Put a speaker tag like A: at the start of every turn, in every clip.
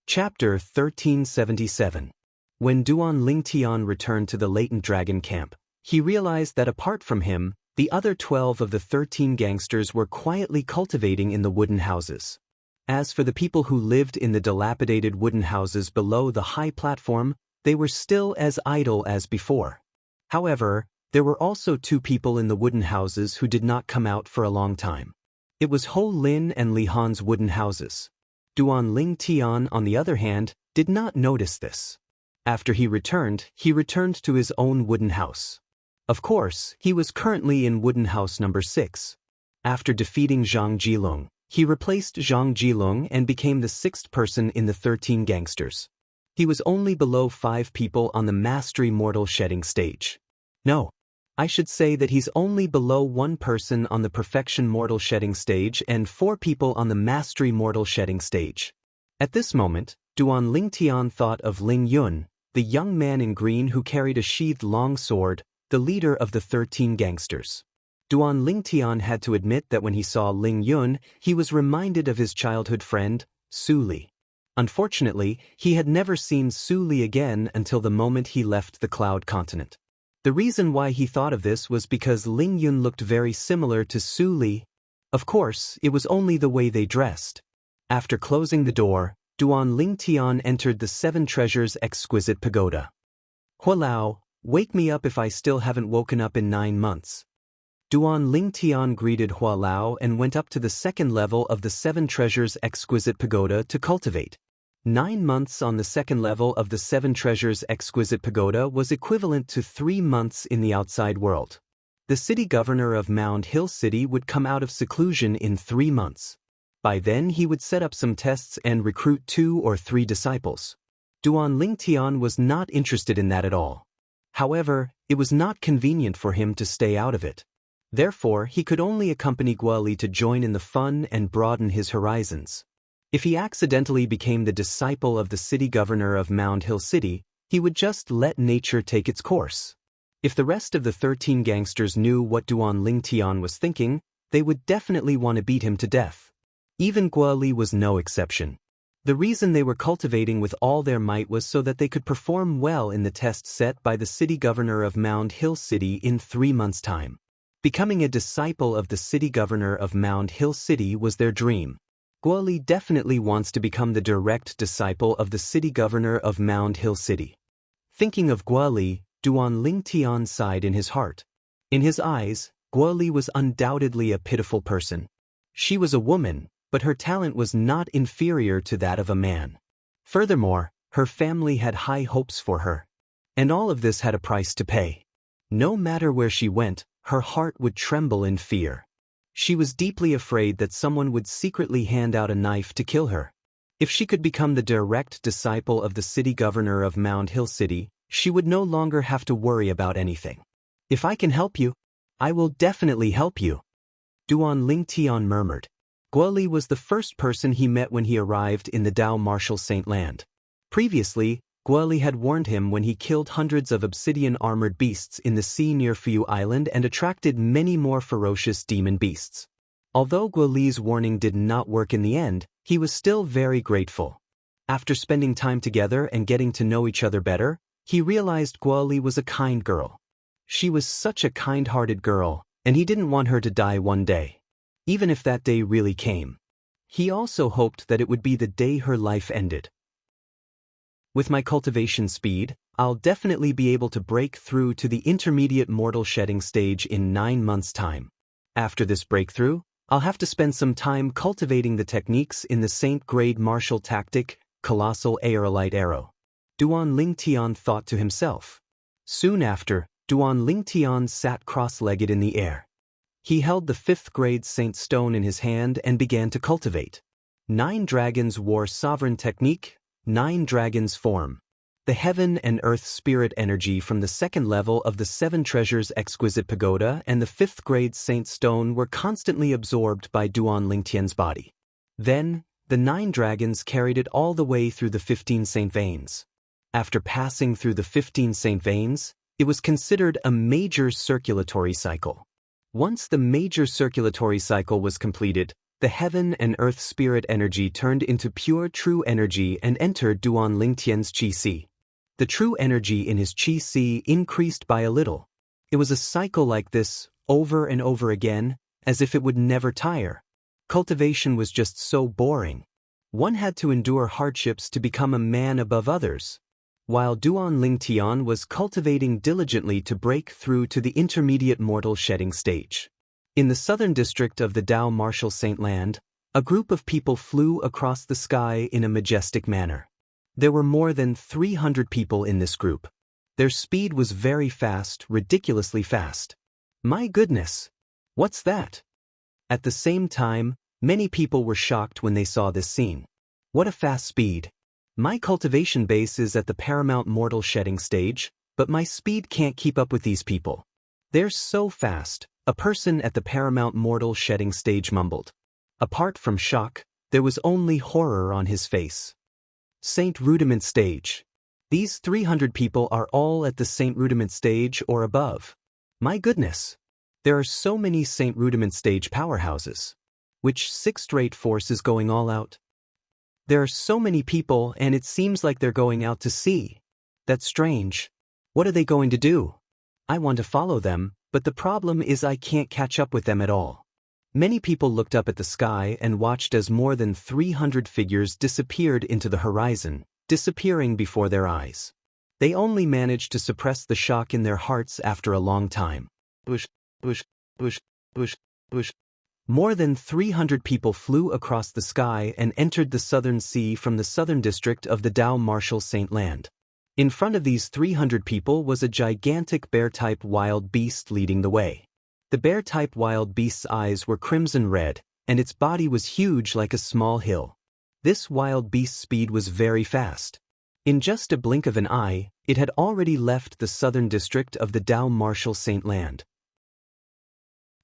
A: Chapter 1377. When Duan Lingtian returned to the latent dragon camp, he realized that apart from him, the other 12 of the 13 gangsters were quietly cultivating in the wooden houses. As for the people who lived in the dilapidated wooden houses below the high platform, they were still as idle as before. However, there were also 2 people in the wooden houses who did not come out for a long time. It was Ho Lin and Li Han's wooden houses. Duan Lingtian, on the other hand, did not notice this. After he returned to his own wooden house. Of course, he was currently in wooden house number 6. After defeating Zhang Jilong, he replaced Zhang Jilong and became the 6th person in the 13 gangsters. He was only below 5 people on the Mastery Mortal Shedding stage. No, I should say that he's only below 1 person on the Perfection Mortal Shedding stage and 4 people on the Mastery Mortal Shedding stage. At this moment, Duan Lingtian thought of Ling Yun, the young man in green who carried a sheathed long sword, the leader of the 13 gangsters. Duan Lingtian had to admit that when he saw Ling Yun, he was reminded of his childhood friend, Su Li. Unfortunately, he had never seen Su Li again until the moment he left the Cloud Continent. The reason why he thought of this was because Ling Yun looked very similar to Su Li. Of course, it was only the way they dressed. After closing the door, Duan Lingtian entered the 7 Treasures Exquisite Pagoda. Hualao, wake me up if I still haven't woken up in 9 months. Duan Lingtian greeted Hualao and went up to the 2nd level of the 7 Treasures Exquisite Pagoda to cultivate. 9 months on the 2nd level of the 7 Treasures Exquisite Pagoda was equivalent to 3 months in the outside world. The city governor of Mound Hill City would come out of seclusion in 3 months. By then he would set up some tests and recruit 2 or 3 disciples. Duan Lingtian was not interested in that at all. However, it was not convenient for him to stay out of it. Therefore, he could only accompany Guoli to join in the fun and broaden his horizons. If he accidentally became the disciple of the city governor of Mound Hill City, he would just let nature take its course. If the rest of the 13 gangsters knew what Duan Lingtian was thinking, they would definitely want to beat him to death. Even Guoli was no exception. The reason they were cultivating with all their might was so that they could perform well in the test set by the city governor of Mound Hill City in 3 months' time. Becoming a disciple of the city governor of Mound Hill City was their dream. Guoli definitely wants to become the direct disciple of the city governor of Mound Hill City. Thinking of Guoli, Duan Lingtian sighed in his heart. In his eyes, Guoli was undoubtedly a pitiful person. She was a woman, but her talent was not inferior to that of a man. Furthermore, her family had high hopes for her. And all of this had a price to pay. No matter where she went, her heart would tremble in fear. She was deeply afraid that someone would secretly hand out a knife to kill her. If she could become the direct disciple of the city governor of Mound Hill City, she would no longer have to worry about anything. If I can help you, I will definitely help you. Duan Lingtian murmured. Guoli was the first person he met when he arrived in the Dao Martial Saint Land. Previously, Guoli had warned him when he killed hundreds of obsidian-armored beasts in the sea near Fu Island and attracted many more ferocious demon beasts. Although Guoli's warning did not work in the end, he was still very grateful. After spending time together and getting to know each other better, he realized Guoli was a kind girl. She was such a kind-hearted girl, and he didn't want her to die one day. Even if that day really came. He also hoped that it would be the day her life ended. With my cultivation speed, I'll definitely be able to break through to the intermediate mortal shedding stage in 9 months' time. After this breakthrough, I'll have to spend some time cultivating the techniques in the Saint-grade martial tactic, Colossal Aerolite Arrow. Duan Lingtian thought to himself. Soon after, Duan Lingtian sat cross-legged in the air. He held the 5th-grade Saint Stone in his hand and began to cultivate. 9 dragons wore sovereign technique, 9 dragons form. The heaven and earth spirit energy from the 2nd level of the 7 Treasures Exquisite Pagoda and the 5th-grade Saint Stone were constantly absorbed by Duan Lingtian's body. Then, the 9 dragons carried it all the way through the 15 Saint Veins. After passing through the 15 Saint Veins, it was considered a major circulatory cycle. Once the major circulatory cycle was completed, the heaven and earth spirit energy turned into pure true energy and entered Duan Lingtian's Qi Si. The true energy in his Qi Si increased by a little. It was a cycle like this, over and over again, as if it would never tire. Cultivation was just so boring. One had to endure hardships to become a man above others. While Duan Lingtian was cultivating diligently to break through to the intermediate mortal shedding stage. In the southern district of the Dao Martial Saint Land, a group of people flew across the sky in a majestic manner. There were more than 300 people in this group. Their speed was very fast, ridiculously fast. My goodness! What's that? At the same time, many people were shocked when they saw this scene. What a fast speed! My cultivation base is at the paramount mortal shedding stage, but my speed can't keep up with these people. They're so fast, a person at the paramount mortal shedding stage mumbled. Apart from shock, there was only horror on his face. Saint Rudiment stage. These 300 people are all at the Saint Rudiment stage or above. My goodness! There are so many Saint Rudiment stage powerhouses. Which sixth-rate force is going all out? There are so many people and it seems like they're going out to sea. That's strange. What are they going to do? I want to follow them, but the problem is I can't catch up with them at all. Many people looked up at the sky and watched as more than 300 figures disappeared into the horizon, disappearing before their eyes. They only managed to suppress the shock in their hearts after a long time. Bush, bush, bush, bush, bush. More than 300 people flew across the sky and entered the southern sea from the southern district of the Dao Martial Saint Land. In front of these 300 people was a gigantic bear-type wild beast leading the way. The bear-type wild beast's eyes were crimson red, and its body was huge like a small hill. This wild beast's speed was very fast. In just a blink of an eye, it had already left the southern district of the Dao Martial Saint Land.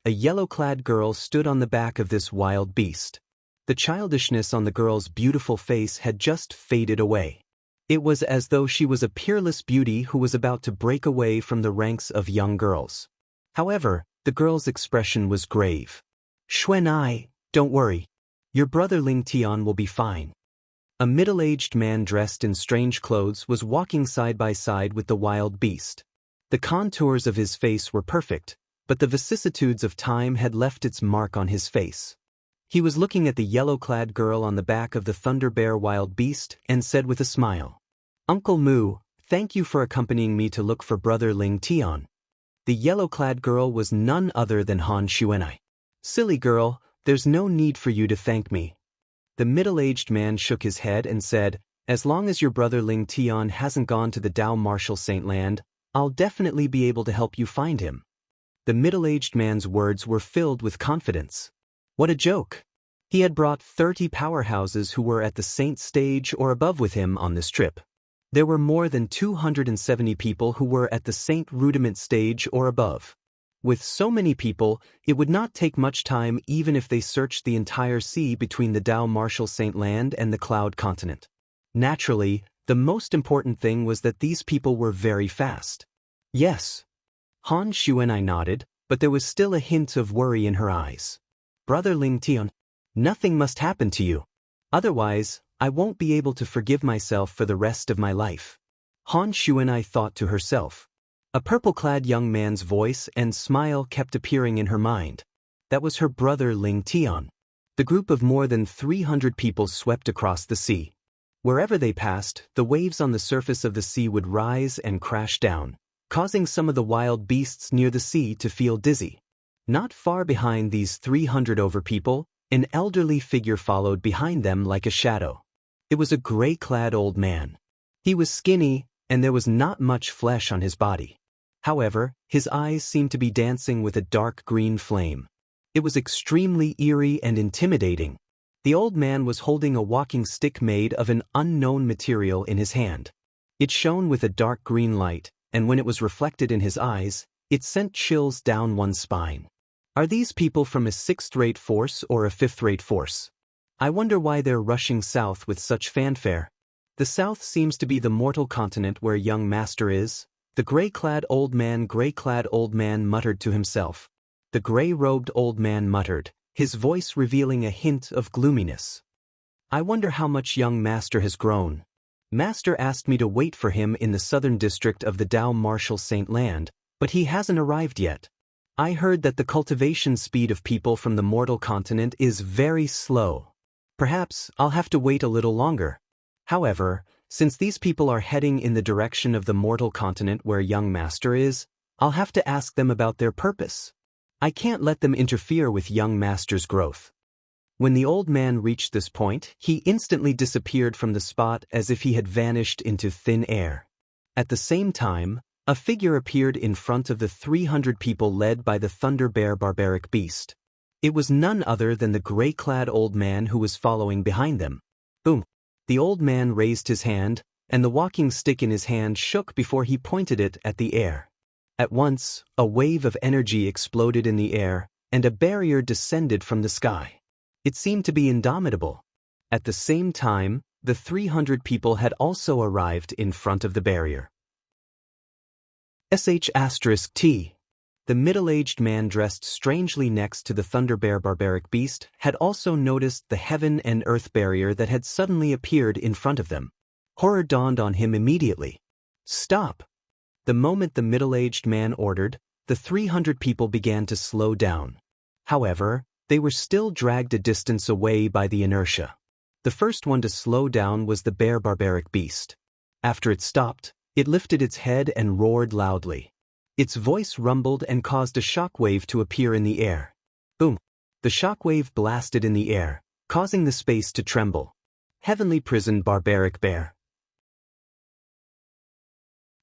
A: A yellow-clad girl stood on the back of this wild beast. The childishness on the girl's beautiful face had just faded away. It was as though she was a peerless beauty who was about to break away from the ranks of young girls. However, the girl's expression was grave. Xuanai, don't worry. Your brother Ling Tian will be fine. A middle-aged man dressed in strange clothes was walking side by side with the wild beast. The contours of his face were perfect, but the vicissitudes of time had left its mark on his face. He was looking at the yellow-clad girl on the back of the Thunder Bear wild beast and said with a smile, "Uncle Mu, thank you for accompanying me to look for brother Ling Tian." The yellow-clad girl was none other than Han Xuanai. "Silly girl, there's no need for you to thank me." The middle-aged man shook his head and said, "As long as your brother Ling Tian hasn't gone to the Dao Martial Saint Land, I'll definitely be able to help you find him." The middle-aged man's words were filled with confidence. What a joke! He had brought 30 powerhouses who were at the Saint stage or above with him on this trip. There were more than 270 people who were at the Saint Rudiment stage or above. With so many people, it would not take much time even if they searched the entire sea between the Dao Martial Saint Land and the Cloud Continent. Naturally, the most important thing was that these people were very fast. Yes. Han Xuanai nodded, but there was still a hint of worry in her eyes. "Brother Ling Tian, nothing must happen to you. Otherwise, I won't be able to forgive myself for the rest of my life." Han Xuanai thought to herself. A purple-clad young man's voice and smile kept appearing in her mind. That was her brother Ling Tian. The group of more than 300 people swept across the sea. Wherever they passed, the waves on the surface of the sea would rise and crash down, causing some of the wild beasts near the sea to feel dizzy. Not far behind these 300 over people, an elderly figure followed behind them like a shadow. It was a gray-clad old man. He was skinny, and there was not much flesh on his body. However, his eyes seemed to be dancing with a dark green flame. It was extremely eerie and intimidating. The old man was holding a walking stick made of an unknown material in his hand. It shone with a dark green light, and when it was reflected in his eyes, it sent chills down one's spine. Are these people from a sixth-rate force or a fifth-rate force? I wonder why they're rushing south with such fanfare. The south seems to be the mortal continent where young master is. The gray-clad old man muttered to himself. The gray-robed old man muttered, his voice revealing a hint of gloominess. I wonder how much young master has grown. Master asked me to wait for him in the southern district of the Dao Martial Saint Land, but he hasn't arrived yet. I heard that the cultivation speed of people from the mortal continent is very slow. Perhaps I'll have to wait a little longer. However, since these people are heading in the direction of the mortal continent where young master is, I'll have to ask them about their purpose. I can't let them interfere with young master's growth. When the old man reached this point, he instantly disappeared from the spot as if he had vanished into thin air. At the same time, a figure appeared in front of the 300 people led by the Thunder Bear barbaric beast. It was none other than the gray-clad old man who was following behind them. Boom! The old man raised his hand, and the walking stick in his hand shook before he pointed it at the air. At once, a wave of energy exploded in the air, and a barrier descended from the sky. It seemed to be indomitable. At the same time, the 300 people had also arrived in front of the barrier. *T. The middle-aged man dressed strangely next to the Thunder Bear barbaric beast had also noticed the heaven and earth barrier that had suddenly appeared in front of them. Horror dawned on him immediately. Stop! The moment the middle-aged man ordered, the 300 people began to slow down. However, they were still dragged a distance away by the inertia. The first one to slow down was the bear barbaric beast. After it stopped, it lifted its head and roared loudly. Its voice rumbled and caused a shockwave to appear in the air. Boom! The shockwave blasted in the air, causing the space to tremble. Heavenly Prison Barbaric Bear.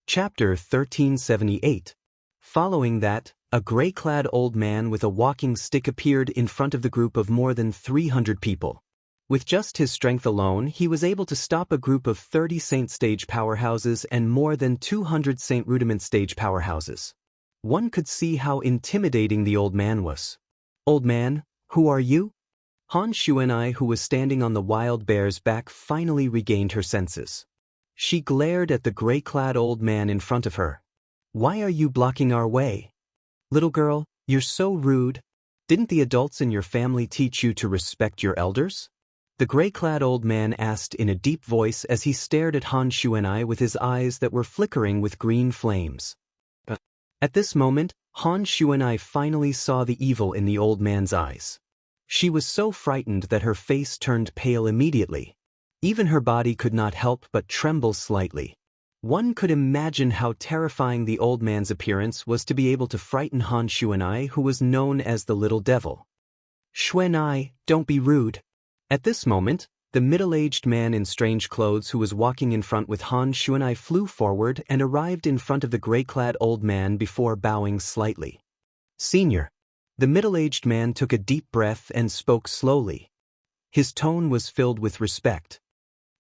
A: Chapter 1378. Following that, a gray-clad old man with a walking stick appeared in front of the group of more than 300 people. With just his strength alone, he was able to stop a group of 30 Saint Stage powerhouses and more than 200 Saint Rudiment Stage powerhouses. One could see how intimidating the old man was. Old man, who are you? Han Xuanai, who was standing on the wild bear's back, finally regained her senses. She glared at the gray-clad old man in front of her. Why are you blocking our way? Little girl, you're so rude. Didn't the adults in your family teach you to respect your elders? The gray-clad old man asked in a deep voice as he stared at Han Xuanai with his eyes that were flickering with green flames. At this moment, Han Xuanai finally saw the evil in the old man's eyes. She was so frightened that her face turned pale immediately. Even her body could not help but tremble slightly. One could imagine how terrifying the old man's appearance was to be able to frighten Han Xuanai, who was known as the Little Devil. Xuanai, don't be rude. At this moment, the middle-aged man in strange clothes who was walking in front with Han Xuanai flew forward and arrived in front of the gray-clad old man before bowing slightly. Senior. The middle-aged man took a deep breath and spoke slowly. His tone was filled with respect.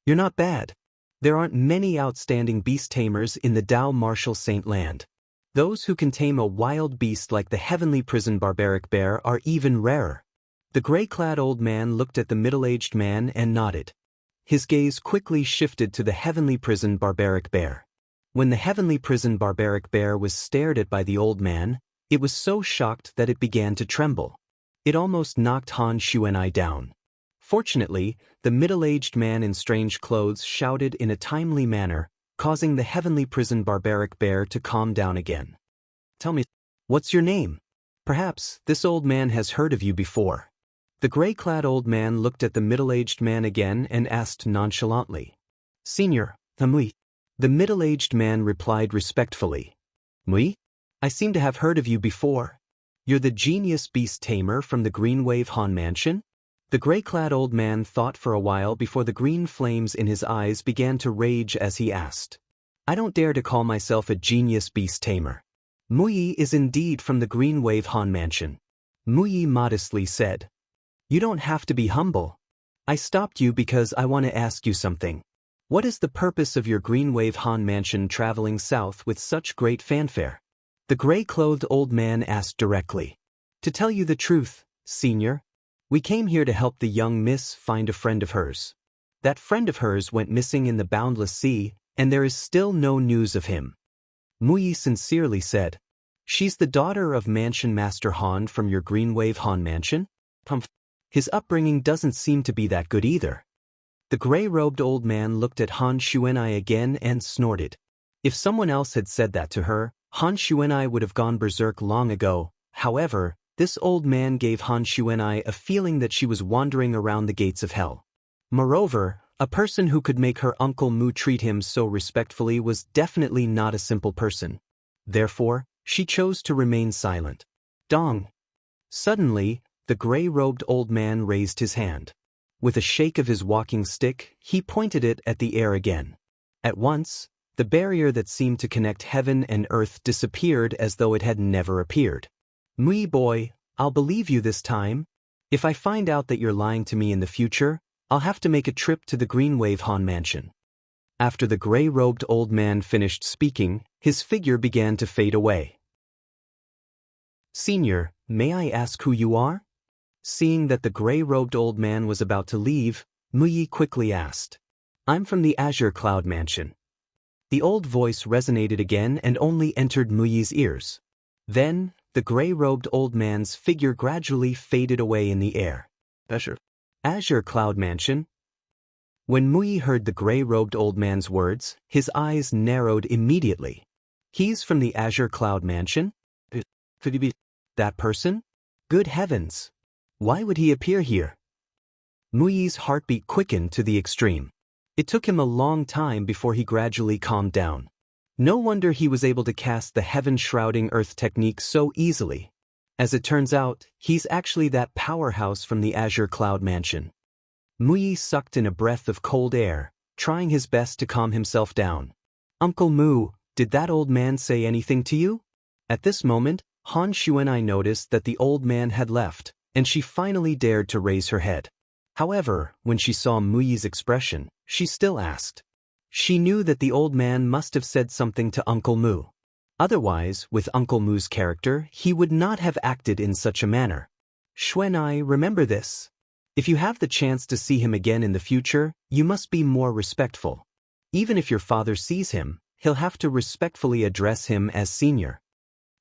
A: You're not bad. There aren't many outstanding beast tamers in the Dao Martial Saint Land. Those who can tame a wild beast like the Heavenly Prison Barbaric Bear are even rarer. The gray-clad old man looked at the middle-aged man and nodded. His gaze quickly shifted to the Heavenly Prison Barbaric Bear. When the Heavenly Prison Barbaric Bear was stared at by the old man, it was so shocked that it began to tremble. It almost knocked Han Xuanai down. Fortunately, the middle-aged man in strange clothes shouted in a timely manner, causing the Heavenly Prison Barbaric Bear to calm down again. Tell me, what's your name? Perhaps this old man has heard of you before. The gray-clad old man looked at the middle-aged man again and asked nonchalantly. Senior, Mui. The middle-aged man replied respectfully. Mui? I seem to have heard of you before. You're the genius beast tamer from the Green Wave Han Mansion? The gray-clad old man thought for a while before the green flames in his eyes began to rage as he asked. I don't dare to call myself a genius beast tamer. Mui is indeed from the Green Wave Han Mansion. Mui modestly said. You don't have to be humble. I stopped you because I want to ask you something. What is the purpose of your Green Wave Han Mansion traveling south with such great fanfare? The gray-clothed old man asked directly. To tell you the truth, senior, we came here to help the young miss find a friend of hers. That friend of hers went missing in the boundless sea, and there is still no news of him. Mui sincerely said, She's the daughter of Mansion Master Han from your Green Wave Han Mansion? His upbringing doesn't seem to be that good either. The gray-robed old man looked at Han Xuanai again and snorted. If someone else had said that to her, Han Xuanai would have gone berserk long ago. However, this old man gave Han Xuanai a feeling that she was wandering around the gates of hell. Moreover, a person who could make her Uncle Mu treat him so respectfully was definitely not a simple person. Therefore, she chose to remain silent. Dong! Suddenly, the gray-robed old man raised his hand. With a shake of his walking stick, he pointed it at the air again. At once, the barrier that seemed to connect heaven and earth disappeared as though it had never appeared. Mui boy, I'll believe you this time. If I find out that you're lying to me in the future, I'll have to make a trip to the Green Wave Han Mansion. After the gray-robed old man finished speaking, his figure began to fade away. Senior, may I ask who you are? Seeing that the gray-robed old man was about to leave, Muyi quickly asked. I'm from the Azure Cloud Mansion. The old voice resonated again and only entered Muyi's ears. Then, the gray-robed old man's figure gradually faded away in the air. Azure Cloud Mansion? When Muyi heard the gray-robed old man's words, his eyes narrowed immediately. He's from the Azure Cloud Mansion? Could he be that person? Good heavens! Why would he appear here? Muyi's heartbeat quickened to the extreme. It took him a long time before he gradually calmed down. No wonder he was able to cast the heaven-shrouding earth technique so easily. As it turns out, he's actually that powerhouse from the Azure Cloud Mansion. Muyi sucked in a breath of cold air, trying his best to calm himself down. Uncle Mu, did that old man say anything to you? At this moment, Han Xuanai noticed that the old man had left, and she finally dared to raise her head. However, when she saw Muyi's expression, she still asked. She knew that the old man must have said something to Uncle Mu. Otherwise, with Uncle Mu's character, he would not have acted in such a manner. Xuanai, remember this. If you have the chance to see him again in the future, you must be more respectful. Even if your father sees him, he'll have to respectfully address him as senior.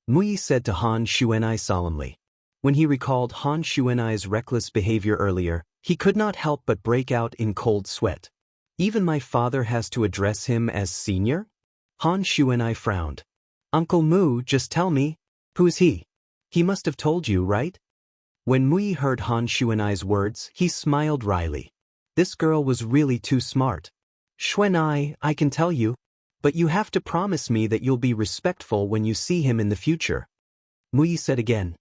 A: Muyi said to Han Xuanai solemnly. When he recalled Han Xuanai's reckless behavior earlier, he could not help but break out in cold sweat. Even my father has to address him as senior? Han Xuanai frowned. Uncle Mu, just tell me, who's he? He must have told you, right? When Muyi heard Han Xuanai's words, he smiled wryly. This girl was really too smart. Xuanai, I can tell you, but you have to promise me that you'll be respectful when you see him in the future. Muyi said again.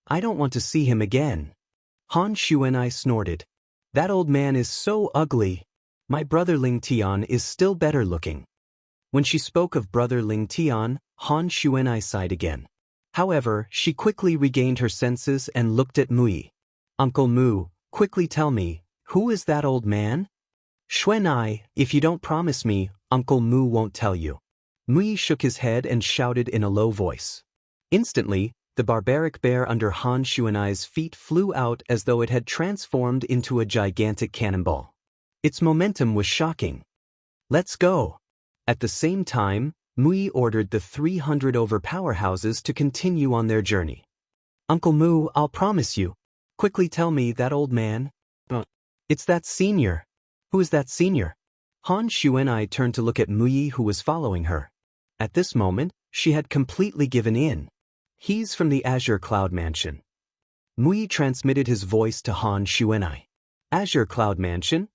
A: I don't want to see him again. Han Xuanai snorted. That old man is so ugly. My brother Ling Tian is still better looking. When she spoke of brother Ling Tian, Han Xuanai sighed again. However, she quickly regained her senses and looked at Muyi. Uncle Mu, quickly tell me, who is that old man? Xuanai, if you don't promise me, Uncle Mu won't tell you. Muyi shook his head and shouted in a low voice. Instantly, the barbaric bear under Han Xuanai's feet flew out as though it had transformed into a gigantic cannonball. Its momentum was shocking. Let's go! At the same time, Muyi ordered the 300 over powerhouses to continue on their journey. Uncle Mu, I'll promise you. Quickly tell me that old man. It's that senior. Who is that senior? Han Xuanai turned to look at Muyi who was following her. At this moment, she had completely given in. He's from the Azure Cloud Mansion. Muyi transmitted his voice to Han Xuanai. Azure Cloud Mansion?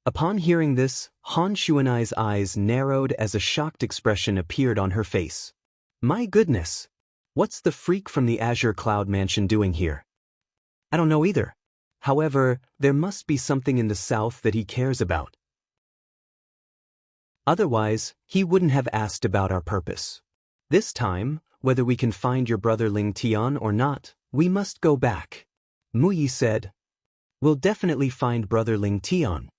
A: Upon hearing this, Han Xuanai's eyes narrowed as a shocked expression appeared on her face. My goodness! What's the freak from the Azure Cloud Mansion doing here? I don't know either. However, there must be something in the south that he cares about. Otherwise, he wouldn't have asked about our purpose. This time, whether we can find your brother Ling Tian or not, we must go back. Muyi said. We'll definitely find brother Ling Tian.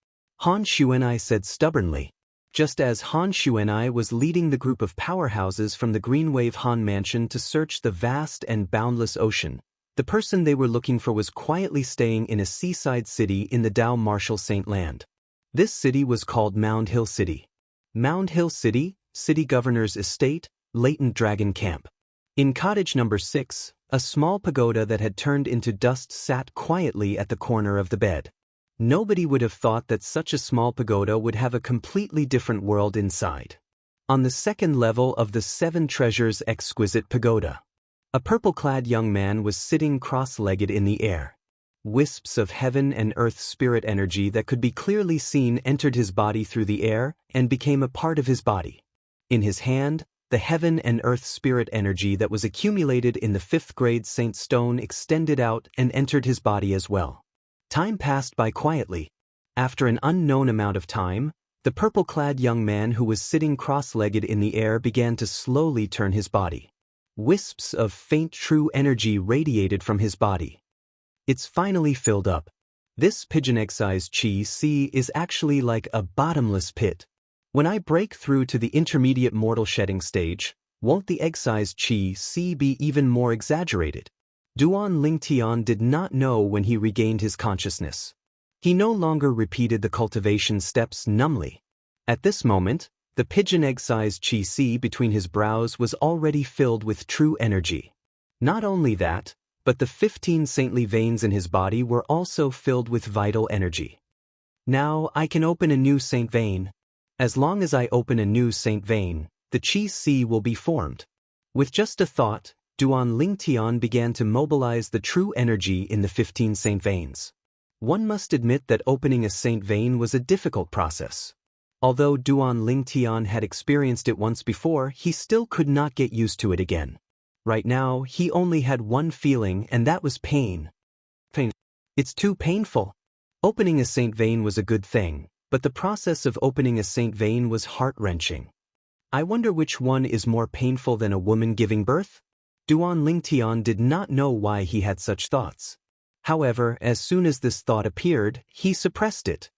A: Han Xuanai said stubbornly. Just as Han Xuanai was leading the group of powerhouses from the Green Wave Han Mansion to search the vast and boundless ocean, the person they were looking for was quietly staying in a seaside city in the Dao Marshal Saint Land. This city was called Mound Hill City. Mound Hill City, City Governor's Estate, Latent Dragon Camp. In cottage number 6, A small pagoda that had turned into dust sat quietly at the corner of the bed. Nobody would have thought that such a small pagoda would have a completely different world inside. On the second level of the Seven Treasures exquisite pagoda, a purple-clad young man was sitting cross-legged in the air. Wisps of heaven and earth spirit energy that could be clearly seen entered his body through the air and became a part of his body. In his hand, the heaven and earth spirit energy that was accumulated in the 5th grade Saint Stone extended out and entered his body as well. Time passed by quietly. After an unknown amount of time, the purple-clad young man who was sitting cross-legged in the air began to slowly turn his body. Wisps of faint true energy radiated from his body. It's finally filled up. This pigeon egg-sized chi sea is actually like a bottomless pit. When I break through to the intermediate mortal shedding stage, won't the egg-sized chi sea be even more exaggerated? Duan Lingtian did not know when he regained his consciousness. He no longer repeated the cultivation steps numbly. At this moment, the pigeon egg-sized chi sea between his brows was already filled with true energy. Not only that, but the 15 saintly veins in his body were also filled with vital energy. Now I can open a new saint vein. As long as I open a new saint vein, the chi sea will be formed. With just a thought, Duan Lingtian began to mobilize the true energy in the 15 saint veins. One must admit that opening a saint vein was a difficult process. Although Duan Lingtian had experienced it once before, he still could not get used to it again. Right now, he only had one feeling, and that was pain. Pain. It's too painful. Opening a saint vein was a good thing, but the process of opening a saint vein was heart-wrenching. I wonder which one is more painful than a woman giving birth? Duan Lingtian did not know why he had such thoughts. However, as soon as this thought appeared, he suppressed it.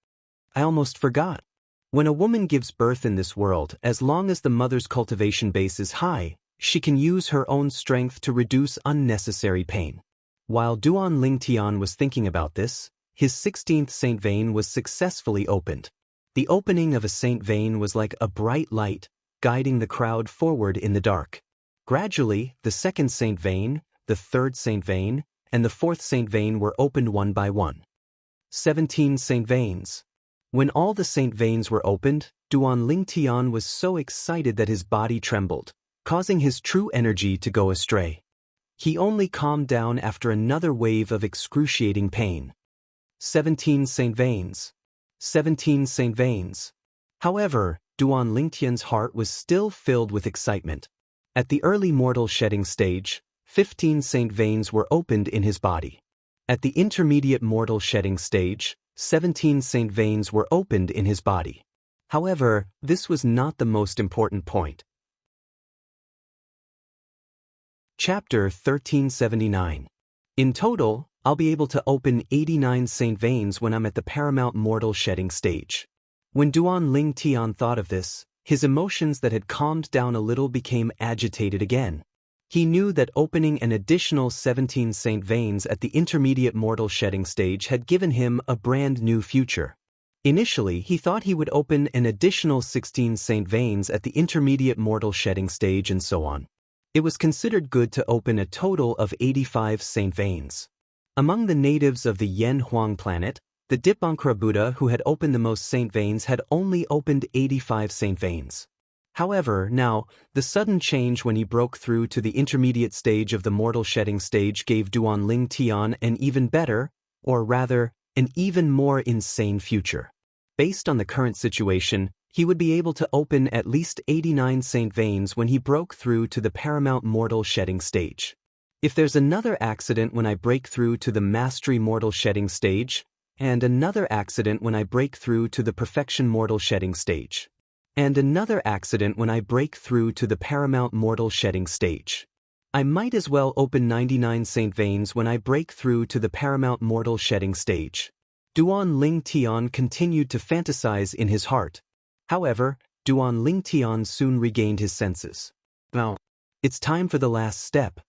A: I almost forgot. When a woman gives birth in this world, as long as the mother's cultivation base is high, she can use her own strength to reduce unnecessary pain. While Duan Lingtian was thinking about this, his 16th saint vein was successfully opened. The opening of a saint vein was like a bright light, guiding the crowd forward in the dark. Gradually, the 2nd saint vein, the 3rd saint vein, and the 4th saint vein were opened one by one. 17 saint veins. When all the saint veins were opened, Duan Lingtian was so excited that his body trembled, causing his true energy to go astray. He only calmed down after another wave of excruciating pain. 17 saint veins. 17 saint veins. However, Duan Lingtian's heart was still filled with excitement. At the early mortal shedding stage, 15 saint veins were opened in his body. At the intermediate mortal shedding stage, 17 saint veins were opened in his body. However, this was not the most important point. Chapter 1379. In total, I'll be able to open 89 saint veins when I'm at the paramount mortal shedding stage. When Duan Lingtian thought of this, his emotions that had calmed down a little became agitated again. He knew that opening an additional 17 saint veins at the intermediate mortal shedding stage had given him a brand new future. Initially, he thought he would open an additional 16 saint veins at the intermediate mortal shedding stage and so on. It was considered good to open a total of 85 saint veins. Among the natives of the Yen Huang planet, the Dipankara Buddha who had opened the most saint veins had only opened 85 saint veins. However, now, the sudden change when he broke through to the intermediate stage of the mortal shedding stage gave Duan Lingtian an even better, or rather, an even more insane future. Based on the current situation, he would be able to open at least 89 saint veins when he broke through to the paramount mortal shedding stage. If there's another accident when I break through to the mastery mortal shedding stage, and another accident when I break through to the perfection mortal shedding stage, and another accident when I break through to the paramount mortal shedding stage, I might as well open 99 saint veins when I break through to the paramount mortal shedding stage. Duan Lingtian continued to fantasize in his heart. However, Duan Lingtian soon regained his senses. Now, it's time for the last step.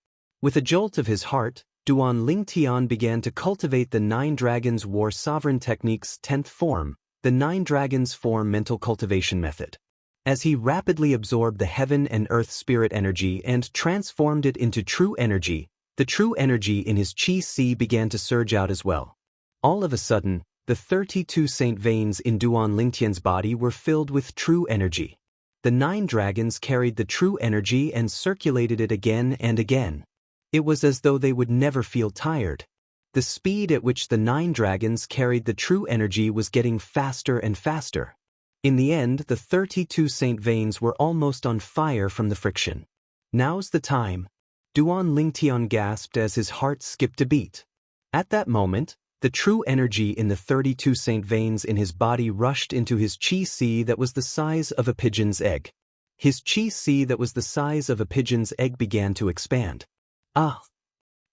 A: With a jolt of his heart, Duan Lingtian began to cultivate the 9 Dragons War Sovereign Technique's 10th form, the 9 Dragons Form Mental Cultivation Method. As he rapidly absorbed the heaven and earth spirit energy and transformed it into true energy, The true energy in his Qi began to surge out as well. All of a sudden, the 32 saint veins in Duan Lingtian's body were filled with true energy. The 9 dragons carried the true energy and circulated it again and again. It was as though they would never feel tired. The speed at which the 9 dragons carried the true energy was getting faster and faster. In the end, the 32 saint veins were almost on fire from the friction. "Now's the time," Duan Lingtian gasped as his heart skipped a beat. At that moment, the true energy in the 32 saint veins in his body rushed into his Qi that was the size of a pigeon's egg. His Qi that was the size of a pigeon's egg began to expand. Ah!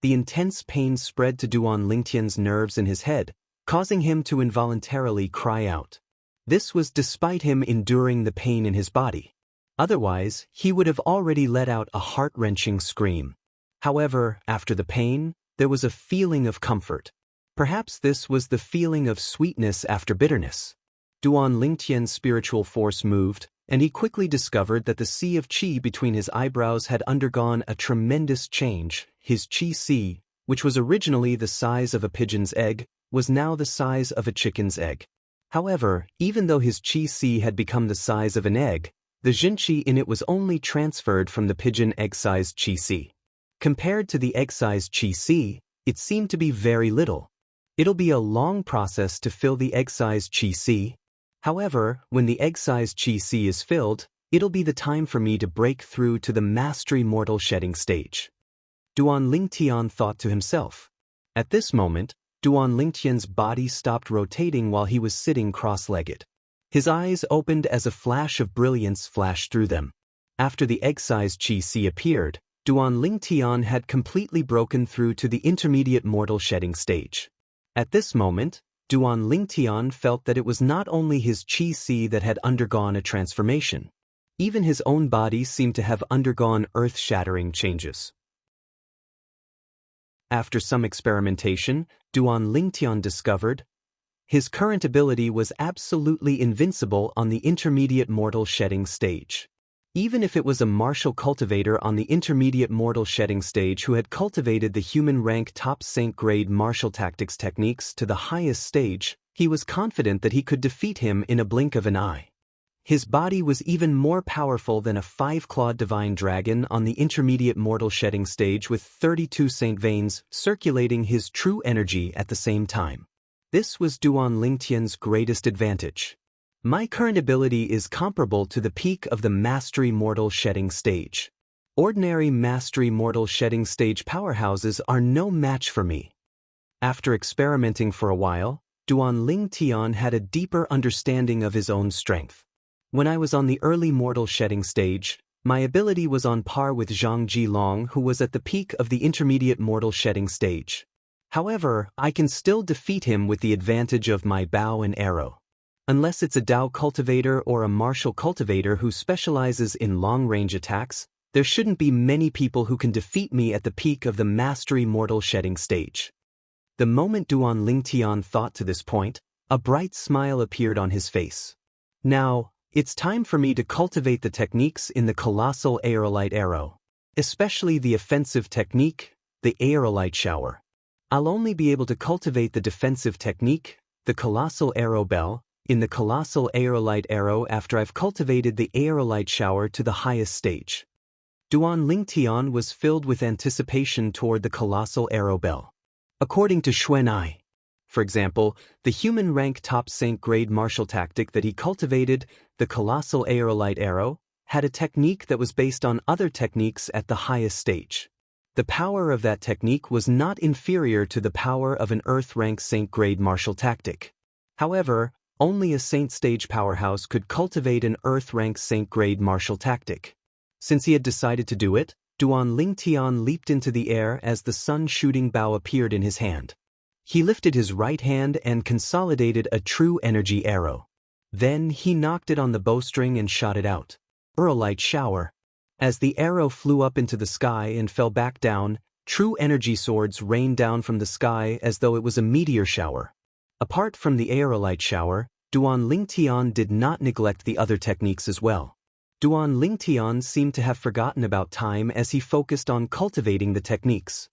A: The intense pain spread to Duan Lingtian's nerves in his head, causing him to involuntarily cry out. This was despite him enduring the pain in his body. Otherwise, he would have already let out a heart-wrenching scream. However, after the pain, there was a feeling of comfort. Perhaps this was the feeling of sweetness after bitterness. Duan Lingtian's spiritual force moved, and he quickly discovered that the sea of qi between his eyebrows had undergone a tremendous change. His qi, which was originally the size of a pigeon's egg, was now the size of a chicken's egg. However, even though his qi had become the size of an egg, the Xianxia in it was only transferred from the pigeon egg-sized qi. Compared to the egg-sized qi, it seemed to be very little. It'll be a long process to fill the egg-sized qi. However, when the egg-sized qi is filled, it'll be the time for me to break through to the mastery mortal shedding stage. Duan Lingtian thought to himself. At this moment, Duan Lingtian's body stopped rotating while he was sitting cross-legged. His eyes opened as a flash of brilliance flashed through them. After the egg-sized qi appeared, Duan Lingtian had completely broken through to the intermediate mortal shedding stage. At this moment, Duan Lingtian felt that it was not only his qi that had undergone a transformation. Even his own body seemed to have undergone earth-shattering changes. After some experimentation, Duan Lingtian discovered his current ability was absolutely invincible on the intermediate mortal shedding stage. Even if it was a martial cultivator on the intermediate mortal shedding stage who had cultivated the human rank top saint grade martial tactics techniques to the highest stage, he was confident that he could defeat him in a blink of an eye. His body was even more powerful than a 5-clawed divine dragon on the intermediate mortal shedding stage with 32 saint veins circulating his true energy at the same time. This was Duan Lingtian's greatest advantage. My current ability is comparable to the peak of the mastery mortal shedding stage. Ordinary mastery mortal shedding stage powerhouses are no match for me. After experimenting for a while, Duan Lingtian had a deeper understanding of his own strength. When I was on the early mortal shedding stage, my ability was on par with Zhang Jilong, who was at the peak of the intermediate mortal shedding stage. However, I can still defeat him with the advantage of my bow and arrow. Unless it's a Dao cultivator or a martial cultivator who specializes in long-range attacks, there shouldn't be many people who can defeat me at the peak of the mastery mortal shedding stage. The moment Duan Lingtian thought to this point, a bright smile appeared on his face. Now, it's time for me to cultivate the techniques in the colossal aerolite arrow, especially the offensive technique, the aerolite shower. I'll only be able to cultivate the defensive technique, the colossal arrow bell, in the colossal aerolite arrow after I've cultivated the aerolite shower to the highest stage. Duan Lingtian was filled with anticipation toward the colossal arrow bell. According to Xuanai, for example, the human rank top saint grade martial tactic that he cultivated, the colossal aerolite arrow, had a technique that was based on other techniques at the highest stage. The power of that technique was not inferior to the power of an earth rank saint grade martial tactic. However, only a saint stage powerhouse could cultivate an earth rank saint grade martial tactic. Since he had decided to do it, Duan Lingtian leaped into the air as the sun-shooting bow appeared in his hand. He lifted his right hand and consolidated a true energy arrow. Then he knocked it on the bowstring and shot it out. Aerolite shower. As the arrow flew up into the sky and fell back down, true energy swords rained down from the sky as though it was a meteor shower. Apart from the aerolite shower, Duan Lingtian did not neglect the other techniques as well. Duan Lingtian seemed to have forgotten about time as he focused on cultivating the techniques.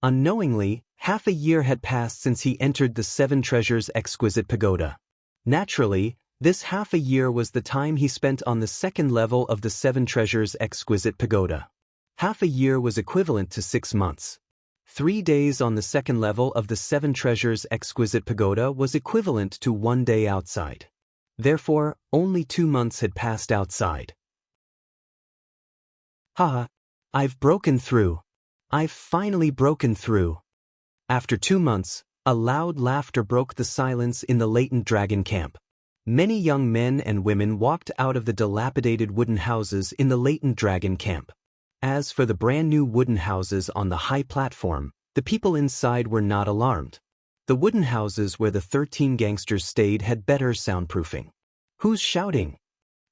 A: Unknowingly, half a year had passed since he entered the Seven Treasures Exquisite Pagoda. Naturally, this half a year was the time he spent on the second level of the Seven Treasures Exquisite Pagoda. Half a year was equivalent to 6 months. 3 days on the second level of the Seven Treasures Exquisite Pagoda was equivalent to 1 day outside. Therefore, only 2 months had passed outside. Haha, I've broken through. I've finally broken through. After 2 months, a loud laughter broke the silence in the latent dragon camp. Many young men and women walked out of the dilapidated wooden houses in the latent dragon camp. As for the brand new wooden houses on the high platform, the people inside were not alarmed. The wooden houses where the 13 gangsters stayed had better soundproofing. Who's shouting?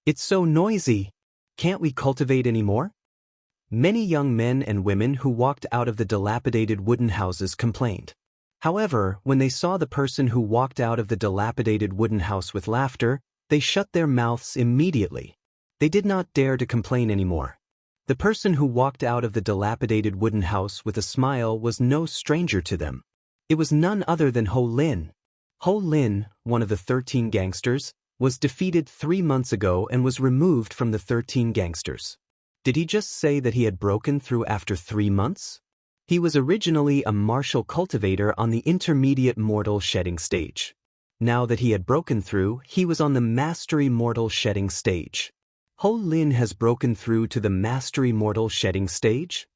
A: It's so noisy. Can't we cultivate any more? Many young men and women who walked out of the dilapidated wooden houses complained. However, when they saw the person who walked out of the dilapidated wooden house with laughter, they shut their mouths immediately. They did not dare to complain anymore. The person who walked out of the dilapidated wooden house with a smile was no stranger to them. It was none other than Ho Lin. Ho Lin, one of the 13 gangsters, was defeated 3 months ago and was removed from the 13 gangsters. Did he just say that he had broken through after 3 months? He was originally a martial cultivator on the intermediate mortal shedding stage. Now that he had broken through, he was on the mastery mortal shedding stage. Ho Lin has broken through to the mastery mortal shedding stage?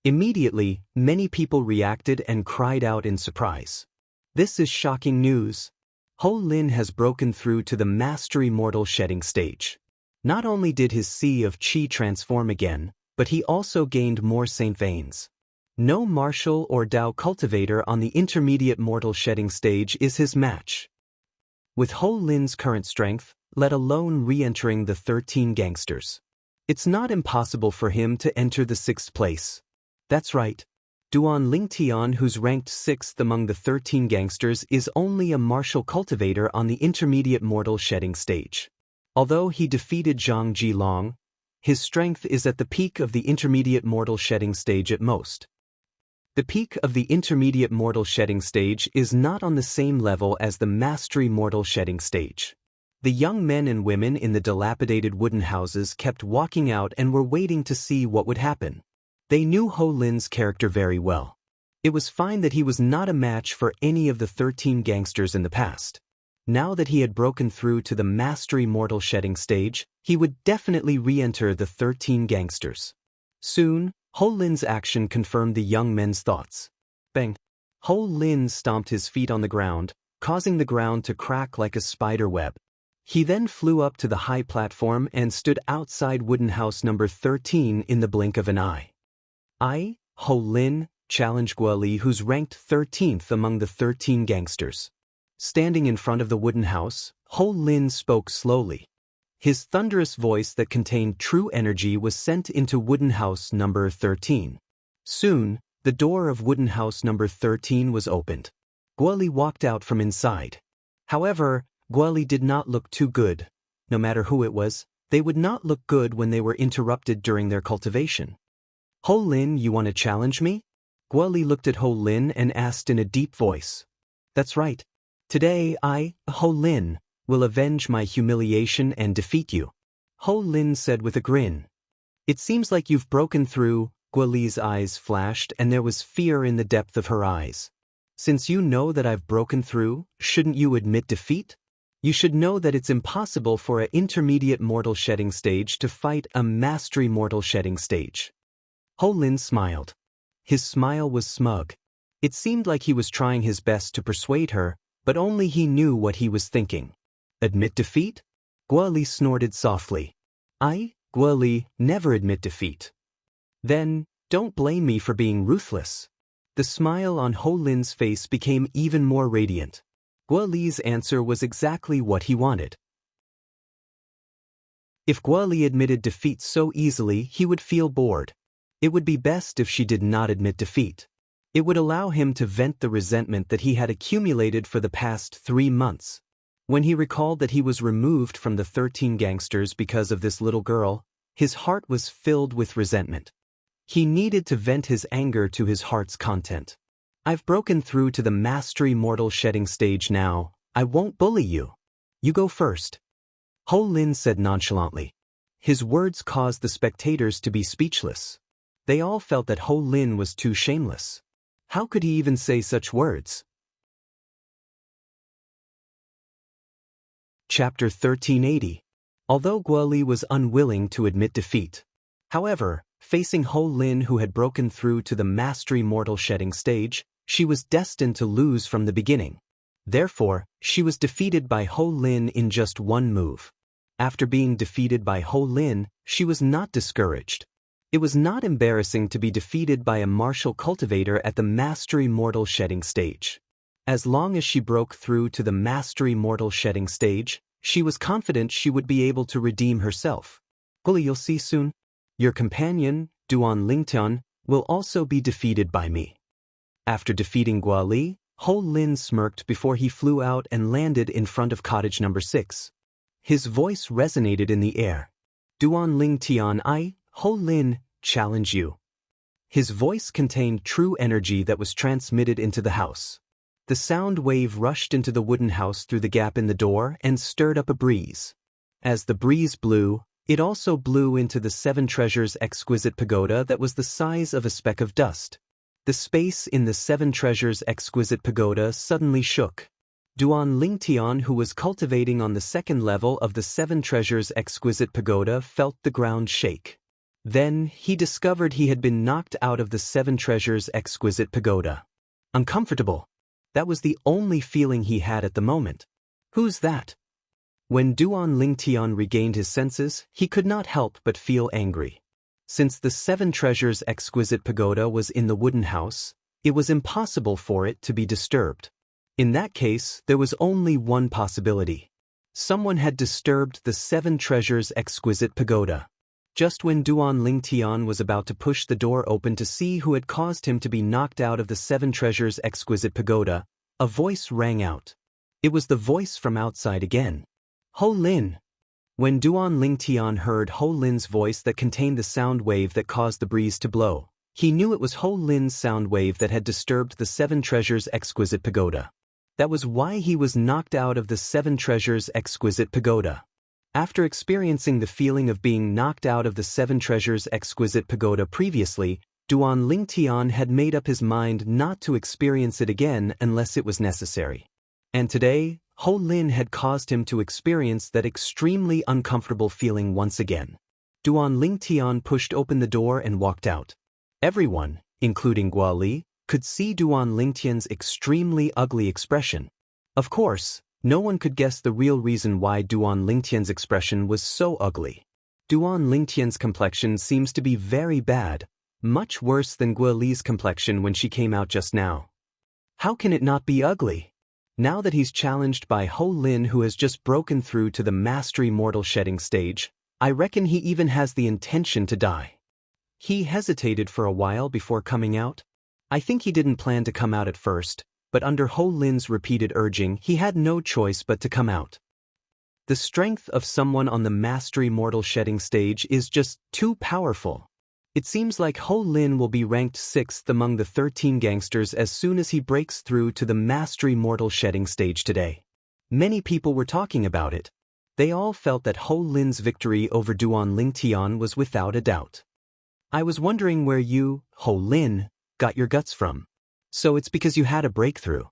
A: Immediately, many people reacted and cried out in surprise. This is shocking news. Ho Lin has broken through to the mastery mortal shedding stage. Not only did his sea of qi transform again, but he also gained more saint veins. No martial or Dao cultivator on the intermediate mortal shedding stage is his match. With Ho Lin's current strength, let alone re-entering the 13 gangsters, it's not impossible for him to enter the 6th place. That's right. Duan Lingtian, who's ranked 6th among the 13 gangsters, is only a martial cultivator on the intermediate mortal shedding stage. Although he defeated Zhang Jilong, his strength is at the peak of the intermediate mortal shedding stage at most. The peak of the intermediate mortal shedding stage is not on the same level as the mastery mortal shedding stage. The young men and women in the dilapidated wooden houses kept walking out and were waiting to see what would happen. They knew Ho Lin's character very well. It was fine that he was not a match for any of the 13 gangsters in the past. Now that he had broken through to the mastery mortal shedding stage, he would definitely re-enter the 13 gangsters. Soon, Ho Lin's action confirmed the young men's thoughts. Bang! Ho Lin stomped his feet on the ground, causing the ground to crack like a spider web. He then flew up to the high platform and stood outside wooden house number 13 in the blink of an eye. Ho Lin, challenged Guoli, who's ranked 13th among the 13 gangsters. Standing in front of the wooden house, Ho Lin spoke slowly. His thunderous voice that contained true energy was sent into wooden house number 13. Soon, the door of wooden house number 13 was opened. Guoli walked out from inside. However, Guoli did not look too good. No matter who it was, they would not look good when they were interrupted during their cultivation. Ho Lin, you want to challenge me? Guoli looked at Ho Lin and asked in a deep voice. That's right. Today I, Ho Lin, will avenge my humiliation and defeat you. Ho Lin said with a grin. It seems like you've broken through. Guoli's eyes flashed and there was fear in the depth of her eyes. Since you know that I've broken through, shouldn't you admit defeat? You should know that it's impossible for an intermediate mortal shedding stage to fight a mastery mortal shedding stage. Ho Lin smiled. His smile was smug. It seemed like he was trying his best to persuade her, but only he knew what he was thinking. Admit defeat? Guoli snorted softly. Guoli, never admit defeat. Then, don't blame me for being ruthless. The smile on Ho Lin's face became even more radiant. Guoli's answer was exactly what he wanted. If Guoli admitted defeat so easily, he would feel bored. It would be best if she did not admit defeat. It would allow him to vent the resentment that he had accumulated for the past 3 months. When he recalled that he was removed from the 13 gangsters because of this little girl, his heart was filled with resentment. He needed to vent his anger to his heart's content. I've broken through to the mastery mortal shedding stage now. I won't bully you. You go first. Ho Lin said nonchalantly. His words caused the spectators to be speechless. They all felt that Ho Lin was too shameless. How could he even say such words? Chapter 1380. Although Guoli was unwilling to admit defeat. However, facing Ho Lin, who had broken through to the mastery mortal shedding stage, she was destined to lose from the beginning. Therefore, she was defeated by Ho Lin in just one move. After being defeated by Ho Lin, she was not discouraged. It was not embarrassing to be defeated by a martial cultivator at the mastery mortal shedding stage. As long as she broke through to the mastery mortal shedding stage, she was confident she would be able to redeem herself. Guoli, you'll see soon. Your companion, Duan Lingtian, will also be defeated by me. After defeating Guoli, Ho Lin smirked before he flew out and landed in front of cottage number 6. His voice resonated in the air. Duan Lingtian, I, Ho Lin, challenge you. His voice contained true energy that was transmitted into the house. The sound wave rushed into the wooden house through the gap in the door and stirred up a breeze. As the breeze blew, it also blew into the 7 Treasures exquisite pagoda that was the size of a speck of dust. The space in the 7 Treasures exquisite pagoda suddenly shook. Duan Lingtian, who was cultivating on the 2nd level of the 7 Treasures exquisite pagoda, felt the ground shake. Then, he discovered he had been knocked out of the 7 Treasures exquisite pagoda. Uncomfortable. That was the only feeling he had at the moment. Who's that? When Duan Lingtian regained his senses, he could not help but feel angry. Since the 7 Treasures exquisite pagoda was in the wooden house, it was impossible for it to be disturbed. In that case, there was only one possibility. Someone had disturbed the 7 Treasures exquisite pagoda. Just when Duan Lingtian was about to push the door open to see who had caused him to be knocked out of the 7 Treasures exquisite pagoda, a voice rang out. It was the voice from outside again. Ho Lin. When Duan Lingtian heard Ho Lin's voice that contained the sound wave that caused the breeze to blow, he knew it was Ho Lin's sound wave that had disturbed the 7 Treasures exquisite pagoda. That was why he was knocked out of the 7 Treasures exquisite pagoda. After experiencing the feeling of being knocked out of the 7 Treasures exquisite pagoda previously, Duan Lingtian had made up his mind not to experience it again unless it was necessary. And today, Ho Lin had caused him to experience that extremely uncomfortable feeling once again. Duan Lingtian pushed open the door and walked out. Everyone, including Guoli, could see Duan Lingtian's extremely ugly expression. Of course, no one could guess the real reason why Duan Lingtian's expression was so ugly. Duan Lingtian's complexion seems to be very bad, much worse than Guoli's complexion when she came out just now. How can it not be ugly? Now that he's challenged by Ho Lin, who has just broken through to the mastery mortal shedding stage, I reckon he even has the intention to die. He hesitated for a while before coming out. I think he didn't plan to come out at first, but under Ho Lin's repeated urging, he had no choice but to come out. The strength of someone on the mastery mortal shedding stage is just too powerful. It seems like Ho Lin will be ranked 6th among the 13 gangsters as soon as he breaks through to the mastery mortal shedding stage today. Many people were talking about it. They all felt that Ho Lin's victory over Duan Lingtian was without a doubt. I was wondering where you, Ho Lin, got your guts from. So it's because you had a breakthrough.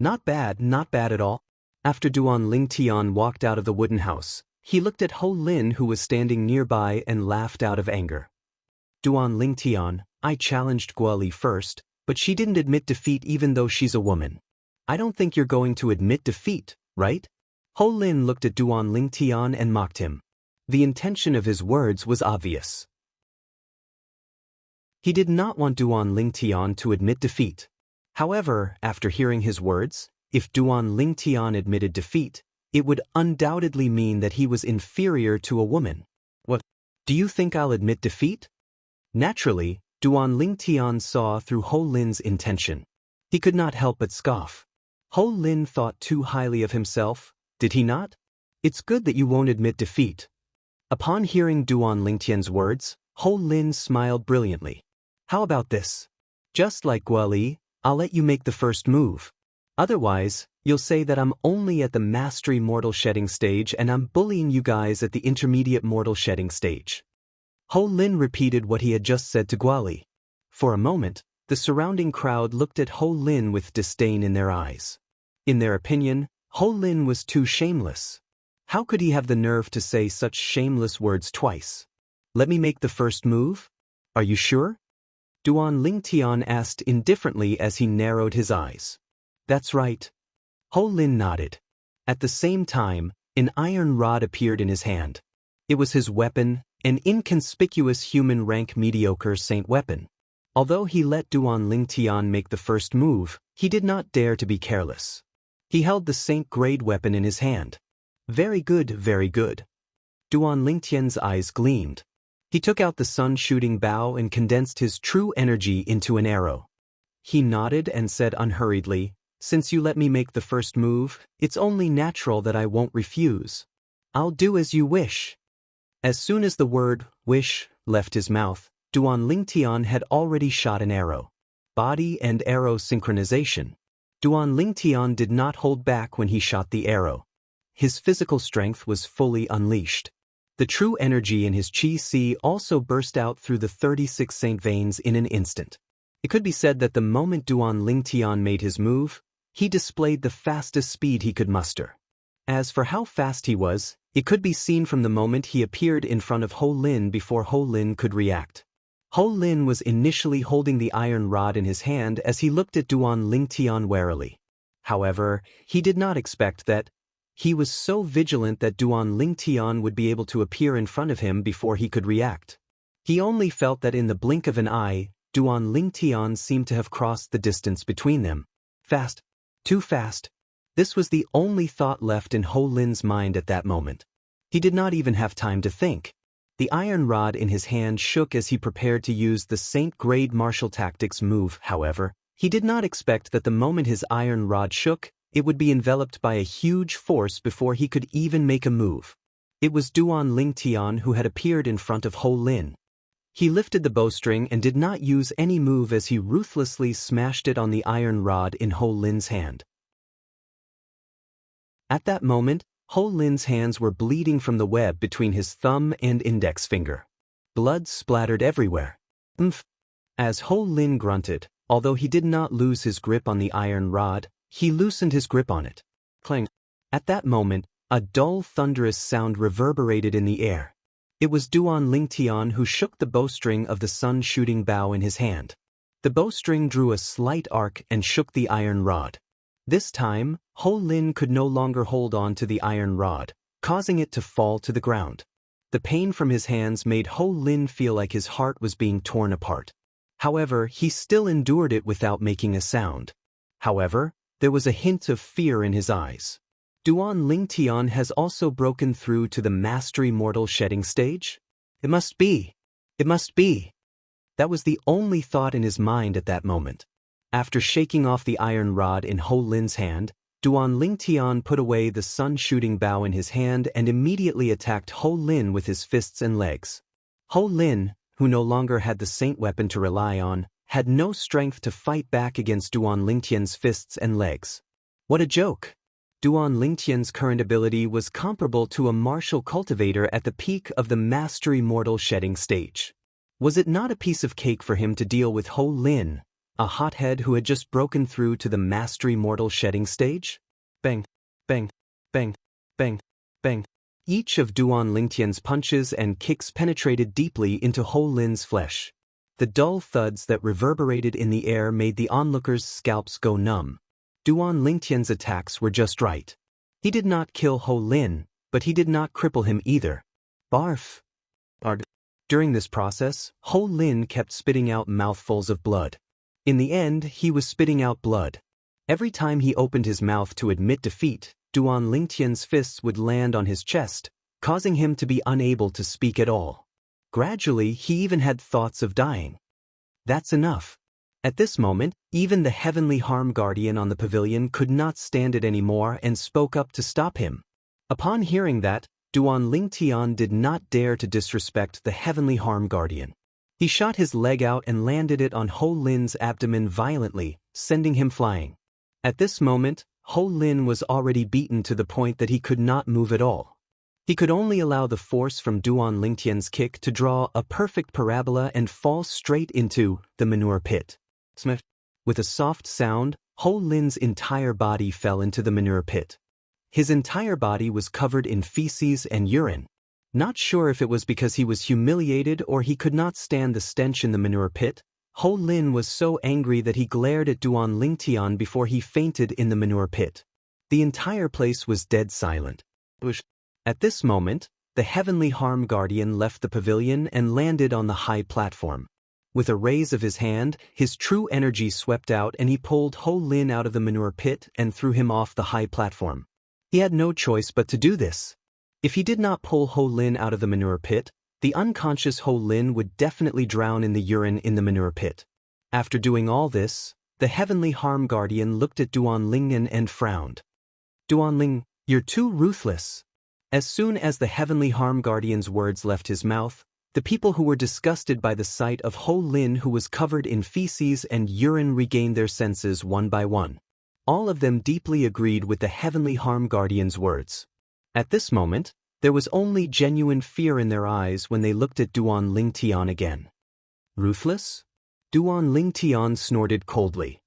A: Not bad at all. After Duan Lingtian walked out of the wooden house, he looked at Ho Lin, who was standing nearby, and laughed out of anger. Duan Lingtian, I challenged Guoli first, but she didn't admit defeat even though she's a woman. I don't think you're going to admit defeat, right? Ho Lin looked at Duan Lingtian and mocked him. The intention of his words was obvious. He did not want Duan Lingtian to admit defeat. However, after hearing his words, if Duan Lingtian admitted defeat, it would undoubtedly mean that he was inferior to a woman. What? Do you think I'll admit defeat? Naturally, Duan Lingtian saw through Ho Lin's intention. He could not help but scoff. Ho Lin thought too highly of himself, did he not? It's good that you won't admit defeat. Upon hearing Duan Lingtian's words, Ho Lin smiled brilliantly. How about this? Just like Guoli, I'll let you make the first move. Otherwise, you'll say that I'm only at the Mastery Mortal Shedding stage and I'm bullying you guys at the Intermediate Mortal Shedding stage. Ho Lin repeated what he had just said to Guali. For a moment, the surrounding crowd looked at Ho Lin with disdain in their eyes. In their opinion, Ho Lin was too shameless. How could he have the nerve to say such shameless words twice? Let me make the first move? Are you sure? Duan Lingtian asked indifferently as he narrowed his eyes. That's right. Ho Lin nodded. At the same time, an iron rod appeared in his hand. It was his weapon, an inconspicuous human rank mediocre saint weapon. Although he let Duan Lingtian make the first move, he did not dare to be careless. He held the saint-grade weapon in his hand. Very good, very good. Duan Lingtian's eyes gleamed. He took out the sun-shooting bow and condensed his true energy into an arrow. He nodded and said unhurriedly, "Since you let me make the first move, it's only natural that I won't refuse. I'll do as you wish." As soon as the word wish left his mouth, Duan Lingtian had already shot an arrow. Body and arrow synchronization. Duan Lingtian did not hold back when he shot the arrow. His physical strength was fully unleashed. The true energy in his Qi also burst out through the 36 saint veins in an instant. It could be said that the moment Duan Lingtian made his move, he displayed the fastest speed he could muster. As for how fast he was, it could be seen from the moment he appeared in front of Ho Lin before Ho Lin could react. Ho Lin was initially holding the iron rod in his hand as he looked at Duan Lingtian warily. However, he did not expect that. He was so vigilant that Duan Lingtian would be able to appear in front of him before he could react. He only felt that in the blink of an eye, Duan Lingtian seemed to have crossed the distance between them. Fast. Too fast. This was the only thought left in Ho Lin's mind at that moment. He did not even have time to think. The iron rod in his hand shook as he prepared to use the saint-grade martial tactics move. However, he did not expect that the moment his iron rod shook, it would be enveloped by a huge force before he could even make a move. It was Duan Lingtian who had appeared in front of Ho Lin. He lifted the bowstring and did not use any move as he ruthlessly smashed it on the iron rod in Ho Lin's hand. At that moment, Ho Lin's hands were bleeding from the web between his thumb and index finger. Blood splattered everywhere. Umph! As Ho Lin grunted, although he did not lose his grip on the iron rod, he loosened his grip on it. Clang! At that moment, a dull thunderous sound reverberated in the air. It was Duan Lingtian who shook the bowstring of the sun-shooting bow in his hand. The bowstring drew a slight arc and shook the iron rod. This time, Ho Lin could no longer hold on to the iron rod, causing it to fall to the ground. The pain from his hands made Ho Lin feel like his heart was being torn apart. However, he still endured it without making a sound. However, there was a hint of fear in his eyes. Duan Lingtian has also broken through to the Mastery Mortal Shedding stage? It must be. It must be. That was the only thought in his mind at that moment. After shaking off the iron rod in Ho Lin's hand, Duan Lingtian put away the sun-shooting bow in his hand and immediately attacked Ho Lin with his fists and legs. Ho Lin, who no longer had the saint weapon to rely on, had no strength to fight back against Duan Lingtian's fists and legs. What a joke! Duan Lingtian's current ability was comparable to a martial cultivator at the peak of the Mastery Mortal Shedding stage. Was it not a piece of cake for him to deal with Ho Lin, a hothead who had just broken through to the Mastery Mortal Shedding stage? Bang, bang, bang, bang, bang. Each of Duan Lingtian's punches and kicks penetrated deeply into Ho Lin's flesh. The dull thuds that reverberated in the air made the onlookers' scalps go numb. Duan Lingtian's attacks were just right. He did not kill Ho Lin, but he did not cripple him either. Barf! Arg. During this process, Ho Lin kept spitting out mouthfuls of blood. In the end, he was spitting out blood. Every time he opened his mouth to admit defeat, Duan Lingtian's fists would land on his chest, causing him to be unable to speak at all. Gradually, he even had thoughts of dying. That's enough. At this moment, even the Heavenly Harm Guardian on the pavilion could not stand it anymore and spoke up to stop him. Upon hearing that, Duan Lingtian did not dare to disrespect the Heavenly Harm Guardian. He shot his leg out and landed it on Ho Lin's abdomen violently, sending him flying. At this moment, Ho Lin was already beaten to the point that he could not move at all. He could only allow the force from Duan Lingtian's kick to draw a perfect parabola and fall straight into the manure pit. With a soft sound, Ho Lin's entire body fell into the manure pit. His entire body was covered in feces and urine. Not sure if it was because he was humiliated or he could not stand the stench in the manure pit, Ho Lin was so angry that he glared at Duan Lingtian before he fainted in the manure pit. The entire place was dead silent. At this moment, the Heavenly Harm Guardian left the pavilion and landed on the high platform. With a raise of his hand, his true energy swept out and he pulled Ho Lin out of the manure pit and threw him off the high platform. He had no choice but to do this. If he did not pull Ho Lin out of the manure pit, the unconscious Ho Lin would definitely drown in the urine in the manure pit. After doing all this, the Heavenly Harm Guardian looked at Duan Lingyan and frowned. Duan Ling, you're too ruthless. As soon as the Heavenly Harm Guardian's words left his mouth, the people who were disgusted by the sight of Ho Lin who was covered in feces and urine regained their senses one by one. All of them deeply agreed with the Heavenly Harm Guardian's words. At this moment, there was only genuine fear in their eyes when they looked at Duan Lingtian again. Ruthless? Duan Lingtian snorted coldly.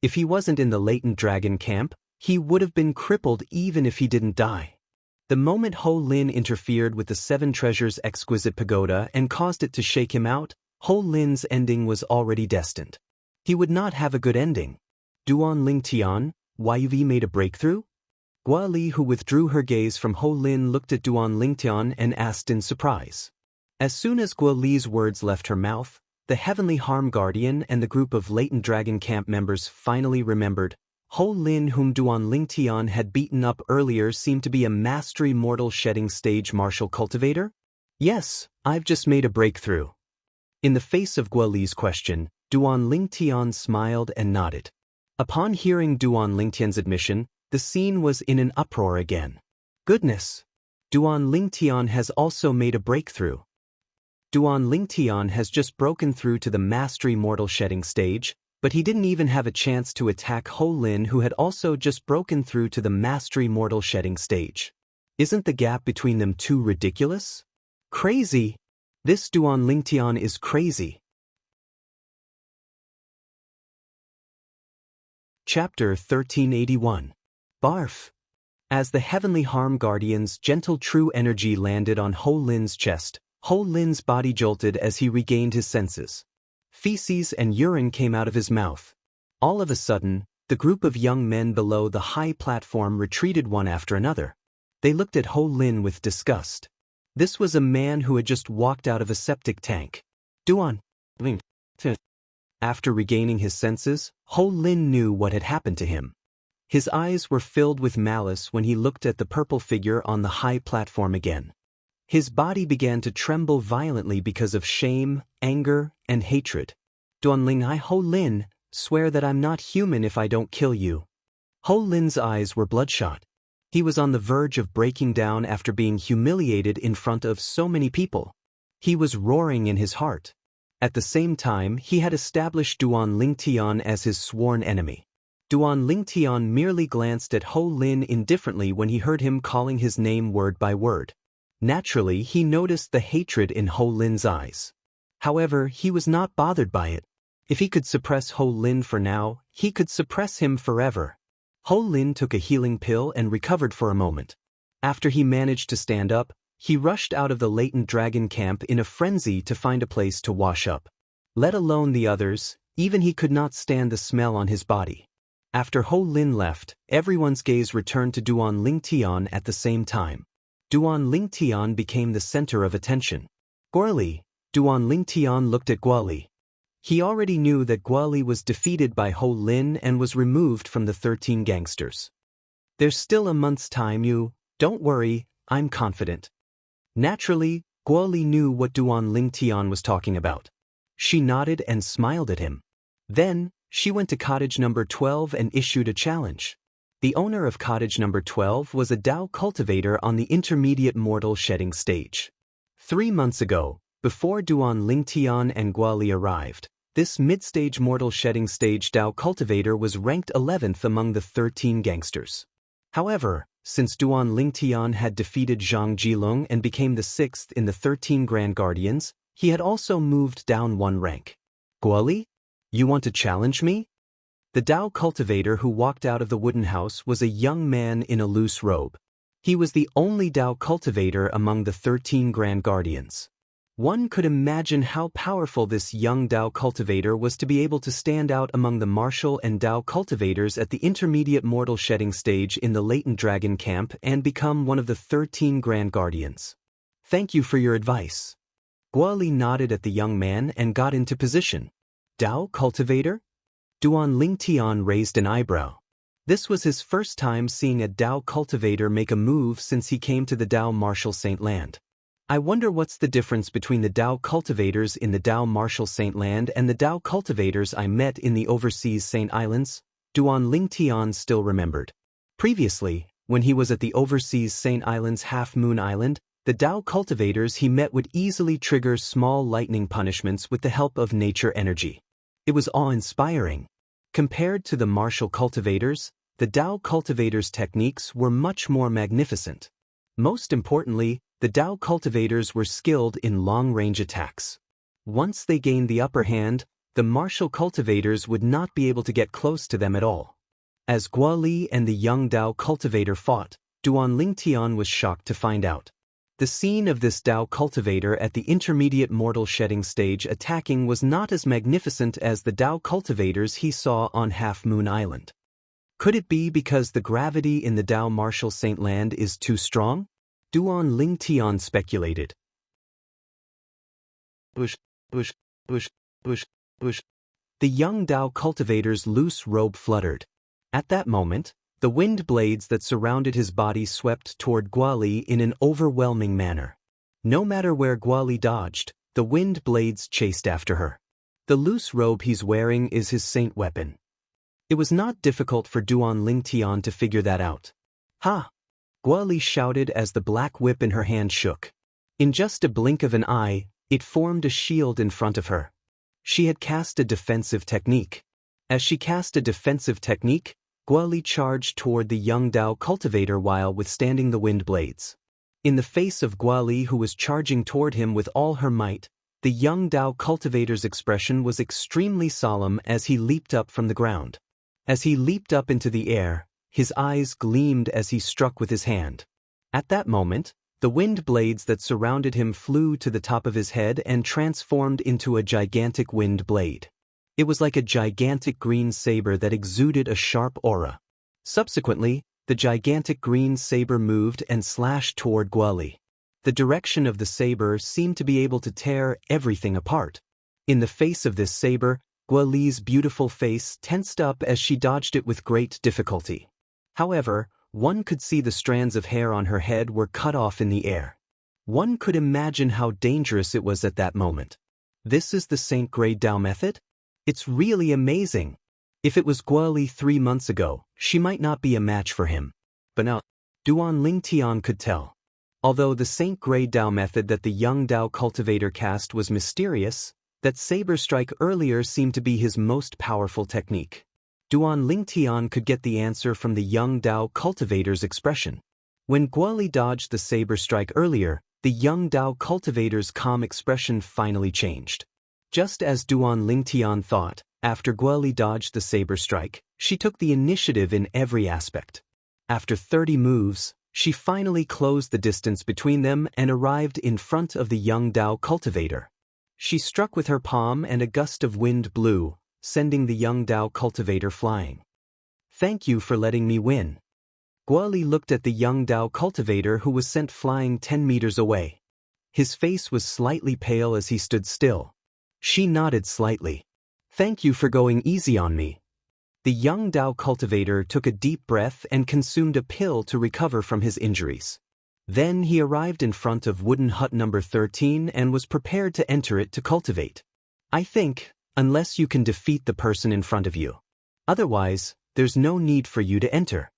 A: If he wasn't in the latent dragon camp, he would have been crippled even if he didn't die. The moment Ho Lin interfered with the Seven Treasures' exquisite pagoda and caused it to shake him out, Ho Lin's ending was already destined. He would not have a good ending. Duan Lingtian, why you've made a breakthrough? Gua Li, who withdrew her gaze from Ho Lin, looked at Duan Lingtian and asked in surprise. As soon as Gua Li's words left her mouth, the Heavenly Harm Guardian and the group of latent dragon camp members finally remembered. Ho Lin, whom Duan Lingtian had beaten up earlier, seemed to be a mastery mortal shedding stage martial cultivator? Yes, I've just made a breakthrough. In the face of Gua Li's question, Duan Lingtian smiled and nodded. Upon hearing Duan Lingtian's admission, the scene was in an uproar again. Goodness! Duan Lingtian has also made a breakthrough. Duan Lingtian has just broken through to the mastery mortal shedding stage, but he didn't even have a chance to attack Ho Lin, who had also just broken through to the mastery mortal shedding stage. Isn't the gap between them too ridiculous? Crazy! This Duan Lingtian is crazy. Chapter 1381. Barf. As the Heavenly Harm Guardian's gentle true energy landed on Ho Lin's chest, Ho Lin's body jolted as he regained his senses. Feces and urine came out of his mouth. All of a sudden, the group of young men below the high platform retreated one after another. They looked at Ho Lin with disgust. This was a man who had just walked out of a septic tank. Duan Ling. After regaining his senses, Ho Lin knew what had happened to him. His eyes were filled with malice when he looked at the purple figure on the high platform again. His body began to tremble violently because of shame, anger, and hatred. Duan Ling, I Ho Lin, swear that I'm not human if I don't kill you. Ho Lin's eyes were bloodshot. He was on the verge of breaking down after being humiliated in front of so many people. He was roaring in his heart. At the same time, he had established Duan Lingtian as his sworn enemy. Duan Lingtian merely glanced at Ho Lin indifferently when he heard him calling his name word by word. Naturally, he noticed the hatred in Ho Lin's eyes. However, he was not bothered by it. If he could suppress Ho Lin for now, he could suppress him forever. Ho Lin took a healing pill and recovered for a moment. After he managed to stand up, he rushed out of the latent dragon camp in a frenzy to find a place to wash up. Let alone the others, even he could not stand the smell on his body. After Ho Lin left, everyone's gaze returned to Duan Lingtian at the same time. Duan Lingtian became the center of attention. Gua Li. Duan Lingtian looked at Gua Li. He already knew that Gua Li was defeated by Ho Lin and was removed from the 13 gangsters. There's still a month's time, don't worry, I'm confident. Naturally, Gua Li knew what Duan Lingtian was talking about. She nodded and smiled at him. Then, she went to cottage number 12 and issued a challenge. The owner of cottage number 12 was a Dao cultivator on the intermediate mortal shedding stage. 3 months ago, before Duan Lingtian and Gua Li arrived, This mid-stage mortal shedding stage Dao cultivator was ranked 11th among the 13 gangsters. However, since Duan Lingtian had defeated Zhang Jilong and became the 6th in the 13 Grand Guardians, he had also moved down one rank. Guoli? You want to challenge me? The Dao cultivator who walked out of the wooden house was a young man in a loose robe. He was the only Dao cultivator among the 13 Grand Guardians. One could imagine how powerful this young Dao cultivator was to be able to stand out among the martial and Dao cultivators at the intermediate mortal shedding stage in the latent dragon camp and become one of the 13 Grand Guardians. Thank you for your advice. Guoli nodded at the young man and got into position. Dao cultivator? Duan Lingtian raised an eyebrow. This was his first time seeing a Dao cultivator make a move since he came to the Dao Martial Saint Land. I wonder what's the difference between the Dao cultivators in the Dao Martial Saint Land and the Dao cultivators I met in the overseas Saint Islands? Duan Lingtian still remembered. Previously, when he was at the overseas Saint Islands Half Moon Island, the Dao cultivators he met would easily trigger small lightning punishments with the help of nature energy. It was awe-inspiring. Compared to the martial cultivators, the Dao cultivators' techniques were much more magnificent. Most importantly, the Dao cultivators were skilled in long-range attacks. Once they gained the upper hand, the martial cultivators would not be able to get close to them at all. As Guoli and the young Dao cultivator fought, Duan Lingtian was shocked to find out. The scene of this Dao cultivator at the intermediate mortal shedding stage attacking was not as magnificent as the Dao cultivators he saw on Half Moon Island. Could it be because the gravity in the Dao Martial Saint Land is too strong? Duan Lingtian speculated. Bush. The young Dao cultivator's loose robe fluttered. At that moment, the wind blades that surrounded his body swept toward Guoli in an overwhelming manner. No matter where Guoli dodged, the wind blades chased after her. The loose robe he's wearing is his saint weapon. It was not difficult for Duan Lingtian to figure that out. Ha! Guoli shouted as the black whip in her hand shook. In just a blink of an eye, it formed a shield in front of her. She had cast a defensive technique. As she cast a defensive technique, Guoli charged toward the young Dao cultivator while withstanding the wind blades. In the face of Guoli, who was charging toward him with all her might, the young Dao cultivator's expression was extremely solemn as he leaped up from the ground. As he leaped up into the air, his eyes gleamed as he struck with his hand. At that moment, the wind blades that surrounded him flew to the top of his head and transformed into a gigantic wind blade. It was like a gigantic green saber that exuded a sharp aura. Subsequently, the gigantic green saber moved and slashed toward Guoli. The direction of the saber seemed to be able to tear everything apart. In the face of this saber, Guoli's beautiful face tensed up as she dodged it with great difficulty. However, one could see the strands of hair on her head were cut off in the air. One could imagine how dangerous it was at that moment. This is the Saint Grade Dao method? It's really amazing. If it was Guoli 3 months ago, she might not be a match for him. But now, Duan Lingtian could tell. Although the Saint Grade Dao method that the young Dao cultivator cast was mysterious, that saber strike earlier seemed to be his most powerful technique. Duan Lingtian could get the answer from the young Dao cultivator's expression. When Guoli dodged the saber strike earlier, the young Dao cultivator's calm expression finally changed. Just as Duan Lingtian thought, after Guoli dodged the saber strike, she took the initiative in every aspect. After 30 moves, she finally closed the distance between them and arrived in front of the young Dao cultivator. She struck with her palm and a gust of wind blew, sending the young Dao cultivator flying. Thank you for letting me win. Guoli looked at the young Dao cultivator who was sent flying 10 meters away. His face was slightly pale as he stood still. She nodded slightly. Thank you for going easy on me. The young Dao cultivator took a deep breath and consumed a pill to recover from his injuries. Then he arrived in front of wooden hut number 13 and was prepared to enter it to cultivate. I think, unless you can defeat the person in front of you. Otherwise, there's no need for you to enter.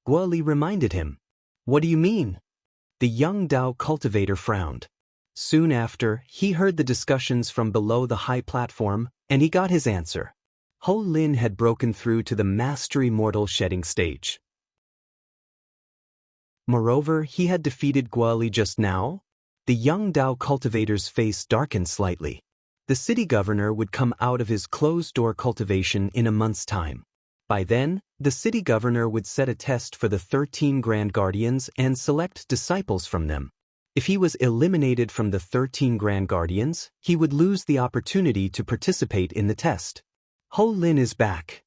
A: Guoli reminded him. What do you mean? The young Dao cultivator frowned. Soon after, he heard the discussions from below the high platform, And he got his answer. Ho Lin had broken through to the mastery mortal shedding stage. Moreover, he had defeated Guoli just now. The young Dao cultivator's face darkened slightly. The city governor would come out of his closed-door cultivation in a month's time. By then, the city governor would set a test for the 13 Grand Guardians and select disciples from them. If he was eliminated from the 13 Grand Guardians, he would lose the opportunity to participate in the test. Ho Lin is back.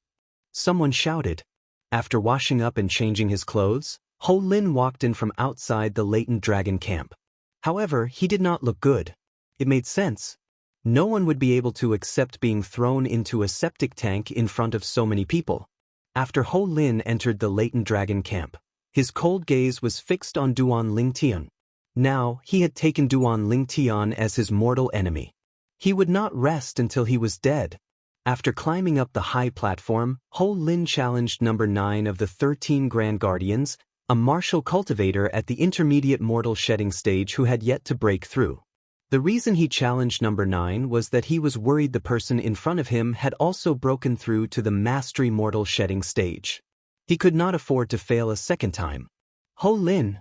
A: Someone shouted. After washing up and changing his clothes, Ho Lin walked in from outside the latent dragon camp. However, he did not look good. It made sense. No one would be able to accept being thrown into a septic tank in front of so many people. After Ho Lin entered the latent dragon camp, his cold gaze was fixed on Duan Lingtian. Now, he had taken Duan Lingtian as his mortal enemy. He would not rest until he was dead. After climbing up the high platform, Ho Lin challenged number 9 of the 13 Grand Guardians, a martial cultivator at the intermediate mortal shedding stage who had yet to break through. The reason he challenged number 9 was that he was worried the person in front of him had also broken through to the mastery mortal shedding stage. He could not afford to fail a second time. Ho Lin,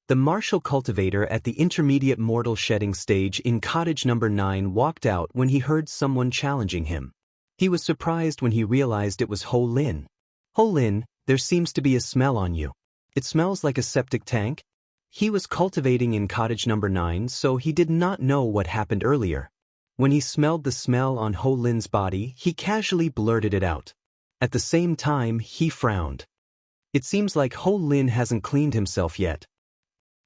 A: the martial cultivator at the intermediate mortal shedding stage in cottage number 9, walked out when he heard someone challenging him. He was surprised when he realized it was Ho Lin. Ho Lin, there seems to be a smell on you. It smells like a septic tank. He was cultivating in cottage number 9, so he did not know what happened earlier. When he smelled the smell on Ho Lin's body, he casually blurted it out. At the same time, he frowned. It seems like Ho Lin hasn't cleaned himself yet.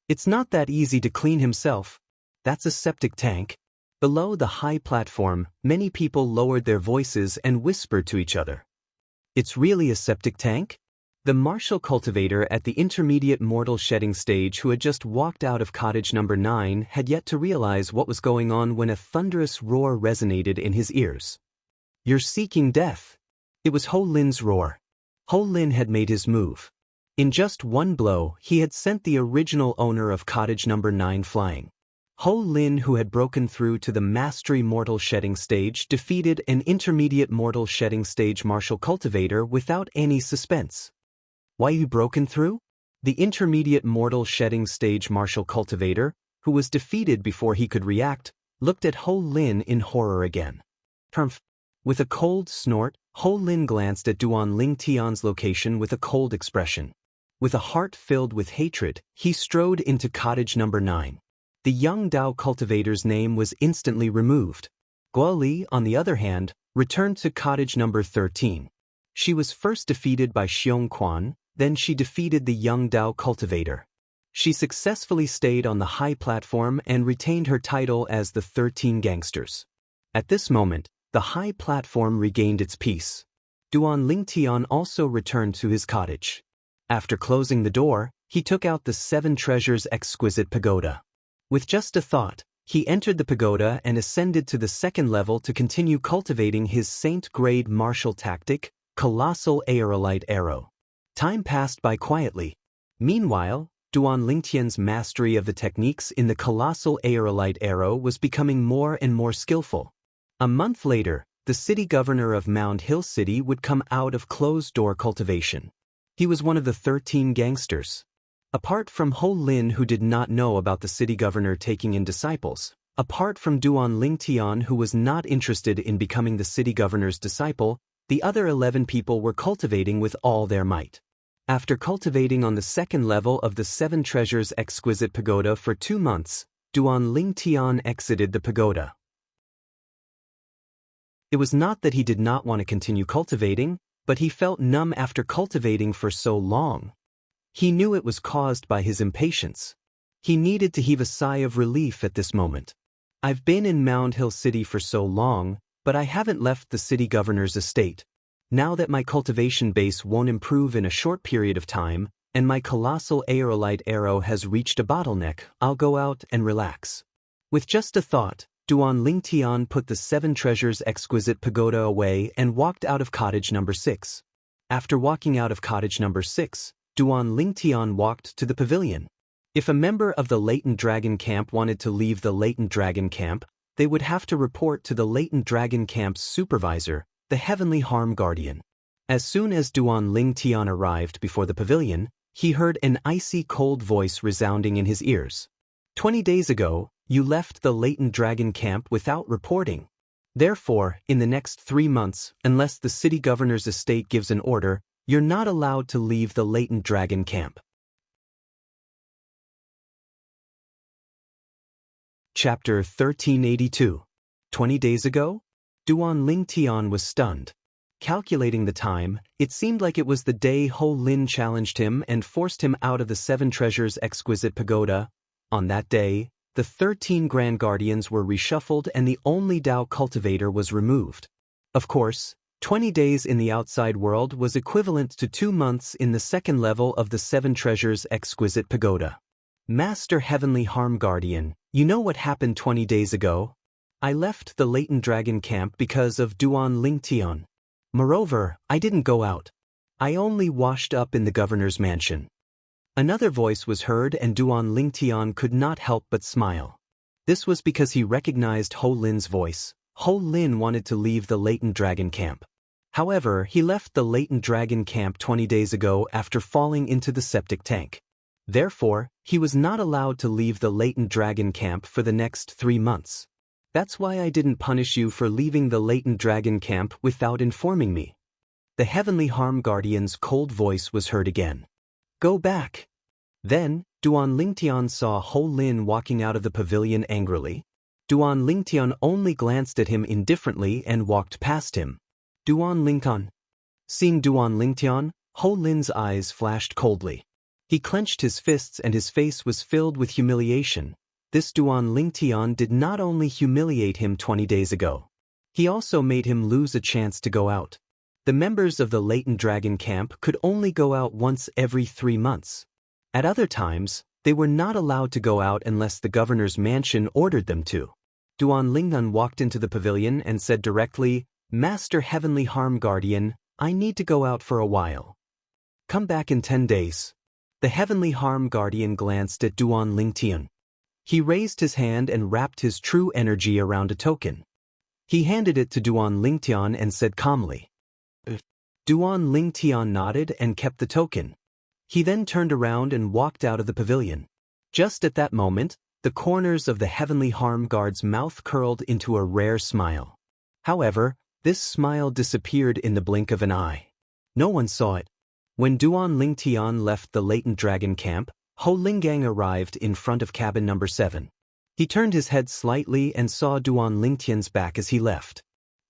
A: It's not that easy to clean himself. That's a septic tank. Below the high platform, many people lowered their voices and whispered to each other. It's really a septic tank? The martial cultivator at the intermediate mortal shedding stage who had just walked out of cottage number 9 had yet to realize what was going on when a thunderous roar resonated in his ears. You're seeking death. It was Ho Lin's roar. Ho Lin had made his move. In just one blow, he had sent the original owner of cottage number 9 flying. Ho Lin, who had broken through to the mastery mortal shedding stage, defeated an intermediate mortal shedding stage martial cultivator without any suspense. Why you broken through? The intermediate mortal shedding stage martial cultivator, who was defeated before he could react, looked at Ho Lin in horror again. Humph. With a cold snort, Ho Lin glanced at Duan Lingtian's location with a cold expression. With a heart filled with hatred, he strode into cottage number 9. The young Dao cultivator's name was instantly removed. Guoli, on the other hand, returned to cottage number 13. She was first defeated by Xianxia, then she defeated the young Dao cultivator. She successfully stayed on the high platform and retained her title as the 13 Gangsters. At this moment, the high platform regained its peace. Duan Lingtian also returned to his cottage. After closing the door, he took out the 7 Treasures exquisite pagoda. With just a thought, he entered the pagoda and ascended to the 2nd level to continue cultivating his saint-grade martial tactic, Colossal Aerolite Arrow. Time passed by quietly. Meanwhile, Duan Lingtian's mastery of the techniques in the Colossal Aerolite Arrow was becoming more and more skillful. A month later, the city governor of Mound Hill City would come out of closed-door cultivation. He was one of the 13 gangsters. Apart from Ho Lin, who did not know about the city governor taking in disciples, apart from Duan Lingtian, who was not interested in becoming the city governor's disciple, the other 11 people were cultivating with all their might. After cultivating on the 2nd level of the 7 Treasures exquisite pagoda for 2 months, Duan Lingtian exited the pagoda. It was not that he did not want to continue cultivating, but he felt numb after cultivating for so long. He knew it was caused by his impatience. He needed to heave a sigh of relief at this moment. I've been in Mound Hill City for so long, but I haven't left the city governor's estate. Now that my cultivation base won't improve in a short period of time, and my colossal aerolite arrow has reached a bottleneck, I'll go out and relax. With just a thought, Duan Lingtian put the 7 Treasures exquisite pagoda away and walked out of cottage number 6. After walking out of cottage number 6, Duan Lingtian walked to the pavilion. If a member of the latent dragon camp wanted to leave the latent dragon camp, they would have to report to the latent dragon camp's supervisor, the Heavenly Harm Guardian. As soon as Duan Lingtian arrived before the pavilion, he heard an icy cold voice resounding in his ears. 20 days ago, you left the latent dragon camp without reporting. Therefore, in the next 3 months, unless the city governor's estate gives an order, you're not allowed to leave the latent dragon camp. Chapter 1382. 20 days ago? Duan Lingtian was stunned. Calculating the time, it seemed like it was the day Ho Lin challenged him and forced him out of the Seven Treasures Exquisite Pagoda. On that day, the 13 Grand Guardians were reshuffled and the only Dao cultivator was removed. Of course, 20 days in the outside world was equivalent to 2 months in the second level of the Seven Treasures Exquisite Pagoda. Master Heavenly Harm Guardian, you know what happened 20 days ago? I left the latent dragon camp because of Duan Lingtian. Moreover, I didn't go out. I only washed up in the governor's mansion. Another voice was heard and Duan Lingtian could not help but smile. This was because he recognized Ho Lin's voice. Ho Lin wanted to leave the latent dragon camp. However, he left the latent dragon camp 20 days ago after falling into the septic tank. Therefore, he was not allowed to leave the latent dragon camp for the next 3 months. That's why I didn't punish you for leaving the latent dragon camp without informing me. The Heavenly Harm Guardian's cold voice was heard again. Go back. Then, Duan Lingtian saw Ho Lin walking out of the pavilion angrily. Duan Lingtian only glanced at him indifferently and walked past him. Duan Lingtian. Seeing Duan Lingtian, Ho Lin's eyes flashed coldly. He clenched his fists and his face was filled with humiliation. This Duan Lingtian did not only humiliate him 20 days ago. He also made him lose a chance to go out. The members of the latent dragon camp could only go out once every 3 months. At other times, they were not allowed to go out unless the governor's mansion ordered them to. Duan Lingnan walked into the pavilion and said directly, Master Heavenly Harm Guardian, I need to go out for a while. Come back in 10 days. The Heavenly Harm Guardian glanced at Duan Lingtian. He raised his hand and wrapped his true energy around a token. He handed it to Duan Lingtian and said calmly. Duan Lingtian nodded and kept the token. He then turned around and walked out of the pavilion. Just at that moment, the corners of the Heavenly Harm Guard's mouth curled into a rare smile. However, this smile disappeared in the blink of an eye. No one saw it. When Duan Lingtian left the latent dragon camp, Ho Lingang arrived in front of cabin number 7. He turned his head slightly and saw Duan Lingtian's back as he left.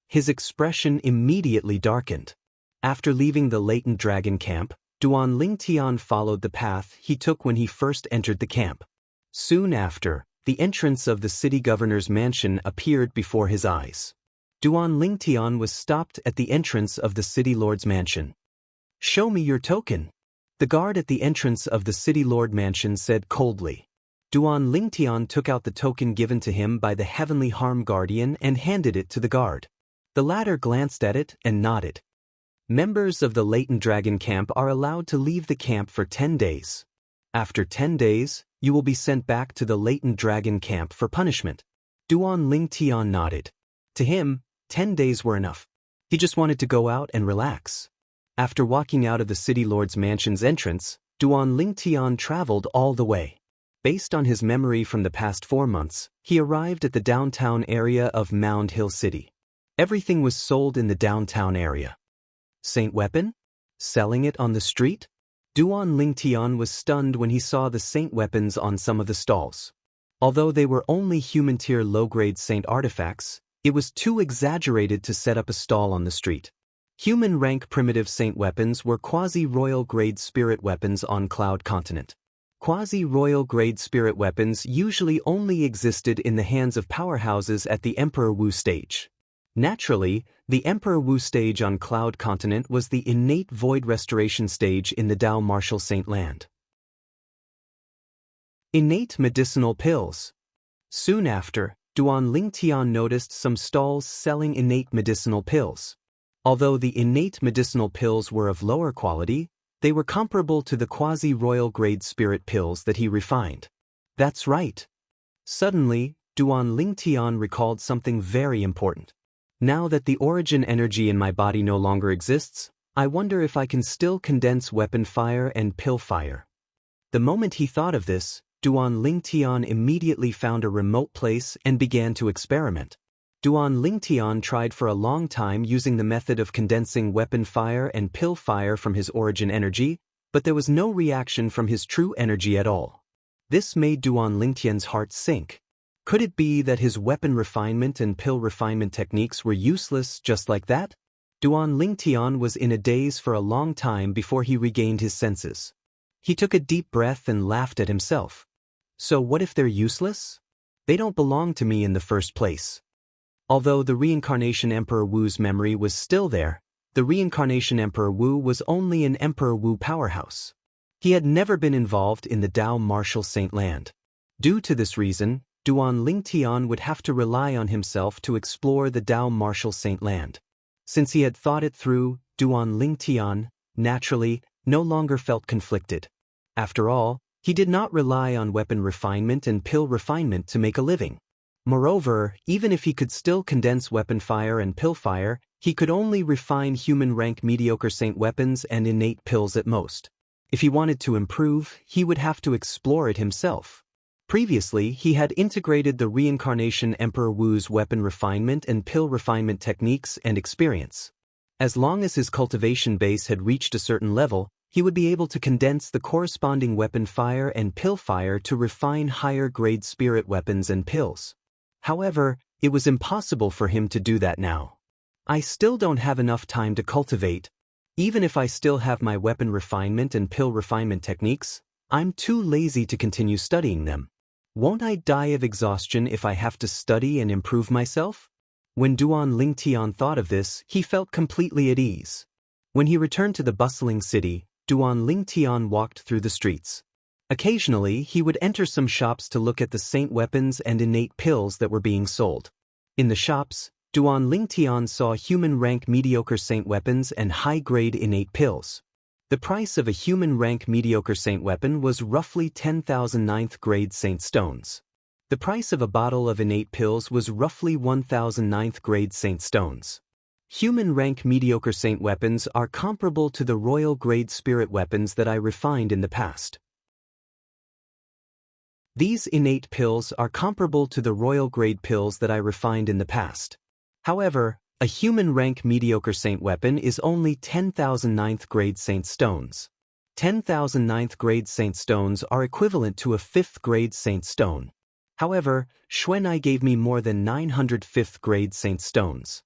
A: His expression immediately darkened. After leaving the latent dragon camp, Duan Lingtian followed the path he took when he first entered the camp. Soon after, the entrance of the city governor's mansion appeared before his eyes. Duan Lingtian was stopped at the entrance of the city lord's mansion. Show me your token. The guard at the entrance of the city lord mansion said coldly. Duan Lingtian took out the token given to him by the Heavenly Harm Guardian and handed it to the guard. The latter glanced at it and nodded. Members of the latent dragon camp are allowed to leave the camp for 10 days. After 10 days, you will be sent back to the latent dragon camp for punishment. Duan Lingtian nodded. To him, 10 days were enough. He just wanted to go out and relax. After walking out of the city lord's mansion's entrance, Duan Lingtian traveled all the way. Based on his memory from the past 4 months, he arrived at the downtown area of Mound Hill City. Everything was sold in the downtown area. Saint weapon? Selling it on the street? Duan Lingtian was stunned when he saw the saint weapons on some of the stalls. Although they were only human-tier low-grade saint artifacts, it was too exaggerated to set up a stall on the street. Human-rank primitive saint weapons were quasi-royal grade spirit weapons on Cloud Continent. Quasi-royal grade spirit weapons usually only existed in the hands of powerhouses at the Emperor Wu stage. Naturally, the Emperor Wu stage on Cloud Continent was the innate void restoration stage in the Dao Martial Saint Land. Innate medicinal pills. Soon after, Duan Lingtian noticed some stalls selling innate medicinal pills. Although the innate medicinal pills were of lower quality, they were comparable to the quasi-royal grade spirit pills that he refined. That's right. Suddenly, Duan Lingtian recalled something very important. Now that the origin energy in my body no longer exists, I wonder if I can still condense weapon fire and pill fire. The moment he thought of this, Duan Lingtian immediately found a remote place and began to experiment. Duan Lingtian tried for a long time using the method of condensing weapon fire and pill fire from his origin energy, but there was no reaction from his true energy at all. This made Duan Lingtian's heart sink. Could it be that his weapon refinement and pill refinement techniques were useless just like that? Duan Lingtian was in a daze for a long time before he regained his senses. He took a deep breath and laughed at himself. So what if they're useless? They don't belong to me in the first place. Although the reincarnation Emperor Wu's memory was still there, the reincarnation Emperor Wu was only an Emperor Wu powerhouse. He had never been involved in the Dao Martial Saint Land. Due to this reason, Duan Lingtian would have to rely on himself to explore the Dao Martial Saint Land. Since he had thought it through, Duan Lingtian, naturally, no longer felt conflicted. After all, he did not rely on weapon refinement and pill refinement to make a living. Moreover, even if he could still condense weapon fire and pill fire, he could only refine human rank mediocre saint weapons and innate pills at most. If he wanted to improve, he would have to explore it himself. Previously, he had integrated the reincarnation Emperor Wu's weapon refinement and pill refinement techniques and experience. As long as his cultivation base had reached a certain level, he would be able to condense the corresponding weapon fire and pill fire to refine higher-grade spirit weapons and pills. However, it was impossible for him to do that now. I still don't have enough time to cultivate. Even if I still have my weapon refinement and pill refinement techniques, I'm too lazy to continue studying them. Won't I die of exhaustion if I have to study and improve myself? When Duan Lingtian thought of this, he felt completely at ease. When he returned to the bustling city, Duan Lingtian walked through the streets. Occasionally, he would enter some shops to look at the saint weapons and innate pills that were being sold. In the shops, Duan Lingtian saw human-rank mediocre saint weapons and high-grade innate pills. The price of a human-rank mediocre saint weapon was roughly 10,000 9th-grade saint stones. The price of a bottle of innate pills was roughly 1,000 9th-grade saint stones. Human-rank mediocre saint weapons are comparable to the royal-grade spirit weapons that I refined in the past. These innate pills are comparable to the royal-grade pills that I refined in the past. However, a human-rank mediocre saint weapon is only 10,000 9th-grade saint stones. 10,000 9th-grade saint stones are equivalent to a 5th-grade saint stone. However, Xuanai gave me more than 900 5th-grade saint stones.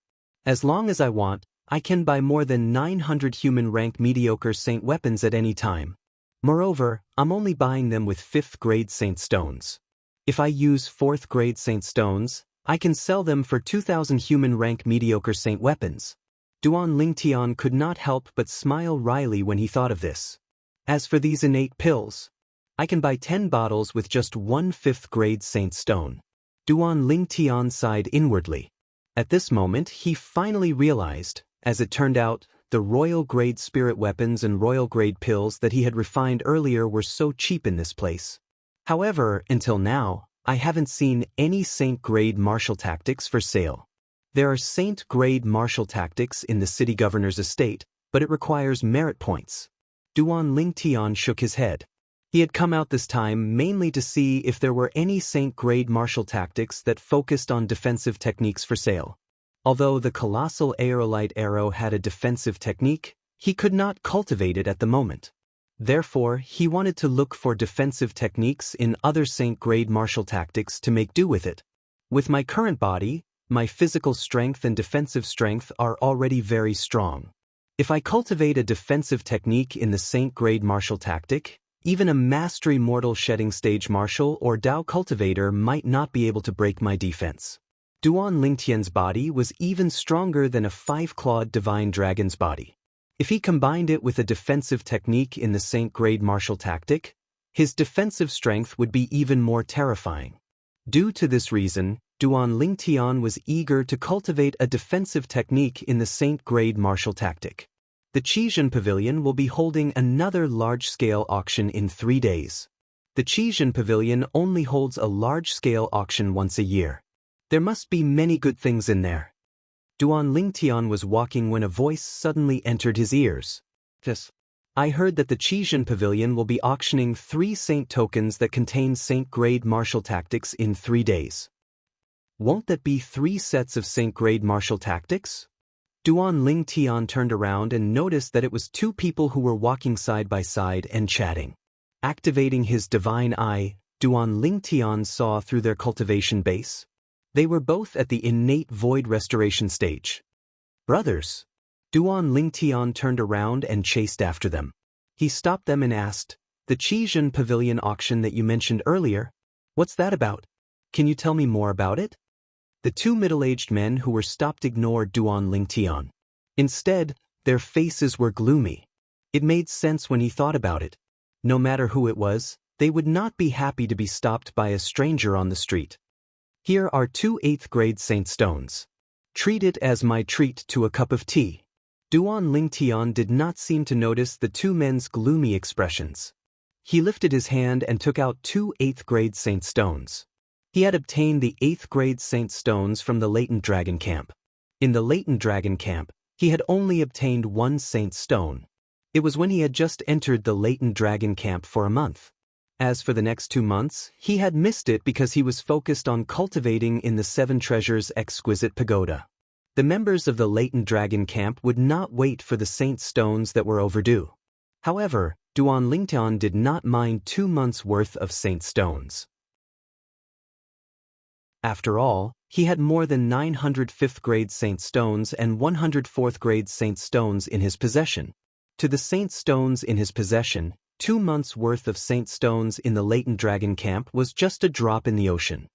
A: As long as I want, I can buy more than 900 human-rank mediocre saint weapons at any time. Moreover, I'm only buying them with 5th-grade saint stones. If I use 4th-grade saint stones, I can sell them for 2,000 human-rank mediocre saint weapons. Duan Lingtian could not help but smile wryly when he thought of this. As for these innate pills, I can buy 10 bottles with just 1 5th-grade saint stone. Duan Lingtian sighed inwardly. At this moment, he finally realized, as it turned out, the royal-grade spirit weapons and royal-grade pills that he had refined earlier were so cheap in this place. However, until now, I haven't seen any saint-grade martial tactics for sale. There are saint-grade martial tactics in the city governor's estate, but it requires merit points. Duan Lingtian shook his head. He had come out this time mainly to see if there were any saint-grade martial tactics that focused on defensive techniques for sale. Although the colossal aerolite arrow had a defensive technique, he could not cultivate it at the moment. Therefore, he wanted to look for defensive techniques in other saint-grade martial tactics to make do with it. With my current body, my physical strength and defensive strength are already very strong. If I cultivate a defensive technique in the saint-grade martial tactic, even a mastery mortal shedding stage martial or Dao cultivator might not be able to break my defense. Duan Lingtian's body was even stronger than a 5-clawed divine dragon's body. If he combined it with a defensive technique in the saint-grade martial tactic, his defensive strength would be even more terrifying. Due to this reason, Duan Lingtian was eager to cultivate a defensive technique in the saint-grade martial tactic. The Qizhen Pavilion will be holding another large-scale auction in 3 days. The Xianxia Pavilion only holds a large-scale auction once a year. There must be many good things in there. Duan Lingtian was walking when a voice suddenly entered his ears. Yes. I heard that the Xianxia Pavilion will be auctioning 3 saint tokens that contain saint-grade martial tactics in 3 days. Won't that be 3 sets of saint-grade martial tactics? Duan Lingtian turned around and noticed that it was 2 people who were walking side by side and chatting. Activating his divine eye, Duan Lingtian saw through their cultivation base. They were both at the innate void restoration stage. Brothers. Duan Lingtian turned around and chased after them. He stopped them and asked, "The Xianxia Pavilion auction that you mentioned earlier? What's that about? Can you tell me more about it?" The 2 middle-aged men who were stopped ignored Duan Lingtian. Instead, their faces were gloomy. It made sense when he thought about it. No matter who it was, they would not be happy to be stopped by a stranger on the street. Here are 2 8th-grade saint stones. Treat it as my treat to a cup of tea. Duan Lingtian did not seem to notice the 2 men's gloomy expressions. He lifted his hand and took out 2 8th-grade saint stones. He had obtained the 8th-grade saint stones from the latent dragon camp. In the latent dragon camp, he had only obtained 1 saint stone. It was when he had just entered the latent dragon camp for a month. As for the next 2 months, he had missed it because he was focused on cultivating in the 7 treasures exquisite pagoda. The members of the latent dragon camp would not wait for the saint stones that were overdue. However, Duan Lingtian did not mind 2 months' worth of saint stones. After all, he had more than 900 5th-grade saint stones and 100 4th-grade saint stones in his possession. To the saint stones in his possession, 2 months' worth of saint stones in the latent dragon camp was just a drop in the ocean.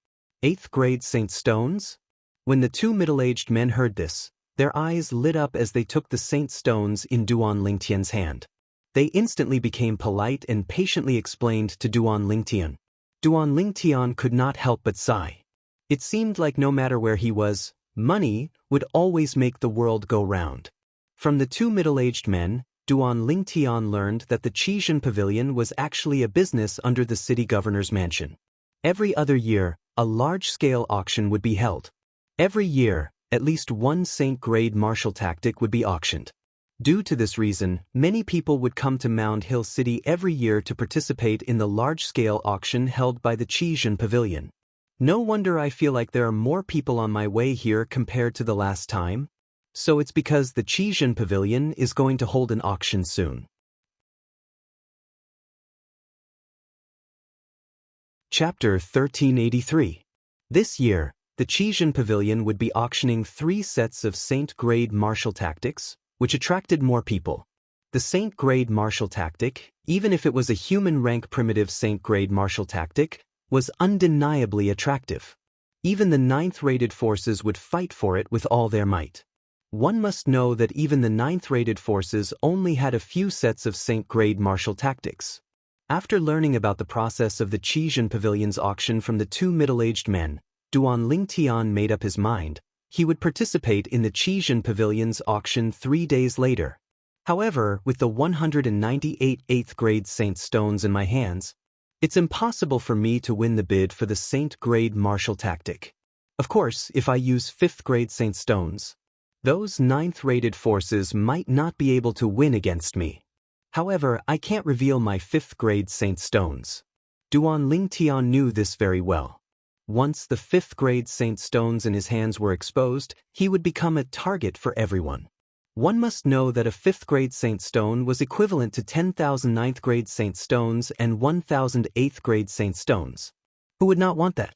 A: 8th-grade saint stones? When the 2 middle-aged men heard this, their eyes lit up as they took the saint stones in Duan Lingtian's hand. They instantly became polite and patiently explained to Duan Lingtian. Duan Lingtian could not help but sigh. It seemed like no matter where he was, money would always make the world go round. From the 2 middle-aged men, Duan Lingtian learned that the Xianxia Pavilion was actually a business under the city governor's mansion. Every other year, a large-scale auction would be held. Every year, at least 1 saint-grade martial tactic would be auctioned. Due to this reason, many people would come to Mound Hill City every year to participate in the large-scale auction held by the Xianxia Pavilion. No wonder I feel like there are more people on my way here compared to the last time. So it's because the Xianxia Pavilion is going to hold an auction soon. Chapter 1383. This year, the Xianxia Pavilion would be auctioning 3 sets of saint-grade martial tactics, which attracted more people. The saint-grade martial tactic, even if it was a human-rank primitive saint-grade martial tactic, was undeniably attractive. Even the 9th-rated forces would fight for it with all their might. One must know that even the 9th-rated forces only had a few sets of saint-grade martial tactics. After learning about the process of the Xianxia Pavilion's auction from the 2 middle-aged men, Duan Lingtian made up his mind. He would participate in the Xianxia Pavilion's auction 3 days later. However, with the 198 8th-grade saint stones in my hands, it's impossible for me to win the bid for the saint-grade martial tactic. Of course, if I use 5th-grade saint stones, those 9th-rated forces might not be able to win against me. However, I can't reveal my 5th-grade saint stones. Duan Lingtian knew this very well. Once the 5th-grade saint stones in his hands were exposed, he would become a target for everyone. One must know that a 5th-grade saint stone was equivalent to 10,000 9th-grade saint stones and 1,000 8th-grade saint stones. Who would not want that?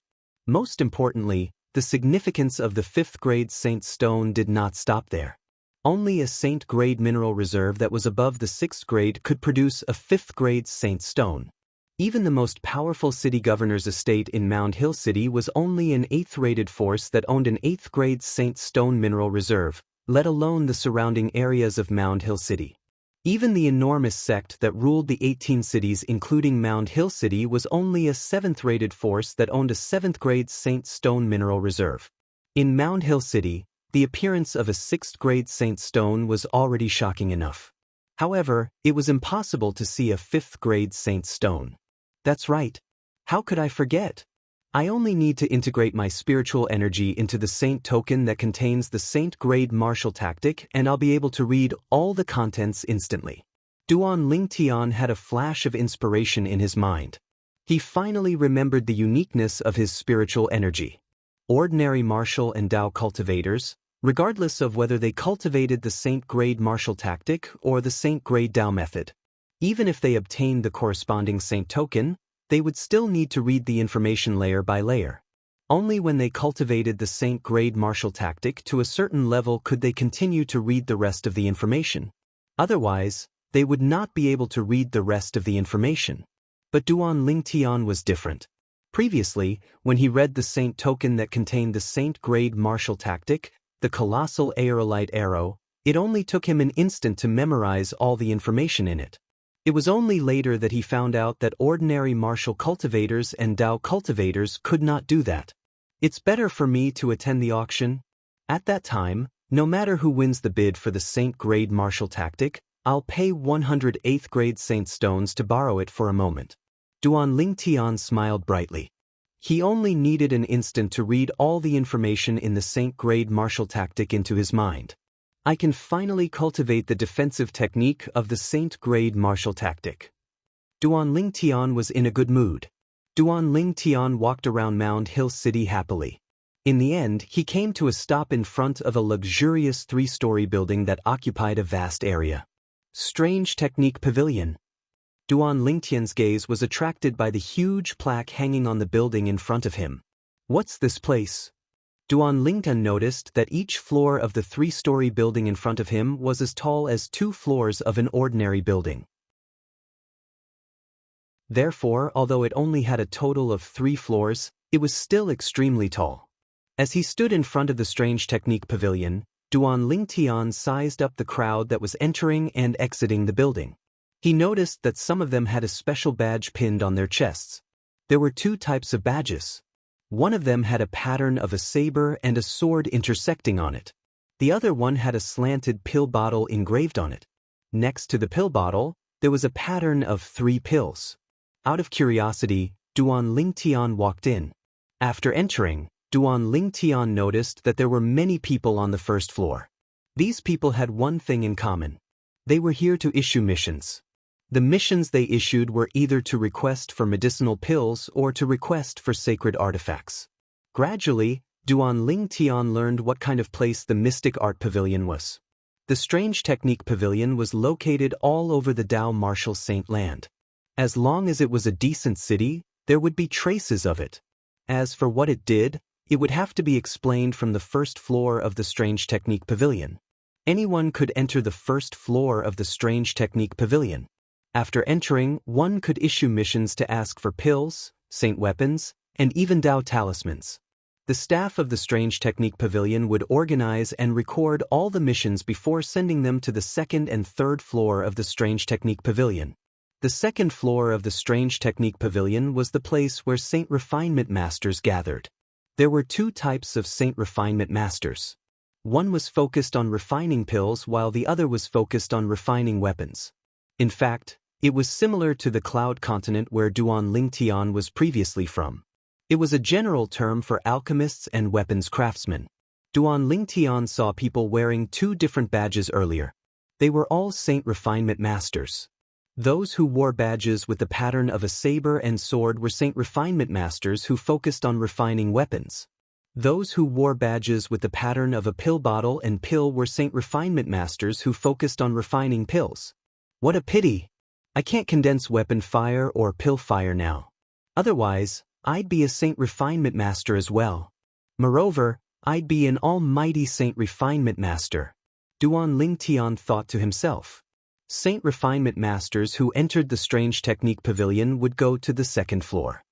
A: Most importantly, the significance of the 5th-grade saint stone did not stop there. Only a saint-grade mineral reserve that was above the 6th grade could produce a 5th-grade saint stone. Even the most powerful city governor's estate in Mound Hill City was only an 8th-rated force that owned an 8th-grade saint stone mineral reserve, let alone the surrounding areas of Mound Hill City. Even the enormous sect that ruled the 18 cities including Mound Hill City was only a 7th-rated force that owned a 7th-grade saint stone mineral reserve. In Mound Hill City, the appearance of a 6th-grade saint stone was already shocking enough. However, it was impossible to see a 5th-grade saint stone. That's right. How could I forget? I only need to integrate my spiritual energy into the Saint token that contains the Saint grade martial tactic, and I'll be able to read all the contents instantly. Duan Lingtian had a flash of inspiration in his mind. He finally remembered the uniqueness of his spiritual energy. Ordinary martial and Dao cultivators, regardless of whether they cultivated the Saint grade martial tactic or the Saint grade Dao method, even if they obtained the corresponding Saint token, they would still need to read the information layer by layer. Only when they cultivated the Saint grade martial tactic to a certain level could they continue to read the rest of the information. Otherwise, they would not be able to read the rest of the information. But Duan Lingtian was different. Previously, when he read the Saint token that contained the Saint grade martial tactic, the colossal aerolite arrow, it only took him an instant to memorize all the information in it. It was only later that he found out that ordinary martial cultivators and Dao cultivators could not do that. It's better for me to attend the auction. At that time, no matter who wins the bid for the Saint grade martial tactic, I'll pay 108th grade Saint stones to borrow it for a moment. Duan Lingtian smiled brightly. He only needed an instant to read all the information in the Saint grade martial tactic into his mind. I can finally cultivate the defensive technique of the Saint grade martial tactic. Duan Lingtian was in a good mood. Duan Lingtian walked around Mound Hill City happily. In the end, he came to a stop in front of a luxurious 3-story building that occupied a vast area. Strange Technique Pavilion. Duan Lingtian's gaze was attracted by the huge plaque hanging on the building in front of him. What's this place? Duan Lingtian noticed that each floor of the 3-story building in front of him was as tall as 2 floors of an ordinary building. Therefore, although it only had a total of 3 floors, it was still extremely tall. As he stood in front of the Strange Technique Pavilion, Duan Lingtian sized up the crowd that was entering and exiting the building. He noticed that some of them had a special badge pinned on their chests. There were 2 types of badges. One of them had a pattern of a saber and a sword intersecting on it. The other one had a slanted pill bottle engraved on it. Next to the pill bottle, there was a pattern of 3 pills. Out of curiosity, Duan Lingtian walked in. After entering, Duan Lingtian noticed that there were many people on the first floor. These people had one thing in common. They were here to issue missions. The missions they issued were either to request for medicinal pills or to request for sacred artifacts. Gradually, Duan Lingtian learned what kind of place the Mystic Art Pavilion was. The Strange Technique Pavilion was located all over the Dao Martial Saint land. As long as it was a decent city, there would be traces of it. As for what it did, it would have to be explained from the first floor of the Strange Technique Pavilion. Anyone could enter the first floor of the Strange Technique Pavilion. After entering, one could issue missions to ask for pills, saint weapons, and even Dao talismans. The staff of the Strange Technique Pavilion would organize and record all the missions before sending them to the 2nd and 3rd floor of the Strange Technique Pavilion. The 2nd floor of the Strange Technique Pavilion was the place where Saint Refinement Masters gathered. There were 2 types of Saint Refinement Masters. One was focused on refining pills while the other was focused on refining weapons. In fact, it was similar to the Cloud Continent where Duan Lingtian was previously from. It was a general term for alchemists and weapons craftsmen. Duan Lingtian saw people wearing 2 different badges earlier. They were all Saint Refinement Masters. Those who wore badges with the pattern of a saber and sword were Saint Refinement Masters who focused on refining weapons. Those who wore badges with the pattern of a pill bottle and pill were Saint Refinement Masters who focused on refining pills. What a pity! I can't condense weapon fire or pill fire now. Otherwise, I'd be a Saint Refinement Master as well. Moreover, I'd be an almighty Saint Refinement Master. Duan Lingtian thought to himself. Saint Refinement Masters who entered the Strange Technique Pavilion would go to the 2nd floor.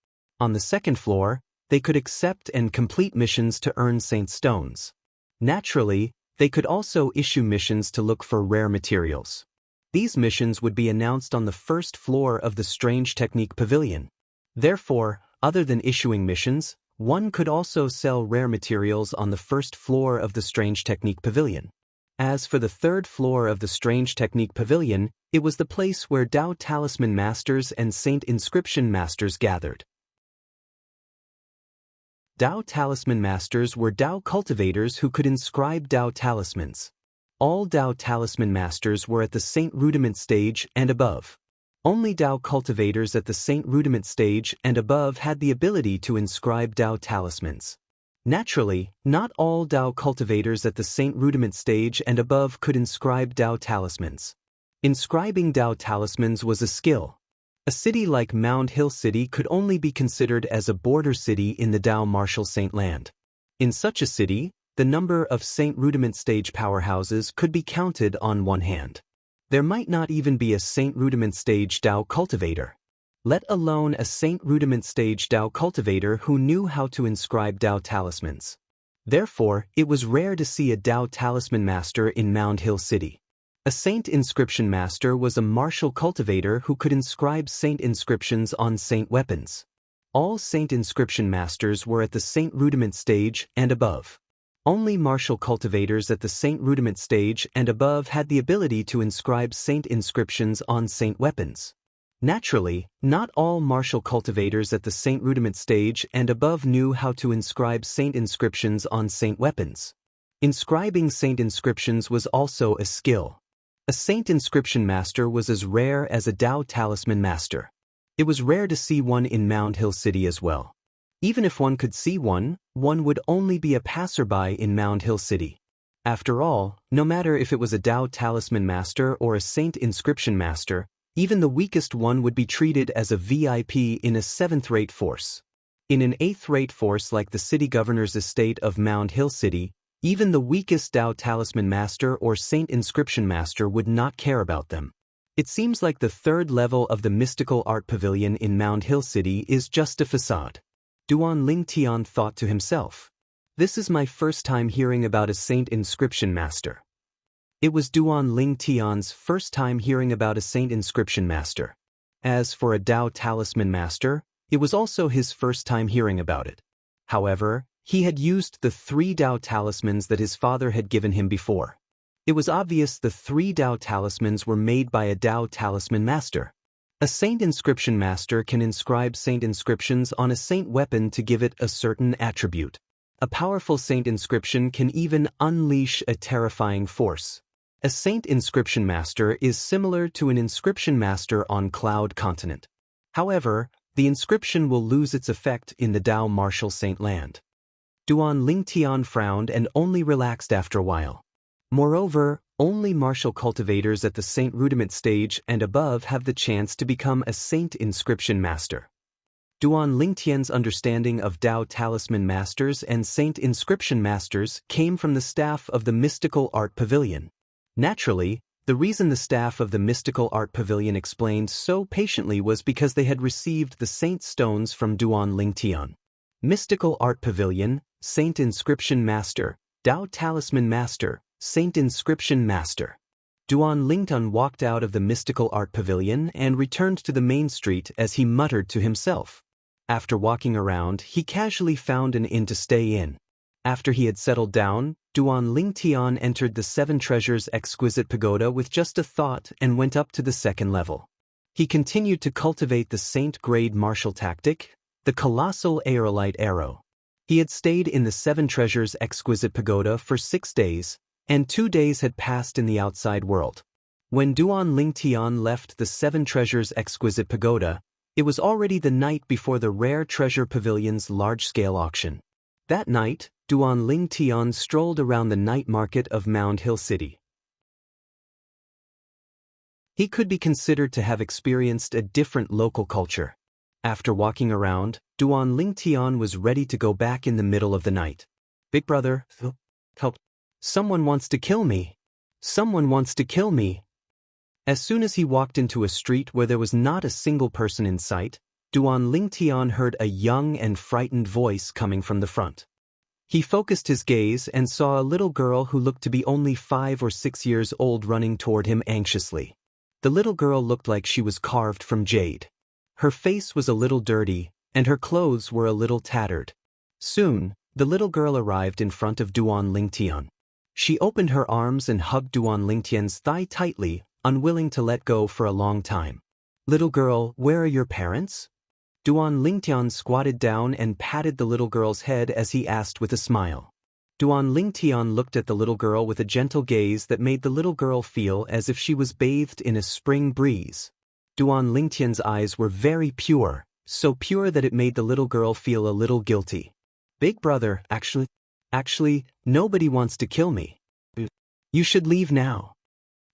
A: On the 2nd floor, they could accept and complete missions to earn Saint Stones. Naturally, they could also issue missions to look for rare materials. These missions would be announced on the 1st floor of the Strange Technique Pavilion. Therefore, other than issuing missions, one could also sell rare materials on the 1st floor of the Strange Technique Pavilion. As for the third floor of the Strange Technique Pavilion, it was the place where Dao Talisman Masters and Saint Inscription Masters gathered. Dao Talisman Masters were Dao cultivators who could inscribe Dao talismans. All Dao Talisman Masters were at the Saint Rudiment stage and above. Only Dao cultivators at the Saint Rudiment stage and above had the ability to inscribe Dao talismans. Naturally, not all Dao cultivators at the Saint Rudiment stage and above could inscribe Dao talismans. Inscribing Dao talismans was a skill. A city like Mound Hill City could only be considered as a border city in the Dao Martial Saint Land. In such a city, the number of Saint Rudiment stage powerhouses could be counted on one hand. There might not even be a Saint Rudiment stage Dao cultivator, let alone a Saint Rudiment stage Dao cultivator who knew how to inscribe Dao talismans. Therefore, it was rare to see a Dao talisman master in Mound Hill City. A Saint Inscription Master was a martial cultivator who could inscribe Saint inscriptions on Saint weapons. All Saint Inscription Masters were at the Saint Rudiment stage and above. Only martial cultivators at the Saint Rudiment stage and above had the ability to inscribe Saint inscriptions on Saint weapons. Naturally, not all martial cultivators at the Saint Rudiment stage and above knew how to inscribe Saint inscriptions on Saint weapons. Inscribing Saint inscriptions was also a skill. A Saint Inscription Master was as rare as a Dao Talisman Master. It was rare to see one in Mound Hill City as well. Even if one could see one would only be a passerby in Mound Hill City. After all, no matter if it was a Dao Talisman Master or a Saint Inscription Master, even the weakest one would be treated as a VIP in a 7th-rate force. In an 8th-rate force like the city governor's estate of Mound Hill City, even the weakest Dao Talisman Master or Saint Inscription Master would not care about them. It seems like the third level of the Mystical Art Pavilion in Mound Hill City is just a facade. Duan Ling Tian thought to himself. This is my first time hearing about a Saint Inscription Master. It was Duan Ling Tian's first time hearing about a Saint Inscription Master. As for a Dao Talisman Master, it was also his first time hearing about it. However, he had used the 3 Dao talismans that his father had given him before. It was obvious the 3 Dao talismans were made by a Dao Talisman Master. A Saint Inscription Master can inscribe Saint inscriptions on a Saint weapon to give it a certain attribute. A powerful Saint inscription can even unleash a terrifying force. A Saint Inscription Master is similar to an Inscription Master on Cloud Continent. However, the inscription will lose its effect in the Dao Martial Saint Land. Duan Ling Tian frowned and only relaxed after a while. Moreover, only martial cultivators at the Saint Rudiment stage and above have the chance to become a Saint Inscription Master. Duan Ling Tian's understanding of Dao Talisman Masters and Saint Inscription Masters came from the staff of the Mystical Art Pavilion. Naturally, the reason the staff of the Mystical Art Pavilion explained so patiently was because they had received the Saint Stones from Duan Ling Tian. Mystical Art Pavilion, Saint Inscription Master, Dao Talisman Master, Saint Inscription Master. Duan Ling Tian walked out of the Mystical Art Pavilion and returned to the main street as he muttered to himself. After walking around, he casually found an inn to stay in. After he had settled down, Duan Ling Tian entered the 7 Treasures Exquisite Pagoda with just a thought and went up to the 2nd level. He continued to cultivate the Saint-grade martial tactic, the Colossal Aerolite Arrow. He had stayed in the 7 Treasures Exquisite Pagoda for 6 days, and 2 days had passed in the outside world. When Duan Ling Tian left the 7 Treasures Exquisite Pagoda, it was already the night before the Rare Treasure Pavilion's large-scale auction. That night, Duan Ling Tian strolled around the night market of Mound Hill City. He could be considered to have experienced a different local culture. After walking around, Duan Ling Tian was ready to go back in the middle of the night. Big brother, help. Someone wants to kill me. Someone wants to kill me. As soon as he walked into a street where there was not a single person in sight, Duan Ling Tian heard a young and frightened voice coming from the front. He focused his gaze and saw a little girl who looked to be only 5 or 6 years old running toward him anxiously. The little girl looked like she was carved from jade. Her face was a little dirty, and her clothes were a little tattered. Soon, the little girl arrived in front of Duan Ling Tian. She opened her arms and hugged Duan Lingtian's thigh tightly, unwilling to let go for a long time. Little girl, where are your parents? Duan Lingtian squatted down and patted the little girl's head as he asked with a smile. Duan Lingtian looked at the little girl with a gentle gaze that made the little girl feel as if she was bathed in a spring breeze. Duan Lingtian's eyes were very pure, so pure that it made the little girl feel a little guilty. Big brother, actually, nobody wants to kill me. You should leave now.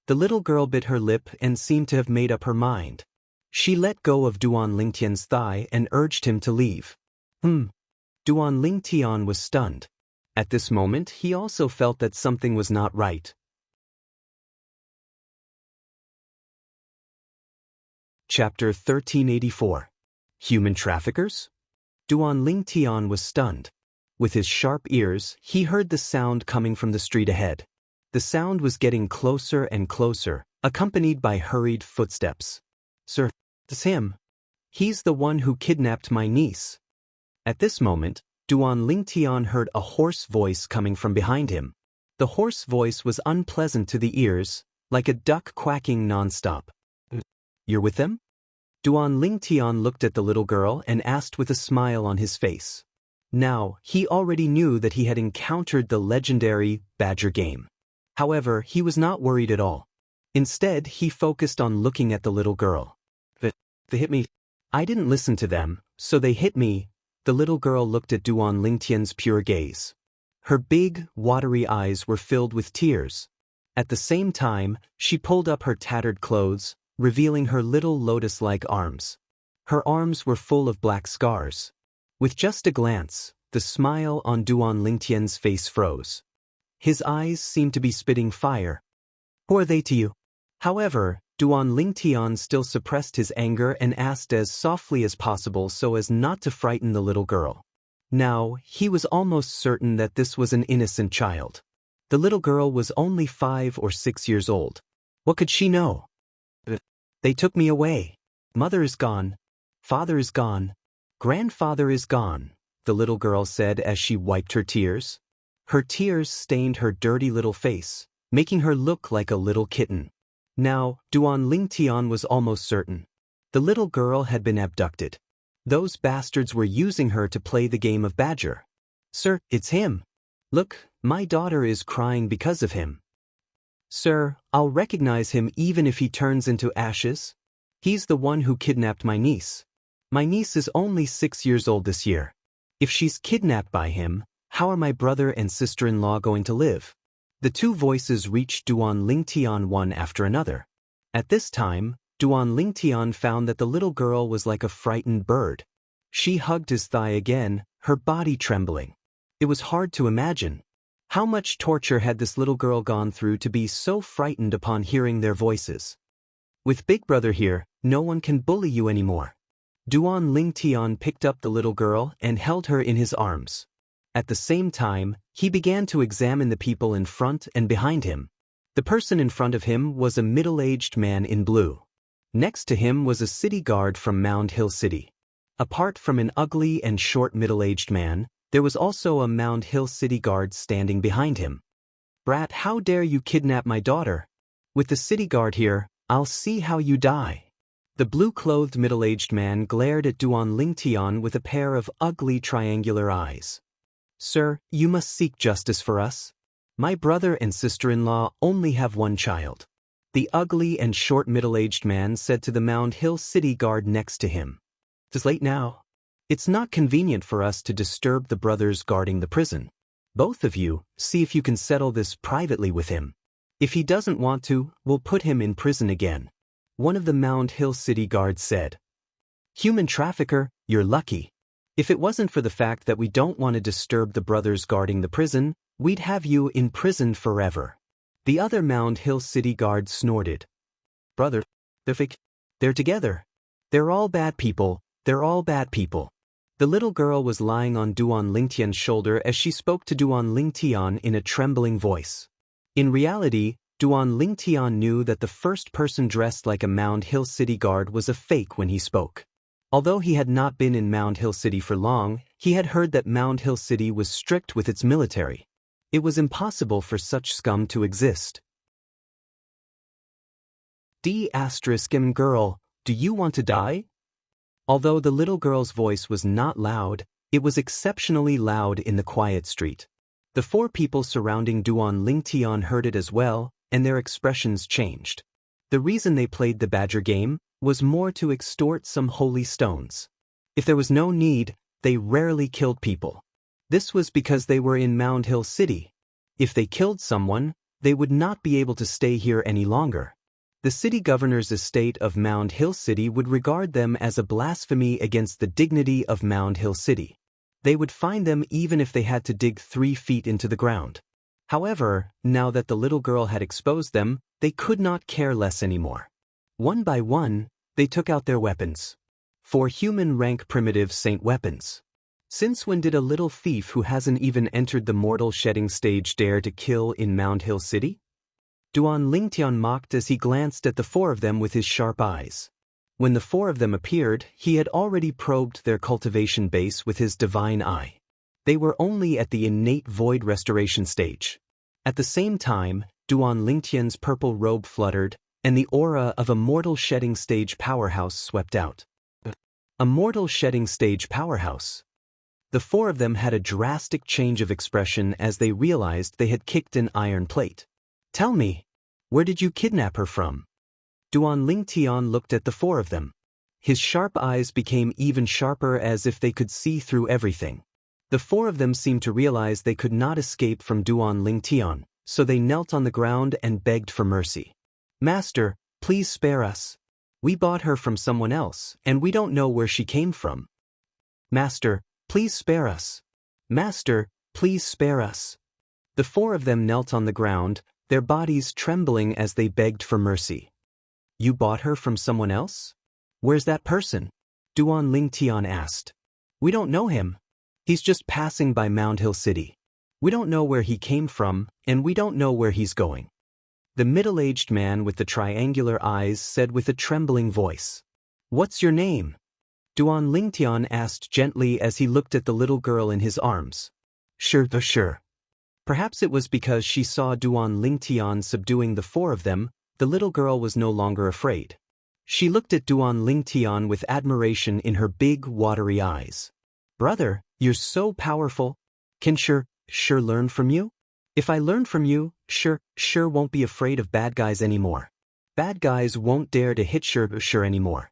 A: The little girl bit her lip and seemed to have made up her mind. She let go of Duan Lingtian's thigh and urged him to leave. Duan Lingtian was stunned. At this moment, he also felt that something was not right. Chapter 1384. Human Traffickers? Duan Lingtian was stunned. With his sharp ears, he heard the sound coming from the street ahead. The sound was getting closer and closer, accompanied by hurried footsteps. Sir, it's him. He's the one who kidnapped my niece. At this moment, Duan Lingtian heard a hoarse voice coming from behind him. The hoarse voice was unpleasant to the ears, like a duck quacking nonstop. You're with them? Duan Lingtian looked at the little girl and asked with a smile on his face. Now, he already knew that he had encountered the legendary badger game. However, he was not worried at all. Instead, he focused on looking at the little girl. They hit me. I didn't listen to them, so they hit me. The little girl looked at Duan Lingtian's pure gaze. Her big, watery eyes were filled with tears. At the same time, she pulled up her tattered clothes, revealing her little lotus-like arms. Her arms were full of black scars. With just a glance, the smile on Duan Lingtian's face froze. His eyes seemed to be spitting fire. Who are they to you? However, Duan Lingtian still suppressed his anger and asked as softly as possible so as not to frighten the little girl. Now, he was almost certain that this was an innocent child. The little girl was only 5 or 6 years old. What could she know? They took me away. Mother is gone. Father is gone. Grandfather is gone, the little girl said as she wiped her tears. Her tears stained her dirty little face, making her look like a little kitten. Now, Duan Lingtian was almost certain. The little girl had been abducted. Those bastards were using her to play the game of badger. Sir, it's him. Look, my daughter is crying because of him. Sir, I'll recognize him even if he turns into ashes. He's the one who kidnapped my niece. My niece is only 6 years old this year. If she's kidnapped by him, how are my brother and sister-in-law going to live? The two voices reached Duan Lingtian one after another. At this time, Duan Lingtian found that the little girl was like a frightened bird. She hugged his thigh again, her body trembling. It was hard to imagine. How much torture had this little girl gone through to be so frightened upon hearing their voices? With Big Brother here, no one can bully you anymore. Duan Lingtian picked up the little girl and held her in his arms. At the same time, he began to examine the people in front and behind him. The person in front of him was a middle-aged man in blue. Next to him was a city guard from Mound Hill City. Apart from an ugly and short middle-aged man, there was also a Mound Hill City guard standing behind him. Brat, how dare you kidnap my daughter? With the city guard here, I'll see how you die. The blue-clothed middle-aged man glared at Duan Lingtian with a pair of ugly triangular eyes. Sir, you must seek justice for us. My brother and sister-in-law only have one child. The ugly and short middle-aged man said to the Mound Hill City guard next to him. It's late now. It's not convenient for us to disturb the brothers guarding the prison. Both of you, see if you can settle this privately with him. If he doesn't want to, we'll put him in prison again. One of the Mound Hill City guards said. Human trafficker, you're lucky. If it wasn't for the fact that we don't want to disturb the brothers guarding the prison, we'd have you in prison forever. The other Mound Hill City guard snorted. Brother, they're together. They're all bad people, they're all bad people. The little girl was lying on Duan Lingtian's shoulder as she spoke to Duan Lingtian in a trembling voice. In reality, Duan Lingtian knew that the first person dressed like a Mound Hill City guard was a fake when he spoke. Although he had not been in Mound Hill City for long, he had heard that Mound Hill City was strict with its military. It was impossible for such scum to exist. D***M girl, do you want to die? Although the little girl's voice was not loud, it was exceptionally loud in the quiet street. The 4 people surrounding Duan Lingtian heard it as well, and their expressions changed. The reason they played the badger game was more to extort some holy stones. If there was no need, they rarely killed people. This was because they were in Mound Hill City. If they killed someone, they would not be able to stay here any longer. The city governor's estate of Mound Hill City would regard them as a blasphemy against the dignity of Mound Hill City. They would fine them even if they had to dig 3 feet into the ground. However, now that the little girl had exposed them, they could not care less anymore. One by one, they took out their weapons. 4 human-rank primitive saint weapons. Since when did a little thief who hasn't even entered the mortal shedding stage dare to kill in Mound Hill City? Duan Lingtian mocked as he glanced at the 4 of them with his sharp eyes. When the 4 of them appeared, he had already probed their cultivation base with his divine eye. They were only at the innate void restoration stage. At the same time, Duan Lingtian's purple robe fluttered, and the aura of a mortal shedding stage powerhouse swept out. A mortal shedding stage powerhouse. The 4 of them had a drastic change of expression as they realized they had kicked an iron plate. Tell me, where did you kidnap her from? Duan Lingtian looked at the 4 of them. His sharp eyes became even sharper as if they could see through everything. The 4 of them seemed to realize they could not escape from Duan Lingtian, so they knelt on the ground and begged for mercy. Master, please spare us. We bought her from someone else, and we don't know where she came from. Master, please spare us. Master, please spare us. The 4 of them knelt on the ground, their bodies trembling as they begged for mercy. You bought her from someone else? Where's that person? Duan Lingtian asked. We don't know him. He's just passing by Mound Hill City. We don't know where he came from, and we don't know where he's going. The middle-aged man with the triangular eyes said with a trembling voice. What's your name? Duan Lingtian asked gently as he looked at the little girl in his arms. Sure. Perhaps it was because she saw Duan Lingtian subduing the 4 of them, the little girl was no longer afraid. She looked at Duan Lingtian with admiration in her big, watery eyes. Brother, you're so powerful. Can sure learn from you? If I learn from you, sure won't be afraid of bad guys anymore. Bad guys won't dare to hit sure anymore.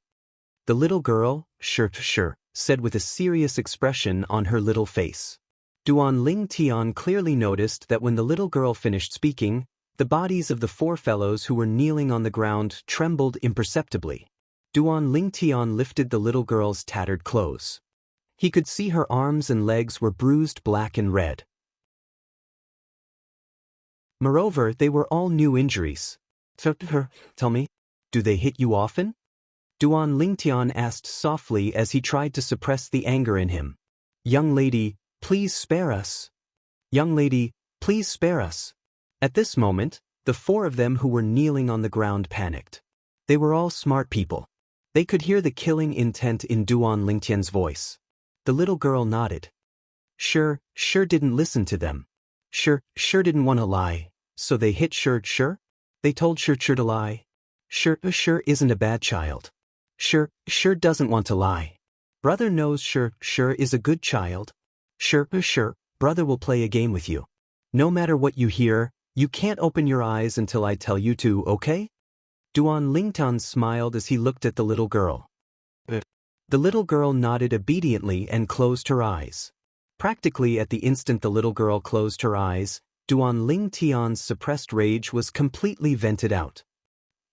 A: The little girl, sure, said with a serious expression on her little face. Duan Lingtian clearly noticed that when the little girl finished speaking, the bodies of the 4 fellows who were kneeling on the ground trembled imperceptibly. Duan Lingtian lifted the little girl's tattered clothes. He could see her arms and legs were bruised black and red. Moreover, they were all new injuries. Tell me, do they hit you often? Duan Lingtian asked softly as he tried to suppress the anger in him. Young lady, please spare us. Young lady, please spare us. At this moment, the 4 of them who were kneeling on the ground panicked. They were all smart people. They could hear the killing intent in Duan Lingtian's voice. The little girl nodded. Sure didn't listen to them. Sure didn't want to lie, so they hit sure. They told sure to lie. Sure isn't a bad child. Sure doesn't want to lie. Brother knows sure is a good child. Sure, brother will play a game with you. No matter what you hear, you can't open your eyes until I tell you to, okay? Duan Lingtian smiled as he looked at the little girl. The little girl nodded obediently and closed her eyes. Practically at the instant the little girl closed her eyes, Duan Lingtian's suppressed rage was completely vented out.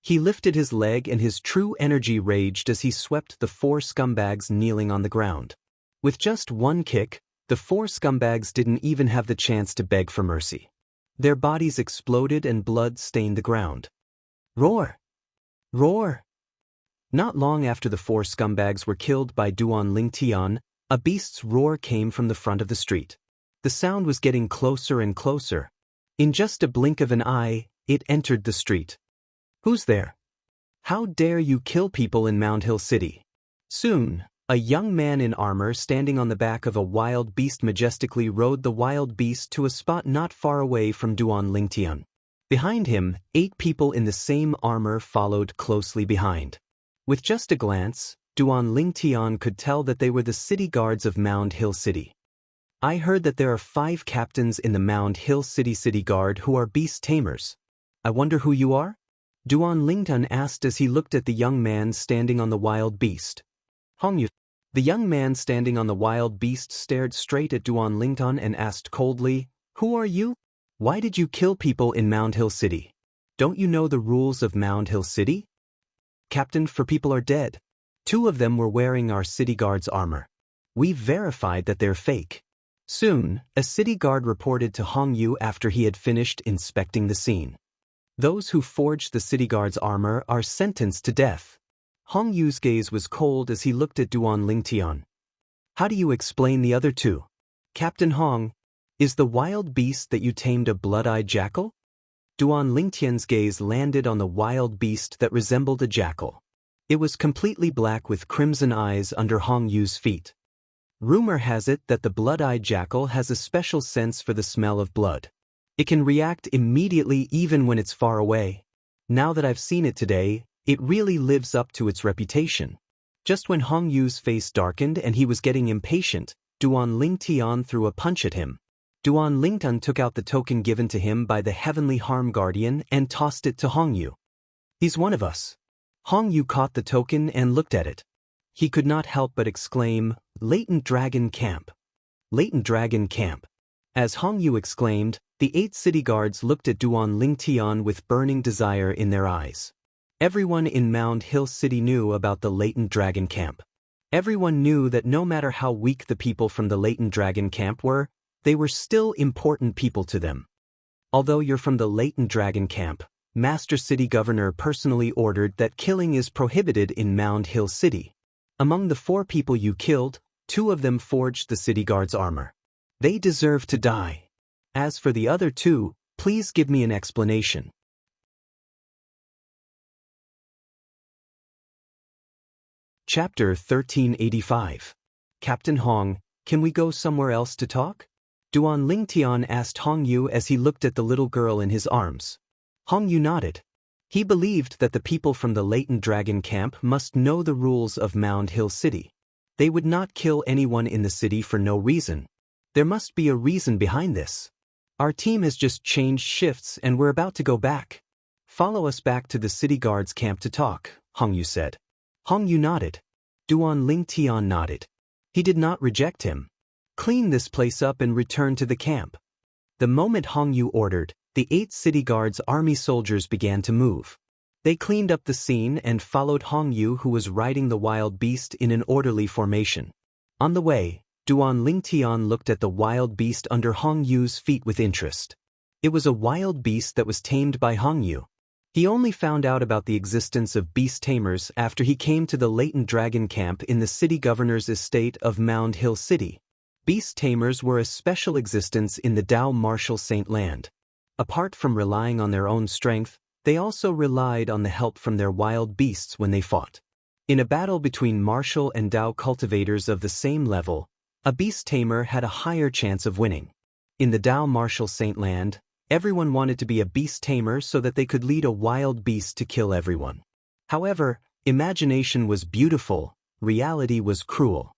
A: He lifted his leg and his true energy raged as he swept the 4 scumbags kneeling on the ground. With just one kick, the 4 scumbags didn't even have the chance to beg for mercy. Their bodies exploded and blood stained the ground. Roar! Roar! Not long after the 4 scumbags were killed by Duan Lingtian, a beast's roar came from the front of the street. The sound was getting closer and closer. In just a blink of an eye, it entered the street. Who's there? How dare you kill people in Mound Hill City? Soon, A young man in armor standing on the back of a wild beast majestically rode the wild beast to a spot not far away from Duan Lingtian. Behind him, 8 people in the same armor followed closely behind. With just a glance, Duan Lingtian could tell that they were the city guards of Mound Hill City. I heard that there are 5 captains in the Mound Hill City Guard who are beast tamers. I wonder who you are? Duan Lingtian asked as he looked at the young man standing on the wild beast. Hongyu. The young man standing on the wild beast stared straight at Duan Lingtian and asked coldly, "Who are you? Why did you kill people in Mound Hill City? Don't you know the rules of Mound Hill City?" "Captain, 4 people are dead. 2 of them were wearing our city guard's armor. We've verified that they're fake." Soon, a city guard reported to Hongyu after he had finished inspecting the scene. "Those who forged the city guard's armor are sentenced to death." Hongyu's gaze was cold as he looked at Duan Lingtian. "How do you explain the other 2? Captain Hong, is the wild beast that you tamed a blood-eyed jackal?" Duan Lingtian's gaze landed on the wild beast that resembled a jackal. It was completely black with crimson eyes under Hongyu's feet. Rumor has it that the blood-eyed jackal has a special sense for the smell of blood. It can react immediately even when it's far away. Now that I've seen it today, it really lives up to its reputation. Just when Hongyu's face darkened and he was getting impatient, Duan Lingtian threw a punch at him. Duan Lingtian took out the token given to him by the Heavenly Harm Guardian and tossed it to Hongyu. "He's one of us." Hongyu caught the token and looked at it. He could not help but exclaim, "Latent Dragon Camp." Latent Dragon Camp. As Hongyu exclaimed, the 8 city guards looked at Duan Lingtian with burning desire in their eyes. Everyone in Mound Hill City knew about the Latent Dragon Camp. Everyone knew that no matter how weak the people from the Latent Dragon Camp were, they were still important people to them. "Although you're from the Latent Dragon Camp, Master City Governor personally ordered that killing is prohibited in Mound Hill City. Among the 4 people you killed, 2 of them forged the city guard's armor. They deserve to die. As for the other 2, please give me an explanation." Chapter 1385. "Captain Hong, can we go somewhere else to talk?" Duan Lingtian asked Hongyu as he looked at the little girl in his arms. Hongyu nodded. He believed that the people from the Latent Dragon Camp must know the rules of Mound Hill City. They would not kill anyone in the city for no reason. There must be a reason behind this. "Our team has just changed shifts and we're about to go back. Follow us back to the city guard's camp to talk," Hongyu said. Hongyu nodded. Duan Lingtian nodded. He did not reject him. "Clean this place up and return to the camp." The moment Hongyu ordered, the 8 city guards' army soldiers began to move. They cleaned up the scene and followed Hongyu, who was riding the wild beast in an orderly formation. On the way, Duan Lingtian looked at the wild beast under Hongyu's feet with interest. It was a wild beast that was tamed by Hongyu. He only found out about the existence of beast tamers after he came to the Latent Dragon Camp in the city governor's estate of Mound Hill City. Beast tamers were a special existence in the Dao Martial Saint Land. Apart from relying on their own strength, they also relied on the help from their wild beasts when they fought. In a battle between martial and Dao cultivators of the same level, a beast tamer had a higher chance of winning. In the Dao Martial Saint Land, everyone wanted to be a beast tamer so that they could lead a wild beast to kill everyone. However, imagination was beautiful, reality was cruel.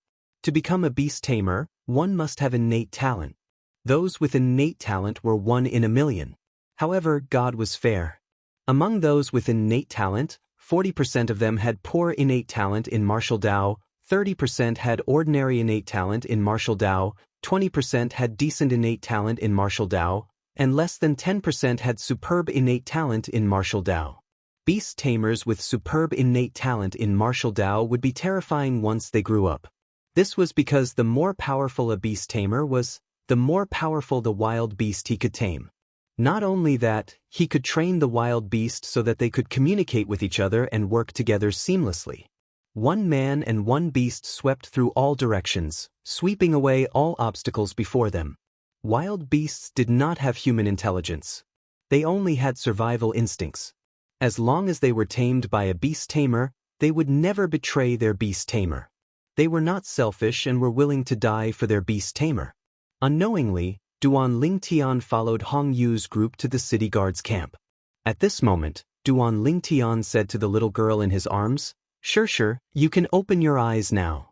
A: To become a beast tamer, one must have innate talent. Those with innate talent were 1 in a million. However, God was fair. Among those with innate talent, 40% of them had poor innate talent in martial Dao, 30% had ordinary innate talent in martial Dao, 20% had decent innate talent in martial Dao, and less than 10% had superb innate talent in martial Dao. Beast tamers with superb innate talent in martial Dao would be terrifying once they grew up. This was because the more powerful a beast tamer was, the more powerful the wild beast he could tame. Not only that, he could train the wild beast so that they could communicate with each other and work together seamlessly. 1 man and 1 beast swept through all directions, sweeping away all obstacles before them. Wild beasts did not have human intelligence. They only had survival instincts. As long as they were tamed by a beast tamer, they would never betray their beast tamer. They were not selfish and were willing to die for their beast tamer. Unknowingly, Duan Lingtian followed Hong Yu's group to the city guard's camp. At this moment, Duan Lingtian said to the little girl in his arms, "Sure, you can open your eyes now."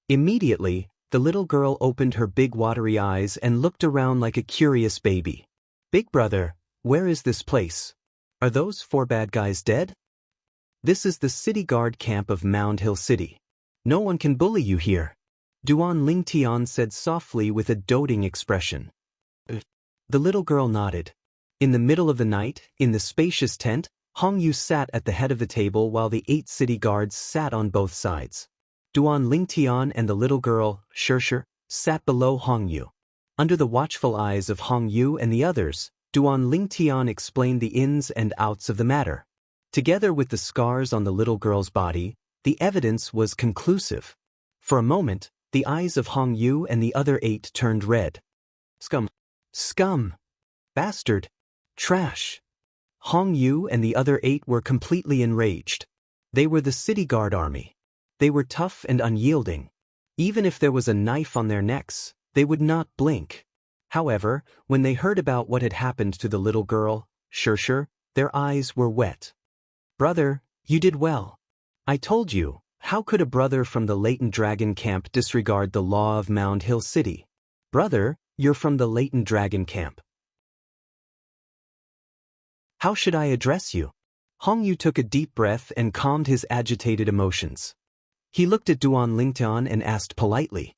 A: Immediately, the little girl opened her big watery eyes and looked around like a curious baby. "Big brother, where is this place? Are those 4 bad guys dead?" "This is the city guard camp of Mound Hill City. No one can bully you here," Duan Lingtian said softly with a doting expression. The little girl nodded. In the middle of the night, in the spacious tent, Hong Yu sat at the head of the table while the 8 city guards sat on both sides. Duan Lingtian and the little girl, Xianxia, sat below Hong Yu. Under the watchful eyes of Hong Yu and the others, Duan Lingtian explained the ins and outs of the matter. Together with the scars on the little girl's body, the evidence was conclusive. For a moment, the eyes of Hong Yu and the other 8 turned red. Scum. Scum. Bastard. Trash. Hong Yu and the other 8 were completely enraged. They were the city guard army. They were tough and unyielding. Even if there was a knife on their necks, they would not blink. However, when they heard about what had happened to the little girl, Xianxia, their eyes were wet. "Brother, you did well. I told you, how could a brother from the Latent Dragon camp disregard the law of Mound Hill City? Brother, you're from the Latent Dragon camp. How should I address you?" Hong Yu took a deep breath and calmed his agitated emotions. He looked at Duan Lingtian and asked politely.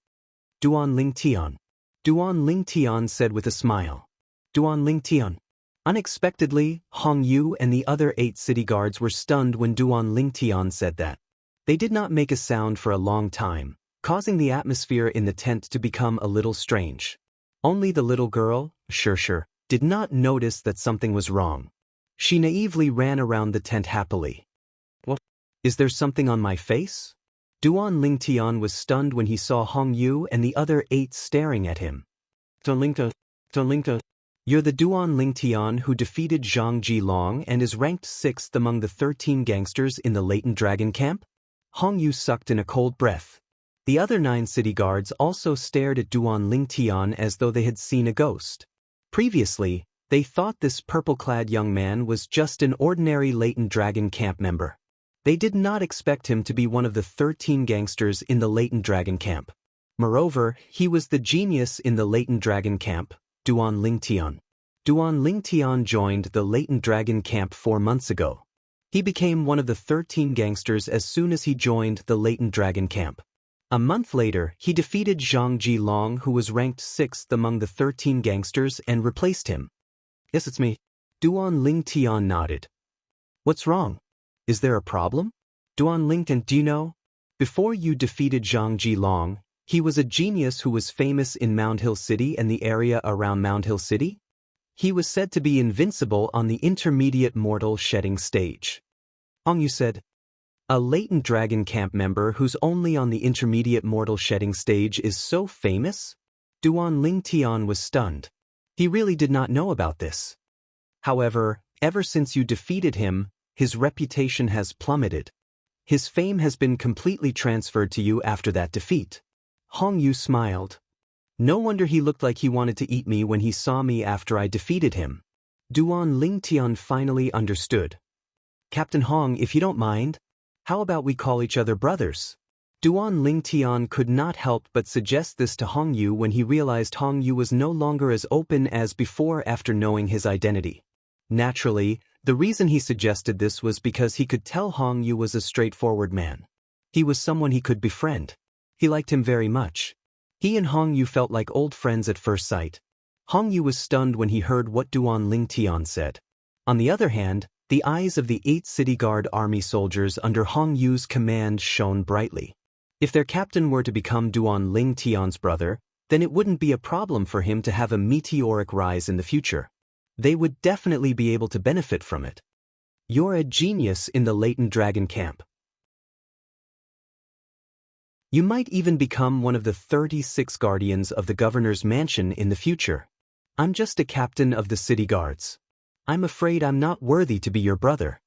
A: "Duan Lingtian." Duan Lingtian said with a smile. "Duan Lingtian." Unexpectedly, Hong Yu and the other 8 city guards were stunned when Duan Lingtian said that. They did not make a sound for a long time, causing the atmosphere in the tent to become a little strange. Only the little girl, Xianxia, did not notice that something was wrong. She naively ran around the tent happily. "What? Is there something on my face?" Duan Lingtian was stunned when he saw Hong Yu and the other 8 staring at him. "Tonlingta. You're the Duan Lingtian who defeated Zhang Jilong and is ranked 6th among the 13 gangsters in the Latent Dragon camp?" Hong Yu sucked in a cold breath. The other 9 city guards also stared at Duan Lingtian as though they had seen a ghost. Previously, they thought this purple-clad young man was just an ordinary Latent Dragon camp member. They did not expect him to be one of the 13 gangsters in the Latent Dragon camp. Moreover, he was the genius in the Latent Dragon camp, Duan Lingtian. Duan Lingtian joined the Latent Dragon camp 4 months ago. He became one of the 13 gangsters as soon as he joined the Latent Dragon camp. A month later, he defeated Zhang Jilong, who was ranked 6th among the 13 gangsters, and replaced him. "Yes, it's me." Duan Lingtian nodded. "What's wrong? Is there a problem?" Duan Lingtian, do you know? Before you defeated Zhang Jilong, he was a genius who was famous in Mound Hill City and the area around Mound Hill City. He was said to be invincible on the intermediate mortal shedding stage. Hong Yu said, "A Latent Dragon camp member who's only on the intermediate mortal shedding stage is so famous?" Duan Lingtian was stunned. He really did not know about this. However, ever since you defeated him, his reputation has plummeted. His fame has been completely transferred to you after that defeat. Hong Yu smiled. No wonder he looked like he wanted to eat me when he saw me after I defeated him. Duan Lingtian finally understood. "Captain Hong, if you don't mind, how about we call each other brothers?" Duan Lingtian could not help but suggest this to Hong Yu when he realized Hong Yu was no longer as open as before after knowing his identity. Naturally, the reason he suggested this was because he could tell Hong Yu was a straightforward man. He was someone he could befriend. He liked him very much. He and Hong Yu felt like old friends at first sight. Hong Yu was stunned when he heard what Duan Lingtian said. On the other hand, the eyes of the 8 city guard army soldiers under Hong Yu's command shone brightly. If their captain were to become Duan Lingtian's brother, then it wouldn't be a problem for him to have a meteoric rise in the future. They would definitely be able to benefit from it. "You're a genius in the Latent Dragon camp. You might even become one of the 36 guardians of the governor's mansion in the future. I'm just a captain of the city guards. I'm afraid I'm not worthy to be your brother."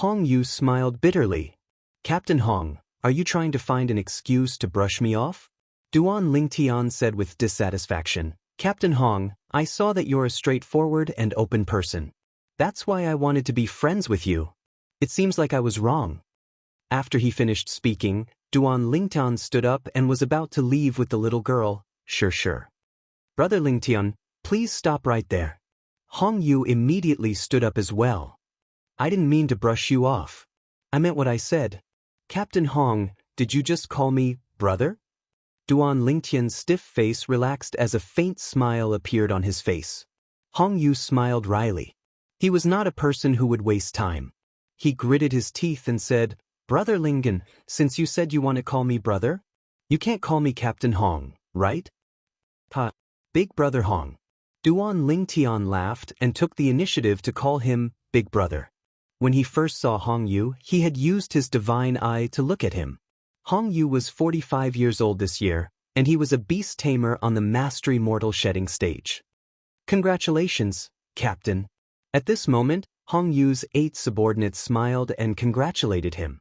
A: Hong Yu smiled bitterly. "Captain Hong, Are you trying to find an excuse to brush me off? Duan Lingtian said with dissatisfaction. Captain Hong, I saw that you're a straightforward and open person. That's why I wanted to be friends with you. It seems like I was wrong. After he finished speaking, Duan Lingtian stood up and was about to leave with the little girl. Sure. Brother Lingtian, please stop right there. Hong Yu immediately stood up as well. I didn't mean to brush you off. I meant what I said. Captain Hong, did you just call me brother? Duan Lingtian's stiff face relaxed as a faint smile appeared on his face. Hong Yu smiled wryly. He was not a person who would waste time. He gritted his teeth and said, Brother Lingen, since you said you want to call me brother, you can't call me Captain Hong, right? Big Brother Hong. Duan Lingtian laughed and took the initiative to call him Big Brother. When he first saw Hong Yu, he had used his divine eye to look at him. Hong Yu was 45 years old this year, and he was a beast tamer on the Mastery Mortal Shedding stage. Congratulations, Captain. At this moment, Hong Yu's 8 subordinates smiled and congratulated him.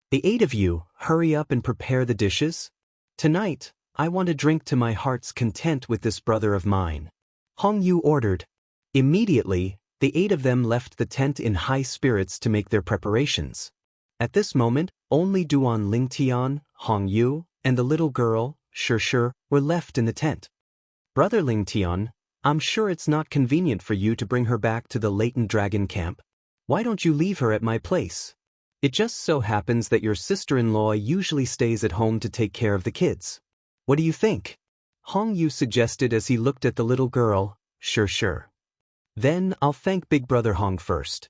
A: The 8 of you, hurry up and prepare the dishes. Tonight, I want to drink to my heart's content with this brother of mine. Hong Yu ordered. Immediately, the 8 of them left the tent in high spirits to make their preparations. At this moment, only Duan Lingtian, Hong Yu, and the little girl, Sure, were left in the tent. Brother Lingtian, I'm sure it's not convenient for you to bring her back to the latent dragon camp. Why don't you leave her at my place? It just so happens that your sister-in-law usually stays at home to take care of the kids. What do you think? Hong Yu suggested as he looked at the little girl. Sure. Then I'll thank Big Brother Hong first.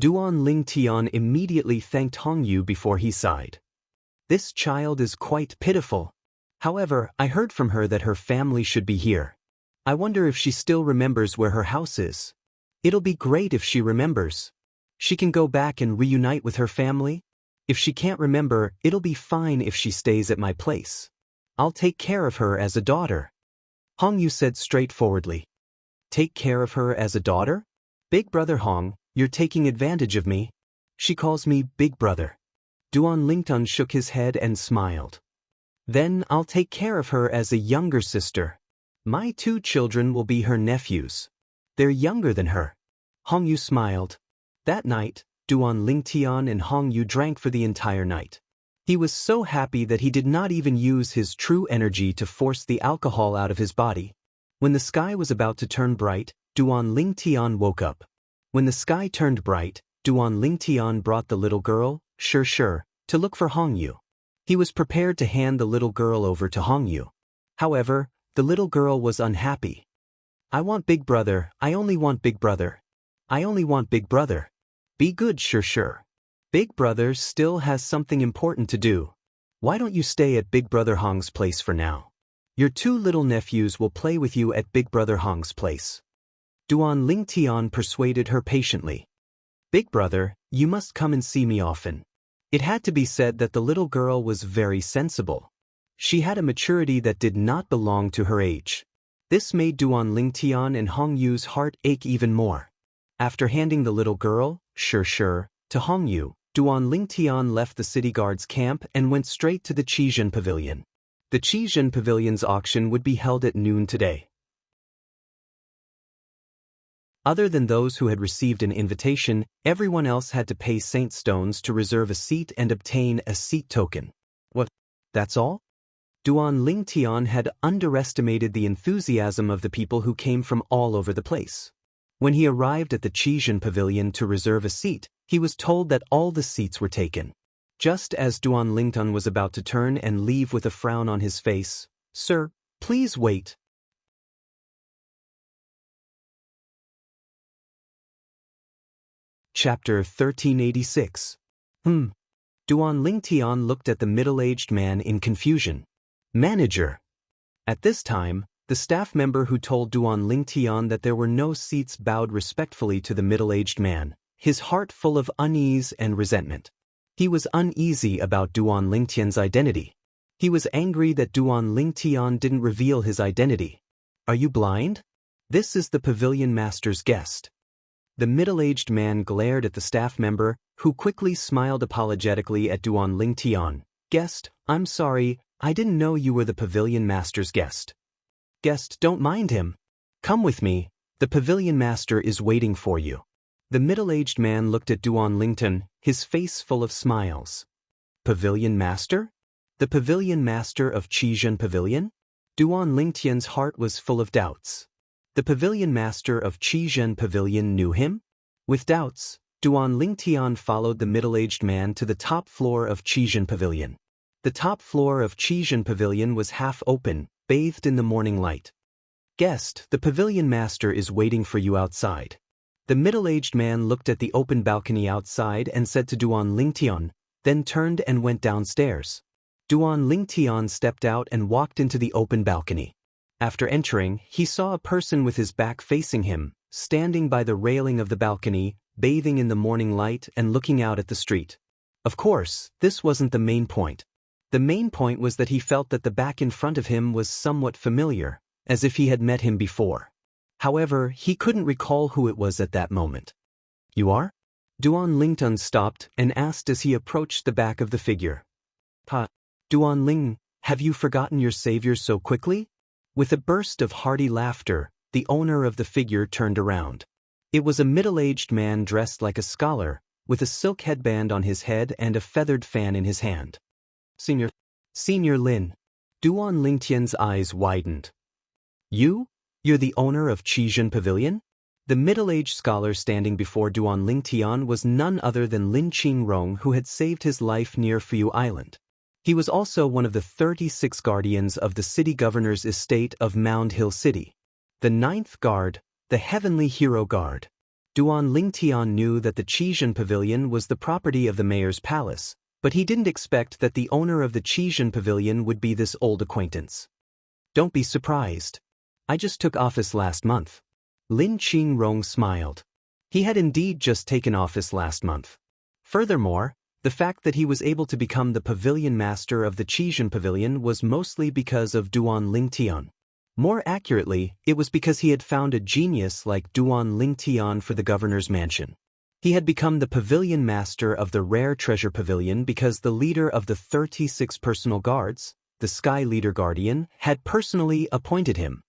A: Duan Lingtian immediately thanked Hong Yu before he sighed. This child is quite pitiful. However, I heard from her that her family should be here. I wonder if she still remembers where her house is. It'll be great if she remembers. She can go back and reunite with her family. If she can't remember, it'll be fine if she stays at my place. I'll take care of her as a daughter. Hong Yu said straightforwardly. Take care of her as a daughter? Big Brother Hong, you're taking advantage of me. She calls me Big Brother. Duan Lingtian shook his head and smiled. Then I'll take care of her as a younger sister. My 2 children will be her nephews. They're younger than her. Hong Yu smiled. That night, Duan Lingtian and Hong Yu drank for the entire night. He was so happy that he did not even use his true energy to force the alcohol out of his body. When the sky was about to turn bright, Duan Lingtian woke up. When the sky turned bright, Duan Lingtian brought the little girl, Sure, to look for Hong Yu. He was prepared to hand the little girl over to Hong Yu. However, the little girl was unhappy. I want Big Brother, I only want Big Brother. I only want Big Brother. Be good, Sure. Big Brother still has something important to do. Why don't you stay at Big Brother Hong's place for now? Your 2 little nephews will play with you at Big Brother Hong's place. Duan Lingtian persuaded her patiently. Big Brother, you must come and see me often. It had to be said that the little girl was very sensible. She had a maturity that did not belong to her age. This made Duan Lingtian and Hong Yu's heart ache even more. After handing the little girl, Sure, to Hong Yu, Duan Lingtian left the city guard's camp and went straight to the Qizhen Pavilion. The Qizhen Pavilion's auction would be held at noon today. Other than those who had received an invitation, everyone else had to pay Saint Stones to reserve a seat and obtain a seat token. What? That's all? Duan Lingtian had underestimated the enthusiasm of the people who came from all over the place. When he arrived at the Qizhen Pavilion to reserve a seat, he was told that all the seats were taken. Just as Duan Lingtian was about to turn and leave with a frown on his face, Sir, please wait. Chapter 1386. Duan Lingtian looked at the middle-aged man in confusion. Manager. At this time, the staff member who told Duan Lingtian that there were no seats bowed respectfully to the middle-aged man, his heart full of unease and resentment. He was uneasy about Duan Lingtian's identity. He was angry that Duan Lingtian didn't reveal his identity. Are you blind? This is the pavilion master's guest. The middle-aged man glared at the staff member, who quickly smiled apologetically at Duan Lingtian. Guest, I'm sorry, I didn't know you were the pavilion master's guest. Guest, don't mind him. Come with me, the pavilion master is waiting for you. The middle-aged man looked at Duan Lington, his face full of smiles. Pavilion master? The pavilion master of Qizhen Pavilion? Duan Lingtian's heart was full of doubts. The pavilion master of Qizhen Pavilion knew him? With doubts, Duan Lingtian followed the middle-aged man to the top floor of Qizhen Pavilion. The top floor of Qizhen Pavilion was half open, bathed in the morning light. Guest, the pavilion master is waiting for you outside. The middle-aged man looked at the open balcony outside and said to Duan Lingtian, then turned and went downstairs. Duan Lingtian stepped out and walked into the open balcony. After entering, he saw a person with his back facing him, standing by the railing of the balcony, bathing in the morning light and looking out at the street. Of course, this wasn't the main point. The main point was that he felt that the back in front of him was somewhat familiar, as if he had met him before. However, he couldn't recall who it was at that moment. You are? Duan Lington stopped and asked as he approached the back of the figure. Duan Ling, have you forgotten your savior so quickly? With a burst of hearty laughter, the owner of the figure turned around. It was a middle-aged man dressed like a scholar, with a silk headband on his head and a feathered fan in his hand. Senior Lin. Duan Lingtian's eyes widened. You're the owner of Qizhen Pavilion? The middle-aged scholar standing before Duan Lingtian was none other than Lin Qingrong, who had saved his life near Fuyu Island. He was also one of the 36 guardians of the city governor's estate of Mound Hill City. The 9th Guard, the Heavenly Hero Guard. Duan Lingtian knew that the Qizhen Pavilion was the property of the mayor's palace, but he didn't expect that the owner of the Qizhen Pavilion would be this old acquaintance. Don't be surprised. I just took office last month. Lin Qingrong smiled. He had indeed just taken office last month. Furthermore, the fact that he was able to become the pavilion master of the Qizhen Pavilion was mostly because of Duan Lingtian. More accurately, it was because he had found a genius like Duan Lingtian for the governor's mansion. He had become the pavilion master of the Rare Treasure Pavilion because the leader of the 36 personal guards, the Sky Leader Guardian, had personally appointed him.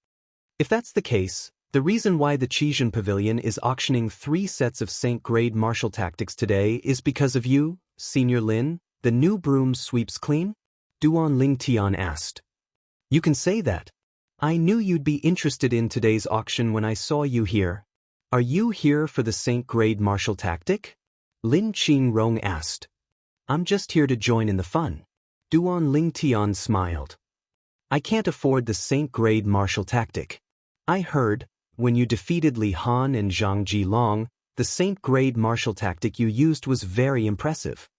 A: If that's the case, the reason why the Qizhen Pavilion is auctioning 3 sets of Saint-grade martial tactics today is because of you, Senior Lin, the new broom sweeps clean? Duan Lingtian asked. You can say that. I knew you'd be interested in today's auction when I saw you here. Are you here for the Saint-grade martial tactic? Lin Qingrong asked. I'm just here to join in the fun. Duan Lingtian smiled. I can't afford the Saint-grade martial tactic. I heard, when you defeated Li Han and Zhang Jilong, the Saint-grade martial tactic you used was very impressive.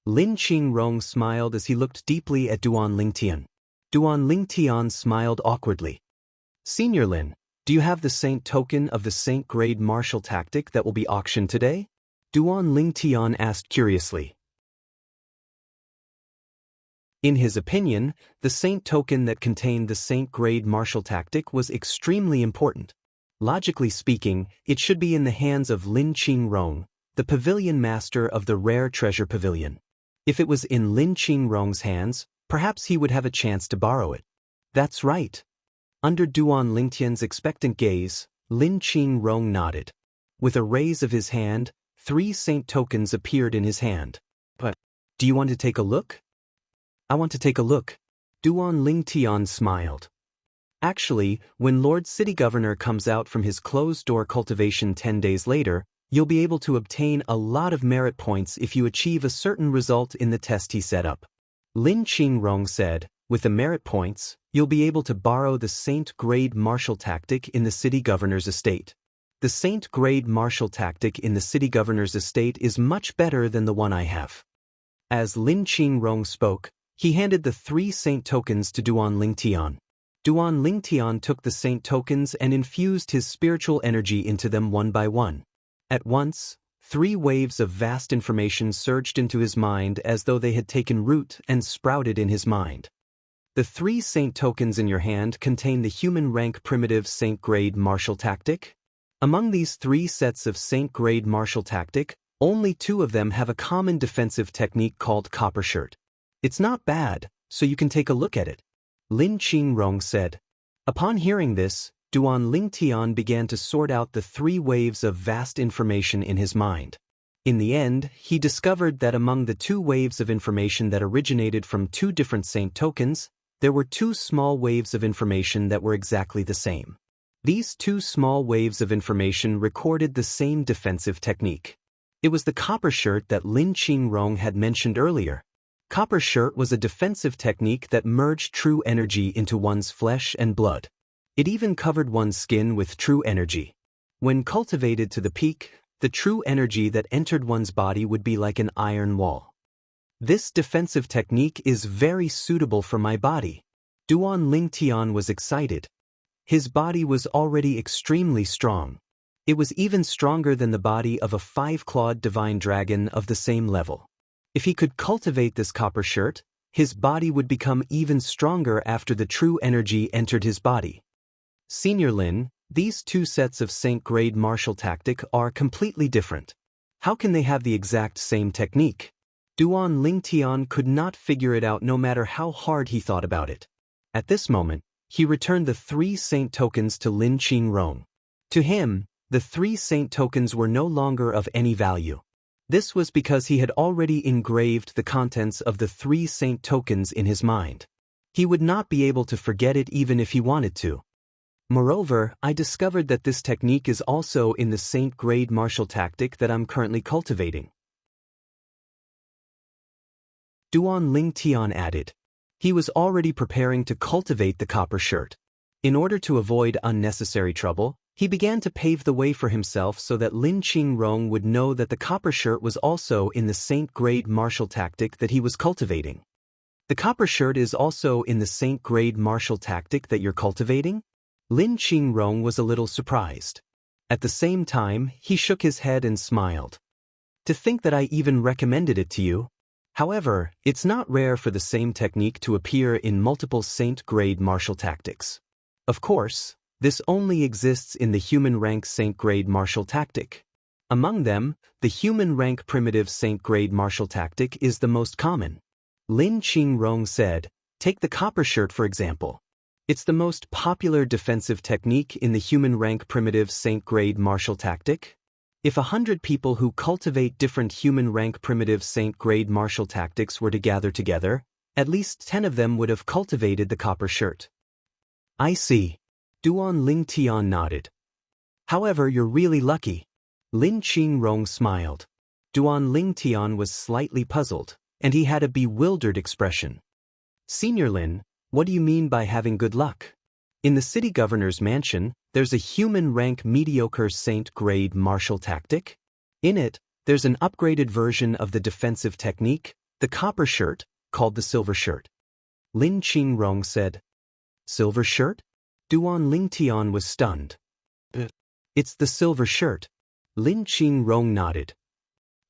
A: Lin Qingrong smiled as he looked deeply at Duan Lingtian. Duan Lingtian smiled awkwardly. Senior Lin, do you have the Saint token of the Saint-grade martial tactic that will be auctioned today? Duan Lingtian asked curiously. In his opinion, the Saint token that contained the Saint-grade martial tactic was extremely important. Logically speaking, it should be in the hands of Lin Qingrong, the pavilion master of the Rare Treasure Pavilion. If it was in Lin Qingrong's hands, perhaps he would have a chance to borrow it. That's right. Under Duan Lingtian's expectant gaze, Lin Qingrong nodded. With a raise of his hand, 3 Saint tokens appeared in his hand. But, do you want to take a look? I want to take a look. Duan Lingtian smiled. Actually, when Lord City Governor comes out from his closed-door cultivation 10 days later, you'll be able to obtain a lot of merit points if you achieve a certain result in the test he set up. Lin Qingrong said, with the merit points, you'll be able to borrow the Saint-grade martial tactic in the city governor's estate. The Saint-grade martial tactic in the city governor's estate is much better than the one I have. As Lin Qingrong spoke, he handed the 3 Saint tokens to Duan Lingtian. Duan Lingtian took the Saint tokens and infused his spiritual energy into them one by one. At once, 3 waves of vast information surged into his mind as though they had taken root and sprouted in his mind. The 3 Saint tokens in your hand contain the human rank primitive Saint-grade martial tactic. Among these 3 sets of Saint-grade martial tactic, only 2 of them have a common defensive technique called Copper Shirt. It's not bad, so you can take a look at it, Lin Qingrong said. Upon hearing this, Duan Lingtian began to sort out the 3 waves of vast information in his mind. In the end, he discovered that among the 2 waves of information that originated from 2 different saint tokens, there were 2 small waves of information that were exactly the same. These 2 small waves of information recorded the same defensive technique. It was the copper shirt that Lin Qingrong had mentioned earlier. Copper shirt was a defensive technique that merged true energy into one's flesh and blood. It even covered one's skin with true energy. When cultivated to the peak, the true energy that entered one's body would be like an iron wall. This defensive technique is very suitable for my body. Duan Lingtian was excited. His body was already extremely strong. It was even stronger than the body of a 5-clawed divine dragon of the same level. If he could cultivate this copper shirt, his body would become even stronger after the true energy entered his body. Senior Lin, these 2 sets of Saint-grade martial tactic are completely different. How can they have the exact same technique? Duan Lingtian could not figure it out no matter how hard he thought about it. At this moment, he returned the 3 saint tokens to Lin Qingrong. To him, the 3 saint tokens were no longer of any value. This was because he had already engraved the contents of the 3 saint tokens in his mind. He would not be able to forget it even if he wanted to. Moreover, I discovered that this technique is also in the saint-grade martial tactic that I'm currently cultivating. Duan Lingtian added. He was already preparing to cultivate the copper shirt. In order to avoid unnecessary trouble, he began to pave the way for himself so that Lin Qingrong would know that the copper shirt was also in the saint-grade martial tactic that he was cultivating. The copper shirt is also in the saint-grade martial tactic that you're cultivating? Lin Qingrong was a little surprised. At the same time, he shook his head and smiled. To think that I even recommended it to you. However, it's not rare for the same technique to appear in multiple saint-grade martial tactics. Of course, this only exists in the human rank saint-grade martial tactic. Among them, the human rank primitive saint-grade martial tactic is the most common. Lin Qingrong said, take the copper shirt for example. It's the most popular defensive technique in the human rank primitive saint-grade martial tactic. If 100 people who cultivate different human rank primitive saint-grade martial tactics were to gather together, at least 10 of them would have cultivated the copper shirt. I see. Duan Lingtian nodded. However, you're really lucky. Lin Qingrong smiled. Duan Lingtian was slightly puzzled, and he had a bewildered expression. Senior Lin, what do you mean by having good luck? In the city governor's mansion, there's a human rank mediocre saint-grade martial tactic. In it, there's an upgraded version of the defensive technique, the copper shirt, called the silver shirt. Lin Qingrong said. Silver shirt? Duan Lingtian was stunned. It's the silver shirt. Lin Qingrong nodded.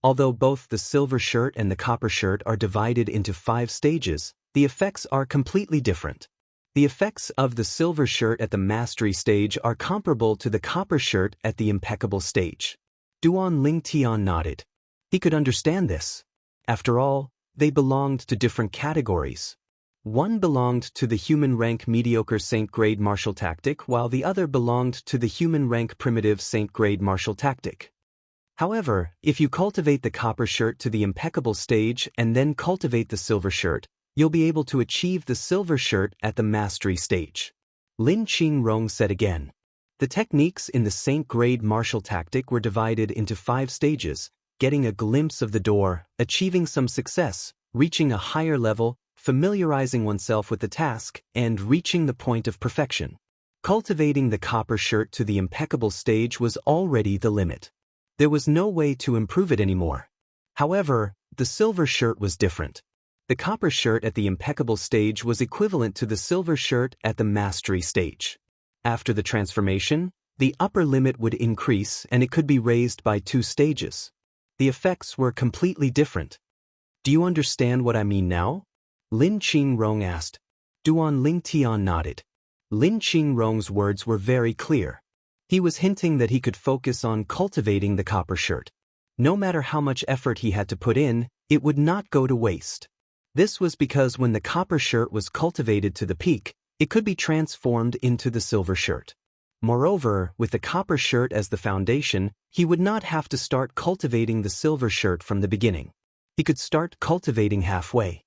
A: Although both the silver shirt and the copper shirt are divided into 5 stages, the effects are completely different. The effects of the silver shirt at the mastery stage are comparable to the copper shirt at the impeccable stage. Duan Lingtian nodded. He could understand this. After all, they belonged to different categories. One belonged to the human rank mediocre saint-grade martial tactic while the other belonged to the human rank primitive saint-grade martial tactic. However, if you cultivate the copper shirt to the impeccable stage and then cultivate the silver shirt, you'll be able to achieve the silver shirt at the mastery stage. Lin Qingrong said again. The techniques in the saint-grade martial tactic were divided into 5 stages, getting a glimpse of the door, achieving some success, reaching a higher level, familiarizing oneself with the task, and reaching the point of perfection. Cultivating the copper shirt to the impeccable stage was already the limit. There was no way to improve it anymore. However, the silver shirt was different. The copper shirt at the impeccable stage was equivalent to the silver shirt at the mastery stage. After the transformation, the upper limit would increase and it could be raised by 2 stages. The effects were completely different. Do you understand what I mean now? Lin Qingrong asked. Duan Lingtian nodded. Lin Qingrong's words were very clear. He was hinting that he could focus on cultivating the copper shirt. No matter how much effort he had to put in, it would not go to waste. This was because when the copper shirt was cultivated to the peak, it could be transformed into the silver shirt. Moreover, with the copper shirt as the foundation, he would not have to start cultivating the silver shirt from the beginning. He could start cultivating halfway.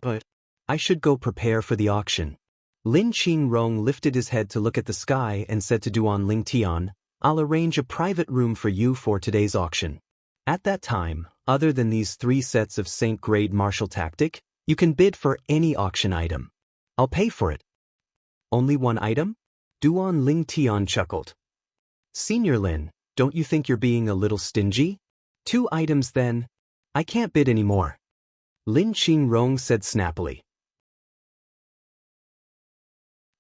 A: But I should go prepare for the auction. Lin Qingrong lifted his head to look at the sky and said to Duan Lingtian, I'll arrange a private room for you for today's auction. At that time, other than these 3 sets of Saint-grade martial tactic, you can bid for any auction item. I'll pay for it. Only 1 item? Duan Lingtian chuckled. Senior Lin, don't you think you're being a little stingy? 2 items then. I can't bid any more. Lin Qingrong said snappily.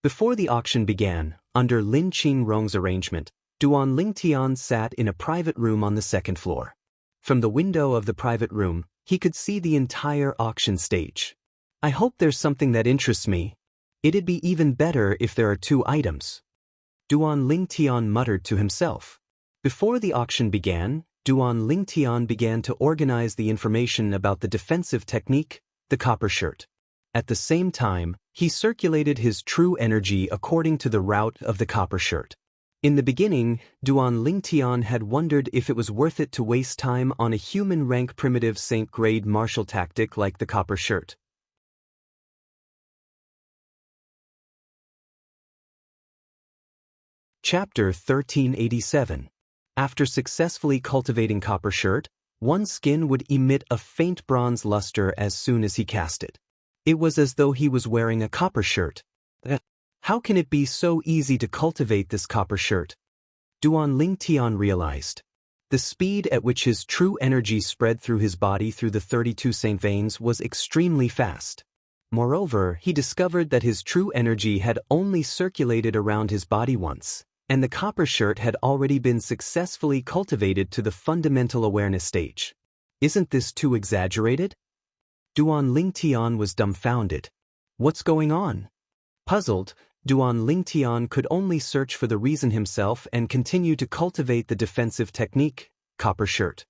A: Before the auction began, under Lin Qingrong's arrangement, Duan Lingtian sat in a private room on the 2nd floor. From the window of the private room, he could see the entire auction stage. I hope there's something that interests me. It'd be even better if there are 2 items. Duan Lingtian muttered to himself. Before the auction began, Duan Lingtian began to organize the information about the defensive technique, the copper shirt. At the same time, he circulated his true energy according to the route of the copper shirt. In the beginning, Duan Lingtian had wondered if it was worth it to waste time on a human-rank primitive Saint-grade martial tactic like the copper shirt. Chapter 1387. After successfully cultivating copper shirt, one's skin would emit a faint bronze luster as soon as he cast it. It was as though he was wearing a copper shirt. How can it be so easy to cultivate this copper shirt? Duan Lingtian realized. The speed at which his true energy spread through his body through the 32 saint veins was extremely fast. Moreover, he discovered that his true energy had only circulated around his body once, and the copper shirt had already been successfully cultivated to the fundamental awareness stage. Isn't this too exaggerated? Duan Lingtian was dumbfounded. What's going on? Puzzled, Duan Lingtian could only search for the reason himself and continue to cultivate the defensive technique, copper shirt.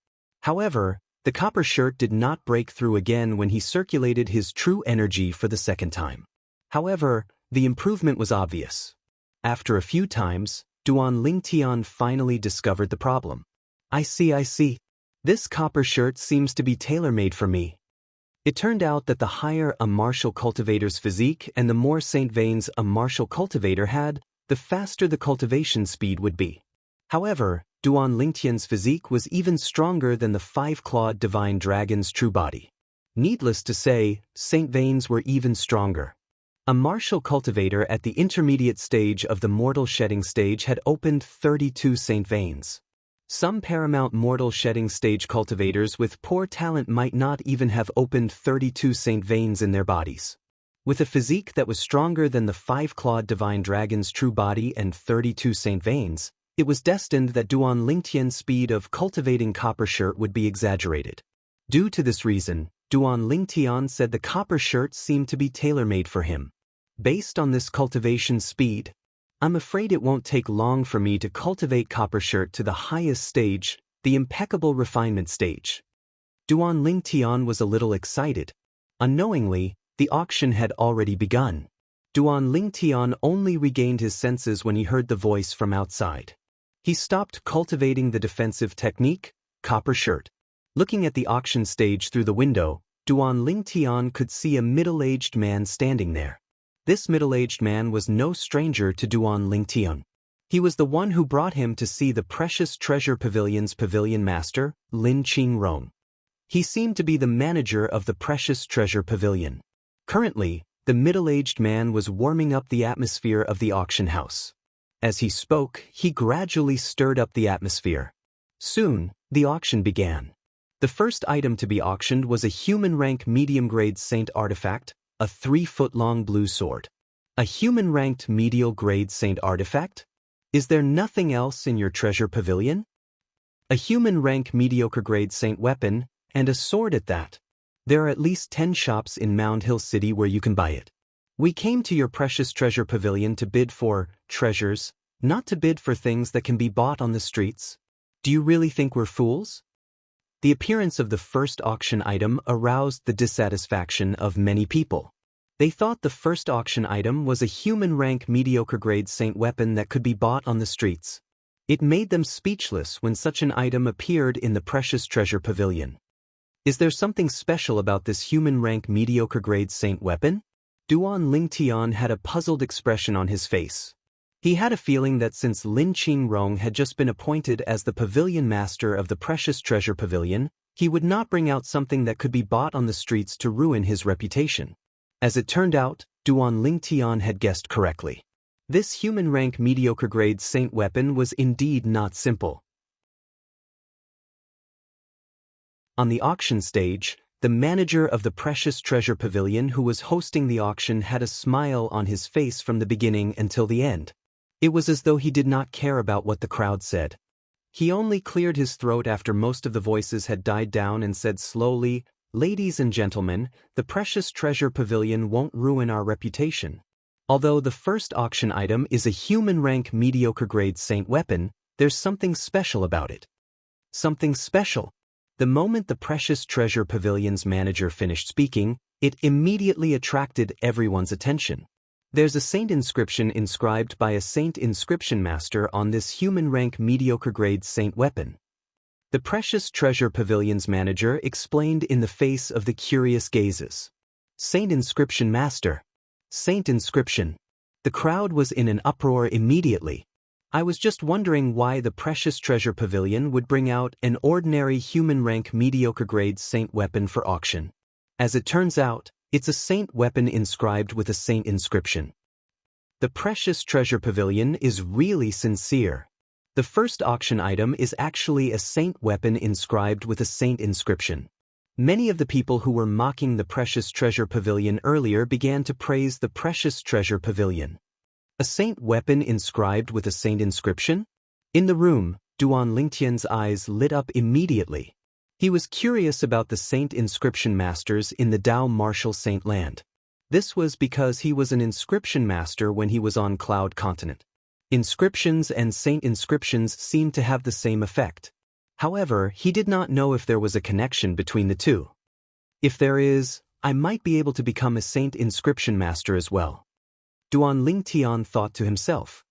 A: However, the copper shirt did not break through again when he circulated his true energy for the 2nd time. However, the improvement was obvious. After a few times, Duan Lingtian finally discovered the problem. I see. This copper shirt seems to be tailor-made for me. It turned out that the higher a martial cultivator's physique and the more saint veins a martial cultivator had, the faster the cultivation speed would be. However, Duan Lingtian's physique was even stronger than the 5-clawed divine dragon's true body. Needless to say, saint veins were even stronger. A martial cultivator at the intermediate stage of the mortal shedding stage had opened 32 saint veins. Some paramount mortal shedding stage cultivators with poor talent might not even have opened 32 saint veins in their bodies. With a physique that was stronger than the 5-clawed divine dragon's true body and 32 saint veins, it was destined that Duan Lingtian's speed of cultivating copper shirt would be exaggerated. Due to this reason, Duan Lingtian said the copper shirt seemed to be tailor-made for him. Based on this cultivation speed, I'm afraid it won't take long for me to cultivate copper shirt to the highest stage, the impeccable refinement stage. Duan Lingtian was a little excited. Unknowingly, the auction had already begun. Duan Lingtian only regained his senses when he heard the voice from outside. He stopped cultivating the defensive technique, copper shirt. Looking at the auction stage through the window, Duan Lingtian could see a middle-aged man standing there. This middle-aged man was no stranger to Duan Lingtian. He was the one who brought him to see the Precious Treasure Pavilion's pavilion master, Lin Qingrong. He seemed to be the manager of the Precious Treasure Pavilion. Currently, the middle-aged man was warming up the atmosphere of the auction house. As he spoke, he gradually stirred up the atmosphere. Soon, the auction began. The first item to be auctioned was a human-rank medium-grade saint artifact, a 3-foot-long blue sword. A human-ranked medial-grade saint artifact? Is there nothing else in your treasure pavilion? A human-rank mediocre-grade saint weapon, and a sword at that. There are at least 10 shops in Mound Hill City where you can buy it. We came to your Precious Treasure Pavilion to bid for treasures, not to bid for things that can be bought on the streets. Do you really think we're fools? The appearance of the first auction item aroused the dissatisfaction of many people. They thought the first auction item was a human-rank mediocre-grade saint weapon that could be bought on the streets. It made them speechless when such an item appeared in the precious treasure pavilion. Is there something special about this human-rank mediocre-grade saint weapon? Duan Lingtian had a puzzled expression on his face. He had a feeling that since Lin Qingrong had just been appointed as the pavilion master of the precious treasure pavilion, he would not bring out something that could be bought on the streets to ruin his reputation. As it turned out, Duan Lingtian had guessed correctly. This human-rank mediocre-grade saint weapon was indeed not simple. On the auction stage, the manager of the precious treasure pavilion who was hosting the auction had a smile on his face from the beginning until the end. It was as though he did not care about what the crowd said. He only cleared his throat after most of the voices had died down and said slowly, "Ladies and gentlemen, the precious treasure pavilion won't ruin our reputation. Although the first auction item is a human-rank mediocre-grade saint weapon, there's something special about it." Something special. The moment the precious treasure pavilion's manager finished speaking, it immediately attracted everyone's attention. There's a saint inscription inscribed by a saint inscription master on this human-rank mediocre-grade saint weapon. The precious treasure pavilion's manager explained in the face of the curious gazes. Saint inscription master. Saint inscription. The crowd was in an uproar immediately. I was just wondering why the precious treasure pavilion would bring out an ordinary human-rank mediocre-grade saint weapon for auction. As it turns out, it's a saint weapon inscribed with a saint inscription. The precious treasure pavilion is really sincere. The first auction item is actually a saint weapon inscribed with a saint inscription. Many of the people who were mocking the precious treasure pavilion earlier began to praise the precious treasure pavilion. A saint weapon inscribed with a saint inscription? In the room, Duan Lingtian's eyes lit up immediately. He was curious about the saint inscription masters in the Dao martial saint land. This was because he was an inscription master when he was on Cloud Continent. Inscriptions and saint inscriptions seemed to have the same effect. However, he did not know if there was a connection between the two. If there is, I might be able to become a saint inscription master as well. Duan Lingtian thought to himself.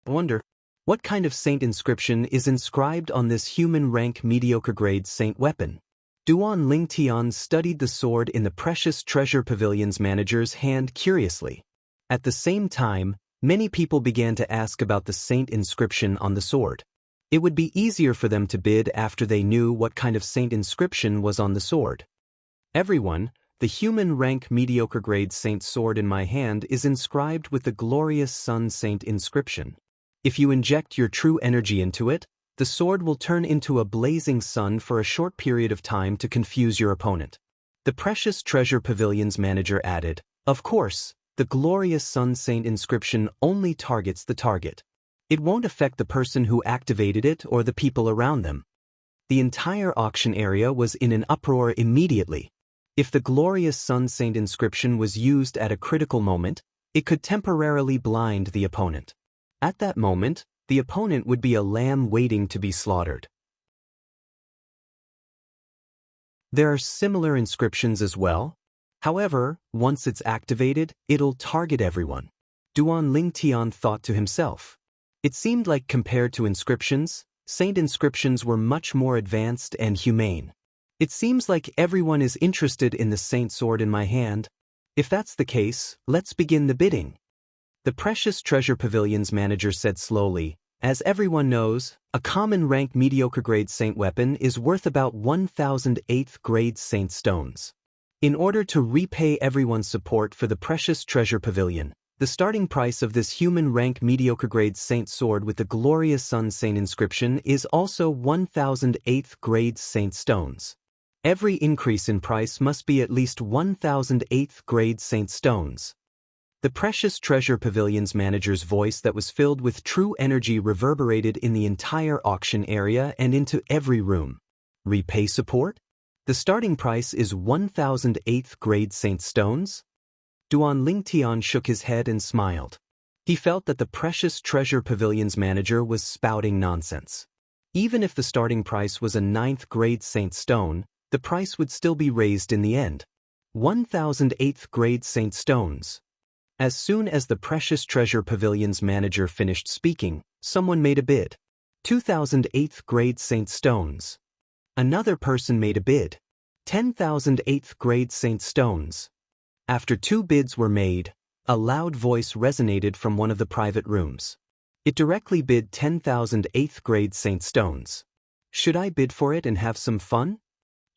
A: I wonder, what kind of saint inscription is inscribed on this human-rank mediocre-grade saint weapon? Duan Lingtian studied the sword in the precious treasure pavilion's manager's hand curiously. At the same time, many people began to ask about the saint inscription on the sword. It would be easier for them to bid after they knew what kind of saint inscription was on the sword. Everyone, the human-rank mediocre-grade saint sword in my hand is inscribed with the glorious sun saint inscription. If you inject your true energy into it, the sword will turn into a blazing sun for a short period of time to confuse your opponent. The precious treasure pavilion's manager added, "Of course, the glorious sun saint inscription only targets the target. It won't affect the person who activated it or the people around them." The entire auction area was in an uproar immediately. If the glorious sun saint inscription was used at a critical moment, it could temporarily blind the opponent. At that moment, the opponent would be a lamb waiting to be slaughtered. There are similar inscriptions as well. However, once it's activated, it'll target everyone. Duan Lingtian thought to himself. It seemed like compared to inscriptions, saint inscriptions were much more advanced and humane. It seems like everyone is interested in the saint sword in my hand. If that's the case, let's begin the bidding. The precious treasure pavilion's manager said slowly, "As everyone knows, a common rank mediocre grade saint weapon is worth about 1,000 8th grade saint stones. In order to repay everyone's support for the precious treasure pavilion, the starting price of this human rank mediocre grade saint sword with the glorious sun saint inscription is also 1,000 8th grade saint stones. Every increase in price must be at least 1,000 8th grade saint stones." The precious treasure pavilion's manager's voice that was filled with true energy reverberated in the entire auction area and into every room. Repay support? The starting price is 1,000 8th grade saint stones? Duan Lingtian shook his head and smiled. He felt that the precious treasure pavilion's manager was spouting nonsense. Even if the starting price was a 9th-grade Saint Stone, the price would still be raised in the end. 1,000 8th-grade Saint Stones. As soon as the Precious Treasure Pavilion's manager finished speaking, someone made a bid. 2,000 8th-grade Saint Stones. Another person made a bid. 10,000 8th-grade Saint Stones. After 2 bids were made, a loud voice resonated from one of the private rooms. It directly bid 10,000 8th-grade Saint Stones. Should I bid for it and have some fun?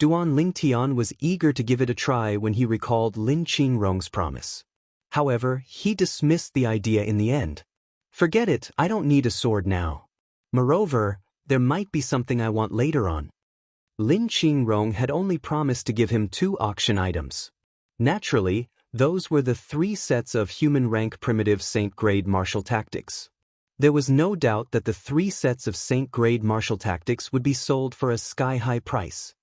A: Duan Lingtian was eager to give it a try when he recalled Lin Qingrong's promise. However, he dismissed the idea in the end. Forget it, I don't need a sword now. Moreover, there might be something I want later on. Lin Qingrong had only promised to give him 2 auction items. Naturally, those were the 3 sets of human-rank primitive Saint-grade martial tactics. There was no doubt that the 3 sets of Saint-grade martial tactics would be sold for a sky-high price.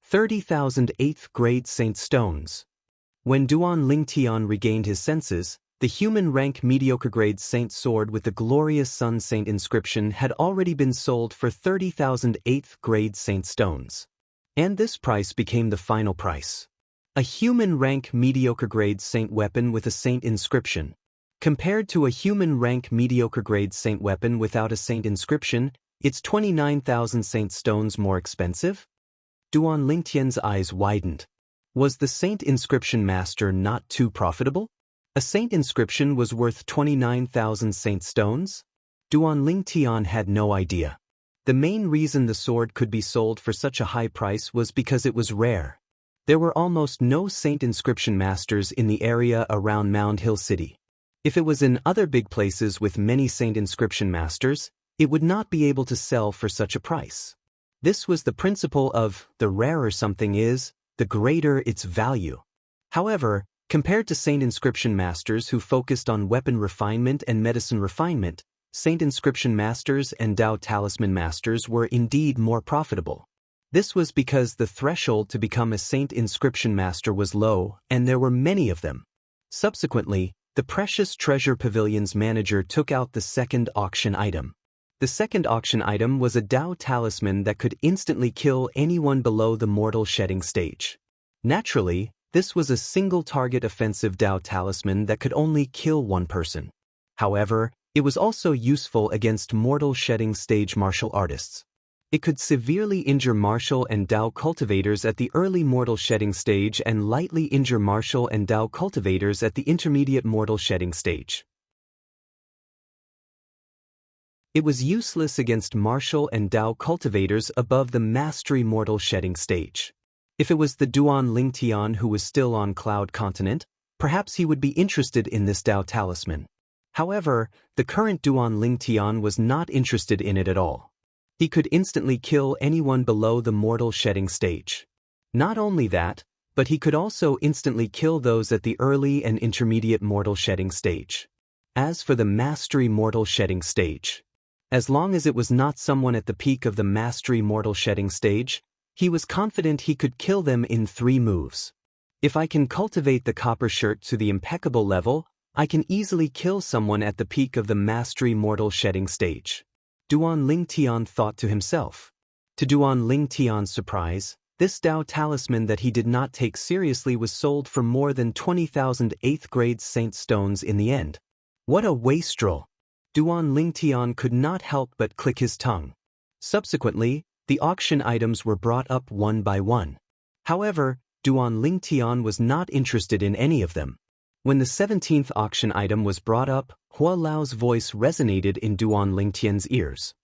A: 30,000 8th-grade Saint Stones. When Duan Lingtian regained his senses, the human-rank mediocre-grade Saint Sword with the glorious Sun Saint inscription had already been sold for 30,000 8th-grade Saint Stones. And this price became the final price. A human-rank mediocre-grade Saint weapon with a Saint inscription. Compared to a human-rank mediocre-grade Saint weapon without a Saint inscription, it's 29,000 Saint Stones more expensive? Duan Lingtian's eyes widened. Was the Saint inscription master not too profitable? A Saint inscription was worth 29,000 Saint Stones? Duan Lingtian had no idea. The main reason the sword could be sold for such a high price was because it was rare. There were almost no Saint inscription masters in the area around Mound Hill City. If it was in other big places with many Saint inscription masters, it would not be able to sell for such a price. This was the principle of, the rarer something is, the greater its value. However, compared to Saint inscription masters who focused on weapon refinement and medicine refinement, Saint inscription masters and Dao talisman masters were indeed more profitable. This was because the threshold to become a Saint inscription master was low, and there were many of them. Subsequently, the Precious Treasure Pavilion's manager took out the second auction item. The second auction item was a Dao talisman that could instantly kill anyone below the mortal shedding stage. Naturally, this was a single-target offensive Dao talisman that could only kill one person. However, it was also useful against mortal shedding stage martial artists. It could severely injure martial and Dao cultivators at the early mortal shedding stage and lightly injure martial and Dao cultivators at the intermediate mortal shedding stage. It was useless against martial and Dao cultivators above the mastery mortal shedding stage. If it was the Duan Lingtian who was still on Cloud Continent, perhaps he would be interested in this Dao talisman. However, the current Duan Lingtian was not interested in it at all. He could instantly kill anyone below the mortal shedding stage. Not only that, but he could also instantly kill those at the early and intermediate mortal shedding stage. As for the mastery mortal shedding stage, as long as it was not someone at the peak of the mastery mortal shedding stage, he was confident he could kill them in 3 moves. If I can cultivate the copper shirt to the impeccable level, I can easily kill someone at the peak of the mastery mortal shedding stage. Duan Lingtian thought to himself. To Duan Lingtian's surprise, this Dao talisman that he did not take seriously was sold for more than 20,000 8th-grade Saint Stones in the end. What a wastrel! Duan Lingtian could not help but click his tongue. Subsequently, the auction items were brought up one by one. However, Duan Lingtian was not interested in any of them. When the 17th auction item was brought up, Hua Lao's voice resonated in Duan Lingtian's ears.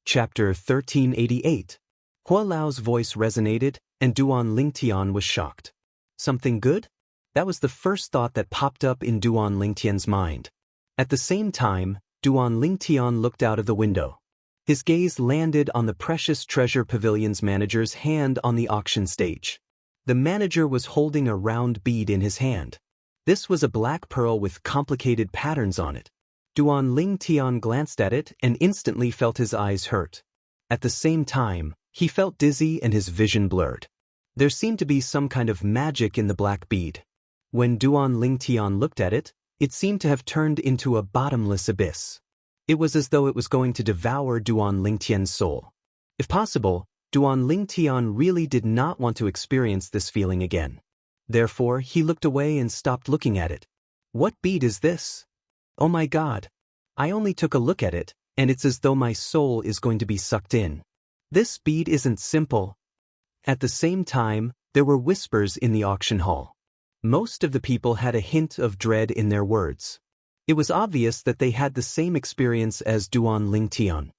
A: Chapter 1388. Hua Lao's voice resonated, and Duan Lingtian was shocked. Something good? That was the first thought that popped up in Duan Lingtian's mind. At the same time, Duan Lingtian looked out of the window. His gaze landed on the Precious Treasure Pavilion's manager's hand on the auction stage. The manager was holding a round bead in his hand. This was a black pearl with complicated patterns on it. Duan Lingtian glanced at it and instantly felt his eyes hurt. At the same time, he felt dizzy and his vision blurred. There seemed to be some kind of magic in the black bead. When Duan Lingtian looked at it, It seemed to have turned into a bottomless abyss. It was as though it was going to devour Duan Lingtian's soul. If possible, Duan Lingtian really did not want to experience this feeling again. Therefore, he looked away and stopped looking at it. What bead is this? Oh my God. I only took a look at it, and it's as though my soul is going to be sucked in. This bead isn't simple. At the same time, there were whispers in the auction hall. Most of the people had a hint of dread in their words. It was obvious that they had the same experience as Duan Lingtian.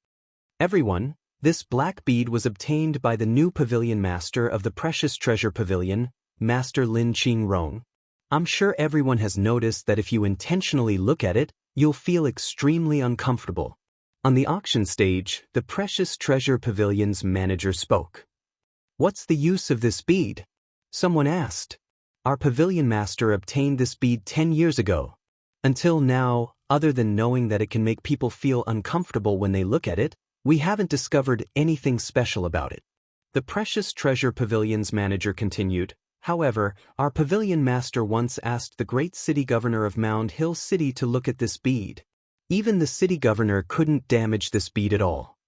A: Everyone, this black bead was obtained by the new pavilion master of the Precious Treasure Pavilion, Master Lin Qingrong. I'm sure everyone has noticed that if you intentionally look at it, you'll feel extremely uncomfortable. On the auction stage, the Precious Treasure Pavilion's manager spoke. What's the use of this bead? Someone asked. Our pavilion master obtained this bead 10 years ago. Until now, other than knowing that it can make people feel uncomfortable when they look at it, we haven't discovered anything special about it. The Precious Treasure Pavilion's manager continued. However, our pavilion master once asked the great city governor of Mound Hill City to look at this bead. Even the city governor couldn't damage this bead at all.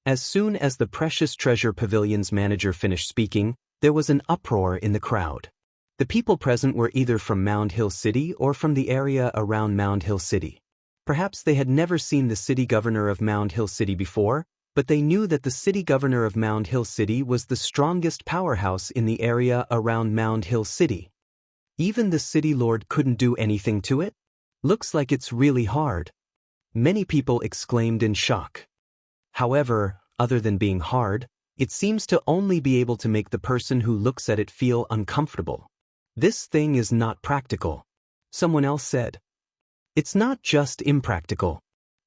A: As soon as the Precious Treasure Pavilion's manager finished speaking, there was an uproar in the crowd. The people present were either from Mound Hill City or from the area around Mound Hill City. Perhaps they had never seen the city governor of Mound Hill City before, but they knew that the city governor of Mound Hill City was the strongest powerhouse in the area around Mound Hill City. Even the city lord couldn't do anything to it? Looks like it's really hard. Many people exclaimed in shock. However, other than being hard, it seems to only be able to make the person who looks at it feel uncomfortable. This thing is not practical. Someone else said. It's not just impractical.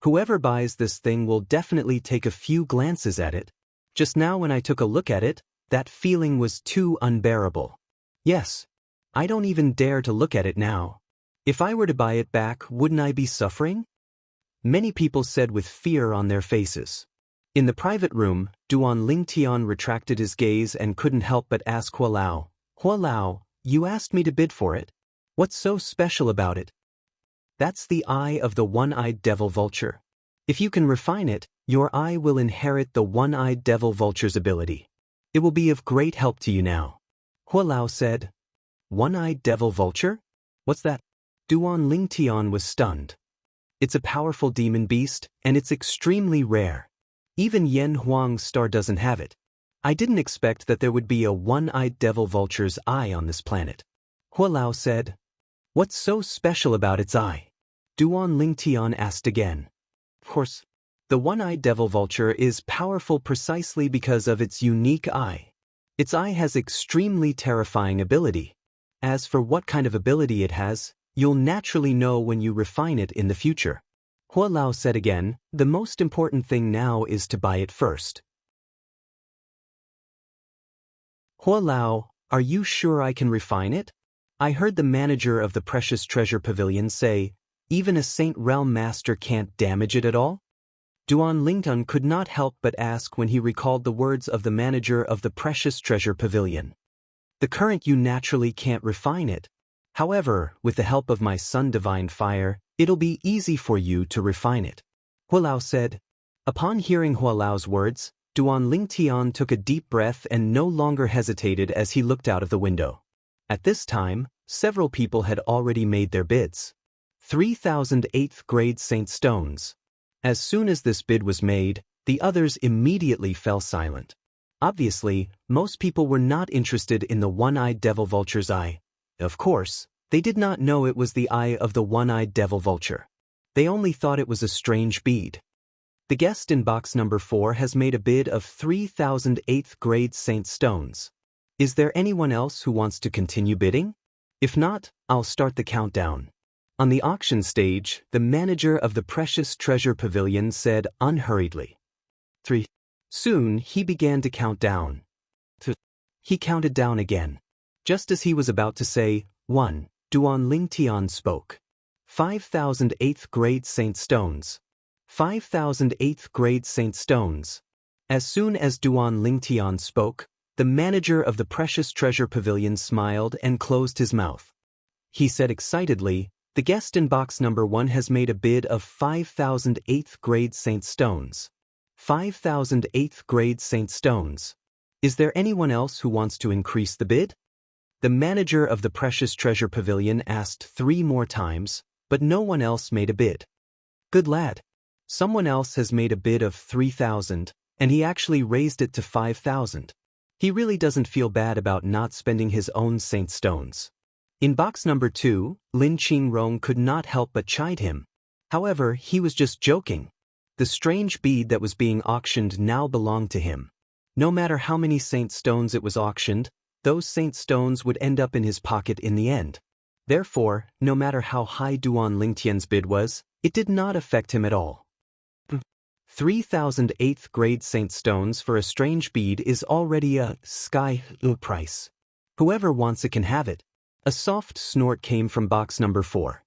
A: Whoever buys this thing will definitely take a few glances at it. Just now when I took a look at it, that feeling was too unbearable. Yes. I don't even dare to look at it now. If I were to buy it back, wouldn't I be suffering? Many people said with fear on their faces. In the private room, Duan Lingtian retracted his gaze and couldn't help but ask Hua Lao. Hua Lao, you asked me to bid for it. What's so special about it? That's the eye of the one-eyed devil vulture. If you can refine it, your eye will inherit the one-eyed devil vulture's ability. It will be of great help to you now. Hua Lao said. One-eyed devil vulture? What's that? Duan Lingtian was stunned. It's a powerful demon beast, and it's extremely rare. Even Yen Huang's star doesn't have it. I didn't expect that there would be a one-eyed devil vulture's eye on this planet. Hua Lao said. What's so special about its eye? Duan Lingtian asked again. Of course, the one-eyed devil vulture is powerful precisely because of its unique eye. Its eye has extremely terrifying ability. As for what kind of ability it has, you'll naturally know when you refine it in the future. Hua Lao said again, the most important thing now is to buy it first. Hua Lao, are you sure I can refine it? I heard the manager of the Precious Treasure Pavilion say, even a Saint Realm Master can't damage it at all? Duan Lingtian could not help but ask when he recalled the words of the manager of the Precious Treasure Pavilion. The current you naturally can't refine it. However, with the help of my Sun Divine Fire, it'll be easy for you to refine it. Hua Lao said. Upon hearing Hua Lao's words, Duan Lingtian took a deep breath and no longer hesitated as he looked out of the window. At this time, several people had already made their bids. 3,000 8th grade Saint Stones. As soon as this bid was made, the others immediately fell silent. Obviously, most people were not interested in the one-eyed devil vulture's eye. Of course, they did not know it was the eye of the one-eyed devil vulture. They only thought it was a strange bead. The guest in box number 4 has made a bid of 3,000 8th grade Saint Stones. Is there anyone else who wants to continue bidding? If not, I'll start the countdown. On the auction stage, the manager of the Precious Treasure Pavilion said unhurriedly. 3. Soon, he began to count down. 2. He counted down again. Just as he was about to say, 1, Duan Lingtian spoke. 5,000 8th grade Saint Stones. 5,000 8th grade Saint Stones. As soon as Duan Lingtian spoke, the manager of the Precious Treasure Pavilion smiled and closed his mouth. He said excitedly, The guest in box number 1 has made a bid of 5,000 8th grade Saint Stones. 5,000 8th grade Saint Stones. Is there anyone else who wants to increase the bid? The manager of the Precious Treasure Pavilion asked 3 more times, but no one else made a bid. Good lad. Someone else has made a bid of 3,000, and he actually raised it to 5,000. He really doesn't feel bad about not spending his own Saint Stones. In box number 2, Lin Qingrong could not help but chide him. However, he was just joking. The strange bead that was being auctioned now belonged to him. No matter how many Saint Stones it was auctioned, those Saint Stones would end up in his pocket in the end. Therefore, no matter how high Duan Lingtian's bid was, it did not affect him at all. 3,000 8th grade Saint Stones for a strange bead is already a sky price. Whoever wants it can have it. A soft snort came from box number 4.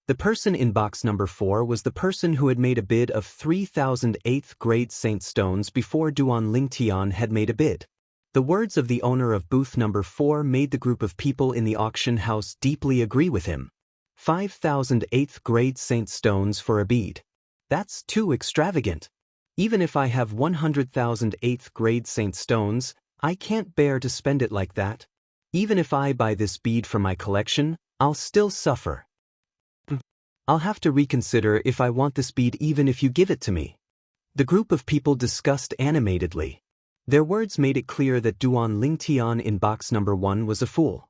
A: The person in box number 4 was the person who had made a bid of 3,000 8th grade Saint Stones before Duan Lingtian had made a bid. The words of the owner of booth number 4 made the group of people in the auction house deeply agree with him. 5,000 8th grade Saint Stones for a bead. That's too extravagant. Even if I have 100,000 8th grade Saint Stones, I can't bear to spend it like that. Even if I buy this bead for my collection, I'll still suffer. I'll have to reconsider if I want this bead even if you give it to me. The group of people discussed animatedly. Their words made it clear that Duan Lingtian in box number 1 was a fool.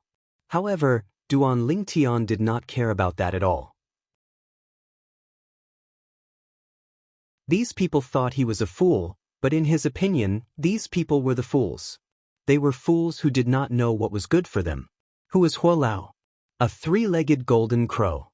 A: However, Duan Lingtian did not care about that at all. These people thought he was a fool, but in his opinion, these people were the fools. They were fools who did not know what was good for them. Who was Hua Lao? A 3-legged golden crow.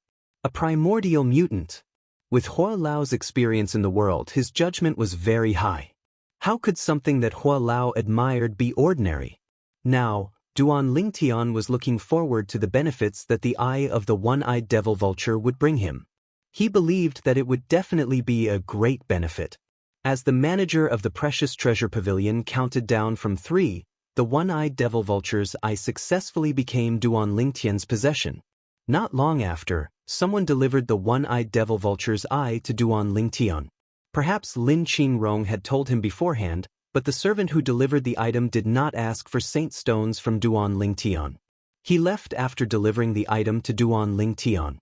A: A primordial mutant. With Hua Lao's experience in the world, his judgment was very high. How could something that Hua Lao admired be ordinary? Now, Duan Lingtian was looking forward to the benefits that the eye of the one-eyed devil vulture would bring him. He believed that it would definitely be a great benefit. As the manager of the Precious Treasure Pavilion counted down from 3, the one-eyed devil vulture's eye successfully became Duan Lingtian's possession. Not long after, someone delivered the one-eyed devil vulture's eye to Duan Lingtian. Perhaps Lin Qingrong had told him beforehand, but the servant who delivered the item did not ask for Saint Stones from Duan Lingtian. He left after delivering the item to Duan Lingtian.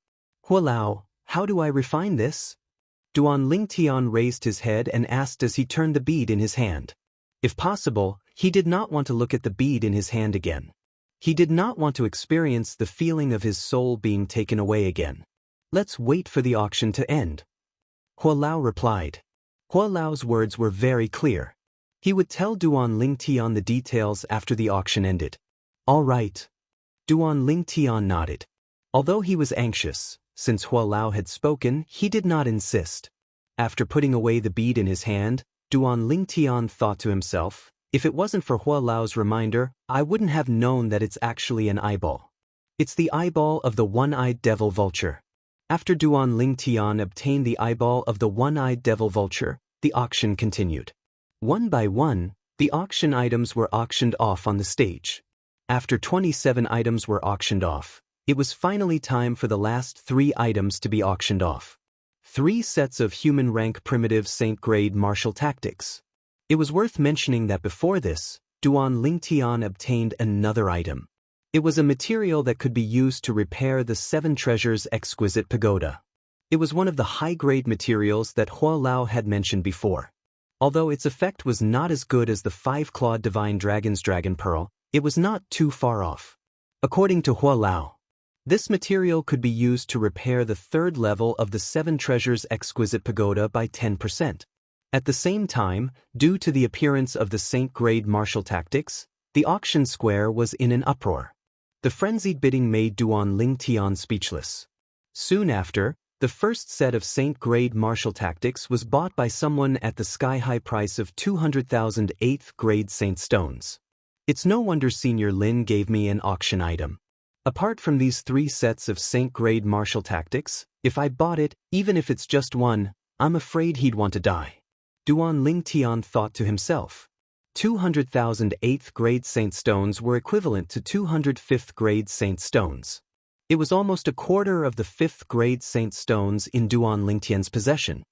A: Hua Lao, how do I refine this? Duan Lingtian raised his head and asked as he turned the bead in his hand. If possible, he did not want to look at the bead in his hand again. He did not want to experience the feeling of his soul being taken away again. Let's wait for the auction to end. Hua Lao replied. Hua Lao's words were very clear. He would tell Duan Lingtian the details after the auction ended. All right. Duan Lingtian nodded. Although he was anxious, since Hua Lao had spoken, he did not insist. After putting away the bead in his hand, Duan Lingtian thought to himself, if it wasn't for Hua Lao's reminder, I wouldn't have known that it's actually an eyeball. It's the eyeball of the one-eyed devil vulture. After Duan Lingtian obtained the eyeball of the one-eyed devil vulture, the auction continued. One by one, the auction items were auctioned off on the stage. After 27 items were auctioned off, it was finally time for the last 3 items to be auctioned off. 3 sets of human rank primitive Saint grade martial tactics. It was worth mentioning that before this, Duan Lingtian obtained another item. It was a material that could be used to repair the 7 treasures exquisite pagoda. It was one of the high-grade materials that Hua Lao had mentioned before. Although its effect was not as good as the 5-clawed divine dragon's dragon pearl, it was not too far off. According to Hua Lao, this material could be used to repair the 3rd level of the 7 treasures exquisite pagoda by 10%. At the same time, due to the appearance of the Saint-grade martial tactics, the auction square was in an uproar. The frenzied bidding made Duan Lingtian speechless. Soon after, the first set of Saint-grade martial tactics was bought by someone at the sky-high price of 200,000 8th-grade Saint Stones. It's no wonder Senior Lin gave me an auction item. Apart from these 3 sets of Saint-grade martial tactics, if I bought it, even if it's just one, I'm afraid he'd want to die. Duan Lingtian thought to himself. 200,000 8th-grade Saint Stones were equivalent to 205th-grade Saint Stones. It was almost a quarter of the 5th-grade saint stones in Duan Lingtian's possession.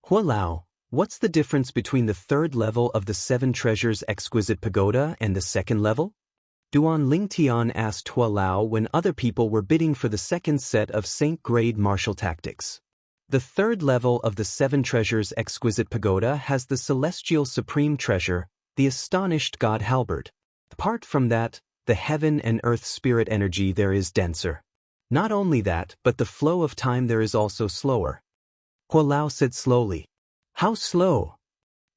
A: Hualao, what's the difference between the 3rd level of the 7 Treasures Exquisite Pagoda and the 2nd level? Duan Lingtian asked Hualao when other people were bidding for the 2nd set of saint-grade martial tactics. The 3rd level of the 7 Treasures Exquisite Pagoda has the celestial supreme treasure, the astonished god halberd. Apart from that, the heaven and earth spirit energy there is denser. Not only that, but the flow of time there is also slower. Hualao said slowly. How slow?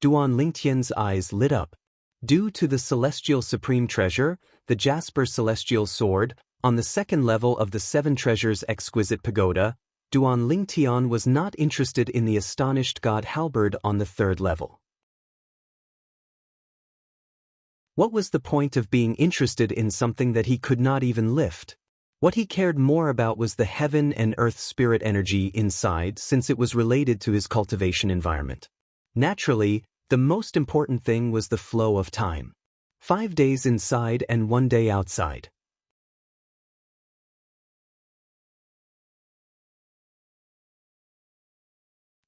A: Duan Lingtian's eyes lit up. Due to the celestial supreme treasure, the Jasper Celestial Sword, on the 2nd level of the 7 Treasures Exquisite Pagoda, Duan Lingtian was not interested in the astonished god halberd on the 3rd level. What was the point of being interested in something that he could not even lift? What he cared more about was the heaven and earth spirit energy inside, since it was related to his cultivation environment. Naturally, the most important thing was the flow of time. 5 days inside and 1 day outside.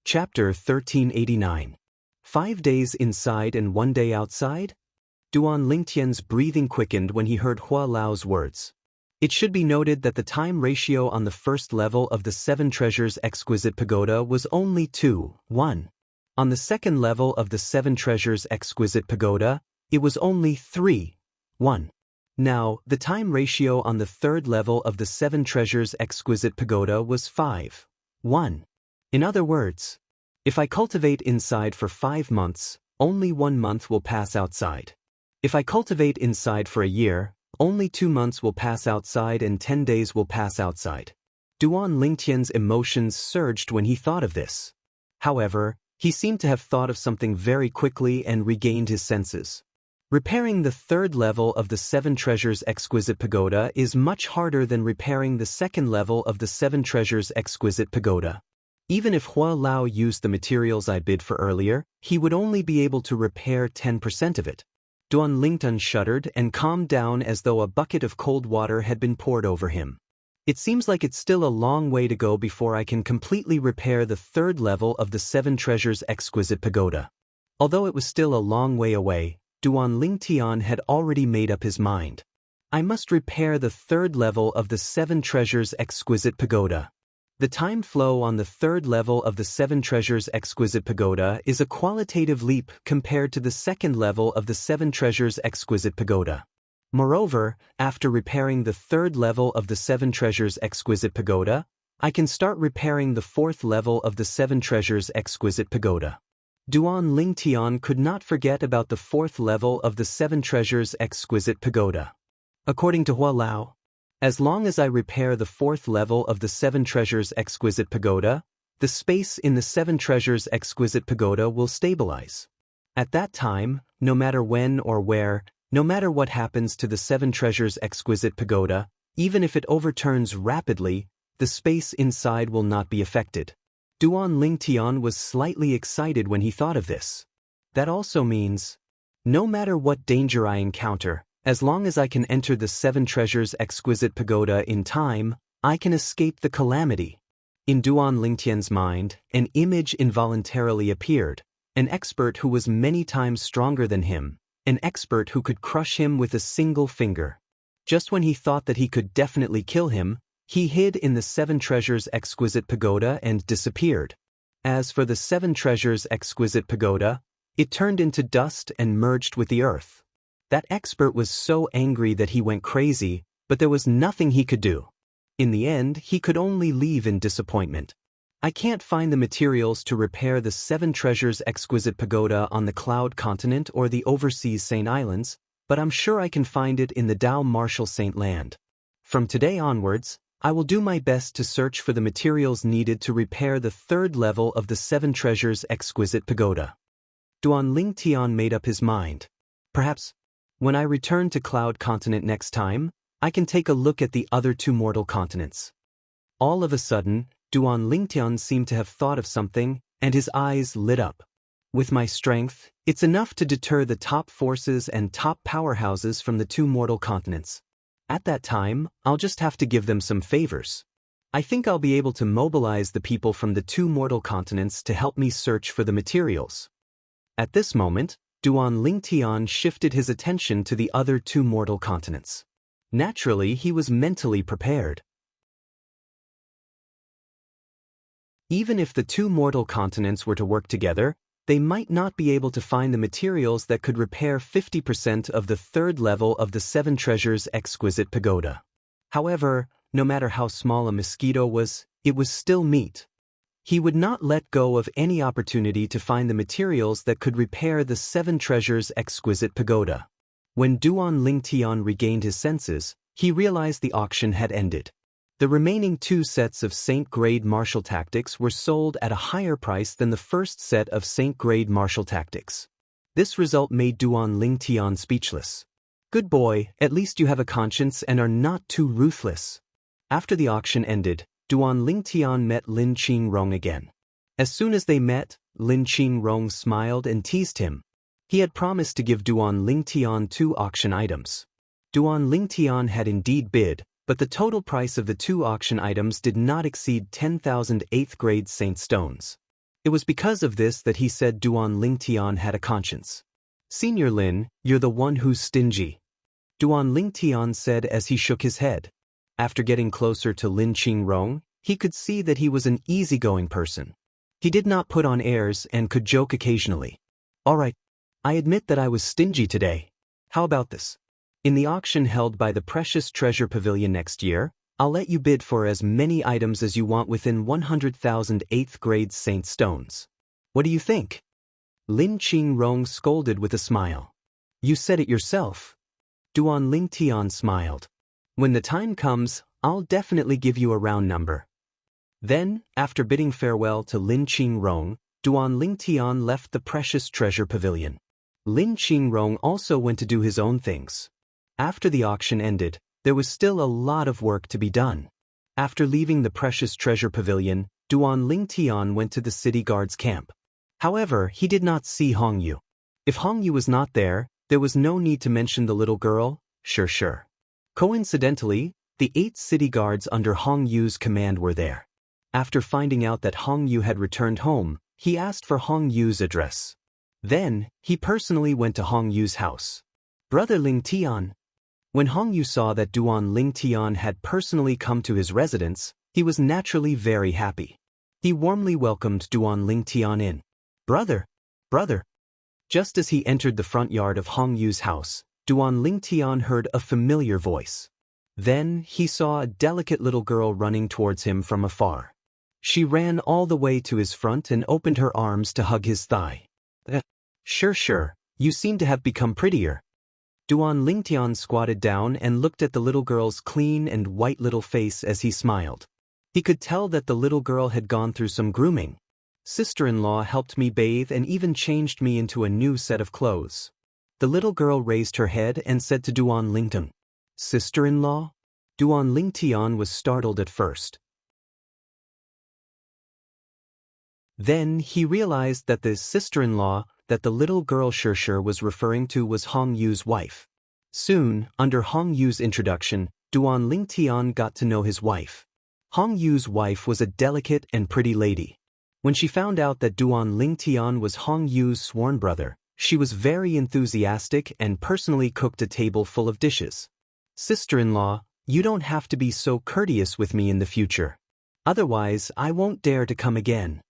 A: Chapter 1389. 5 days inside and 1 day outside? Duan Lingtian's breathing quickened when he heard Hualao's words. It should be noted that the time ratio on the 1st level of the 7 Treasures Exquisite Pagoda was only 2:1. On the 2nd level of the 7 Treasures Exquisite Pagoda, it was only 3:1. Now, the time ratio on the 3rd level of the 7 Treasures Exquisite Pagoda was 5:1. In other words, if I cultivate inside for 5 months, only 1 month will pass outside. If I cultivate inside for a year, only 2 months will pass outside and 10 days will pass outside. Duan Lingtian's emotions surged when he thought of this. However, he seemed to have thought of something very quickly and regained his senses. Repairing the 3rd level of the 7 Treasures Exquisite Pagoda is much harder than repairing the 2nd level of the 7 Treasures Exquisite Pagoda. Even if Hualao used the materials I bid for earlier, he would only be able to repair 10% of it. Duan Lingtian shuddered and calmed down as though a bucket of cold water had been poured over him. It seems like it's still a long way to go before I can completely repair the 3rd level of the 7 Treasures Exquisite Pagoda. Although it was still a long way away, Duan Lingtian had already made up his mind. I must repair the 3rd level of the 7 Treasures Exquisite Pagoda. The time flow on the 3rd level of the 7 Treasures Exquisite Pagoda is a qualitative leap compared to the 2nd level of the 7 Treasures Exquisite Pagoda. Moreover, after repairing the 3rd level of the 7 Treasures Exquisite Pagoda, I can start repairing the 4th level of the 7 Treasures Exquisite Pagoda. Duan Lingtian could not forget about the 4th level of the 7 Treasures Exquisite Pagoda. According to Hualao, as long as I repair the 4th level of the 7 Treasures Exquisite Pagoda, the space in the 7 Treasures Exquisite Pagoda will stabilize. At that time, no matter when or where, no matter what happens to the 7 Treasures Exquisite Pagoda, even if it overturns rapidly, the space inside will not be affected. Duan Lingtian was slightly excited when he thought of this. That also means, no matter what danger I encounter, as long as I can enter the 7 Treasures Exquisite Pagoda in time, I can escape the calamity. In Duan Lingtian's mind, an image involuntarily appeared, an expert who was many times stronger than him, an expert who could crush him with a single finger. Just when he thought that he could definitely kill him, he hid in the 7 Treasures Exquisite Pagoda and disappeared. As for the 7 Treasures Exquisite Pagoda, it turned into dust and merged with the earth. That expert was so angry that he went crazy, but there was nothing he could do. In the end, he could only leave in disappointment. I can't find the materials to repair the 7 Treasures Exquisite Pagoda on the Cloud Continent or the overseas Saint Islands, but I'm sure I can find it in the Dao Martial Saint Land. From today onwards, I will do my best to search for the materials needed to repair the 3rd level of the 7 Treasures Exquisite Pagoda. Duan Lingtian made up his mind. Perhaps, when I return to Cloud Continent next time, I can take a look at the other 2 mortal continents. All of a sudden, Duan Lingtian seemed to have thought of something, and his eyes lit up. With my strength, it's enough to deter the top forces and top powerhouses from the 2 mortal continents. At that time, I'll just have to give them some favors. I think I'll be able to mobilize the people from the 2 mortal continents to help me search for the materials. At this moment, Duan Lingtian shifted his attention to the other 2 mortal continents. Naturally, he was mentally prepared. Even if the 2 mortal continents were to work together, they might not be able to find the materials that could repair 50% of the 3rd level of the 7 Treasures Exquisite Pagoda. However, no matter how small a mosquito was, it was still meat. He would not let go of any opportunity to find the materials that could repair the 7 Treasures Exquisite Pagoda. When Duan Lingtian regained his senses, he realized the auction had ended. The remaining 2 sets of Saint-grade martial tactics were sold at a higher price than the first set of Saint-grade martial tactics. This result made Duan Lingtian speechless. Good boy, at least you have a conscience and are not too ruthless. After the auction ended, Duan Lingtian met Lin Qingrong again. As soon as they met, Lin Qingrong smiled and teased him. He had promised to give Duan Lingtian 2 auction items. Duan Lingtian had indeed bid, but the total price of the 2 auction items did not exceed 10,000 8th-grade Saint Stones. It was because of this that he said Duan Lingtian had a conscience. Senior Lin, you're the one who's stingy. Duan Lingtian said as he shook his head. After getting closer to Lin Qingrong, he could see that he was an easygoing person. He did not put on airs and could joke occasionally. All right, I admit that I was stingy today. How about this? In the auction held by the Precious Treasure Pavilion next year, I'll let you bid for as many items as you want within 100,000 8th-grade Saint Stones. What do you think? Lin Qingrong scolded with a smile. You said it yourself. Duan Lingtian smiled. When the time comes, I'll definitely give you a round number. Then, after bidding farewell to Lin Qingrong, Duan Lingtian left the Precious Treasure Pavilion. Lin Qingrong also went to do his own things. After the auction ended, there was still a lot of work to be done. After leaving the Precious Treasure Pavilion, Duan Lingtian went to the city guard's camp. However, he did not see Hongyu. If Hongyu was not there, there was no need to mention the little girl, sure. Coincidentally, the 8 city guards under Hongyu's command were there. After finding out that Hongyu had returned home, he asked for Hongyu's address. Then, he personally went to Hongyu's house. Brother Lingtian. When Hongyu saw that Duan Lingtian had personally come to his residence, he was naturally very happy. He warmly welcomed Duan Lingtian in. Brother. Just as he entered the front yard of Hongyu's house, Duan Lingtian heard a familiar voice. Then, he saw a delicate little girl running towards him from afar. She ran all the way to his front and opened her arms to hug his thigh. Sure, you seem to have become prettier. Duan Lingtian squatted down and looked at the little girl's clean and white little face as he smiled. He could tell that the little girl had gone through some grooming. Sister-in-law helped me bathe and even changed me into a new set of clothes. The little girl raised her head and said to Duan Lingtian, Sister-in-law? Duan Lingtian was startled at first. Then he realized that the sister-in-law that the little girl Xianxia was referring to was Hongyu's wife. Soon, under Hongyu's introduction, Duan Lingtian got to know his wife. Hongyu's wife was a delicate and pretty lady. When she found out that Duan Lingtian was Hongyu's sworn brother, she was very enthusiastic and personally cooked a table full of dishes. Sister-in-law, you don't have to be so courteous with me in the future. Otherwise, I won't dare to come again.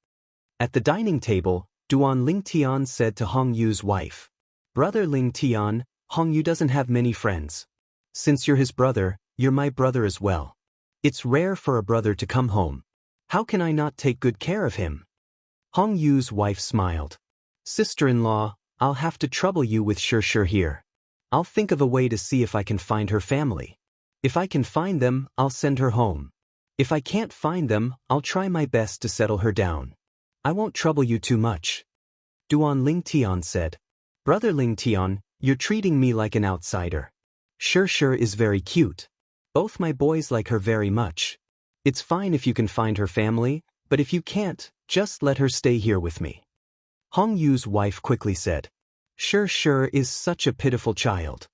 A: At the dining table, Duan Lingtian said to Hongyu's wife, Brother Lingtian, Hongyu doesn't have many friends. Since you're his brother, you're my brother as well. It's rare for a brother to come home. How can I not take good care of him? Hongyu's wife smiled. Sister-in-law, I'll have to trouble you with Xianxia here. I'll think of a way to see if I can find her family. If I can find them, I'll send her home. If I can't find them, I'll try my best to settle her down. I won't trouble you too much. Duan Lingtian said. Brother Lingtian, you're treating me like an outsider. Xianxia is very cute. Both my boys like her very much. It's fine if you can find her family, but if you can't, just let her stay here with me. Hongyu's wife quickly said. Xianxia is such a pitiful child.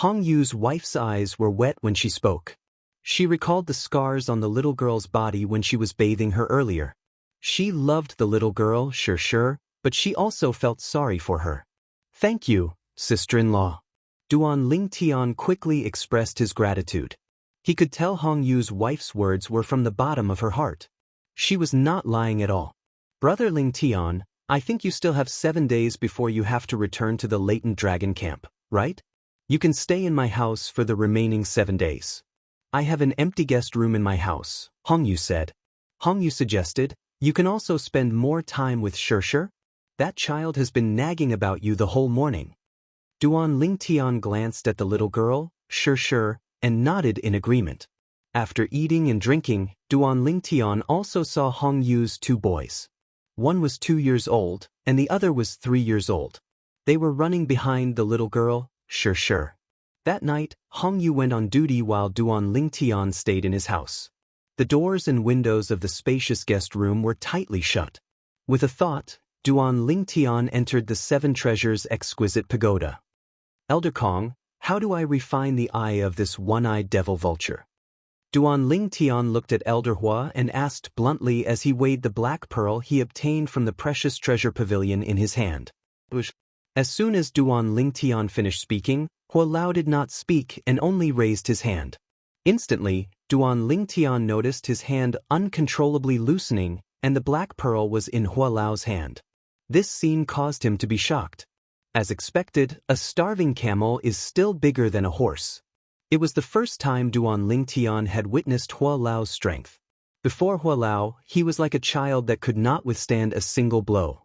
A: Hong Yu's wife's eyes were wet when she spoke. She recalled the scars on the little girl's body when she was bathing her earlier. She loved the little girl, sure, but she also felt sorry for her. Thank you, sister-in-law. Duan Lingtian quickly expressed his gratitude. He could tell Hong Yu's wife's words were from the bottom of her heart. She was not lying at all. Brother Lingtian, I think you still have 7 days before you have to return to the latent dragon camp, right? You can stay in my house for the remaining 7 days. I have an empty guest room in my house, Hong Yu said. Hong Yu suggested, you can also spend more time with Xianxia. That child has been nagging about you the whole morning. Duan Lingtian glanced at the little girl, Xianxia, and nodded in agreement. After eating and drinking, Duan Lingtian also saw Hong Yu's 2 boys. One was 2 years old, and the other was 3 years old. They were running behind the little girl, Xianxia. That night, Hong Yu went on duty while Duan Lingtian stayed in his house. The doors and windows of the spacious guest room were tightly shut. With a thought, Duan Lingtian entered the 7 Treasures exquisite pagoda. Elder Kong, how do I refine the eye of this one-eyed devil vulture? Duan Lingtian looked at Elder Hua and asked bluntly as he weighed the black pearl he obtained from the precious treasure pavilion in his hand. As soon as Duan Lingtian finished speaking, Hua Lao did not speak and only raised his hand. Instantly, Duan Lingtian noticed his hand uncontrollably loosening, and the black pearl was in Hua Lao's hand. This scene caused him to be shocked. As expected, a starving camel is still bigger than a horse. It was the first time Duan Lingtian had witnessed Hua Lao's strength. Before Hua Lao, he was like a child that could not withstand a single blow.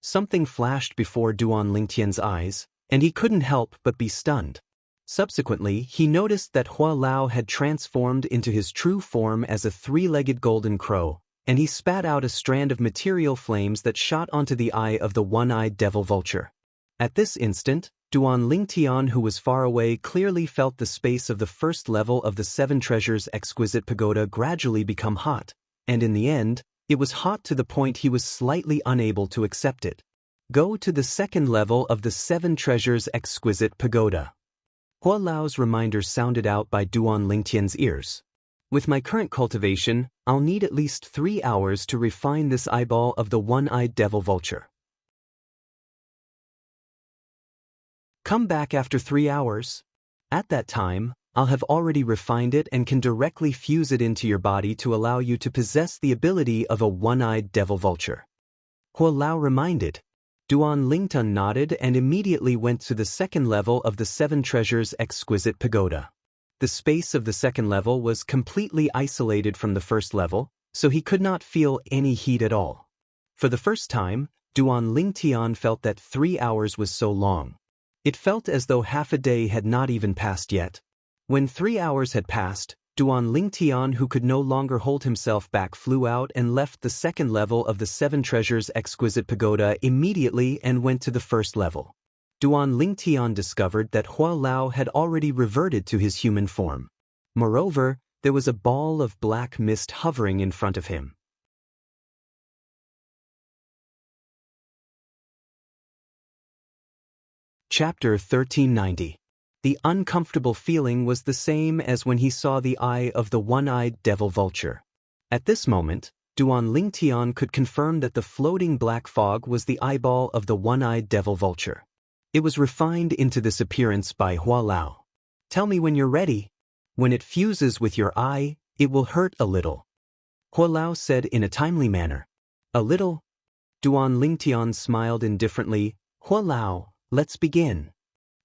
A: Something flashed before Duan Lingtian's eyes, and he couldn't help but be stunned. Subsequently, he noticed that Hua Lao had transformed into his true form as a 3-legged golden crow, and he spat out a strand of material flames that shot onto the eye of the one-eyed devil vulture. At this instant, Duan Lingtian, who was far away, clearly felt the space of the first level of the 7 Treasures exquisite pagoda gradually become hot, and in the end, it was hot to the point he was slightly unable to accept it. Go to the second level of the 7 Treasures exquisite pagoda. Hua Lao's reminder sounded out by Duan Lingtian's ears. With my current cultivation, I'll need at least 3 hours to refine this eyeball of the one-eyed devil vulture. Come back after 3 hours. At that time, I'll have already refined it and can directly fuse it into your body to allow you to possess the ability of a one-eyed devil vulture. Hua Lao reminded. Duan Lingtian nodded and immediately went to the second level of the 7 Treasures exquisite pagoda. The space of the second level was completely isolated from the first level, so he could not feel any heat at all. For the first time, Duan Lingtian felt that 3 hours was so long. It felt as though half a day had not even passed yet. When 3 hours had passed, Duan Lingtian, who could no longer hold himself back, flew out and left the second level of the 7 Treasures exquisite pagoda immediately and went to the first level. Duan Lingtian discovered that Hua Lao had already reverted to his human form. Moreover, there was a ball of black mist hovering in front of him. Chapter 1390. The uncomfortable feeling was the same as when he saw the eye of the one-eyed devil vulture. At this moment, Duan Lingtian could confirm that the floating black fog was the eyeball of the one-eyed devil vulture. It was refined into this appearance by Hua Lao. Tell me when you're ready. When it fuses with your eye, it will hurt a little. Hua Lao said in a timely manner. A little? Duan Lingtian smiled indifferently. Hua Lao, let's begin.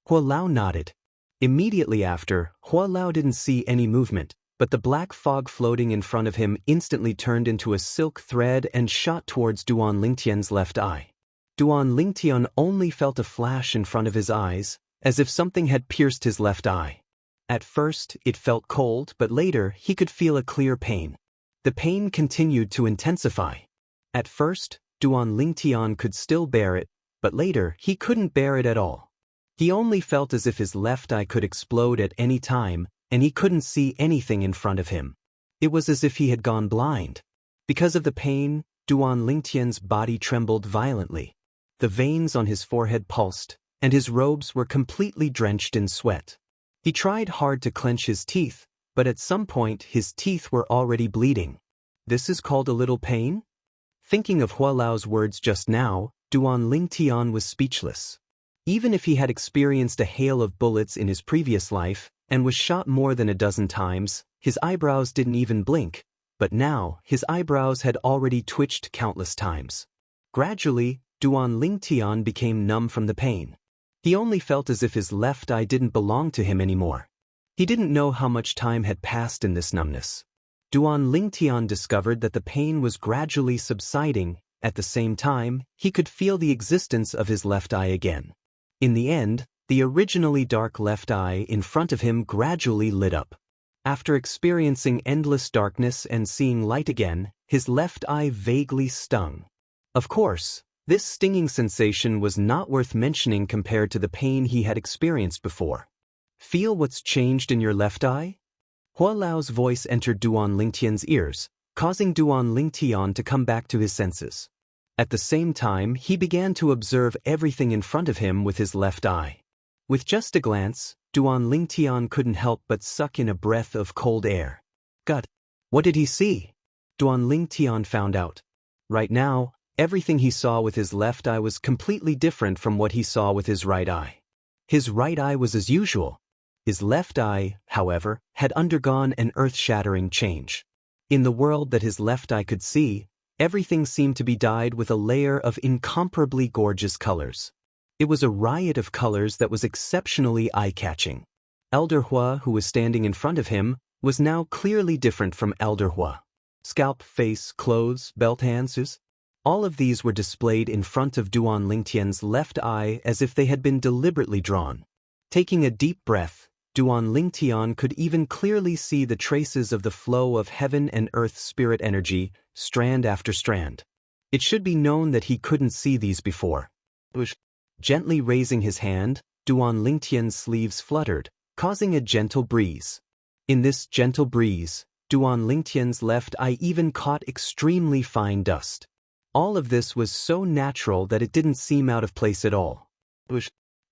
A: Hua Lao nodded. Immediately after, Hua Lao didn't see any movement, but the black fog floating in front of him instantly turned into a silk thread and shot towards Duan Lingtian's left eye. Duan Lingtian only felt a flash in front of his eyes, as if something had pierced his left eye. At first, it felt cold, but later, he could feel a clear pain. The pain continued to intensify. At first, Duan Lingtian could still bear it, but later, he couldn't bear it at all. He only felt as if his left eye could explode at any time, and he couldn't see anything in front of him. It was as if he had gone blind. Because of the pain, Duan Lingtian's body trembled violently. The veins on his forehead pulsed, and his robes were completely drenched in sweat. He tried hard to clench his teeth, but at some point his teeth were already bleeding. This is called a little pain? Thinking of Hualao's words just now, Duan Lingtian was speechless. Even if he had experienced a hail of bullets in his previous life, and was shot more than a dozen times, his eyebrows didn't even blink, but now his eyebrows had already twitched countless times. Gradually, Duan Lingtian became numb from the pain. He only felt as if his left eye didn't belong to him anymore. He didn't know how much time had passed in this numbness. Duan Lingtian discovered that the pain was gradually subsiding. At the same time, he could feel the existence of his left eye again. In the end, the originally dark left eye in front of him gradually lit up. After experiencing endless darkness and seeing light again, his left eye vaguely stung. Of course, this stinging sensation was not worth mentioning compared to the pain he had experienced before. Feel what's changed in your left eye? Hualao's voice entered Duan Lingtian's ears, causing Duan Lingtian to come back to his senses. At the same time, he began to observe everything in front of him with his left eye. With just a glance, Duan Lingtian couldn't help but suck in a breath of cold air. God, what did he see? Duan Lingtian found out. Right now, everything he saw with his left eye was completely different from what he saw with his right eye. His right eye was as usual. His left eye, however, had undergone an earth-shattering change. In the world that his left eye could see, everything seemed to be dyed with a layer of incomparably gorgeous colors. It was a riot of colors that was exceptionally eye-catching. Elder Hua, who was standing in front of him, was now clearly different from Elder Hua. Scalp, face, clothes, belt hands, all of these were displayed in front of Duan Lingtian's left eye as if they had been deliberately drawn. Taking a deep breath, Duan Lingtian could even clearly see the traces of the flow of heaven and earth spirit energy, strand after strand. It should be known that he couldn't see these before. Gently raising his hand, Duan Lingtian's sleeves fluttered, causing a gentle breeze. In this gentle breeze, Duan Lingtian's left eye even caught extremely fine dust. All of this was so natural that it didn't seem out of place at all.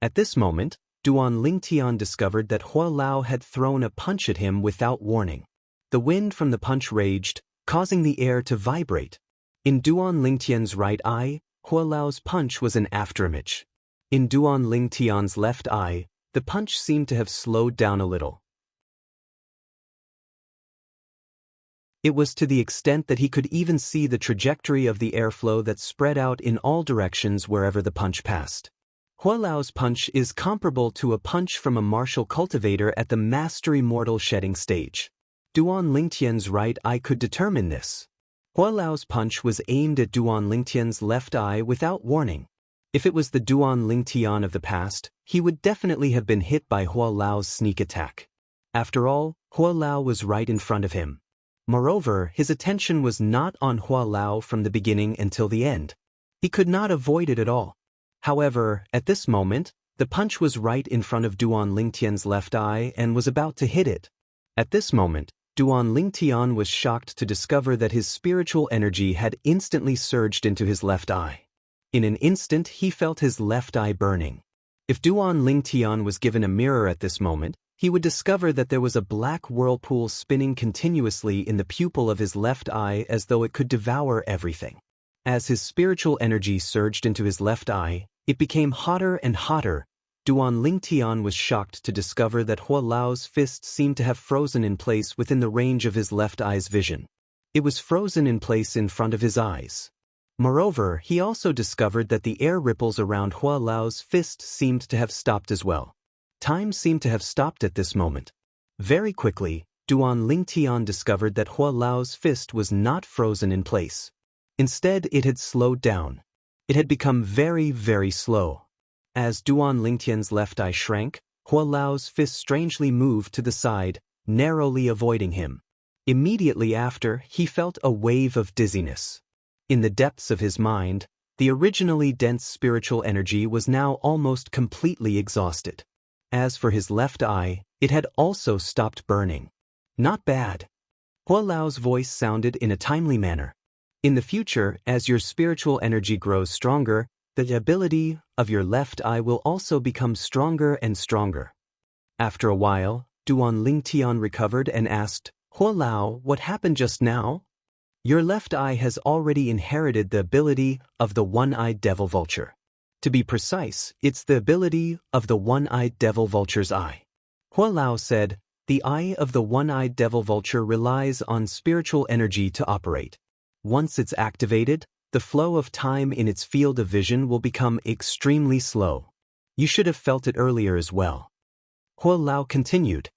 A: At this moment, Duan Lingtian discovered that Hualao had thrown a punch at him without warning. The wind from the punch raged, causing the air to vibrate. In Duan Lingtian's right eye, Hualao's punch was an afterimage. In Duan Lingtian's left eye, the punch seemed to have slowed down a little. It was to the extent that he could even see the trajectory of the airflow that spread out in all directions wherever the punch passed. Hualao's punch is comparable to a punch from a martial cultivator at the mastery mortal shedding stage. Duan Lingtian's right eye could determine this. Hualao's punch was aimed at Duan Lingtian's left eye without warning. If it was the Duan Lingtian of the past, he would definitely have been hit by Hualao's sneak attack. After all, Hualao was right in front of him. Moreover, his attention was not on Hualao from the beginning until the end. He could not avoid it at all. However, at this moment, the punch was right in front of Duan Lingtian's left eye and was about to hit it. At this moment, Duan Lingtian was shocked to discover that his spiritual energy had instantly surged into his left eye. In an instant, he felt his left eye burning. If Duan Lingtian was given a mirror at this moment, he would discover that there was a black whirlpool spinning continuously in the pupil of his left eye as though it could devour everything. As his spiritual energy surged into his left eye, it became hotter and hotter. Duan Lingtian was shocked to discover that Hualao's fist seemed to have frozen in place within the range of his left eye's vision. It was frozen in place in front of his eyes. Moreover, he also discovered that the air ripples around Hualao's fist seemed to have stopped as well. Time seemed to have stopped at this moment. Very quickly, Duan Lingtian discovered that Hualao's fist was not frozen in place. Instead, it had slowed down. It had become very, very slow. As Duan Lingtian's left eye shrank, Hualao's fist strangely moved to the side, narrowly avoiding him. Immediately after, he felt a wave of dizziness. In the depths of his mind, the originally dense spiritual energy was now almost completely exhausted. As for his left eye, it had also stopped burning. Not bad. Hualao's voice sounded in a timely manner. In the future, as your spiritual energy grows stronger, The ability of your left eye will also become stronger and stronger. After a while, Duan Lingtian recovered and asked, Hua Lao, what happened just now? Your left eye has already inherited the ability of the one-eyed devil vulture. To be precise, it's the ability of the one-eyed devil vulture's eye. Hua Lao said, the eye of the one-eyed devil vulture relies on spiritual energy to operate. Once it's activated, the flow of time in its field of vision will become extremely slow. You should have felt it earlier as well. Hua Lao continued.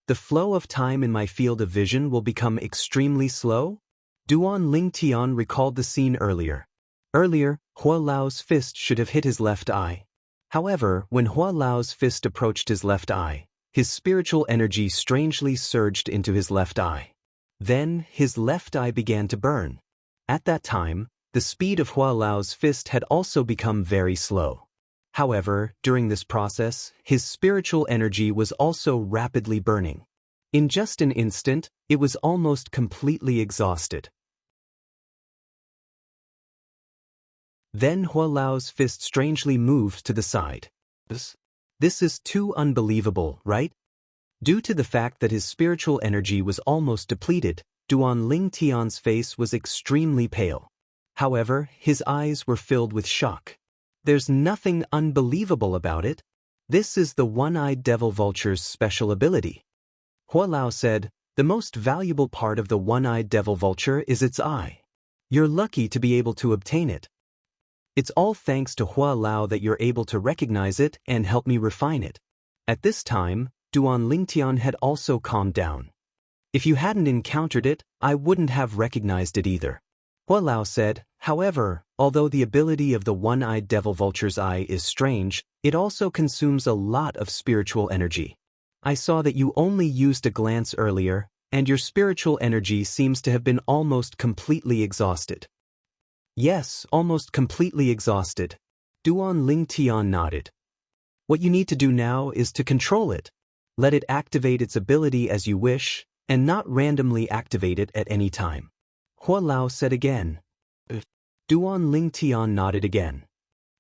A: The flow of time in my field of vision will become extremely slow? Duan Lingtian recalled the scene earlier. Earlier, Hua Lao's fist should have hit his left eye. However, when Hua Lao's fist approached his left eye, his spiritual energy strangely surged into his left eye. Then, his left eye began to burn. At that time, the speed of Hua Lao's fist had also become very slow. However, during this process, his spiritual energy was also rapidly burning. In just an instant, it was almost completely exhausted. Then Hua Lao's fist strangely moved to the side. This is too unbelievable, right? Due to the fact that his spiritual energy was almost depleted, Duan Lingtian's face was extremely pale. However, his eyes were filled with shock. There's nothing unbelievable about it. This is the one-eyed devil vulture's special ability. Hua Lao said, the most valuable part of the one-eyed devil vulture is its eye. You're lucky to be able to obtain it. It's all thanks to Hua Lao that you're able to recognize it and help me refine it. At this time, Duan Lingtian had also calmed down. If you hadn't encountered it, I wouldn't have recognized it either. Hua Lao said, however, although the ability of the one-eyed devil vulture's eye is strange, it also consumes a lot of spiritual energy. I saw that you only used a glance earlier, and your spiritual energy seems to have been almost completely exhausted. Yes, almost completely exhausted. Duan Lingtian nodded. What you need to do now is to control it. Let it activate its ability as you wish, and not randomly activate it at any time. Hua Lao said again. Duan Lingtian nodded again.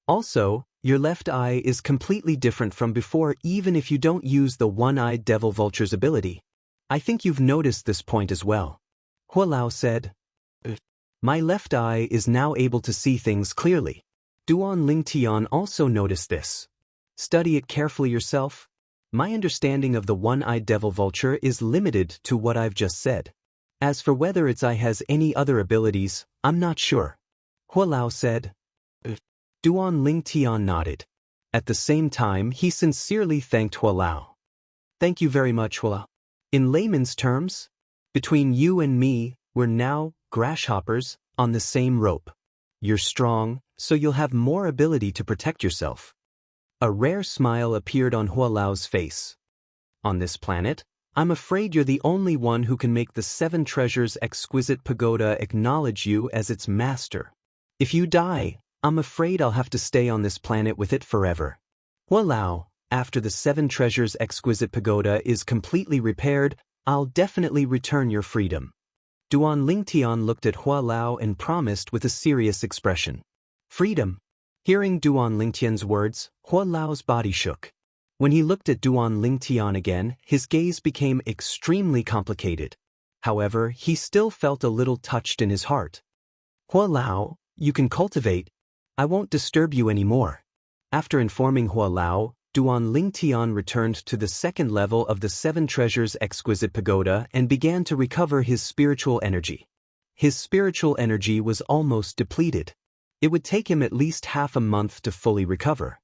A: Also, your left eye is completely different from before even if you don't use the one-eyed devil vulture's ability. I think you've noticed this point as well. Hua Lao said. My left eye is now able to see things clearly. Duan Lingtian also noticed this. Study it carefully yourself. My understanding of the one-eyed devil vulture is limited to what I've just said. As for whether its eye has any other abilities, I'm not sure. Hua Lao said. Duan Lingtian nodded. At the same time, he sincerely thanked Hua Lao. Thank you very much, Hua Lao. In layman's terms, between you and me, we're now grasshoppers on the same rope. You're strong, so you'll have more ability to protect yourself. A rare smile appeared on Hua Lao's face. On this planet, I'm afraid you're the only one who can make the Seven Treasures' exquisite pagoda acknowledge you as its master. If you die, I'm afraid I'll have to stay on this planet with it forever. Hua Lao, after the Seven Treasures' exquisite pagoda is completely repaired, I'll definitely return your freedom. Duan Lingtian looked at Hua Lao and promised with a serious expression. Freedom. Hearing Duan Lingtian's words, Hua Lao's body shook. When he looked at Duan Lingtian again, his gaze became extremely complicated. However, he still felt a little touched in his heart. Hua Lao, you can cultivate. I won't disturb you anymore. After informing Hua Lao, Duan Lingtian returned to the second level of the Seven Treasures' exquisite pagoda and began to recover his spiritual energy. His spiritual energy was almost depleted. It would take him at least half a month to fully recover.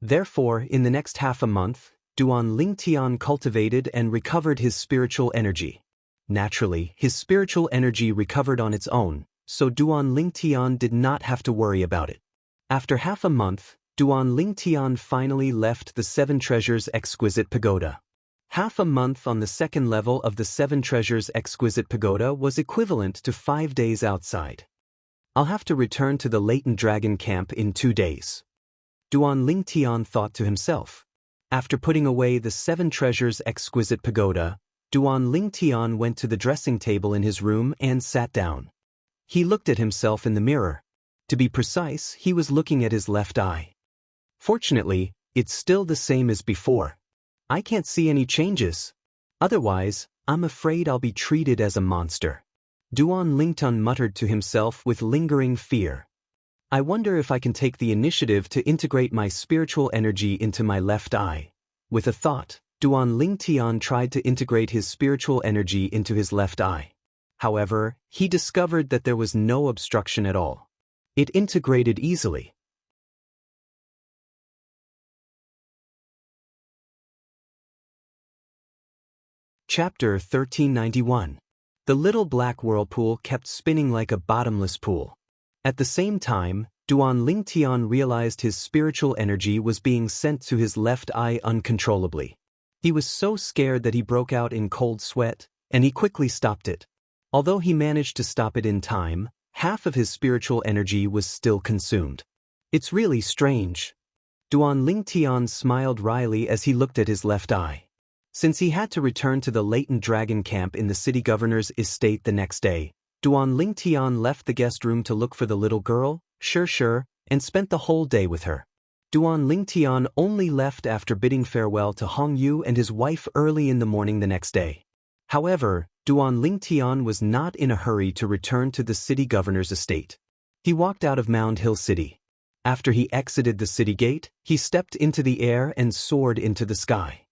A: Therefore, in the next half a month, Duan Lingtian cultivated and recovered his spiritual energy. Naturally, his spiritual energy recovered on its own, so Duan Lingtian did not have to worry about it. After half a month, Duan Lingtian finally left the Seven Treasures' exquisite pagoda. Half a month on the second level of the Seven Treasures' exquisite pagoda was equivalent to 5 days outside. I'll have to return to the latent dragon camp in 2 days. Duan Lingtian thought to himself. After putting away the Seven Treasures' exquisite pagoda, Duan Lingtian went to the dressing table in his room and sat down. He looked at himself in the mirror. To be precise, he was looking at his left eye. Fortunately, it's still the same as before. I can't see any changes. Otherwise, I'm afraid I'll be treated as a monster. Duan Lingtun muttered to himself with lingering fear. I wonder if I can take the initiative to integrate my spiritual energy into my left eye. With a thought, Duan Lingtian tried to integrate his spiritual energy into his left eye. However, he discovered that there was no obstruction at all. It integrated easily. Chapter 1391. The little black whirlpool kept spinning like a bottomless pool. At the same time, Duan Lingtian realized his spiritual energy was being sent to his left eye uncontrollably. He was so scared that he broke out in cold sweat, and he quickly stopped it. Although he managed to stop it in time, half of his spiritual energy was still consumed. It's really strange. Duan Lingtian smiled wryly as he looked at his left eye. Since he had to return to the latent dragon camp in the city governor's estate the next day, Duan Lingtian left the guest room to look for the little girl, Xianxia, and spent the whole day with her. Duan Lingtian only left after bidding farewell to Hong Yu and his wife early in the morning the next day. However, Duan Lingtian was not in a hurry to return to the city governor's estate. He walked out of Mound Hill City. After he exited the city gate, he stepped into the air and soared into the sky.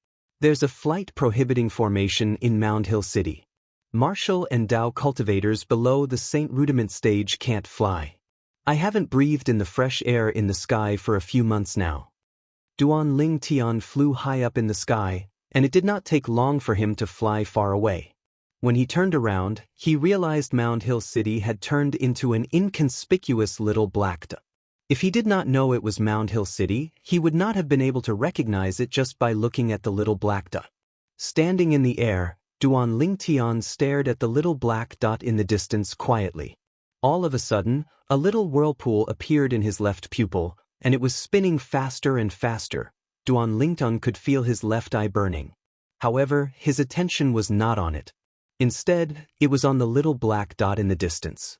A: There's a flight prohibiting formation in Mound Hill City. Martial and Dao cultivators below the Saint Rudiment stage can't fly. I haven't breathed in the fresh air in the sky for a few months now. Duan Lingtian flew high up in the sky, and it did not take long for him to fly far away. When he turned around, he realized Mound Hill City had turned into an inconspicuous little black dot. If he did not know it was Mound Hill City, he would not have been able to recognize it just by looking at the little black dot. Standing in the air, Duan Lingtian stared at the little black dot in the distance quietly. All of a sudden, a little whirlpool appeared in his left pupil, and it was spinning faster and faster. Duan Lingtun could feel his left eye burning. However, his attention was not on it. Instead, it was on the little black dot in the distance.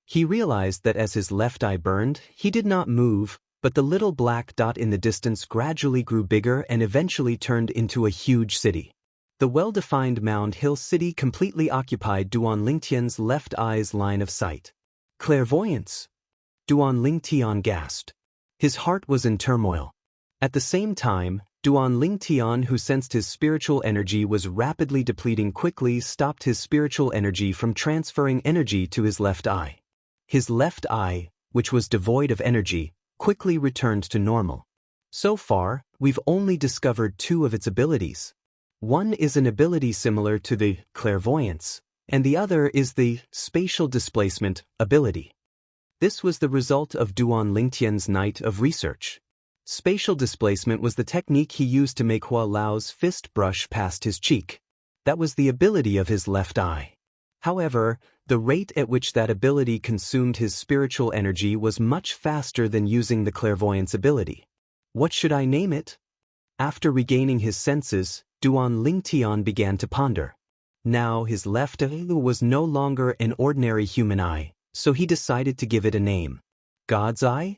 A: He realized that as his left eye burned, he did not move, but the little black dot in the distance gradually grew bigger and eventually turned into a huge city. The well-defined Mound Hill City completely occupied Duan Lingtian's left eye's line of sight. Clairvoyance! Duan Lingtian gasped. His heart was in turmoil. At the same time, Duan Lingtian, who sensed his spiritual energy was rapidly depleting, quickly stopped his spiritual energy from transferring energy to his left eye. His left eye, which was devoid of energy, quickly returned to normal. So far, we've only discovered two of its abilities. One is an ability similar to the clairvoyance, and the other is the spatial displacement ability. This was the result of Duan Lingtian's night of research. Spatial displacement was the technique he used to make Hua Lao's fist brush past his cheek. That was the ability of his left eye. However, the rate at which that ability consumed his spiritual energy was much faster than using the clairvoyance ability. What should I name it? After regaining his senses, Duan Lingtian began to ponder. Now his left eye was no longer an ordinary human eye, so he decided to give it a name. God's eye?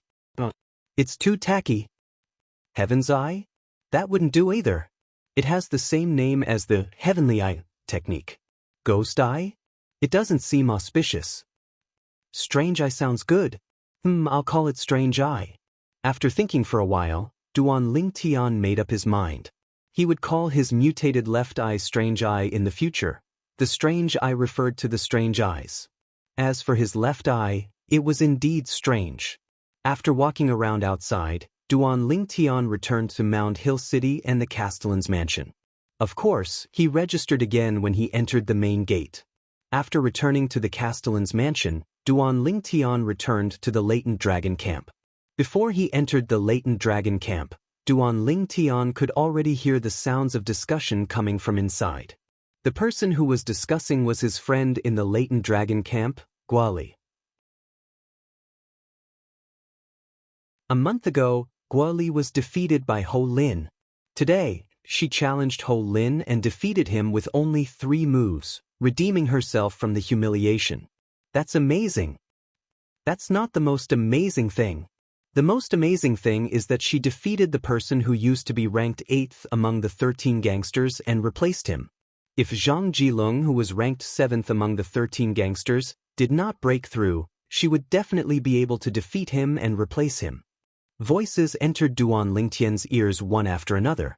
A: It's too tacky. Heaven's eye? That wouldn't do either. It has the same name as the heavenly eye technique. Ghost eye? It doesn't seem auspicious. Strange eye sounds good. I'll call it strange eye. After thinking for a while, Duan Lingtian made up his mind. He would call his mutated left eye strange eye in the future. The strange eye referred to the strange eyes. As for his left eye, it was indeed strange. After walking around outside, Duan Lingtian returned to Mound Hill City and the Castellan's mansion. Of course, he registered again when he entered the main gate. After returning to the Castellan's mansion, Duan Lingtian returned to the latent dragon camp. Before he entered the latent dragon camp, Duan Lingtian could already hear the sounds of discussion coming from inside. The person who was discussing was his friend in the latent dragon camp, Guoli. A month ago, Guoli was defeated by Ho Lin. Today, she challenged Ho Lin and defeated him with only 3 moves, redeeming herself from the humiliation. That's amazing. That's not the most amazing thing. The most amazing thing is that she defeated the person who used to be ranked 8th among the 13 gangsters and replaced him. If Zhang Jilong, who was ranked 7th among the 13 gangsters, did not break through, she would definitely be able to defeat him and replace him. Voices entered Duan Lingtian's ears one after another.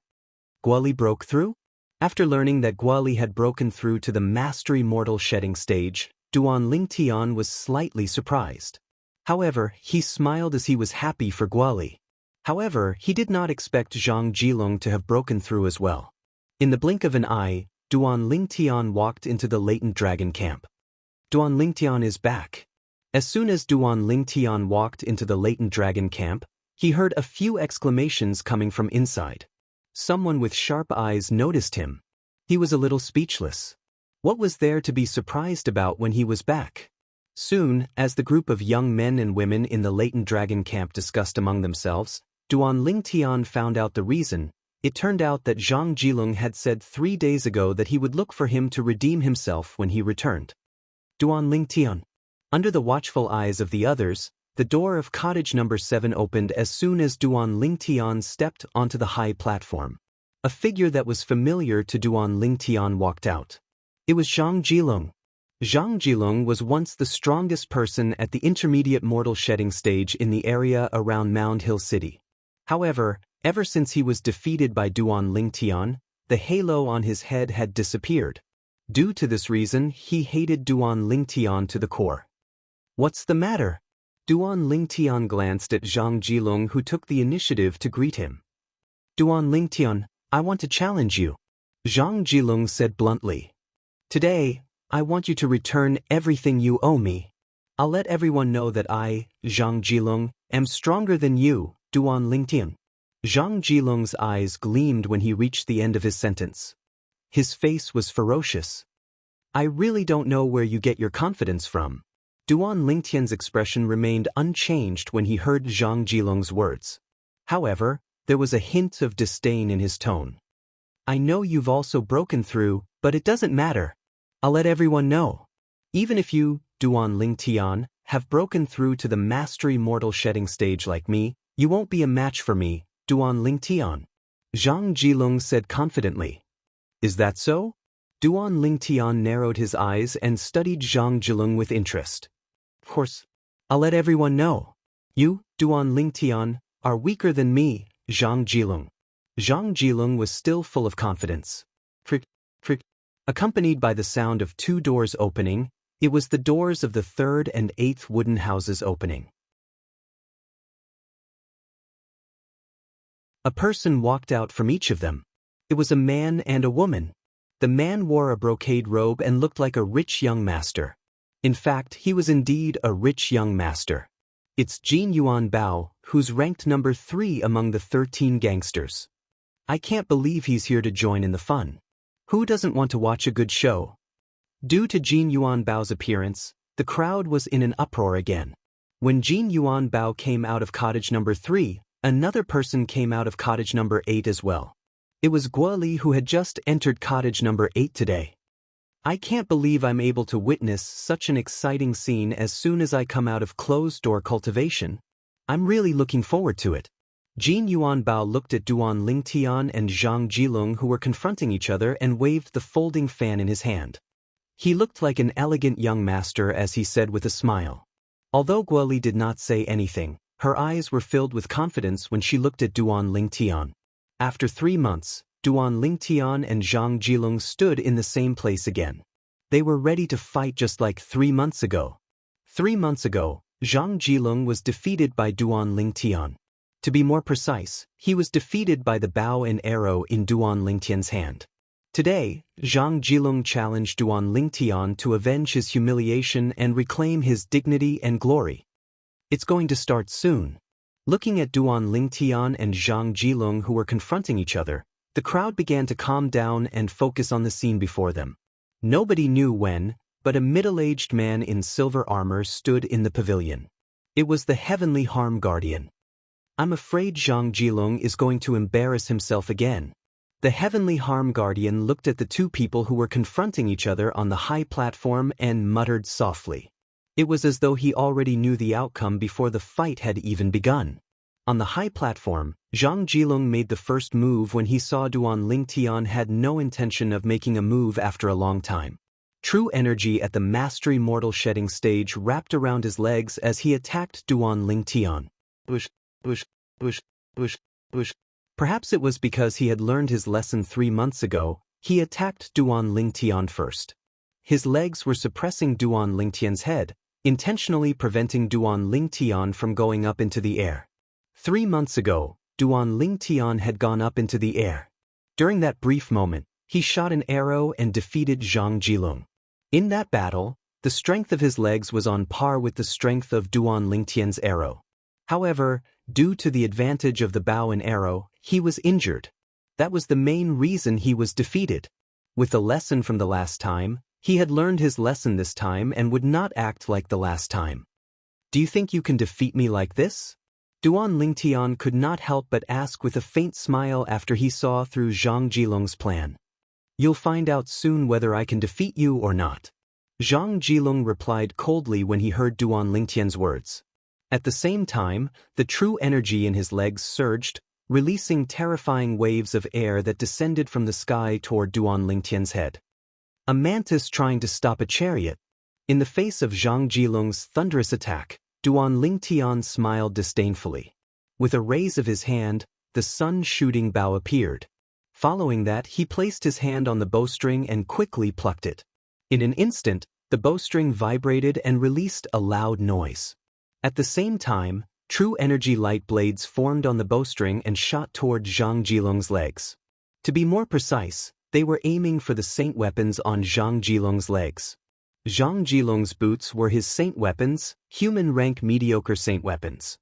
A: Guoli broke through? After learning that Guoli had broken through to the Mastery Mortal Shedding stage, Duan Lingtian was slightly surprised. However, he smiled as he was happy for Guoli. However, he did not expect Zhang Jilong to have broken through as well. In the blink of an eye, Duan Lingtian walked into the latent dragon camp. Duan Lingtian is back. As soon as Duan Lingtian walked into the latent dragon camp, he heard a few exclamations coming from inside. Someone with sharp eyes noticed him. He was a little speechless. What was there to be surprised about when he was back? Soon, as the group of young men and women in the latent dragon camp discussed among themselves, Duan Lingtian found out the reason. It turned out that Zhang Jilong had said 3 days ago that he would look for him to redeem himself when he returned. Duan Lingtian. Under the watchful eyes of the others, the door of cottage number 7 opened as soon as Duan Lingtian stepped onto the high platform. A figure that was familiar to Duan Lingtian walked out. It was Zhang Jilong. Zhang Jilong was once the strongest person at the intermediate mortal shedding stage in the area around Mound Hill City. However, ever since he was defeated by Duan Lingtian, the halo on his head had disappeared. Due to this reason, he hated Duan Lingtian to the core. What's the matter? Duan Lingtian glanced at Zhang Jilong, who took the initiative to greet him. Duan Lingtian, I want to challenge you. Zhang Jilong said bluntly. Today, I want you to return everything you owe me. I'll let everyone know that I, Zhang Jilong, am stronger than you, Duan Lingtian. Zhang Jilong's eyes gleamed when he reached the end of his sentence. His face was ferocious. I really don't know where you get your confidence from. Duan Lingtian's expression remained unchanged when he heard Zhang Jilong's words. However, there was a hint of disdain in his tone. I know you've also broken through, but it doesn't matter. I'll let everyone know. Even if you, Duan Lingtian, have broken through to the Mastery Mortal Shedding stage like me, you won't be a match for me, Duan Lingtian. Zhang Jilong said confidently. Is that so? Duan Lingtian narrowed his eyes and studied Zhang Jilong with interest. Of course. I'll let everyone know. You, Duan Lingtian, are weaker than me, Zhang Jilong. Zhang Jilong was still full of confidence. Frick, frick. Accompanied by the sound of 2 doors opening, it was the doors of the 3rd and 8th wooden houses opening. A person walked out from each of them. It was a man and a woman. The man wore a brocade robe and looked like a rich young master. In fact, he was indeed a rich young master. It's Jin Yuan Bao, who's ranked number 3 among the 13 gangsters. I can't believe he's here to join in the fun. Who doesn't want to watch a good show? Due to Jin Yuan Bao's appearance, the crowd was in an uproar again. When Jin Yuan Bao came out of cottage number 3, another person came out of cottage number 8 as well. It was Guoli, who had just entered cottage number 8 today. I can't believe I'm able to witness such an exciting scene as soon as I come out of closed-door cultivation. I'm really looking forward to it. Jin Yuan Bao looked at Duan Lingtian and Zhang Jilong, who were confronting each other, and waved the folding fan in his hand. He looked like an elegant young master as he said with a smile. Although Guoli did not say anything, her eyes were filled with confidence when she looked at Duan Lingtian. After 3 months, Duan Lingtian and Zhang Jilong stood in the same place again. They were ready to fight just like 3 months ago. 3 months ago, Zhang Jilong was defeated by Duan Lingtian. To be more precise, he was defeated by the bow and arrow in Duan Lingtian's hand. Today, Zhang Jilong challenged Duan Lingtian to avenge his humiliation and reclaim his dignity and glory. It's going to start soon. Looking at Duan Lingtian and Zhang Jilong, who were confronting each other, the crowd began to calm down and focus on the scene before them. Nobody knew when, but a middle-aged man in silver armor stood in the pavilion. It was the Heavenly Harm Guardian. I'm afraid Zhang Jilong is going to embarrass himself again. The Heavenly Harm Guardian looked at the 2 people who were confronting each other on the high platform and muttered softly. It was as though he already knew the outcome before the fight had even begun. On the high platform, Zhang Jilong made the first move when he saw Duan Lingtian had no intention of making a move after a long time. True energy at the mastery mortal shedding stage wrapped around his legs as he attacked Duan Lingtian. Bush, bush, bush, bush, bush. Perhaps it was because he had learned his lesson 3 months ago, he attacked Duan Lingtian first. His legs were suppressing Duan Lingtian's head, intentionally preventing Duan Lingtian from going up into the air. 3 months ago, Duan Lingtian had gone up into the air. During that brief moment, he shot an arrow and defeated Zhang Jilong. In that battle, the strength of his legs was on par with the strength of Duan Lingtian's arrow. However, due to the advantage of the bow and arrow, he was injured. That was the main reason he was defeated. With the lesson from the last time, he had learned his lesson this time and would not act like the last time. Do you think you can defeat me like this? Duan Lingtian could not help but ask with a faint smile after he saw through Zhang Jilong's plan. You'll find out soon whether I can defeat you or not. Zhang Jilong replied coldly when he heard Duan Lingtian's words. At the same time, the true energy in his legs surged, releasing terrifying waves of air that descended from the sky toward Duan Lingtian's head. A mantis trying to stop a chariot. In the face of Zhang Jilong's thunderous attack, Duan Lingtian smiled disdainfully. With a raise of his hand, the sun-shooting bow appeared. Following that, he placed his hand on the bowstring and quickly plucked it. In an instant, the bowstring vibrated and released a loud noise. At the same time, true energy light blades formed on the bowstring and shot toward Zhang Jilong's legs. To be more precise, they were aiming for the saint weapons on Zhang Jilong's legs. Zhang Jilong's boots were his saint weapons, human-rank mediocre saint weapons.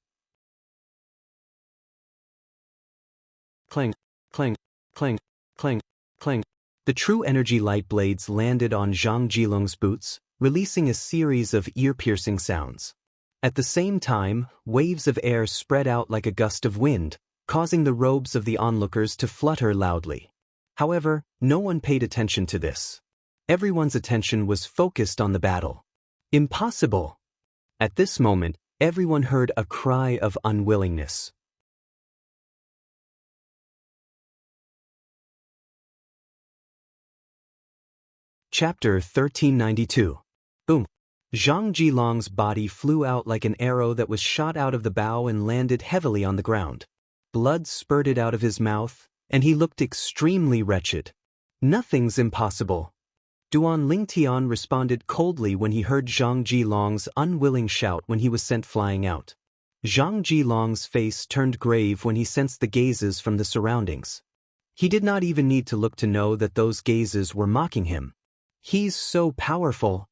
A: Clang, clang, clang, clang, clang. The true energy light blades landed on Zhang Jilong's boots, releasing a series of ear-piercing sounds. At the same time, waves of air spread out like a gust of wind, causing the robes of the onlookers to flutter loudly. However, no one paid attention to this. Everyone's attention was focused on the battle. Impossible! At this moment, everyone heard a cry of unwillingness. Chapter 1392. Boom! Zhang Jilong's body flew out like an arrow that was shot out of the bow and landed heavily on the ground. Blood spurted out of his mouth, and he looked extremely wretched. Nothing's impossible. Duan Lingtian responded coldly when he heard Zhang Jilong's unwilling shout when he was sent flying out. Zhang Jilong's face turned grave when he sensed the gazes from the surroundings. He did not even need to look to know that those gazes were mocking him. He's so powerful.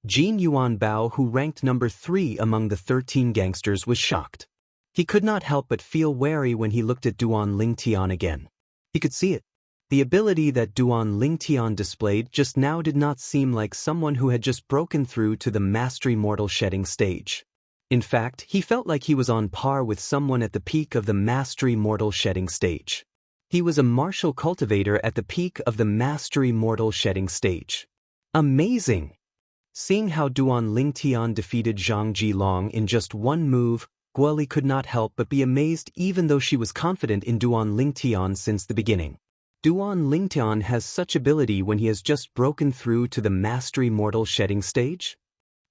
A: Jin Yuan Bao, who ranked number 3 among the 13 gangsters, was shocked. He could not help but feel wary when he looked at Duan Lingtian again. He could see it. The ability that Duan Lingtian displayed just now did not seem like someone who had just broken through to the mastery mortal shedding stage. In fact, he felt like he was on par with someone at the peak of the mastery mortal shedding stage. He was a martial cultivator at the peak of the mastery mortal shedding stage. Amazing! Seeing how Duan Lingtian defeated Zhang Jilong in just one move, Guoli could not help but be amazed even though she was confident in Duan Lingtian since the beginning. Duan Lingtian has such ability when he has just broken through to the mastery mortal shedding stage?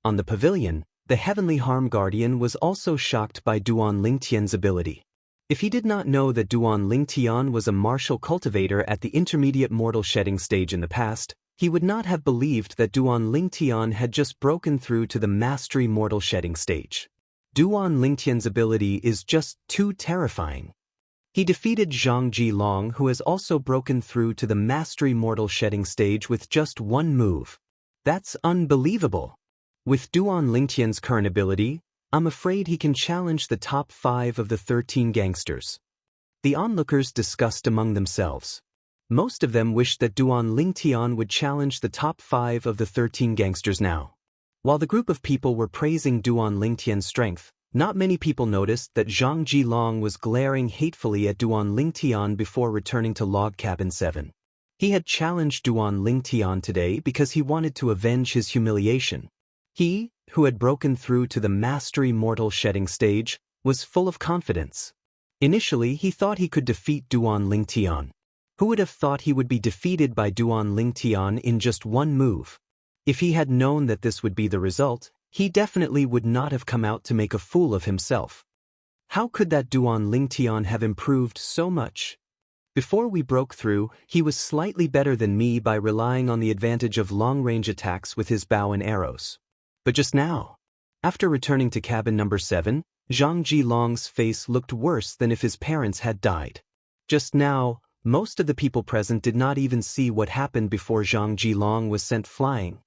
A: On the pavilion, the Heavenly Harm Guardian was also shocked by Duan Lingtian's ability. If he did not know that Duan Lingtian was a martial cultivator at the intermediate mortal shedding stage in the past, he would not have believed that Duan Lingtian had just broken through to the mastery mortal shedding stage. Duan Lingtian's ability is just too terrifying. He defeated Zhang Jilong, who has also broken through to the mastery mortal shedding stage with just one move. That's unbelievable. With Duan Lingtian's current ability, I'm afraid he can challenge the top 5 of the 13 gangsters. The onlookers discussed among themselves. Most of them wished that Duan Lingtian would challenge the top 5 of the 13 gangsters now. While the group of people were praising Duan Lingtian's strength, not many people noticed that Zhang Jilong was glaring hatefully at Duan Lingtian before returning to log cabin 7. He had challenged Duan Lingtian today because he wanted to avenge his humiliation. He, who had broken through to the mastery mortal shedding stage, was full of confidence. Initially, he thought he could defeat Duan Lingtian. Who would have thought he would be defeated by Duan Lingtian in just one move? If he had known that this would be the result, he definitely would not have come out to make a fool of himself. How could that Duan Lingtian have improved so much? Before we broke through, he was slightly better than me by relying on the advantage of long-range attacks with his bow and arrows. But just now, after returning to cabin number 7, Zhang Jilong's face looked worse than if his parents had died. Just now, most of the people present did not even see what happened before Zhang Jilong was sent flying.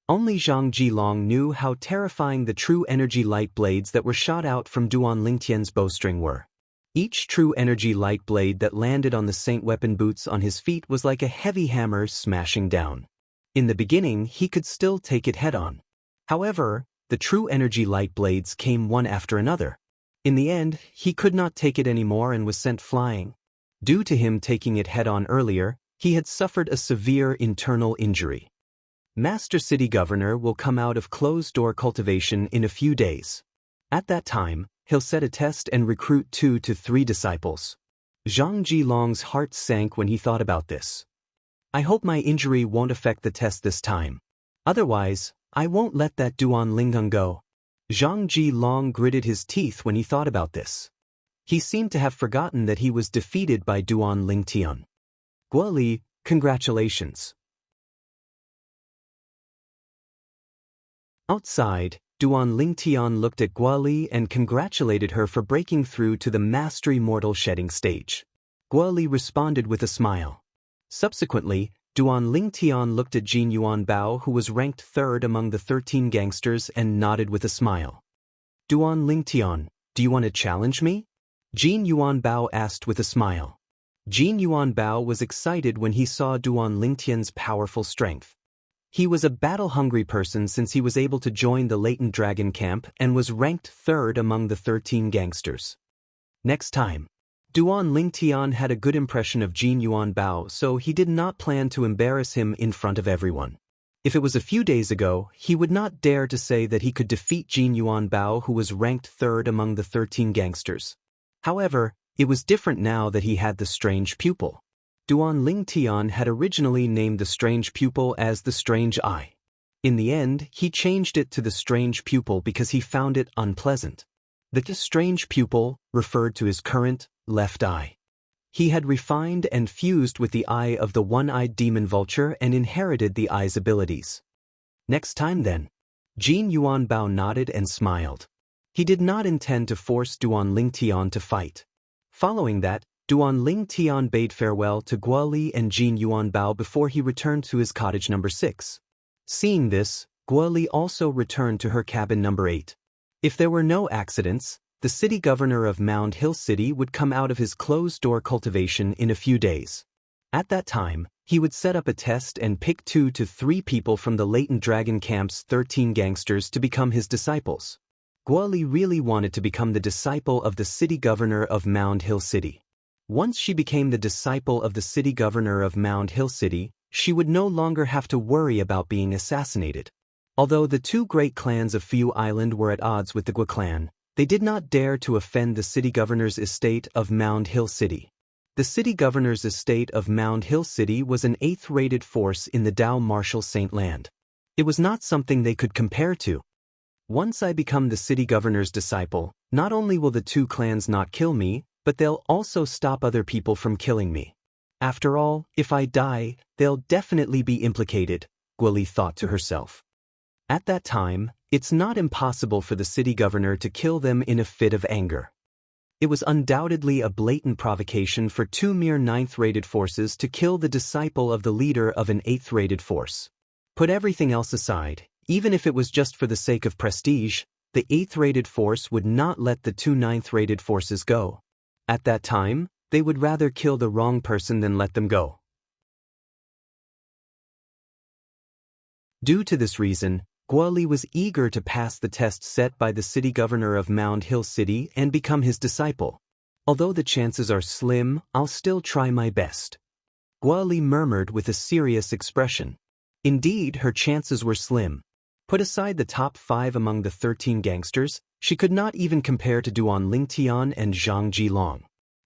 A: Only Zhang Jilong knew how terrifying the true energy light blades that were shot out from Duan Lingtian's bowstring were. Each true energy light blade that landed on the saint weapon boots on his feet was like a heavy hammer smashing down. In the beginning, he could still take it head-on. However, the true energy light blades came one after another. In the end, he could not take it anymore and was sent flying. Due to him taking it head-on earlier, he had suffered a severe internal injury. Master City Governor will come out of closed-door cultivation in a few days. At that time, he'll set a test and recruit 2 to 3 disciples. Zhang Jilong's heart sank when he thought about this. I hope my injury won't affect the test this time. Otherwise, I won't let that Duan Lingang go. Zhang Jilong gritted his teeth when he thought about this. He seemed to have forgotten that he was defeated by Duan Lingtian. Guoli, congratulations. Outside, Duan Lingtian looked at Guoli and congratulated her for breaking through to the mastery mortal shedding stage. Guoli responded with a smile. Subsequently, Duan Lingtian looked at Jin Yuanbao, who was ranked 3rd among the 13 gangsters, and nodded with a smile. Duan Lingtian, do you want to challenge me? Jin Yuanbao asked with a smile. Jin Yuanbao was excited when he saw Duan Lingtian's powerful strength. He was a battle-hungry person since he was able to join the latent dragon camp and was ranked 3rd among the 13 gangsters. Next time, Duan Lingtian had a good impression of Jin Yuanbao, so he did not plan to embarrass him in front of everyone. If it was a few days ago, he would not dare to say that he could defeat Jin Yuanbao, who was ranked 3rd among the 13 gangsters. However, it was different now that he had the strange pupil. Duan Lingtian had originally named the strange pupil as the strange eye. In the end, he changed it to the strange pupil because he found it unpleasant. The strange pupil referred to his current left eye. He had refined and fused with the eye of the one-eyed demon vulture and inherited the eye's abilities. Next time then. Jin Yuanbao nodded and smiled. He did not intend to force Duan Lingtian to fight. Following that, Duan Lingtian bade farewell to Guoli and Jin Yuanbao before he returned to his cottage number 6. Seeing this, Guoli also returned to her cabin number 8. If there were no accidents, the city governor of Mound Hill City would come out of his closed-door cultivation in a few days. At that time, he would set up a test and pick 2 to 3 people from the latent dragon camp's 13 gangsters to become his disciples. Guoli really wanted to become the disciple of the city governor of Mound Hill City. Once she became the disciple of the city governor of Mound Hill City, she would no longer have to worry about being assassinated. Although the 2 great clans of Fiu Island were at odds with the Gua clan, they did not dare to offend the city governor's estate of Mound Hill City. The city governor's estate of Mound Hill City was an 8th-rated force in the Dao Martial Saint Land. It was not something they could compare to. Once I become the city governor's disciple, not only will the 2 clans not kill me, but they'll also stop other people from killing me. After all, if I die, they'll definitely be implicated, Guoli thought to herself. At that time, it's not impossible for the city governor to kill them in a fit of anger. It was undoubtedly a blatant provocation for 2 mere 9th-rated forces to kill the disciple of the leader of an 8th-rated force. Put everything else aside, even if it was just for the sake of prestige, the 8th-rated force would not let the 2 9th-rated forces go. At that time, they would rather kill the wrong person than let them go. Due to this reason, Guoli was eager to pass the test set by the city governor of Mound Hill City and become his disciple. Although the chances are slim, I'll still try my best. Guoli murmured with a serious expression. Indeed, her chances were slim. Put aside the top 5 among the 13 gangsters, she could not even compare to Duan Lingtian and Zhang Jilong.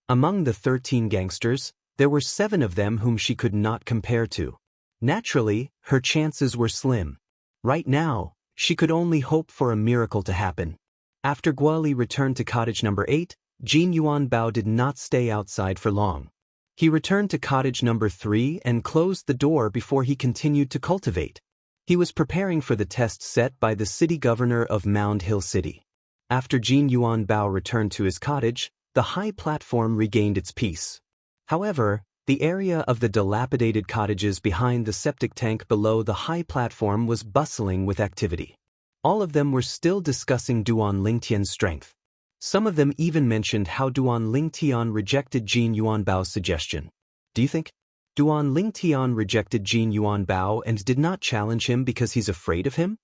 A: Among the 13 gangsters, there were 7 of them whom she could not compare to. Naturally, her chances were slim. Right now, she could only hope for a miracle to happen. After Guoli returned to cottage number 8, Jin Yuan Bao did not stay outside for long. He returned to cottage number 3 and closed the door before he continued to cultivate. He was preparing for the test set by the city governor of Mound Hill City. After Jin Yuan Bao returned to his cottage, the high platform regained its peace. However, the area of the dilapidated cottages behind the septic tank below the high platform was bustling with activity. All of them were still discussing Duan Lingtian's strength. Some of them even mentioned how Duan Lingtian rejected Jin Yuan Bao's suggestion. Do you think Duan Lingtian rejected Jin Yuan Bao and did not challenge him because he's afraid of him?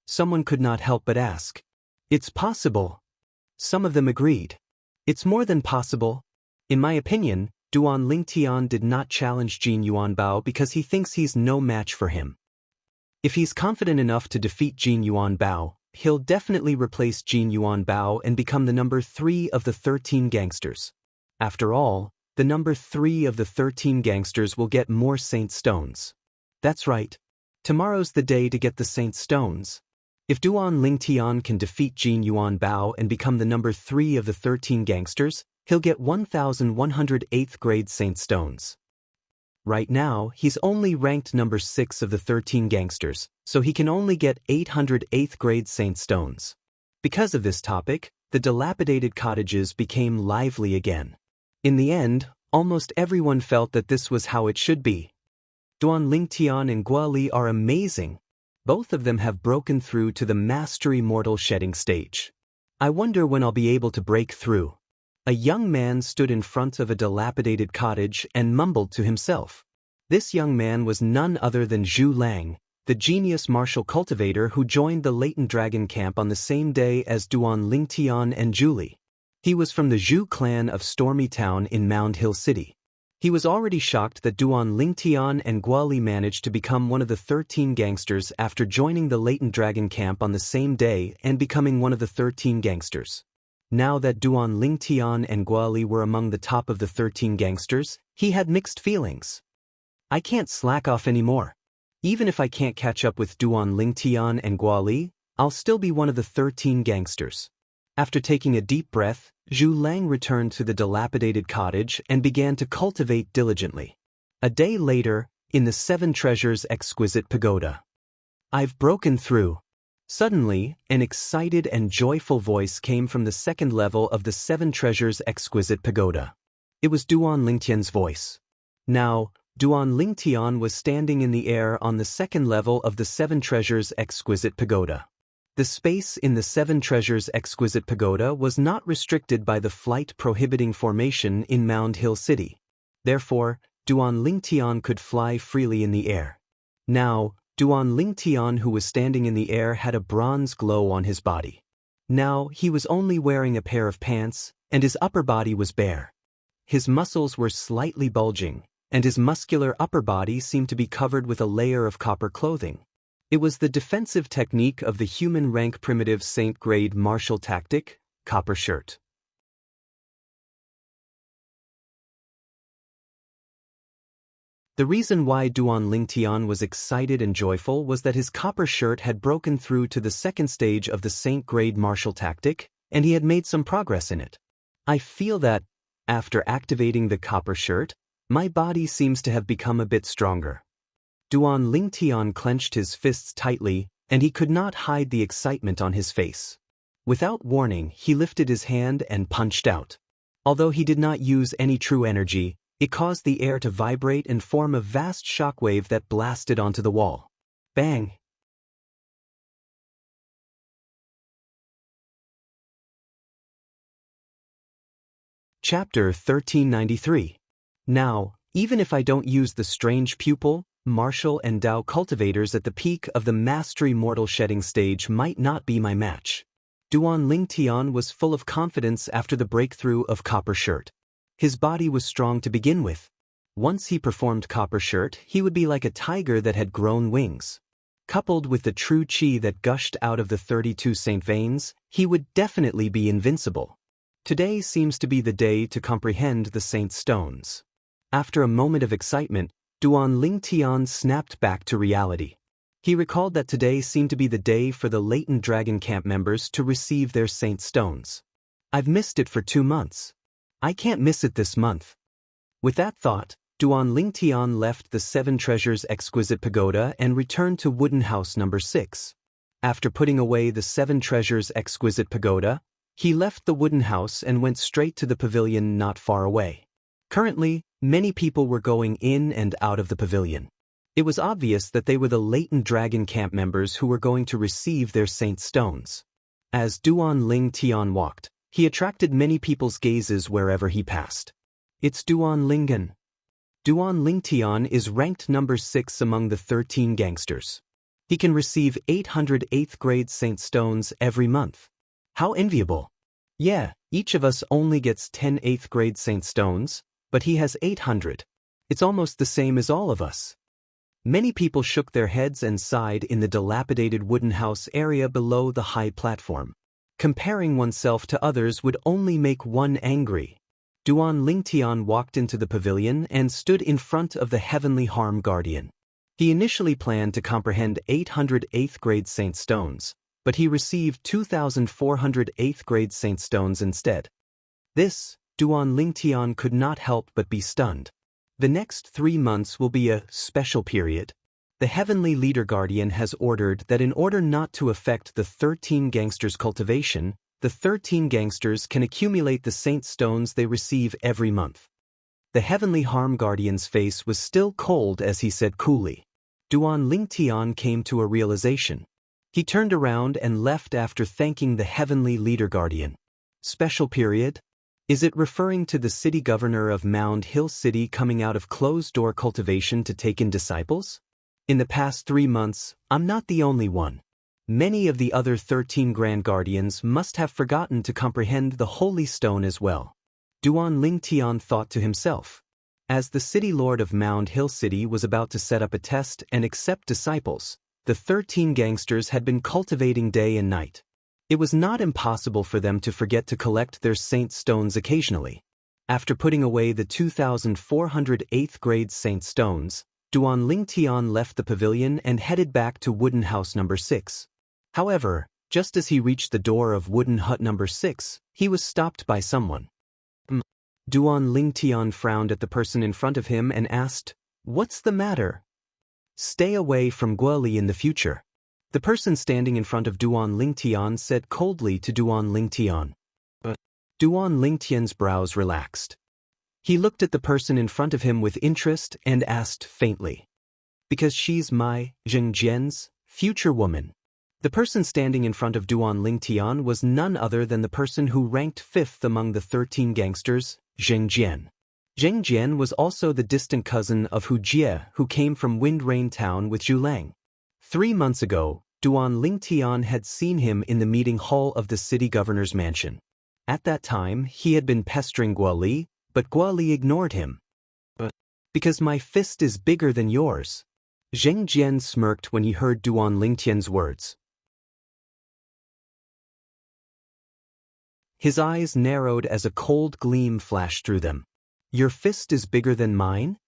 A: Someone could not help but ask. It's possible. Some of them agreed. It's more than possible. In my opinion, Duan Lingtian did not challenge Jin Yuan Bao because he thinks he's no match for him. If he's confident enough to defeat Jin Yuan Bao, he'll definitely replace Jin Yuan Bao and become the number 3 of the 13 gangsters. After all, the number 3 of the 13 gangsters will get more Saint Stones. That's right. Tomorrow's the day to get the Saint Stones. If Duan Lingtian can defeat Jin Yuan Bao and become the number 3 of the 13 gangsters, he'll get 1,108th grade Saint Stones. Right now, he's only ranked number 6 of the 13 gangsters, so he can only get 808th grade Saint Stones. Because of this topic, the dilapidated cottages became lively again. In the end, almost everyone felt that this was how it should be. Duan Lingtian and Guoli are amazing. Both of them have broken through to the mastery mortal shedding stage. I wonder when I'll be able to break through. A young man stood in front of a dilapidated cottage and mumbled to himself. This young man was none other than Zhu Lang, the genius martial cultivator who joined the latent dragon camp on the same day as Duan Lingtian and Julie. He was from the Zhu clan of Stormy Town in Mound Hill City. He was already shocked that Duan Lingtian and Guoli managed to become one of the 13 gangsters after joining the latent dragon camp on the same day and becoming one of the 13 gangsters. Now that Duan Lingtian and Guoli were among the top of the 13 gangsters, he had mixed feelings. I can't slack off anymore. Even if I can't catch up with Duan Lingtian and Guoli, I'll still be one of the 13 gangsters. After taking a deep breath, Zhu Lang returned to the dilapidated cottage and began to cultivate diligently. A day later, in the Seven Treasures Exquisite Pagoda. I've broken through. Suddenly, an excited and joyful voice came from the second level of the Seven Treasures Exquisite Pagoda. It was Duan Lingtian's voice. Now, Duan Lingtian was standing in the air on the second level of the Seven Treasures Exquisite Pagoda. The space in the Seven Treasures Exquisite Pagoda was not restricted by the flight-prohibiting formation in Mound Hill City. Therefore, Duan Lingtian could fly freely in the air. Now, Duan Lingtian, who was standing in the air, had a bronze glow on his body. Now, he was only wearing a pair of pants, and his upper body was bare. His muscles were slightly bulging, and his muscular upper body seemed to be covered with a layer of copper clothing. It was the defensive technique of the human rank primitive Saint grade martial tactic, copper shirt. The reason why Duan Lingtian was excited and joyful was that his copper shirt had broken through to the second stage of the Saint grade martial tactic, and he had made some progress in it. I feel that, after activating the copper shirt, my body seems to have become a bit stronger. Duan Lingtian clenched his fists tightly, and he could not hide the excitement on his face. Without warning, he lifted his hand and punched out. Although he did not use any true energy, it caused the air to vibrate and form a vast shockwave that blasted onto the wall. Bang! Chapter 1393. Now, even if I don't use the strange pupil, martial and Dao cultivators at the peak of the mastery mortal shedding stage might not be my match. Duan Lingtian was full of confidence after the breakthrough of copper shirt. His body was strong to begin with. Once he performed copper shirt, he would be like a tiger that had grown wings. Coupled with the true qi that gushed out of the 32 saint veins, he would definitely be invincible. Today seems to be the day to comprehend the saint stones. After a moment of excitement, Duan Lingtian snapped back to reality. He recalled that today seemed to be the day for the latent dragon camp members to receive their saint stones. I've missed it for 2 months. I can't miss it this month. With that thought, Duan Lingtian left the 7 Treasures Exquisite Pagoda and returned to Wooden House number 6. After putting away the 7 Treasures Exquisite Pagoda, he left the wooden house and went straight to the pavilion not far away. Currently, many people were going in and out of the pavilion. It was obvious that they were the latent dragon camp members who were going to receive their saint stones. As Duan Lingtian walked, he attracted many people's gazes wherever he passed. It's Duan Lingen. Duan Lingtian is ranked number 6 among the 13 gangsters. He can receive 800 8th grade saint stones every month. How enviable. Yeah, each of us only gets 10 8th grade saint stones, but he has 800. It's almost the same as all of us. Many people shook their heads and sighed in the dilapidated wooden house area below the high platform. Comparing oneself to others would only make one angry. Duan Lingtian walked into the pavilion and stood in front of the Heavenly Harm Guardian. He initially planned to comprehend 800 8th grade saint stones, but he received 2,400 8th grade saint stones instead. This, Duan Lingtian could not help but be stunned. The next 3 months will be a special period. The Heavenly Leader Guardian has ordered that in order not to affect the 13 gangsters' cultivation, the 13 gangsters can accumulate the saint stones they receive every month. The Heavenly Harm Guardian's face was still cold as he said coolly. Duan Lingtian came to a realization. He turned around and left after thanking the Heavenly Leader Guardian. Special period? Is it referring to the city governor of Mound Hill City coming out of closed-door cultivation to take in disciples? In the past 3 months, I'm not the only one. Many of the other 13 Grand Guardians must have forgotten to comprehend the Holy Stone as well. Duan Lingtian thought to himself. As the city lord of Mound Hill City was about to set up a test and accept disciples, the 13 gangsters had been cultivating day and night. It was not impossible for them to forget to collect their saint stones occasionally. After putting away the 2,400 8th grade saint stones, Duan Lingtian left the pavilion and headed back to Wooden House number 6. However, just as he reached the door of Wooden Hut number 6, he was stopped by someone. Duan Lingtian frowned at the person in front of him and asked, "What's the matter?" "Stay away from Guoli in the future." The person standing in front of Duan Lingtian said coldly to Duan Lingtian. But Duan Lingtian's brows relaxed. He looked at the person in front of him with interest and asked faintly, "Because she's my, Zhengjian's, future woman." The person standing in front of Duan Lingtian was none other than the person who ranked 5th among the 13 gangsters, Zhengjian. Zhengjian was also the distant cousin of Hu Jie, who came from Wind Rain Town with Zhu Lang. 3 months ago, Duan Lingtian had seen him in the meeting hall of the city governor's mansion. At that time, he had been pestering Guoli, but Guoli ignored him. "But because my fist is bigger than yours." Zheng Jian smirked when he heard Duan Lingtian's words. His eyes narrowed as a cold gleam flashed through them. "Your fist is bigger than mine?"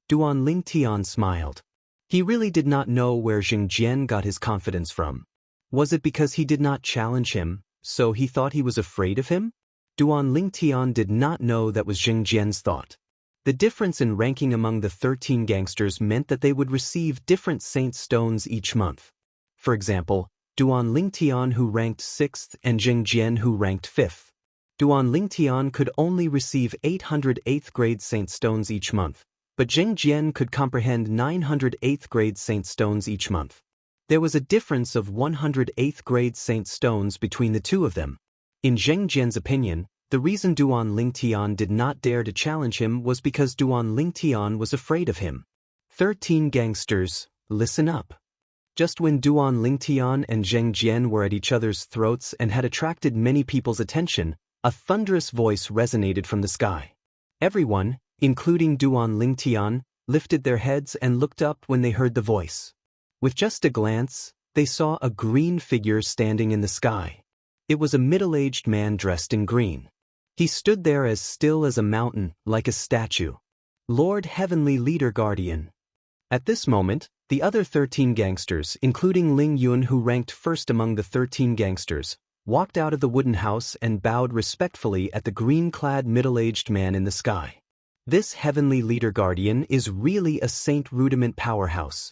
A: Duan Lingtian smiled. He really did not know where Zheng Jian got his confidence from. Was it because he did not challenge him, so he thought he was afraid of him? Duan Lingtian did not know that was Zheng Jian's thought. The difference in ranking among the 13 gangsters meant that they would receive different saint stones each month. For example, Duan Lingtian who ranked 6th and Zheng Jian who ranked 5th. Duan Lingtian could only receive 800 8th grade saint stones each month, but Zheng Jian could comprehend 900 8th grade saint stones each month. There was a difference of 100 8th grade saint stones between the two of them. In Zheng Jian's opinion, the reason Duan Lingtian did not dare to challenge him was because Duan Lingtian was afraid of him. 13 gangsters, listen up. Just when Duan Lingtian and Zheng Jian were at each other's throats and had attracted many people's attention, a thunderous voice resonated from the sky. Everyone, including Duan Lingtian, lifted their heads and looked up when they heard the voice. With just a glance, they saw a green figure standing in the sky. It was a middle-aged man dressed in green. He stood there as still as a mountain, like a statue. Lord Heavenly Leader Guardian. At this moment, the other 13 gangsters, including Ling Yun who ranked first among the 13 gangsters, walked out of the wooden house and bowed respectfully at the green-clad middle-aged man in the sky. This Heavenly Leader Guardian is really a Saint Rudiment powerhouse.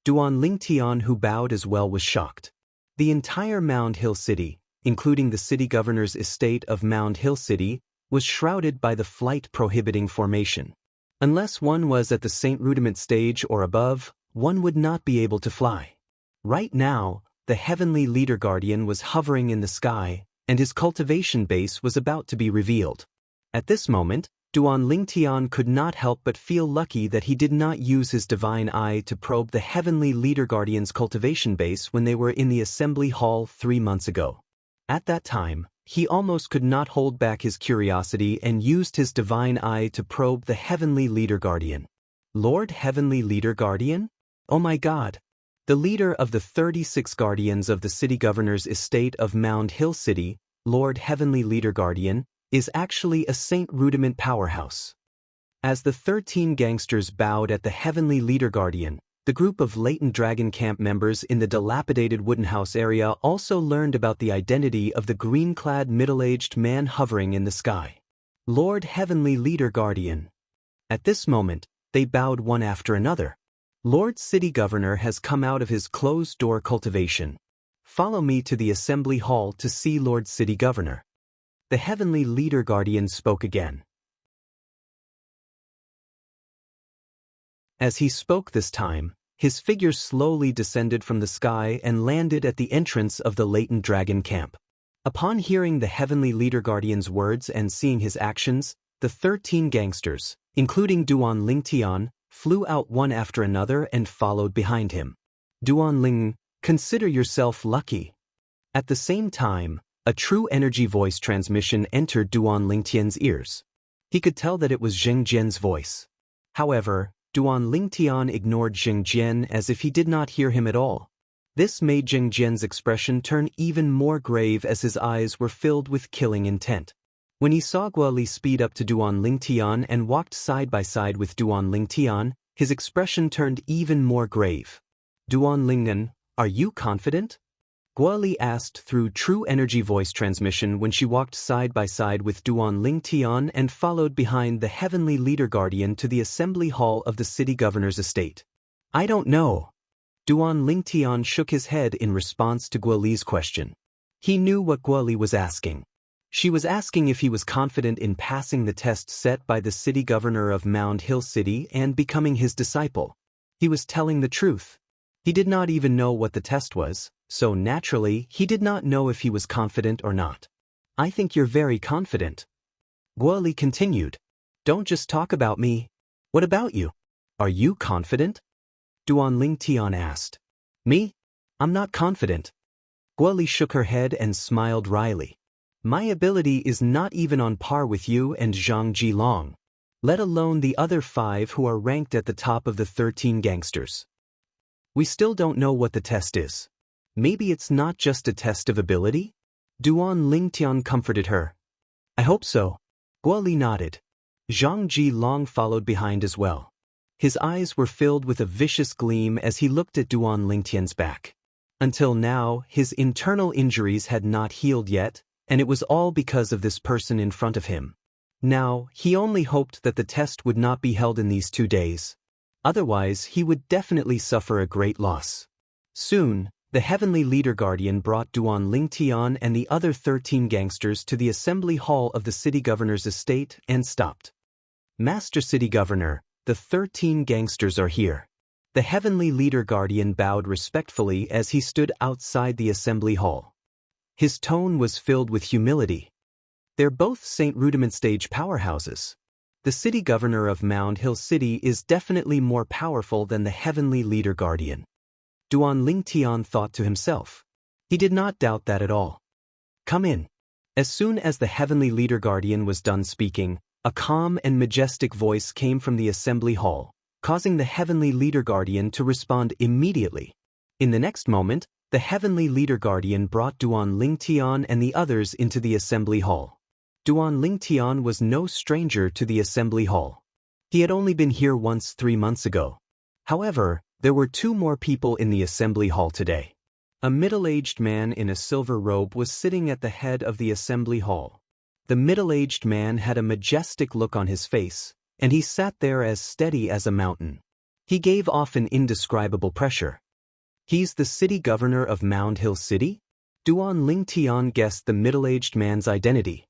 A: Duan Lingtian who bowed as well was shocked. The entire Mound Hill City, including the city governor's estate of Mound Hill City, was shrouded by the flight-prohibiting formation. Unless one was at the Saint Rudiment stage or above, one would not be able to fly. Right now, the Heavenly Leader Guardian was hovering in the sky, and his cultivation base was about to be revealed. At this moment, Duan Lingtian could not help but feel lucky that he did not use his divine eye to probe the Heavenly Leader Guardian's cultivation base when they were in the assembly hall 3 months ago. At that time, he almost could not hold back his curiosity and used his divine eye to probe the Heavenly Leader Guardian. Lord Heavenly Leader Guardian? Oh my God! The leader of the 36 guardians of the city governor's estate of Mound Hill City, Lord Heavenly Leader Guardian, is actually a Saint Rudiment powerhouse. As the 13 gangsters bowed at the Heavenly Leader Guardian, the group of latent Dragon Camp members in the dilapidated wooden house area also learned about the identity of the green-clad middle-aged man hovering in the sky. Lord Heavenly Leader Guardian. At this moment, they bowed one after another. Lord City Governor has come out of his closed-door cultivation. Follow me to the assembly hall to see Lord City Governor. The Heavenly Leader Guardian spoke again. As he spoke this time, his figure slowly descended from the sky and landed at the entrance of the latent dragon camp. Upon hearing the Heavenly Leader Guardian's words and seeing his actions, the 13 gangsters, including Duan Lingtian, flew out one after another and followed behind him. Duan Ling, consider yourself lucky. At the same time, a true energy voice transmission entered Duan Lingtian's ears. He could tell that it was Zheng Jian's voice. However, Duan Lingtian ignored Zheng Jian as if he did not hear him at all. This made Zheng Jian's expression turn even more grave as his eyes were filled with killing intent. When he saw Guo Li speed up to Duan Lingtian and walked side by side with Duan Lingtian, his expression turned even more grave. Duan Lingen, are you confident? Guo Li asked through true energy voice transmission when she walked side by side with Duan Lingtian and followed behind the Heavenly Leader Guardian to the assembly hall of the city governor's estate. I don't know. Duan Lingtian shook his head in response to Guo Li's question. He knew what Guo Li was asking. She was asking if he was confident in passing the test set by the city governor of Mound Hill City and becoming his disciple. He was telling the truth. He did not even know what the test was, so naturally he did not know if he was confident or not. I think you're very confident. Guo Li continued. Don't just talk about me. What about you? Are you confident? Duan Lingtian asked. Me? I'm not confident. Guo Li shook her head and smiled wryly. My ability is not even on par with you and Zhang Jilong, let alone the other 5 who are ranked at the top of the 13 gangsters. We still don't know what the test is. Maybe it's not just a test of ability? Duan Lingtian comforted her. I hope so. Guo Li nodded. Zhang Jilong followed behind as well. His eyes were filled with a vicious gleam as he looked at Duan Lingtian's back. Until now, his internal injuries had not healed yet, and it was all because of this person in front of him. Now, he only hoped that the test would not be held in these 2 days. Otherwise, he would definitely suffer a great loss. Soon, the Heavenly Leader Guardian brought Duan Lingtian and the other 13 gangsters to the assembly hall of the city governor's estate and stopped. Master City Governor, the 13 gangsters are here. The Heavenly Leader Guardian bowed respectfully as he stood outside the assembly hall. His tone was filled with humility. They're both Saint Rudiment stage powerhouses. The city governor of Mound Hill City is definitely more powerful than the Heavenly Leader Guardian. Duan Lingtian thought to himself. He did not doubt that at all. Come in. As soon as the Heavenly Leader Guardian was done speaking, a calm and majestic voice came from the assembly hall, causing the Heavenly Leader Guardian to respond immediately. In the next moment, the heavenly leader guardian brought Duan Lingtian and the others into the assembly hall. Duan Lingtian was no stranger to the assembly hall. He had only been here once 3 months ago. However, there were 2 more people in the assembly hall today. A middle-aged man in a silver robe was sitting at the head of the assembly hall. The middle-aged man had a majestic look on his face, and he sat there as steady as a mountain. He gave off an indescribable pressure. He's the city governor of Mound Hill City? Duan Lingtian guessed the middle-aged man's identity.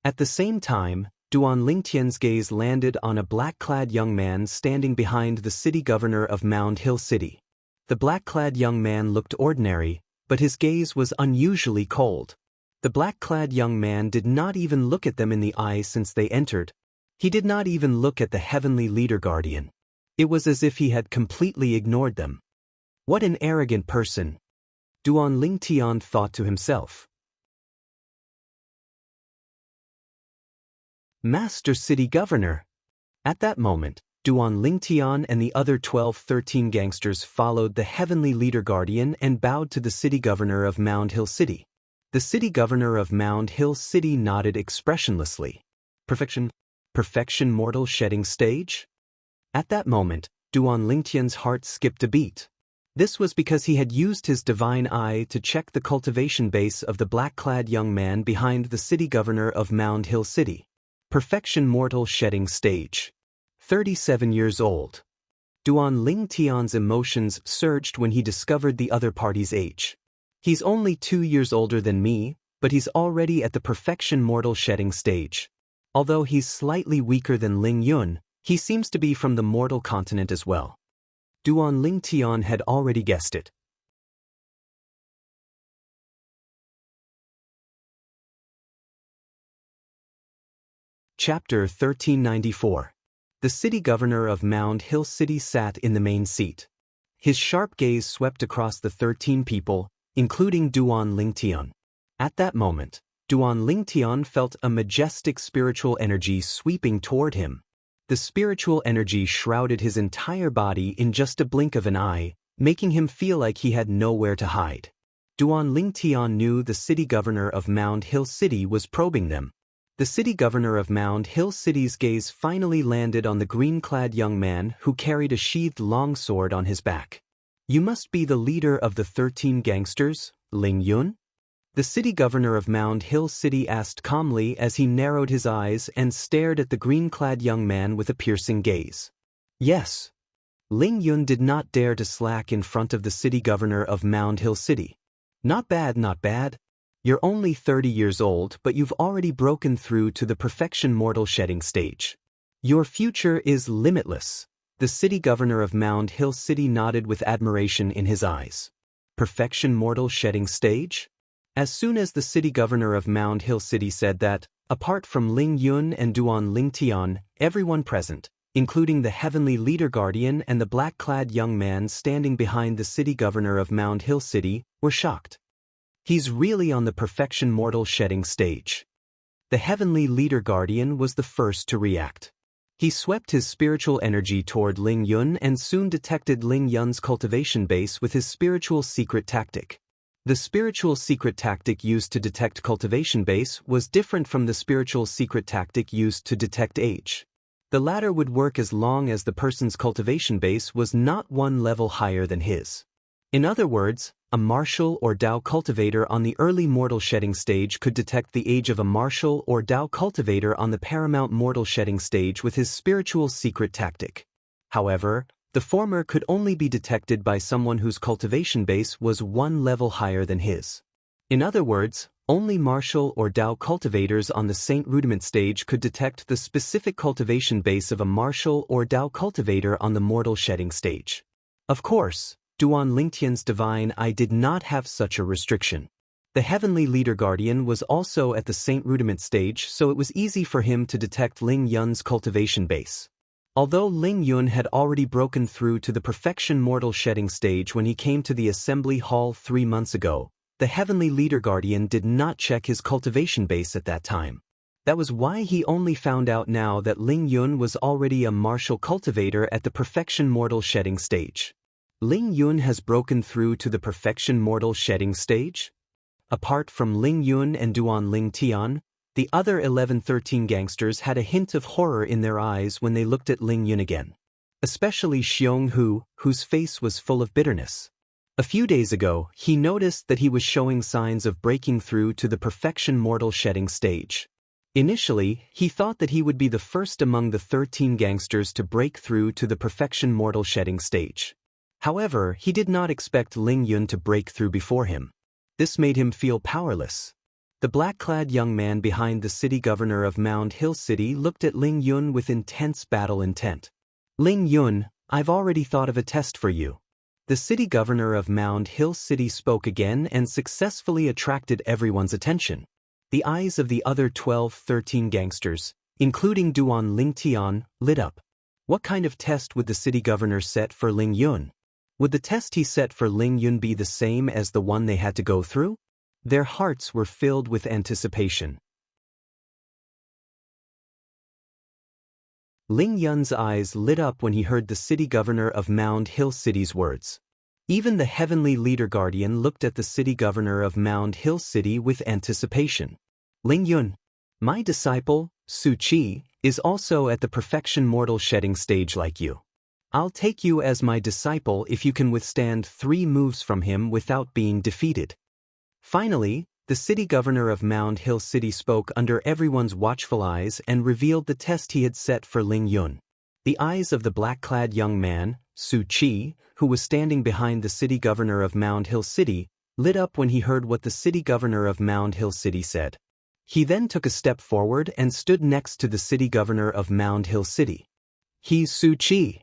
A: At the same time, Duan Lingtian's gaze landed on a black-clad young man standing behind the city governor of Mound Hill City. The black-clad young man looked ordinary, but his gaze was unusually cold. The black-clad young man did not even look at them in the eye since they entered. He did not even look at the heavenly leader guardian. It was as if he had completely ignored them. What an arrogant person! Duan Lingtian thought to himself. Master City Governor! At that moment, Duan Lingtian and the other 13 gangsters followed the heavenly leader guardian and bowed to the city governor of Mound Hill City. The city governor of Mound Hill City nodded expressionlessly. Perfection? Perfection mortal shedding stage? At that moment, Duan Lingtian's heart skipped a beat. This was because he had used his divine eye to check the cultivation base of the black-clad young man behind the city governor of Mound Hill City. Perfection mortal shedding stage. 37 years old. Duan Lingtian's emotions surged when he discovered the other party's age. He's only 2 years older than me, but he's already at the perfection mortal shedding stage. Although he's slightly weaker than Ling Yun, he seems to be from the mortal continent as well. Duan Lingtian had already guessed it. Chapter 1394. The city governor of Mound Hill City sat in the main seat. His sharp gaze swept across the 13 people, including Duan Lingtian. At that moment, Duan Lingtian felt a majestic spiritual energy sweeping toward him. The spiritual energy shrouded his entire body in just a blink of an eye, making him feel like he had nowhere to hide. Duan Lingtian knew the city governor of Mound Hill City was probing them. The city governor of Mound Hill City's gaze finally landed on the green-clad young man who carried a sheathed longsword on his back. You must be the leader of the 13 gangsters, Ling Yun? The city governor of Mound Hill City asked calmly as he narrowed his eyes and stared at the green-clad young man with a piercing gaze. Yes. Ling Yun did not dare to slack in front of the city governor of Mound Hill City. Not bad, not bad. You're only 30 years old, but you've already broken through to the perfection mortal shedding stage. Your future is limitless. The city governor of Mound Hill City nodded with admiration in his eyes. Perfection mortal shedding stage? As soon as the city governor of Mound Hill City said that, apart from Ling Yun and Duan Lingtian, everyone present, including the heavenly leader guardian and the black-clad young man standing behind the city governor of Mound Hill City, were shocked. He's really on the perfection mortal shedding stage. The heavenly leader guardian was the first to react. He swept his spiritual energy toward Ling Yun and soon detected Ling Yun's cultivation base with his spiritual secret tactic. The spiritual secret tactic used to detect cultivation base was different from the spiritual secret tactic used to detect age. The latter would work as long as the person's cultivation base was not one level higher than his. In other words, a martial or Dao cultivator on the early mortal shedding stage could detect the age of a martial or Dao cultivator on the paramount mortal shedding stage with his spiritual secret tactic. However, the former could only be detected by someone whose cultivation base was one level higher than his. In other words, only martial or Dao cultivators on the Saint Rudiment stage could detect the specific cultivation base of a martial or Dao cultivator on the mortal shedding stage. Of course, Duan Lingtian's divine eye did not have such a restriction. The heavenly leader guardian was also at the Saint Rudiment stage, so it was easy for him to detect Ling Yun's cultivation base. Although Ling Yun had already broken through to the perfection mortal shedding stage when he came to the assembly hall 3 months ago, the heavenly leader guardian did not check his cultivation base at that time. That was why he only found out now that Ling Yun was already a martial cultivator at the perfection mortal shedding stage. Ling Yun has broken through to the perfection mortal shedding stage? Apart from Ling Yun and Duan Ling Tian, the other 11-13 gangsters had a hint of horror in their eyes when they looked at Ling Yun again. Especially Xiong Hu, whose face was full of bitterness. A few days ago, he noticed that he was showing signs of breaking through to the perfection mortal shedding stage. Initially, he thought that he would be the first among the 13 gangsters to break through to the perfection mortal shedding stage. However, he did not expect Ling Yun to break through before him. This made him feel powerless. The black-clad young man behind the city governor of Mound Hill City looked at Ling Yun with intense battle intent. Ling Yun, I've already thought of a test for you. The city governor of Mound Hill City spoke again and successfully attracted everyone's attention. The eyes of the other 12-13 gangsters, including Duan Ling Tian, lit up. What kind of test would the city governor set for Ling Yun? Would the test he set for Ling Yun be the same as the one they had to go through? Their hearts were filled with anticipation. Ling Yun's eyes lit up when he heard the city governor of Mound Hill City's words. Even the heavenly leader guardian looked at the city governor of Mound Hill City with anticipation. Ling Yun, my disciple, Su Qi, is also at the perfection mortal shedding stage like you. I'll take you as my disciple if you can withstand 3 moves from him without being defeated. Finally, the city governor of Mound Hill City spoke under everyone's watchful eyes and revealed the test he had set for Ling Yun. The eyes of the black-clad young man, Su Qi, who was standing behind the city governor of Mound Hill City, lit up when he heard what the city governor of Mound Hill City said. He then took a step forward and stood next to the city governor of Mound Hill City. He's Su Qi,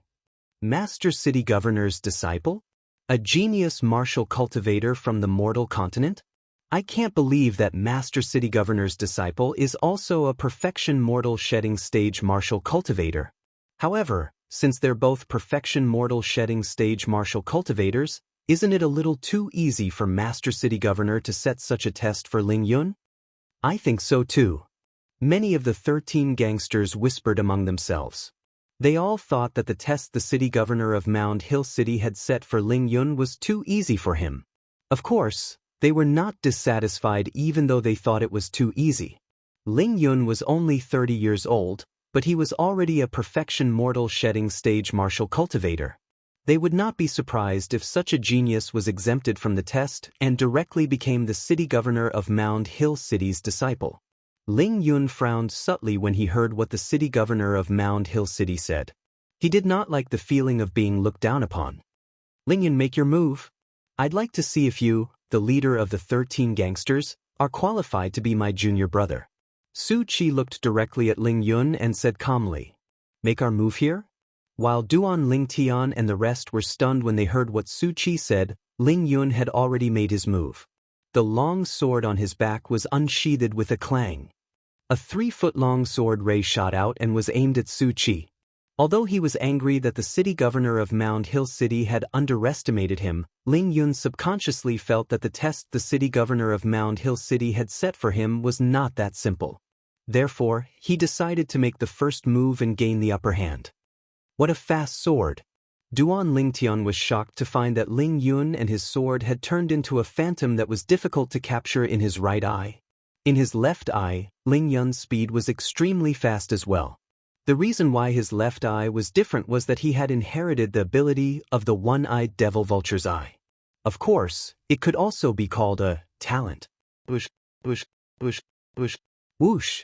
A: Master City Governor's disciple? A genius martial cultivator from the mortal continent? I can't believe that Master City Governor's disciple is also a perfection mortal shedding stage martial cultivator. However, since they're both perfection mortal shedding stage martial cultivators, isn't it a little too easy for Master City Governor to set such a test for Ling Yun? I think so too. Many of the 13 gangsters whispered among themselves. They all thought that the test the city governor of Mound Hill City had set for Ling Yun was too easy for him. Of course, they were not dissatisfied even though they thought it was too easy. Ling Yun was only 30 years old, but he was already a perfection mortal shedding stage martial cultivator. They would not be surprised if such a genius was exempted from the test and directly became the city governor of Mound Hill City's disciple. Ling Yun frowned subtly when he heard what the city governor of Mound Hill City said. He did not like the feeling of being looked down upon. Ling Yun, make your move. I'd like to see if you, the leader of the 13 gangsters, are qualified to be my junior brother. Su Qi looked directly at Ling Yun and said calmly, make our move here? While Duan Ling Tian and the rest were stunned when they heard what Su Qi said, Ling Yun had already made his move. The long sword on his back was unsheathed with a clang. A 3-foot-long sword ray shot out and was aimed at Su Qi. Although he was angry that the city governor of Mound Hill City had underestimated him, Ling Yun subconsciously felt that the test the city governor of Mound Hill City had set for him was not that simple. Therefore, he decided to make the first move and gain the upper hand. What a fast sword! Duan Lingtian was shocked to find that Ling Yun and his sword had turned into a phantom that was difficult to capture in his right eye. In his left eye, Ling Yun's speed was extremely fast as well. The reason why his left eye was different was that he had inherited the ability of the one-eyed devil vulture's eye. Of course, it could also be called a talent. Whoosh, whoosh, whoosh, whoosh, whoosh.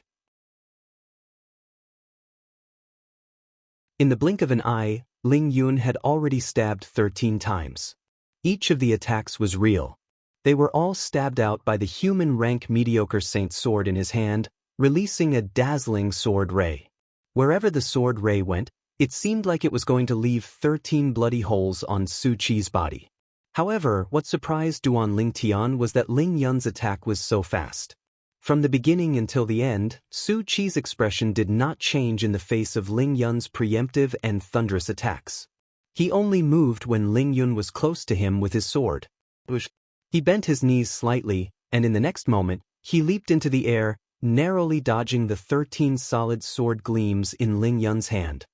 A: In the blink of an eye, Ling Yun had already stabbed 13 times. Each of the attacks was real. They were all stabbed out by the human-rank mediocre saint sword in his hand, releasing a dazzling sword ray. Wherever the sword ray went, it seemed like it was going to leave 13 bloody holes on Su Qi's body. However, what surprised Duan Lingtian was that Ling Yun's attack was so fast. From the beginning until the end, Su Qi's expression did not change in the face of Ling Yun's preemptive and thunderous attacks. He only moved when Ling Yun was close to him with his sword. He bent his knees slightly, and in the next moment, he leaped into the air, narrowly dodging the 13 solid sword gleams in Ling Yun's hand.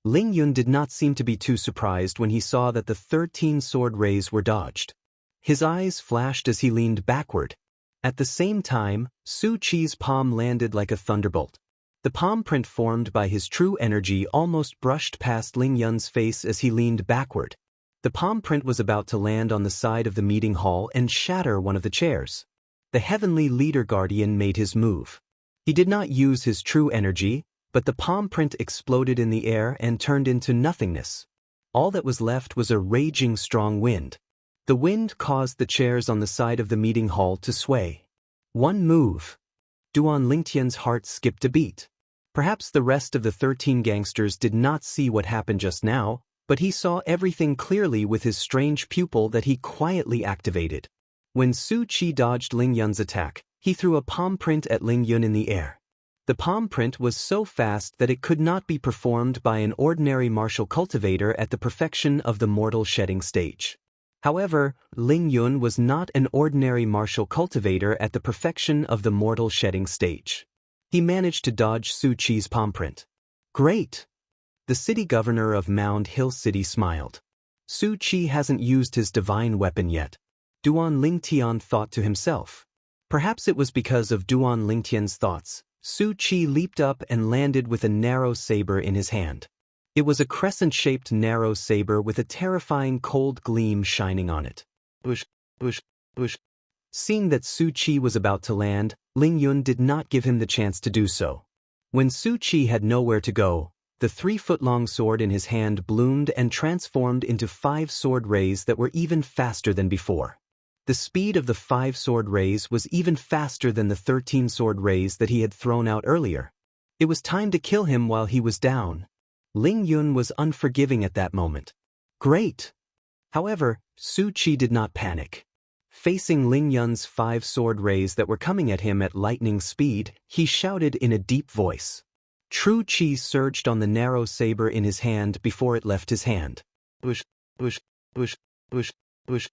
A: Ling Yun did not seem to be too surprised when he saw that the 13 sword rays were dodged. His eyes flashed as he leaned backward. At the same time, Su Qi's palm landed like a thunderbolt. The palm print formed by his true energy almost brushed past Ling Yun's face as he leaned backward. The palm print was about to land on the side of the meeting hall and shatter one of the chairs. The heavenly leader guardian made his move. He did not use his true energy, but the palm print exploded in the air and turned into nothingness. All that was left was a raging strong wind. The wind caused the chairs on the side of the meeting hall to sway. One move. Duan Lingtian's heart skipped a beat. Perhaps the rest of the 13 gangsters did not see what happened just now, but he saw everything clearly with his strange pupil that he quietly activated. When Su Qi dodged Ling Yun's attack, he threw a palm print at Ling Yun in the air. The palm print was so fast that it could not be performed by an ordinary martial cultivator at the perfection of the mortal shedding stage. However, Ling Yun was not an ordinary martial cultivator at the perfection of the mortal shedding stage. He managed to dodge Su Qi's palm print. Great! The city governor of Mound Hill City smiled. Su Qi hasn't used his divine weapon yet. Duan Lingtian thought to himself. Perhaps it was because of Duan Lingtian's thoughts. Su Qi leaped up and landed with a narrow saber in his hand. It was a crescent-shaped narrow saber with a terrifying cold gleam shining on it. Bush, bush, bush. Seeing that Su Qi was about to land, Ling Yun did not give him the chance to do so. When Su Qi had nowhere to go, the 3-foot-long sword in his hand bloomed and transformed into 5 sword rays that were even faster than before. The speed of the 5 sword rays was even faster than the 13 sword rays that he had thrown out earlier. It was time to kill him while he was down. Ling Yun was unforgiving at that moment. Great! However, Su Qi did not panic. Facing Ling Yun's 5 sword rays that were coming at him at lightning speed, he shouted in a deep voice. True Qi surged on the narrow saber in his hand before it left his hand. Bush, bush, bush, bush, bush.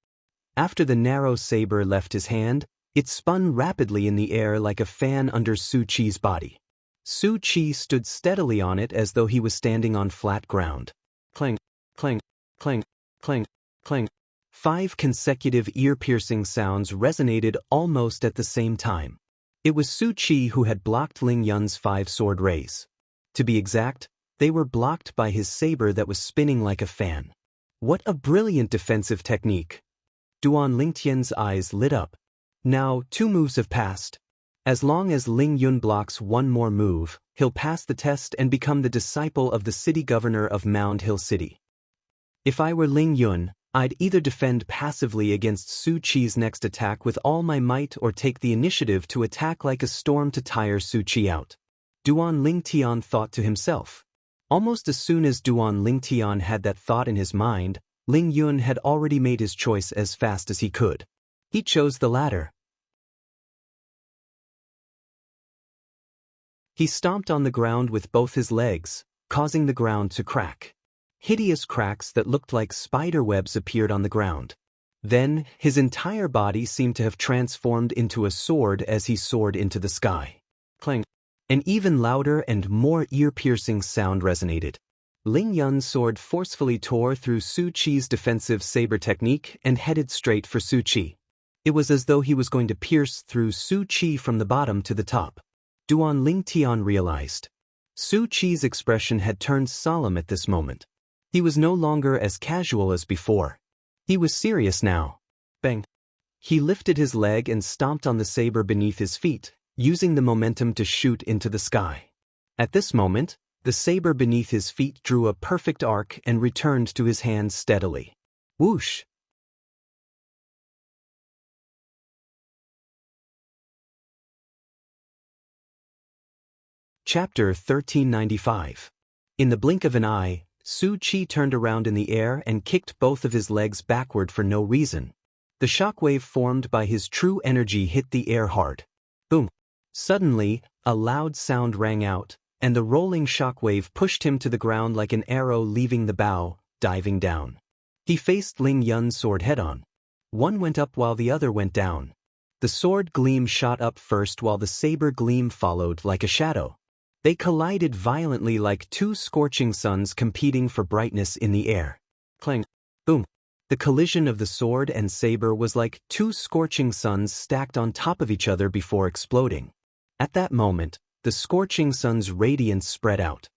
A: After the narrow saber left his hand, it spun rapidly in the air like a fan under Su Qi's body. Su Qi stood steadily on it as though he was standing on flat ground. Clang, clang, clang, clang, clang. 5 consecutive ear-piercing sounds resonated almost at the same time. It was Su Qi who had blocked Ling Yun's 5 sword rays. To be exact, they were blocked by his saber that was spinning like a fan. What a brilliant defensive technique! Duan Lingtian's eyes lit up. Now, 2 moves have passed. As long as Ling Yun blocks one more move, he'll pass the test and become the disciple of the city governor of Mound Hill City. If I were Ling Yun, I'd either defend passively against Su Qi's next attack with all my might or take the initiative to attack like a storm to tire Su Qi out. Duan Lingtian thought to himself. Almost as soon as Duan Lingtian had that thought in his mind, Ling Yun had already made his choice as fast as he could. He chose the latter. He stomped on the ground with both his legs, causing the ground to crack. Hideous cracks that looked like spider webs appeared on the ground. Then, his entire body seemed to have transformed into a sword as he soared into the sky. Clang! An even louder and more ear-piercing sound resonated. Ling Yun's sword forcefully tore through Su Qi's defensive saber technique and headed straight for Su Qi. It was as though he was going to pierce through Su Qi from the bottom to the top. Duan Lingtian realized. Su Qi's expression had turned solemn at this moment. He was no longer as casual as before. He was serious now. Bang! He lifted his leg and stomped on the saber beneath his feet, using the momentum to shoot into the sky. At this moment, the saber beneath his feet drew a perfect arc and returned to his hand steadily. Whoosh! Chapter 1395. In the blink of an eye, Su Qi turned around in the air and kicked both of his legs backward for no reason. The shockwave formed by his true energy hit the air hard. Boom! Suddenly, a loud sound rang out, and the rolling shockwave pushed him to the ground like an arrow leaving the bow, diving down. He faced Ling Yun's sword head-on. One went up while the other went down. The sword gleam shot up first while the saber gleam followed like a shadow. They collided violently like two scorching suns competing for brightness in the air. Clang! Boom! The collision of the sword and saber was like two scorching suns stacked on top of each other before exploding. At that moment, the scorching sun's radiance spread out.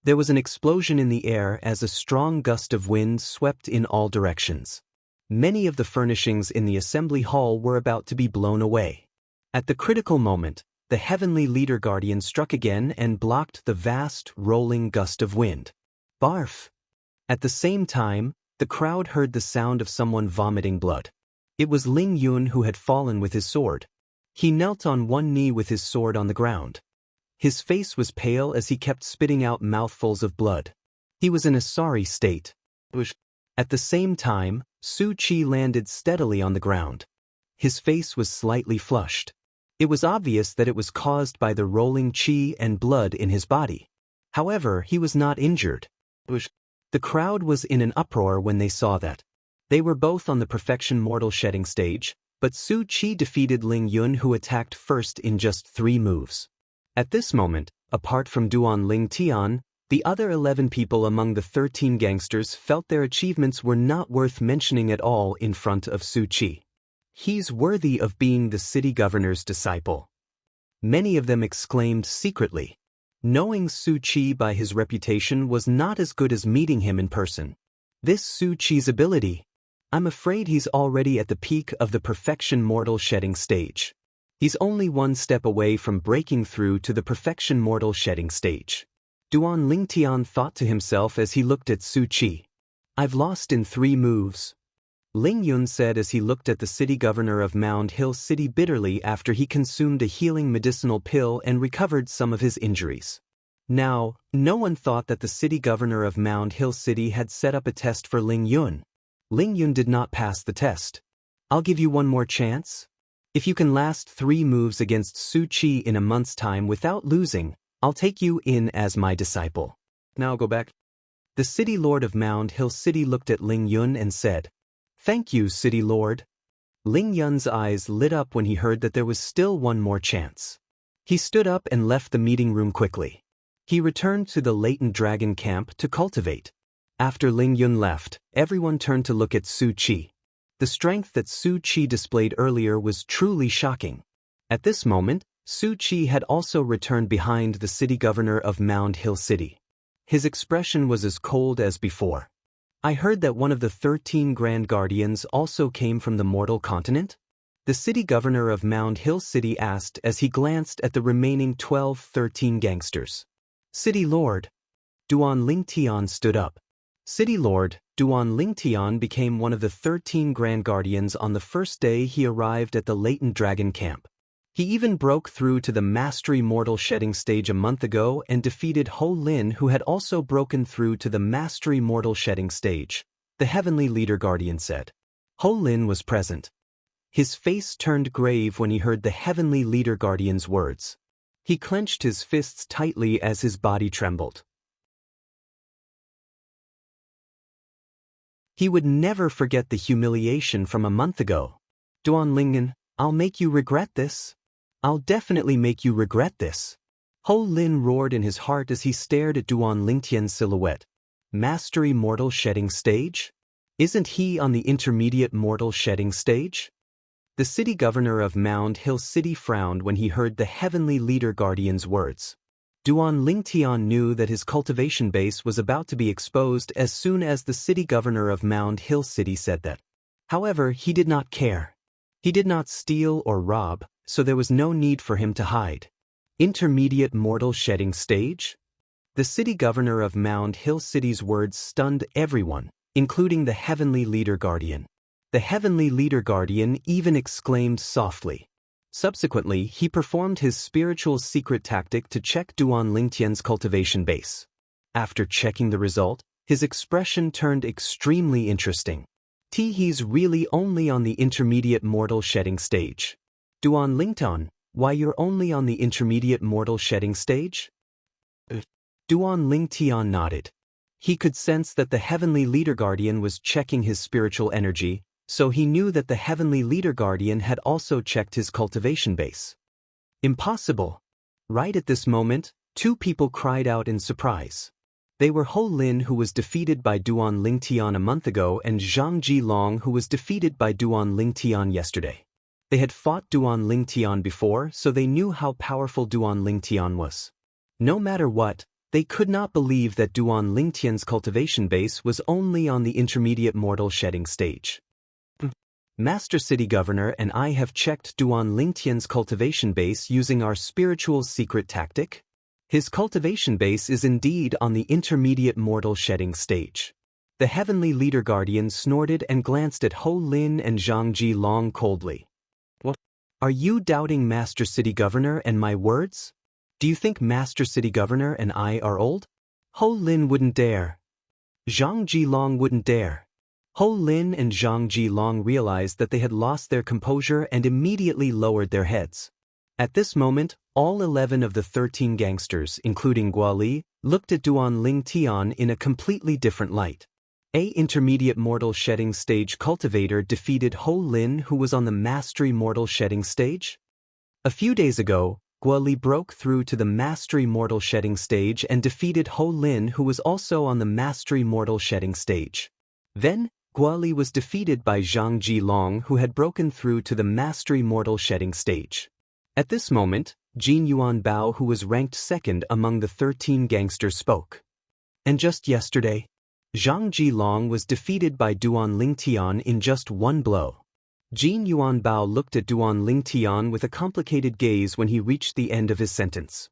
A: There was an explosion in the air as a strong gust of wind swept in all directions. Many of the furnishings in the assembly hall were about to be blown away. At the critical moment, the heavenly leader guardian struck again and blocked the vast, rolling gust of wind. Barf! At the same time, the crowd heard the sound of someone vomiting blood. It was Ling Yun who had fallen with his sword. He knelt on one knee with his sword on the ground. His face was pale as he kept spitting out mouthfuls of blood. He was in a sorry state. At the same time, Su Qi landed steadily on the ground. His face was slightly flushed. It was obvious that it was caused by the rolling qi and blood in his body. However, he was not injured. The crowd was in an uproar when they saw that. They were both on the perfection mortal shedding stage, but Su Qi defeated Ling Yun, who attacked first in just 3 moves. At this moment, apart from Duan Ling Tian, the other 11 people among the 13 gangsters felt their achievements were not worth mentioning at all in front of Su Qi. He's worthy of being the city governor's disciple. Many of them exclaimed secretly. Knowing Su Qi by his reputation was not as good as meeting him in person. This Su Qi's ability, I'm afraid he's already at the peak of the perfection mortal shedding stage. He's only one step away from breaking through to the perfection mortal shedding stage. Duan Lingtian thought to himself as he looked at Su Qi. I've lost in 3 moves. Ling Yun said as he looked at the city governor of Mound Hill City bitterly after he consumed a healing medicinal pill and recovered some of his injuries. Now, no one thought that the city governor of Mound Hill City had set up a test for Ling Yun. Ling Yun did not pass the test. I'll give you one more chance. If you can last 3 moves against Su Qi in a month's time without losing, I'll take you in as my disciple. Now go back. The city lord of Mound Hill City looked at Ling Yun and said, Thank you, City Lord. Ling Yun's eyes lit up when he heard that there was still one more chance. He stood up and left the meeting room quickly. He returned to the latent dragon camp to cultivate. After Ling Yun left, everyone turned to look at Su Qi. The strength that Su Qi displayed earlier was truly shocking. At this moment, Su Qi had also returned behind the city governor of Mound Hill City. His expression was as cold as before. I heard that one of the 13 Grand Guardians also came from the mortal continent? The city governor of Mound Hill City asked as he glanced at the remaining 13 gangsters. City Lord. Duan Lingtian stood up. City Lord, Duan Lingtian became one of the 13 Grand Guardians on the first day he arrived at the latent dragon camp. He even broke through to the Mastery Mortal Shedding stage a month ago and defeated Ho Lin, who had also broken through to the Mastery Mortal Shedding stage, the Heavenly Leader Guardian said. Ho Lin was present. His face turned grave when he heard the Heavenly Leader Guardian's words. He clenched his fists tightly as his body trembled. He would never forget the humiliation from a month ago. Duan Lingen, I'll make you regret this. I'll definitely make you regret this. Ho Lin roared in his heart as he stared at Duan Lingtian's silhouette. Mastery Mortal Shedding Stage? Isn't he on the Intermediate Mortal Shedding Stage? The city governor of Mound Hill City frowned when he heard the Heavenly Leader Guardian's words. Duan Lingtian knew that his cultivation base was about to be exposed as soon as the city governor of Mound Hill City said that. However, he did not care. He did not steal or rob, so there was no need for him to hide. Intermediate Mortal Shedding Stage? The city governor of Mound Hill City's words stunned everyone, including the Heavenly Leader Guardian. The Heavenly Leader Guardian even exclaimed softly. Subsequently, he performed his spiritual secret tactic to check Duan Lingtian's cultivation base. After checking the result, his expression turned extremely interesting. He's really only on the Intermediate Mortal Shedding Stage. Duan Lingtian, why you're only on the Intermediate Mortal Shedding Stage? Duan Lingtian nodded. He could sense that the Heavenly Leader Guardian was checking his spiritual energy, so he knew that the Heavenly Leader Guardian had also checked his cultivation base. Impossible. Right at this moment, Two people cried out in surprise. They were Ho Lin, who was defeated by Duan Lingtian a month ago, and Zhang Jilong, who was defeated by Duan Lingtian yesterday. They had fought Duan Lingtian before, so they knew how powerful Duan Lingtian was. No matter what, they could not believe that Duan Lingtian's cultivation base was only on the intermediate mortal shedding stage. Master City Governor and I have checked Duan Lingtian's cultivation base using our spiritual secret tactic. His cultivation base is indeed on the intermediate mortal shedding stage. The heavenly leader guardian snorted and glanced at Ho Lin and Zhang Jilong coldly. What? Are you doubting Master City Governor and my words? Do you think Master City Governor and I are old? Ho Lin wouldn't dare. Zhang Jilong wouldn't dare. Ho Lin and Zhang Jilong realized that they had lost their composure and immediately lowered their heads. At this moment, all 11 of the 13 gangsters, including Guoli, looked at Duan Lingtian in a completely different light. A intermediate mortal shedding stage cultivator defeated Ho Lin, who was on the mastery mortal shedding stage? A few days ago, Guoli broke through to the mastery mortal shedding stage and defeated Ho Lin, who was also on the mastery mortal shedding stage. Then, Guoli was defeated by Zhang Jilong, who had broken through to the mastery mortal shedding stage. At this moment, Jin Yuan Bao, who was ranked second among the 13 gangsters, spoke. And just yesterday, Zhang Jilong was defeated by Duan Lingtian in just one blow. Jin Yuan Bao looked at Duan Lingtian with a complicated gaze when he reached the end of his sentence.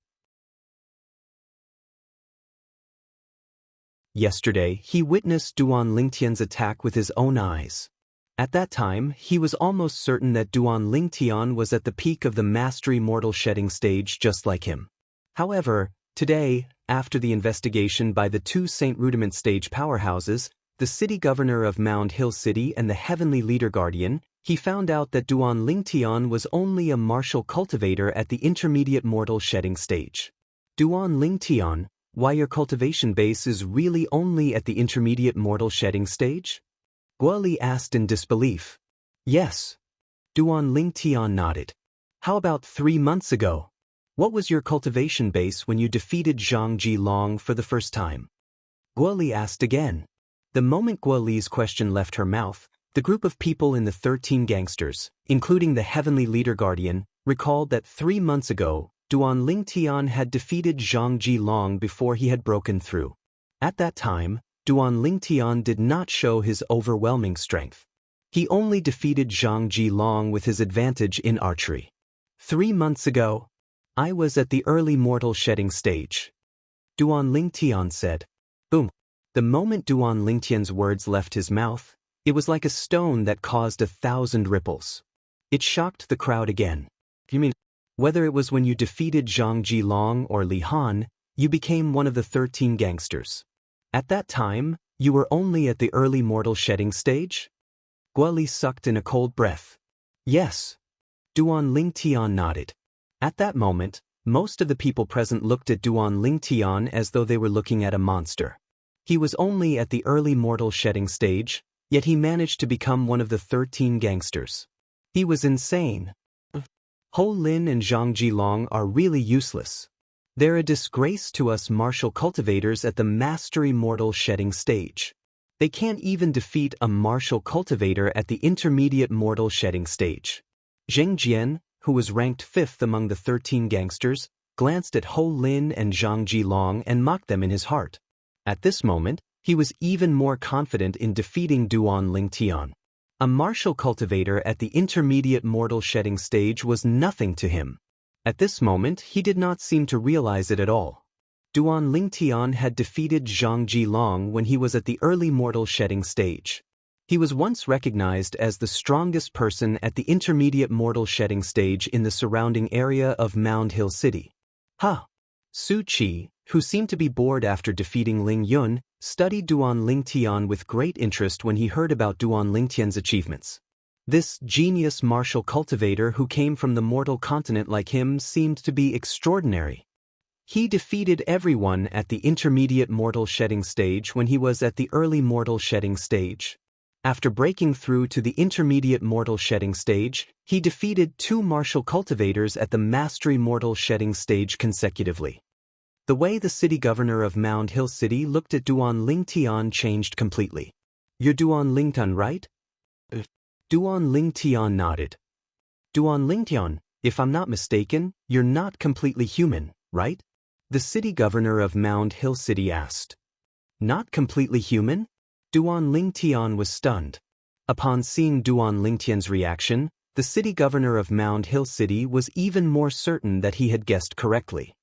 A: Yesterday, he witnessed Duan Lingtian's attack with his own eyes. At that time, he was almost certain that Duan Lingtian was at the peak of the mastery mortal shedding stage just like him. However, today, after the investigation by the two Saint Rudiment stage powerhouses, the city governor of Mound Hill City and the heavenly leader guardian, he found out that Duan Lingtian was only a martial cultivator at the intermediate mortal shedding stage. Duan Lingtian, why your cultivation base is really only at the intermediate mortal shedding stage? Guoli asked in disbelief. Yes. Duan Lingtian nodded. How about 3 months ago? What was your cultivation base when you defeated Zhang Jilong for the first time? Guoli asked again. The moment Guoli's question left her mouth, the group of people in the 13 gangsters, including the heavenly leader guardian, recalled that 3 months ago, Duan Lingtian had defeated Zhang Jilong before he had broken through. At that time, Duan Lingtian did not show his overwhelming strength. He only defeated Zhang Jilong with his advantage in archery. 3 months ago, I was at the early mortal shedding stage. Duan Lingtian said. Boom. The moment Duan Lingtian's words left his mouth, it was like a stone that caused 1,000 ripples. It shocked the crowd again. You mean, whether it was when you defeated Zhang Jilong or Li Han, you became one of the 13 gangsters. At that time, you were only at the early mortal shedding stage? Guoli sucked in a cold breath. Yes. Duan Lingtian nodded. At that moment, most of the people present looked at Duan Lingtian as though they were looking at a monster. He was only at the early mortal shedding stage, yet he managed to become one of the 13 gangsters. He was insane. Ho Lin and Zhang Jilong are really useless. They're a disgrace to us martial cultivators at the mastery mortal shedding stage. They can't even defeat a martial cultivator at the intermediate mortal shedding stage. Zheng Jian, who was ranked 5th among the 13 gangsters, glanced at Ho Lin and Zhang Jilong and mocked them in his heart. At this moment, he was even more confident in defeating Duan Lingtian. A martial cultivator at the intermediate mortal shedding stage was nothing to him. At this moment, he did not seem to realize it at all. Duan Lingtian had defeated Zhang Jilong when he was at the early mortal shedding stage. He was once recognized as the strongest person at the intermediate mortal shedding stage in the surrounding area of Mound Hill City. Su Qi, who seemed to be bored after defeating Ling Yun, studied Duan Lingtian with great interest when he heard about Duan Lingtian's achievements. This genius martial cultivator who came from the mortal continent like him seemed to be extraordinary. He defeated everyone at the intermediate mortal shedding stage when he was at the early mortal shedding stage. After breaking through to the intermediate mortal shedding stage, he defeated 2 martial cultivators at the mastery mortal shedding stage consecutively. The way the city governor of Mound Hill City looked at Duan Lingtian changed completely. "You're Duan Lingtian, right?" Duan Lingtian nodded. "Duan Lingtian, if I'm not mistaken, you're not completely human, right?" The city governor of Mound Hill City asked. "Not completely human?" Duan Lingtian was stunned. Upon seeing Duan Lingtian's reaction, the city governor of Mound Hill City was even more certain that he had guessed correctly.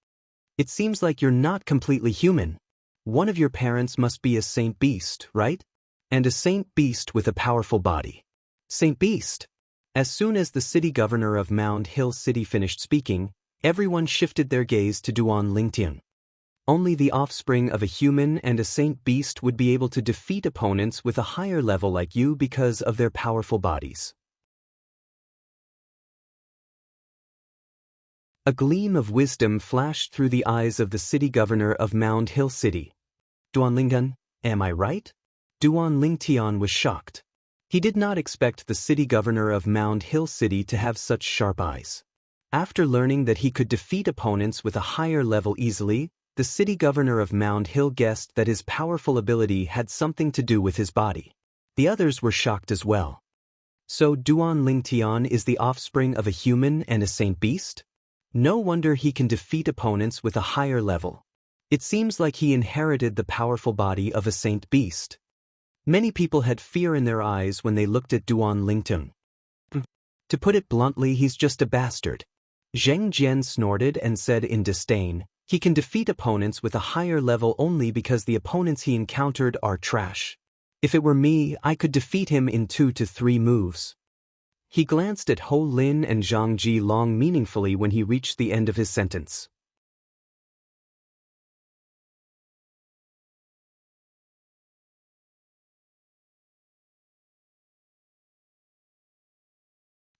A: "It seems like you're not completely human. One of your parents must be a saint beast, right? And a saint beast with a powerful body." Saint beast? As soon as the city governor of Mound Hill City finished speaking, everyone shifted their gaze to Duan Lingtian. Only the offspring of a human and a saint beast would be able to defeat opponents with a higher level like you because of their powerful bodies. A gleam of wisdom flashed through the eyes of the city governor of Mound Hill City. "Duan Lingtian, am I right?" Duan Lingtian was shocked. He did not expect the city governor of Mound Hill City to have such sharp eyes. After learning that he could defeat opponents with a higher level easily, the city governor of Mound Hill guessed that his powerful ability had something to do with his body. The others were shocked as well. So Duan Lingtian is the offspring of a human and a saint beast? No wonder he can defeat opponents with a higher level. It seems like he inherited the powerful body of a saint beast. Many people had fear in their eyes when they looked at Duan Lingtian. To put it bluntly, he's just a bastard. Zheng Jian snorted and said in disdain, "He can defeat opponents with a higher level only because the opponents he encountered are trash. If it were me, I could defeat him in 2 to 3 moves." He glanced at Ho Lin and Zhang Jilong meaningfully when he reached the end of his sentence.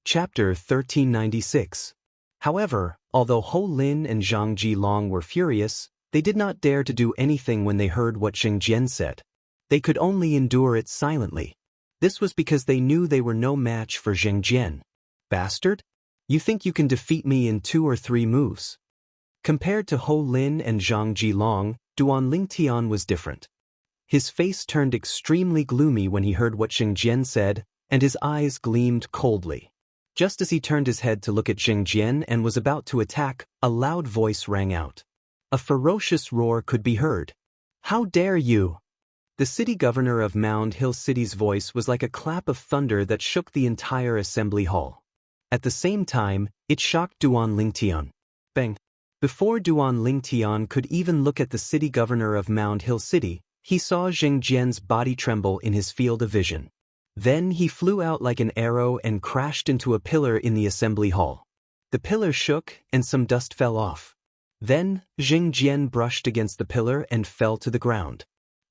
A: Chapter 1396. However, although Ho Lin and Zhang Jilong were furious, they did not dare to do anything when they heard what Zheng Jian said. They could only endure it silently. This was because they knew they were no match for Zheng Jian. "Bastard? You think you can defeat me in 2 or 3 moves?" Compared to Ho Lin and Zhang Jilong, Duan Lingtian was different. His face turned extremely gloomy when he heard what Zheng Jian said, and his eyes gleamed coldly. Just as he turned his head to look at Zheng Jian and was about to attack, a loud voice rang out. A ferocious roar could be heard. "How dare you!" The city governor of Mound Hill City's voice was like a clap of thunder that shook the entire assembly hall. At the same time, it shocked Duan Lingtian. Bang! Before Duan Lingtian could even look at the city governor of Mound Hill City, he saw Zheng Jian's body tremble in his field of vision. Then he flew out like an arrow and crashed into a pillar in the assembly hall. The pillar shook and some dust fell off. Then, Zheng Jian brushed against the pillar and fell to the ground.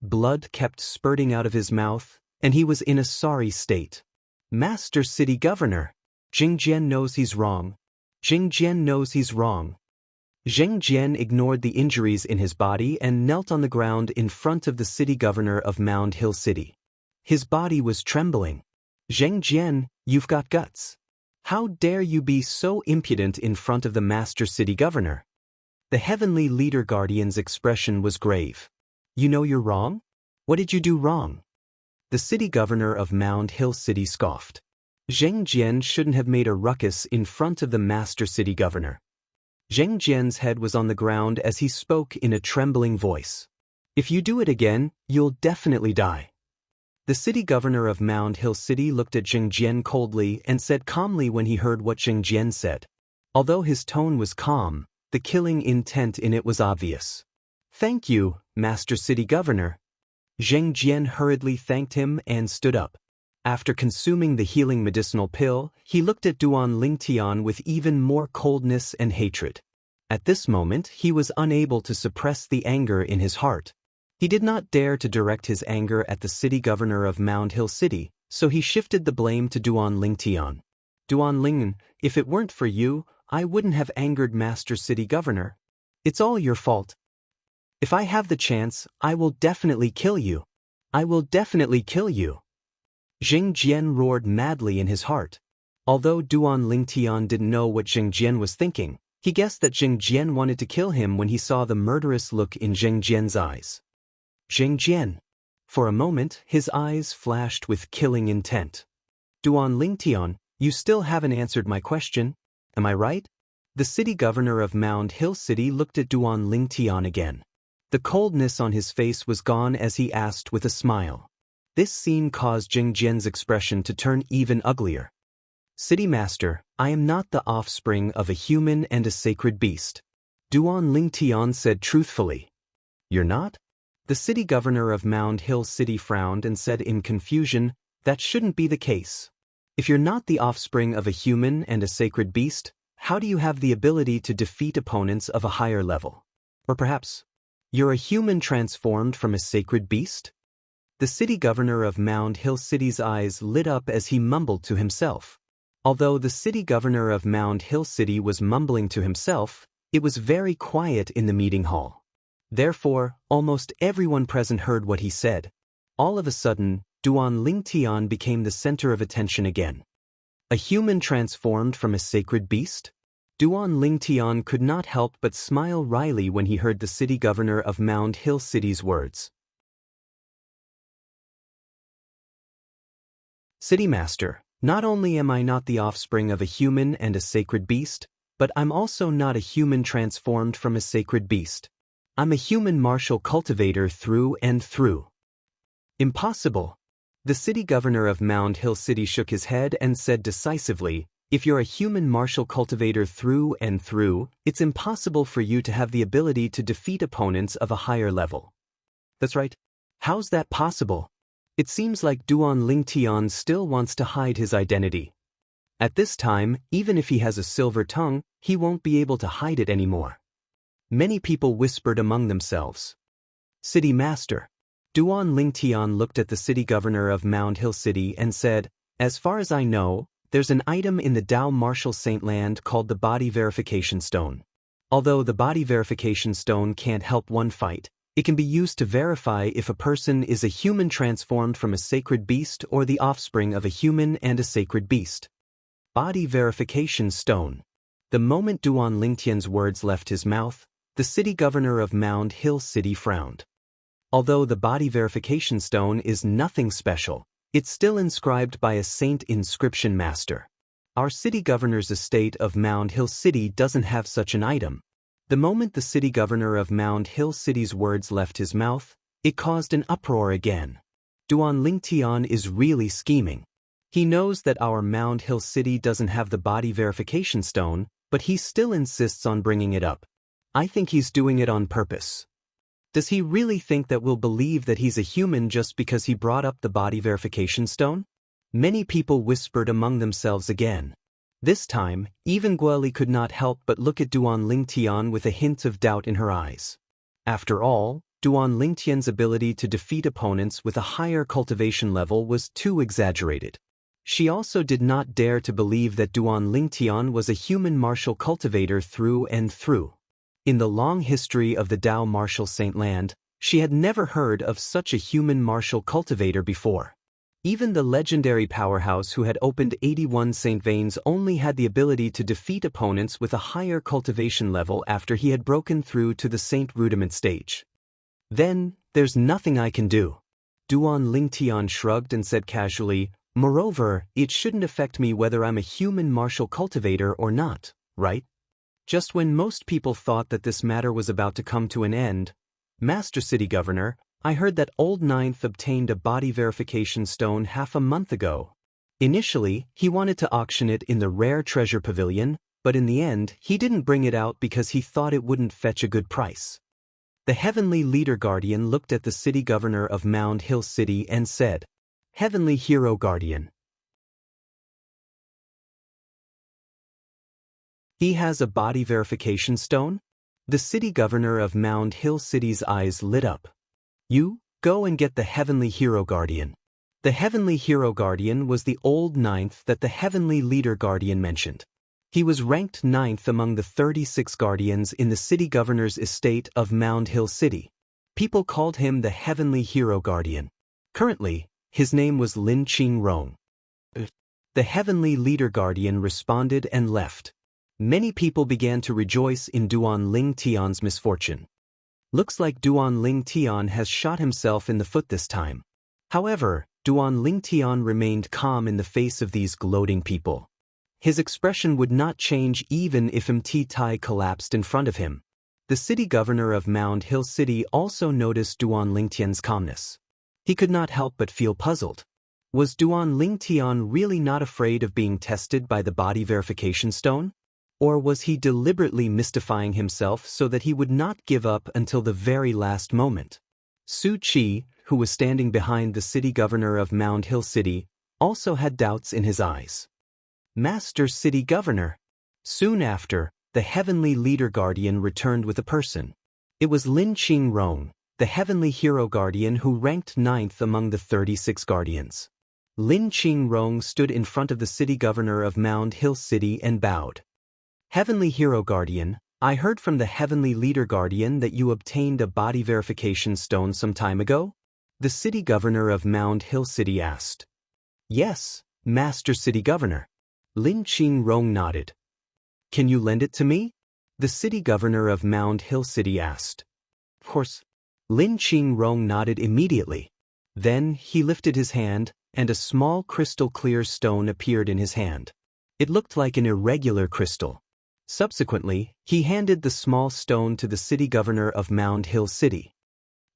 A: Blood kept spurting out of his mouth, and he was in a sorry state. "Master City Governor! Zheng Jian knows he's wrong. Zheng Jian knows he's wrong." Zheng Jian ignored the injuries in his body and knelt on the ground in front of the city governor of Mound Hill City. His body was trembling. "Zheng Jian, you've got guts. How dare you be so impudent in front of the Master City Governor?" The Heavenly Leader Guardian's expression was grave. "You know you're wrong? What did you do wrong?" The city governor of Mound Hill City scoffed. Zheng Jian shouldn't have made a ruckus in front of the Master City Governor. Zheng Jian's head was on the ground as he spoke in a trembling voice. "If you do it again, you'll definitely die." The city governor of Mound Hill City looked at Zheng Jian coldly and said calmly when he heard what Zheng Jian said. Although his tone was calm, the killing intent in it was obvious. "Thank you, Master City Governor." Zheng Jian hurriedly thanked him and stood up. After consuming the healing medicinal pill, he looked at Duan Lingtian with even more coldness and hatred. At this moment, he was unable to suppress the anger in his heart. He did not dare to direct his anger at the city governor of Mound Hill City, so he shifted the blame to Duan Lingtian. "Duan Ling, if it weren't for you, I wouldn't have angered Master City Governor. It's all your fault. If I have the chance, I will definitely kill you. I will definitely kill you." Zheng Jian roared madly in his heart. Although Duan Lingtian didn't know what Zheng Jian was thinking, He guessed that Zheng Jian wanted to kill him when he saw the murderous look in Zheng Jian's eyes. Zheng Jian. For a moment, his eyes flashed with killing intent. Duan Lingtian, you still haven't answered my question, am I right? The city governor of Mound Hill City looked at Duan Lingtian again. The coldness on his face was gone as he asked with a smile. This scene caused Zheng Jian's expression to turn even uglier. City Master, I am not the offspring of a human and a sacred beast. Duan Lingtian said truthfully. You're not? The city governor of Mound Hill City frowned and said in confusion, that shouldn't be the case. If you're not the offspring of a human and a sacred beast, how do you have the ability to defeat opponents of a higher level? Or perhaps, you're a human transformed from a sacred beast? The city governor of Mound Hill City's eyes lit up as he mumbled to himself. Although the city governor of Mound Hill City was mumbling to himself, it was very quiet in the meeting hall. Therefore, almost everyone present heard what he said. All of a sudden, Duan Lingtian became the center of attention again. A human transformed from a sacred beast? Duan Lingtian could not help but smile wryly when he heard the city governor of Mound Hill City's words. City Master, not only am I not the offspring of a human and a sacred beast, but I'm also not a human transformed from a sacred beast. I'm a human martial cultivator through and through. Impossible. The city governor of Mound Hill City shook his head and said decisively, if you're a human martial cultivator through and through, it's impossible for you to have the ability to defeat opponents of a higher level. That's right. How's that possible? It seems like Duan Lingtian still wants to hide his identity. At this time, even if he has a silver tongue, he won't be able to hide it anymore. Many people whispered among themselves. City Master. Duan Lingtian looked at the city governor of Mound Hill City and said, as far as I know, there's an item in the Dao Martial Saint Land called the Body Verification Stone. Although the Body Verification Stone can't help one fight, it can be used to verify if a person is a human transformed from a sacred beast or the offspring of a human and a sacred beast. Body Verification Stone. The moment Duan Lingtian's words left his mouth, the city governor of Mound Hill City frowned. Although the Body Verification Stone is nothing special, it's still inscribed by a saint inscription master. Our city governor's estate of Mound Hill City doesn't have such an item. The moment the city governor of Mound Hill City's words left his mouth, it caused an uproar again. Duan Lingtian is really scheming. He knows that our Mound Hill City doesn't have the Body Verification Stone, but he still insists on bringing it up. I think he's doing it on purpose. Does he really think that we'll believe that he's a human just because he brought up the Body Verification Stone? Many people whispered among themselves again. This time, even Guoli could not help but look at Duan Lingtian with a hint of doubt in her eyes. After all, Duan Lingtian's ability to defeat opponents with a higher cultivation level was too exaggerated. She also did not dare to believe that Duan Lingtian was a human martial cultivator through and through. In the long history of the Dao Martial Saint Land, she had never heard of such a human martial cultivator before. Even the legendary powerhouse who had opened 81 Saint Veins only had the ability to defeat opponents with a higher cultivation level after he had broken through to the Saint Rudiment stage. Then, there's nothing I can do. Duan Lingtian shrugged and said casually, moreover, it shouldn't affect me whether I'm a human martial cultivator or not, right? Just when most people thought that this matter was about to come to an end, Master City Governor, I heard that Old Ninth obtained a Body Verification Stone half a month ago. Initially, he wanted to auction it in the Rare Treasure Pavilion, but in the end, he didn't bring it out because he thought it wouldn't fetch a good price. The Heavenly Leader Guardian looked at the City Governor of Mound Hill City and said, Heavenly Hero Guardian. He has a Body Verification Stone? The City Governor of Mound Hill City's eyes lit up. You, go and get the Heavenly Hero Guardian. The Heavenly Hero Guardian was the Old Ninth that the Heavenly Leader Guardian mentioned. He was ranked 9th among the 36 guardians in the City Governor's estate of Mound Hill City. People called him the Heavenly Hero Guardian. Currently, his name was Lin Qing Rong. The Heavenly Leader Guardian responded and left. Many people began to rejoice in Duan Ling Tian's misfortune. Looks like Duan Ling Tian has shot himself in the foot this time. However, Duan Ling Tian remained calm in the face of these gloating people. His expression would not change even if Mt Tai collapsed in front of him. The city governor of Mound Hill City also noticed Duan Ling Tian's calmness. He could not help but feel puzzled. Was Duan Ling Tian really not afraid of being tested by the body verification stone? Or was he deliberately mystifying himself so that he would not give up until the very last moment? Su Qi, who was standing behind the city governor of Mound Hill City, also had doubts in his eyes. Master City Governor. Soon after, the Heavenly Leader Guardian returned with a person. It was Lin Qingrong, the Heavenly Hero Guardian who ranked 9th among the 36 guardians. Lin Qingrong stood in front of the city governor of Mound Hill City and bowed. Heavenly Hero Guardian, I heard from the Heavenly Leader Guardian that you obtained a body verification stone some time ago? The city governor of Mound Hill City asked. Yes, Master City Governor. Lin Qingrong nodded. Can you lend it to me? The city governor of Mound Hill City asked. Of course. Lin Qingrong nodded immediately. Then he lifted his hand, and a small crystal clear stone appeared in his hand. It looked like an irregular crystal. Subsequently, he handed the small stone to the city governor of Mound Hill City.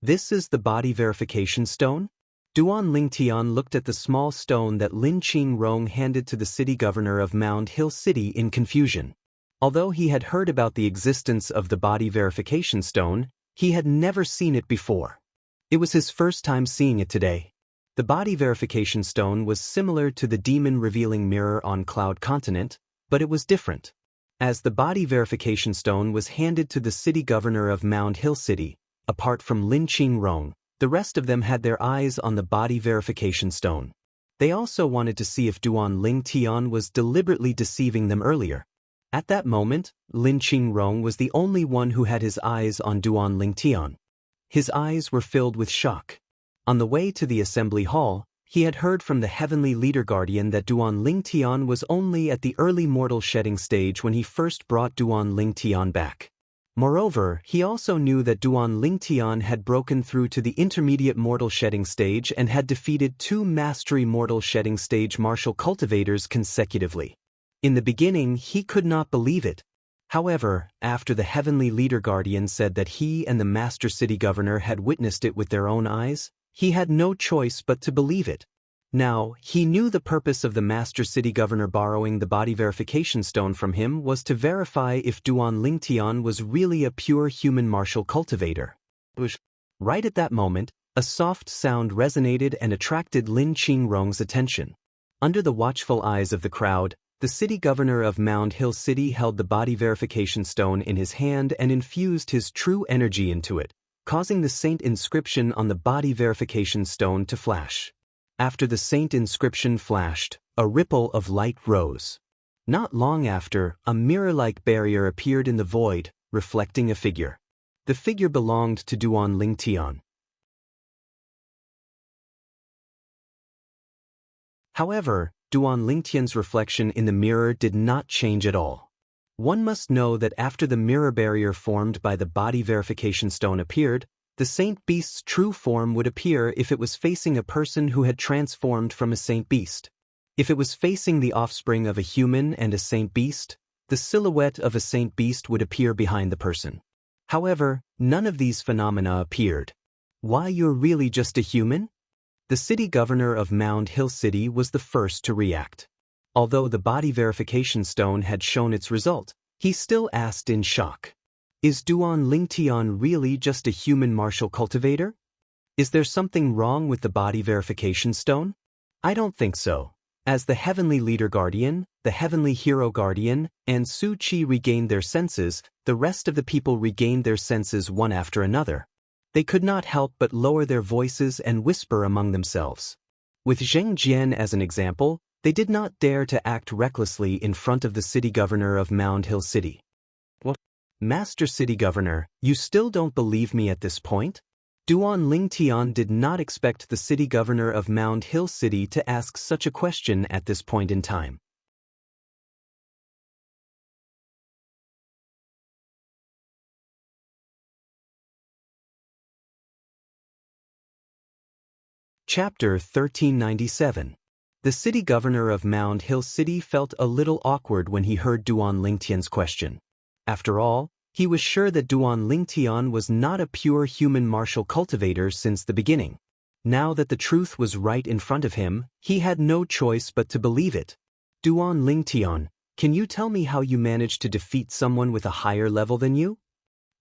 A: This is the body verification stone? Duan Ling Tian looked at the small stone that Lin Qingrong handed to the city governor of Mound Hill City in confusion. Although he had heard about the existence of the body verification stone, he had never seen it before. It was his first time seeing it today. The body verification stone was similar to the demon revealing mirror on Cloud Continent, but it was different. As the body verification stone was handed to the city governor of Mound Hill City, apart from Lin Qingrong, the rest of them had their eyes on the body verification stone. They also wanted to see if Duan Ling Tian was deliberately deceiving them earlier. At that moment, Lin Qingrong was the only one who had his eyes on Duan Ling Tian. His eyes were filled with shock. On the way to the assembly hall, he had heard from the Heavenly Leader Guardian that Duan Ling Tian was only at the early mortal shedding stage when he first brought Duan Ling Tian back. Moreover, he also knew that Duan Ling Tian had broken through to the intermediate mortal shedding stage and had defeated 2 mastery mortal shedding stage martial cultivators consecutively. In the beginning, he could not believe it. However, after the Heavenly Leader Guardian said that he and the Master City Governor had witnessed it with their own eyes, he had no choice but to believe it. Now, he knew the purpose of the Master City Governor borrowing the body verification stone from him was to verify if Duan Ling Tian was really a pure human martial cultivator. Right at that moment, a soft sound resonated and attracted Lin Qingrong's attention. Under the watchful eyes of the crowd, the city governor of Mound Hill City held the body verification stone in his hand and infused his true energy into it, causing the saint inscription on the body verification stone to flash. After the saint inscription flashed, a ripple of light rose. Not long after, a mirror-like barrier appeared in the void, reflecting a figure. The figure belonged to Duan Ling Tian. However, Duan Ling Tian's reflection in the mirror did not change at all. One must know that after the mirror barrier formed by the body verification stone appeared, the Saint Beast's true form would appear if it was facing a person who had transformed from a Saint Beast. If it was facing the offspring of a human and a Saint Beast, the silhouette of a Saint Beast would appear behind the person. However, none of these phenomena appeared. Why, you're really just a human? The city governor of Mound Hill City was the first to react. Although the body verification stone had shown its result, he still asked in shock. Is Duan Ling Tian really just a human martial cultivator? Is there something wrong with the body verification stone? I don't think so. As the Heavenly Leader Guardian, the Heavenly Hero Guardian, and Su Qi regained their senses, the rest of the people regained their senses one after another. They could not help but lower their voices and whisper among themselves. With Zheng Jian as an example, they did not dare to act recklessly in front of the city governor of Mound Hill City. What? Master City Governor, you still don't believe me at this point? Duan Ling Tian did not expect the city governor of Mound Hill City to ask such a question at this point in time. Chapter 1397. The city governor of Mound Hill City felt a little awkward when he heard Duan Lingtian's question. After all, he was sure that Duan Lingtian was not a pure human martial cultivator since the beginning. Now that the truth was right in front of him, he had no choice but to believe it. Duan Lingtian, can you tell me how you managed to defeat someone with a higher level than you?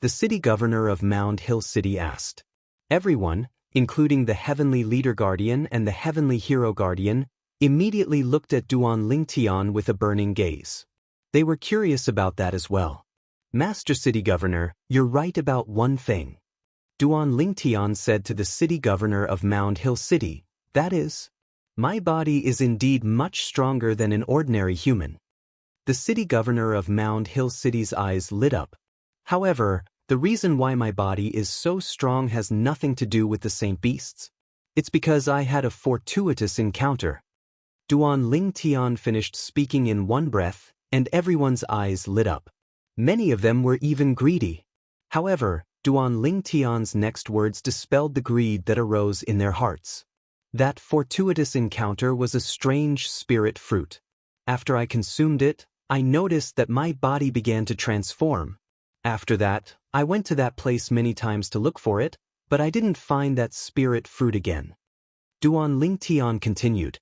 A: The city governor of Mound Hill City asked. Everyone, including the Heavenly Leader Guardian and the Heavenly Hero Guardian, immediately looked at Duan Lingtian with a burning gaze. They were curious about that as well. Master City Governor, you're right about one thing. Duan Lingtian said to the city governor of Mound Hill City, that is, my body is indeed much stronger than an ordinary human. The city governor of Mound Hill City's eyes lit up. However, the reason why my body is so strong has nothing to do with the Saint Beasts. It's because I had a fortuitous encounter. Duan Lingtian finished speaking in one breath, and everyone's eyes lit up. Many of them were even greedy. However, Duan Lingtian's next words dispelled the greed that arose in their hearts. That fortuitous encounter was a strange spirit fruit. After I consumed it, I noticed that my body began to transform. After that, I went to that place many times to look for it, but I didn't find that spirit fruit again. Duan Lingtian continued.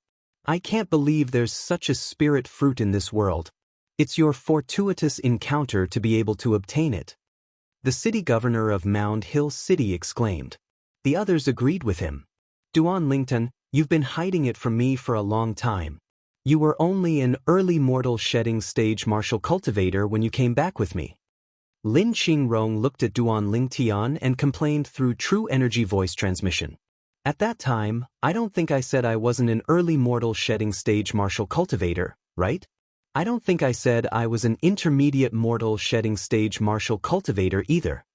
A: I can't believe there's such a spirit fruit in this world. It's your fortuitous encounter to be able to obtain it. The city governor of Mound Hill City exclaimed. The others agreed with him. Duan Lingtian, you've been hiding it from me for a long time. You were only an early mortal shedding stage martial cultivator when you came back with me. Lin Qingrong looked at Duan Lingtian and complained through true energy voice transmission. At that time, I don't think I said I wasn't an early mortal shedding stage martial cultivator, right? I don't think I said I was an intermediate mortal shedding stage martial cultivator either.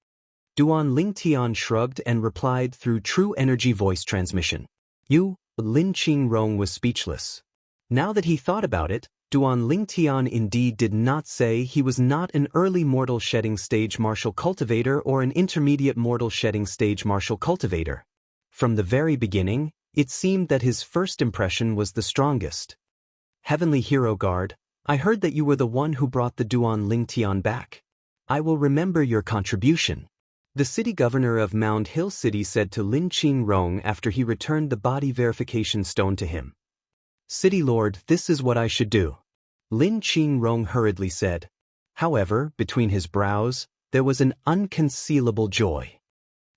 A: Duan Lingtian shrugged and replied through true energy voice transmission. Lin Qingrong was speechless. Now that he thought about it, Duan Lingtian indeed did not say he was not an early mortal shedding stage martial cultivator or an intermediate mortal shedding stage martial cultivator. From the very beginning, it seemed that his first impression was the strongest. Heavenly Hero Guard, I heard that you were the one who brought the Duan Lingtian back. I will remember your contribution. The city governor of Mound Hill City said to Lin Qingrong after he returned the body verification stone to him. City Lord, this is what I should do. Lin Qingrong hurriedly said. However, between his brows, there was an unconcealable joy.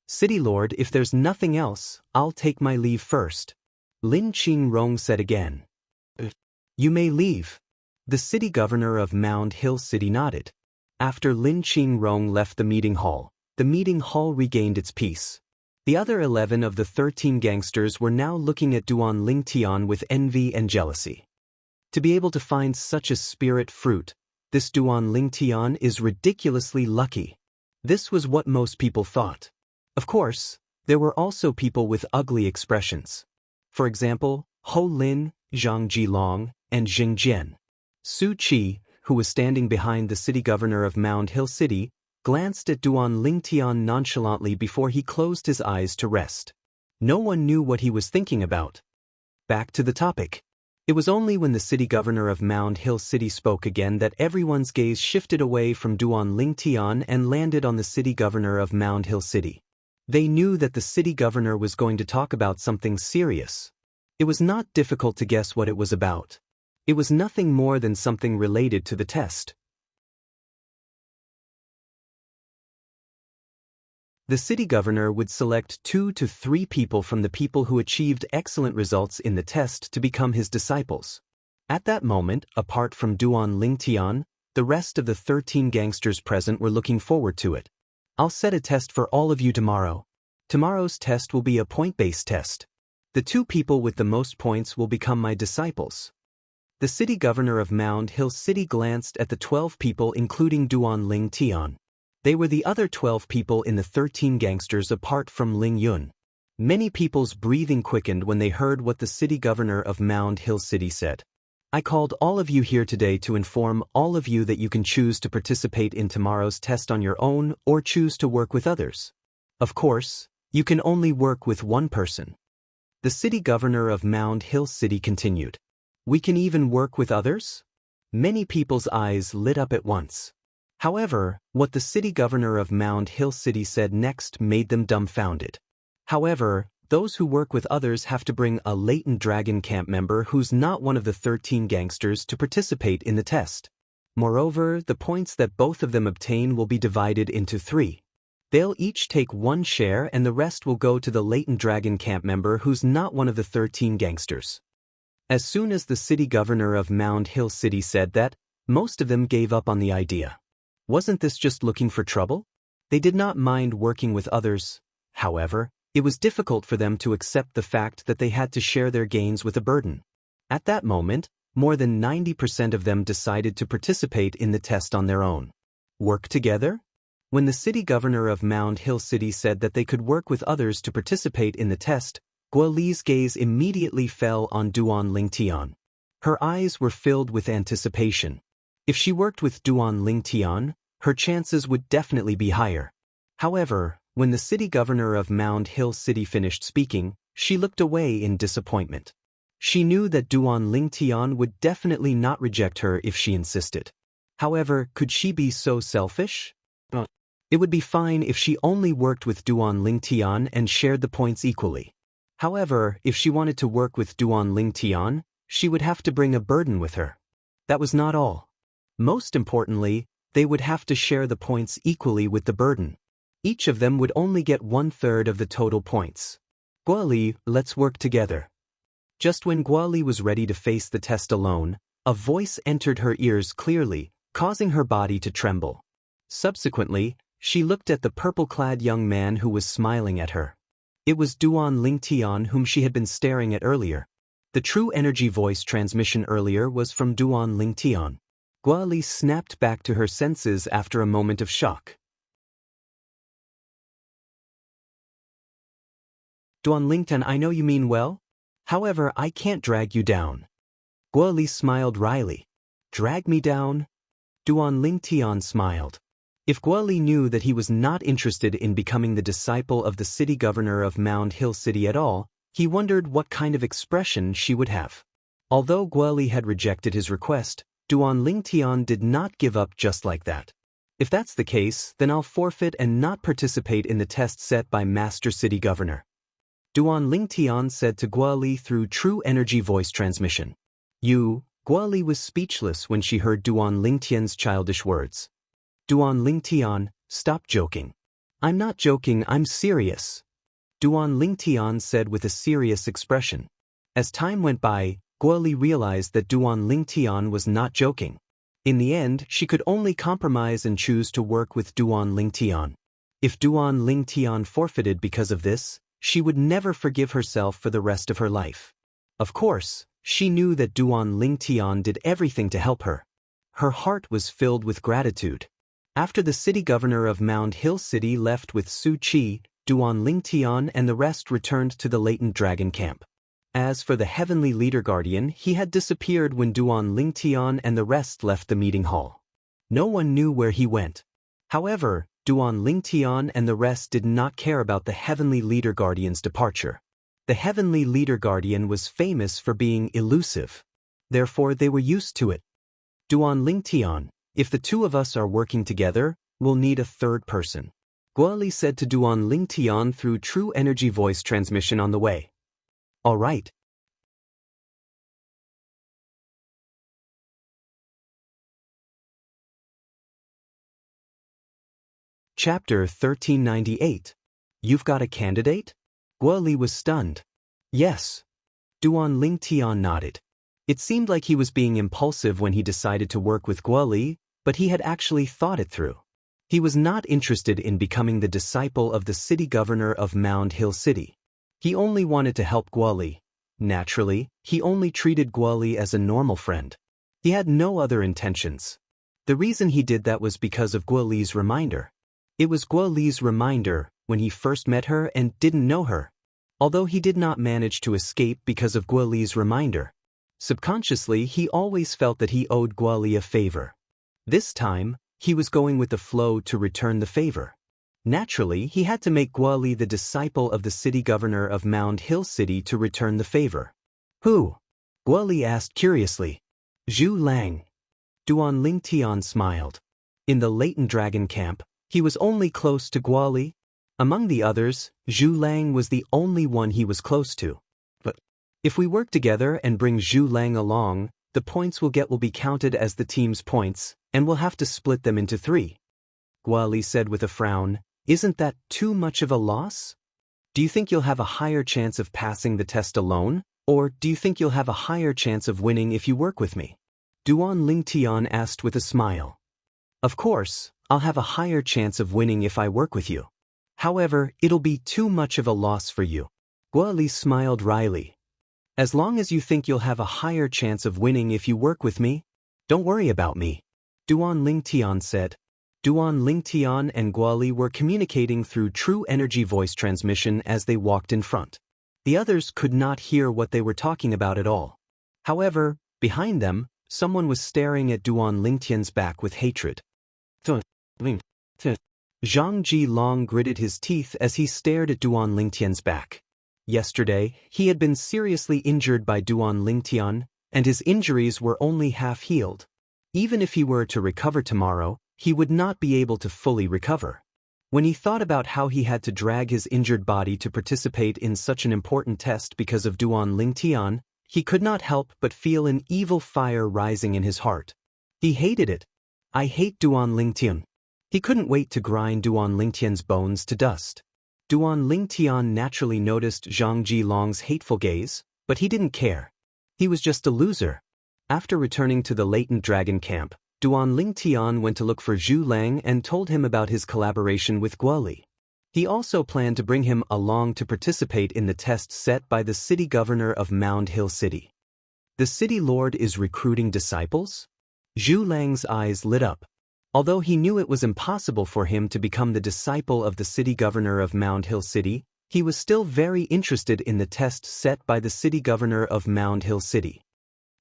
A: City Lord, if there's nothing else, I'll take my leave first. Lin Qingrong said again. You may leave. The city governor of Mound Hill City nodded. After Lin Qingrong left the meeting hall regained its peace. The other 11 of the 13 gangsters were now looking at Duan Lingtian with envy and jealousy. To be able to find such a spirit fruit, this Duan Lingtian is ridiculously lucky. This was what most people thought. Of course, there were also people with ugly expressions. For example, Ho Lin, Zhang Jilong, and Jing Jian. Su Qi, who was standing behind the city governor of Mound Hill City, glanced at Duan Lingtian nonchalantly before he closed his eyes to rest. No one knew what he was thinking about. Back to the topic. It was only when the city governor of Mound Hill City spoke again that everyone's gaze shifted away from Duan Lingtian and landed on the city governor of Mound Hill City. They knew that the city governor was going to talk about something serious. It was not difficult to guess what it was about. It was nothing more than something related to the test. The city governor would select 2 to 3 people from the people who achieved excellent results in the test to become his disciples. At that moment, apart from Duan Lingtian, the rest of the 13 gangsters present were looking forward to it. I'll set a test for all of you tomorrow. Tomorrow's test will be a point-based test. The 2 people with the most points will become my disciples. The city governor of Mound Hill City glanced at the 12 people including Duan Lingtian. They were the other 12 people in the 13 gangsters apart from Ling Yun. Many people's breathing quickened when they heard what the city governor of Mound Hill City said. I called all of you here today to inform all of you that you can choose to participate in tomorrow's test on your own or choose to work with others. Of course, you can only work with one person. The city governor of Mound Hill City continued. We can even work with others? Many people's eyes lit up at once. However, what the city governor of Mound Hill City said next made them dumbfounded. However, those who work with others have to bring a latent dragon camp member who's not one of the 13 gangsters to participate in the test. Moreover, the points that both of them obtain will be divided into 3. They'll each take 1 share and the rest will go to the latent dragon camp member who's not one of the 13 gangsters. As soon as the city governor of Mound Hill City said that, most of them gave up on the idea. Wasn't this just looking for trouble? They did not mind working with others. However, it was difficult for them to accept the fact that they had to share their gains with a burden. At that moment, more than 90% of them decided to participate in the test on their own. Work together? When the city governor of Mound Hill City said that they could work with others to participate in the test, Guo Li's gaze immediately fell on Duan Lingtian. Her eyes were filled with anticipation. If she worked with Duan Lingtian, her chances would definitely be higher. However, when the city governor of Mound Hill City finished speaking, she looked away in disappointment. She knew that Duan Lingtian would definitely not reject her if she insisted. However, could she be so selfish? It would be fine if she only worked with Duan Lingtian and shared the points equally. However, if she wanted to work with Duan Lingtian, she would have to bring a burden with her. That was not all. Most importantly, they would have to share the points equally with the burden. Each of them would only get 1/3 of the total points. Guo Li, let's work together. Just when Guo Li was ready to face the test alone, a voice entered her ears clearly, causing her body to tremble. Subsequently, she looked at the purple-clad young man who was smiling at her. It was Duan Lingtian whom she had been staring at earlier. The true energy voice transmission earlier was from Duan Lingtian. Guo Li snapped back to her senses after a moment of shock. Duan Lingtian, I know you mean well. However, I can't drag you down. Guo Li smiled wryly. Drag me down? Duan Lingtian smiled. If Guo Li knew that he was not interested in becoming the disciple of the city governor of Mound Hill City at all, he wondered what kind of expression she would have. Although Guo Li had rejected his request, Duan Lingtian did not give up just like that. If that's the case, then I'll forfeit and not participate in the test set by Master City Governor. Duan Lingtian said to Guo Li through true energy voice transmission. Guo Li was speechless when she heard Duan Lingtian's childish words. Duan Lingtian, stop joking. I'm not joking, I'm serious. Duan Lingtian said with a serious expression. As time went by, Guo Li realized that Duan Lingtian was not joking. In the end, she could only compromise and choose to work with Duan Lingtian. If Duan Lingtian forfeited because of this, she would never forgive herself for the rest of her life. Of course, she knew that Duan Lingtian did everything to help her. Her heart was filled with gratitude. After the city governor of Mound Hill City left with Su Qi, Duan Lingtian and the rest returned to the latent dragon camp. As for the heavenly leader guardian, he had disappeared when Duan Lingtian and the rest left the meeting hall. No one knew where he went. However, Duan Lingtian and the rest did not care about the heavenly leader guardian's departure. The heavenly leader guardian was famous for being elusive. Therefore, they were used to it. Duan Lingtian, if the two of us are working together, we'll need a third person. Guo Li said to Duan Lingtian through true energy voice transmission on the way. All right. Chapter 1398. You've got a candidate? Guo Li was stunned. Yes. Duan Lingtian nodded. It seemed like he was being impulsive when he decided to work with Guo Li, but he had actually thought it through. He was not interested in becoming the disciple of the city governor of Mound Hill City. He only wanted to help Guo Li. Naturally, he only treated Guo Li as a normal friend. He had no other intentions. The reason he did that was because of Guo Li's reminder. It was Guo Li's reminder when he first met her and didn't know her. Although he did not manage to escape because of Guo Li's reminder, subconsciously he always felt that he owed Guo Li a favor. This time, he was going with the flow to return the favor. Naturally, he had to make Guoli the disciple of the city governor of Mound Hill City to return the favor. Who? Guoli asked curiously. Zhu Lang. Duan Lingtian smiled. In the Leighton Dragon camp, he was only close to Guoli. Among the others, Zhu Lang was the only one he was close to. But if we work together and bring Zhu Lang along, the points we'll get will be counted as the team's points, and we'll have to split them into 3. Guoli said with a frown, isn't that too much of a loss? Do you think you'll have a higher chance of passing the test alone, or do you think you'll have a higher chance of winning if you work with me? Duan Lingtian asked with a smile. Of course, I'll have a higher chance of winning if I work with you. However, it'll be too much of a loss for you. Guoli smiled wryly. As long as you think you'll have a higher chance of winning if you work with me, don't worry about me, Duan Lingtian said. Duan Lingtian and Guoli were communicating through true energy voice transmission as they walked in front. The others could not hear what they were talking about at all. However, behind them, someone was staring at Duan Lingtian's back with hatred. Zhang Ji-long gritted his teeth as he stared at Duan Lingtian's back. Yesterday, he had been seriously injured by Duan Lingtian, and his injuries were only half healed. Even if he were to recover tomorrow, he would not be able to fully recover. When he thought about how he had to drag his injured body to participate in such an important test because of Duan Lingtian, he could not help but feel an evil fire rising in his heart. He hated it. I hate Duan Lingtian. He couldn't wait to grind Duan Lingtian's bones to dust. Duan Lingtian naturally noticed Zhang Ji-long's hateful gaze, but he didn't care. He was just a loser. After returning to the latent dragon camp, Duan Lingtian went to look for Zhu Lang and told him about his collaboration with Guoli. He also planned to bring him along to participate in the test set by the city governor of Mound Hill City. The city lord is recruiting disciples? Zhu Lang's eyes lit up. Although he knew it was impossible for him to become the disciple of the city governor of Mound Hill City, he was still very interested in the test set by the city governor of Mound Hill City.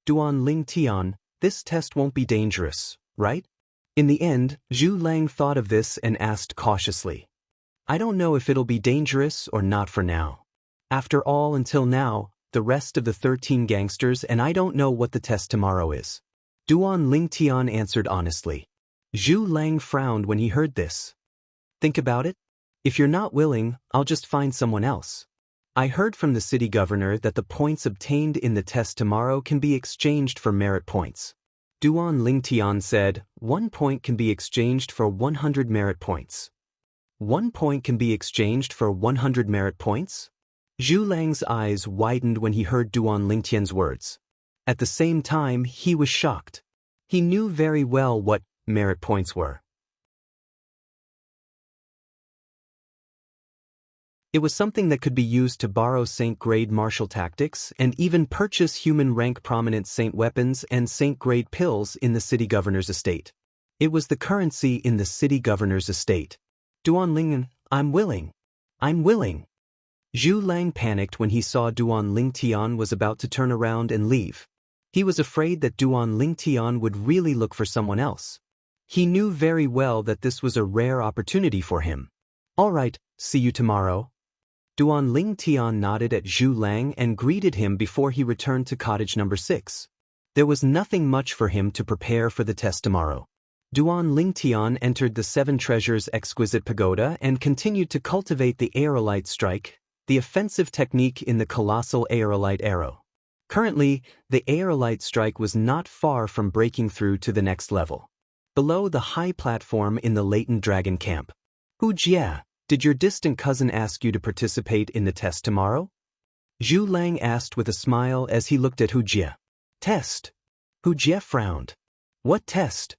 A: Duan Lingtian, this test won't be dangerous, right? In the end, Zhu Lang thought of this and asked cautiously. I don't know if it'll be dangerous or not for now. After all, until now, the rest of the 13 gangsters and I don't know what the test tomorrow is. Duan Lingtian answered honestly. Zhu Lang frowned when he heard this. Think about it. If you're not willing, I'll just find someone else. I heard from the city governor that the points obtained in the test tomorrow can be exchanged for merit points. Duan Lingtian said, 1 point can be exchanged for 100 merit points. 1 point can be exchanged for 100 merit points? Zhu Lang's eyes widened when he heard Duan Lingtian's words. At the same time, he was shocked. He knew very well what merit points were. It was something that could be used to borrow Saint-grade martial tactics and even purchase human-rank prominent Saint weapons and Saint-grade pills in the city governor's estate. It was the currency in the city governor's estate. Duan Lingtian, I'm willing. I'm willing. Zhu Lang panicked when he saw Duan Lingtian was about to turn around and leave. He was afraid that Duan Lingtian would really look for someone else. He knew very well that this was a rare opportunity for him. All right, see you tomorrow. Duan Lingtian nodded at Zhu Lang and greeted him before he returned to cottage number 6. There was nothing much for him to prepare for the test tomorrow. Duan Lingtian entered the 7 Treasures Exquisite Pagoda and continued to cultivate the Aerolite Strike, the offensive technique in the colossal Aerolite Arrow. Currently, the Aerolite Strike was not far from breaking through to the next level. Below the high platform in the latent dragon camp. Wuxia, did your distant cousin ask you to participate in the test tomorrow? Zhu Lang asked with a smile as he looked at Wuxia. Test? Wuxia frowned. What test?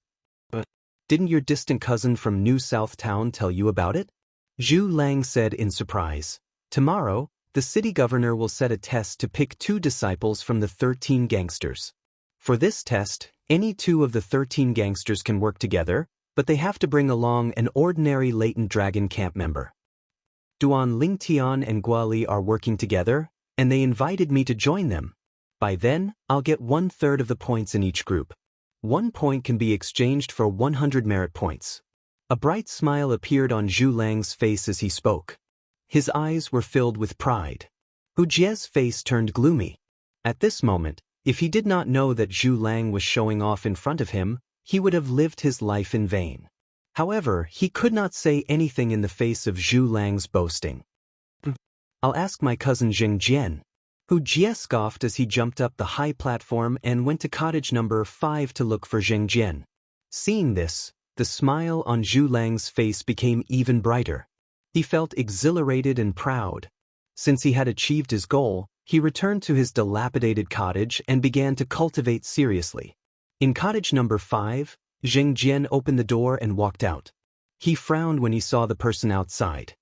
A: Didn't your distant cousin from New South Town tell you about it? Zhu Lang said in surprise. Tomorrow, the city governor will set a test to pick 2 disciples from the 13 gangsters. For this test, any 2 of the 13 gangsters can work together, but they have to bring along an ordinary latent dragon camp member. Duan Lingtian and Guoli are working together, and they invited me to join them. By then, I'll get 1/3 of the points in each group. 1 point can be exchanged for 100 merit points. A bright smile appeared on Zhu Lang's face as he spoke. His eyes were filled with pride. Hu Jie's face turned gloomy. At this moment, if he did not know that Zhu Lang was showing off in front of him, he would have lived his life in vain. However, he could not say anything in the face of Zhu Lang's boasting. I'll ask my cousin Xianxia. Hu Jie scoffed as he jumped up the high platform and went to cottage number 5 to look for Xianxia. Seeing this, the smile on Zhu Lang's face became even brighter. He felt exhilarated and proud. Since he had achieved his goal, he returned to his dilapidated cottage and began to cultivate seriously. In cottage number 5, Xianxia opened the door and walked out. He frowned when he saw the person outside.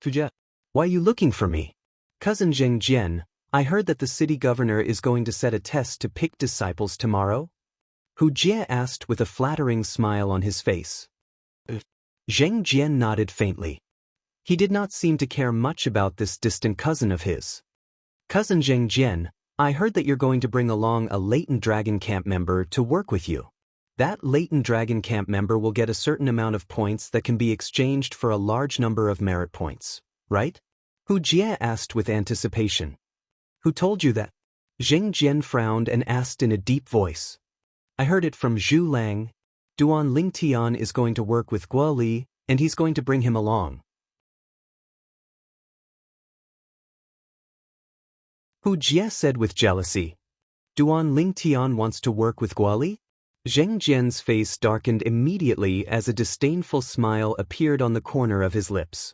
A: Fujie, why are you looking for me? Cousin Xianxia, I heard that the city governor is going to set a test to pick disciples tomorrow? Hu Jie asked with a flattering smile on his face. Xianxia nodded faintly. He did not seem to care much about this distant cousin of his. Cousin Xianxia, I heard that you're going to bring along a latent dragon camp member to work with you. That latent dragon camp member will get a certain amount of points that can be exchanged for a large number of merit points, right? Hu Jie asked with anticipation. Who told you that? Xianxia frowned and asked in a deep voice. I heard it from Zhu Lang. Duan Lingtian is going to work with Guo Li, and he's going to bring him along. Hu Jie said with jealousy. Duan Lingtian wants to work with Guo Li? Xianxia's face darkened immediately as a disdainful smile appeared on the corner of his lips.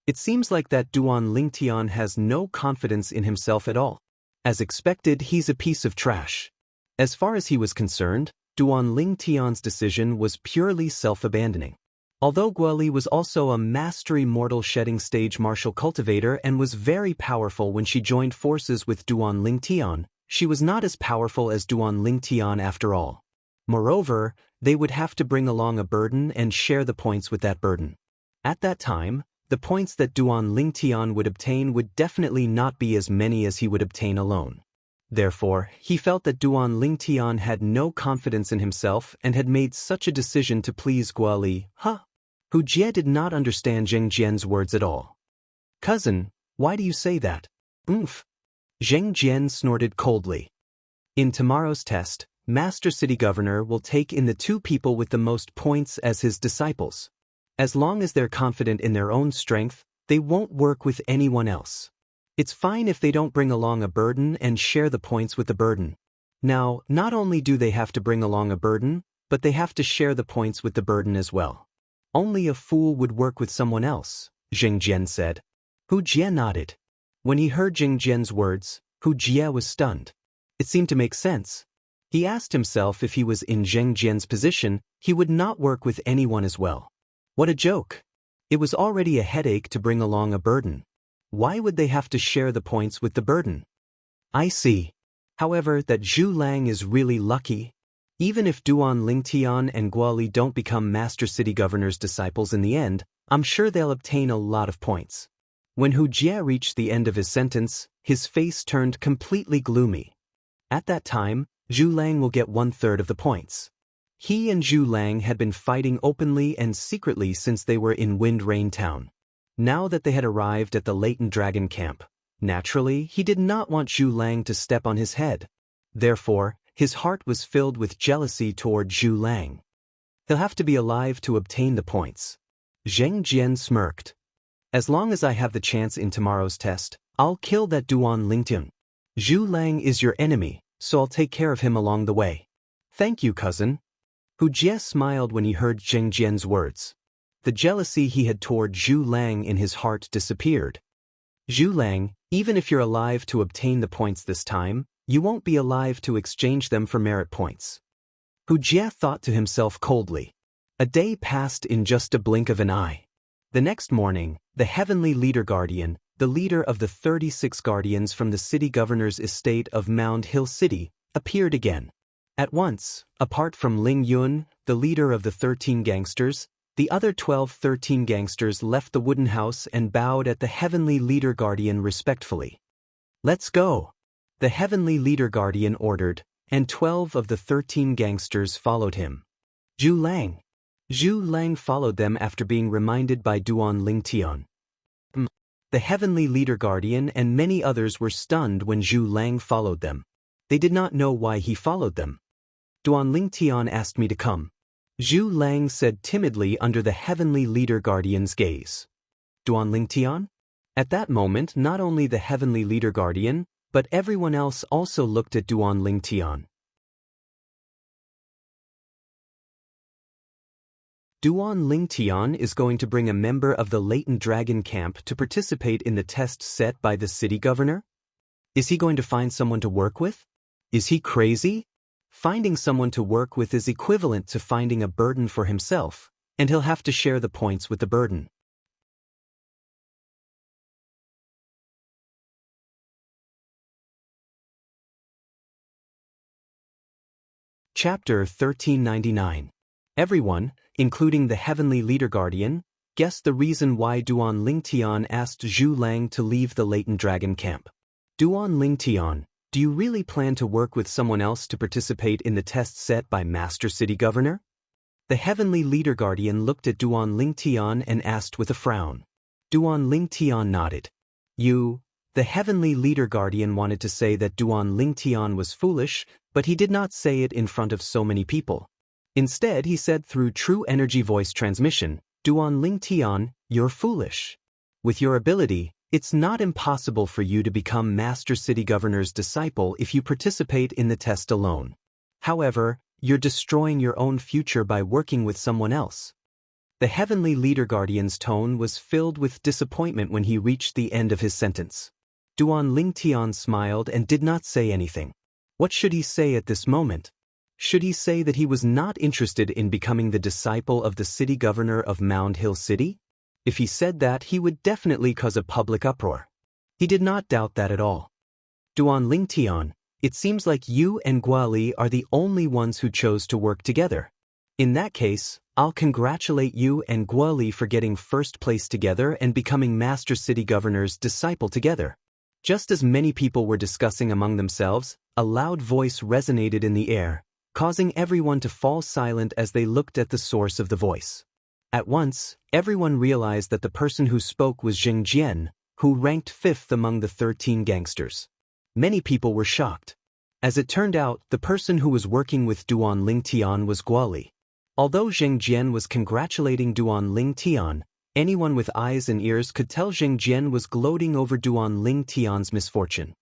A: It seems like that Duan Lingtian has no confidence in himself at all. As expected, he's a piece of trash. As far as he was concerned, Duan Lingtian's decision was purely self-abandoning. Although Guo Li was also a mastery mortal shedding stage martial cultivator and was very powerful when she joined forces with Duan Lingtian, she was not as powerful as Duan Lingtian after all. Moreover, they would have to bring along a burden and share the points with that burden. At that time, the points that Duan Lingtian would obtain would definitely not be as many as he would obtain alone. Therefore, he felt that Duan Lingtian had no confidence in himself and had made such a decision to please Guo Li. Hu Jie did not understand Xianxia's words at all. Cousin, why do you say that? Xianxia snorted coldly. In tomorrow's test, Master City Governor will take in the 2 people with the most points as his disciples. As long as they're confident in their own strength, they won't work with anyone else. It's fine if they don't bring along a burden and share the points with the burden. Now, not only do they have to bring along a burden, but they have to share the points with the burden as well. Only a fool would work with someone else, Xianxia said. Hu Jie nodded. When he heard Xianxia's words, Hu Jie was stunned. It seemed to make sense. He asked himself if he was in Xianxia's position, he would not work with anyone as well. What a joke. It was already a headache to bring along a burden. Why would they have to share the points with the burden? I see. However, that Zhu Lang is really lucky. Even if Duan Lingtian and Guo Li don't become Master City Governor's disciples in the end, I'm sure they'll obtain a lot of points. When Hu Jie reached the end of his sentence, his face turned completely gloomy. At that time, Zhu Lang will get 1/3 of the points. He and Zhu Lang had been fighting openly and secretly since they were in Wind Rain Town. Now that they had arrived at the latent dragon camp, naturally, he did not want Zhu Lang to step on his head. Therefore, his heart was filled with jealousy toward Zhu Lang. He'll have to be alive to obtain the points. Xianxia smirked. As long as I have the chance in tomorrow's test, I'll kill that Duan Lingtian. Zhu Lang is your enemy, so I'll take care of him along the way. Thank you, cousin. Hu Jie smiled when he heard Xianxia's words. The jealousy he had toward Zhu Lang in his heart disappeared. Zhu Lang, even if you're alive to obtain the points this time, you won't be alive to exchange them for merit points. Hu Jie thought to himself coldly. A day passed in just a blink of an eye. The next morning, the Heavenly Leader Guardian, the leader of the 36 guardians from the city governor's estate of Mound Hill City, appeared again. At once, apart from Ling Yun, the leader of the 13 gangsters, the other 13 gangsters left the wooden house and bowed at the Heavenly Leader Guardian respectfully. Let's go, the Heavenly Leader Guardian ordered, and 12 of the 13 gangsters followed him. Zhu Lang. Zhu Lang followed them after being reminded by Duan Lingtian. The heavenly leader guardian and many others were stunned when Zhu Lang followed them. They did not know why he followed them. Duan Lingtian asked me to come, Zhu Lang said timidly under the heavenly leader guardian's gaze. Duan Lingtian? At that moment, not only the heavenly leader guardian, but everyone else also looked at Duan Lingtian. Duan Lingtian is going to bring a member of the latent dragon camp to participate in the test set by the city governor? Is he going to find someone to work with? Is he crazy? Finding someone to work with is equivalent to finding a burden for himself, and he'll have to share the points with the burden. Chapter 1399. Everyone, including the heavenly leader guardian, guessed the reason why Duan Lingtian asked Zhu Lang to leave the latent dragon camp. Duan Lingtian, do you really plan to work with someone else to participate in the test set by Master City Governor? The heavenly leader guardian looked at Duan Lingtian and asked with a frown. Duan Lingtian nodded. The heavenly leader guardian wanted to say that Duan Lingtian was foolish, but he did not say it in front of so many people. Instead, he said through true energy voice transmission, Duan Lingtian, you're foolish. With your ability, it's not impossible for you to become Master City Governor's disciple if you participate in the test alone. However, you're destroying your own future by working with someone else. The heavenly leader guardian's tone was filled with disappointment when he reached the end of his sentence. Duan Lingtian smiled and did not say anything. What should he say at this moment? Should he say that he was not interested in becoming the disciple of the city governor of Mound Hill City? If he said that, he would definitely cause a public uproar. He did not doubt that at all. Duan Lingtian, it seems like you and Guali are the only ones who chose to work together. In that case, I'll congratulate you and Guali for getting first place together and becoming Master City Governor's disciple together. Just as many people were discussing among themselves, a loud voice resonated in the air, causing everyone to fall silent as they looked at the source of the voice. At once, everyone realized that the person who spoke was Xianxia, who ranked 5th among the 13 gangsters. Many people were shocked. As it turned out, the person who was working with Duan Lingtian was Guali. Although Xianxia was congratulating Duan Lingtian, anyone with eyes and ears could tell Xianxia was gloating over Duan Lingtian's misfortune.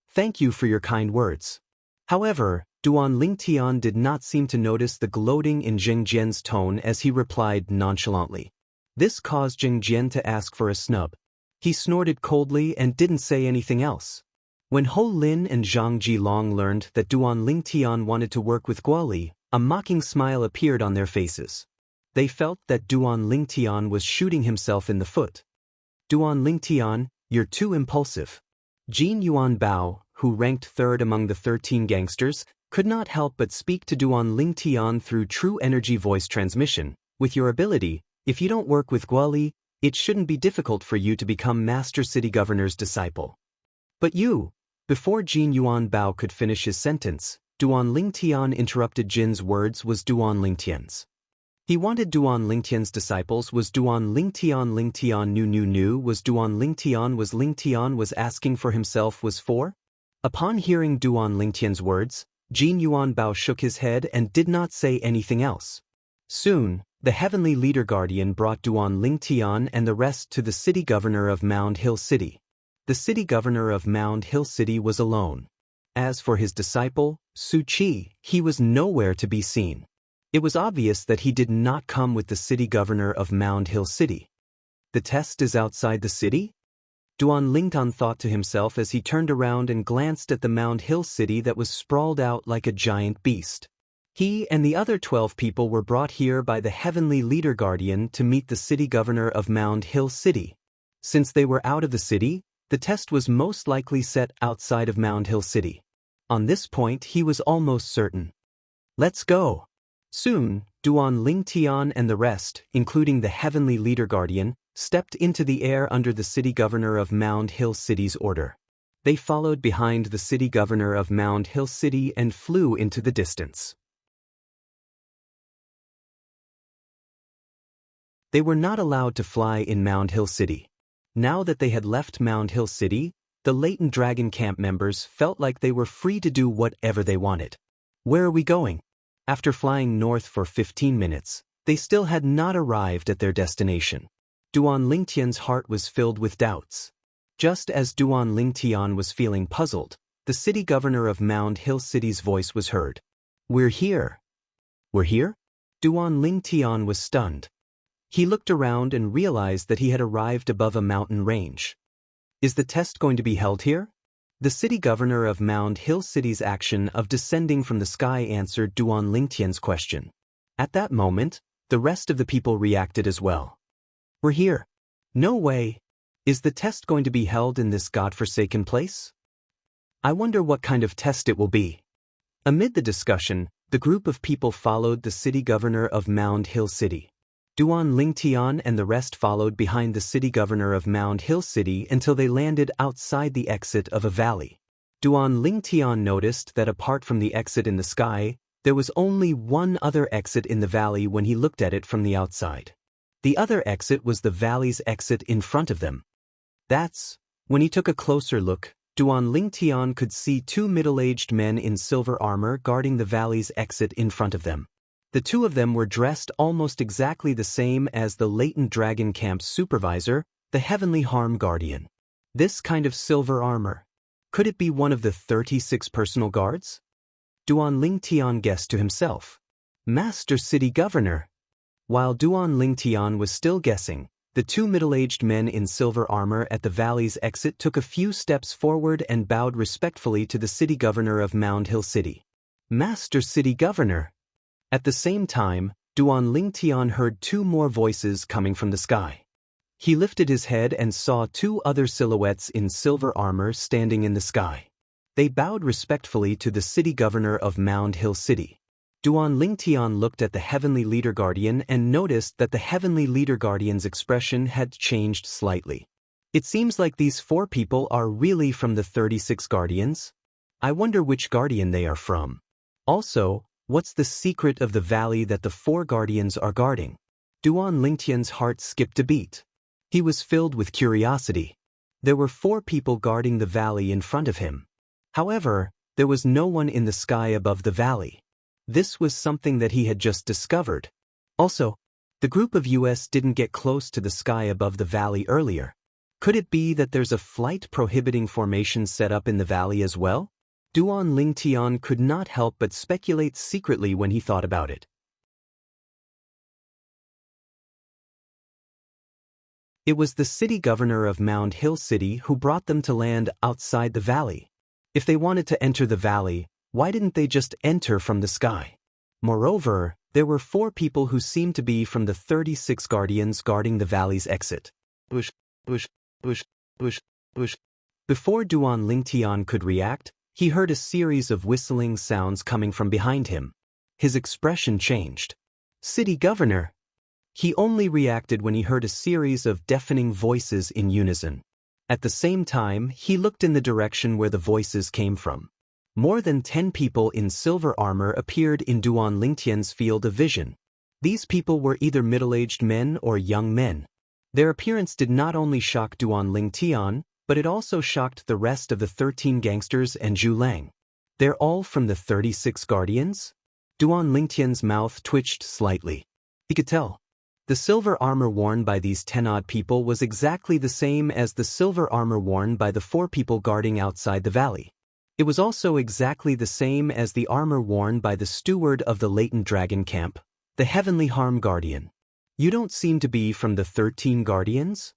A: Thank you for your kind words. However, Duan Lingtian did not seem to notice the gloating in Xianxia's tone as he replied nonchalantly. This caused Xianxia to ask for a snub. He snorted coldly and didn't say anything else. When Ho Lin and Zhang Jilong learned that Duan Lingtian wanted to work with Guali, a mocking smile appeared on their faces. They felt that Duan Lingtian was shooting himself in the foot. Duan Lingtian, you're too impulsive. Jin Yuan Bao, who ranked 3rd among the 13 gangsters, could not help but speak to Duan Lingtian through true energy voice transmission. With your ability, if you don't work with Guali, it shouldn't be difficult for you to become Master City Governor's disciple. But you... Before Jin Yuan Bao could finish his sentence, Duan Lingtian interrupted Jin's words was Duan Lingtian's. He wanted Duan Lingtian's disciples was Duan Lingtian nu was Duan Lingtian was asking for himself was 4? Upon hearing Duan Lingtian's words, Jin Yuan Bao shook his head and did not say anything else. Soon, the heavenly leader guardian brought Duan Lingtian and the rest to the city governor of Mound Hill City. The city governor of Mound Hill City was alone. As for his disciple, Su Qi, he was nowhere to be seen. It was obvious that he did not come with the city governor of Mound Hill City. The test is outside the city? Duan Lingtian thought to himself as he turned around and glanced at the Mound Hill City that was sprawled out like a giant beast. He and the other 12 people were brought here by the heavenly leader guardian to meet the city governor of Mound Hill City. Since they were out of the city, the test was most likely set outside of Mound Hill City. On this point, he was almost certain. Let's go. Soon, Duan Lingtian and the rest, including the heavenly leader guardian, stepped into the air under the city governor of Mound Hill City's order. They followed behind the city governor of Mound Hill City and flew into the distance. They were not allowed to fly in Mound Hill City. Now that they had left Mound Hill City, the latent dragon camp members felt like they were free to do whatever they wanted. Where are we going? After flying north for 15 minutes, they still had not arrived at their destination. Duan Lingtian's heart was filled with doubts. Just as Duan Lingtian was feeling puzzled, the city governor of Mound Hill City's voice was heard. We're here. We're here? Duan Lingtian was stunned. He looked around and realized that he had arrived above a mountain range. Is the test going to be held here? The city governor of Mound Hill City's action of descending from the sky answered Duan Lingtian's question. At that moment, the rest of the people reacted as well. We're here. No way. Is the test going to be held in this godforsaken place? I wonder what kind of test it will be. Amid the discussion, the group of people followed the city governor of Mound Hill City. Duan Lingtian and the rest followed behind the city governor of Mound Hill City until they landed outside the exit of a valley. Duan Lingtian noticed that apart from the exit in the sky, there was only one other exit in the valley when he looked at it from the outside. The other exit was the valley's exit in front of them. When he took a closer look, Duan Lingtian could see two middle-aged men in silver armor guarding the valley's exit in front of them. The two of them were dressed almost exactly the same as the latent dragon camp's supervisor, the Heavenly Harm Guardian. This kind of silver armor. Could it be one of the 36 personal guards? Duan Lingtian guessed to himself. Master City Governor. While Duan Lingtian was still guessing, the two middle-aged men in silver armor at the valley's exit took a few steps forward and bowed respectfully to the city governor of Mound Hill City. Master City Governor. At the same time, Duan Lingtian heard two more voices coming from the sky. He lifted his head and saw two other silhouettes in silver armor standing in the sky. They bowed respectfully to the city governor of Mound Hill City. Duan Lingtian looked at the Heavenly Leader Guardian and noticed that the Heavenly Leader Guardian's expression had changed slightly. It seems like these four people are really from the 36 Guardians. I wonder which Guardian they are from. Also, what's the secret of the valley that the four Guardians are guarding? Duan Lingtian's heart skipped a beat. He was filled with curiosity. There were four people guarding the valley in front of him. However, there was no one in the sky above the valley. This was something that he had just discovered. Also, the group of US didn't get close to the sky above the valley earlier. Could it be that there's a flight prohibiting formation set up in the valley as well? Duan Lingtian could not help but speculate secretly when he thought about it. It was the city governor of Mound Hill City who brought them to land outside the valley. If they wanted to enter the valley, why didn't they just enter from the sky? Moreover, there were four people who seemed to be from the 36 Guardians guarding the valley's exit. Bush, bush, bush, bush, bush. Before Duan Lingtian could react, he heard a series of whistling sounds coming from behind him. His expression changed. City governor. He only reacted when he heard a series of deafening voices in unison. At the same time, he looked in the direction where the voices came from. More than 10 people in silver armor appeared in Duan Lingtian's field of vision. These people were either middle-aged men or young men. Their appearance did not only shock Duan Lingtian, but it also shocked the rest of the 13 gangsters and Zhu Lang. They're all from the 36 Guardians? Duan Lingtian's mouth twitched slightly. He could tell. The silver armor worn by these 10-odd people was exactly the same as the silver armor worn by the 4 people guarding outside the valley. It was also exactly the same as the armor worn by the steward of the latent dragon camp, the Heavenly Harm Guardian. You don't seem to be from the 13 Guardians?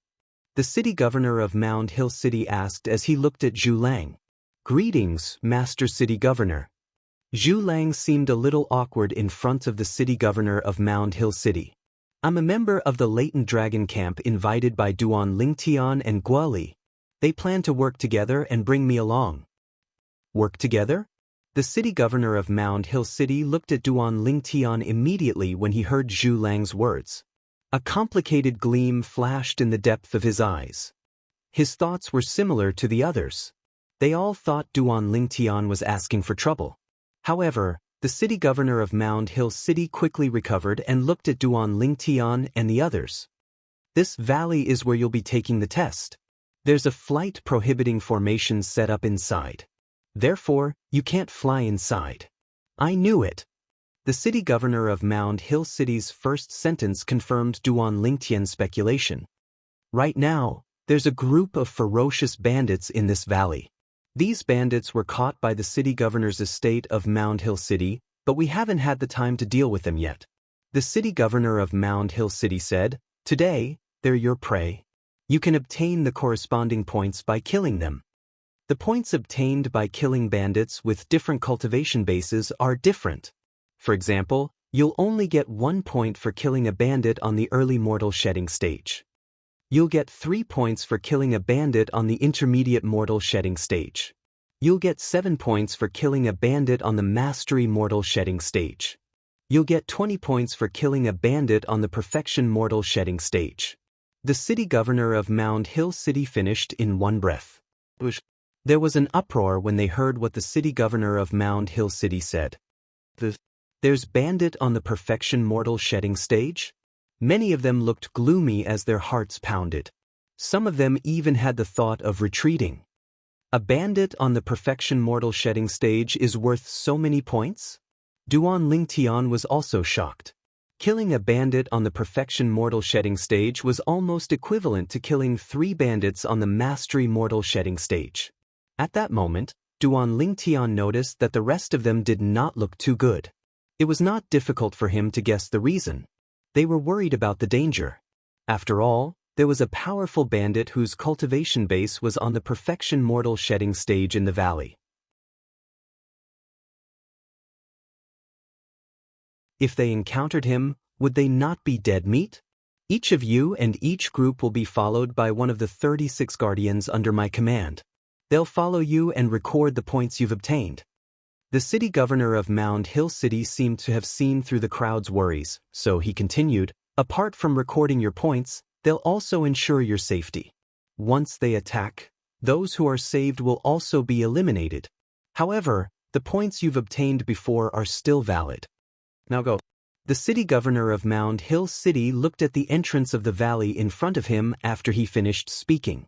A: The city governor of Mound Hill City asked as he looked at Zhu Lang. Greetings, Master City Governor. Zhu Lang seemed a little awkward in front of the city governor of Mound Hill City. I'm a member of the latent dragon camp invited by Duan Lingtian and Guoli. They plan to work together and bring me along. Work together? The city governor of Mound Hill City looked at Duan Lingtian immediately when he heard Zhu Lang's words. A complicated gleam flashed in the depth of his eyes. His thoughts were similar to the others. They all thought Duan Lingtian was asking for trouble. However, The city governor of Mound Hill City quickly recovered and looked at Duan Lingtian and the others. This valley is where you'll be taking the test. There's a flight prohibiting formation set up inside. Therefore, you can't fly inside. I knew it. The city governor of Mound Hill City's first sentence confirmed Duan Lingtian's speculation. Right now, there's a group of ferocious bandits in this valley. These bandits were caught by the city governor's estate of Mound Hill City, but we haven't had the time to deal with them yet. The city governor of Mound Hill City said, "Today, they're your prey. You can obtain the corresponding points by killing them." The points obtained by killing bandits with different cultivation bases are different. For example, you'll only get 1 point for killing a bandit on the early mortal shedding stage. You'll get 3 points for killing a bandit on the intermediate mortal shedding stage. You'll get 7 points for killing a bandit on the mastery mortal shedding stage. You'll get 20 points for killing a bandit on the perfection mortal shedding stage. The city governor of Mound Hill City finished in one breath. There was an uproar when they heard what the city governor of Mound Hill City said. There's bandit on the perfection mortal shedding stage? Many of them looked gloomy as their hearts pounded. Some of them even had the thought of retreating. A bandit on the perfection mortal shedding stage is worth so many points? Duan Lingtian was also shocked. Killing a bandit on the perfection mortal shedding stage was almost equivalent to killing 3 bandits on the mastery mortal shedding stage. At that moment, Duan Lingtian noticed that the rest of them did not look too good. It was not difficult for him to guess the reason. They were worried about the danger. After all, there was a powerful bandit whose cultivation base was on the perfection mortal shedding stage in the valley. If they encountered him, would they not be dead meat? Each of you and each group will be followed by one of the 36 guardians under my command. They'll follow you and record the points you've obtained. The city governor of Mound Hill City seemed to have seen through the crowd's worries, so he continued, "Apart from recording your points, they'll also ensure your safety. Once they attack, those who are saved will also be eliminated. However, the points you've obtained before are still valid. Now go." The city governor of Mound Hill City looked at the entrance of the valley in front of him after he finished speaking.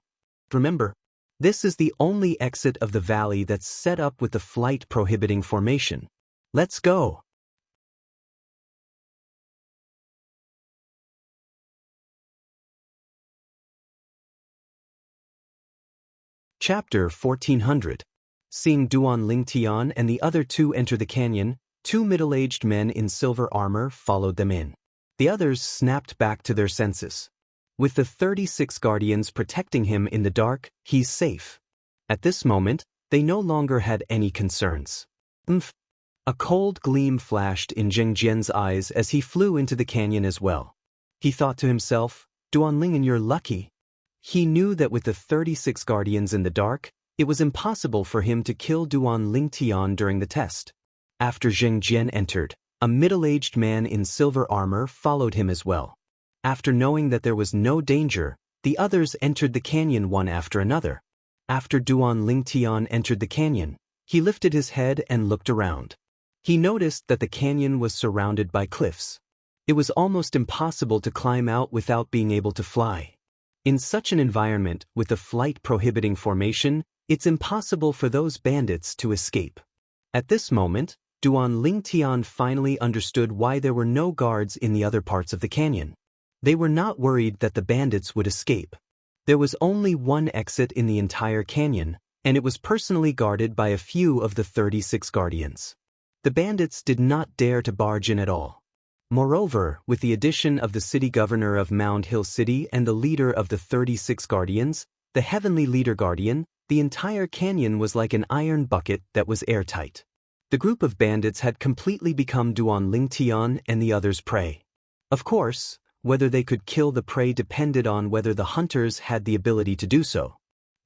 A: Remember, this is the only exit of the valley that's set up with the flight prohibiting formation. Let's go. Chapter 1400. Seeing Duan Lingtian and the other 2 enter the canyon, 2 middle-aged men in silver armor followed them in. The others snapped back to their senses. With the 36 guardians protecting him in the dark, he's safe. At this moment, they no longer had any concerns. A cold gleam flashed in Zheng Jian's eyes as he flew into the canyon as well. He thought to himself, "Duan Lingtian, you're lucky." He knew that with the 36 guardians in the dark, it was impossible for him to kill Duan Lingtian during the test. After Zheng Jian entered, a middle-aged man in silver armor followed him as well. After knowing that there was no danger, the others entered the canyon one after another. After Duan Lingtian entered the canyon, he lifted his head and looked around. He noticed that the canyon was surrounded by cliffs. It was almost impossible to climb out without being able to fly. In such an environment, with the flight prohibiting formation, it's impossible for those bandits to escape. At this moment, Duan Lingtian finally understood why there were no guards in the other parts of the canyon. They were not worried that the bandits would escape. There was only one exit in the entire canyon, and it was personally guarded by a few of the 36 guardians. The bandits did not dare to barge in at all. Moreover, with the addition of the city governor of Mound Hill City and the leader of the 36 guardians, the heavenly leader guardian, the entire canyon was like an iron bucket that was airtight. The group of bandits had completely become Duan Lingtian and the others' prey. Of course, whether they could kill the prey depended on whether the hunters had the ability to do so.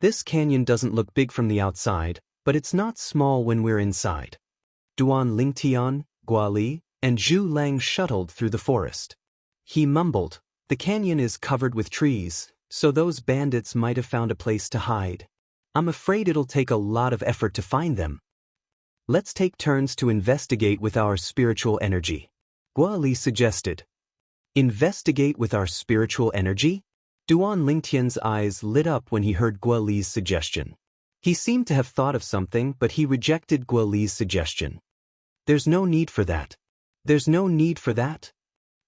A: This canyon doesn't look big from the outside, but it's not small when we're inside. Duan Lingtian, Guali, and Zhu Lang shuttled through the forest. He mumbled, "The canyon is covered with trees, so those bandits might have found a place to hide. I'm afraid it'll take a lot of effort to find them." Let's take turns to investigate with our spiritual energy. Guo Li suggested. Investigate with our spiritual energy? Duan Lingtian's eyes lit up when he heard Guo Li's suggestion. He seemed to have thought of something, but he rejected Guo Li's suggestion. There's no need for that. There's no need for that?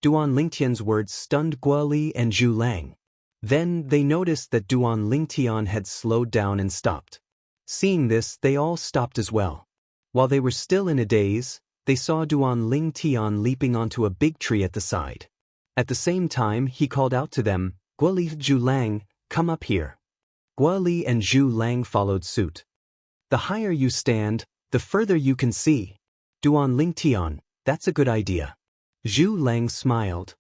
A: Duan Lingtian's words stunned Guo Li and Zhu Lang. Then they noticed that Duan Lingtian had slowed down and stopped. Seeing this, they all stopped as well. While they were still in a daze, they saw Duan Lingtian leaping onto a big tree at the side. At the same time, he called out to them, Guo Li, Zhu Lang, come up here. Guo Li and Zhu Lang followed suit. The higher you stand, the further you can see. Duan Lingtian, that's a good idea. Zhu Lang smiled.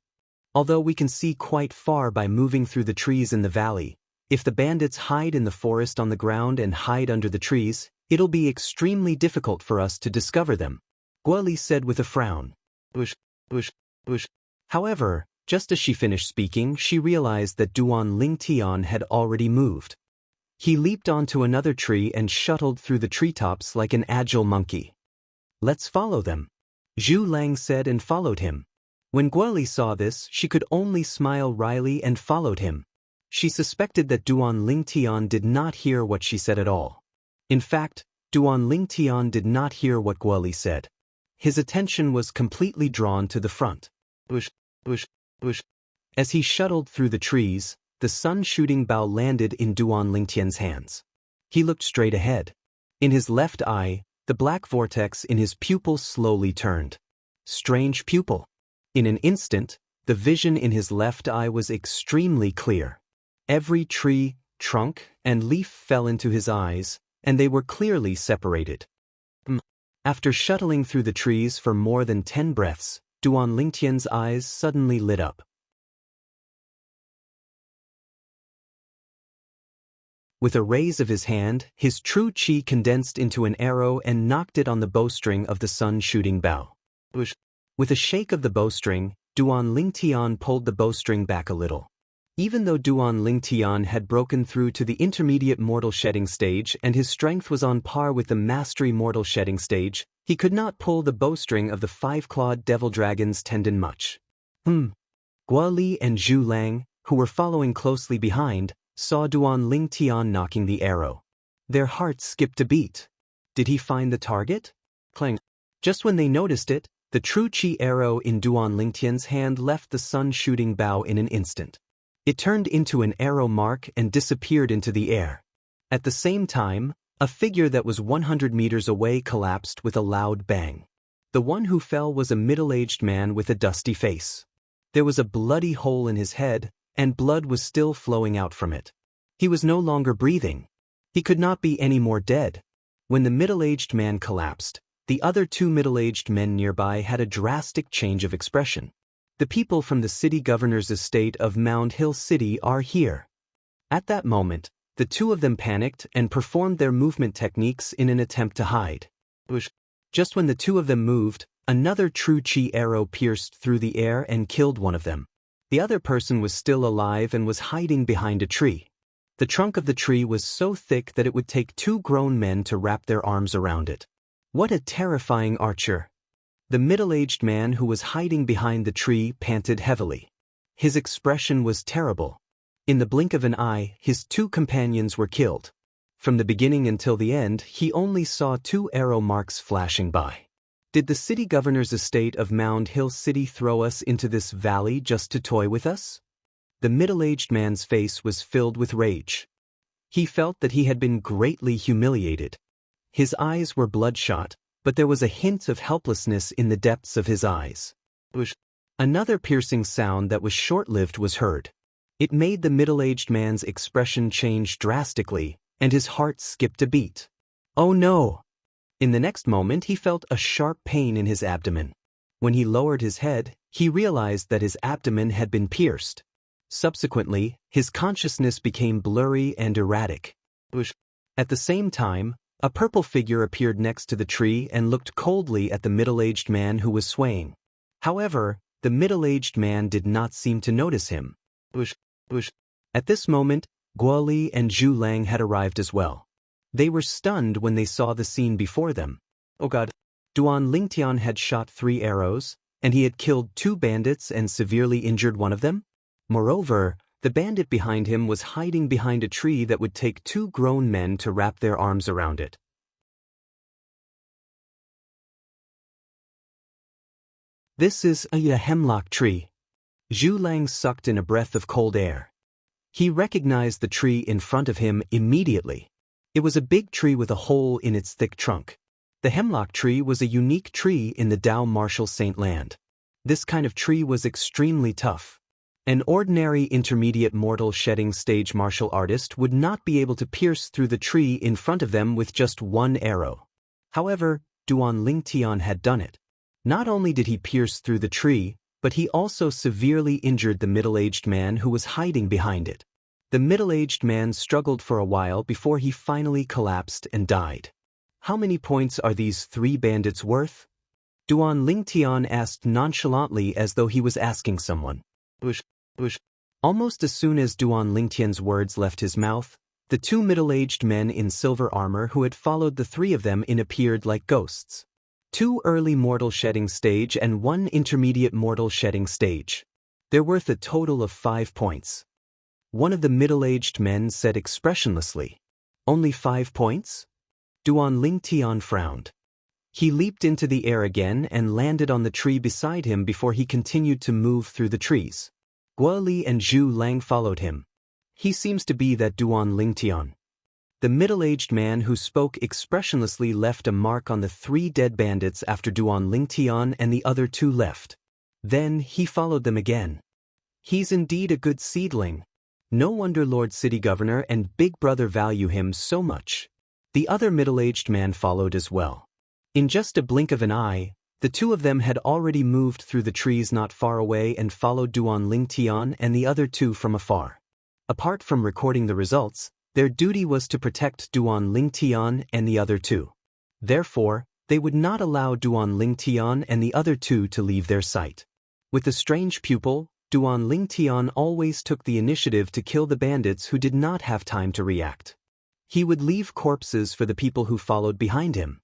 A: Although we can see quite far by moving through the trees in the valley, if the bandits hide in the forest on the ground and hide under the trees, it'll be extremely difficult for us to discover them, Guo Li said with a frown. Bush. However, just as she finished speaking, she realized that Duan Lingtian had already moved. He leaped onto another tree and shuttled through the treetops like an agile monkey. Let's follow them, Zhu Lang said and followed him. When Guo Li saw this, she could only smile wryly and followed him. She suspected that Duan Lingtian did not hear what she said at all. In fact, Duan Lingtian did not hear what Guo Li said. His attention was completely drawn to the front. Bush. As he shuttled through the trees, the sun-shooting bow landed in Duan Lingtian's hands. He looked straight ahead. In his left eye, the black vortex in his pupil slowly turned. Strange pupil. In an instant, the vision in his left eye was extremely clear. Every tree, trunk, and leaf fell into his eyes, and they were clearly separated. After shuttling through the trees for more than 10 breaths, Duan Lingtian's eyes suddenly lit up. With a raise of his hand, his true chi condensed into an arrow and knocked it on the bowstring of the sun-shooting bow. With a shake of the bowstring, Duan Lingtian pulled the bowstring back a little. Even though Duan Lingtian had broken through to the intermediate mortal shedding stage and his strength was on par with the mastery mortal shedding stage, he could not pull the bowstring of the 5-clawed devil dragon's tendon much. Guo Li and Zhu Lang, who were following closely behind, saw Duan Lingtian knocking the arrow. Their hearts skipped a beat. Did he find the target? Clang. Just when they noticed it, the true chi arrow in Duan Lingtian's hand left the sun-shooting bow in an instant. It turned into an arrow mark and disappeared into the air. At the same time, a figure that was 100 meters away collapsed with a loud bang. The one who fell was a middle-aged man with a dusty face. There was a bloody hole in his head, and blood was still flowing out from it. He was no longer breathing. He could not be any more dead. When the middle-aged man collapsed, the other 2 middle-aged men nearby had a drastic change of expression. The people from the city governor's estate of Mound Hill City are here. At that moment, the 2 of them panicked and performed their movement techniques in an attempt to hide. Just when the 2 of them moved, another true chi arrow pierced through the air and killed one of them. The other person was still alive and was hiding behind a tree. The trunk of the tree was so thick that it would take 2 grown men to wrap their arms around it. What a terrifying archer! The middle-aged man who was hiding behind the tree panted heavily. His expression was terrible. In the blink of an eye, his 2 companions were killed. From the beginning until the end, he only saw 2 arrow marks flashing by. Did the city governor's estate of Mound Hill City throw us into this valley just to toy with us? The middle-aged man's face was filled with rage. He felt that he had been greatly humiliated. His eyes were bloodshot, but there was a hint of helplessness in the depths of his eyes. Another piercing sound that was short-lived was heard. It made the middle-aged man's expression change drastically, and his heart skipped a beat. Oh no! In the next moment he felt a sharp pain in his abdomen. When he lowered his head, he realized that his abdomen had been pierced. Subsequently, his consciousness became blurry and erratic. At the same time, a purple figure appeared next to the tree and looked coldly at the middle-aged man who was swaying. However, the middle-aged man did not seem to notice him. At this moment, Guo Li and Zhu Lang had arrived as well. They were stunned when they saw the scene before them. Oh god. Duan Lingtian had shot 3 arrows, and he had killed 2 bandits and severely injured one of them? Moreover, the bandit behind him was hiding behind a tree that would take 2 grown men to wrap their arms around it. This is a hemlock tree. Zhu Lang sucked in a breath of cold air. He recognized the tree in front of him immediately. It was a big tree with a hole in its thick trunk. The hemlock tree was a unique tree in the Dao Martial Saint land. This kind of tree was extremely tough. An ordinary intermediate mortal shedding stage martial artist would not be able to pierce through the tree in front of them with just 1 arrow. However, Duan Lingtian had done it. Not only did he pierce through the tree, but he also severely injured the middle-aged man who was hiding behind it. The middle-aged man struggled for a while before he finally collapsed and died. How many points are these 3 bandits worth? Duan Lingtian asked nonchalantly as though he was asking someone. Ush. Almost as soon as Duan Lingtian's words left his mouth, the 2 middle-aged men in silver armor who had followed the 3 of them in appeared like ghosts. 2 early mortal shedding stage and 1 intermediate mortal shedding stage. They're worth a total of 5 points. One of the middle-aged men said expressionlessly, "Only 5 points?" Duan Lingtian frowned. He leaped into the air again and landed on the tree beside him before he continued to move through the trees. Guo Li and Zhu Lang followed him. He seems to be that Duan Lingtian. The middle-aged man who spoke expressionlessly left a mark on the 3 dead bandits after Duan Lingtian and the other 2 left. Then he followed them again. He's indeed a good seedling. No wonder Lord City Governor and Big Brother value him so much. The other middle-aged man followed as well. In just a blink of an eye, the 2 of them had already moved through the trees not far away and followed Duan Lingtian and the other 2 from afar. Apart from recording the results, their duty was to protect Duan Lingtian and the other 2. Therefore, they would not allow Duan Lingtian and the other 2 to leave their sight. With the strange pupil, Duan Lingtian always took the initiative to kill the bandits who did not have time to react. He would leave corpses for the people who followed behind him.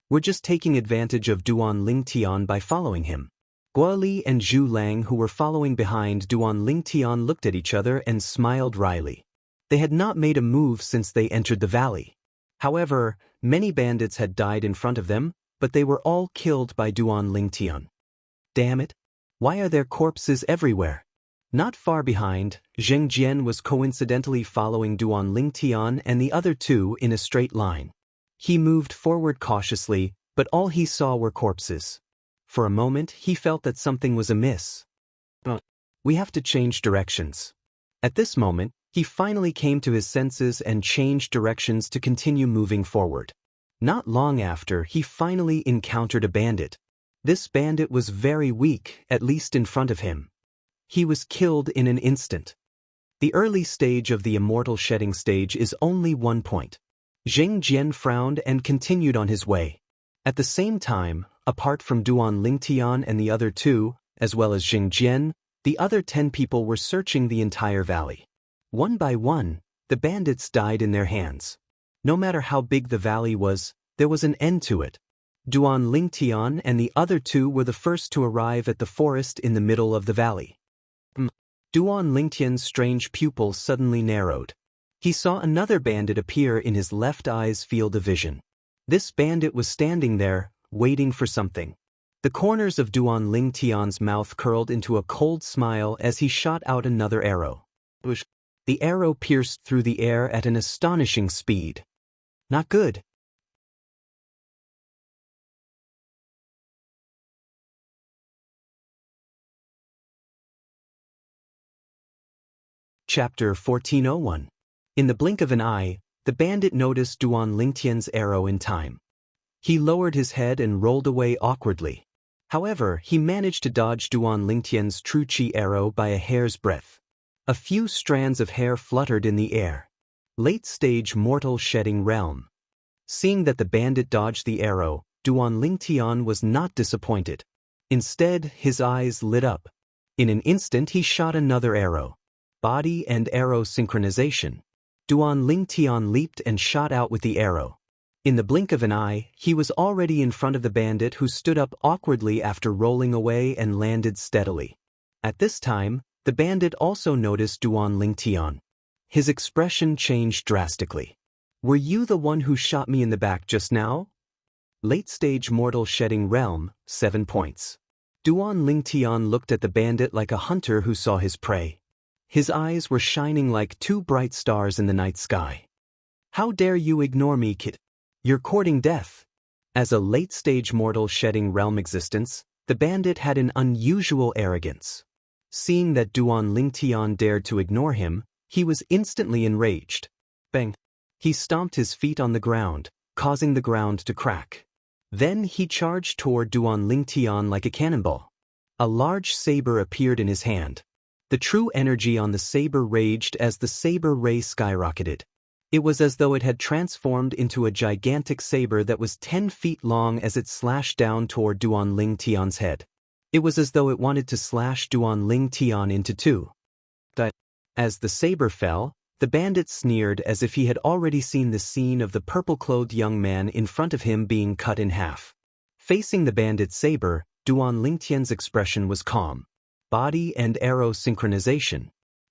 A: We're just taking advantage of Duan Lingtian by following him. Guo Li and Zhu Lang, who were following behind Duan Lingtian, looked at each other and smiled wryly. They had not made a move since they entered the valley. However, many bandits had died in front of them, but they were all killed by Duan Lingtian. Damn it! Why are there corpses everywhere? Not far behind, Zheng Jian was coincidentally following Duan Lingtian and the other 2 in a straight line. He moved forward cautiously, but all he saw were corpses. For a moment, he felt that something was amiss. We have to change directions. At this moment, he finally came to his senses and changed directions to continue moving forward. Not long after, he finally encountered a bandit. This bandit was very weak, at least in front of him. He was killed in an instant. The early stage of the immortal shedding stage is only 1 point. Zheng Jian frowned and continued on his way. At the same time, apart from Duan Lingtian and the other 2, as well as Zheng Jian, the other 10 people were searching the entire valley. One by one, the bandits died in their hands. No matter how big the valley was, there was an end to it. Duan Lingtian and the other 2 were the first to arrive at the forest in the middle of the valley. Duan Lingtian's strange pupil suddenly narrowed. He saw another bandit appear in his left eye's field of vision. This bandit was standing there, waiting for something. The corners of Duan Lingtian's mouth curled into a cold smile as he shot out another arrow. The arrow pierced through the air at an astonishing speed. Not good. Chapter 1401. In the blink of an eye, the bandit noticed Duan Lingtian's arrow in time. He lowered his head and rolled away awkwardly. However, he managed to dodge Duan Lingtian's true chi arrow by a hair's breadth. A few strands of hair fluttered in the air. Late-stage mortal shedding realm. Seeing that the bandit dodged the arrow, Duan Lingtian was not disappointed. Instead, his eyes lit up. In an instant, he shot another arrow. Body and arrow synchronization. Duan Lingtian leaped and shot out with the arrow. In the blink of an eye, he was already in front of the bandit who stood up awkwardly after rolling away and landed steadily. At this time, the bandit also noticed Duan Lingtian. His expression changed drastically. "Were you the one who shot me in the back just now?" Late-stage mortal shedding realm, 7 points. Duan Lingtian looked at the bandit like a hunter who saw his prey. His eyes were shining like 2 bright stars in the night sky. "How dare you ignore me, kid? You're courting death." As a late-stage mortal shedding realm existence, the bandit had an unusual arrogance. Seeing that Duan Lingtian dared to ignore him, he was instantly enraged. Bang! He stomped his feet on the ground, causing the ground to crack. Then he charged toward Duan Lingtian like a cannonball. A large saber appeared in his hand. The true energy on the saber raged as the saber ray skyrocketed. It was as though it had transformed into a gigantic saber that was 10 feet long as it slashed down toward Duan Lingtian's head. It was as though it wanted to slash Duan Lingtian into 2. As the saber fell, the bandit sneered as if he had already seen the scene of the purple-clothed young man in front of him being cut in half. Facing the bandit's saber, Duan Lingtian's expression was calm. Body and arrow synchronization.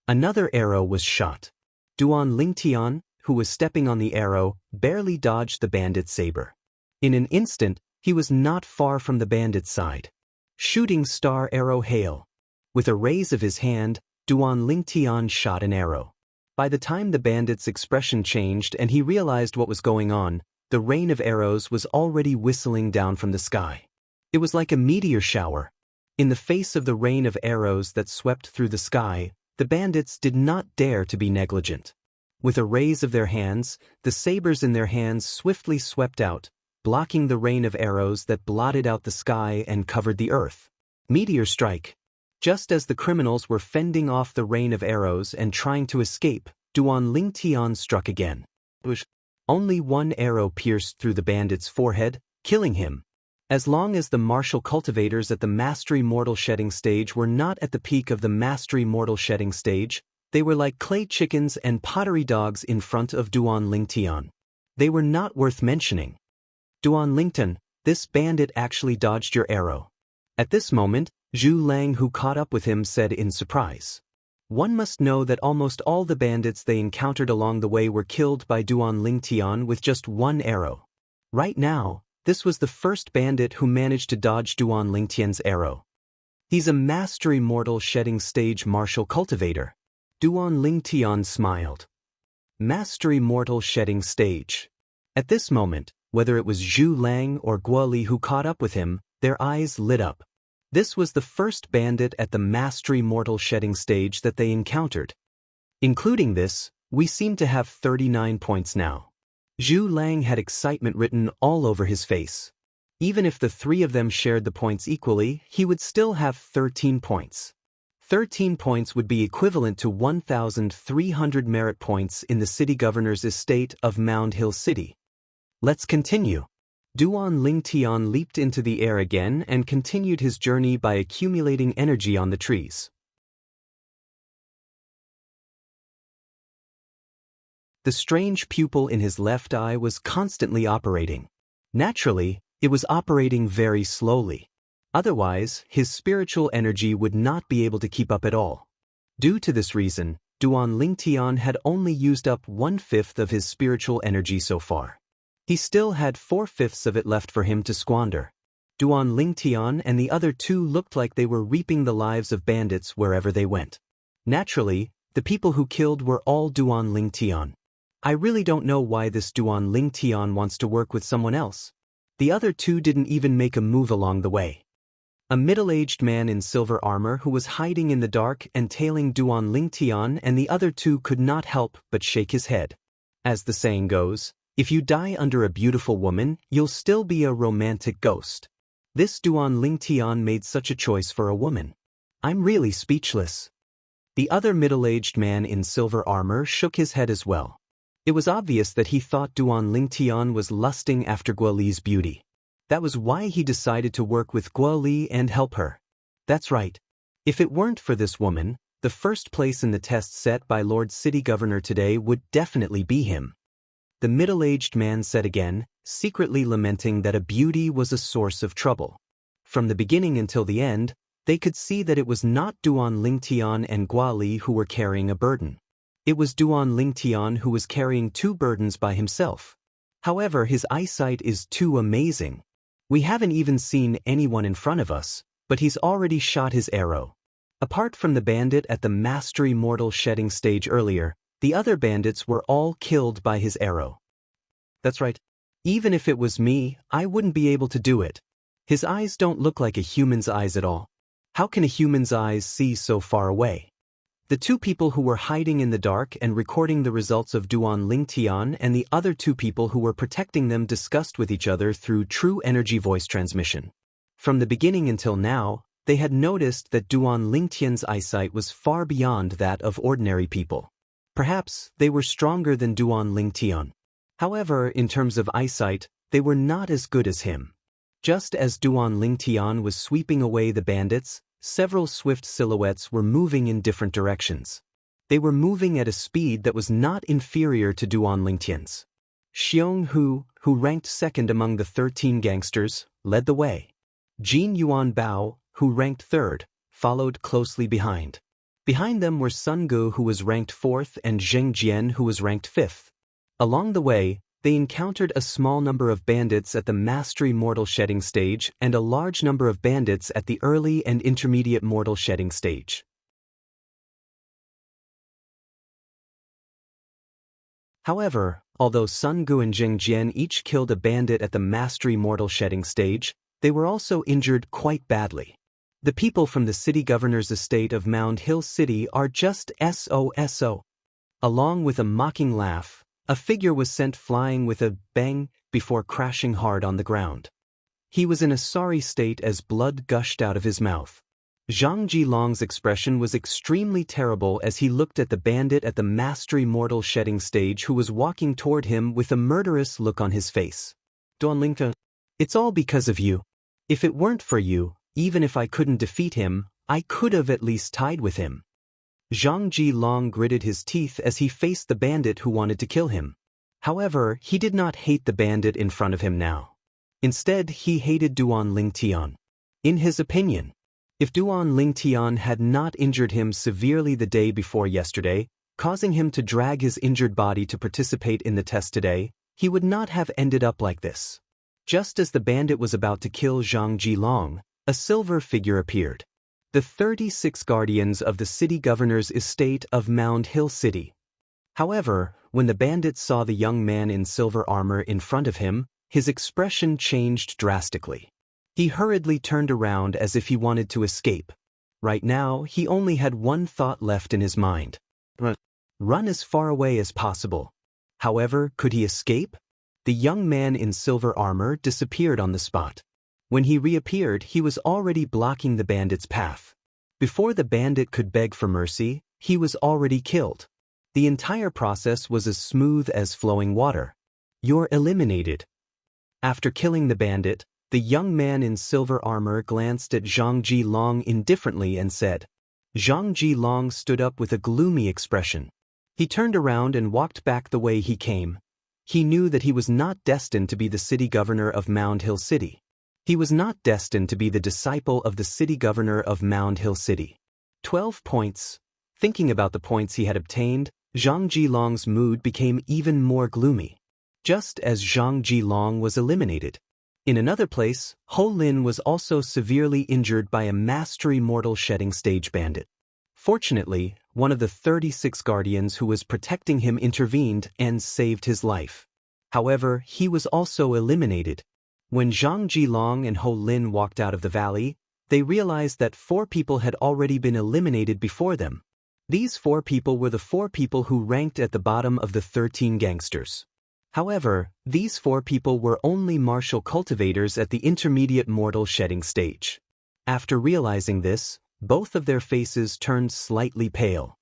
A: Another arrow was shot. Duan Lingtian, who was stepping on the arrow, barely dodged the bandit's saber. In an instant, he was not far from the bandit's side. Shooting star arrow hail. With a raise of his hand, Duan Lingtian shot an arrow. By the time the bandit's expression changed and he realized what was going on, the rain of arrows was already whistling down from the sky. It was like a meteor shower. In the face of the rain of arrows that swept through the sky, the bandits did not dare to be negligent. With a raise of their hands, the sabers in their hands swiftly swept out, blocking the rain of arrows that blotted out the sky and covered the earth. Meteor strike. Just as the criminals were fending off the rain of arrows and trying to escape, Duan Lingtian struck again. Only one arrow pierced through the bandit's forehead, killing him. As long as the martial cultivators at the Mastery Mortal Shedding stage were not at the peak of the Mastery Mortal Shedding stage, they were like clay chickens and pottery dogs in front of Duan Lingtian. They were not worth mentioning. "Duan Lingtian, this bandit actually dodged your arrow." At this moment, Zhu Lang, who caught up with him, said in surprise. One must know that almost all the bandits they encountered along the way were killed by Duan Lingtian with just one arrow. Right now, this was the first bandit who managed to dodge Duan Lingtian's arrow. He's a Mastery Mortal Shedding stage martial cultivator. Duan Lingtian smiled. Mastery Mortal Shedding stage. At this moment, whether it was Zhu Lang or Guoli who caught up with him, their eyes lit up. This was the first bandit at the Mastery Mortal Shedding stage that they encountered. Including this, we seem to have 39 points now. Zhu Lang had excitement written all over his face. Even if the 3 of them shared the points equally, he would still have 13 points. 13 points would be equivalent to 1,300 merit points in the city governor's estate of Mound Hill City. Let's continue. Duan Lingtian leaped into the air again and continued his journey by accumulating energy on the trees. The strange pupil in his left eye was constantly operating. Naturally, it was operating very slowly. Otherwise, his spiritual energy would not be able to keep up at all. Due to this reason, Duan Lingtian had only used up 1/5 of his spiritual energy so far. He still had 4/5 of it left for him to squander. Duan Lingtian and the other 2 looked like they were reaping the lives of bandits wherever they went. Naturally, the people who killed were all Duan Lingtian. I really don't know why this Duan Lingtian wants to work with someone else. The other 2 didn't even make a move along the way. A middle-aged man in silver armor who was hiding in the dark and tailing Duan Lingtian and the other 2 could not help but shake his head. As the saying goes, if you die under a beautiful woman, you'll still be a romantic ghost. This Duan Lingtian made such a choice for a woman. I'm really speechless. The other middle-aged man in silver armor shook his head as well. It was obvious that he thought Duan Lingtian was lusting after Guoli's beauty. That was why he decided to work with Guoli and help her. That's right. If it weren't for this woman, the first place in the test set by Lord City Governor today would definitely be him. the middle-aged man said again, secretly lamenting that a beauty was a source of trouble. From the beginning until the end, they could see that it was not Duan Lingtian and Guali who were carrying a burden. It was Duan Lingtian who was carrying 2 burdens by himself. However, his eyesight is too amazing. We haven't even seen anyone in front of us, but he's already shot his arrow. Apart from the bandit at the mastery mortal shedding stage earlier, the other bandits were all killed by his arrow. That's right. Even if it was me, I wouldn't be able to do it. His eyes don't look like a human's eyes at all. How can a human's eyes see so far away? The 2 people who were hiding in the dark and recording the results of Duan Lingtian and the other 2 people who were protecting them discussed with each other through true energy voice transmission. From the beginning until now, they had noticed that Duan Lingtian's eyesight was far beyond that of ordinary people. Perhaps they were stronger than Duan Lingtian. However, in terms of eyesight, they were not as good as him. Just as Duan Lingtian was sweeping away the bandits, several swift silhouettes were moving in different directions. They were moving at a speed that was not inferior to Duan Lingtian's. Xiong Hu, who ranked second among the 13 gangsters, led the way. Jin Yuan Bao, who ranked third, followed closely behind. Behind them were Sun Gu, who was ranked fourth, and Zheng Jian, who was ranked fifth. Along the way, they encountered a small number of bandits at the mastery mortal shedding stage and a large number of bandits at the early and intermediate mortal shedding stage. However, although Sun Gu and Zheng Jian each killed a bandit at the mastery mortal shedding stage, they were also injured quite badly. The people from the city governor's estate of Mound Hill City are just SOSO. Along with a mocking laugh, a figure was sent flying with a bang before crashing hard on the ground. He was in a sorry state as blood gushed out of his mouth. Zhang Jilong's expression was extremely terrible as he looked at the bandit at the mastery mortal shedding stage who was walking toward him with a murderous look on his face. Duan Lingtian, it's all because of you. If it weren't for you, even if I couldn't defeat him, I could have at least tied with him. Zhang Jilong gritted his teeth as he faced the bandit who wanted to kill him. However, he did not hate the bandit in front of him now. Instead, he hated Duan Lingtian. In his opinion, if Duan Lingtian had not injured him severely the day before yesterday, causing him to drag his injured body to participate in the test today, he would not have ended up like this. Just as the bandit was about to kill Zhang Jilong, a silver figure appeared. The 36 guardians of the city governor's estate of Mound Hill City. However, when the bandit saw the young man in silver armor in front of him, his expression changed drastically. He hurriedly turned around as if he wanted to escape. Right now, he only had one thought left in his mind. Run as far away as possible. However, could he escape? The young man in silver armor disappeared on the spot. When he reappeared, he was already blocking the bandit's path. Before the bandit could beg for mercy, he was already killed. The entire process was as smooth as flowing water. You're eliminated. After killing the bandit, the young man in silver armor glanced at Zhang Jilong indifferently and said. Zhang Jilong stood up with a gloomy expression. He turned around and walked back the way he came. He knew that he was not destined to be the city governor of Mound Hill City. He was not destined to be the disciple of the city governor of Mound Hill City. 12 points. Thinking about the points he had obtained, Zhang Jilong's mood became even more gloomy. Just as Zhang Jilong was eliminated. In another place, Ho Lin was also severely injured by a mastery mortal shedding stage bandit. Fortunately, one of the 36 guardians who was protecting him intervened and saved his life. However, he was also eliminated. When Zhang Jilong and Ho Lin walked out of the valley, they realized that 4 people had already been eliminated before them. These 4 people were the 4 people who ranked at the bottom of the 13 gangsters. However, these 4 people were only martial cultivators at the intermediate mortal shedding stage. After realizing this, both of their faces turned slightly pale.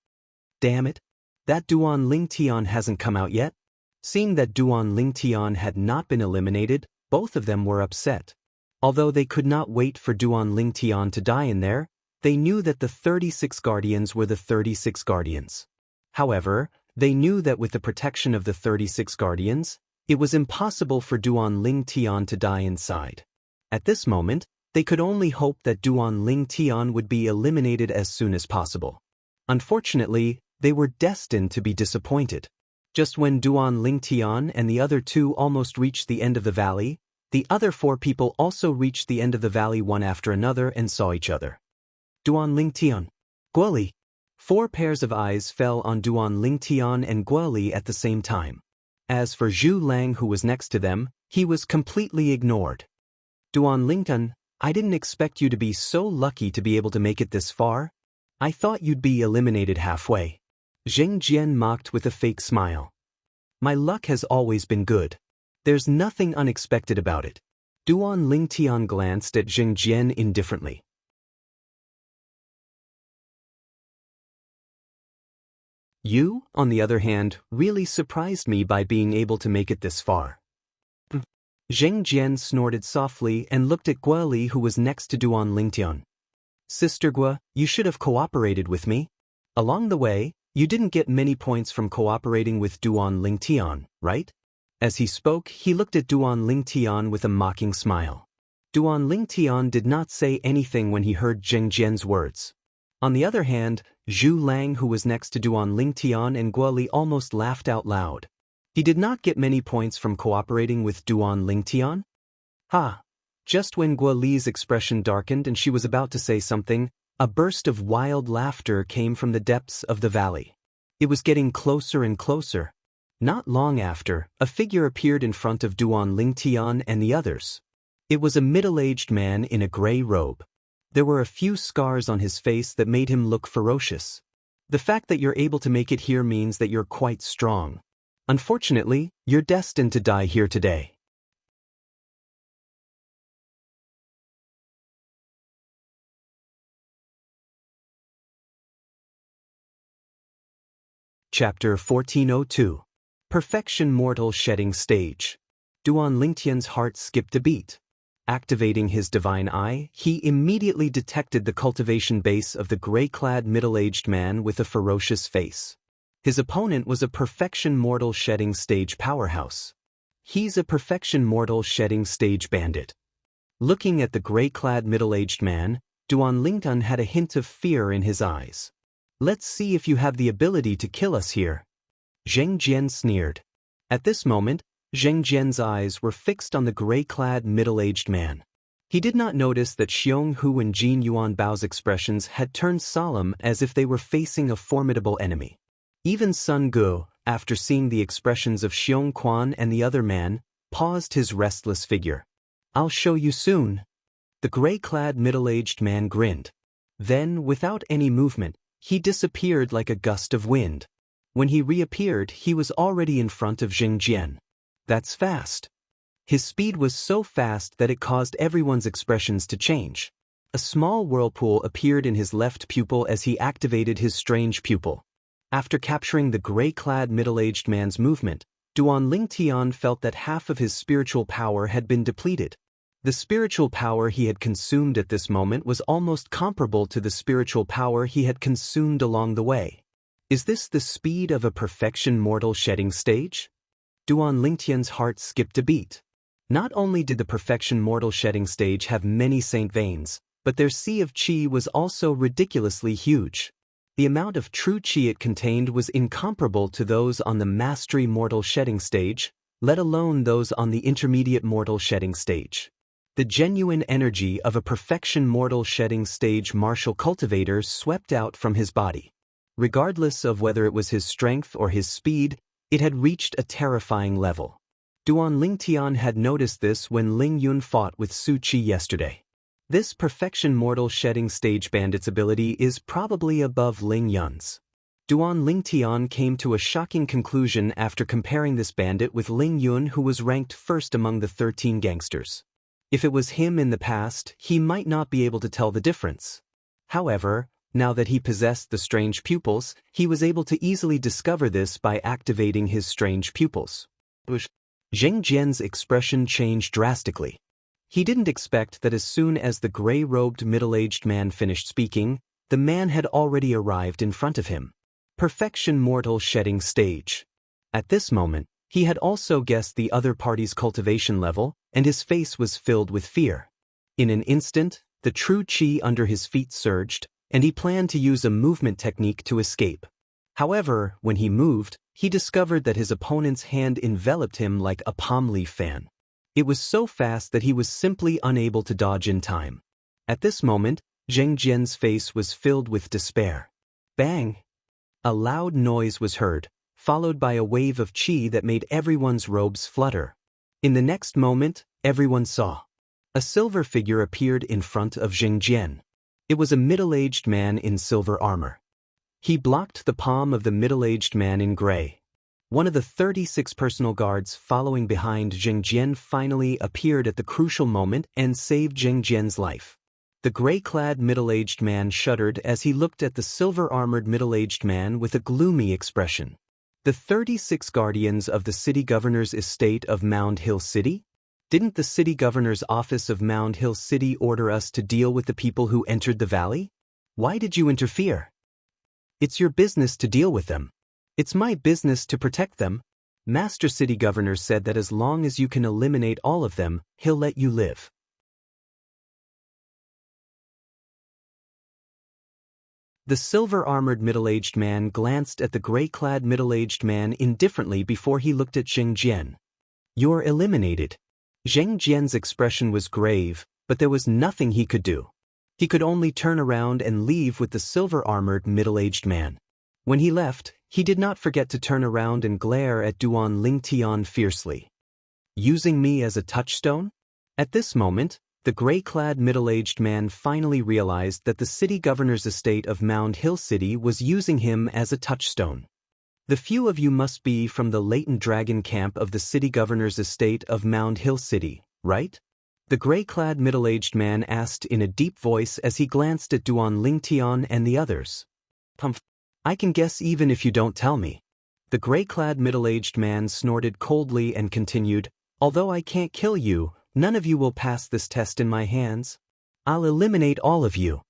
A: Damn it! That Duan Lingtian hasn't come out yet? Seeing that Duan Lingtian had not been eliminated, both of them were upset. Although they could not wait for Duan Lingtian to die in there, they knew that the 36 guardians were the 36 guardians. However, They knew that with the protection of the 36 guardians, it was impossible for Duan Ling Tian to die inside. At this moment, they could only hope that Duan Ling Tian would be eliminated as soon as possible. Unfortunately, they were destined to be disappointed. Just when Duan Ling Tian and the other two almost reached the end of the valley, the other 4 people also reached the end of the valley one after another and saw each other. Duan Ling Tian. Guoli. 4 pairs of eyes fell on Duan Ling Tian and Guoli at the same time. As for Zhu Lang, who was next to them, he was completely ignored. Duan Ling Tian, I didn't expect you to be so lucky to be able to make it this far. I thought you'd be eliminated halfway. Zheng Jian mocked with a fake smile. My luck has always been good. There's nothing unexpected about it. Duan Ling Tian glanced at Zheng Jian indifferently. You, on the other hand, really surprised me by being able to make it this far. Zheng Jian snorted softly and looked at Guoli, who was next to Duan Ling Tian. Sister Gua, you should have cooperated with me. Along the way, you didn't get many points from cooperating with Duan Ling Tian, right? As he spoke, he looked at Duan Ling Tian with a mocking smile. Duan Ling Tian did not say anything when he heard Zheng Jian's words. On the other hand, Zhu Lang, who was next to Duan Ling Tian and Guoli, almost laughed out loud. He did not get many points from cooperating with Duan Ling Tian? Ha! Just when Guoli's expression darkened and she was about to say something, a burst of wild laughter came from the depths of the valley. It was getting closer and closer. Not long after, a figure appeared in front of Duan Ling Tian and the others. It was a middle-aged man in a gray robe. There were a few scars on his face that made him look ferocious. The fact that you're able to make it here means that you're quite strong. Unfortunately, you're destined to die here today. Chapter 1402. Perfection Mortal Shedding Stage. Duan Lingtian's heart skipped a beat. Activating his divine eye, he immediately detected the cultivation base of the gray-clad middle-aged man with a ferocious face. His opponent was a Perfection Mortal Shedding Stage powerhouse. He's a Perfection Mortal Shedding Stage bandit. Looking at the gray-clad middle-aged man, Duan Lingtian had a hint of fear in his eyes. Let's see if you have the ability to kill us here. Zheng Jian sneered. At this moment, Zheng Jian's eyes were fixed on the gray-clad middle-aged man. He did not notice that Xiong Hu and Jin Yuan Bao's expressions had turned solemn as if they were facing a formidable enemy. Even Sun Gu, after seeing the expressions of Xiong Quan and the other man, paused his restless figure. I'll show you soon. The gray-clad middle-aged man grinned. Then, without any movement, he disappeared like a gust of wind. When he reappeared, he was already in front of Zheng Jian. That's fast. His speed was so fast that it caused everyone's expressions to change. A small whirlpool appeared in his left pupil as he activated his strange pupil. After capturing the gray-clad middle-aged man's movement, Duan Lingtian felt that half of his spiritual power had been depleted. The spiritual power he had consumed at this moment was almost comparable to the spiritual power he had consumed along the way. Is this the speed of a Perfection Mortal Shedding Stage? Duan Lingtian's heart skipped a beat. Not only did the Perfection Mortal Shedding Stage have many saint veins, but their sea of qi was also ridiculously huge. The amount of true qi it contained was incomparable to those on the Mastery Mortal Shedding Stage, let alone those on the Intermediate Mortal Shedding Stage. The genuine energy of a Perfection Mortal Shedding Stage martial cultivator swept out from his body. Regardless of whether it was his strength or his speed, it had reached a terrifying level. Duan Lingtian had noticed this when Ling Yun fought with Su Qi yesterday. This Perfection Mortal Shedding Stage bandit's ability is probably above Ling Yun's. Duan Lingtian came to a shocking conclusion after comparing this bandit with Ling Yun, who was ranked first among the 13 gangsters. If it was him in the past, he might not be able to tell the difference. However, now that he possessed the strange pupils, he was able to easily discover this by activating his strange pupils. Zheng Jian's expression changed drastically. He didn't expect that as soon as the gray-robed middle-aged man finished speaking, the man had already arrived in front of him. Perfection mortal shedding stage. At this moment, he had also guessed the other party's cultivation level, and his face was filled with fear. In an instant, the true chi under his feet surged, and he planned to use a movement technique to escape. However, when he moved, he discovered that his opponent's hand enveloped him like a palm leaf fan. It was so fast that he was simply unable to dodge in time. At this moment, Zheng Jian's face was filled with despair. Bang! A loud noise was heard, followed by a wave of qi that made everyone's robes flutter. In the next moment, everyone saw. A silver figure appeared in front of Zheng Jian. It was a middle-aged man in silver armor. He blocked the palm of the middle-aged man in gray. One of the 36 personal guards following behind Zheng Jian finally appeared at the crucial moment and saved Zheng Jian's life. The gray-clad middle-aged man shuddered as he looked at the silver-armored middle-aged man with a gloomy expression. The 36 guardians of the city governor's estate of Mound Hill City? Didn't the city governor's office of Mound Hill City order us to deal with the people who entered the valley? Why did you interfere? It's your business to deal with them. It's my business to protect them. Master City Governor said that as long as you can eliminate all of them, he'll let you live. The silver-armored middle-aged man glanced at the gray-clad middle-aged man indifferently before he looked at Zheng Jian. You're eliminated. Zheng Jian's expression was grave, but there was nothing he could do. He could only turn around and leave with the silver-armored middle-aged man. When he left, he did not forget to turn around and glare at Duan Lingtian fiercely. Using me as a touchstone? At this moment, the gray-clad middle-aged man finally realized that the city governor's estate of Mound Hill City was using him as a touchstone. The few of you must be from the latent dragon camp of the city governor's estate of Mound Hill City, right? The gray-clad middle-aged man asked in a deep voice as he glanced at Duan Lingtian and the others. I can guess even if you don't tell me. The gray-clad middle-aged man snorted coldly and continued, although I can't kill you, none of you will pass this test in my hands. I'll eliminate all of you.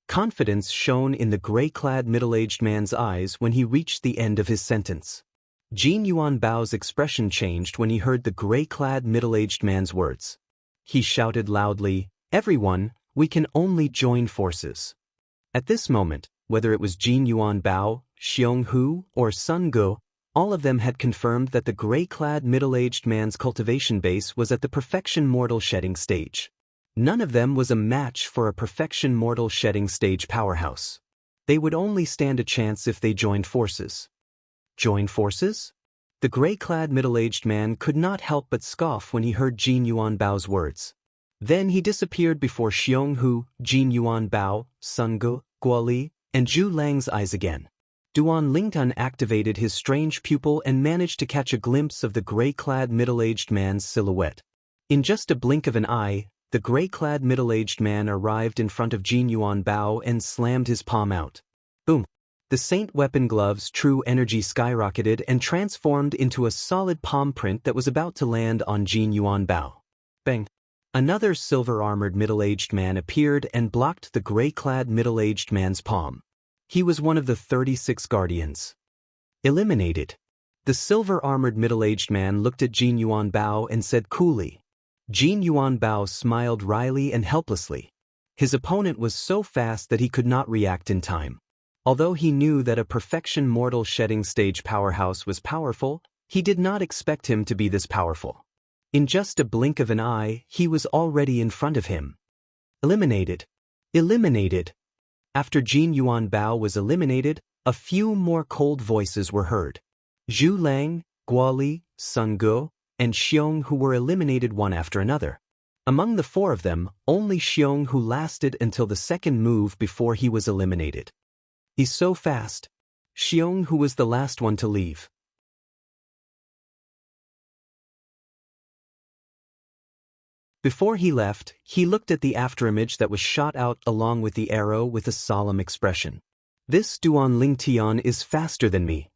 A: Confidence shone in the gray-clad middle-aged man's eyes when he reached the end of his sentence. Jin Yuan Bao's expression changed when he heard the gray-clad middle-aged man's words. He shouted loudly, "Everyone, we can only join forces." At this moment, whether it was Jin Yuan Bao, Xiong Hu, or Sun Ge, all of them had confirmed that the gray-clad middle-aged man's cultivation base was at the perfection mortal shedding stage. None of them was a match for a perfection mortal shedding stage powerhouse. They would only stand a chance if they joined forces. Join forces? The gray-clad middle-aged man could not help but scoff when he heard Jin Yuan Bao's words. Then he disappeared before Xiong Hu, Jin Yuan Bao, Sun Ge, Guo Li, and Zhu Lang's eyes again. Duan Lingtun activated his strange pupil and managed to catch a glimpse of the gray-clad middle-aged man's silhouette. In just a blink of an eye, the gray-clad middle-aged man arrived in front of Jin Yuan Bao and slammed his palm out. Boom! The Saint Weapon Glove's true energy skyrocketed and transformed into a solid palm print that was about to land on Jin Yuan Bao. Bang! Another silver-armored middle-aged man appeared and blocked the gray-clad middle-aged man's palm. He was one of the 36 guardians. Eliminated. The silver-armored middle-aged man looked at Jin Yuan Bao and said coolly. Jin Yuan Bao smiled wryly and helplessly. His opponent was so fast that he could not react in time. Although he knew that a perfection mortal shedding stage powerhouse was powerful, he did not expect him to be this powerful. In just a blink of an eye, he was already in front of him. Eliminated. Eliminated. After Jin Yuan Bao was eliminated, a few more cold voices were heard. Zhu Lang, Guo Li, Sun Ge, and Xiong Hu were eliminated one after another. Among the four of them, only Xiong Hu lasted until the second move before he was eliminated. He's so fast. Xiong Hu was the last one to leave. Before he left, he looked at the afterimage that was shot out along with the arrow with a solemn expression. This Duan Lingtian is faster than me.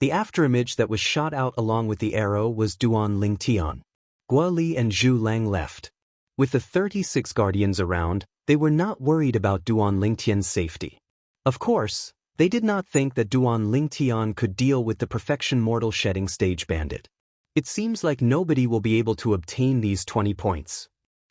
A: The afterimage that was shot out along with the arrow was Duan Lingtian. Guo Li and Zhu Lang left. With the 36 guardians around, they were not worried about Duan Lingtian's safety. Of course, They did not think that Duan Lingtian could deal with the Perfection Mortal Shedding Stage Bandit. It seems like nobody will be able to obtain these 20 points.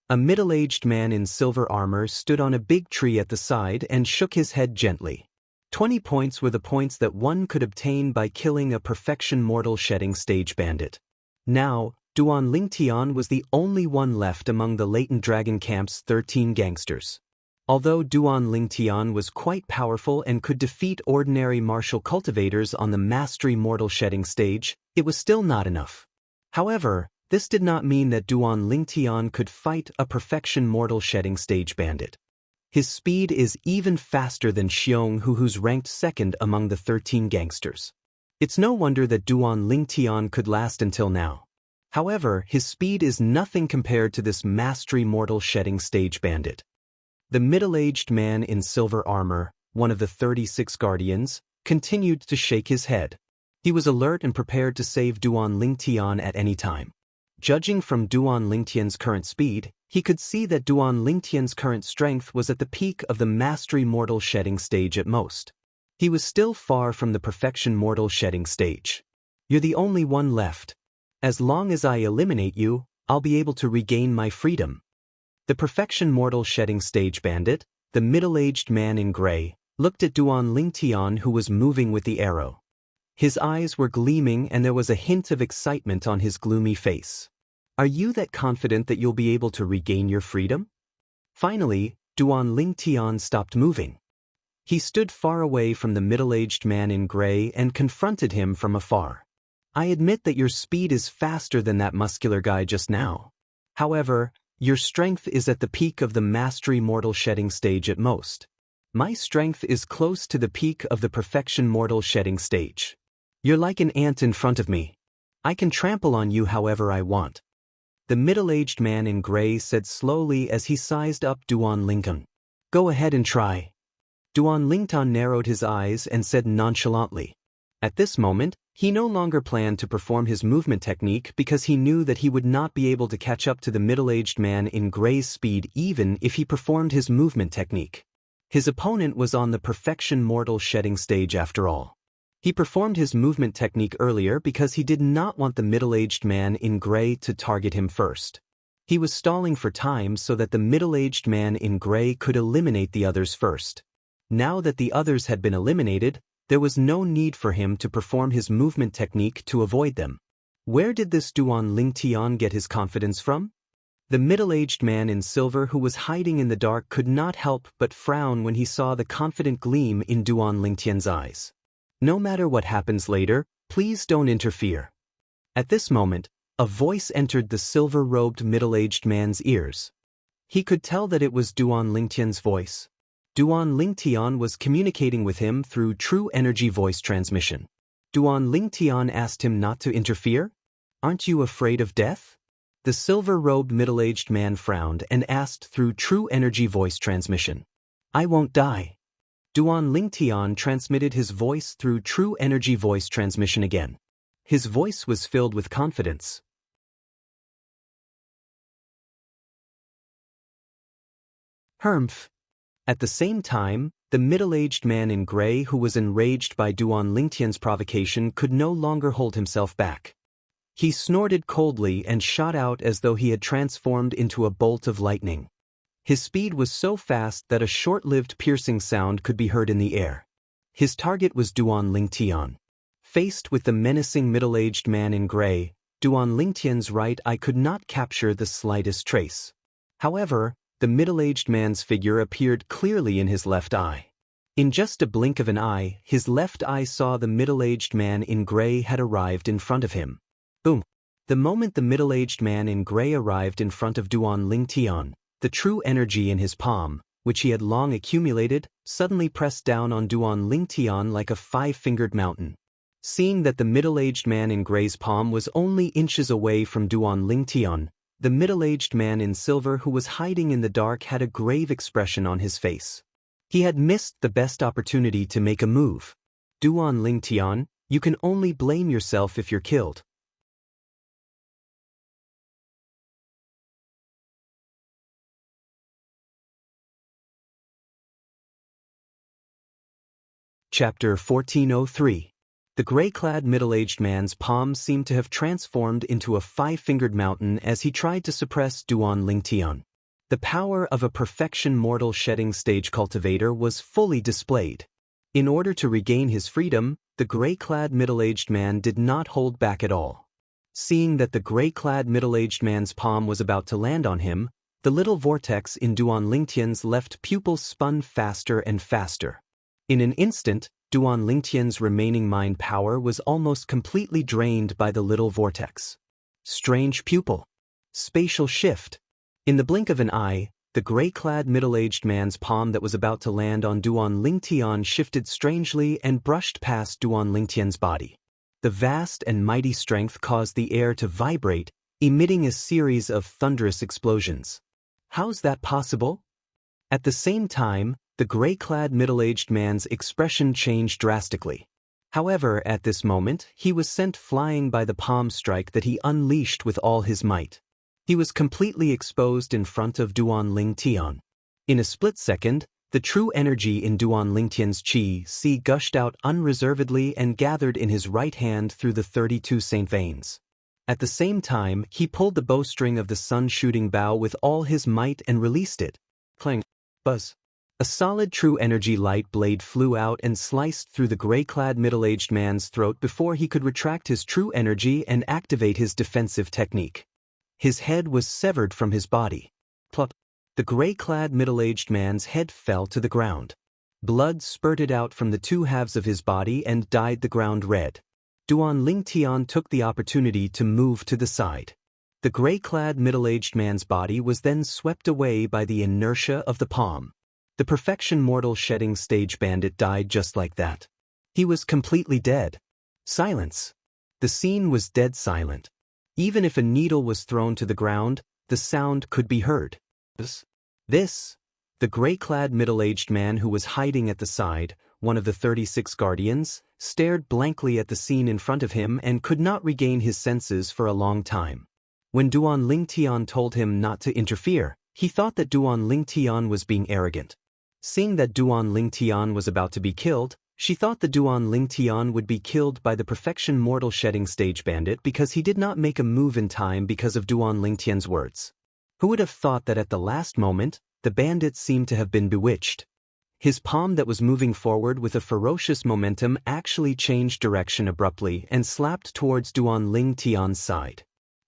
A: A middle-aged man in silver armor stood on a big tree at the side and shook his head gently. 20 points were the points that one could obtain by killing a Perfection Mortal Shedding Stage Bandit. Now, Duan Lingtian was the only one left among the Latent Dragon Camp's 13 gangsters. Although Duan Lingtian was quite powerful and could defeat ordinary martial cultivators on the Mastery Mortal Shedding stage, it was still not enough. However, this did not mean that Duan Lingtian could fight a Perfection Mortal Shedding Stage Bandit. His speed is even faster than Xiong Hu, who's ranked second among the 13 gangsters. It's no wonder that Duan Lingtian could last until now. However, his speed is nothing compared to this Mastery Mortal Shedding Stage Bandit. The middle-aged man in silver armor, one of the 36 guardians, continued to shake his head. He was alert and prepared to save Duan Lingtian at any time. Judging from Duan Lingtian's current speed, he could see that Duan Lingtian's current strength was at the peak of the Mastery Mortal Shedding stage at most. He was still far from the Perfection Mortal Shedding stage. You're the only one left. As long as I eliminate you, I'll be able to regain my freedom. The Perfection Mortal Shedding Stage Bandit, the middle-aged man in gray, looked at Duan Lingtian, who was moving with the arrow. His eyes were gleaming and there was a hint of excitement on his gloomy face. Are you that confident that you'll be able to regain your freedom? Finally, Duan Lingtian stopped moving. He stood far away from the middle-aged man in gray and confronted him from afar. I admit that your speed is faster than that muscular guy just now. However, your strength is at the peak of the Mastery Mortal Shedding stage at most. My strength is close to the peak of the Perfection Mortal Shedding stage. You're like an ant in front of me. I can trample on you however I want. The middle-aged man in gray said slowly as he sized up Duan Lingtian. Go ahead and try. Duan Lingtian narrowed his eyes and said nonchalantly. At this moment, he no longer planned to perform his movement technique because he knew that he would not be able to catch up to the middle-aged man in gray's speed even if he performed his movement technique. His opponent was on the Perfection Mortal Shedding stage after all. He performed his movement technique earlier because he did not want the middle-aged man in gray to target him first. He was stalling for time so that the middle-aged man in gray could eliminate the others first. Now that the others had been eliminated, there was no need for him to perform his movement technique to avoid them. Where did this Duan Lingtian get his confidence from? The middle-aged man in silver who was hiding in the dark could not help but frown when he saw the confident gleam in Duan Lingtian's eyes. No matter what happens later, please don't interfere. At this moment, a voice entered the silver-robed middle-aged man's ears. He could tell that it was Duan Lingtian's voice. Duan Lingtian was communicating with him through true energy voice transmission. Duan Lingtian asked him not to interfere? Aren't you afraid of death? The silver-robed middle-aged man frowned and asked through true energy voice transmission. I won't die. Duan Lingtian transmitted his voice through true energy voice transmission again. His voice was filled with confidence. Humph. At the same time, the middle-aged man in gray who was enraged by Duan Lingtian's provocation could no longer hold himself back. He snorted coldly and shot out as though he had transformed into a bolt of lightning. His speed was so fast that a short-lived piercing sound could be heard in the air. His target was Duan Lingtian. Faced with the menacing middle-aged man in gray, Duan Lingtian's right eye could not capture the slightest trace. However, the middle-aged man's figure appeared clearly in his left eye. In just a blink of an eye, his left eye saw the middle-aged man in gray had arrived in front of him. Boom! The moment the middle-aged man in gray arrived in front of Duan Lingtian, the true energy in his palm, which he had long accumulated, suddenly pressed down on Duan Lingtian like a five-fingered mountain. Seeing that the middle-aged man in gray's palm was only inches away from Duan Lingtian, the middle-aged man in silver who was hiding in the dark had a grave expression on his face. He had missed the best opportunity to make a move. Duan Lingtian, you can only blame yourself if you're killed. Chapter 1403. The gray-clad middle-aged man's palm seemed to have transformed into a five-fingered mountain as he tried to suppress Duan Lingtian. The power of a perfection mortal shedding stage cultivator was fully displayed. In order to regain his freedom, the gray-clad middle-aged man did not hold back at all. Seeing that the gray-clad middle-aged man's palm was about to land on him, the little vortex in Duan Lingtian's left pupil spun faster and faster. In an instant, Duan Lingtian's remaining mind power was almost completely drained by the little vortex. Strange pupil. Spatial shift. In the blink of an eye, the gray-clad middle-aged man's palm that was about to land on Duan Lingtian shifted strangely and brushed past Duan Lingtian's body. The vast and mighty strength caused the air to vibrate, emitting a series of thunderous explosions. How's that possible? At the same time, the gray-clad middle-aged man's expression changed drastically. However, at this moment, he was sent flying by the palm strike that he unleashed with all his might. He was completely exposed in front of Duan Lingtian. In a split second, the true energy in Duan Lingtian's qi gushed out unreservedly and gathered in his right hand through the 32 saint veins. At the same time, he pulled the bowstring of the sun-shooting bow with all his might and released it. Clang. Buzz. A solid true energy light blade flew out and sliced through the gray-clad middle-aged man's throat before he could retract his true energy and activate his defensive technique. His head was severed from his body. Plop. The gray-clad middle-aged man's head fell to the ground. Blood spurted out from the two halves of his body and dyed the ground red. Duan Lingtian took the opportunity to move to the side. The gray-clad middle-aged man's body was then swept away by the inertia of the palm. The perfection mortal shedding stage bandit died just like that. He was completely dead. Silence. The scene was dead silent. Even if a needle was thrown to the ground, the sound could be heard. This. The gray-clad middle-aged man who was hiding at the side, one of the 36 guardians, stared blankly at the scene in front of him and could not regain his senses for a long time. When Duan Lingtian told him not to interfere, he thought that Duan Lingtian was being arrogant. Seeing that Duan Lingtian was about to be killed, she thought that Duan Lingtian would be killed by the perfection mortal shedding stage bandit because he did not make a move in time because of Duan Lingtian's words. Who would have thought that at the last moment, the bandit seemed to have been bewitched? His palm that was moving forward with a ferocious momentum actually changed direction abruptly and slapped towards Duan Lingtian's side.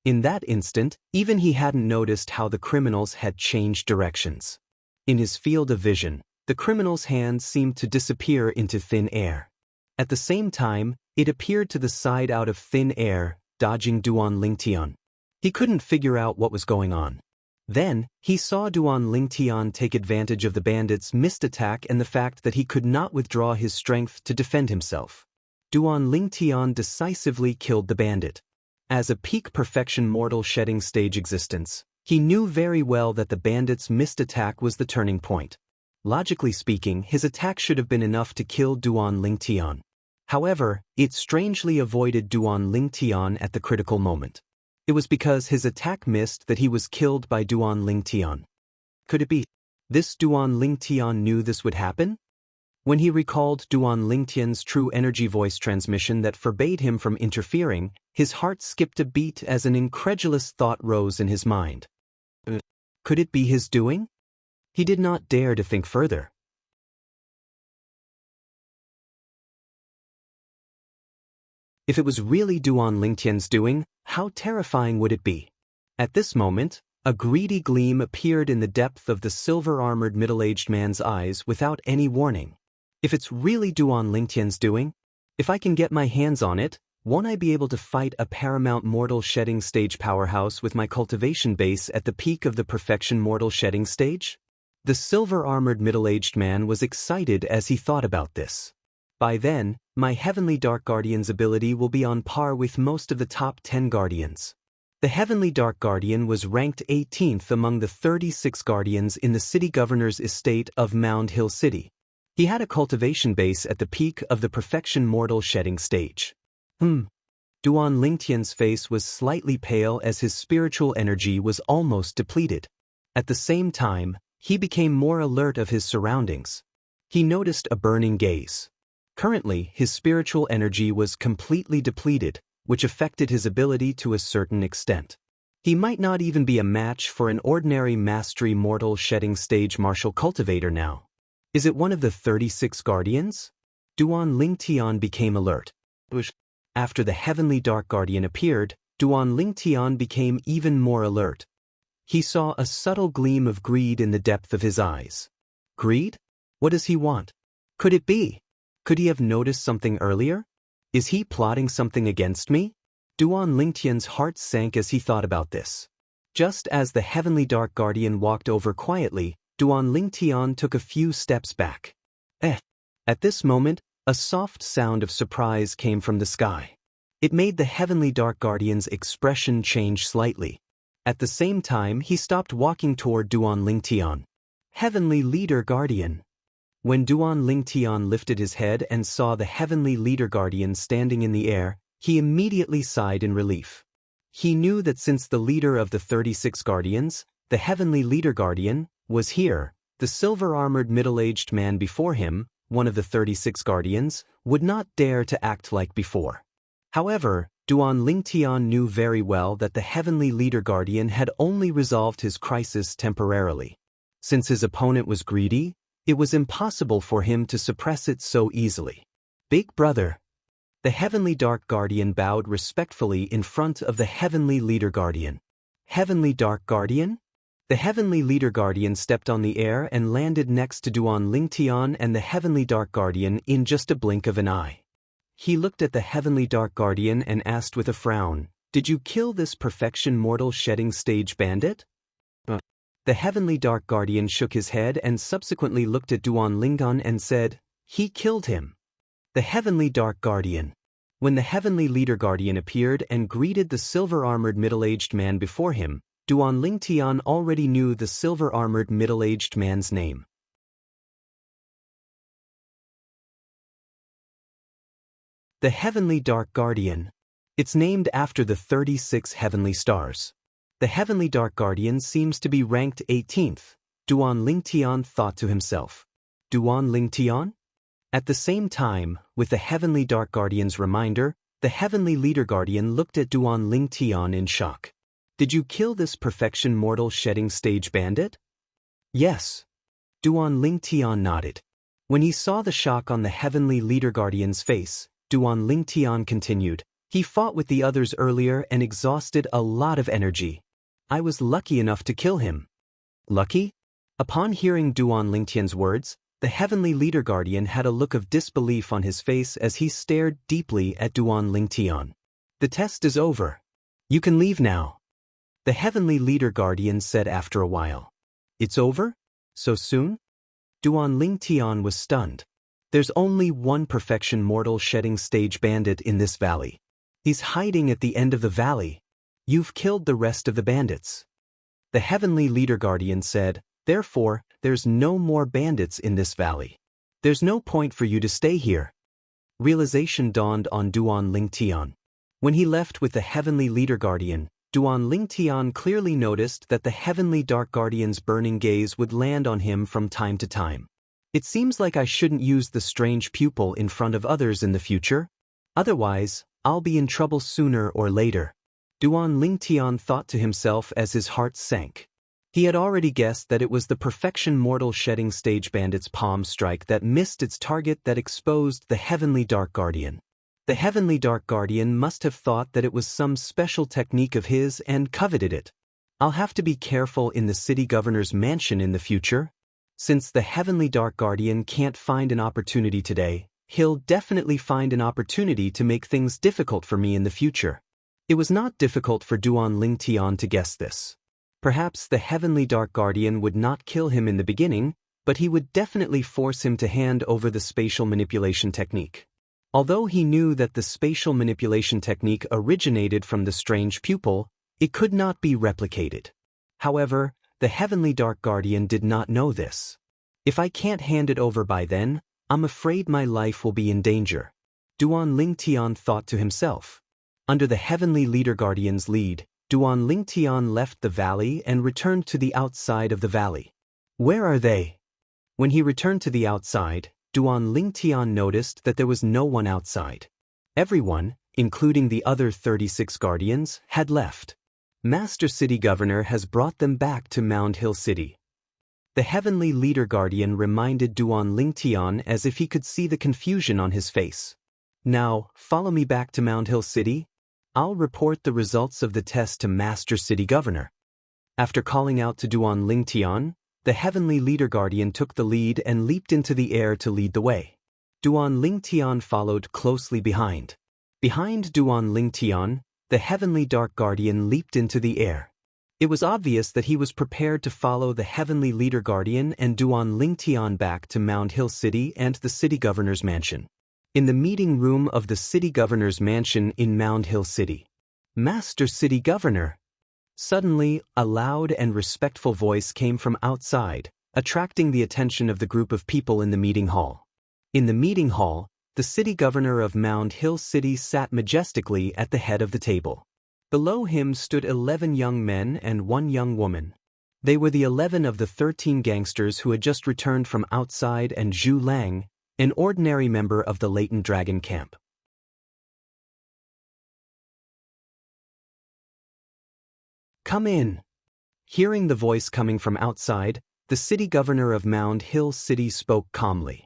A: In that instant, even he hadn't noticed how the criminals had changed directions. In his field of vision, the criminal's hand seemed to disappear into thin air. At the same time, it appeared to the side out of thin air, dodging Duan Lingtian. He couldn't figure out what was going on. Then, he saw Duan Lingtian take advantage of the bandit's missed attack and the fact that he could not withdraw his strength to defend himself. Duan Lingtian decisively killed the bandit. As a peak perfection mortal shedding stage existence, he knew very well that the bandit's missed attack was the turning point. Logically speaking, his attack should have been enough to kill Duan Lingtian. However, it strangely avoided Duan Lingtian at the critical moment. It was because his attack missed that he was killed by Duan Lingtian. Could it be this Duan Lingtian knew this would happen? When he recalled Duan Lingtian's true energy voice transmission that forbade him from interfering, his heart skipped a beat as an incredulous thought rose in his mind. Could it be his doing? He did not dare to think further. If it was really Duan Lingtian's doing, how terrifying would it be? At this moment, a greedy gleam appeared in the depth of the silver-armored middle-aged man's eyes without any warning. If it's really Duan Lingtian's doing, if I can get my hands on it, won't I be able to fight a paramount mortal shedding stage powerhouse with my cultivation base at the peak of the perfection mortal shedding stage? The silver-armored middle-aged man was excited as he thought about this. By then, my Heavenly Dark Guardian's ability will be on par with most of the top 10 Guardians. The Heavenly Dark Guardian was ranked 18th among the 36 Guardians in the city governor's estate of Mound Hill City. He had a cultivation base at the peak of the perfection mortal shedding stage. Duan Lingtian's face was slightly pale as his spiritual energy was almost depleted. At the same time, he became more alert of his surroundings. He noticed a burning gaze. Currently, his spiritual energy was completely depleted, which affected his ability to a certain extent. He might not even be a match for an ordinary mastery mortal shedding stage martial cultivator now. Is it one of the 36 guardians? Duan Lingtian became alert. After the heavenly dark guardian appeared, Duan Lingtian became even more alert. He saw a subtle gleam of greed in the depth of his eyes. Greed? What does he want? Could it be? Could he have noticed something earlier? Is he plotting something against me? Duan Lingtian's heart sank as he thought about this. Just as the heavenly dark guardian walked over quietly, Duan Lingtian took a few steps back. At this moment, a soft sound of surprise came from the sky. It made the heavenly dark guardian's expression change slightly. At the same time, he stopped walking toward Duan Lingtian. Heavenly Leader Guardian. When Duan Lingtian lifted his head and saw the heavenly leader guardian standing in the air, he immediately sighed in relief. He knew that since the leader of the 36 guardians, the heavenly leader guardian, was here, the silver-armored middle-aged man before him, one of the 36 guardians, would not dare to act like before. However, Duan Lingtian knew very well that the heavenly leader guardian had only resolved his crisis temporarily. Since his opponent was greedy, it was impossible for him to suppress it so easily. Big brother. The heavenly dark guardian bowed respectfully in front of the heavenly leader guardian. Heavenly dark guardian? The heavenly leader guardian stepped on the air and landed next to Duan Lingtian and the heavenly dark guardian in just a blink of an eye. He looked at the heavenly dark guardian and asked with a frown, "Did you kill this perfection mortal shedding stage bandit?" The heavenly dark guardian shook his head and subsequently looked at Duan Lingtian and said, "He killed him." The heavenly dark guardian. When the heavenly leader guardian appeared and greeted the silver-armored middle-aged man before him, Duan Lingtian already knew the silver-armored middle-aged man's name. The heavenly dark guardian. It's named after the 36 heavenly stars. The heavenly dark guardian seems to be ranked 18th, Duan Lingtian thought to himself. Duan Lingtian? At the same time, with the heavenly dark guardian's reminder, the heavenly leader guardian looked at Duan Lingtian in shock. "Did you kill this perfection mortal shedding stage bandit?" "Yes." Duan Lingtian nodded. When he saw the shock on the heavenly leader guardian's face, Duan Lingtian continued, "He fought with the others earlier and exhausted a lot of energy. I was lucky enough to kill him." Lucky? Upon hearing Duan Lingtian's words, the heavenly leader guardian had a look of disbelief on his face as he stared deeply at Duan Lingtian. "The test is over. You can leave now," the heavenly leader guardian said after a while. "It's over? So soon?" Duan Lingtian was stunned. "There's only one perfection mortal shedding stage bandit in this valley. He's hiding at the end of the valley. You've killed the rest of the bandits." The heavenly leader guardian said, "Therefore, there's no more bandits in this valley. There's no point for you to stay here." Realization dawned on Duan Lingtian. When he left with the heavenly leader guardian, Duan Lingtian clearly noticed that the heavenly dark guardian's burning gaze would land on him from time to time. "It seems like I shouldn't use the strange pupil in front of others in the future. Otherwise, I'll be in trouble sooner or later." Duan Lingtian thought to himself as his heart sank. He had already guessed that it was the perfection mortal shedding stage bandit's palm strike that missed its target that exposed the heavenly dark guardian. The heavenly dark guardian must have thought that it was some special technique of his and coveted it. "I'll have to be careful in the city governor's mansion in the future. Since the heavenly dark guardian can't find an opportunity today, he'll definitely find an opportunity to make things difficult for me in the future." It was not difficult for Duan Lingtian to guess this. Perhaps the heavenly dark guardian would not kill him in the beginning, but he would definitely force him to hand over the spatial manipulation technique. Although he knew that the spatial manipulation technique originated from the strange pupil, it could not be replicated. However, the heavenly dark guardian did not know this. "If I can't hand it over by then, I'm afraid my life will be in danger," Duan Lingtian thought to himself. Under the heavenly leader guardian's lead, Duan Lingtian left the valley and returned to the outside of the valley. "Where are they?" When he returned to the outside, Duan Lingtian noticed that there was no one outside. Everyone, including the other 36 guardians, had left. Master City Governor has brought them back to Mound Hill City. The Heavenly Leader Guardian reminded Duan Lingtian as if he could see the confusion on his face. Now, follow me back to Mound Hill City. I'll report the results of the test to Master City Governor. After calling out to Duan Lingtian, the Heavenly Leader Guardian took the lead and leaped into the air to lead the way. Duan Lingtian followed closely behind. Behind Duan Lingtian, the Heavenly Dark Guardian leaped into the air. It was obvious that he was prepared to follow the Heavenly Leader Guardian and Duan Lingtian back to Mound Hill City and the City Governor's Mansion. In the meeting room of the City Governor's Mansion in Mound Hill City. Master City Governor. Suddenly, a loud and respectful voice came from outside, attracting the attention of the group of people in the meeting hall. In the meeting hall, the City Governor of Mound Hill City sat majestically at the head of the table. Below him stood 11 young men and 1 young woman. They were the 11 of the 13 gangsters who had just returned from outside and Zhu Lang, an ordinary member of the Latent Dragon camp. Come in. Hearing the voice coming from outside, the City Governor of Mound Hill City spoke calmly.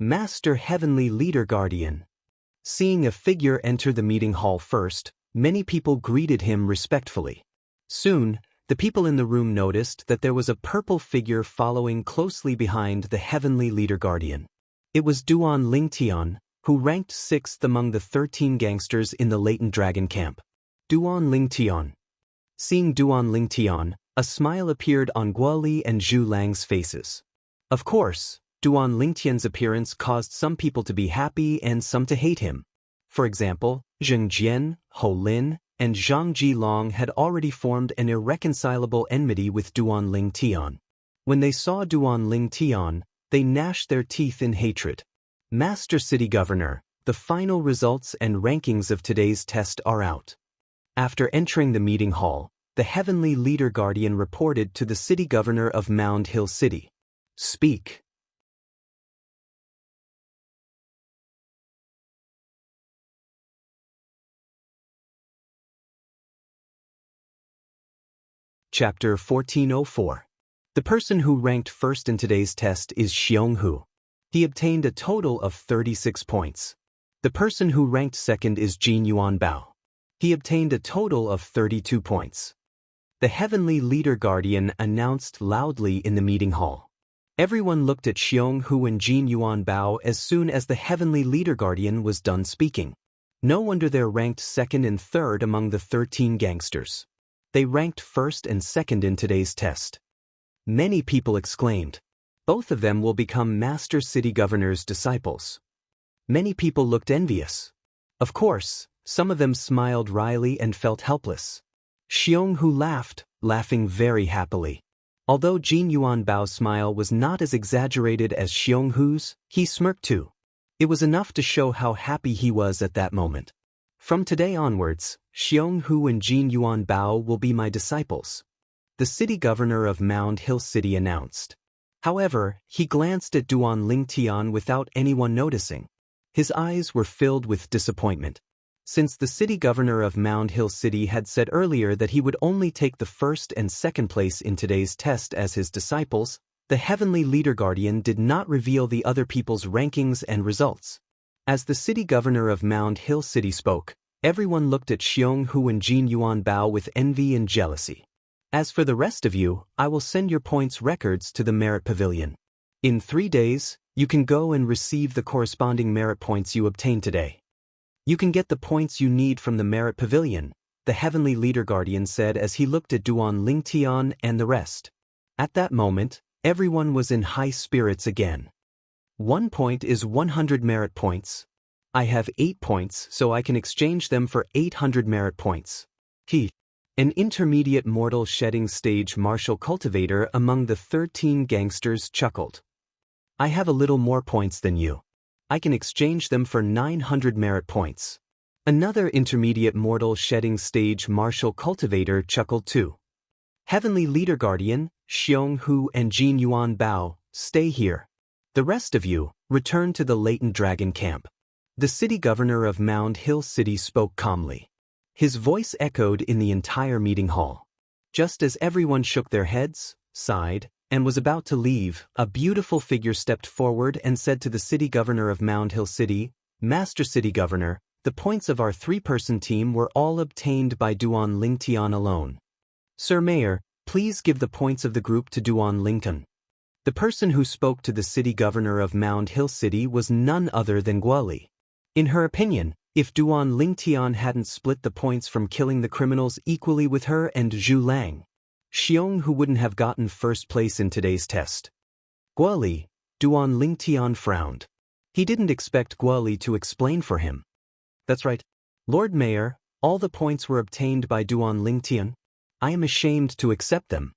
A: Master Heavenly Leader Guardian. Seeing a figure enter the meeting hall first, many people greeted him respectfully. Soon, the people in the room noticed that there was a purple figure following closely behind the Heavenly Leader Guardian. It was Duan Lingtian, who ranked 6th among the 13 gangsters in the Latent Dragon camp. Duan Lingtian. Seeing Duan Lingtian, a smile appeared on Guoli and Zhu Lang's faces. Of course, Duan Lingtian's appearance caused some people to be happy and some to hate him. For example, Zheng Jian, Ho Lin, and Zhang Jilong had already formed an irreconcilable enmity with Duan Lingtian. When they saw Duan Lingtian, they gnashed their teeth in hatred. Master City Governor, the final results and rankings of today's test are out. After entering the meeting hall, the Heavenly Leader Guardian reported to the City Governor of Mound Hill City. Speak. Chapter 1404. The person who ranked first in today's test is Xionghu. He obtained a total of 36 points. The person who ranked second is Jin Yuan Bao. He obtained a total of 32 points. The Heavenly Leader Guardian announced loudly in the meeting hall. Everyone looked at Xionghu and Jin Yuan Bao as soon as the Heavenly Leader Guardian was done speaking. No wonder they're ranked second and third among the 13 gangsters. They ranked first and second in today's test. Many people exclaimed. Both of them will become Master City Governor's disciples. Many people looked envious. Of course, some of them smiled wryly and felt helpless. Xionghu laughed, laughing very happily. Although Jin Yuan Bao's smile was not as exaggerated as Xionghu's, he smirked too. It was enough to show how happy he was at that moment. From today onwards, Xionghu and Jin Yuan Bao will be my disciples. The City Governor of Mound Hill City announced. However, he glanced at Duan Lingtian without anyone noticing. His eyes were filled with disappointment. Since the City Governor of Mound Hill City had said earlier that he would only take the first and second place in today's test as his disciples, the Heavenly Leader Guardian did not reveal the other people's rankings and results. As the City Governor of Mound Hill City spoke, everyone looked at Xionghu and Jin Yuan Bao with envy and jealousy. As for the rest of you, I will send your points records to the Merit Pavilion. In 3 days, you can go and receive the corresponding merit points you obtained today. You can get the points you need from the Merit Pavilion, the Heavenly Leader Guardian said as he looked at Duan Lingtian and the rest. At that moment, everyone was in high spirits again. 1 point is 100 merit points. I have 8 points, so I can exchange them for 800 merit points. An intermediate mortal shedding stage martial cultivator among the 13 gangsters chuckled. I have a little more points than you. I can exchange them for 900 merit points. Another intermediate mortal shedding stage martial cultivator chuckled too. Heavenly Leader Guardian, Xionghu and Jin Yuan Bao, stay here. The rest of you, return to the latent dragon camp. The city governor of Mound Hill City spoke calmly. His voice echoed in the entire meeting hall. Just as everyone shook their heads, sighed, and was about to leave, a beautiful figure stepped forward and said to the city governor of Mound Hill City, "Master City Governor, the points of our three-person team were all obtained by Duan Lingtian alone. Sir Mayor, please give the points of the group to Duan Lingtian." The person who spoke to the city governor of Mound Hill City was none other than Guoli. In her opinion, if Duan Lingtian hadn't split the points from killing the criminals equally with her and Zhu Lang, Xiong who wouldn't have gotten first place in today's test. Guoli, Duan Lingtian frowned. He didn't expect Guoli to explain for him. That's right. Lord Mayor, all the points were obtained by Duan Lingtian. I am ashamed to accept them.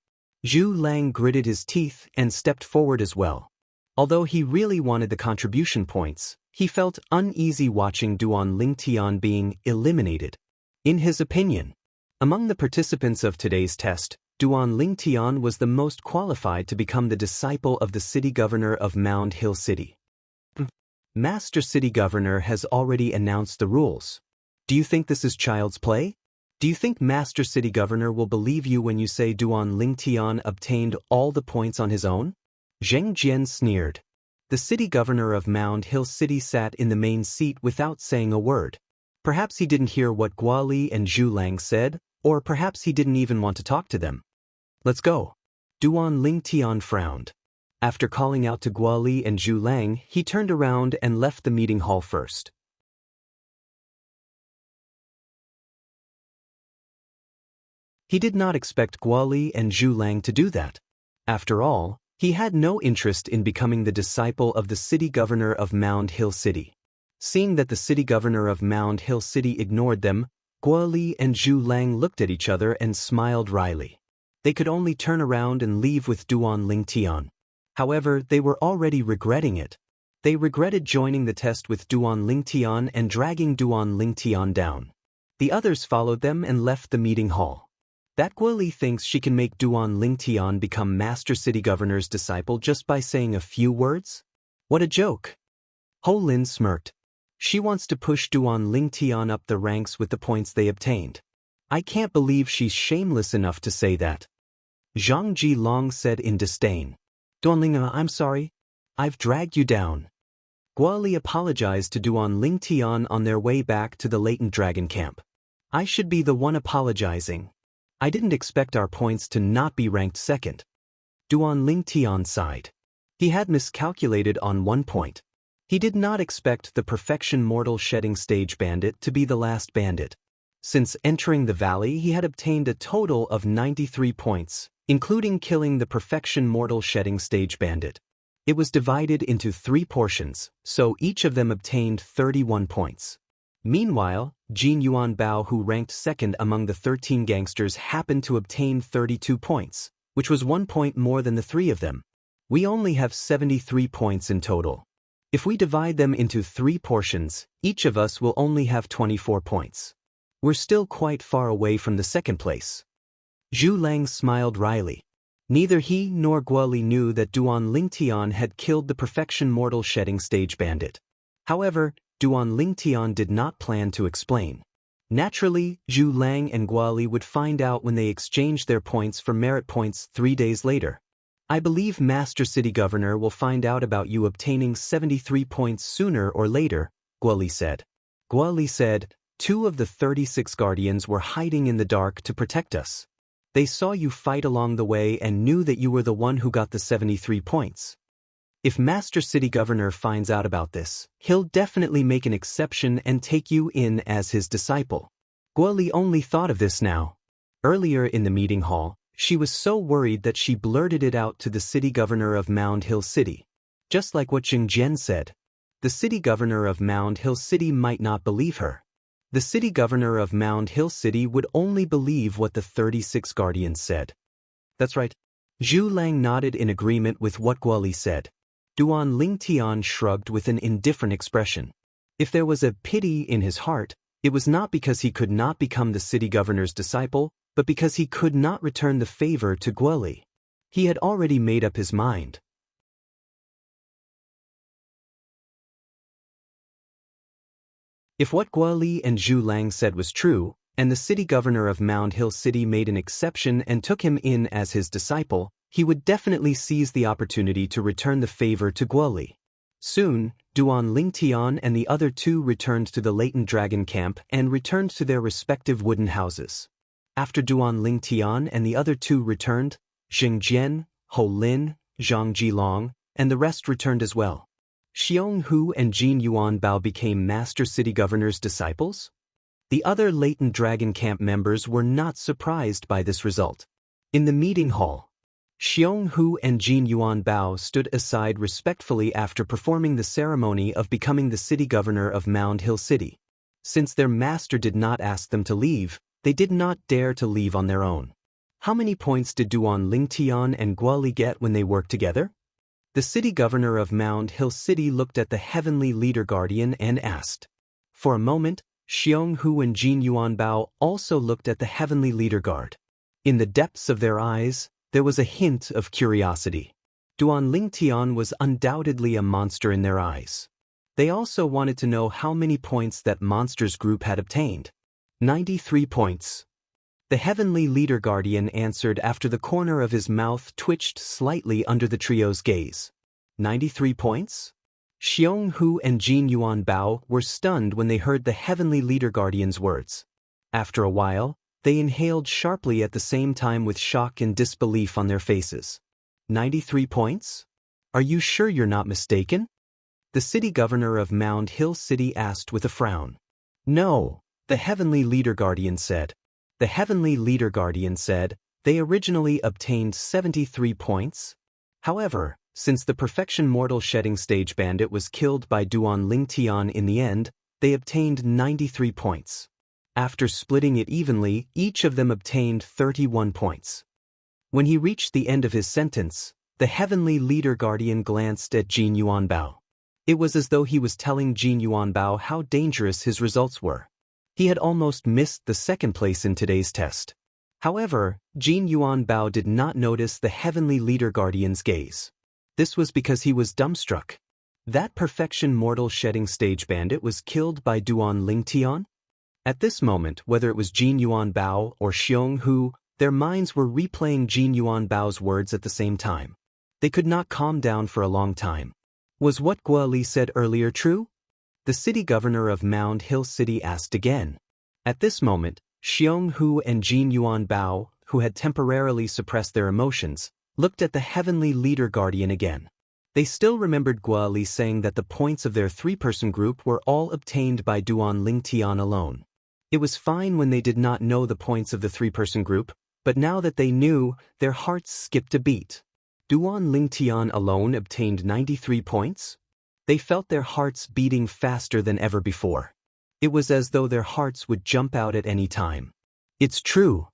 A: Zhu Lang gritted his teeth and stepped forward as well. Although he really wanted the contribution points, he felt uneasy watching Duan Lingtian being eliminated. In his opinion, among the participants of today's test, Duan Lingtian was the most qualified to become the disciple of the city governor of Mound Hill City. Master City Governor has already announced the rules. Do you think this is child's play? Do you think Master City Governor will believe you when you say Duan Lingtian obtained all the points on his own? Zheng Jian sneered. The city governor of Mound Hill City sat in the main seat without saying a word. Perhaps he didn't hear what Guoli and Zhu Lang said, or perhaps he didn't even want to talk to them. Let's go. Duan Lingtian frowned. After calling out to Guoli and Zhu Lang, he turned around and left the meeting hall first. He did not expect Guoli and Zhu Lang to do that. After all, he had no interest in becoming the disciple of the city governor of Mound Hill City. Seeing that the city governor of Mound Hill City ignored them, Guoli and Zhu Lang looked at each other and smiled wryly. They could only turn around and leave with Duan Lingtian. However, they were already regretting it. They regretted joining the test with Duan Lingtian and dragging Duan Lingtian down. The others followed them and left the meeting hall. That Guoli thinks she can make Duan Lingtian become Master City Governor's disciple just by saying a few words? What a joke! Ho Lin smirked. She wants to push Duan Lingtian up the ranks with the points they obtained. I can't believe she's shameless enough to say that. Zhang Jilong said in disdain. Duan Lingtian, I'm sorry. I've dragged you down. Guoli apologized to Duan Lingtian on their way back to the latent dragon camp. I should be the one apologizing. I didn't expect our points to not be ranked second. Duan Lingtian sighed. He had miscalculated on one point. He did not expect the Perfection Mortal Shedding Stage Bandit to be the last bandit. Since entering the valley, he had obtained a total of 93 points, including killing the Perfection Mortal Shedding Stage Bandit. It was divided into 3 portions, so each of them obtained 31 points. Meanwhile, Jin Yuan Bao, who ranked second among the 13 gangsters, happened to obtain 32 points, which was 1 point more than the 3 of them. We only have 73 points in total. If we divide them into 3 portions, each of us will only have 24 points. We're still quite far away from the second place. Zhu Lang smiled wryly. Neither he nor Guoli knew that Duan Lingtian had killed the Perfection Mortal Shedding Stage Bandit. However, Duan Lingtian did not plan to explain. Naturally, Zhu Lang and Guoli would find out when they exchanged their points for merit points 3 days later. I believe Master City Governor will find out about you obtaining 73 points sooner or later, Guoli said. Guoli said, 2 of the 36 guardians were hiding in the dark to protect us. They saw you fight along the way and knew that you were the one who got the 73 points. If Master City Governor finds out about this, he'll definitely make an exception and take you in as his disciple. Guoli only thought of this now. Earlier in the meeting hall, she was so worried that she blurted it out to the city governor of Mound Hill City. Just like what Jing Jian said. The city governor of Mound Hill City might not believe her. The city governor of Mound Hill City would only believe what the 36 guardians said. That's right. Zhu Lang nodded in agreement with what Guoli said. Duan Lingtian shrugged with an indifferent expression. If there was a pity in his heart, it was not because he could not become the city governor's disciple, but because he could not return the favor to Guoli. He had already made up his mind. If what Guoli and Zhu Lang said was true, and the city governor of Mound Hill City made an exception and took him in as his disciple, he would definitely seize the opportunity to return the favor to Guoli. Soon, Duan Lingtian and the other two returned to the latent dragon camp and returned to their respective wooden houses. After Duan Lingtian and the other two returned, Xing Jian, Ho Lin, Zhang Jilong, and the rest returned as well. Xiong Hu and Jin Yuan Bao became Master City Governor's disciples? The other latent dragon camp members were not surprised by this result. In the meeting hall, Xiong Hu and Jin Yuan Bao stood aside respectfully after performing the ceremony of becoming the city governor of Mound Hill City. Since their master did not ask them to leave, they did not dare to leave on their own. How many points did Duan Lingtian and Guoli get when they worked together? The city governor of Mound Hill City looked at the heavenly leader guardian and asked. For a moment, Xiong Hu and Jin Yuan Bao also looked at the heavenly leader guard. In the depths of their eyes, there was a hint of curiosity. Duan Lingtian was undoubtedly a monster in their eyes. They also wanted to know how many points that monster's group had obtained. 93 points. The heavenly leader guardian answered after the corner of his mouth twitched slightly under the trio's gaze. 93 points? Xiong Hu and Jin Yuan Bao were stunned when they heard the heavenly leader guardian's words. After a while, they inhaled sharply at the same time with shock and disbelief on their faces. 93 points? Are you sure you're not mistaken? The city governor of Mound Hill City asked with a frown. No, the heavenly leader guardian said. The heavenly leader guardian said, they originally obtained 73 points. However, since the perfection mortal shedding stage bandit was killed by Duan Lingtian in the end, they obtained 93 points. After splitting it evenly, each of them obtained 31 points. When he reached the end of his sentence, the heavenly leader guardian glanced at Jin Yuan Bao. It was as though he was telling Jin Yuan Bao how dangerous his results were. He had almost missed the second place in today's test. However, Jin Yuan Bao did not notice the heavenly leader guardian's gaze. This was because he was dumbstruck. That perfection mortal shedding stage bandit was killed by Duan Lingtian? At this moment, whether it was Jin Yuan Bao or Xiong Hu, their minds were replaying Jin Yuan Bao's words at the same time. They could not calm down for a long time. Was what Guoli said earlier true? The city governor of Mound Hill City asked again. At this moment, Xiong Hu and Jin Yuan Bao, who had temporarily suppressed their emotions, looked at the heavenly leader guardian again. They still remembered Guoli saying that the points of their three-person group were all obtained by Duan Lingtian alone. It was fine when they did not know the points of the three-person group, but now that they knew, their hearts skipped a beat. Duan Lingtian alone obtained 93 points? They felt their hearts beating faster than ever before. It was as though their hearts would jump out at any time. It's true.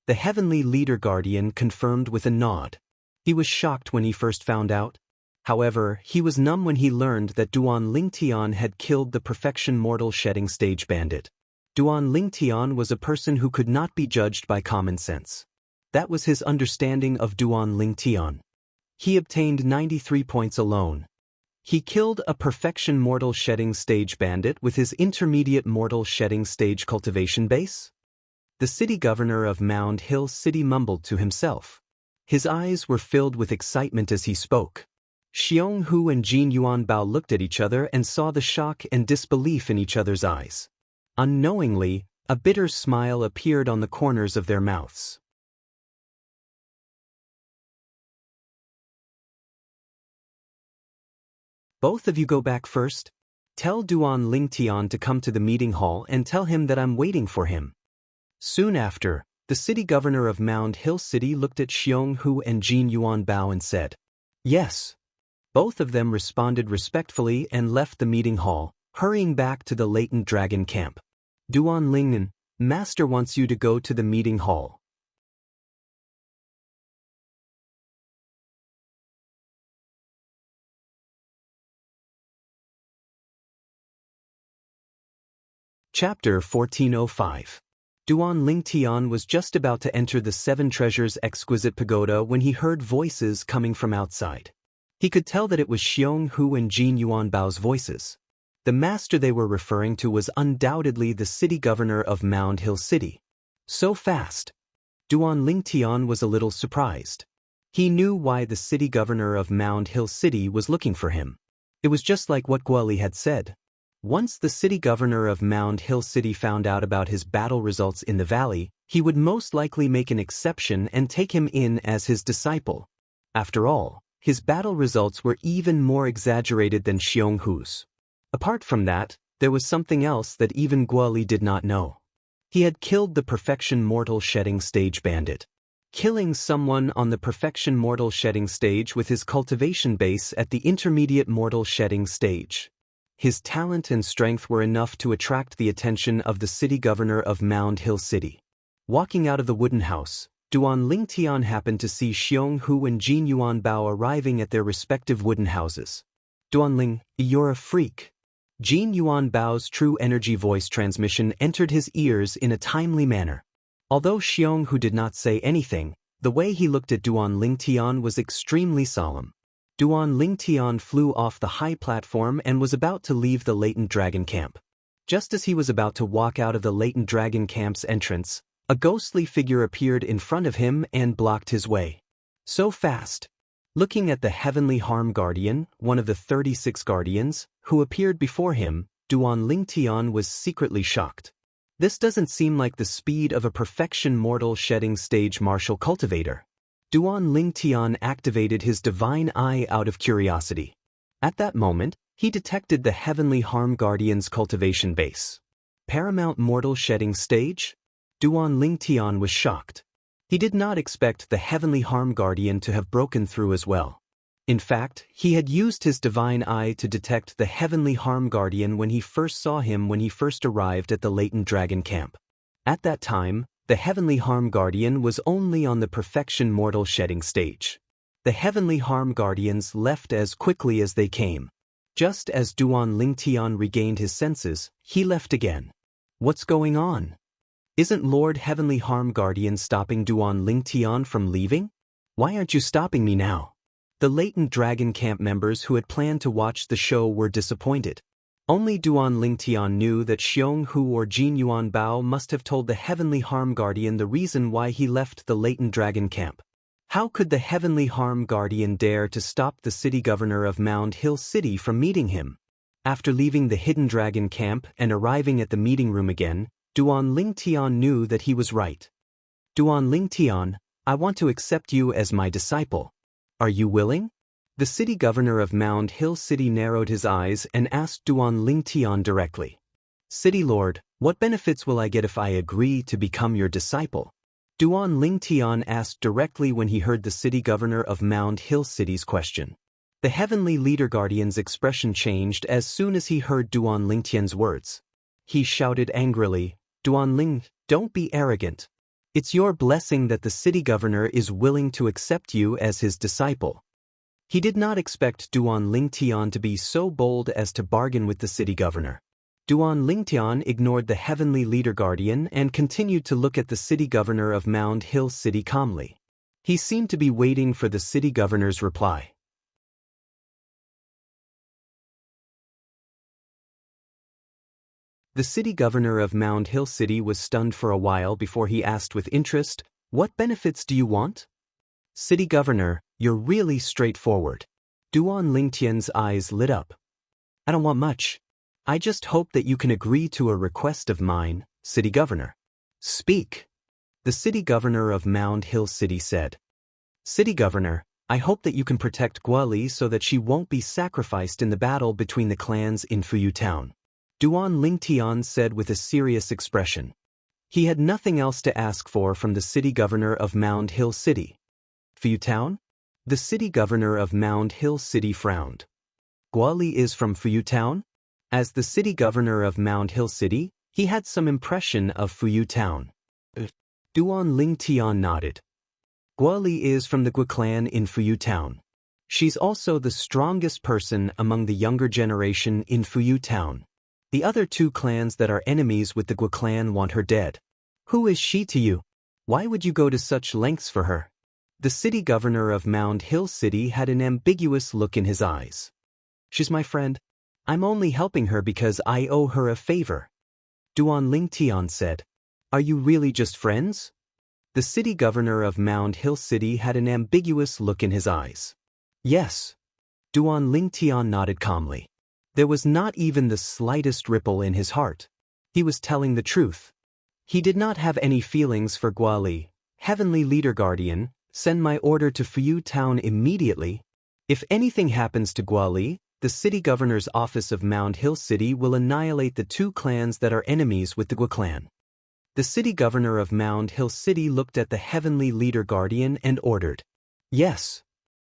A: The heavenly leader guardian confirmed with a nod. He was shocked when he first found out. However, he was numb when he learned that Duan Lingtian had killed the perfection mortal shedding stage bandit. Duan Lingtian was a person who could not be judged by common sense. That was his understanding of Duan Lingtian. He obtained 93 points alone. He killed a perfection mortal shedding stage bandit with his intermediate mortal shedding stage cultivation base? The city governor of Mound Hill City mumbled to himself. His eyes were filled with excitement as he spoke. Xiong Hu and Jin Yuan Bao looked at each other and saw the shock and disbelief in each other's eyes. Unknowingly, a bitter smile appeared on the corners of their mouths. Both of you go back first. Tell Duan Lingtian to come to the meeting hall and tell him that I'm waiting for him. Soon after, the city governor of Mound Hill City looked at Xiong Hu and Jin Yuan Bao and said, "Yes." Both of them responded respectfully and left the meeting hall, hurrying back to the latent dragon camp. Duan Lingnan, Master wants you to go to the meeting hall. Chapter 1405. Duan Lingtian was just about to enter the Seven Treasures Exquisite Pagoda when he heard voices coming from outside. He could tell that it was Xiong Hu and Jin Yuan Bao's voices. The master they were referring to was undoubtedly the city governor of Mound Hill City. So fast. Duan Lingtian was a little surprised. He knew why the city governor of Mound Hill City was looking for him. It was just like what Guoli had said. Once the city governor of Mound Hill City found out about his battle results in the valley, he would most likely make an exception and take him in as his disciple. After all, his battle results were even more exaggerated than Xionghu's. Apart from that, there was something else that even Guoli did not know. He had killed the Perfection Mortal Shedding Stage bandit. Killing someone on the Perfection Mortal Shedding stage with his cultivation base at the Intermediate Mortal Shedding stage. His talent and strength were enough to attract the attention of the city governor of Mound Hill City. Walking out of the wooden house, Duan Lingtian happened to see Xionghu and Jin Yuanbao arriving at their respective wooden houses. Duanling, you're a freak. Jin Yuanbao's true energy voice transmission entered his ears in a timely manner. Although Xionghu did not say anything, the way he looked at Duan Lingtian was extremely solemn. Duan Lingtian flew off the high platform and was about to leave the latent dragon camp. Just as he was about to walk out of the latent dragon camp's entrance, a ghostly figure appeared in front of him and blocked his way. So fast. Looking at the Heavenly Harm Guardian, one of the 36 guardians, who appeared before him, Duan Lingtian was secretly shocked. This doesn't seem like the speed of a Perfection Mortal Shedding Stage martial cultivator. Duan Lingtian activated his divine eye out of curiosity. At that moment, he detected the Heavenly Harm Guardian's cultivation base. Paramount Mortal Shedding Stage? Duan Lingtian was shocked. He did not expect the Heavenly Harm Guardian to have broken through as well. In fact, he had used his divine eye to detect the Heavenly Harm Guardian when he first saw him when he first arrived at the latent dragon camp. At that time, the Heavenly Harm Guardian was only on the Perfection Mortal Shedding stage. The Heavenly Harm Guardians left as quickly as they came. Just as Duan Lingtian regained his senses, he left again. What's going on? Isn't Lord Heavenly Harm Guardian stopping Duan Lingtian from leaving? Why aren't you stopping me now? The latent dragon camp members who had planned to watch the show were disappointed. Only Duan Lingtian knew that Xionghu or Jin Yuanbao must have told the Heavenly Harm Guardian the reason why he left the latent dragon camp. How could the Heavenly Harm Guardian dare to stop the city governor of Mound Hill City from meeting him? After leaving the hidden dragon camp and arriving at the meeting room again, Duan Lingtian knew that he was right. Duan Lingtian, I want to accept you as my disciple. Are you willing? The city governor of Mound Hill City narrowed his eyes and asked Duan Lingtian directly. City Lord, what benefits will I get if I agree to become your disciple? Duan Lingtian asked directly when he heard the city governor of Mound Hill City's question. The Heavenly Leader Guardian's expression changed as soon as he heard Duan Lingtian's words. He shouted angrily, Duan Ling, don't be arrogant. It's your blessing that the city governor is willing to accept you as his disciple. He did not expect Duan Lingtian to be so bold as to bargain with the city governor. Duan Lingtian ignored the Heavenly Leader Guardian and continued to look at the city governor of Mound Hill City calmly. He seemed to be waiting for the city governor's reply. The city governor of Mound Hill City was stunned for a while before he asked with interest, What benefits do you want? City governor, you're really straightforward. Duan Lingtian's eyes lit up. I don't want much. I just hope that you can agree to a request of mine, city governor. Speak. The city governor of Mound Hill City said. City governor, I hope that you can protect Guoli so that she won't be sacrificed in the battle between the clans in Fuyu Town. Duan Lingtian said with a serious expression. He had nothing else to ask for from the city governor of Mound Hill City. Fuyu Town? The city governor of Mound Hill City frowned. Guoli is from Fuyu Town? As the city governor of Mound Hill City, he had some impression of Fuyu Town. Duan Lingtian nodded. Guoli is from the Gua clan in Fuyu Town. She's also the strongest person among the younger generation in Fuyu Town. The other two clans that are enemies with the Gua clan want her dead. Who is she to you? Why would you go to such lengths for her? The city governor of Mound Hill City had an ambiguous look in his eyes. She's my friend. I'm only helping her because I owe her a favor. Duan Lingtian said. Are you really just friends? The city governor of Mound Hill City had an ambiguous look in his eyes. Yes. Duan Lingtian nodded calmly. There was not even the slightest ripple in his heart. He was telling the truth. He did not have any feelings for Guali. Heavenly Leader Guardian, send my order to Fuyu Town immediately. If anything happens to Guali, the city governor's office of Mound Hill City will annihilate the two clans that are enemies with the Gua clan. The city governor of Mound Hill City looked at the Heavenly Leader Guardian and ordered. Yes.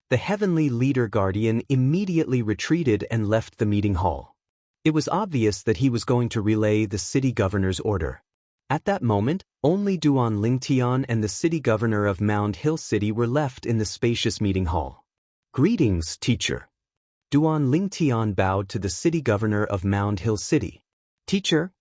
A: The Heavenly Leader Guardian immediately retreated and left the meeting hall. It was obvious that he was going to relay the city governor's order. At that moment, only Duan Lingtian and the city governor of Mound Hill City were left in the spacious meeting hall. Greetings, teacher. Duan Lingtian bowed to the city governor of Mound Hill City. Teacher?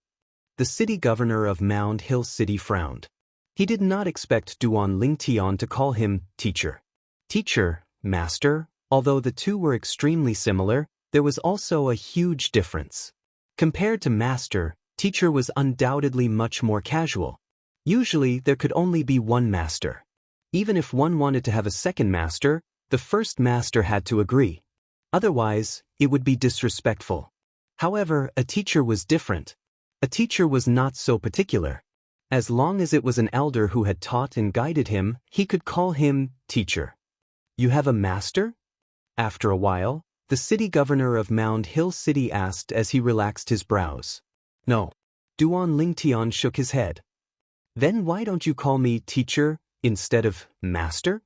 A: The city governor of Mound Hill City frowned. He did not expect Duan Lingtian to call him teacher. Teacher, master, although the two were extremely similar, there was also a huge difference. Compared to master, teacher was undoubtedly much more casual. Usually, there could only be one master. Even if one wanted to have a second master, the first master had to agree. Otherwise, it would be disrespectful. However, a teacher was different. A teacher was not so particular. As long as it was an elder who had taught and guided him, he could call him teacher. You have a master? After a while, the city governor of Mound Hill City asked as he relaxed his brows. No. Duan Lingtian shook his head. Then why don't you call me teacher instead of master?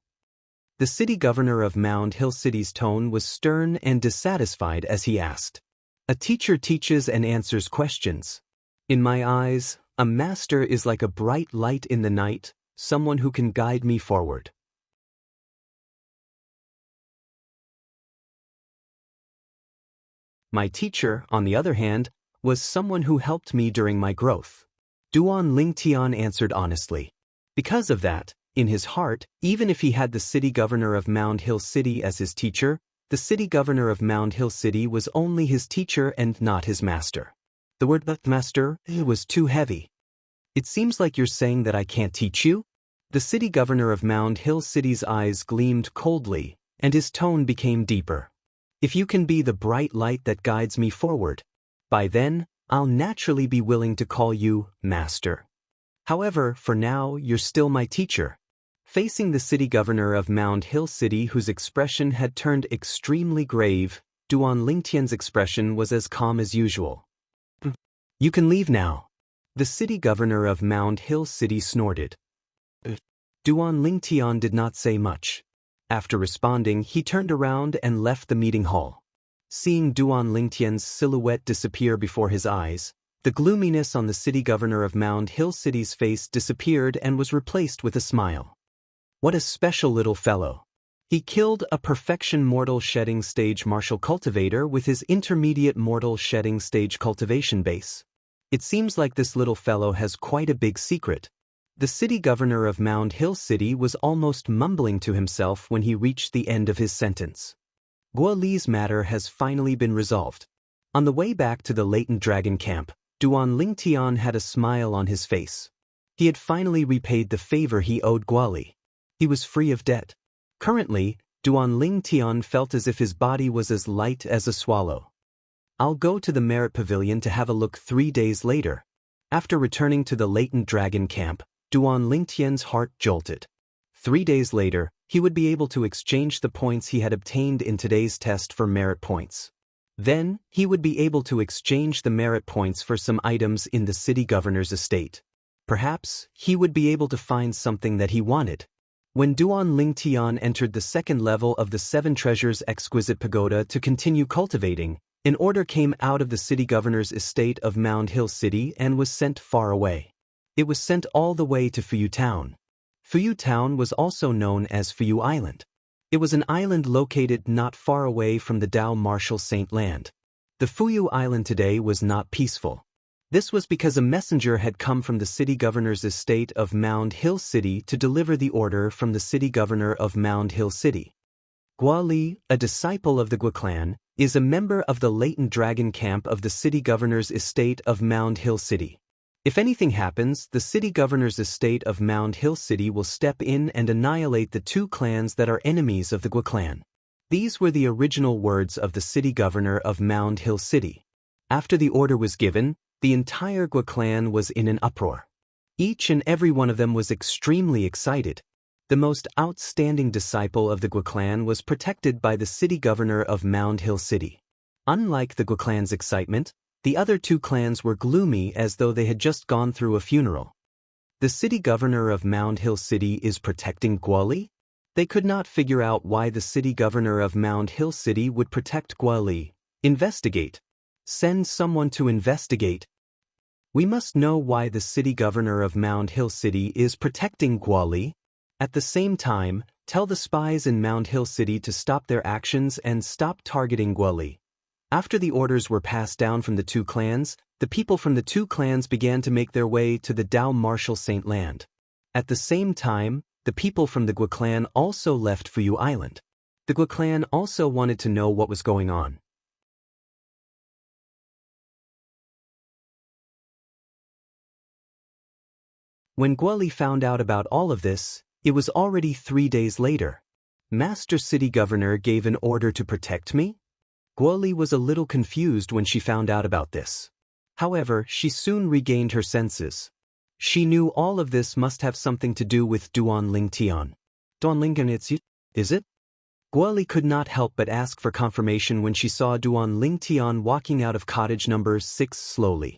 A: The city governor of Mound Hill City's tone was stern and dissatisfied as he asked. A teacher teaches and answers questions. In my eyes, a master is like a bright light in the night, someone who can guide me forward. My teacher, on the other hand, was someone who helped me during my growth. Duan Lingtian answered honestly. Because of that, in his heart, even if he had the city governor of Mound Hill City as his teacher, the city governor of Mound Hill City was only his teacher and not his master. The word master was too heavy. It seems like you're saying that I can't teach you? The city governor of Mound Hill City's eyes gleamed coldly, and his tone became deeper. If you can be the bright light that guides me forward, by then, I'll naturally be willing to call you master. However, for now, you're still my teacher. Facing the city governor of Mound Hill City, whose expression had turned extremely grave, Duan Lingtian's expression was as calm as usual. You can leave now. The city governor of Mound Hill City snorted. Duan Lingtian did not say much. After responding, he turned around and left the meeting hall. Seeing Duan Lingtian's silhouette disappear before his eyes, the gloominess on the city governor of Mound Hill City's face disappeared and was replaced with a smile. What a special little fellow. He killed a perfection mortal shedding stage martial cultivator with his intermediate mortal shedding stage cultivation base. It seems like this little fellow has quite a big secret. The city governor of Mound Hill City was almost mumbling to himself when he reached the end of his sentence. Guoli's matter has finally been resolved. On the way back to the latent dragon camp, Duan Lingtian had a smile on his face. He had finally repaid the favor he owed Guoli. He was free of debt. Currently, Duan Lingtian felt as if his body was as light as a swallow. I'll go to the Merit Pavilion to have a look 3 days later. After returning to the latent dragon camp, Duan Lingtian's heart jolted. 3 days later, he would be able to exchange the points he had obtained in today's test for merit points. Then, he would be able to exchange the merit points for some items in the city governor's estate. Perhaps, he would be able to find something that he wanted. When Duan Lingtian entered the second level of the Seven Treasures Exquisite Pagoda to continue cultivating, an order came out of the city governor's estate of Mound Hill City and was sent far away. It was sent all the way to Fuyu Town. Fuyu Town was also known as Fuyu Island. It was an island located not far away from the Dao Martial Saint Land. The Fuyu Island today was not peaceful. This was because a messenger had come from the city governor's estate of Mound Hill City to deliver the order from the city governor of Mound Hill City. Guoli, a disciple of the Gua clan, is a member of the latent dragon camp of the city governor's estate of Mound Hill City. If anything happens, the city governor's estate of Mound Hill City will step in and annihilate the two clans that are enemies of the Gua clan. These were the original words of the city governor of Mound Hill City. After the order was given, the entire Gua clan was in an uproar. Each and every one of them was extremely excited. The most outstanding disciple of the Gua clan was protected by the city governor of Mound Hill City. Unlike the Gua clan's excitement, the other two clans were gloomy as though they had just gone through a funeral. The city governor of Mound Hill City is protecting Guali? They could not figure out why the city governor of Mound Hill City would protect Guali. Investigate. Send someone to investigate. We must know why the city governor of Mound Hill City is protecting Guali. At the same time, tell the spies in Mound Hill City to stop their actions and stop targeting Guali. After the orders were passed down from the two clans, the people from the two clans began to make their way to the Dao Marshal Saint Land. At the same time, the people from the Gua clan also left Fuyu Island. The Gua clan also wanted to know what was going on. When Guali found out about all of this, it was already 3 days later. Master City Governor gave an order to protect me? Guali was a little confused when she found out about this. However, she soon regained her senses. She knew all of this must have something to do with Duan Ling Tian. Duan Ling Tian, is it? Guali could not help but ask for confirmation when she saw Duan Ling Tian walking out of cottage number 6 slowly.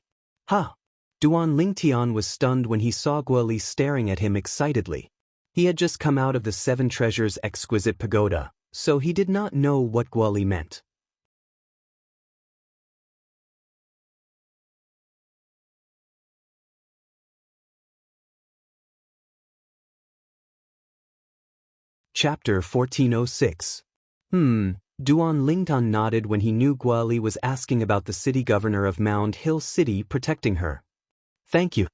A: Ha! Duan Ling Tian was stunned when he saw Guali staring at him excitedly. He had just come out of the Seven Treasures exquisite pagoda, so he did not know what Guali meant. Chapter 1406. Duan Lingtan nodded when he knew Guali was asking about the city governor of Mound Hill City protecting her. Thank you.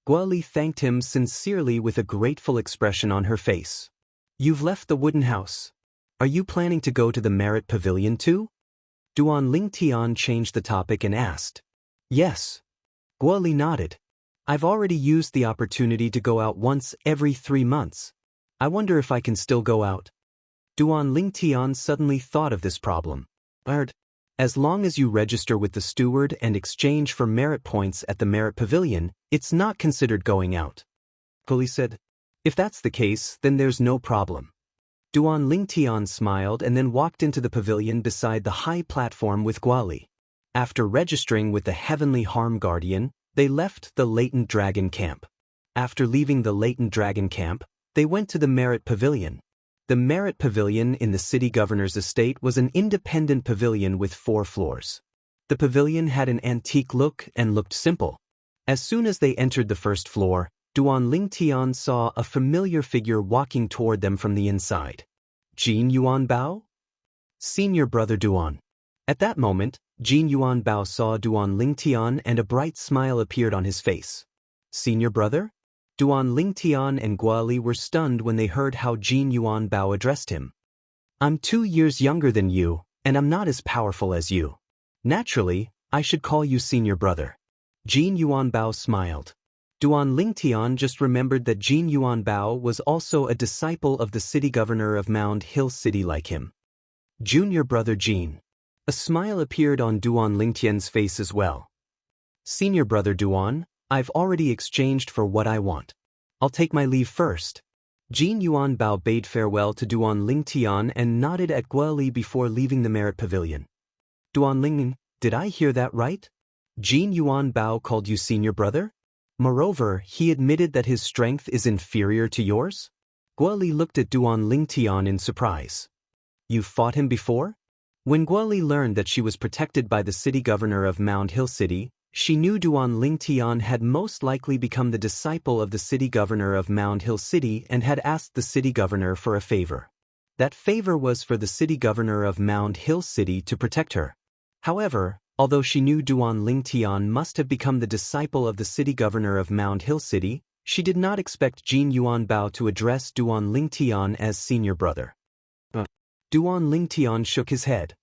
A: Guali thanked him sincerely with a grateful expression on her face. You've left the wooden house. Are you planning to go to the Merit Pavilion too? Duan Ling Tian changed the topic and asked. Yes. Guali nodded. I've already used the opportunity to go out once every 3 months. I wonder if I can still go out. Duan Ling Tian suddenly thought of this problem. As long as you register with the steward and exchange for merit points at the Merit Pavilion, it's not considered going out. Guali said. If that's the case, then there's no problem. Duan Ling Tian smiled and then walked into the pavilion beside the high platform with Guali. After registering with the Heavenly Harm Guardian, they left the Latent Dragon Camp. After leaving the Latent Dragon Camp, they went to the Merit Pavilion. The Merit Pavilion in the city governor's estate was an independent pavilion with 4 floors. The pavilion had an antique look and looked simple. As soon as they entered the first floor, Duan Ling Tian saw a familiar figure walking toward them from the inside. Jin Yuan Bao? Senior brother Duan. At that moment, Jin Yuan Bao saw Duan Ling Tian and a bright smile appeared on his face. Senior brother? Duan Ling Tian and Guali were stunned when they heard how Jin Yuan Bao addressed him. I'm 2 years younger than you, and I'm not as powerful as you. Naturally, I should call you senior brother. Jin Yuan Bao smiled. Duan Ling Tian just remembered that Jin Yuan Bao was also a disciple of the city governor of Mound Hill City like him. Junior brother Jin. A smile appeared on Duan Ling Tian's face as well. Senior brother Duan, I've already exchanged for what I want. I'll take my leave first. Jin Yuan Bao bade farewell to Duan Ling Tian and nodded at Guali before leaving the Merit Pavilion. Duan Ling, did I hear that right? Jin Yuan Bao called you senior brother? Moreover, he admitted that his strength is inferior to yours? Guali looked at Duan Ling Tian in surprise. You fought him before? When Guali learned that she was protected by the city governor of Mound Hill City, she knew Duan Ling Tian had most likely become the disciple of the city governor of Mound Hill City and had asked the city governor for a favor. That favor was for the city governor of Mound Hill City to protect her. However, although she knew Duan Ling Tian must have become the disciple of the city governor of Mound Hill City, she did not expect Jin Yuan Bao to address Duan Ling Tian as senior brother. Duan Ling Tian shook his head.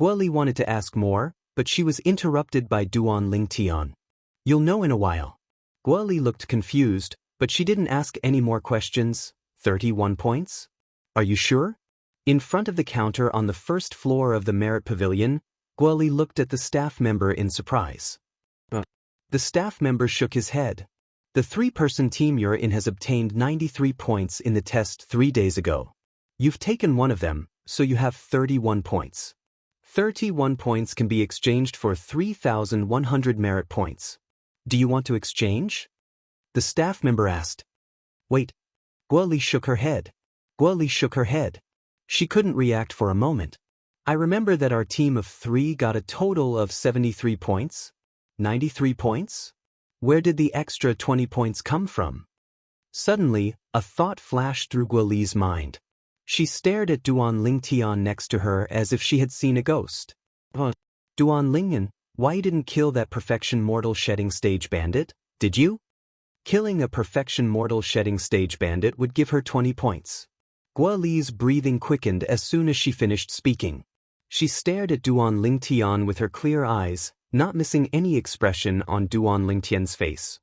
A: Guoli wanted to ask more, but she was interrupted by Duan Lingtian. You'll know in a while. Guoli looked confused, but she didn't ask any more questions. 31 points? Are you sure? In front of the counter on the first floor of the Merit Pavilion, Guoli looked at the staff member in surprise. The staff member shook his head. The 3-person team you're in has obtained 93 points in the test 3 days ago. You've taken one of them, so you have 31 points. 31 points can be exchanged for 3,100 merit points. Do you want to exchange? The staff member asked. Wait. Guoli shook her head. Guoli shook her head. She couldn't react for a moment. I remember that our team of 3 got a total of 73 points. 93 points? Where did the extra 20 points come from? Suddenly, a thought flashed through Guoli's mind. She stared at Duan Lingtian next to her as if she had seen a ghost. Duan Lingyan, why you didn't kill that perfection mortal shedding stage bandit, did you? Killing a perfection mortal shedding stage bandit would give her 20 points. Guoli's breathing quickened as soon as she finished speaking. She stared at Duan Lingtian with her clear eyes, not missing any expression on Duan Lingtian's face.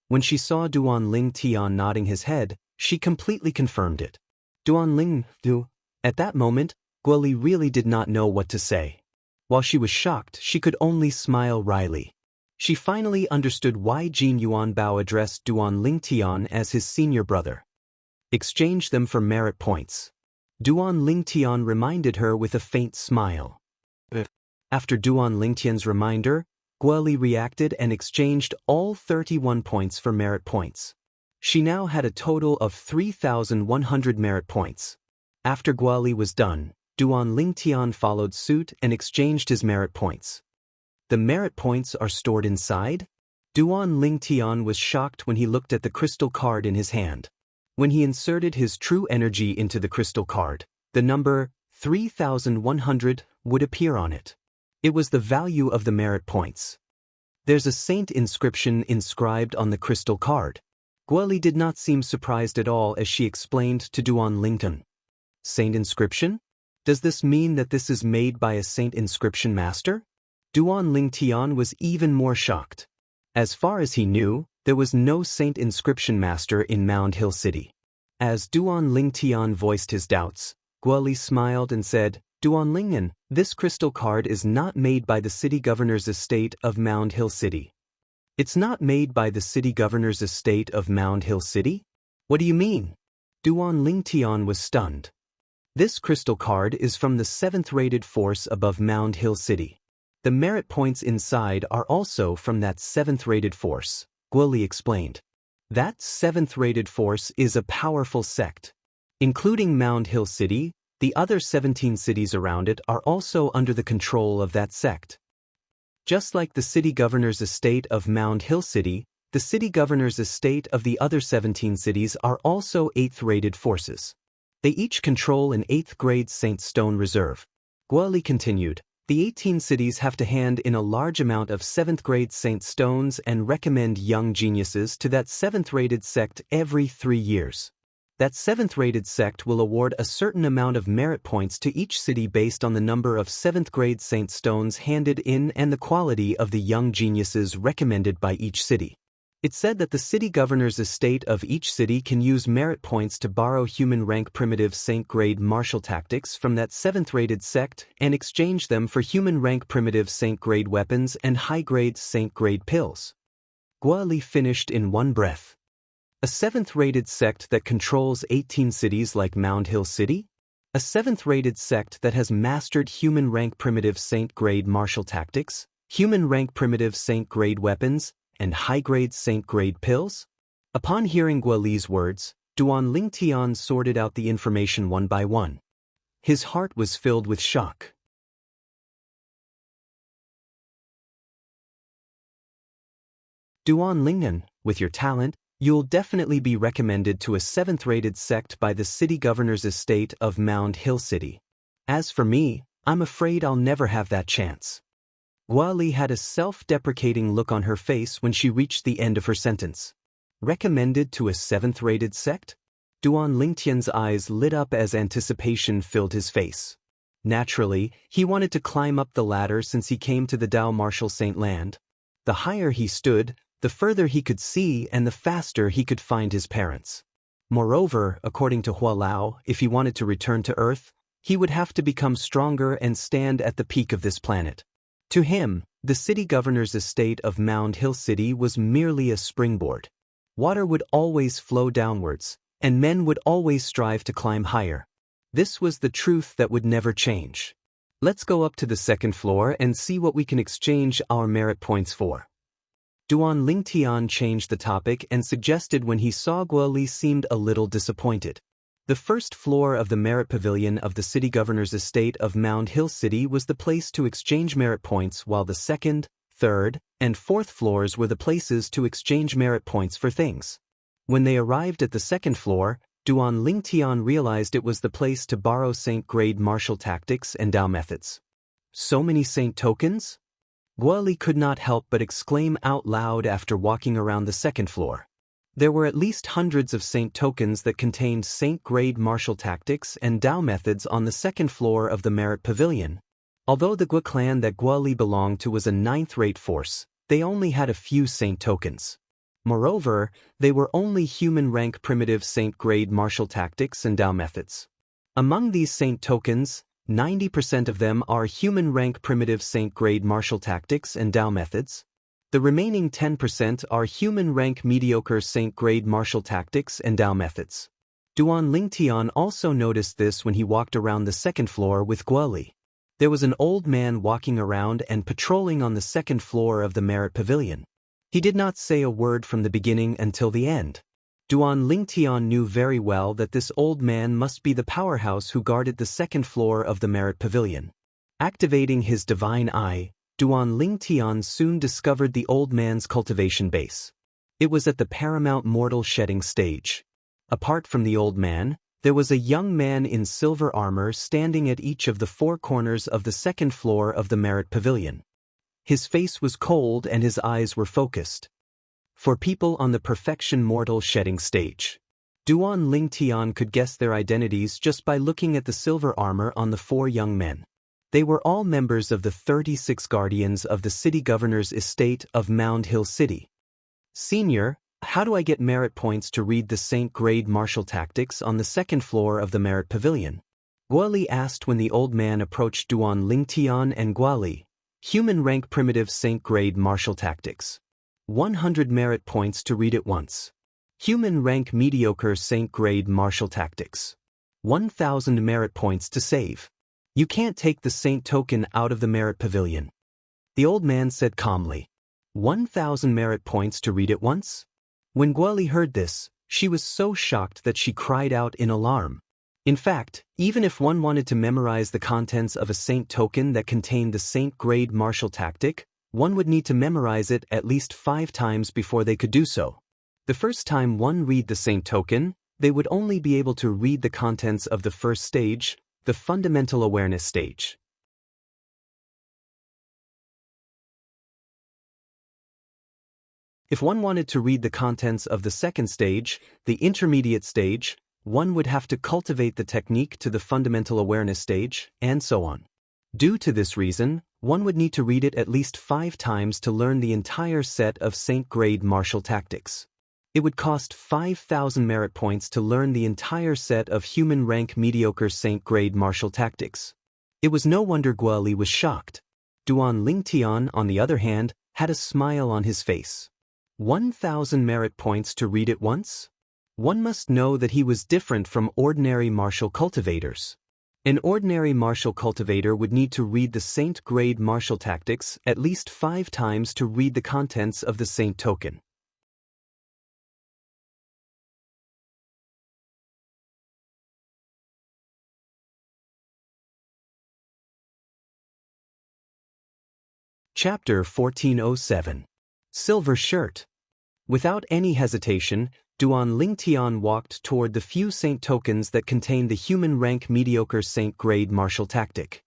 A: When she saw Duan Lingtian nodding his head, she completely confirmed it. Duan Ling. At that moment, Guoli really did not know what to say. While she was shocked, she could only smile wryly. She finally understood why Jin Yuanbao addressed Duan Lingtian as his senior brother. Exchange them for merit points. Duan Lingtian reminded her with a faint smile. After Duan Lingtian's reminder, Guoli reacted and exchanged all 31 points for merit points. She now had a total of 3,100 merit points. After Guoli was done, Duan Lingtian followed suit and exchanged his merit points. The merit points are stored inside? Duan Lingtian was shocked when he looked at the crystal card in his hand. When he inserted his true energy into the crystal card, the number 3,100 would appear on it. It was the value of the merit points. There's a saint inscription inscribed on the crystal card. Guoli did not seem surprised at all as she explained to Duan Lingtian. Saint inscription? Does this mean that this is made by a saint inscription master? Duan Lingtian was even more shocked. As far as he knew, there was no saint inscription master in Mound Hill City. As Duan Lingtian voiced his doubts, Guoli smiled and said, Duan Lingyan, this crystal card is not made by the city governor's estate of Mound Hill City. It's not made by the city governor's estate of Mound Hill City? What do you mean? Duan Lingtian was stunned. This crystal card is from the 7th rated force above Mound Hill City. The merit points inside are also from that 7th rated force, Guoli explained. That 7th rated force is a powerful sect. Including Mound Hill City, the other 17 cities around it are also under the control of that sect. Just like the city governor's estate of Mound Hill City, the city governor's estate of the other 17 cities are also 8th rated forces. They each control an 8th grade Saint Stone reserve. Guoli continued, the 18 cities have to hand in a large amount of 7th grade Saint Stones and recommend young geniuses to that 7th rated sect every 3 years. That 7th rated sect will award a certain amount of merit points to each city based on the number of 7th grade Saint Stones handed in and the quality of the young geniuses recommended by each city. It said that the city governor's estate of each city can use merit points to borrow human rank primitive Saint grade martial tactics from that 7th rated sect and exchange them for human rank primitive Saint grade weapons and high grade Saint grade pills. Guoli finished in one breath. A 7th rated sect that controls 18 cities like Mound Hill City? A 7th rated sect that has mastered human rank primitive Saint grade martial tactics, human rank primitive Saint grade weapons, and high grade Saint grade pills? Upon hearing Guoli's words, Duan Lingtian sorted out the information one by one. His heart was filled with shock. Duan Lingyan, with your talent, you'll definitely be recommended to a 7th rated sect by the city governor's estate of Mound Hill City. As for me, I'm afraid I'll never have that chance. Guoli had a self-deprecating look on her face when she reached the end of her sentence. Recommended to a 7th rated sect? Duan Lingtian's eyes lit up as anticipation filled his face. Naturally, he wanted to climb up the ladder since he came to the Dao Martial Saint Land. The higher he stood, the further he could see and the faster he could find his parents. Moreover, according to Hua Lao, if he wanted to return to Earth, he would have to become stronger and stand at the peak of this planet. To him, the city governor's estate of Mound Hill City was merely a springboard. Water would always flow downwards, and men would always strive to climb higher. This was the truth that would never change. Let's go up to the second floor and see what we can exchange our merit points for. Duan Lingtian changed the topic and suggested when he saw Guoli seemed a little disappointed. The first floor of the merit pavilion of the city governor's estate of Mound Hill City was the place to exchange merit points, while the second, third, and fourth floors were the places to exchange merit points for things. When they arrived at the second floor, Duan Lingtian realized it was the place to borrow Saint-grade martial tactics and Dao methods. So many Saint tokens? Guoli could not help but exclaim out loud after walking around the second floor. There were at least hundreds of Saint tokens that contained Saint-grade martial tactics and Dao methods on the second floor of the Merit Pavilion. Although the Gua clan that Guoli belonged to was a ninth-rate force, they only had a few Saint tokens. Moreover, they were only human-rank primitive Saint-grade martial tactics and Dao methods. Among these Saint tokens, 90% of them are human-rank primitive Saint-grade martial tactics and Dao methods. The remaining 10% are human-rank mediocre Saint-grade martial tactics and Dao methods. Duan Lingtian also noticed this when he walked around the second floor with Guoli. There was an old man walking around and patrolling on the second floor of the Merit Pavilion. He did not say a word from the beginning until the end. Duan Lingtian knew very well that this old man must be the powerhouse who guarded the second floor of the Merit Pavilion. Activating his divine eye, Duan Lingtian soon discovered the old man's cultivation base. It was at the paramount mortal shedding stage. Apart from the old man, there was a young man in silver armor standing at each of the four corners of the second floor of the Merit Pavilion. His face was cold and his eyes were focused. For people on the perfection mortal shedding stage, Duan Lingtian could guess their identities just by looking at the silver armor on the four young men. They were all members of the 36 guardians of the city governor's estate of Mound Hill City. Senior, how do I get merit points to read the Saint-grade martial tactics on the second floor of the Merit Pavilion? Guoli asked when the old man approached Duan Lingtian and Guoli. Human rank primitive Saint-grade martial tactics. 100 merit points to read it once. Human rank mediocre Saint-grade martial tactics. 1,000 merit points to save. You can't take the Saint token out of the Merit Pavilion. The old man said calmly. 1,000 merit points to read it once? When Guoli heard this, she was so shocked that she cried out in alarm. In fact, even if one wanted to memorize the contents of a Saint token that contained the Saint-grade martial tactic, one would need to memorize it at least 5 times before they could do so. The first time one read the Saint token, they would only be able to read the contents of the first stage, the fundamental awareness stage. If one wanted to read the contents of the second stage, the intermediate stage, one would have to cultivate the technique to the fundamental awareness stage, and so on. Due to this reason, one would need to read it at least 5 times to learn the entire set of Saint-grade martial tactics. It would cost 5,000 merit points to learn the entire set of human rank mediocre Saint-grade martial tactics. It was no wonder Guoli was shocked. Duan Lingtian, on the other hand, had a smile on his face. 1,000 merit points to read it once? One must know that he was different from ordinary martial cultivators. An ordinary martial cultivator would need to read the Saint-grade martial tactics at least 5 times to read the contents of the Saint token. Chapter 1407. Silver Shirt. Without any hesitation, Duan Lingtian walked toward the few Saint tokens that contained the human rank mediocre Saint-grade martial tactic.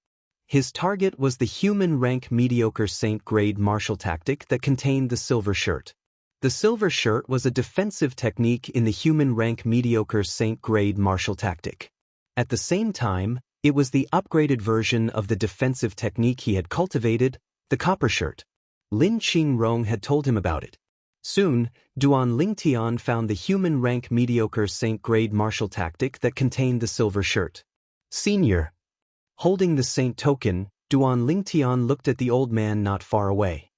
A: His target was the human rank mediocre Saint-grade martial tactic that contained the silver shirt. The silver shirt was a defensive technique in the human rank mediocre saint grade martial tactic. At the same time, it was the upgraded version of the defensive technique he had cultivated, the copper shirt. Lin Qingrong had told him about it. Soon, Duan Lingtian found the human rank mediocre saint grade martial tactic that contained the silver shirt. Senior. Holding the saint token, Duan Lingtian looked at the old man not far away.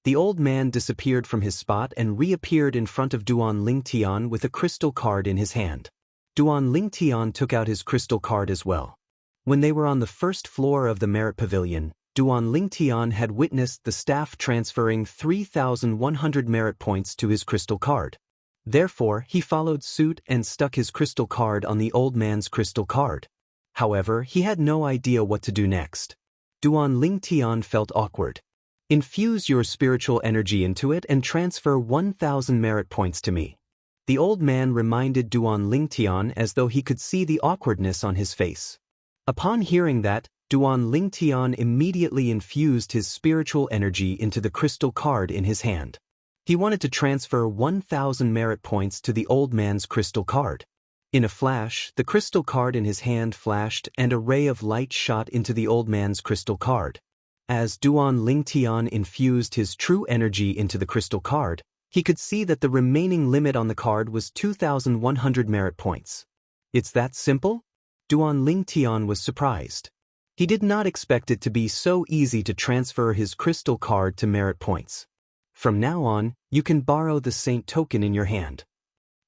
A: The old man disappeared from his spot and reappeared in front of Duan Lingtian with a crystal card in his hand. Duan Lingtian took out his crystal card as well. When they were on the first floor of the Merit Pavilion, Duan Lingtian had witnessed the staff transferring 3,100 merit points to his crystal card. Therefore, he followed suit and stuck his crystal card on the old man's crystal card. However, he had no idea what to do next. Duan Lingtian felt awkward. Infuse your spiritual energy into it and transfer 1,000 merit points to me. The old man reminded Duan Lingtian as though he could see the awkwardness on his face. Upon hearing that, Duan Lingtian immediately infused his spiritual energy into the crystal card in his hand. He wanted to transfer 1,000 merit points to the old man's crystal card. In a flash, the crystal card in his hand flashed and a ray of light shot into the old man's crystal card. As Duan Lingtian infused his true energy into the crystal card, he could see that the remaining limit on the card was 2,100 merit points. It's that simple? Duan Lingtian was surprised. He did not expect it to be so easy to transfer his crystal card to merit points. From now on, you can borrow the saint token in your hand.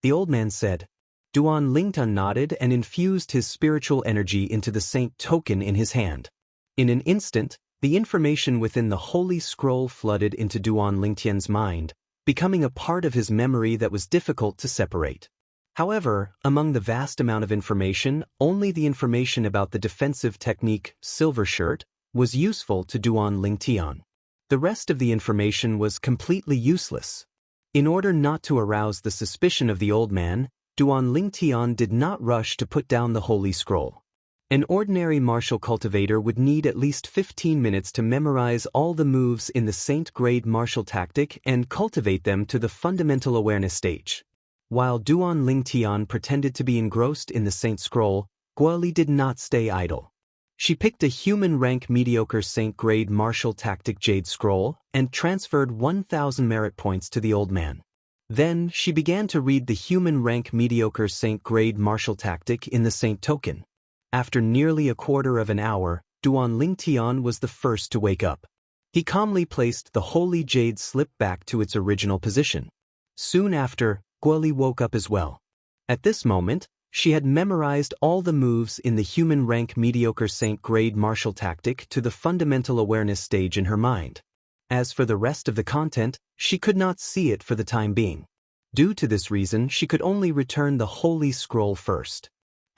A: The old man said. Duan Lingtian nodded and infused his spiritual energy into the saint token in his hand. In an instant, the information within the holy scroll flooded into Duan Lingtian's mind, becoming a part of his memory that was difficult to separate. However, among the vast amount of information, only the information about the defensive technique, silver shirt, was useful to Duan Lingtian. The rest of the information was completely useless. In order not to arouse the suspicion of the old man, Duan Lingtian did not rush to put down the holy scroll. An ordinary martial cultivator would need at least 15 minutes to memorize all the moves in the saint-grade martial tactic and cultivate them to the fundamental awareness stage. While Duan Lingtian pretended to be engrossed in the saint scroll, Guoli did not stay idle. She picked a human rank mediocre saint-grade martial tactic jade scroll and transferred 1,000 merit points to the old man. Then, she began to read the human rank mediocre saint-grade martial tactic in the saint token. After nearly a quarter of an hour, Duan Lingtian was the first to wake up. He calmly placed the holy jade slip back to its original position. Soon after, Guoli woke up as well. At this moment, she had memorized all the moves in the human rank mediocre saint-grade martial tactic to the fundamental awareness stage in her mind. As for the rest of the content, she could not see it for the time being. Due to this reason, she could only return the holy scroll first.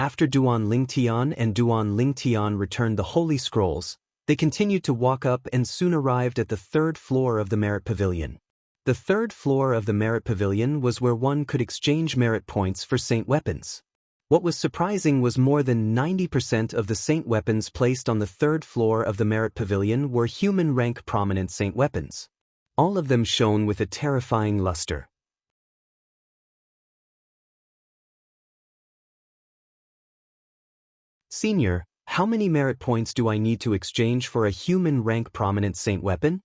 A: After Duan Lingtian and Duan Lingtian returned the holy scrolls, they continued to walk up and soon arrived at the third floor of the Merit Pavilion. The third floor of the Merit Pavilion was where one could exchange merit points for saint weapons. What was surprising was more than 90% of the saint weapons placed on the third floor of the Merit Pavilion were human rank prominent saint weapons. All of them shone with a terrifying luster. Senior, how many merit points do I need to exchange for a human rank prominent saint weapon?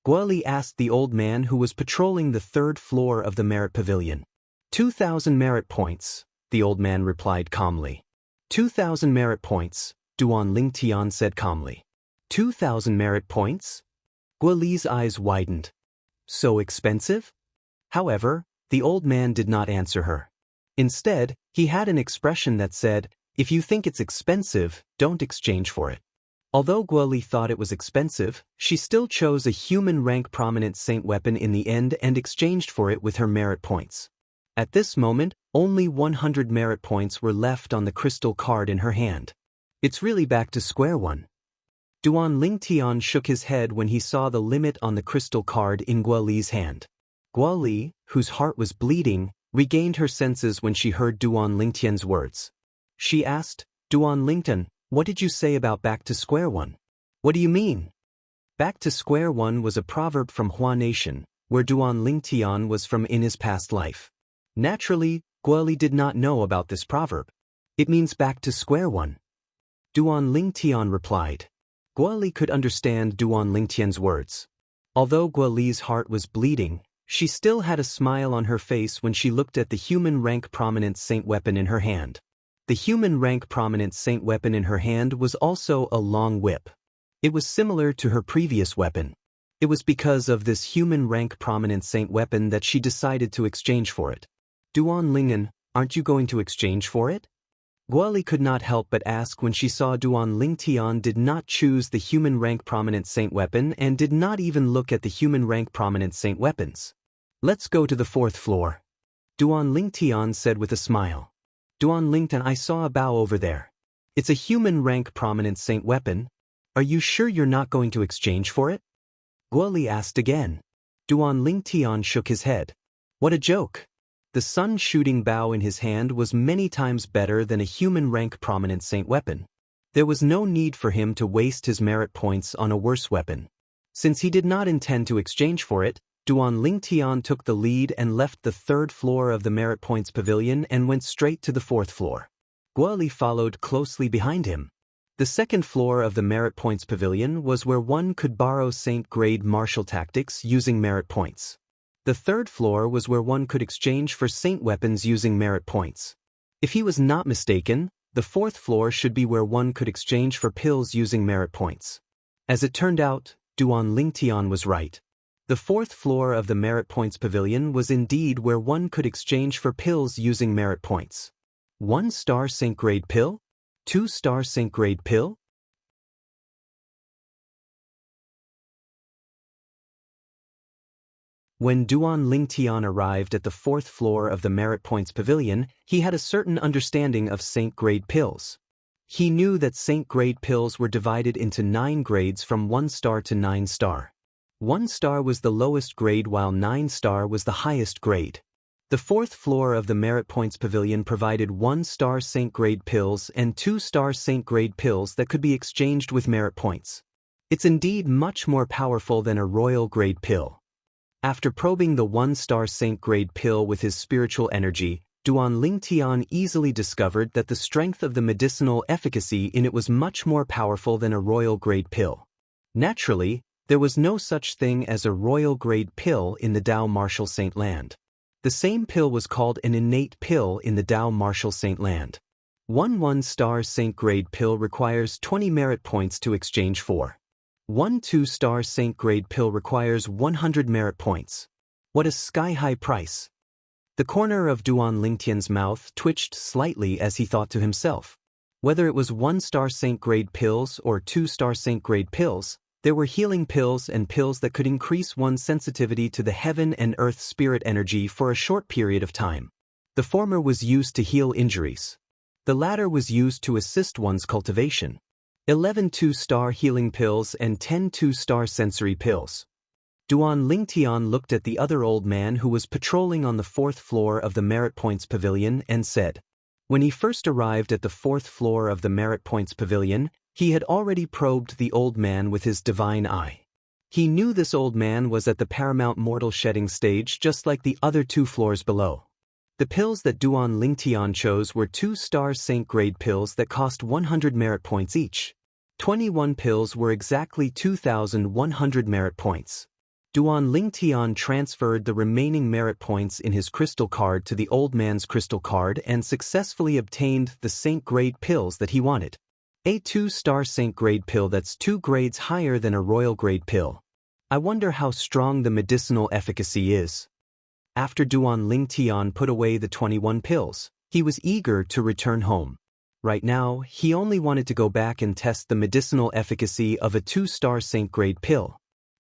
A: Guoli asked the old man who was patrolling the third floor of the Merit Pavilion. 2,000 merit points, the old man replied calmly. 2,000 merit points, Duan Lingtian said calmly. 2,000 merit points? Guoli's eyes widened. So expensive? However, the old man did not answer her. Instead, he had an expression that said, if you think it's expensive, don't exchange for it. Although Guoli thought it was expensive, she still chose a human rank prominent saint weapon in the end and exchanged for it with her merit points. At this moment, only 100 merit points were left on the crystal card in her hand. It's really back to square one. Duan Lingtian shook his head when he saw the limit on the crystal card in Guoli's hand. Guoli, whose heart was bleeding, regained her senses when she heard Duan Lingtian's words. She asked, Duan Lingtian, what did you say about back to square one? What do you mean? Back to square one was a proverb from Hua Nation, where Duan Lingtian was from in his past life. Naturally, Guoli did not know about this proverb. It means back to square one. Duan Lingtian replied. Guoli could understand Duan Lingtian's words. Although Guoli's heart was bleeding, she still had a smile on her face when she looked at the human rank prominent saint weapon in her hand. The human rank prominent saint weapon in her hand was also a long whip. It was similar to her previous weapon. It was because of this human rank prominent saint weapon that she decided to exchange for it. Duan Lingen, aren't you going to exchange for it? Guoli could not help but ask when she saw Duan Lingtian did not choose the human rank prominent saint weapon and did not even look at the human rank prominent saint weapons. Let's go to the 4th floor. Duan Lingtian said with a smile. Duan Lingtian, I saw a bow over there. It's a human rank prominent saint weapon. Are you sure you're not going to exchange for it? Guoli asked again. Duan Lingtian shook his head. What a joke. The sun-shooting bow in his hand was many times better than a human rank prominent saint weapon. There was no need for him to waste his merit points on a worse weapon. Since he did not intend to exchange for it, Duan Lingtian took the lead and left the 3rd floor of the merit points pavilion and went straight to the 4th floor. Guoli followed closely behind him. The 2nd floor of the merit points pavilion was where one could borrow saint-grade martial tactics using merit points. The 3rd floor was where one could exchange for saint weapons using merit points. If he was not mistaken, the 4th floor should be where one could exchange for pills using merit points. As it turned out, Duan Lingtian was right. The 4th floor of the merit points pavilion was indeed where one could exchange for pills using merit points. 1-star saint-grade pill? 2-star saint-grade pill? When Duan Lingtian arrived at the 4th floor of the Merit Points Pavilion, he had a certain understanding of saint-grade pills. He knew that saint-grade pills were divided into 9 grades from 1-star to 9-star. 1-star was the lowest grade while 9-star was the highest grade. The 4th floor of the Merit Points Pavilion provided 1-star saint-grade pills and 2-star saint-grade pills that could be exchanged with merit points. It's indeed much more powerful than a royal grade pill. After probing the 1-star saint-grade pill with his spiritual energy, Duan Lingtian easily discovered that the strength of the medicinal efficacy in it was much more powerful than a royal grade pill. Naturally, there was no such thing as a royal grade pill in the Dao Martial Saint Land. The same pill was called an innate pill in the Dao Martial Saint Land. One 1-star saint-grade pill requires 20 merit points to exchange for. One 2-star saint-grade pill requires 100 merit points. What a sky-high price! The corner of Duan Lingtian's mouth twitched slightly as he thought to himself. Whether it was 1-star saint-grade pills or 2-star saint-grade pills, there were healing pills and pills that could increase one's sensitivity to the heaven and earth spirit energy for a short period of time. The former was used to heal injuries. The latter was used to assist one's cultivation. 11 2-star healing pills and 10 2-star sensory pills. Duan Lingtian looked at the other old man who was patrolling on the 4th floor of the Merit Points Pavilion and said, when he first arrived at the 4th floor of the Merit Points Pavilion, he had already probed the old man with his divine eye. He knew this old man was at the paramount mortal shedding stage just like the other 2 floors below. The pills that Duan Lingtian chose were 2-star saint-grade pills that cost 100 merit points each. 21 pills were exactly 2,100 merit points. Duan Lingtian transferred the remaining merit points in his crystal card to the old man's crystal card and successfully obtained the saint-grade pills that he wanted. A 2-star saint-grade pill that's 2 grades higher than a royal grade pill. I wonder how strong the medicinal efficacy is. After Duan Lingtian put away the 21 pills, he was eager to return home. Right now, he only wanted to go back and test the medicinal efficacy of a 2-star saint-grade pill.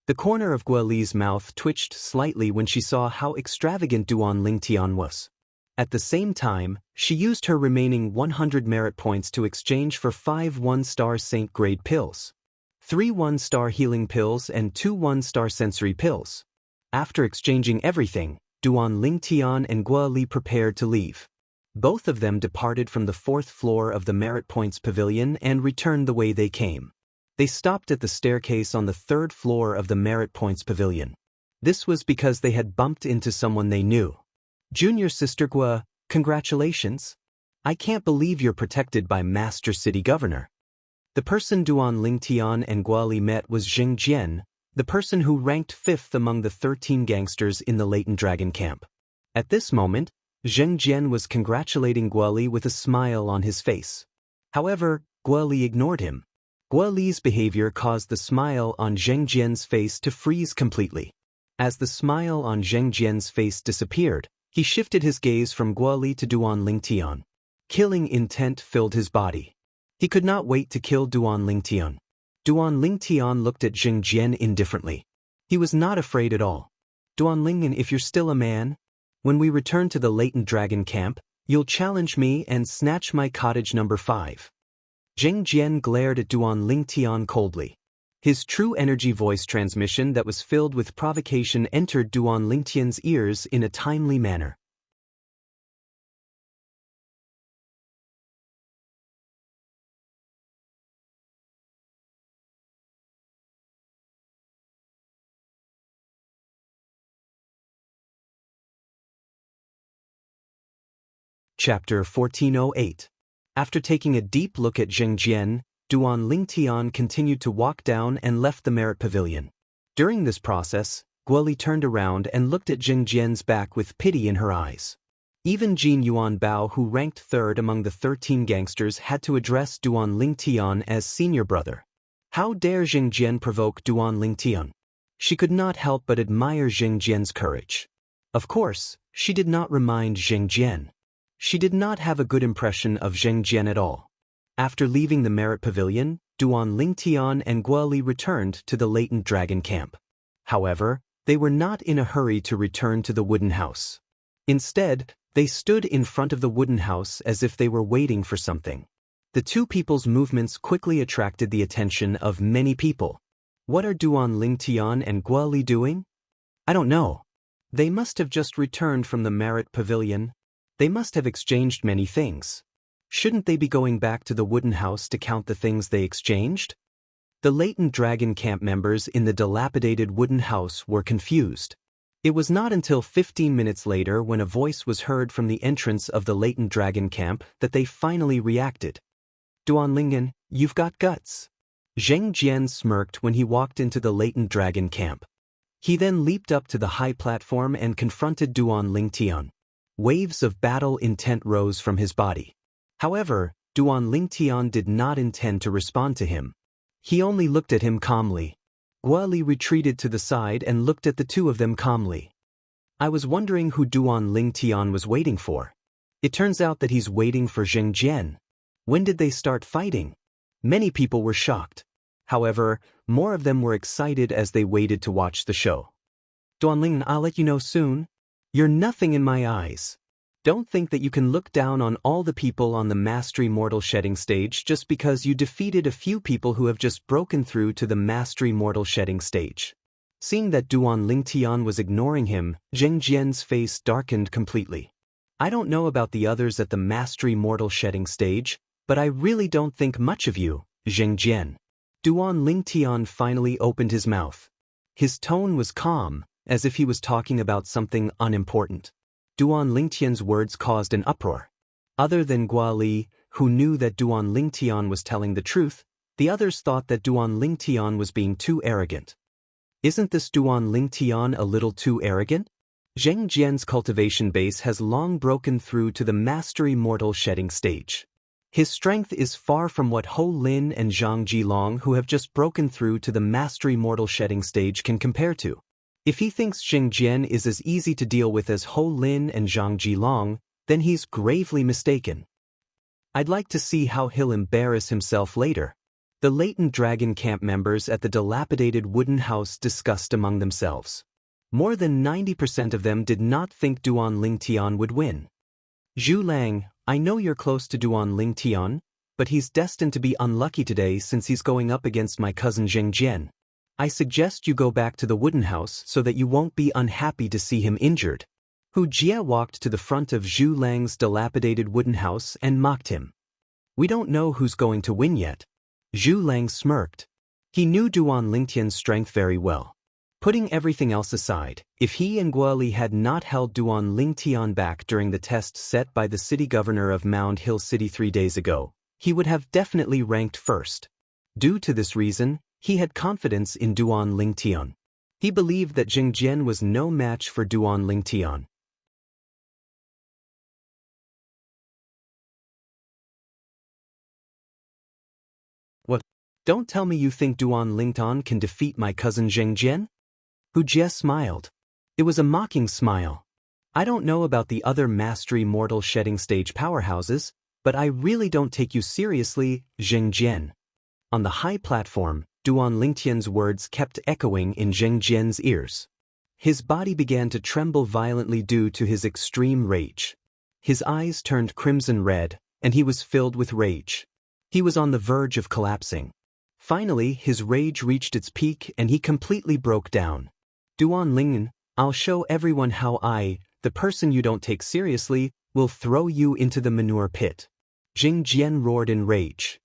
A: The corner of Guoli's mouth twitched slightly when she saw how extravagant Duan Lingtian was. At the same time, she used her remaining 100 merit points to exchange for 5 1-star saint-grade pills, 3 1-star healing pills and 2 1-star sensory pills. After exchanging everything, Duan Lingtian and Guoli prepared to leave. Both of them departed from the 4th floor of the Merit Points Pavilion and returned the way they came. They stopped at the staircase on the 3rd floor of the Merit Points Pavilion. This was because they had bumped into someone they knew. Junior Sister Gua, congratulations. I can't believe you're protected by Master City Governor. The person Duan Lingtian and Guali met was Jing Jian, the person who ranked 5th among the 13 gangsters in the Latent Dragon camp. At this moment, Zheng Jian was congratulating Guali with a smile on his face. However, Guali ignored him. Guali's behavior caused the smile on Zheng Jian's face to freeze completely. As the smile on Zheng Jian's face disappeared, he shifted his gaze from Guali to Duan Lingtian. Killing intent filled his body. He could not wait to kill Duan Lingtian. Duan Lingtian looked at Zheng Jian indifferently. He was not afraid at all. Duan Lingen, if you're still a man, when we return to the Latent Dragon camp, you'll challenge me and snatch my cottage number 5. Zheng Jian glared at Duan Lingtian coldly. His true energy voice transmission that was filled with provocation entered Duan Lingtian's ears in a timely manner. Chapter 1408. After taking a deep look at Zheng Jian, Duan Lingtian continued to walk down and left the Merit Pavilion. During this process, Guoli turned around and looked at Zheng Jian's back with pity in her eyes. Even Jin Yuan Bao, who ranked 3rd among the 13 gangsters, had to address Duan Lingtian as senior brother. How dare Zheng Jian provoke Duan Lingtian? She could not help but admire Zheng Jian's courage. Of course, she did not remind Zheng Jian. She did not have a good impression of Zheng Jian at all. After leaving the Merit Pavilion, Duan Lingtian and Guoli returned to the Latent Dragon camp. However, they were not in a hurry to return to the wooden house. Instead, they stood in front of the wooden house as if they were waiting for something. The two people's movements quickly attracted the attention of many people. What are Duan Lingtian and Guoli doing? I don't know. They must have just returned from the Merit Pavilion. They must have exchanged many things. Shouldn't they be going back to the wooden house to count the things they exchanged? The Latent Dragon camp members in the dilapidated wooden house were confused. It was not until 15 minutes later, when a voice was heard from the entrance of the Latent Dragon camp, that they finally reacted. Duan Lingen, you've got guts. Zheng Jian smirked when he walked into the Latent Dragon camp. He then leaped up to the high platform and confronted Duan Lingtian. Waves of battle intent rose from his body. However, Duan Lingtian did not intend to respond to him. He only looked at him calmly. Guoli retreated to the side and looked at the two of them calmly. I was wondering who Duan Lingtian was waiting for. It turns out that he's waiting for Zheng Jian. When did they start fighting? Many people were shocked. However, more of them were excited as they waited to watch the show. Duan Ling, I'll let you know soon. You're nothing in my eyes. Don't think that you can look down on all the people on the Mastery Mortal Shedding stage just because you defeated a few people who have just broken through to the Mastery Mortal Shedding stage. Seeing that Duan Lingtian was ignoring him, Zheng Jian's face darkened completely. I don't know about the others at the Mastery Mortal Shedding stage, but I really don't think much of you, Zheng Jian. Duan Lingtian finally opened his mouth. His tone was calm, as if he was talking about something unimportant. Duan Lingtian's words caused an uproar. Other than Guali, who knew that Duan Lingtian was telling the truth, the others thought that Duan Lingtian was being too arrogant. Isn't this Duan Lingtian a little too arrogant? Zheng Jian's cultivation base has long broken through to the Mastery Mortal Shedding stage. His strength is far from what Ho Lin and Zhang Jilong, who have just broken through to the Mastery Mortal Shedding stage, can compare to. If he thinks Zheng Jian is as easy to deal with as Ho Lin and Zhang Jilong, then he's gravely mistaken. I'd like to see how he'll embarrass himself later. The Latent Dragon camp members at the dilapidated wooden house discussed among themselves. More than 90% of them did not think Duan Lingtian would win. Zhu Lang, I know you're close to Duan Lingtian, but he's destined to be unlucky today since he's going up against my cousin Zheng Jian. I suggest you go back to the wooden house so that you won't be unhappy to see him injured. Hu Jia walked to the front of Zhu Lang's dilapidated wooden house and mocked him. We don't know who's going to win yet. Zhu Lang smirked. He knew Duan Lingtian's strength very well. Putting everything else aside, if he and Guoli had not held Duan Lingtian back during the test set by the city governor of Mound Hill City 3 days ago, he would have definitely ranked first. Due to this reason, he had confidence in Duan Lingtian. He believed that Jing Jian was no match for Duan Lingtian. What? Don't tell me you think Duan Lingtian can defeat my cousin Jing Jian? Hu Jie smiled. It was a mocking smile. I don't know about the other mastery mortal shedding stage powerhouses, but I really don't take you seriously, Jing Jian. On the high platform, Duan Lingtian's words kept echoing in Jing Jian's ears. His body began to tremble violently due to his extreme rage. His eyes turned crimson red, and he was filled with rage. He was on the verge of collapsing. Finally, his rage reached its peak and he completely broke down. Duan Lingtian, I'll show everyone how I, the person you don't take seriously, will throw you into the manure pit. Jing Jian roared in rage.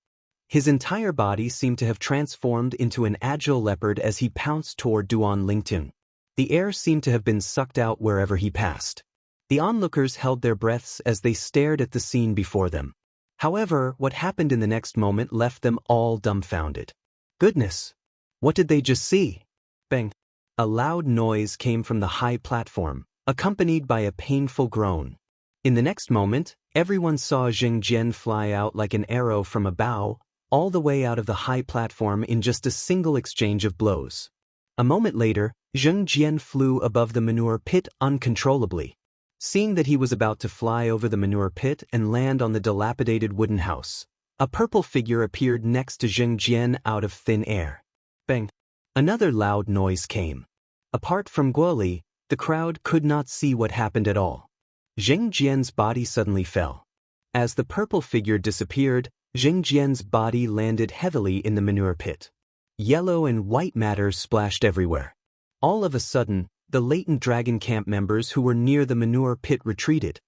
A: His entire body seemed to have transformed into an agile leopard as he pounced toward Duan Lingtian. The air seemed to have been sucked out wherever he passed. The onlookers held their breaths as they stared at the scene before them. However, what happened in the next moment left them all dumbfounded. Goodness! What did they just see? Bang! A loud noise came from the high platform, accompanied by a painful groan. In the next moment, everyone saw Jing Jian fly out like an arrow from a bow, all the way out of the high platform in just a single exchange of blows. A moment later, Jing Jian flew above the manure pit uncontrollably. Seeing that he was about to fly over the manure pit and land on the dilapidated wooden house, a purple figure appeared next to Jing Jian out of thin air. Bang! Another loud noise came. Apart from Guoli, the crowd could not see what happened at all. Jing Jian's body suddenly fell. As the purple figure disappeared, Jing Jian's body landed heavily in the manure pit. Yellow and white matter splashed everywhere. All of a sudden, the latent dragon camp members who were near the manure pit retreated.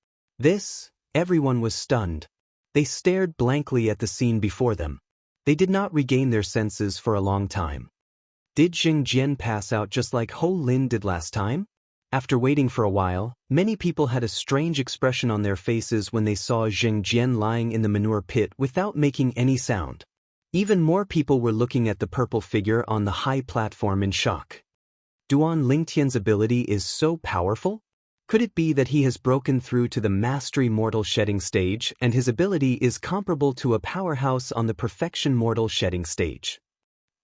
A: Everyone was stunned. They stared blankly at the scene before them. They did not regain their senses for a long time. Did Jing Jian pass out just like Ho Lin did last time? After waiting for a while, many people had a strange expression on their faces when they saw Jing Jian lying in the manure pit without making any sound. Even more people were looking at the purple figure on the high platform in shock. Duan Lingtian's ability is so powerful? Could it be that he has broken through to the mastery mortal shedding stage and his ability is comparable to a powerhouse on the perfection mortal shedding stage?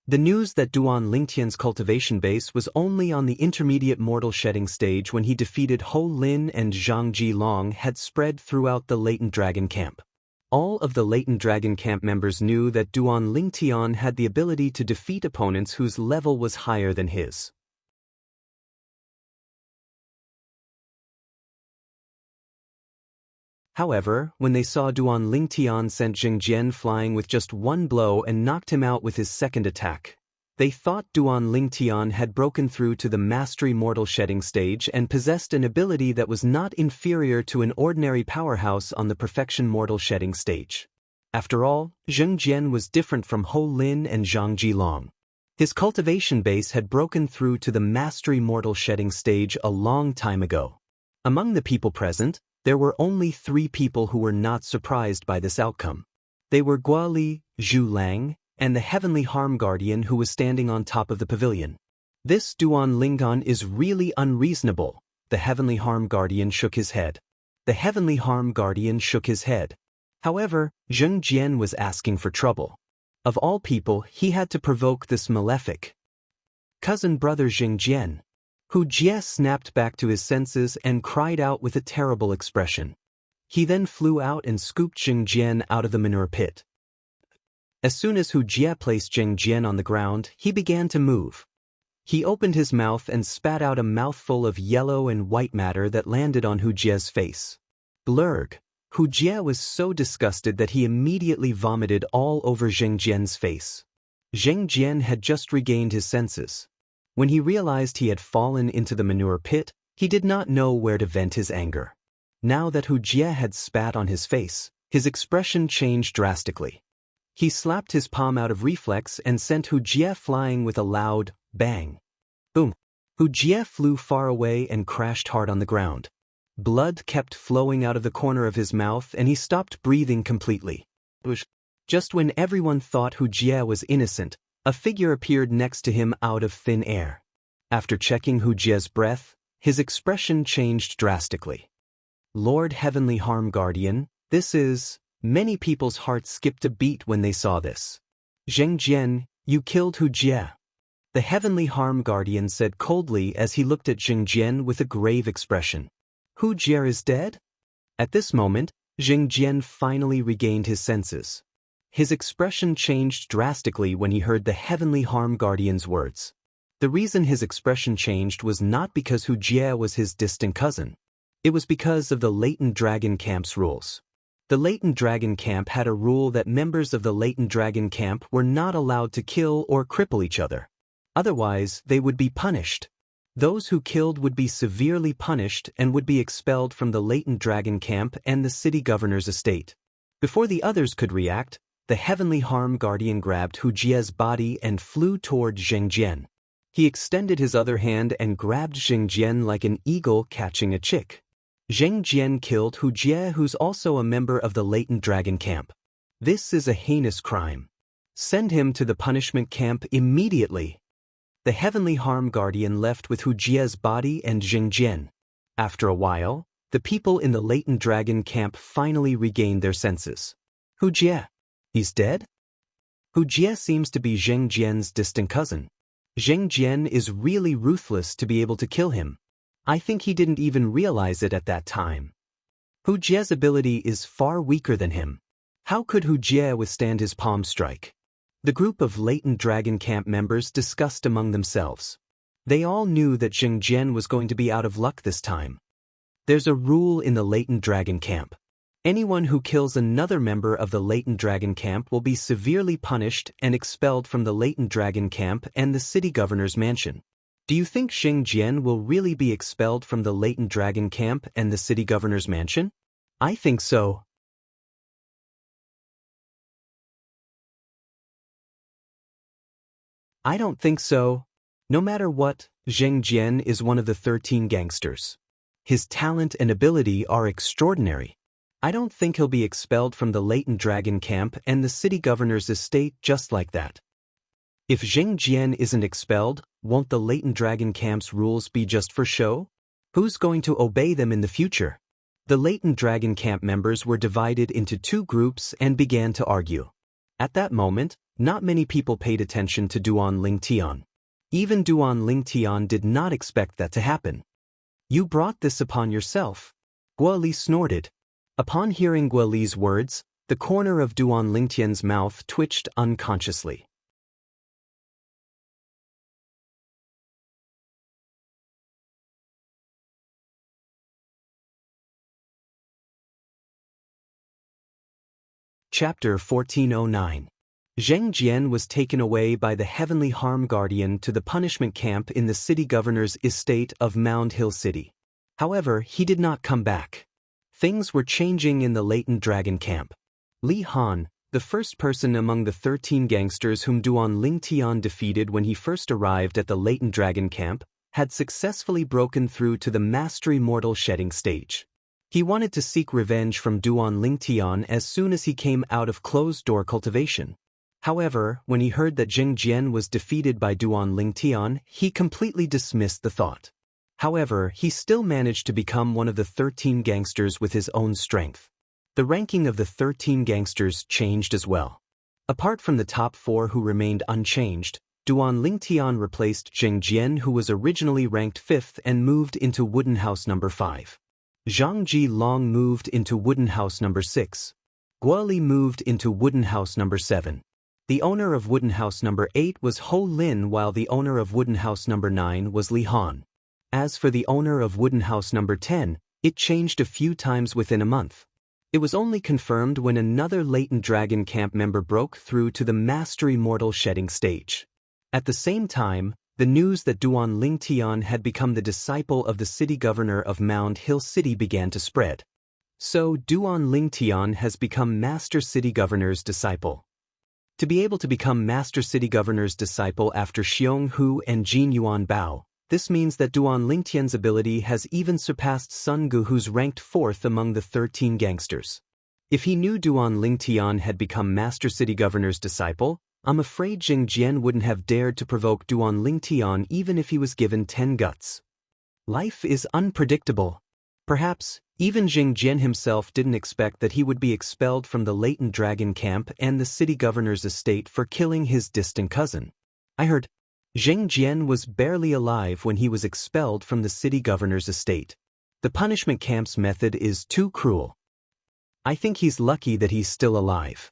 A: The news that Duan Lingtian's cultivation base was only on the intermediate mortal shedding stage when he defeated Ho Lin and Zhang Jilong had spread throughout the latent dragon camp. All of the latent dragon camp members knew that Duan Lingtian had the ability to defeat opponents whose level was higher than his. However, when they saw Duan Lingtian sent Jing Jian flying with just one blow and knocked him out with his second attack, they thought Duan Lingtian had broken through to the mastery mortal shedding stage and possessed an ability that was not inferior to an ordinary powerhouse on the perfection mortal shedding stage. After all, Jing Jian was different from Ho Lin and Zhang Jilong. His cultivation base had broken through to the mastery mortal shedding stage a long time ago. Among the people present, there were only 3 people who were not surprised by this outcome. They were Guoli, Zhu Lang, and the Heavenly Harm Guardian who was standing on top of the pavilion. This Duan Lingtian is really unreasonable. The Heavenly Harm Guardian shook his head. The Heavenly Harm Guardian shook his head. However, Jing Jian was asking for trouble. Of all people, he had to provoke this malefic cousin brother Jing Jian. Hu Jie snapped back to his senses and cried out with a terrible expression. He then flew out and scooped Jing Jian out of the manure pit. As soon as Hu Jie placed Jing Jian on the ground, he began to move. He opened his mouth and spat out a mouthful of yellow and white matter that landed on Hu Jie's face. Blurg! Hu Jie was so disgusted that he immediately vomited all over Jing Jian's face. Jing Jian had just regained his senses. When he realized he had fallen into the manure pit, he did not know where to vent his anger. Now that Hu Jie had spat on his face, his expression changed drastically. He slapped his palm out of reflex and sent Hu Jie flying with a loud bang. Boom! Hu Jie flew far away and crashed hard on the ground. Blood kept flowing out of the corner of his mouth and he stopped breathing completely. Just when everyone thought Hu Jie was innocent, a figure appeared next to him out of thin air. After checking Hu Jie's breath, his expression changed drastically. Lord Heavenly Harm Guardian, this is... Many people's hearts skipped a beat when they saw this. Zheng Jian, you killed Hu Jie. The Heavenly Harm Guardian said coldly as he looked at Zheng Jian with a grave expression. Hu Jie is dead? At this moment, Zheng Jian finally regained his senses. His expression changed drastically when he heard the Heavenly Harm Guardian's words. The reason his expression changed was not because Hu Jie was his distant cousin. It was because of the Latent Dragon Camp's rules. The Latent Dragon Camp had a rule that members of the Latent Dragon Camp were not allowed to kill or cripple each other. Otherwise, they would be punished. Those who killed would be severely punished and would be expelled from the Latent Dragon Camp and the city governor's estate. Before the others could react, the Heavenly Harm Guardian grabbed Hu Jie's body and flew toward Zheng Jian. He extended his other hand and grabbed Zheng Jian like an eagle catching a chick. Zheng Jian killed Hu Jie, who's also a member of the Latent Dragon Camp. This is a heinous crime. Send him to the punishment camp immediately. The Heavenly Harm Guardian left with Hu Jie's body and Zheng Jian. After a while, the people in the Latent Dragon Camp finally regained their senses. Hu Jie. He's dead? Hu Jie seems to be Zheng Jian's distant cousin. Zheng Jian is really ruthless to be able to kill him. I think he didn't even realize it at that time. Hu Jie's ability is far weaker than him. How could Hu Jie withstand his palm strike? The group of Latent Dragon Camp members discussed among themselves. They all knew that Zheng Jian was going to be out of luck this time. There's a rule in the Latent Dragon Camp. Anyone who kills another member of the Latent Dragon Camp will be severely punished and expelled from the Latent Dragon Camp and the city governor's mansion. Do you think Zheng Jian will really be expelled from the Latent Dragon Camp and the city governor's mansion? I think so. I don't think so. No matter what, Zheng Jian is one of the 13 gangsters. His talent and ability are extraordinary. I don't think he'll be expelled from the Latent Dragon Camp and the city governor's estate just like that. If Zheng Jian isn't expelled, won't the Latent Dragon Camp's rules be just for show? Who's going to obey them in the future? The Latent Dragon Camp members were divided into two groups and began to argue. At that moment, not many people paid attention to Duan Lingtian. Even Duan Lingtian did not expect that to happen. You brought this upon yourself. Guo Li snorted. Upon hearing Guo Li's words, the corner of Duan Lingtian's mouth twitched unconsciously. Chapter 1409. Zheng Jian was taken away by the Heavenly Harm Guardian to the punishment camp in the city governor's estate of Mound Hill City. However, he did not come back. Things were changing in the Latent Dragon Camp. Li Han, the first person among the 13 gangsters whom Duan Lingtian defeated when he first arrived at the Latent Dragon Camp, had successfully broken through to the Mastery Mortal Shedding stage. He wanted to seek revenge from Duan Lingtian as soon as he came out of closed-door cultivation. However, when he heard that Zheng Jian was defeated by Duan Lingtian, he completely dismissed the thought. However, he still managed to become one of the 13 gangsters with his own strength. The ranking of the 13 gangsters changed as well. Apart from the top 4 who remained unchanged, Duan Lingtian replaced Zheng Jian, who was originally ranked 5th and moved into Wooden House number 5. Zhang Ji Long moved into Wooden House number 6. Guo Li moved into Wooden House number 7. The owner of Wooden House number 8 was Ho Lin, while the owner of Wooden House number 9 was Li Han. As for the owner of Wooden House number 10, it changed a few times within a month. It was only confirmed when another Latent Dragon Camp member broke through to the Mastery Mortal Shedding stage. At the same time, the news that Duan Lingtian had become the disciple of the city governor of Mound Hill City began to spread. So Duan Lingtian has become Master City Governor's disciple. To be able to become Master City Governor's disciple after Xiong Hu and Jin Yuan Bao, This means that Duan Lingtian's ability has even surpassed Sun Gu, who's ranked 4th among the 13 gangsters. If he knew Duan Lingtian had become Master City Governor's disciple, I'm afraid Jing Jian wouldn't have dared to provoke Duan Lingtian even if he was given 10 guts. Life is unpredictable. Perhaps, even Jing Jian himself didn't expect that he would be expelled from the latent dragon camp and the city governor's estate for killing his distant cousin. I heard Jing Jian was barely alive when he was expelled from the city governor's estate. The punishment camp's method is too cruel. I think he's lucky that he's still alive.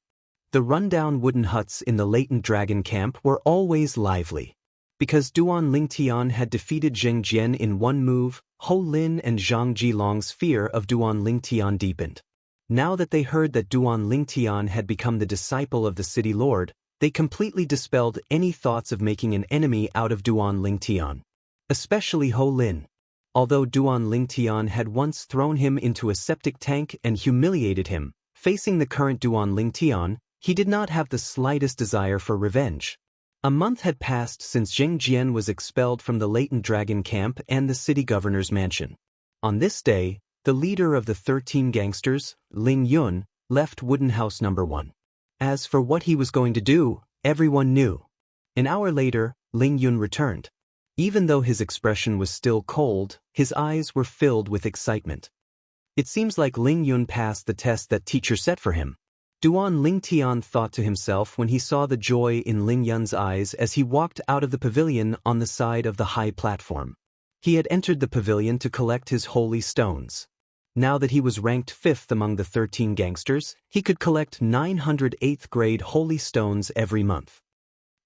A: The rundown wooden huts in the latent dragon camp were always lively. Because Duan Lingtian had defeated Jing Jian in one move, Ho Lin and Zhang Jilong's fear of Duan Lingtian deepened. Now that they heard that Duan Lingtian had become the disciple of the city lord, they completely dispelled any thoughts of making an enemy out of Duan Lingtian. Especially Ho Lin. Although Duan Lingtian had once thrown him into a septic tank and humiliated him, facing the current Duan Lingtian, he did not have the slightest desire for revenge. A month had passed since Jing Jian was expelled from the latent dragon camp and the city governor's mansion. On this day, the leader of the 13 gangsters, Ling Yun, left Wooden House No. 1. As for what he was going to do, everyone knew. An hour later, Ling Yun returned. Even though his expression was still cold, his eyes were filled with excitement. It seems like Ling Yun passed the test that teacher set for him. Duan Lingtian thought to himself when he saw the joy in Ling Yun's eyes as he walked out of the pavilion on the side of the high platform. He had entered the pavilion to collect his holy stones. Now that he was ranked 5th among the 13 gangsters, he could collect 900 8th grade holy stones every month.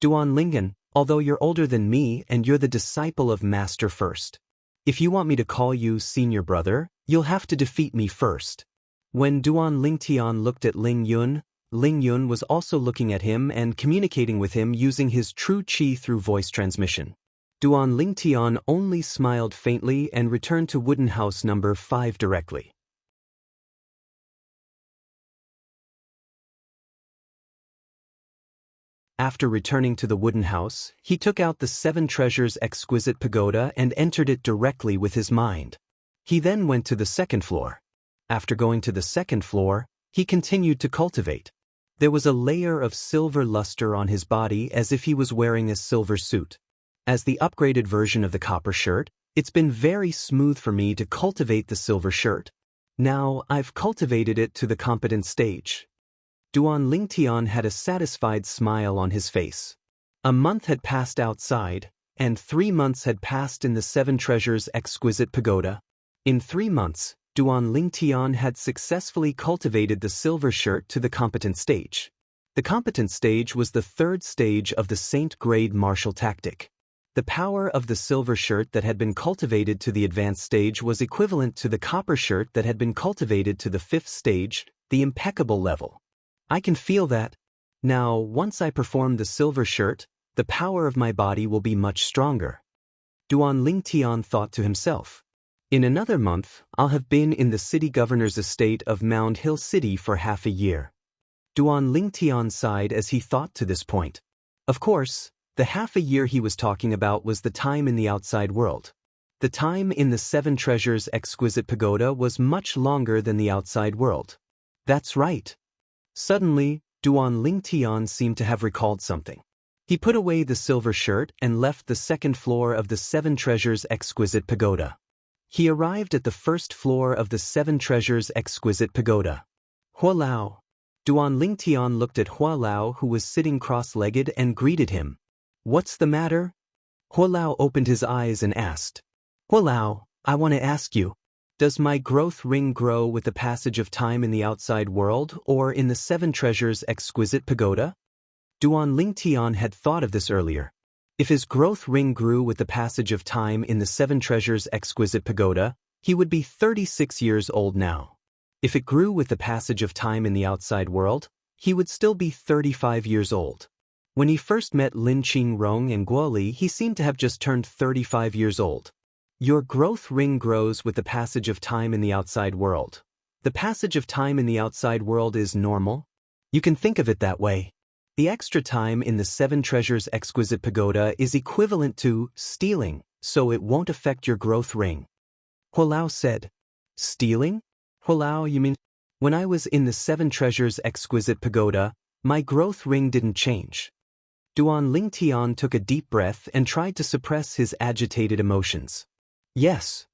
A: Duan Lingen, although you're older than me and you're the disciple of Master first. If you want me to call you senior brother, you'll have to defeat me first. When Duan Lingtian looked at Ling Yun was also looking at him and communicating with him using his true qi through voice transmission. Duan Lingtian only smiled faintly and returned to Wooden House No. 5 directly. After returning to the wooden house, he took out the 7 treasures exquisite pagoda and entered it directly with his mind. He then went to the 2nd floor. After going to the 2nd floor, he continued to cultivate. There was a layer of silver luster on his body as if he was wearing a silver suit. As the upgraded version of the copper shirt, it's been very smooth for me to cultivate the silver shirt. Now I've cultivated it to the competent stage. Duan Lingtian had a satisfied smile on his face. A month had passed outside, and 3 months had passed in the 7 treasures exquisite pagoda. In 3 months, Duan Lingtian had successfully cultivated the silver shirt to the competent stage. The competent stage was the 3rd stage of the Saint grade martial tactic. The power of the silver shirt that had been cultivated to the advanced stage was equivalent to the copper shirt that had been cultivated to the 5th stage, the impeccable level. I can feel that. Now, once I perform the silver shirt, the power of my body will be much stronger. Duan Lingtian thought to himself. In another month, I'll have been in the city governor's estate of Mound Hill City for half a year. Duan Lingtian sighed as he thought to this point. Of course, the half a year he was talking about was the time in the outside world. The time in the 7 treasures exquisite pagoda was much longer than the outside world. That's right. Suddenly, Duan Lingtian seemed to have recalled something. He put away the silver shirt and left the 2nd floor of the 7 treasures exquisite pagoda. He arrived at the 1st floor of the 7 treasures exquisite pagoda. Hua Lao. Duan Lingtian looked at Hua Lao, who was sitting cross-legged, and greeted him. What's the matter? Hua Lao opened his eyes and asked. Hua Lao, I want to ask you, does my growth ring grow with the passage of time in the outside world or in the 7 treasures exquisite pagoda? Duan Lingtian had thought of this earlier. If his growth ring grew with the passage of time in the 7 treasures exquisite pagoda, he would be 36 years old now. If it grew with the passage of time in the outside world, he would still be 35 years old. When he first met Lin Qingrong and Guoli, he seemed to have just turned 35 years old. Your growth ring grows with the passage of time in the outside world. The passage of time in the outside world is normal. You can think of it that way. The extra time in the 7 treasures exquisite pagoda is equivalent to stealing, so it won't affect your growth ring. Huolao said. Stealing? Huolao, you mean? When I was in the Seven Treasures Exquisite Pagoda, my growth ring didn't change. Duan Lingtian took a deep breath and tried to suppress his agitated emotions. Yes.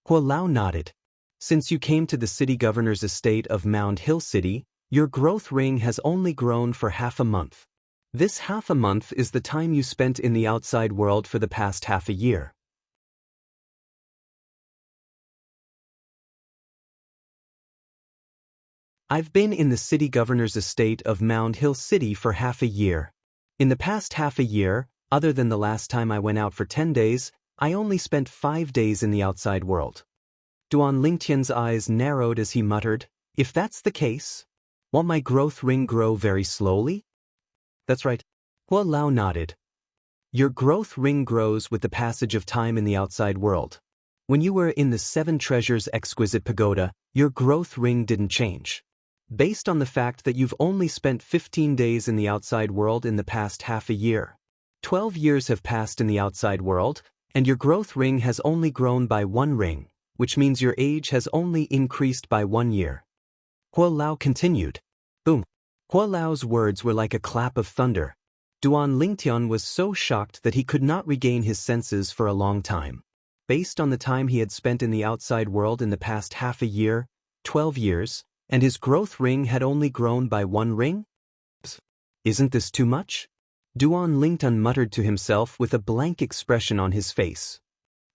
A: Huolao nodded. Since you came to the city governor's estate of Mound Hill City, your growth ring has only grown for half a month. This half a month is the time you spent in the outside world for the past half a year. I've been in the city governor's estate of Mound Hill City for half a year. In the past half a year, other than the last time I went out for 10 days, I only spent 5 days in the outside world. Duan Lingtian's eyes narrowed as he muttered, if that's the case, won't my growth ring grow very slowly? That's right. Huolao nodded. Your growth ring grows with the passage of time in the outside world. When you were in the Seven Treasures Exquisite Pagoda, your growth ring didn't change. Based on the fact that you've only spent 15 days in the outside world in the past half a year. 12 years have passed in the outside world, and your growth ring has only grown by 1 ring, which means your age has only increased by 1 year. Huolao continued. Boom. Huolao's words were like a clap of thunder. Duan Lingtian was so shocked that he could not regain his senses for a long time. Based on the time he had spent in the outside world in the past half a year, 12 years, and his growth ring had only grown by 1 ring? Isn't this too much? Duan Lingtian muttered to himself with a blank expression on his face.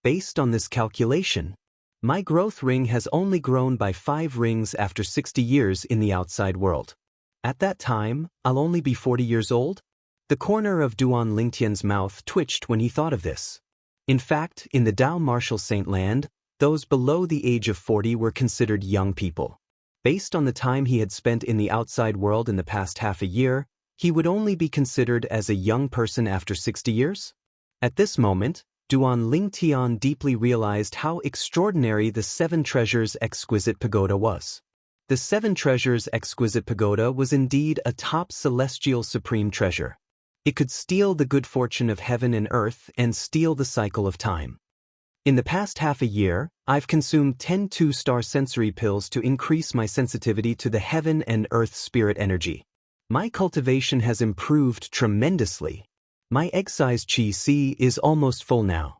A: Based on this calculation, my growth ring has only grown by 5 rings after 60 years in the outside world. At that time, I'll only be 40 years old? The corner of Duan Lingtian's mouth twitched when he thought of this. In fact, in the Dao Martial Saint Land, those below the age of 40 were considered young people. Based on the time he had spent in the outside world in the past half a year, he would only be considered as a young person after 60 years? At this moment, Duan Lingtian deeply realized how extraordinary the Seven Treasures Exquisite Pagoda was. The Seven Treasures Exquisite Pagoda was indeed a top celestial supreme treasure. It could steal the good fortune of heaven and earth and steal the cycle of time. In the past half a year, I've consumed 10 2-star sensory pills to increase my sensitivity to the heaven and earth spirit energy. My cultivation has improved tremendously. My egg-sized Qi is almost full now.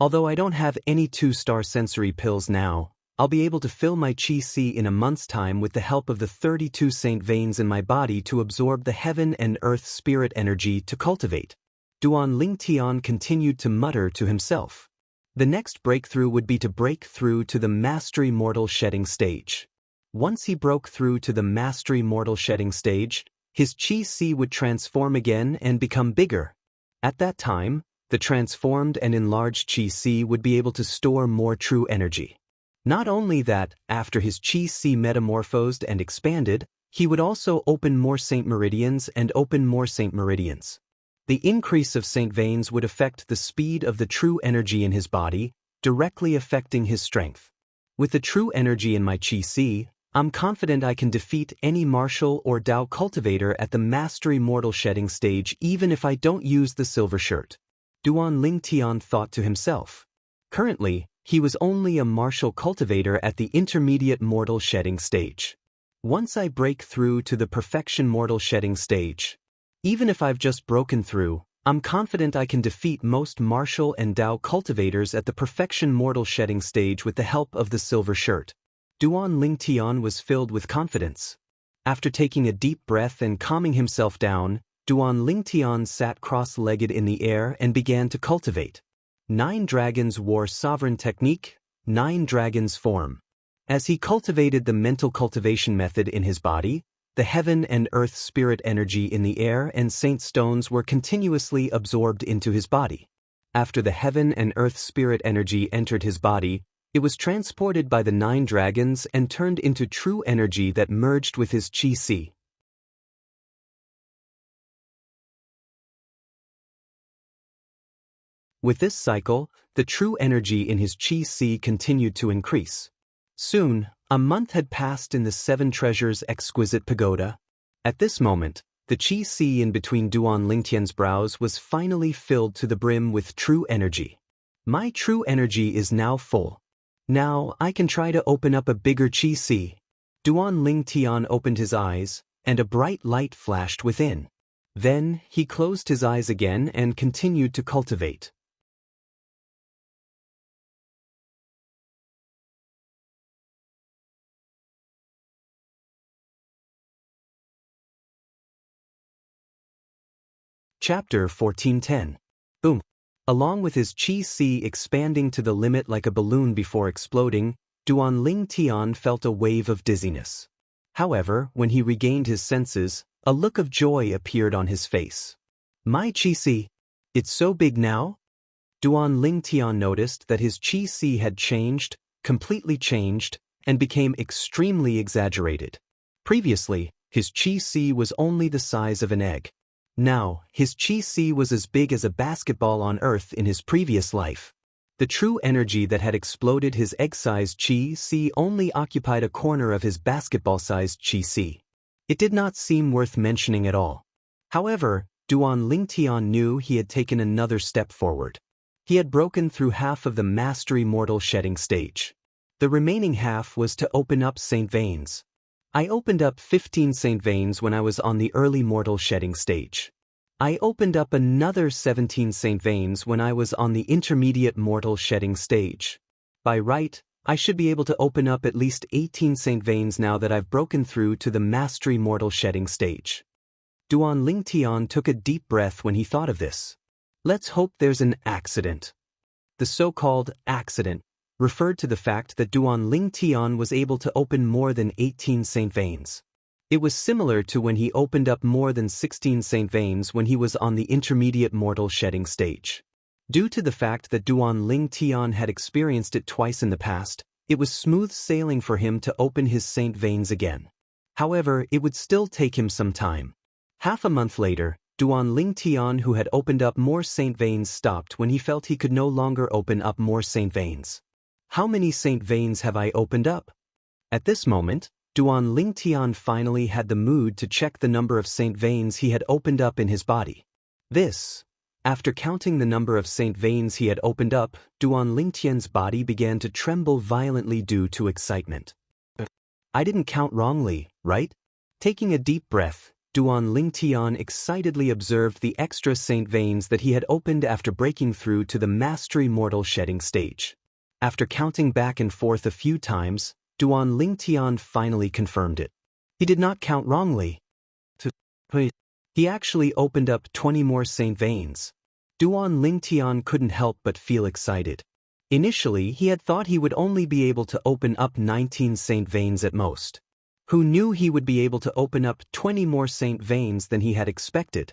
A: Although I don't have any 2-star sensory pills now, I'll be able to fill my Qi in a month's time with the help of the 32 saint veins in my body to absorb the heaven and earth spirit energy to cultivate. Duan Lingtian continued to mutter to himself. The next breakthrough would be to break through to the Mastery Mortal Shedding stage. Once he broke through to the Mastery Mortal Shedding stage, his Qi would transform again and become bigger. At that time, the transformed and enlarged Qi would be able to store more true energy. Not only that, after his Qi metamorphosed and expanded, he would also open more saint meridians and open more saint meridians. The increase of saint veins would affect the speed of the true energy in his body, directly affecting his strength. With the true energy in my Qi, I'm confident I can defeat any martial or Dao cultivator at the Mastery Mortal Shedding stage even if I don't use the silver shirt. Duan Lingtian thought to himself. Currently, he was only a martial cultivator at the Intermediate Mortal Shedding stage. Once I break through to the Perfection Mortal Shedding stage, even if I've just broken through, I'm confident I can defeat most martial and Dao cultivators at the Perfection Mortal Shedding stage with the help of the silver shirt. Duan Lingtian was filled with confidence. After taking a deep breath and calming himself down, Duan Lingtian sat cross-legged in the air and began to cultivate. 9 dragons wore sovereign technique, 9 dragons form. As he cultivated the mental cultivation method in his body, the heaven and earth spirit energy in the air and saint stones were continuously absorbed into his body. After the heaven and earth spirit energy entered his body, it was transported by the 9 dragons and turned into true energy that merged with his Qi. With this cycle, the true energy in his Qi continued to increase. Soon, a month had passed in the Seven Treasures Exquisite Pagoda. At this moment, the Qi in between Duan Lingtian's brows was finally filled to the brim with true energy. My true energy is now full. Now I can try to open up a bigger qi si. Duan Ling Tian opened his eyes, and a bright light flashed within. Then he closed his eyes again and continued to cultivate. Chapter 1410. Boom. Along with his qi si expanding to the limit like a balloon before exploding, Duan Ling Tian felt a wave of dizziness. However, when he regained his senses, a look of joy appeared on his face. My qi si, it's so big now? Duan Ling Tian noticed that his qi si had changed, completely changed, and became extremely exaggerated. Previously, his qi si was only the size of an egg. Now, his qi si was as big as a basketball on Earth in his previous life. The true energy that had exploded his egg-sized qi si only occupied a corner of his basketball-sized qi si. It did not seem worth mentioning at all. However, Duan Ling Tian knew he had taken another step forward. He had broken through half of the mastery mortal shedding stage. The remaining half was to open up Saint Veins. I opened up 15 Saint Veins when I was on the early mortal shedding stage. I opened up another 17 Saint Veins when I was on the intermediate mortal shedding stage. By right, I should be able to open up at least 18 Saint Veins now that I've broken through to the mastery mortal shedding stage. Duan Ling Tian took a deep breath when he thought of this. Let's hope there's an accident. The so-called accident referred to the fact that Duan Ling Tian was able to open more than 18 Saint Veins. It was similar to when he opened up more than 16 Saint Veins when he was on the intermediate mortal shedding stage. Due to the fact that Duan Ling Tian had experienced it twice in the past, it was smooth sailing for him to open his Saint Veins again. However, it would still take him some time. Half a month later, Duan Ling Tian, who had opened up more Saint Veins, stopped when he felt he could no longer open up more Saint Veins. How many Saint Veins have I opened up? At this moment, Duan Ling Tian finally had the mood to check the number of Saint Veins he had opened up in his body. After counting the number of Saint Veins he had opened up, Duan Ling Tian's body began to tremble violently due to excitement. I didn't count wrongly, right? Taking a deep breath, Duan Ling Tian excitedly observed the extra Saint Veins that he had opened after breaking through to the mastery mortal shedding stage. After counting back and forth a few times, Duan Ling Tian finally confirmed it. He did not count wrongly. He actually opened up 20 more Saint Veins. Duan Ling Tian couldn't help but feel excited. Initially, he had thought he would only be able to open up 19 Saint Veins at most. Who knew he would be able to open up 20 more Saint Veins than he had expected?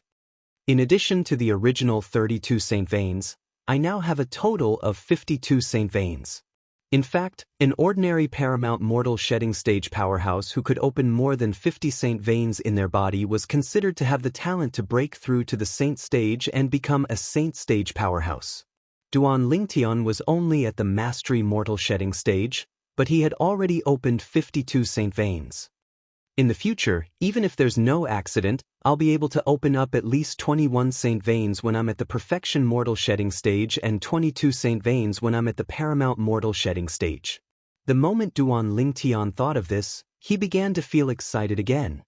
A: In addition to the original 32 Saint Veins, I now have a total of 52 Saint Veins. In fact, an ordinary paramount mortal shedding stage powerhouse who could open more than 50 Saint Veins in their body was considered to have the talent to break through to the Saint stage and become a Saint stage powerhouse. Duan Ling Tian was only at the mastery mortal shedding stage, but he had already opened 52 Saint Veins. In the future, even if there's no accident, I'll be able to open up at least 21 Saint Veins when I'm at the perfection mortal shedding stage and 22 Saint Veins when I'm at the paramount mortal shedding stage. The moment Duan Ling Tian thought of this, he began to feel excited again.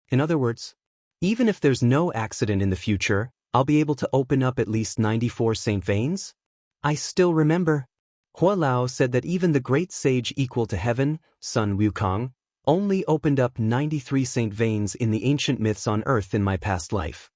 A: In other words, even if there's no accident in the future, I'll be able to open up at least 94 Saint Veins? I still remember. Hua Lao said that even the great sage equal to heaven, Sun Wukong, only opened up 93 Saint Veins in the ancient myths on Earth in my past life.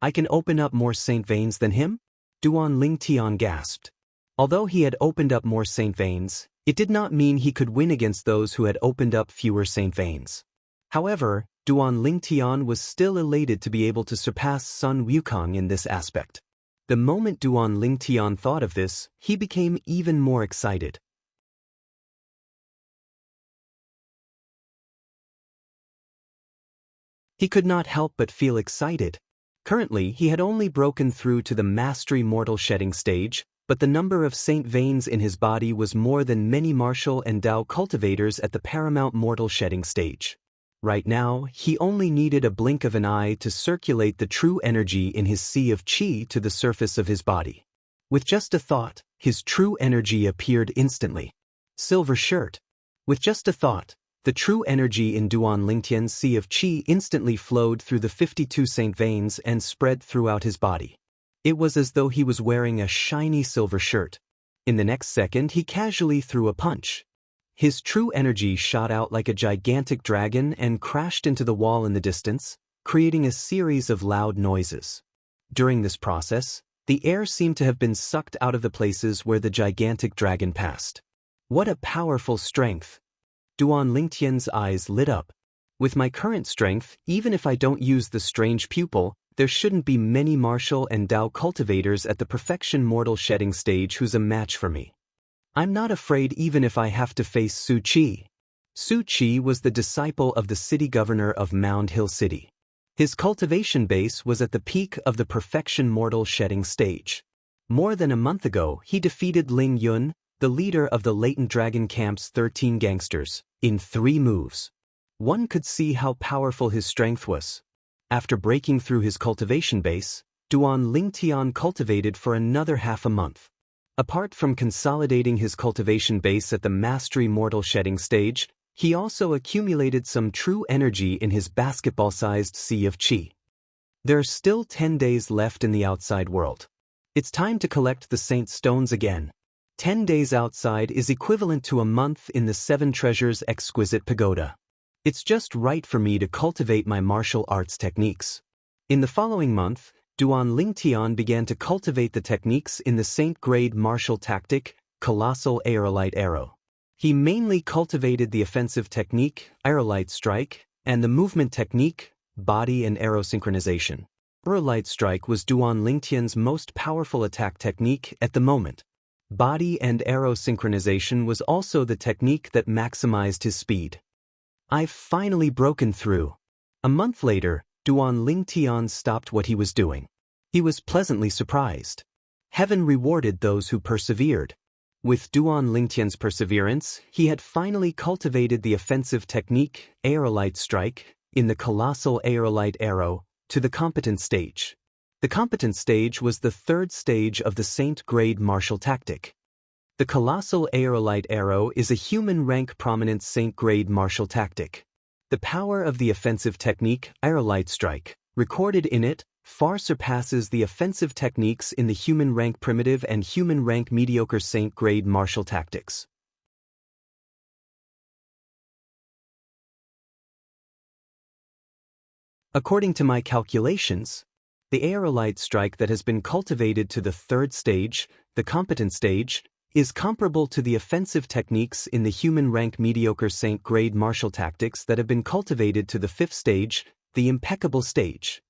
A: I can open up more Saint Veins than him? Duan Ling Tian gasped. Although he had opened up more Saint Veins, it did not mean he could win against those who had opened up fewer Saint Veins. However, Duan Ling Tian was still elated to be able to surpass Sun Wukong in this aspect. The moment Duan Ling Tian thought of this, he became even more excited. He could not help but feel excited. Currently, he had only broken through to the mastery mortal shedding stage, but the number of Saint Veins in his body was more than many martial and Dao cultivators at the paramount mortal shedding stage. Right now, he only needed a blink of an eye to circulate the true energy in his sea of qi to the surface of his body. With just a thought, his true energy appeared instantly. Silver shirt. With just a thought, the true energy in Duan Lingtian's sea of qi instantly flowed through the 52 saint veins and spread throughout his body. It was as though he was wearing a shiny silver shirt. In the next second, he casually threw a punch. His true energy shot out like a gigantic dragon and crashed into the wall in the distance, creating a series of loud noises. During this process, the air seemed to have been sucked out of the places where the gigantic dragon passed. What a powerful strength! Duan Lingtian's eyes lit up. With my current strength, even if I don't use the strange pupil, there shouldn't be many martial and Dao cultivators at the perfection mortal shedding stage who's a match for me. I'm not afraid even if I have to face Su Qi. Su Qi was the disciple of the city governor of Mound Hill City. His cultivation base was at the peak of the perfection mortal shedding stage. More than a month ago, he defeated Ling Yun, the leader of the Latent Dragon Camp's 13 gangsters, in 3 moves. One could see how powerful his strength was. After breaking through his cultivation base, Duan Lingtian cultivated for another half a month. Apart from consolidating his cultivation base at the mastery mortal shedding stage, he also accumulated some true energy in his basketball-sized sea of qi. There are still 10 days left in the outside world. It's time to collect the saint stones again. 10 days outside is equivalent to a month in the 7 Treasures exquisite pagoda. It's just right for me to cultivate my martial arts techniques. In the following month, Duan Lingtian began to cultivate the techniques in the Saint grade martial tactic, Colossal Aerolite Arrow. He mainly cultivated the offensive technique, Aerolite Strike, and the movement technique, Body and Arrow Synchronization. Aerolite Strike was Duan Lingtian's most powerful attack technique at the moment. Body and Arrow Synchronization was also the technique that maximized his speed. I've finally broken through. A month later, Duan Lingtian stopped what he was doing. He was pleasantly surprised. Heaven rewarded those who persevered. With Duan Lingtian's perseverance, he had finally cultivated the offensive technique, Aerolite Strike, in the Colossal Aerolite Arrow, to the competent stage. The competent stage was the 3rd stage of the Saint grade martial tactic. The Colossal Aerolite Arrow is a human rank prominent Saint grade martial tactic. The power of the offensive technique, Aerolite Strike, recorded in it, far surpasses the offensive techniques in the human rank primitive and human rank mediocre Saint grade martial tactics. According to my calculations, the Aerolite Strike that has been cultivated to the 3rd stage, the competent stage, is comparable to the offensive techniques in the human rank mediocre Saint grade martial tactics that have been cultivated to the 5th stage, the impeccable stage.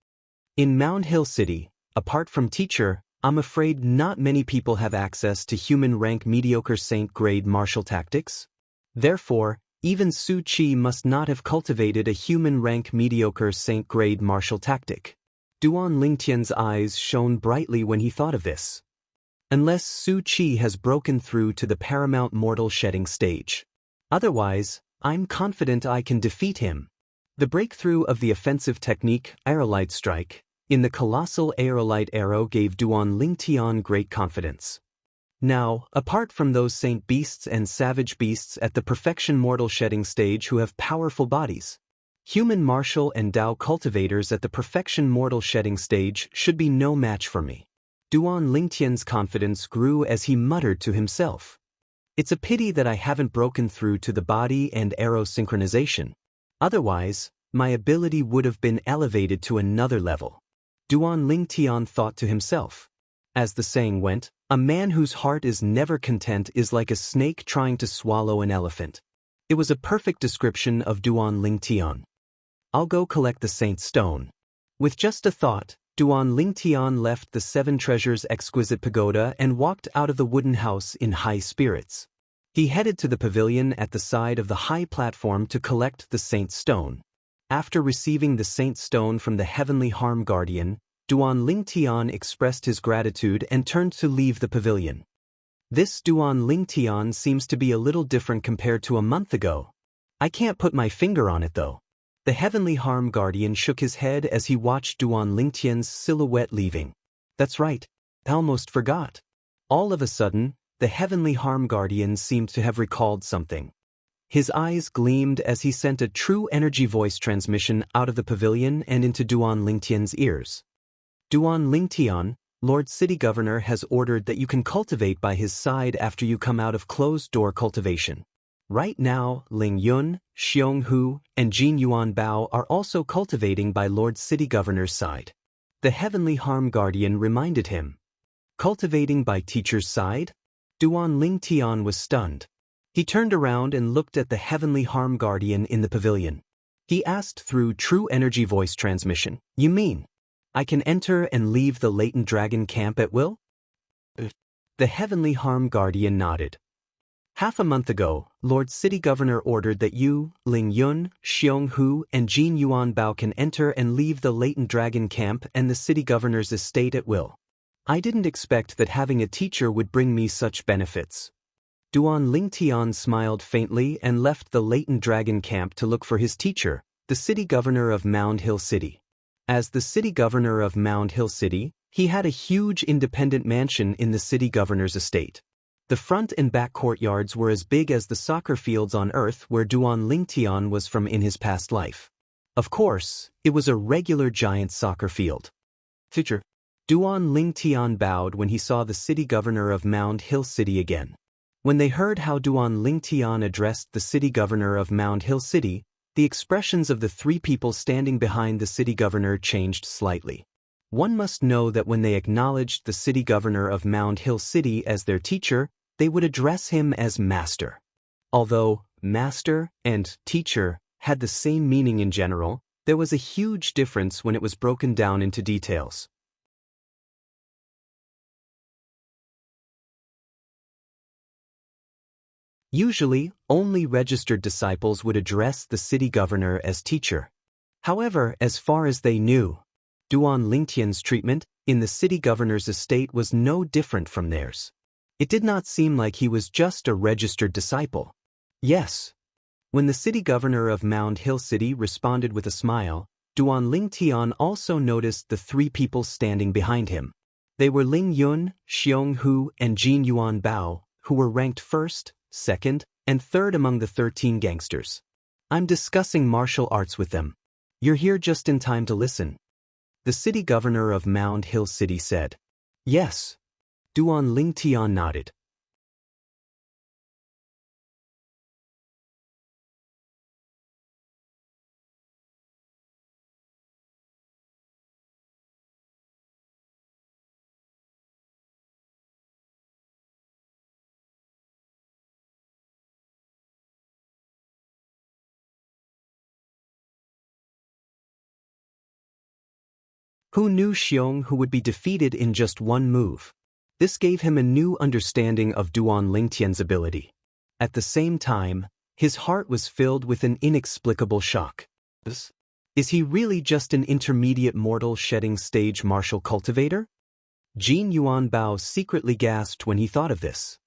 A: In Mound Hill City, apart from teacher, I'm afraid not many people have access to human rank mediocre Saint grade martial tactics. Therefore, even Su Qi must not have cultivated a human rank mediocre Saint grade martial tactic. Duan Lingtian's eyes shone brightly when he thought of this. Unless Su Qi has broken through to the paramount mortal shedding stage. Otherwise, I'm confident I can defeat him. The breakthrough of the offensive technique, Aerolite Strike, in the Colossal Aerolite Arrow gave Duan Lingtian great confidence. Now, apart from those saint beasts and savage beasts at the perfection mortal shedding stage who have powerful bodies, human martial and Dao cultivators at the perfection mortal shedding stage should be no match for me. Duan Lingtian's confidence grew as he muttered to himself. It's a pity that I haven't broken through to the body and arrow synchronization. Otherwise, my ability would have been elevated to another level. Duan Lingtian thought to himself. As the saying went, a man whose heart is never content is like a snake trying to swallow an elephant. It was a perfect description of Duan Lingtian. I'll go collect the Saint Stone. With just a thought, Duan Lingtian left the 7 Treasures exquisite pagoda and walked out of the wooden house in high spirits. He headed to the pavilion at the side of the high platform to collect the Saint Stone. After receiving the Saint Stone from the Heavenly Harm Guardian, Duan Lingtian expressed his gratitude and turned to leave the pavilion. This Duan Lingtian seems to be a little different compared to a month ago. I can't put my finger on it though. The Heavenly Harm Guardian shook his head as he watched Duan Lingtian's silhouette leaving. That's right, I almost forgot. All of a sudden, the heavenly harm guardian seemed to have recalled something. His eyes gleamed as he sent a true energy voice transmission out of the pavilion and into Duan Lingtian's ears. Duan Lingtian, Lord City Governor has ordered that you can cultivate by his side after you come out of closed-door cultivation. Right now, Ling Yun, Xiong Hu, and Jin Yuan Bao are also cultivating by Lord City Governor's side. The heavenly harm guardian reminded him. Cultivating by teacher's side? Duan Lingtian was stunned. He turned around and looked at the heavenly harm guardian in the pavilion. He asked through true energy voice transmission, "You mean I can enter and leave the latent dragon camp at will?" The heavenly harm guardian nodded. Half a month ago, Lord City Governor ordered that you, Ling Yun, Xiong Hu, and Jin Yuan Bao can enter and leave the latent dragon camp and the City Governor's estate at will. I didn't expect that having a teacher would bring me such benefits. Duan Lingtian smiled faintly and left the latent dragon camp to look for his teacher, the City Governor of Mound Hill City. As the City Governor of Mound Hill City, he had a huge independent mansion in the City Governor's estate. The front and back courtyards were as big as the soccer fields on Earth where Duan Lingtian was from in his past life. Of course, it was a regular giant soccer field. Teacher. Duan Lingtian bowed when he saw the City Governor of Mound Hill City again. When they heard how Duan Lingtian addressed the City Governor of Mound Hill City, the expressions of the three people standing behind the City Governor changed slightly. One must know that when they acknowledged the City Governor of Mound Hill City as their teacher, they would address him as Master. Although Master and Teacher had the same meaning in general, there was a huge difference when it was broken down into details. Usually, only registered disciples would address the City Governor as teacher. However, as far as they knew, Duan Lingtian's treatment in the City Governor's estate was no different from theirs. It did not seem like he was just a registered disciple. Yes. When the City Governor of Mound Hill City responded with a smile, Duan Lingtian also noticed the three people standing behind him. They were Ling Yun, Xiong Hu, and Jin Yuan Bao, who were ranked first, second, and third among the 13 gangsters. I'm discussing martial arts with them. You're here just in time to listen. The City Governor of Mound Hill City said. Yes. Duan Lingtian nodded. Who knew Xiong Hu would be defeated in just one move? This gave him a new understanding of Duan Lingtian's ability. At the same time, his heart was filled with an inexplicable shock. Is he really just an intermediate mortal shedding stage martial cultivator? Jin Yuan Bao secretly gasped when he thought of this.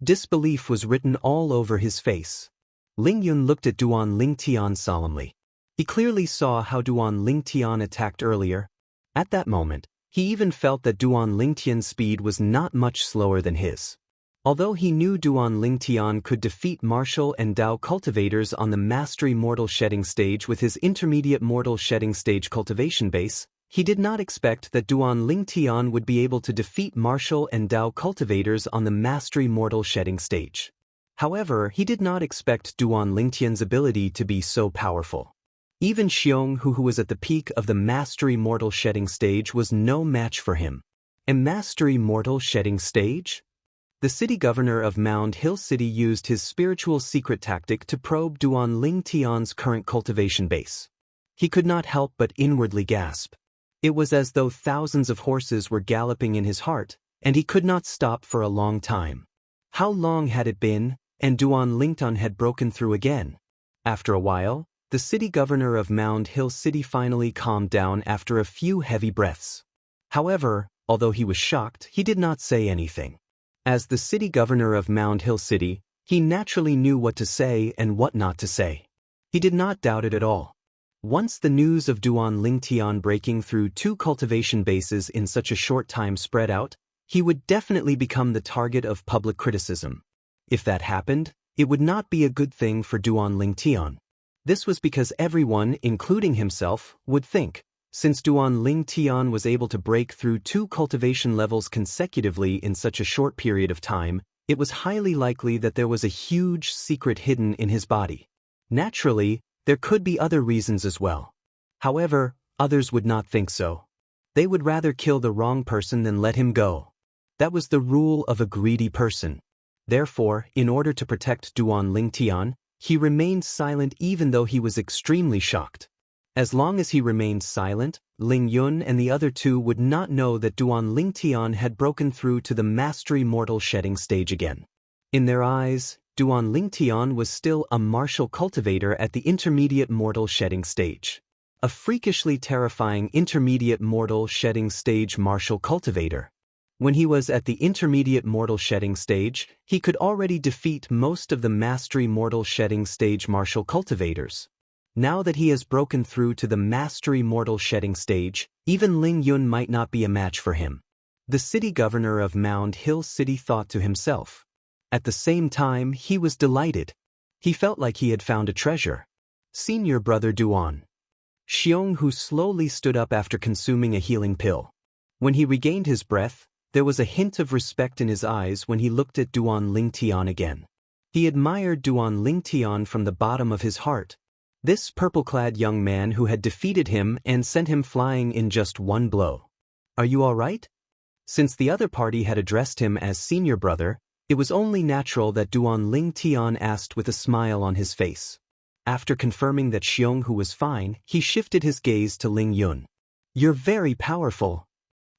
A: Disbelief was written all over his face. Ling Yun looked at Duan Lingtian solemnly. He clearly saw how Duan Lingtian attacked earlier. At that moment, he even felt that Duan Lingtian's speed was not much slower than his. Although he knew Duan Lingtian could defeat martial and Dao cultivators on the Mastery Mortal Shedding stage with his Intermediate Mortal Shedding stage cultivation base, he did not expect that Duan Lingtian would be able to defeat martial and Dao cultivators on the Mastery Mortal Shedding stage. However, he did not expect Duan Lingtian's ability to be so powerful. Even Xiong Hu, who was at the peak of the Mastery Mortal Shedding stage, was no match for him. A Mastery Mortal Shedding stage? The City Governor of Mound Hill City used his spiritual secret tactic to probe Duan Lingtian's current cultivation base. He could not help but inwardly gasp. It was as though thousands of horses were galloping in his heart, and he could not stop for a long time. How long had it been, and Duan Lingtian had broken through again? After a while, the City Governor of Mound Hill City finally calmed down after a few heavy breaths. However, although he was shocked, he did not say anything. As the City Governor of Mound Hill City, he naturally knew what to say and what not to say. He did not doubt it at all. Once the news of Duan Lingtian breaking through 2 cultivation bases in such a short time spread out, he would definitely become the target of public criticism. If that happened, it would not be a good thing for Duan Lingtian. This was because everyone, including himself, would think, since Duan Lingtian was able to break through 2 cultivation levels consecutively in such a short period of time, it was highly likely that there was a huge secret hidden in his body. Naturally, there could be other reasons as well. However, others would not think so. They would rather kill the wrong person than let him go. That was the rule of a greedy person. Therefore, in order to protect Duan Lingtian, he remained silent even though he was extremely shocked. As long as he remained silent, Ling Yun and the other 2 would not know that Duan Lingtian had broken through to the mastery mortal shedding stage again. In their eyes, Duan Lingtian was still a martial cultivator at the intermediate mortal shedding stage. A freakishly terrifying intermediate mortal shedding stage martial cultivator. When he was at the intermediate mortal shedding stage, he could already defeat most of the mastery mortal shedding stage martial cultivators. Now that he has broken through to the mastery mortal shedding stage, even Ling Yun might not be a match for him. The city governor of Mound Hill City thought to himself. At the same time, he was delighted. He felt like he had found a treasure. Senior brother Duan Xiong, who slowly stood up after consuming a healing pill. When he regained his breath, there was a hint of respect in his eyes when he looked at Duan Lingtian again. He admired Duan Lingtian from the bottom of his heart. This purple-clad young man who had defeated him and sent him flying in just one blow. Are you all right? Since the other party had addressed him as senior brother, it was only natural that Duan Lingtian asked with a smile on his face. After confirming that Xiong was fine, he shifted his gaze to Ling Yun. You're very powerful.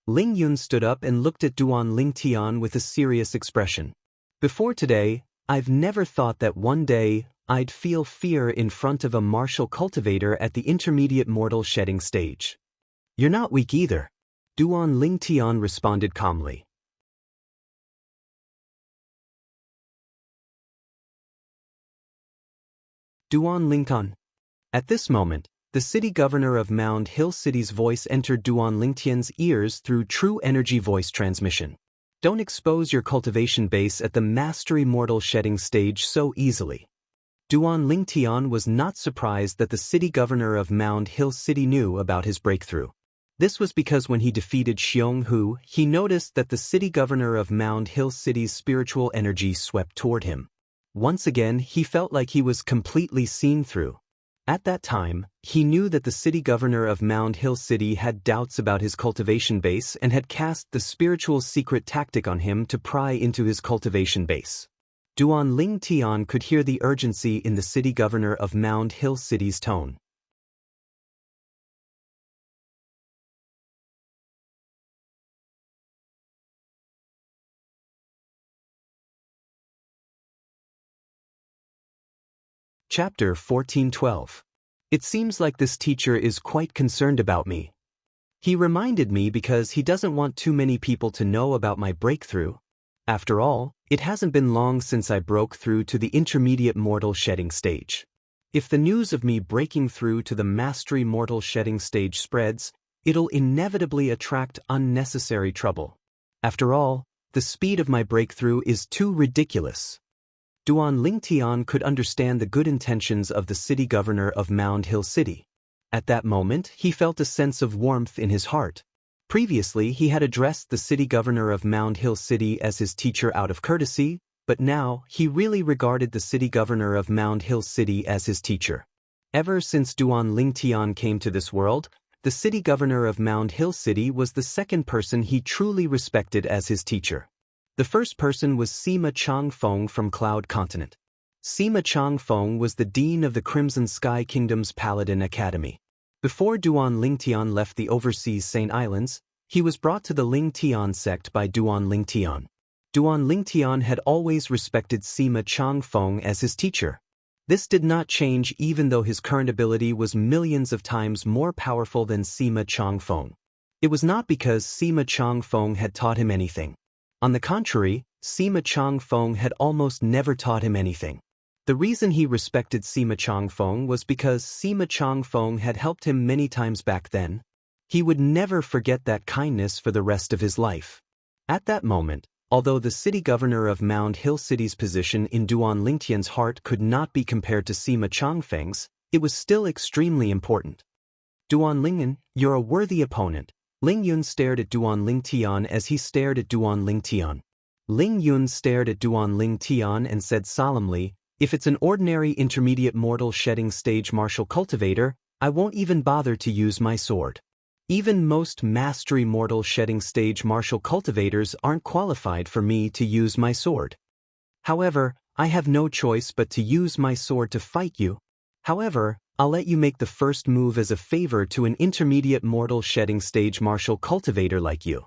A: Ling Yun stood up and looked at Duan Lingtian with a serious expression. Before today, I've never thought that one day, I'd feel fear in front of a martial cultivator at the intermediate mortal shedding stage. You're not weak either. Duan Lingtian responded calmly. Duan Lingtian. At this moment, the city governor of Mound Hill City's voice entered Duan Lingtian's ears through true energy voice transmission. Don't expose your cultivation base at the mastery mortal shedding stage so easily. Duan Lingtian was not surprised that the city governor of Mound Hill City knew about his breakthrough. This was because when he defeated Xiong, he noticed that the city governor of Mound Hill City's spiritual energy swept toward him. Once again, he felt like he was completely seen through. At that time, he knew that the city governor of Mound Hill City had doubts about his cultivation base and had cast the spiritual secret tactic on him to pry into his cultivation base. Duan Lingtian could hear the urgency in the city governor of Mound Hill City's tone. Chapter 14:12. It seems like this teacher is quite concerned about me. He reminded me because he doesn't want too many people to know about my breakthrough. After all, it hasn't been long since I broke through to the intermediate mortal shedding stage. If the news of me breaking through to the mastery mortal shedding stage spreads, it'll inevitably attract unnecessary trouble. After all, the speed of my breakthrough is too ridiculous. Duan Lingtian could understand the good intentions of the city governor of Mound Hill City. At that moment, he felt a sense of warmth in his heart. Previously, he had addressed the city governor of Mound Hill City as his teacher out of courtesy, but now, he really regarded the city governor of Mound Hill City as his teacher. Ever since Duan Lingtian came to this world, the city governor of Mound Hill City was the second person he truly respected as his teacher. The first person was Sima Changfeng from Cloud Continent. Sima Changfeng was the dean of the Crimson Sky Kingdom's Paladin Academy. Before Duan Lingtian left the overseas Saint Islands, he was brought to the Lingtian sect by Duan Lingtian. Duan Lingtian had always respected Sima Changfeng as his teacher. This did not change even though his current ability was millions of times more powerful than Sima Changfeng. It was not because Sima Changfeng had taught him anything. On the contrary, Sima Changfeng had almost never taught him anything. The reason he respected Sima Changfeng was because Sima Changfeng had helped him many times back then. He would never forget that kindness for the rest of his life. At that moment, although the city governor of Mound Hill City's position in Duan Lingtian's heart could not be compared to Sima Changfeng's, it was still extremely important. Duan Lingyan, you're a worthy opponent. Ling Yun stared at Duan Lingtian as he stared at Duan Lingtian. Ling Yun stared at Duan Lingtian and said solemnly, if it's an ordinary intermediate mortal shedding stage martial cultivator, I won't even bother to use my sword. Even most mastery mortal shedding stage martial cultivators aren't qualified for me to use my sword. However, I have no choice but to use my sword to fight you. However, I'll let you make the first move as a favor to an intermediate mortal shedding stage martial cultivator like you.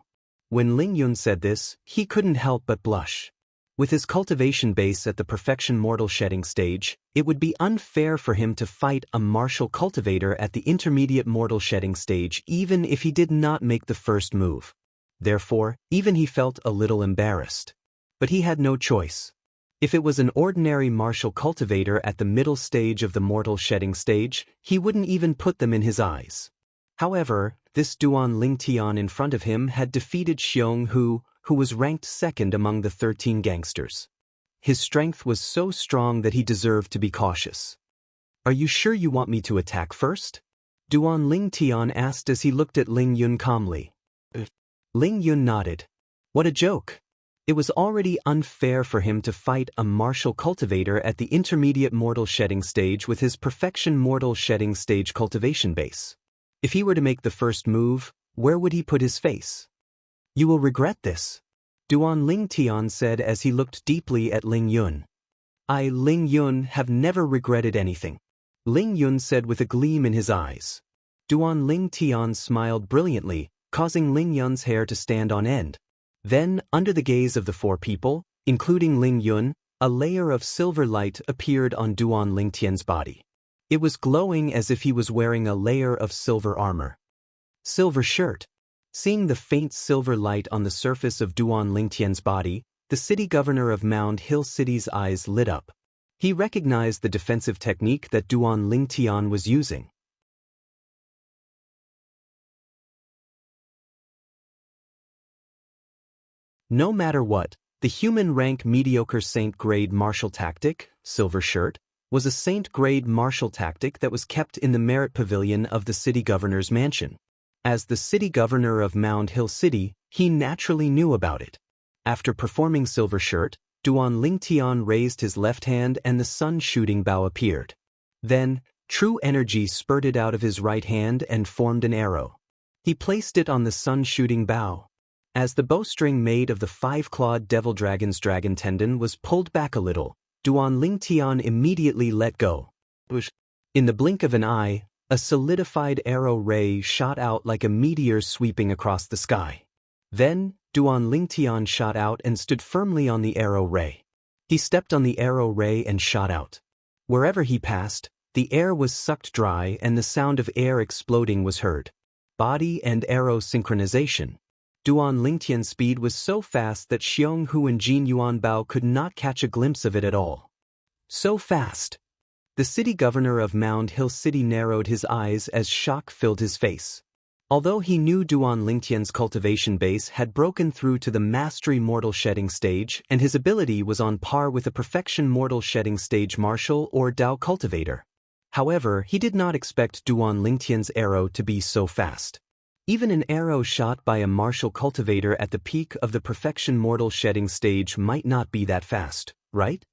A: When Ling Yun said this, he couldn't help but blush. With his cultivation base at the perfection mortal shedding stage, it would be unfair for him to fight a martial cultivator at the intermediate mortal shedding stage even if he did not make the first move. Therefore, even he felt a little embarrassed. But he had no choice. If it was an ordinary martial cultivator at the middle stage of the mortal shedding stage, he wouldn't even put them in his eyes. However, this Duan Lingtian in front of him had defeated Xiong who was ranked second among the 13 gangsters. His strength was so strong that he deserved to be cautious. Are you sure you want me to attack first? Duan Lingtian asked as he looked at Ling Yun calmly. Ling Yun nodded. What a joke! It was already unfair for him to fight a martial cultivator at the intermediate mortal shedding stage with his perfection mortal shedding stage cultivation base. If he were to make the first move, where would he put his face? You will regret this, Duan Lingtian said as he looked deeply at Ling Yun. I, Ling Yun, have never regretted anything, Ling Yun said with a gleam in his eyes. Duan Lingtian smiled brilliantly, causing Ling Yun's hair to stand on end. Then, under the gaze of the four people, including Ling Yun, a layer of silver light appeared on Duan Lingtian's body. It was glowing as if he was wearing a layer of silver armor. Silver shirt. Seeing the faint silver light on the surface of Duan Lingtian's body, the city governor of Mound Hill City's eyes lit up. He recognized the defensive technique that Duan Lingtian was using. No matter what, the human rank mediocre saint-grade martial tactic, silver shirt, was a saint-grade martial tactic that was kept in the merit pavilion of the city governor's mansion. As the city governor of Mound Hill City, he naturally knew about it. After performing silver shirt, Duan Lingtian raised his left hand and the sun-shooting bow appeared. Then, true energy spurted out of his right hand and formed an arrow. He placed it on the sun-shooting bow. As the bowstring made of the five-clawed devil dragon's dragon tendon was pulled back a little, Duan Lingtian immediately let go. In the blink of an eye, a solidified arrow ray shot out like a meteor sweeping across the sky. Then, Duan Lingtian shot out and stood firmly on the arrow ray. He stepped on the arrow ray and shot out. Wherever he passed, the air was sucked dry and the sound of air exploding was heard. Body and arrow synchronization. Duan Lingtian's speed was so fast that Xiong Hu and Jin Yuan Bao could not catch a glimpse of it at all. So fast! The city governor of Mound Hill City narrowed his eyes as shock filled his face. Although he knew Duan Lingtian's cultivation base had broken through to the mastery mortal shedding stage and his ability was on par with a perfection mortal shedding stage martial or Dao cultivator. However, he did not expect Duan Lingtian's arrow to be so fast. Even an arrow shot by a martial cultivator at the peak of the perfection mortal shedding stage might not be that fast, right?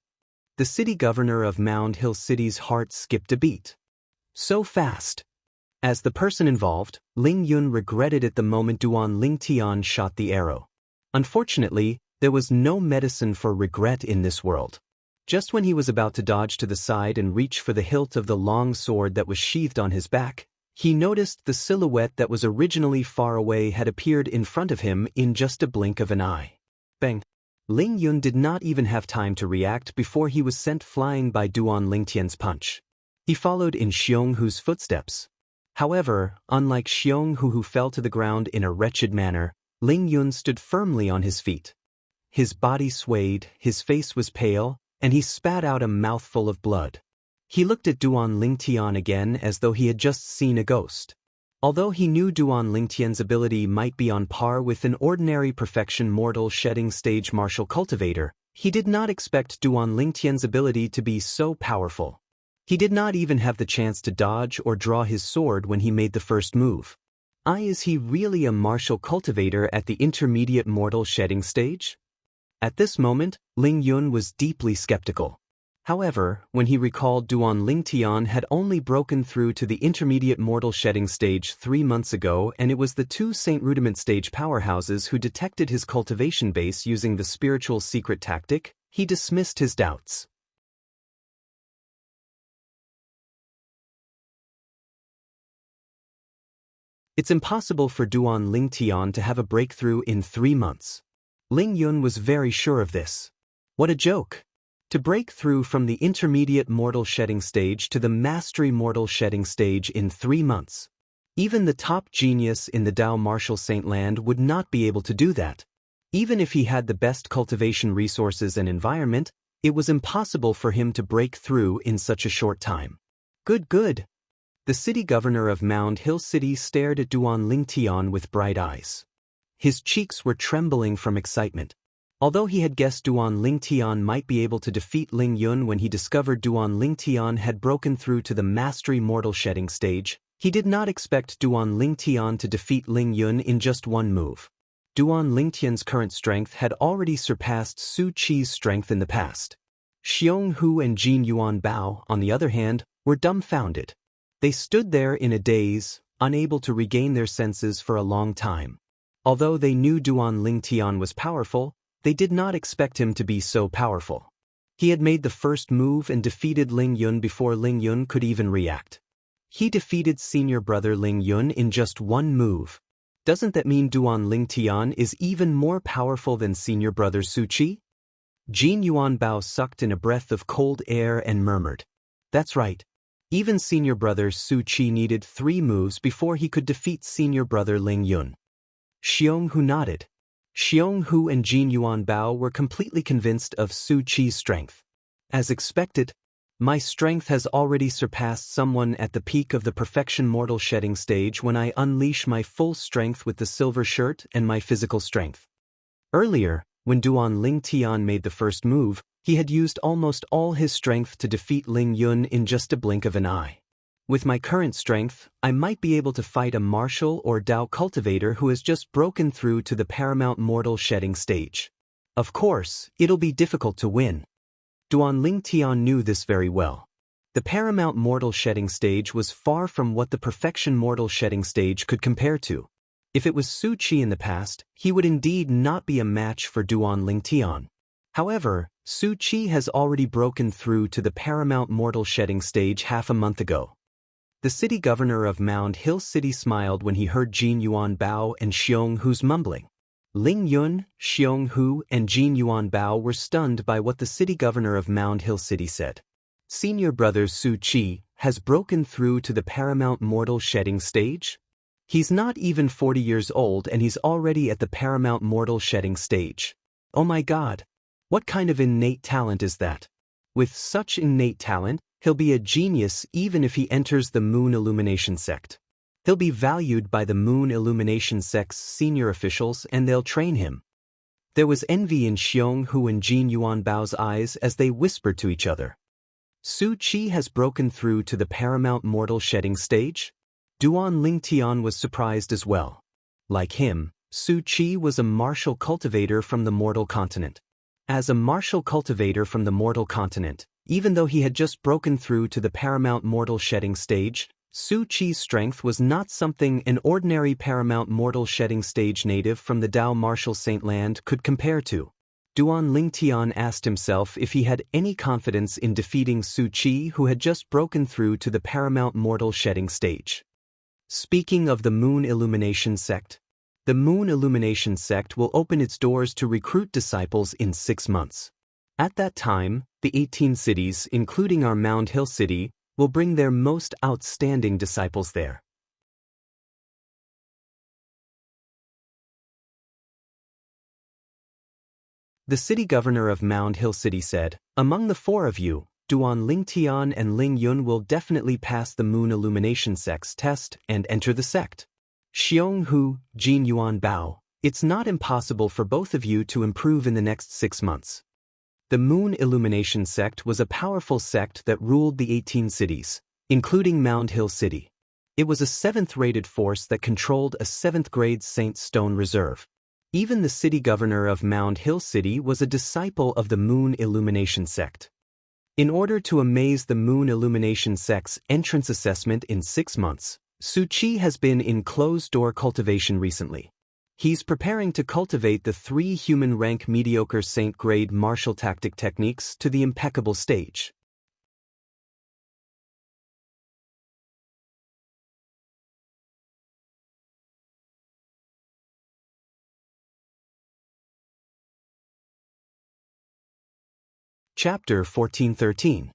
A: The city governor of Mound Hill City's heart skipped a beat. So fast! As the person involved, Ling Yun regretted it the moment Duan Lingtian shot the arrow. Unfortunately, there was no medicine for regret in this world. Just when he was about to dodge to the side and reach for the hilt of the long sword that was sheathed on his back, he noticed the silhouette that was originally far away had appeared in front of him in just a blink of an eye. Bang! Ling Yun did not even have time to react before he was sent flying by Duan Lingtian's punch. He followed in Xiong Hu's footsteps. However, unlike Xiong Hu who fell to the ground in a wretched manner, Ling Yun stood firmly on his feet. His body swayed, his face was pale, and he spat out a mouthful of blood. He looked at Duan Lingtian again as though he had just seen a ghost. Although he knew Duan Lingtian's ability might be on par with an ordinary perfection mortal shedding stage martial cultivator, he did not expect Duan Lingtian's ability to be so powerful. He did not even have the chance to dodge or draw his sword when he made the first move. Is he really a martial cultivator at the intermediate mortal shedding stage? At this moment, Ling Yun was deeply skeptical. However, when he recalled Duan Lingtian had only broken through to the intermediate mortal shedding stage 3 months ago, and it was the 2 Saint Rudiment stage powerhouses who detected his cultivation base using the spiritual secret tactic, he dismissed his doubts. It's impossible for Duan Lingtian to have a breakthrough in 3 months. Ling Yun was very sure of this. What a joke! To break through from the intermediate mortal shedding stage to the mastery mortal shedding stage in 3 months. Even the top genius in the Dao Martial Saint Land would not be able to do that. Even if he had the best cultivation resources and environment, it was impossible for him to break through in such a short time. Good. The city governor of Mound Hill City stared at Duan Lingtian with bright eyes. His cheeks were trembling from excitement. Although he had guessed Duan Lingtian might be able to defeat Ling Yun when he discovered Duan Lingtian had broken through to the mastery mortal shedding stage, he did not expect Duan Lingtian to defeat Ling Yun in just 1 move. Duan Lingtian's current strength had already surpassed Su Qi's strength in the past. Xiong Hu and Jin Yuan Bao, on the other hand, were dumbfounded. They stood there in a daze, unable to regain their senses for a long time. Although they knew Duan Lingtian was powerful, they did not expect him to be so powerful. He had made the first move and defeated Ling Yun before Ling Yun could even react. He defeated senior brother Ling Yun in just 1 move. Doesn't that mean Duan Lingtian is even more powerful than senior brother Su Qi? Jin Yuan Bao sucked in a breath of cold air and murmured. That's right. Even senior brother Su Qi needed 3 moves before he could defeat senior brother Ling Yun. Xiong Hu nodded. Xiong Hu and Jin Yuan Bao were completely convinced of Su Qi's strength. As expected, my strength has already surpassed someone at the peak of the perfection mortal shedding stage when I unleash my full strength with the silver shirt and my physical strength. Earlier, when Duan Lingtian made the first move, he had used almost all his strength to defeat Ling Yun in just a blink of an eye. With my current strength, I might be able to fight a martial or Dao cultivator who has just broken through to the paramount mortal shedding stage. Of course, it'll be difficult to win. Duan Lingtian knew this very well. The paramount mortal shedding stage was far from what the perfection mortal shedding stage could compare to. If it was Su Qi in the past, he would indeed not be a match for Duan Lingtian. However, Su Qi has already broken through to the paramount mortal shedding stage half a month ago. The city governor of Mound Hill City smiled when he heard Jin Yuan Bao and Xiong Hu's mumbling. Ling Yun, Xiong Hu, and Jin Yuan Bao were stunned by what the city governor of Mound Hill City said. Senior brother Su Qi has broken through to the paramount mortal shedding stage? He's not even 40 years old and he's already at the paramount mortal shedding stage. Oh my God! What kind of innate talent is that? With such innate talent, he'll be a genius even if he enters the Moon Illumination sect. He'll be valued by the Moon Illumination sect's senior officials and they'll train him. There was envy in Xiong Hu and Jin Yuan Bao's eyes as they whispered to each other. Su Qi has broken through to the paramount mortal shedding stage? Duan Lingtian was surprised as well. Like him, Su Qi was a martial cultivator from the mortal continent. As a martial cultivator from the mortal continent, even though he had just broken through to the paramount mortal shedding stage, Su Qi's strength was not something an ordinary paramount mortal shedding stage native from the Dao Martial Saint Land could compare to. Duan Lingtian asked himself if he had any confidence in defeating Su Qi, who had just broken through to the paramount mortal shedding stage. Speaking of the Moon Illumination sect, the Moon Illumination sect will open its doors to recruit disciples in 6 months. At that time, the 18 cities, including our Mound Hill City, will bring their most outstanding disciples there. The city governor of Mound Hill City said, "Among the 4 of you, Duan Lingtian and Ling Yun will definitely pass the Moon Illumination Sect's test and enter the sect. Xiong Hu, Jin Yuan Bao, it's not impossible for both of you to improve in the next 6 months. The Moon Illumination Sect was a powerful sect that ruled the 18 cities, including Mound Hill City. It was a 7th-rated force that controlled a 7th-grade Saint Stone Reserve. Even the city governor of Mound Hill City was a disciple of the Moon Illumination Sect. In order to amaze the Moon Illumination Sect's entrance assessment in 6 months, Su Qi has been in closed-door cultivation recently. He's preparing to cultivate the 3 human-rank mediocre Saint-grade martial tactic techniques to the impeccable stage. Chapter 1413.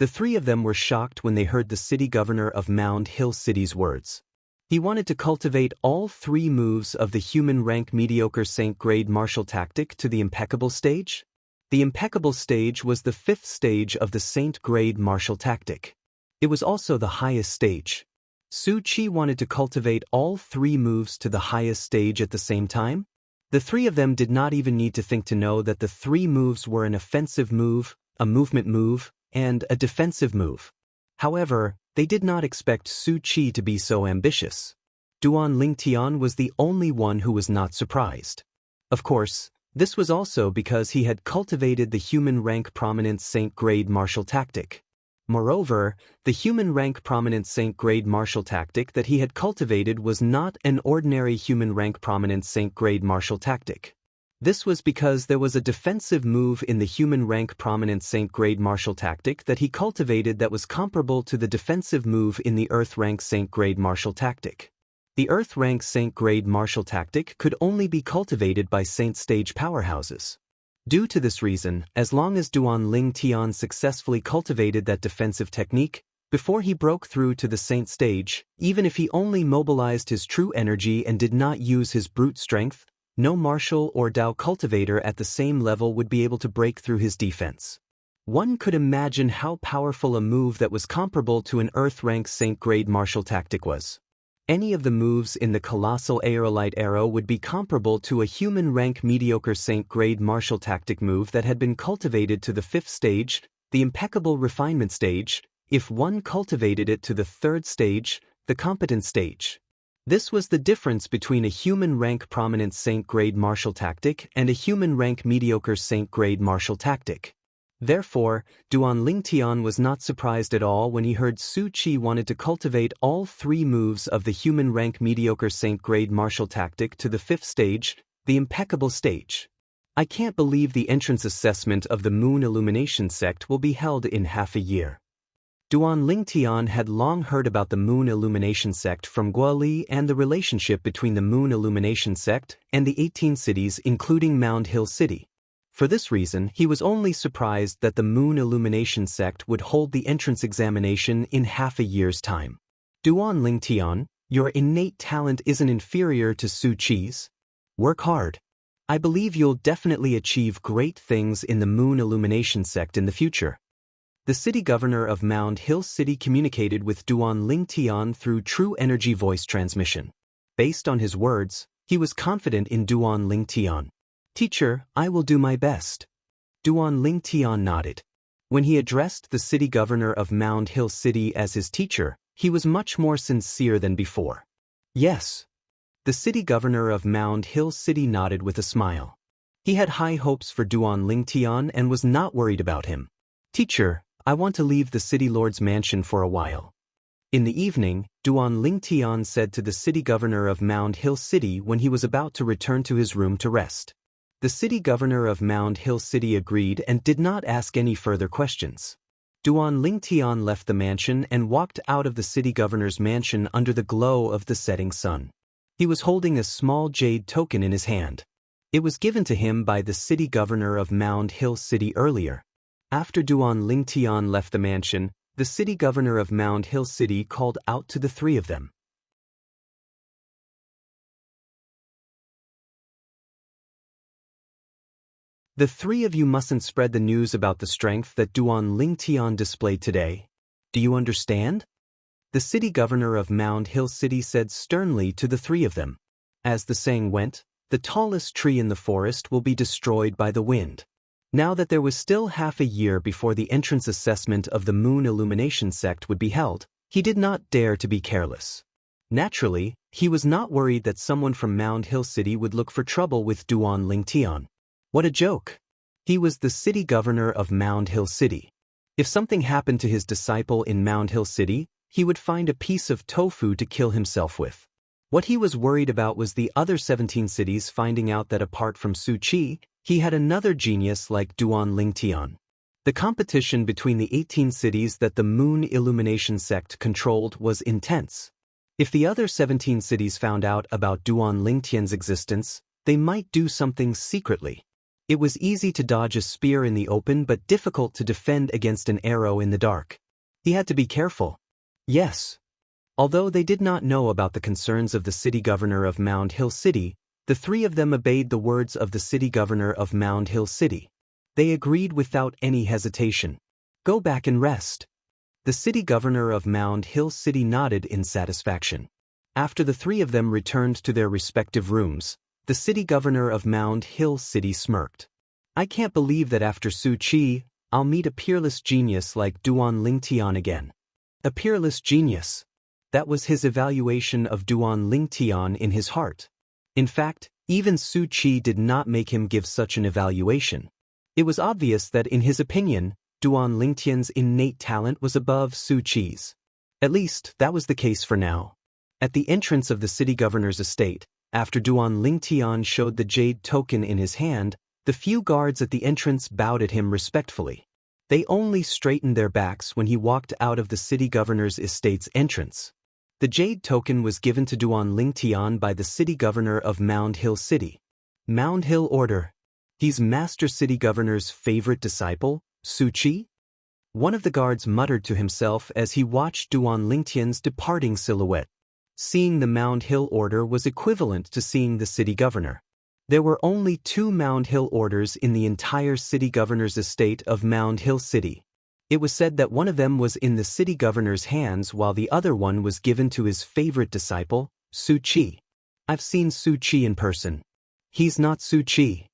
A: The 3 of them were shocked when they heard the city governor of Mound Hill City's words. He wanted to cultivate all 3 moves of the human-rank mediocre Saint-grade martial tactic to the impeccable stage? The impeccable stage was the 5th stage of the Saint-grade martial tactic. It was also the highest stage. Su Qi wanted to cultivate all 3 moves to the highest stage at the same time? The 3 of them did not even need to think to know that the 3 moves were an offensive move, a movement move, and a defensive move. However, they did not expect Su Qi to be so ambitious. Duan Lingtian was the only one who was not surprised. Of course, this was also because he had cultivated the human rank prominent Saint-grade martial tactic. Moreover, the human rank prominent Saint-grade martial tactic that he had cultivated was not an ordinary human rank prominent Saint-grade martial tactic. This was because there was a defensive move in the human rank prominent Saint-grade martial tactic that he cultivated that was comparable to the defensive move in the Earth rank Saint-grade martial tactic. The Earth rank Saint-grade martial tactic could only be cultivated by Saint stage powerhouses. Due to this reason, as long as Duan Lingtian successfully cultivated that defensive technique, before he broke through to the Saint stage, even if he only mobilized his true energy and did not use his brute strength, no martial or Dao cultivator at the same level would be able to break through his defense. One could imagine how powerful a move that was comparable to an Earth-rank Saint-grade martial tactic was. Any of the moves in the Colossal Aerolite Arrow would be comparable to a human-rank mediocre Saint-grade martial tactic move that had been cultivated to the 5th stage, the impeccable refinement stage, if one cultivated it to the 3rd stage, the competent stage. This was the difference between a human-rank prominent Saint-grade martial tactic and a human-rank mediocre Saint-grade martial tactic. Therefore, Duan Lingtian was not surprised at all when he heard Su Qi wanted to cultivate all 3 moves of the human-rank mediocre Saint-grade martial tactic to the 5th stage, the impeccable stage. I can't believe the entrance assessment of the Moon Illumination Sect will be held in half a year. Duan Lingtian had long heard about the Moon Illumination Sect from Guoli and the relationship between the Moon Illumination Sect and the 18 cities including Mound Hill City. For this reason, he was only surprised that the Moon Illumination Sect would hold the entrance examination in half a year's time. Duan Lingtian, your innate talent isn't inferior to Su Qi's. Work hard. I believe you'll definitely achieve great things in the Moon Illumination Sect in the future. The city governor of Mound Hill City communicated with Duan Lingtian through true energy voice transmission. Based on his words, he was confident in Duan Lingtian. Teacher, I will do my best. Duan Lingtian nodded. When he addressed the city governor of Mound Hill City as his teacher, he was much more sincere than before. Yes. The city governor of Mound Hill City nodded with a smile. He had high hopes for Duan Lingtian and was not worried about him. Teacher, I want to leave the city lord's mansion for a while. In the evening, Duan Lingtian said to the city governor of Mound Hill City when he was about to return to his room to rest. The city governor of Mound Hill City agreed and did not ask any further questions. Duan Lingtian left the mansion and walked out of the city governor's mansion under the glow of the setting sun. He was holding a small jade token in his hand. It was given to him by the city governor of Mound Hill City earlier. After Duan Lingtian left the mansion, the city governor of Mound Hill City called out to the 3 of them. The three of you mustn't spread the news about the strength that Duan Lingtian displayed today. Do you understand? The city governor of Mound Hill City said sternly to the three of them. As the saying went, the tallest tree in the forest will be destroyed by the wind. Now that there was still half a year before the entrance assessment of the Moon Illumination sect would be held, he did not dare to be careless. Naturally, he was not worried that someone from Mound Hill City would look for trouble with Duan Lingtian. What a joke! He was the city governor of Mound Hill City. If something happened to his disciple in Mound Hill City, he would find a piece of tofu to kill himself with. What he was worried about was the other 17 cities finding out that apart from Su Qi, he had another genius like Duan Lingtian. The competition between the 18 cities that the Moon Illumination sect controlled was intense. If the other 17 cities found out about Duan Lingtian's existence, they might do something secretly. It was easy to dodge a spear in the open but difficult to defend against an arrow in the dark. He had to be careful. Yes. Although they did not know about the concerns of the city governor of Mound Hill City, the three of them obeyed the words of the city governor of Mound Hill City. They agreed without any hesitation. Go back and rest. The city governor of Mound Hill City nodded in satisfaction. After the three of them returned to their respective rooms, the city governor of Mound Hill City smirked. I can't believe that after Su Qi, I'll meet a peerless genius like Duan Lingtian again. A peerless genius. That was his evaluation of Duan Lingtian in his heart. In fact, even Su Qi did not make him give such an evaluation. It was obvious that in his opinion, Duan Lingtian's innate talent was above Su Qi's. At least, that was the case for now. At the entrance of the city governor's estate, after Duan Lingtian showed the jade token in his hand, the few guards at the entrance bowed at him respectfully. They only straightened their backs when he walked out of the city governor's estate's entrance. The jade token was given to Duan Lingtian by the city governor of Mound Hill City. Mound Hill Order. He's Master City Governor's favorite disciple, Su Qi? One of the guards muttered to himself as he watched Duan Lingtian's departing silhouette. Seeing the Mound Hill Order was equivalent to seeing the city governor. There were only 2 Mound Hill Orders in the entire city governor's estate of Mound Hill City. It was said that one of them was in the city governor's hands while the other one was given to his favorite disciple, Su Qi. I've seen Su Qi in person. He's not Su Qi.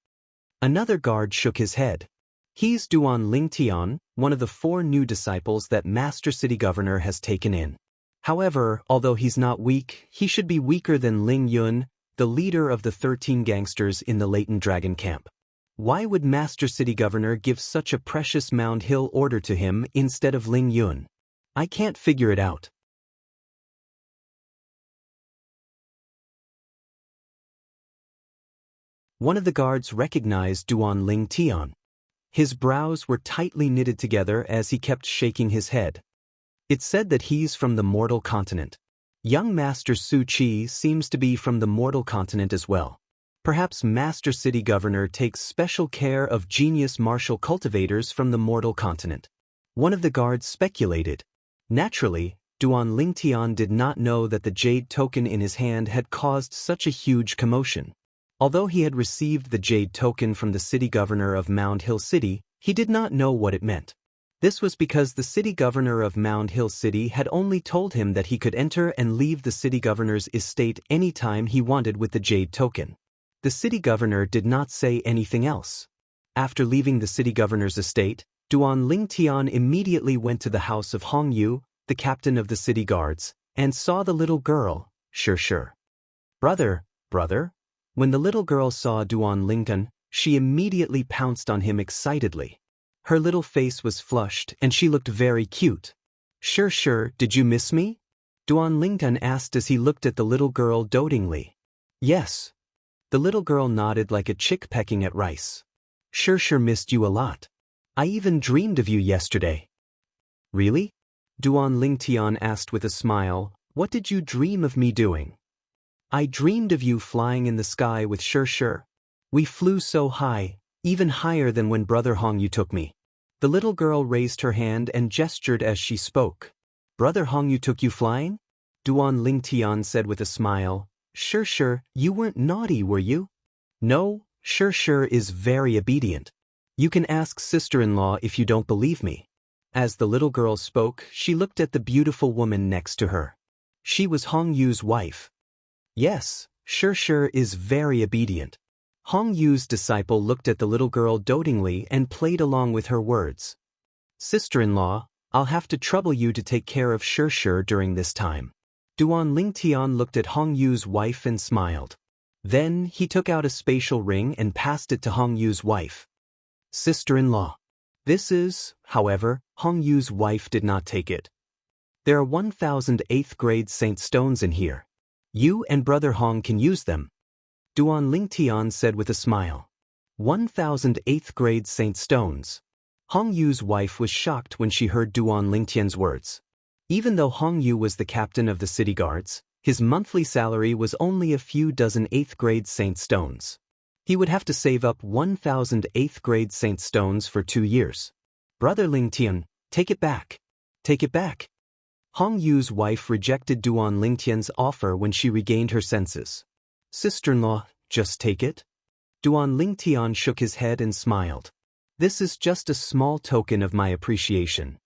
A: Another guard shook his head. He's Duan Lingtian, one of the 4 new disciples that Master City Governor has taken in. However, although he's not weak, he should be weaker than Ling Yun, the leader of the 13 gangsters in the Latent Dragon camp. Why would Master City Governor give such a precious Mound Hill order to him instead of Ling Yun? I can't figure it out. One of the guards recognized Duan Lingtian. His brows were tightly knitted together as he kept shaking his head. It's said that he's from the mortal continent. Young Master Su Qi seems to be from the mortal continent as well. Perhaps Master City Governor takes special care of genius martial cultivators from the mortal continent. One of the guards speculated. Naturally, Duan Lingtian did not know that the jade token in his hand had caused such a huge commotion. Although he had received the jade token from the city governor of Mound Hill City, he did not know what it meant. This was because the city governor of Mound Hill City had only told him that he could enter and leave the city governor's estate anytime he wanted with the jade token. The city governor did not say anything else. After leaving the city governor's estate, Duan Lingtian immediately went to the house of Hongyu, the captain of the city guards, and saw the little girl, Xianxia. Brother. When the little girl saw Duan Lingtian, she immediately pounced on him excitedly. Her little face was flushed and she looked very cute. Xianxia, did you miss me? Duan Lingtian asked as he looked at the little girl dotingly. Yes. The little girl nodded like a chick pecking at rice. Xianxia missed you a lot. I even dreamed of you yesterday. Really? Duan Lingtian asked with a smile. What did you dream of me doing? I dreamed of you flying in the sky with Xianxia. We flew so high, even higher than when Brother Hongyu took me. The little girl raised her hand and gestured as she spoke. Brother Hongyu took you flying? Duan Lingtian said with a smile. Xianxia, you weren't naughty, were you? No, Xianxia is very obedient. You can ask sister-in-law if you don't believe me. As the little girl spoke, she looked at the beautiful woman next to her. She was Hong Yu's wife. Yes, Xianxia is very obedient. Hong Yu's disciple looked at the little girl dotingly and played along with her words. Sister-in-law, I'll have to trouble you to take care of Xianxia during this time. Duan Lingtian looked at Hong Yu's wife and smiled. Then he took out a spatial ring and passed it to Hong Yu's wife. Sister-in-law. This is, however, Hong Yu's wife did not take it. There are 1,000 8th grade saint stones in here. You and Brother Hong can use them. Duan Lingtian said with a smile. 1,000 8th grade saint stones. Hong Yu's wife was shocked when she heard Duan Lingtian's words. Even though Hong Yu was the captain of the city guards, his monthly salary was only a few dozen 8th grade saint stones. He would have to save up 1,000 8th grade saint stones for 2 years. Brother Lingtian, take it back. Take it back. Hong Yu's wife rejected Duan Lingtian's offer when she regained her senses. Sister-in-law, just take it? Duan Lingtian shook his head and smiled. This is just a small token of my appreciation.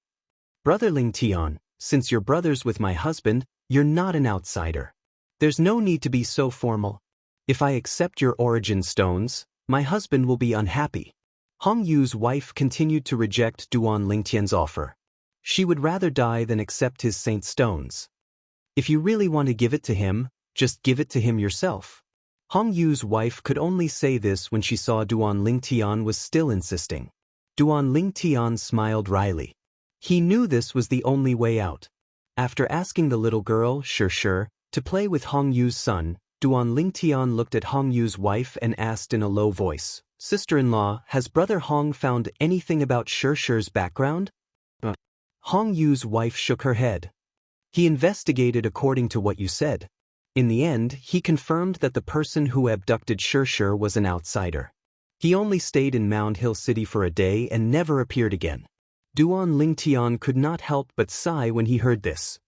A: Brother Lingtian, since you're brothers with my husband, you're not an outsider. There's no need to be so formal. If I accept your origin stones, my husband will be unhappy. Hong Yu's wife continued to reject Duan Lingtian's offer. She would rather die than accept his saint stones. If you really want to give it to him, just give it to him yourself. Hong Yu's wife could only say this when she saw Duan Lingtian was still insisting. Duan Lingtian smiled wryly. He knew this was the only way out. After asking the little girl, Xianxia, to play with Hong Yu's son, Duan Lingtian looked at Hong Yu's wife and asked in a low voice, Sister-in-law, has Brother Hong found anything about Xianxia's background? Hong Yu's wife shook her head. He investigated according to what you said. In the end, he confirmed that the person who abducted Xianxia was an outsider. He only stayed in Mound Hill City for a day and never appeared again. Duan Lingtian could not help but sigh when he heard this.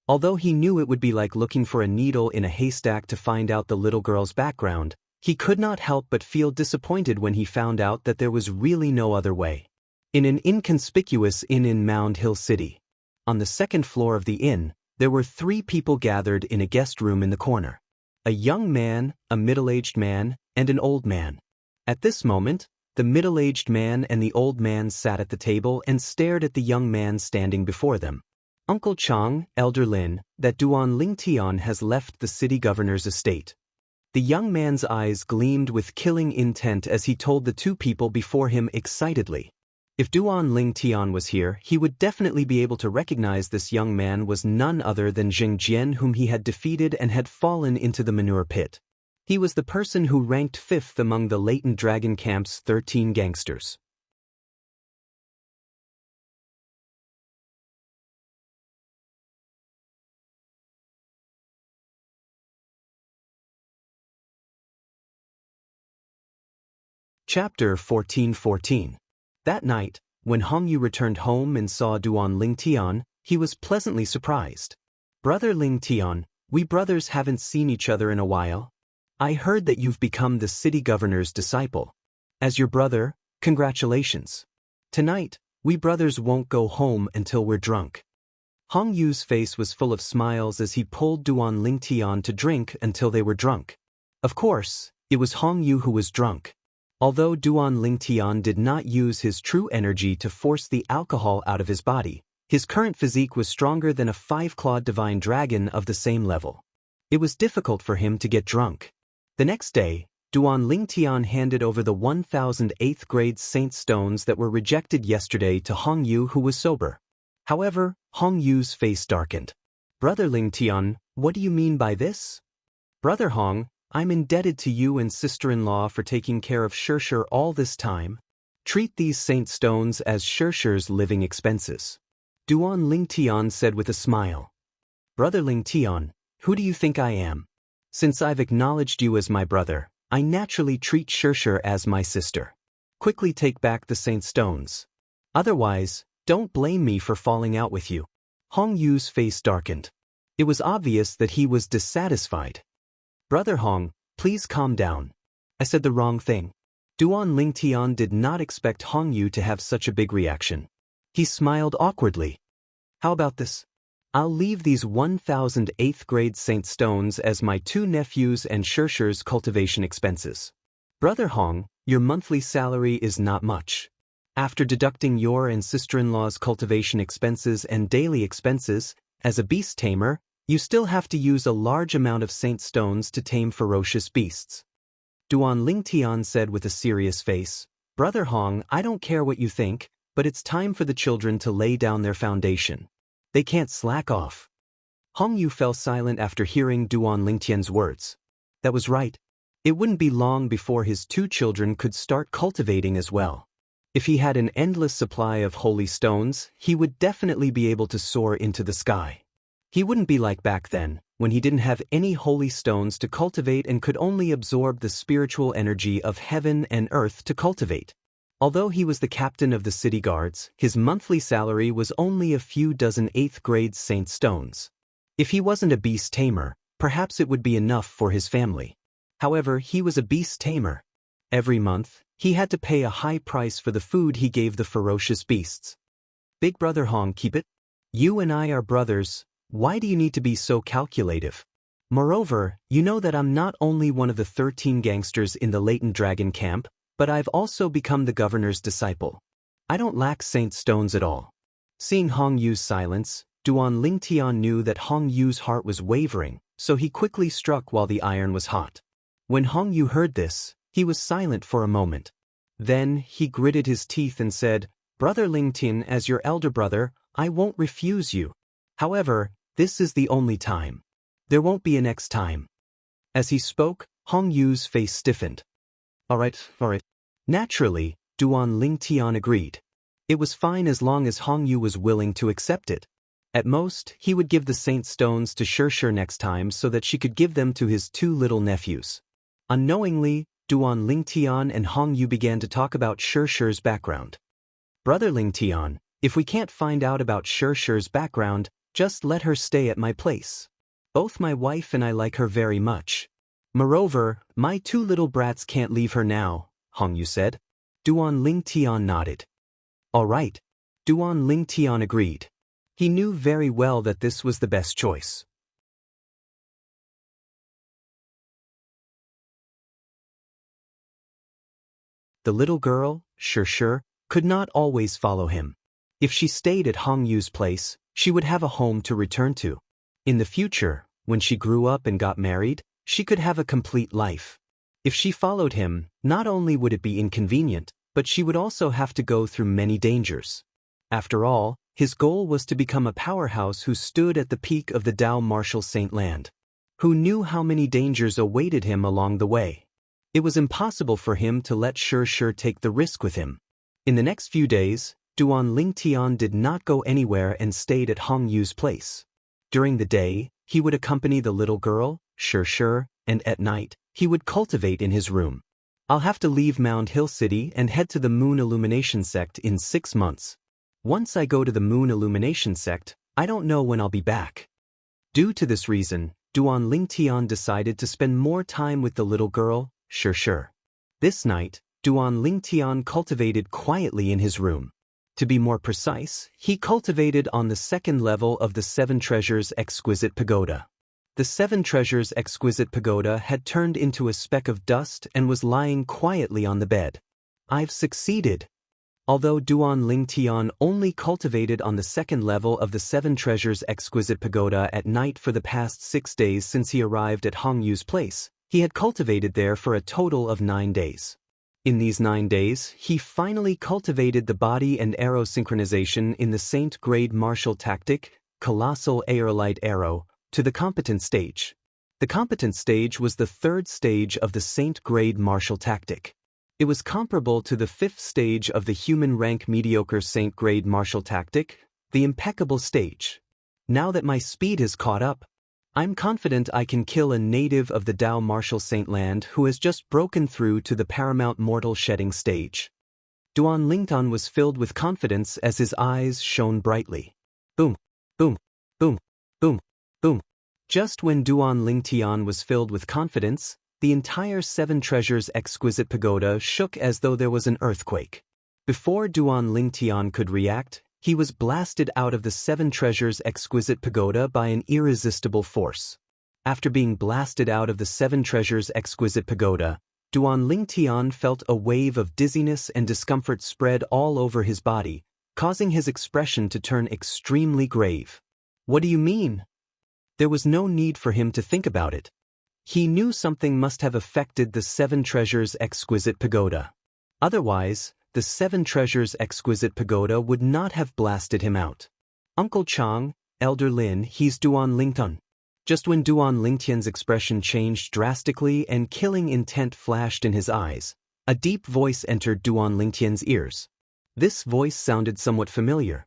A: Although he knew it would be like looking for a needle in a haystack to find out the little girl's background, he could not help but feel disappointed when he found out that there was really no other way. In an inconspicuous inn in Mound Hill City. On the second floor of the inn, there were 3 people gathered in a guest room in the corner. A young man, a middle-aged man, and an old man. At this moment, the middle-aged man and the old man sat at the table and stared at the young man standing before them. Uncle Chang, Elder Lin, that Duan Lingtian has left the city governor's estate. The young man's eyes gleamed with killing intent as he told the 2 people before him excitedly. If Duan Lingtian was here, he would definitely be able to recognize this young man was none other than Jing Jian, whom he had defeated and had fallen into the manure pit. He was the person who ranked 5th among the latent dragon camp's 13 gangsters. Chapter 1414. That night, when Hong Yu returned home and saw Duan Lingtian, he was pleasantly surprised. Brother Lingtian, we brothers haven't seen each other in a while. I heard that you've become the city governor's disciple. As your brother, congratulations. Tonight, we brothers won't go home until we're drunk. Hong Yu's face was full of smiles as he pulled Duan Lingtian to drink until they were drunk. Of course, it was Hong Yu who was drunk. Although Duan Lingtian did not use his true energy to force the alcohol out of his body, his current physique was stronger than a 5-clawed divine dragon of the same level. It was difficult for him to get drunk. The next day, Duan Lingtian handed over the 1,000 8th grade saint stones that were rejected yesterday to Hong Yu, who was sober. However, Hong Yu's face darkened. Brother Lingtian, what do you mean by this? Brother Hong, I'm indebted to you and sister-in-law for taking care of Xianxia all this time. Treat these saint stones as Xianxia's living expenses. Duan Lingtian said with a smile. Brother Lingtian, who do you think I am? Since I've acknowledged you as my brother, I naturally treat Xianxia as my sister. Quickly take back the saint stones. Otherwise, don't blame me for falling out with you. Hong Yu's face darkened. It was obvious that he was dissatisfied. Brother Hong, please calm down. I said the wrong thing. Duan Lingtian did not expect Hong Yu to have such a big reaction. He smiled awkwardly. How about this? I'll leave these 1,000 8th grade Saint Stones as my 2 nephews and Xianxia's cultivation expenses. Brother Hong, your monthly salary is not much. After deducting your and sister-in-law's cultivation expenses and daily expenses, as a beast tamer, you still have to use a large amount of Saint Stones to tame ferocious beasts. Duan Lingtian said with a serious face, Brother Hong, I don't care what you think, but it's time for the children to lay down their foundation. They can't slack off. Hong Yu fell silent after hearing Duan Lingtian's words. That was right. It wouldn't be long before his 2 children could start cultivating as well. If he had an endless supply of holy stones, he would definitely be able to soar into the sky. He wouldn't be like back then, when he didn't have any holy stones to cultivate and could only absorb the spiritual energy of heaven and earth to cultivate. Although he was the captain of the city guards, his monthly salary was only a few dozen 8th grade Saint Stones. If he wasn't a beast tamer, perhaps it would be enough for his family. However, he was a beast tamer. Every month, he had to pay a high price for the food he gave the ferocious beasts. Big Brother Hong, keep it. You and I are brothers. Why do you need to be so calculative? Moreover, you know that I'm not only one of the 13 gangsters in the latent dragon camp, but I've also become the governor's disciple. I don't lack Saint Stones at all. Seeing Hong Yu's silence, Duan Lingtian knew that Hong Yu's heart was wavering, so he quickly struck while the iron was hot. When Hong Yu heard this, he was silent for a moment. Then, he gritted his teeth and said, Brother Lingtian, as your elder brother, I won't refuse you. However, this is the only time. There won't be a next time. As he spoke, Hong Yu's face stiffened. All right. Naturally, Duan Lingtian agreed. It was fine as long as Hong Yu was willing to accept it. At most, he would give the Saint Stones to Xianxia next time so that she could give them to his 2 little nephews. Unknowingly, Duan Lingtian and Hong Yu began to talk about Xianxia's background. Brother Lingtian, if we can't find out about Xianxia's background, just let her stay at my place. Both my wife and I like her very much. Moreover, my 2 little brats can't leave her now, Hong Yu said. Duan Lingtian nodded. All right. Duan Lingtian agreed. He knew very well that this was the best choice. The little girl, Xianxia, could not always follow him. If she stayed at Hong Yu's place, she would have a home to return to. In the future, when she grew up and got married, she could have a complete life. If she followed him, not only would it be inconvenient, but she would also have to go through many dangers. After all, his goal was to become a powerhouse who stood at the peak of the Tao Martial Saint Land. Who knew how many dangers awaited him along the way? It was impossible for him to let Xianxia take the risk with him. In the next few days, Duan Lingtian did not go anywhere and stayed at Hong Yu's place. During the day, he would accompany the little girl, Xianxia, and at night, he would cultivate in his room. I'll have to leave Mound Hill City and head to the Moon Illumination Sect in 6 months. Once I go to the Moon Illumination Sect, I don't know when I'll be back. Due to this reason, Duan Lingtian decided to spend more time with the little girl, Xianxia. This night, Duan Lingtian cultivated quietly in his room. To be more precise, he cultivated on the 2nd level of the 7 Treasures Exquisite Pagoda. The 7 Treasures Exquisite Pagoda had turned into a speck of dust and was lying quietly on the bed. I've succeeded. Although Duan Lingtian only cultivated on the 2nd level of the 7 Treasures Exquisite Pagoda at night for the past 6 days since he arrived at Hong Yu's place, he had cultivated there for a total of 9 days. In these 9 days, he finally cultivated the body and arrow synchronization in the Saint Grade Martial Tactic, Colossal Aerolite Arrow, to the competent stage. The competent stage was the 3rd stage of the Saint Grade Martial Tactic. It was comparable to the 5th stage of the human rank mediocre Saint Grade Martial Tactic, the impeccable stage. Now that my speed has caught up, I'm confident I can kill a native of the Tao Martial Saint Land who has just broken through to the paramount mortal shedding stage. Duan Lingtian was filled with confidence as his eyes shone brightly. Boom! Boom, boom, boom, boom. Just when Duan Lingtian was filled with confidence, the entire Seven Treasures exquisite pagoda shook as though there was an earthquake. Before Duan Lingtian could react, he was blasted out of the Seven Treasures exquisite pagoda by an irresistible force. After being blasted out of the Seven Treasures exquisite pagoda, Duan Lingtian felt a wave of dizziness and discomfort spread all over his body, causing his expression to turn extremely grave. What do you mean? There was no need for him to think about it. He knew something must have affected the Seven Treasures exquisite pagoda. Otherwise, the Seven Treasures exquisite pagoda would not have blasted him out. Uncle Chang, Elder Lin, he's Duan Lingtian. Just when Duan Lingtian's expression changed drastically and killing intent flashed in his eyes, a deep voice entered Duan Lingtian's ears. This voice sounded somewhat familiar.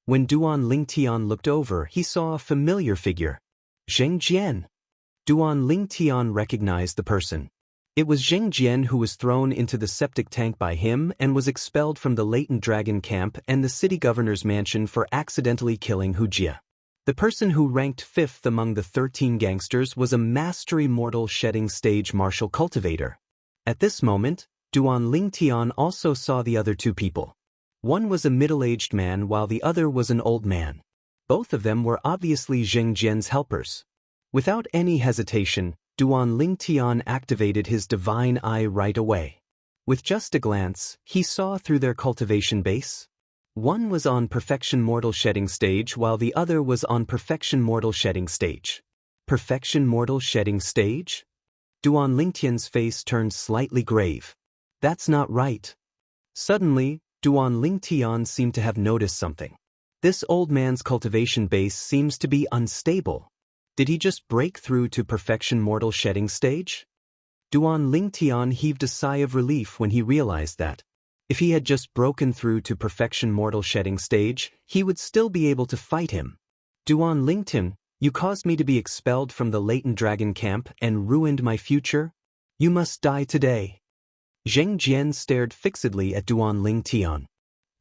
A: When Duan Lingtian looked over, he saw a familiar figure. Zheng Jian. Duan Lingtian recognized the person. It was Zheng Jian who was thrown into the septic tank by him and was expelled from the latent dragon camp and the city governor's mansion for accidentally killing Wuxia. The person who ranked 5th among the 13 gangsters was a mastery mortal shedding stage martial cultivator. At this moment, Duan Lingtian also saw the other two people. One was a middle-aged man while the other was an old man. Both of them were obviously Zheng Jian's helpers. Without any hesitation, Duan Lingtian activated his divine eye right away. With just a glance, he saw through their cultivation base. One was on perfection mortal shedding stage while the other was on perfection mortal shedding stage. Perfection mortal shedding stage? Duan Lingtian's face turned slightly grave. That's not right. Suddenly, Duan Lingtian seemed to have noticed something. This old man's cultivation base seems to be unstable. Did he just break through to perfection mortal shedding stage? Duan Lingtian heaved a sigh of relief when he realized that. If he had just broken through to perfection mortal shedding stage, he would still be able to fight him. Duan Lingtian, you caused me to be expelled from the latent dragon camp and ruined my future? You must die today. Zheng Jian stared fixedly at Duan Lingtian.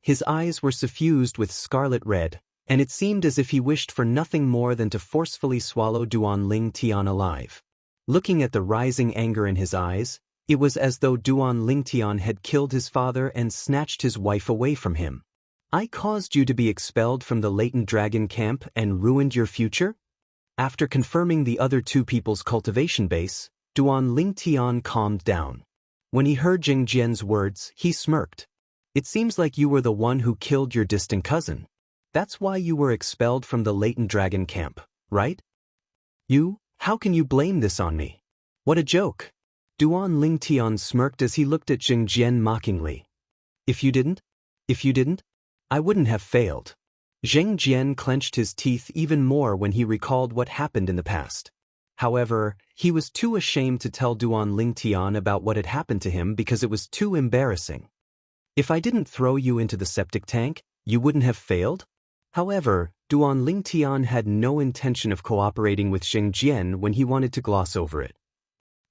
A: His eyes were suffused with scarlet red, and it seemed as if he wished for nothing more than to forcefully swallow Duan Lingtian alive. Looking at the rising anger in his eyes, it was as though Duan Lingtian had killed his father and snatched his wife away from him. I caused you to be expelled from the latent dragon camp and ruined your future? After confirming the other two people's cultivation base, Duan Lingtian calmed down. When he heard Zheng Jian's words, he smirked. It seems like you were the one who killed your distant cousin. That's why you were expelled from the latent dragon camp, right? You? How can you blame this on me? What a joke. Duan Lingtian smirked as he looked at Zheng Jian mockingly. If you didn't, I wouldn't have failed. Zheng Jian clenched his teeth even more when he recalled what happened in the past. However, he was too ashamed to tell Duan Lingtian about what had happened to him because it was too embarrassing. If I didn't throw you into the septic tank, you wouldn't have failed? However, Duan Lingtian had no intention of cooperating with Zheng Jian when he wanted to gloss over it.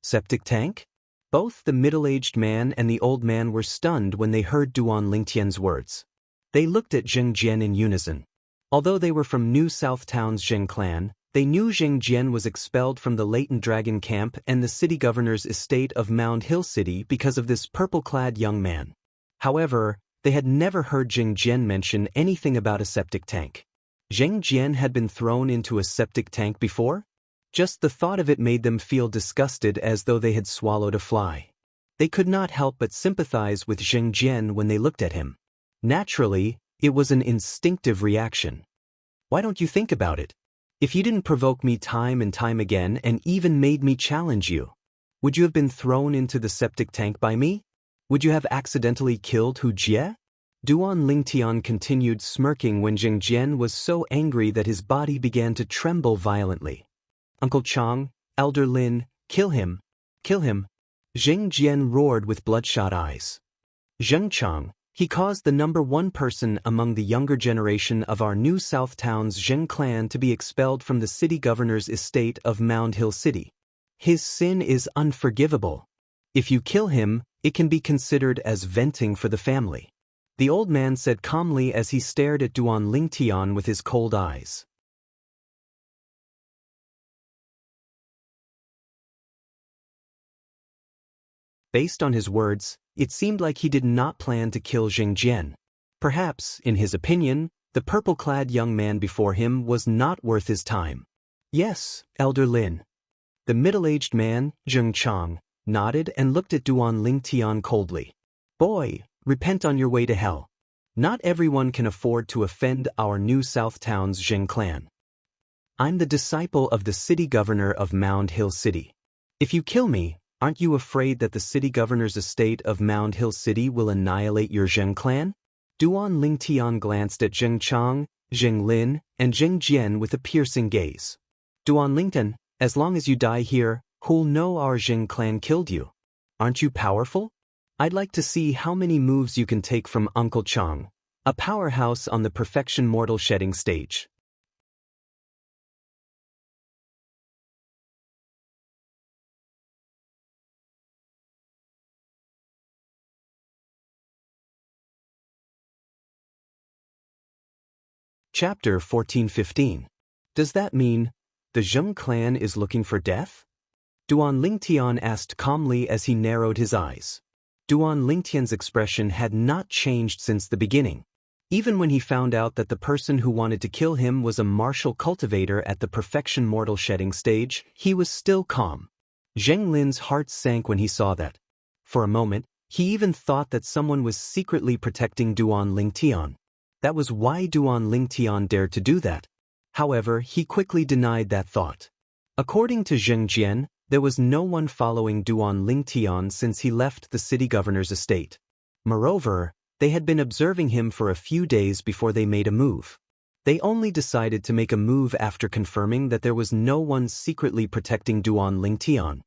A: Septic tank? Both the middle-aged man and the old man were stunned when they heard Duan Lingtian's words. They looked at Zheng Jian in unison. Although they were from New South Town's Zheng clan, they knew Zheng Jian was expelled from the latent dragon camp and the city governor's estate of Mound Hill City because of this purple-clad young man. However, they had never heard Zheng Jian mention anything about a septic tank. Zheng Jian had been thrown into a septic tank before? Just the thought of it made them feel disgusted as though they had swallowed a fly. They could not help but sympathize with Zheng Jian when they looked at him. Naturally, it was an instinctive reaction. Why don't you think about it? If you didn't provoke me time and time again and even made me challenge you, would you have been thrown into the septic tank by me? Would you have accidentally killed Wuxia? Duan Lingtian continued smirking when Zheng Jian was so angry that his body began to tremble violently. Uncle Chang, Elder Lin, kill him, kill him. Zheng Jian roared with bloodshot eyes. Zheng Chang, he caused the #1 person among the younger generation of our New South Town's Zheng clan to be expelled from the city governor's estate of Mound Hill City. His sin is unforgivable. If you kill him, It can be considered as venting for the family. The old man said calmly as he stared at Duan Lingtian with his cold eyes. Based on his words, it seemed like he did not plan to kill Jing Jian. Perhaps, in his opinion, the purple-clad young man before him was not worth his time. Yes, Elder Lin. The middle-aged man, Zheng Chang, nodded and looked at Duan Lingtian coldly. Boy, repent on your way to hell. Not everyone can afford to offend our New South Town's Zheng clan. I'm the disciple of the city governor of Mound Hill City. If you kill me, aren't you afraid that the city governor's estate of Mound Hill City will annihilate your Zheng clan? Duan Lingtian glanced at Zheng Chang, Zheng Lin, and Zheng Jian with a piercing gaze. Duan Lingtian, as long as you die here, who'll know our Zheng clan killed you? Aren't you powerful? I'd like to see how many moves you can take from Uncle Chang, a powerhouse on the perfection mortal shedding stage. Chapter 14-15. Does that mean the Zheng clan is looking for death? Duan Lingtian asked calmly as he narrowed his eyes. Duan Lingtian's expression had not changed since the beginning. Even when he found out that the person who wanted to kill him was a martial cultivator at the perfection mortal shedding stage, he was still calm. Zheng Lin's heart sank when he saw that. For a moment, he even thought that someone was secretly protecting Duan Lingtian. That was why Duan Lingtian dared to do that. However, he quickly denied that thought. According to Zheng Jian, there was no one following Duan Lingtian since he left the city governor's estate. Moreover, they had been observing him for a few days before they made a move. They only decided to make a move after confirming that there was no one secretly protecting Duan Lingtian.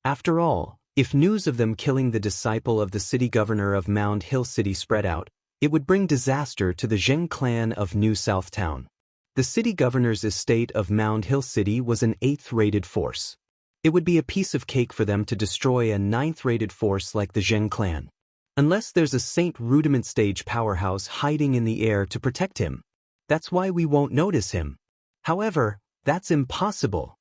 A: After all, if news of them killing the disciple of the city governor of Mound Hill City spread out, it would bring disaster to the Zheng clan of New South Town. The city governor's estate of Mound Hill City was an 8th-rated force. It would be a piece of cake for them to destroy a 9th-rated force like the Zheng clan. Unless there's a Saint Rudiment stage powerhouse hiding in the air to protect him. That's why we won't notice him. However, that's impossible.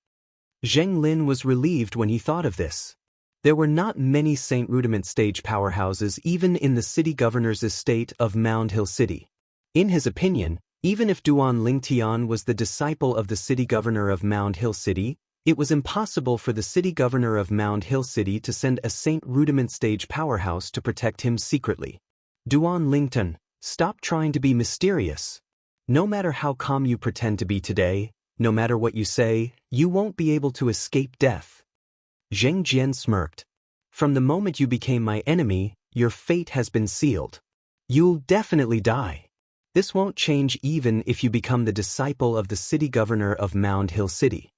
A: Zheng Lin was relieved when he thought of this. There were not many Saint Rudiment stage powerhouses even in the city governor's estate of Mound Hill City. In his opinion, even if Duan Lingtian was the disciple of the city governor of Mound Hill City, it was impossible for the city governor of Mound Hill City to send a Saint Rudiment stage powerhouse to protect him secretly. Duan Lingtian, stop trying to be mysterious. No matter how calm you pretend to be today, no matter what you say, you won't be able to escape death. Zheng Jian smirked. From the moment you became my enemy, your fate has been sealed. You'll definitely die. This won't change even if you become the disciple of the city governor of Mound Hill City.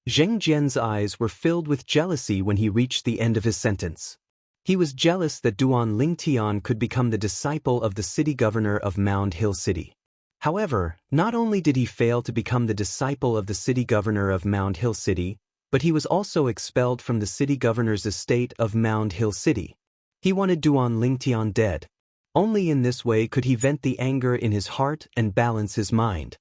A: Zheng Jian's eyes were filled with jealousy when he reached the end of his sentence. He was jealous that Duan Lingtian could become the disciple of the city governor of Mound Hill City. However, not only did he fail to become the disciple of the city governor of Mound Hill City, but he was also expelled from the city governor's estate of Mound Hill City. He wanted Duan Lingtian dead. Only in this way could he vent the anger in his heart and balance his mind.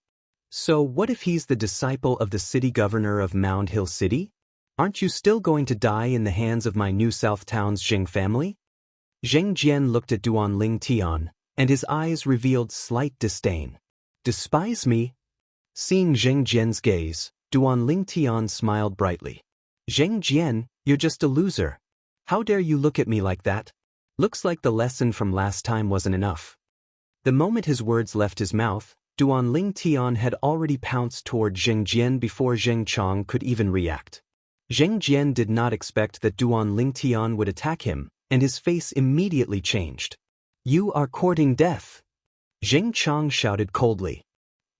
A: So what if he's the disciple of the city governor of Mound Hill City? Aren't you still going to die in the hands of my New South Town's Zheng family? Zheng Jian looked at Duan Lingtian, and his eyes revealed slight disdain. Despise me? Seeing Zheng Jian's gaze, Duan Lingtian smiled brightly. Zheng Jian, you're just a loser. How dare you look at me like that? Looks like the lesson from last time wasn't enough. The moment his words left his mouth, Duan Lingtian had already pounced toward Zheng Jian before Zheng Chang could even react. Zheng Jian did not expect that Duan Lingtian would attack him, and his face immediately changed. You are courting death. Zheng Chang shouted coldly.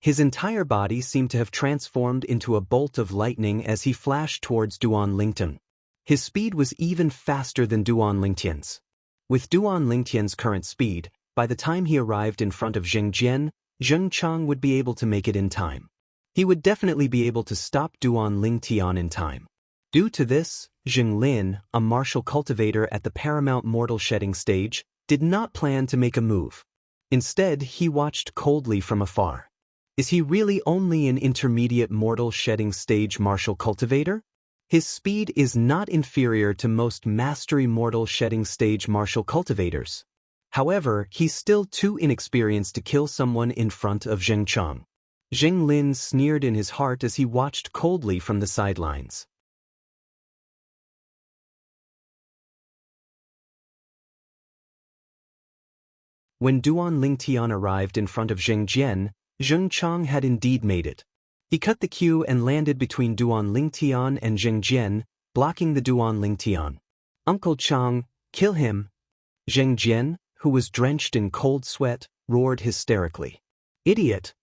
A: His entire body seemed to have transformed into a bolt of lightning as he flashed towards Duan Lingtian. His speed was even faster than Duan Lingtian's. With Duan Lingtian's current speed, by the time he arrived in front of Zheng Jian, Zheng Chang would be able to make it in time. He would definitely be able to stop Duan Lingtian in time. Due to this, Zheng Lin, a martial cultivator at the paramount mortal shedding stage, did not plan to make a move. Instead, he watched coldly from afar. Is he really only an intermediate mortal shedding stage martial cultivator? His speed is not inferior to most mastery mortal shedding stage martial cultivators. However, he's still too inexperienced to kill someone in front of Zheng Chang. Zheng Lin sneered in his heart as he watched coldly from the sidelines. When Duan Lingtian arrived in front of Zheng Jian, Zheng Chang had indeed made it. He cut the queue and landed between Duan Lingtian and Zheng Jian, blocking the Duan Lingtian. "Uncle Chang, kill him!" Zheng Jian, who was drenched in cold sweat, roared hysterically. "Idiot!"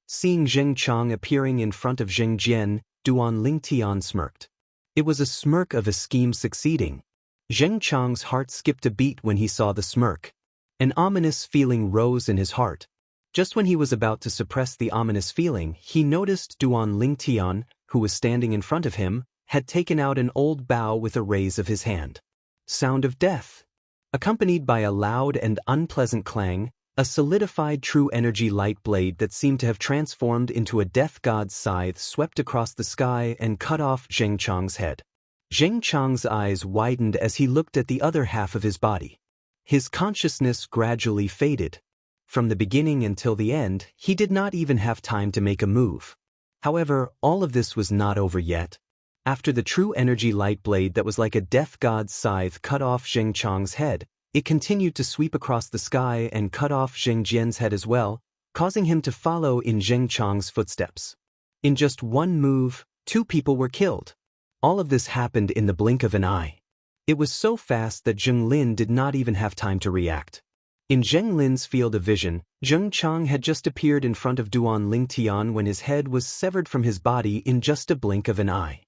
A: Seeing Zheng Chang appearing in front of Zheng Jian, Duan Lingtian smirked. It was a smirk of a scheme succeeding. Zheng Chang's heart skipped a beat when he saw the smirk. An ominous feeling rose in his heart. Just when he was about to suppress the ominous feeling, he noticed Duan Lingtian, who was standing in front of him, had taken out an old bow with a raise of his hand. Sound of death. Accompanied by a loud and unpleasant clang, a solidified true energy light blade that seemed to have transformed into a death god's scythe swept across the sky and cut off Zheng Chang's head. Zheng Chang's eyes widened as he looked at the other half of his body. His consciousness gradually faded. From the beginning until the end, he did not even have time to make a move. However, all of this was not over yet. After the true energy light blade that was like a death god's scythe cut off Zheng Chang's head, it continued to sweep across the sky and cut off Zheng Jian's head as well, causing him to follow in Zheng Chang's footsteps. In just one move, 2 people were killed. All of this happened in the blink of an eye. It was so fast that Zheng Lin did not even have time to react. In Zheng Lin's field of vision, Zheng Chang had just appeared in front of Duan Lingtian when his head was severed from his body in just a blink of an eye.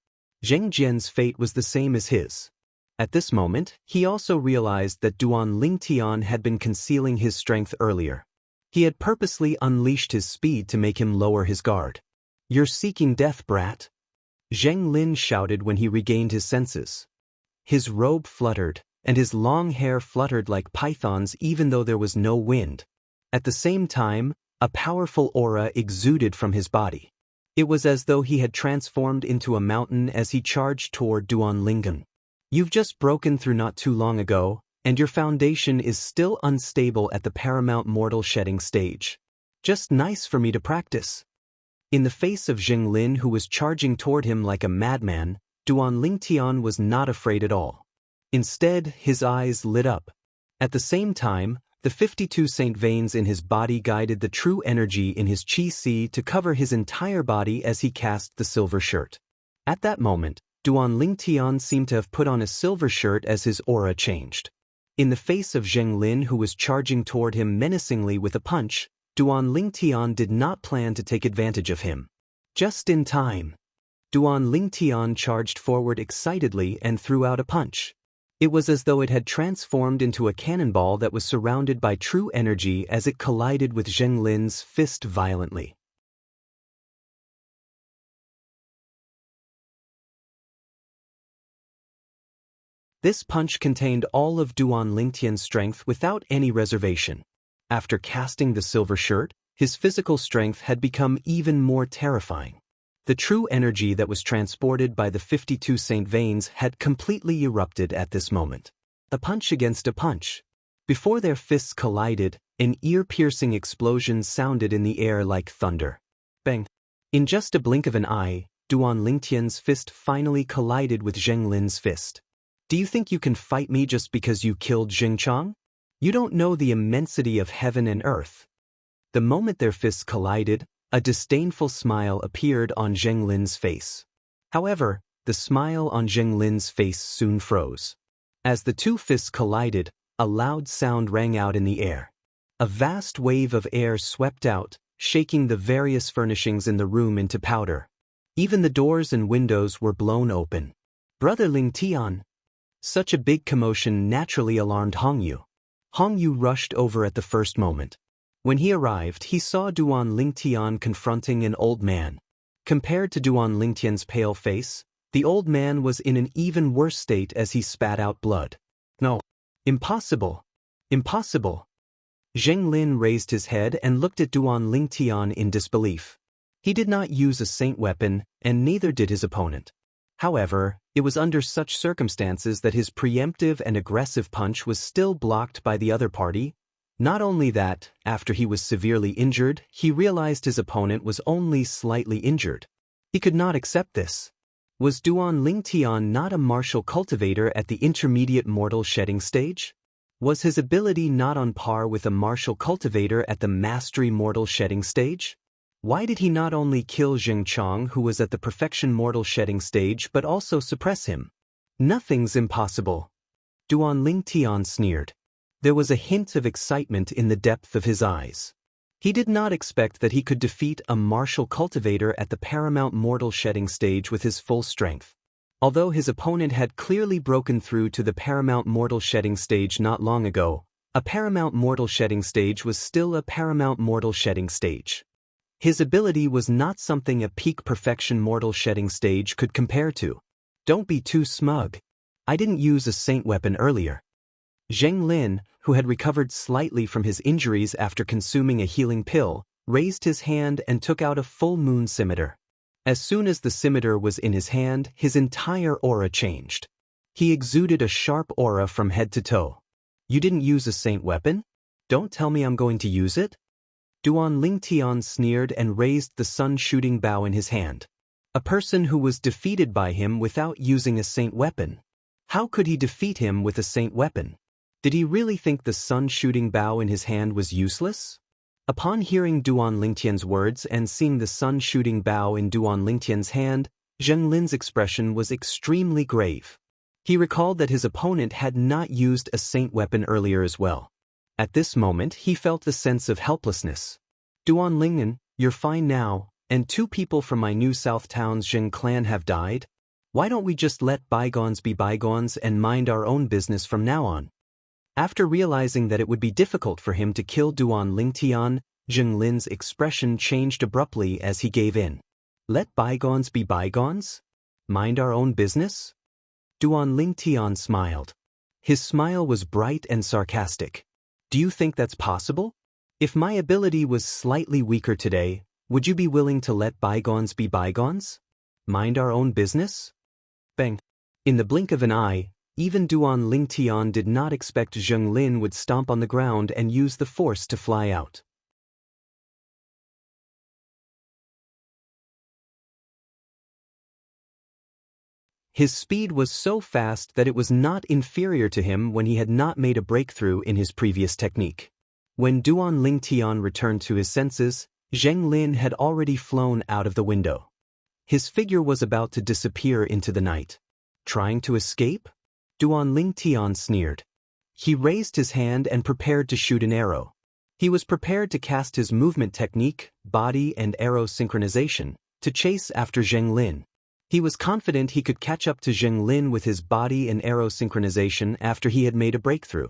A: Zheng Jian's fate was the same as his. At this moment, he also realized that Duan Lingtian had been concealing his strength earlier. He had purposely unleashed his speed to make him lower his guard. "You're seeking death, brat!" Zheng Lin shouted when he regained his senses. His robe fluttered, and his long hair fluttered like pythons even though there was no wind. At the same time, a powerful aura exuded from his body. It was as though he had transformed into a mountain as he charged toward Duan Lingtian. "You've just broken through not too long ago, and your foundation is still unstable at the paramount mortal shedding stage. Just nice for me to practice." In the face of Zheng Lin, who was charging toward him like a madman, Duan Lingtian was not afraid at all. Instead, his eyes lit up. At the same time, the 52 saint veins in his body guided the true energy in his qi to cover his entire body as he cast the silver shirt. At that moment, Duan Lingtian seemed to have put on a silver shirt as his aura changed. In the face of Zheng Lin, who was charging toward him menacingly with a punch, Duan Lingtian did not plan to take advantage of him. Just in time, Duan Lingtian charged forward excitedly and threw out a punch. It was as though it had transformed into a cannonball that was surrounded by true energy as it collided with Zheng Lin's fist violently. This punch contained all of Duan Lingtian's strength without any reservation. After casting the silver shirt, his physical strength had become even more terrifying. The true energy that was transported by the 52 saint veins had completely erupted at this moment. A punch against a punch. Before their fists collided, an ear-piercing explosion sounded in the air like thunder. Bang! In just a blink of an eye, Duan Lingtian's fist finally collided with Zheng Lin's fist. "Do you think you can fight me just because you killed Zheng Chang? You don't know the immensity of heaven and earth." The moment their fists collided, a disdainful smile appeared on Zheng Lin's face. However, the smile on Zheng Lin's face soon froze. As the 2 fists collided, a loud sound rang out in the air. A vast wave of air swept out, shaking the various furnishings in the room into powder. Even the doors and windows were blown open. "Brother Lingtian!" Such a big commotion naturally alarmed Hongyu. Hongyu rushed over at the first moment. When he arrived, he saw Duan Lingtian confronting an old man. Compared to Duan Lingtian's pale face, The old man was in an even worse state as he spat out blood. No. Impossible. Impossible. Zheng Lin raised his head and looked at Duan Lingtian in disbelief. He did not use a saint weapon, and neither did his opponent. However, it was under such circumstances that his preemptive and aggressive punch was still blocked by the other party. Not only that, after he was severely injured, he realized his opponent was only slightly injured. He could not accept this. Was Duan Lingtian not a martial cultivator at the intermediate mortal shedding stage? Was his ability not on par with a martial cultivator at the mastery mortal shedding stage? Why did he not only kill Zheng Chong, who was at the perfection mortal shedding stage, but also suppress him? Nothing's impossible. Duan Lingtian sneered. There was a hint of excitement in the depth of his eyes. He did not expect that he could defeat a martial cultivator at the paramount mortal shedding stage with his full strength. Although his opponent had clearly broken through to the paramount mortal shedding stage not long ago, a paramount mortal shedding stage was still a paramount mortal shedding stage. His ability was not something a peak perfection mortal shedding stage could compare to. Don't be too smug. I didn't use a saint weapon earlier. Zheng Lin, who had recovered slightly from his injuries after consuming a healing pill, raised his hand and took out a full moon scimitar. As soon as the scimitar was in his hand, his entire aura changed. He exuded a sharp aura from head to toe. You didn't use a saint weapon? Don't tell me I'm going to use it? Duan Lingtian sneered and raised the sun-shooting bow in his hand. A person who was defeated by him without using a saint weapon. How could he defeat him with a saint weapon? Did he really think the sun-shooting bow in his hand was useless? Upon hearing Duan Lingtian's words and seeing the sun-shooting bow in Duan Lingtian's hand, Zheng Lin's expression was extremely grave. He recalled that his opponent had not used a saint weapon earlier as well. At this moment, he felt the sense of helplessness. Duan Lingnan, you're fine now, and 2 people from my New South Town's Zheng clan have died. Why don't we just let bygones be bygones and mind our own business from now on? After realizing that it would be difficult for him to kill Duan Lingtian, Zheng Lin's expression changed abruptly as he gave in. Let bygones be bygones? Mind our own business? Duan Lingtian smiled. His smile was bright and sarcastic. Do you think that's possible? If my ability was slightly weaker today, would you be willing to let bygones be bygones? Mind our own business? Bang. In the blink of an eye, even Duan Lingtian did not expect Zheng Lin would stomp on the ground and use the force to fly out. His speed was so fast that it was not inferior to him when he had not made a breakthrough in his previous technique. When Duan Lingtian returned to his senses, Zheng Lin had already flown out of the window. His figure was about to disappear into the night. Trying to escape? Duan Lingtian sneered. He raised his hand and prepared to shoot an arrow. He was prepared to cast his movement technique, body and arrow synchronization, to chase after Zheng Lin. He was confident he could catch up to Zheng Lin with his body and arrow synchronization after he had made a breakthrough.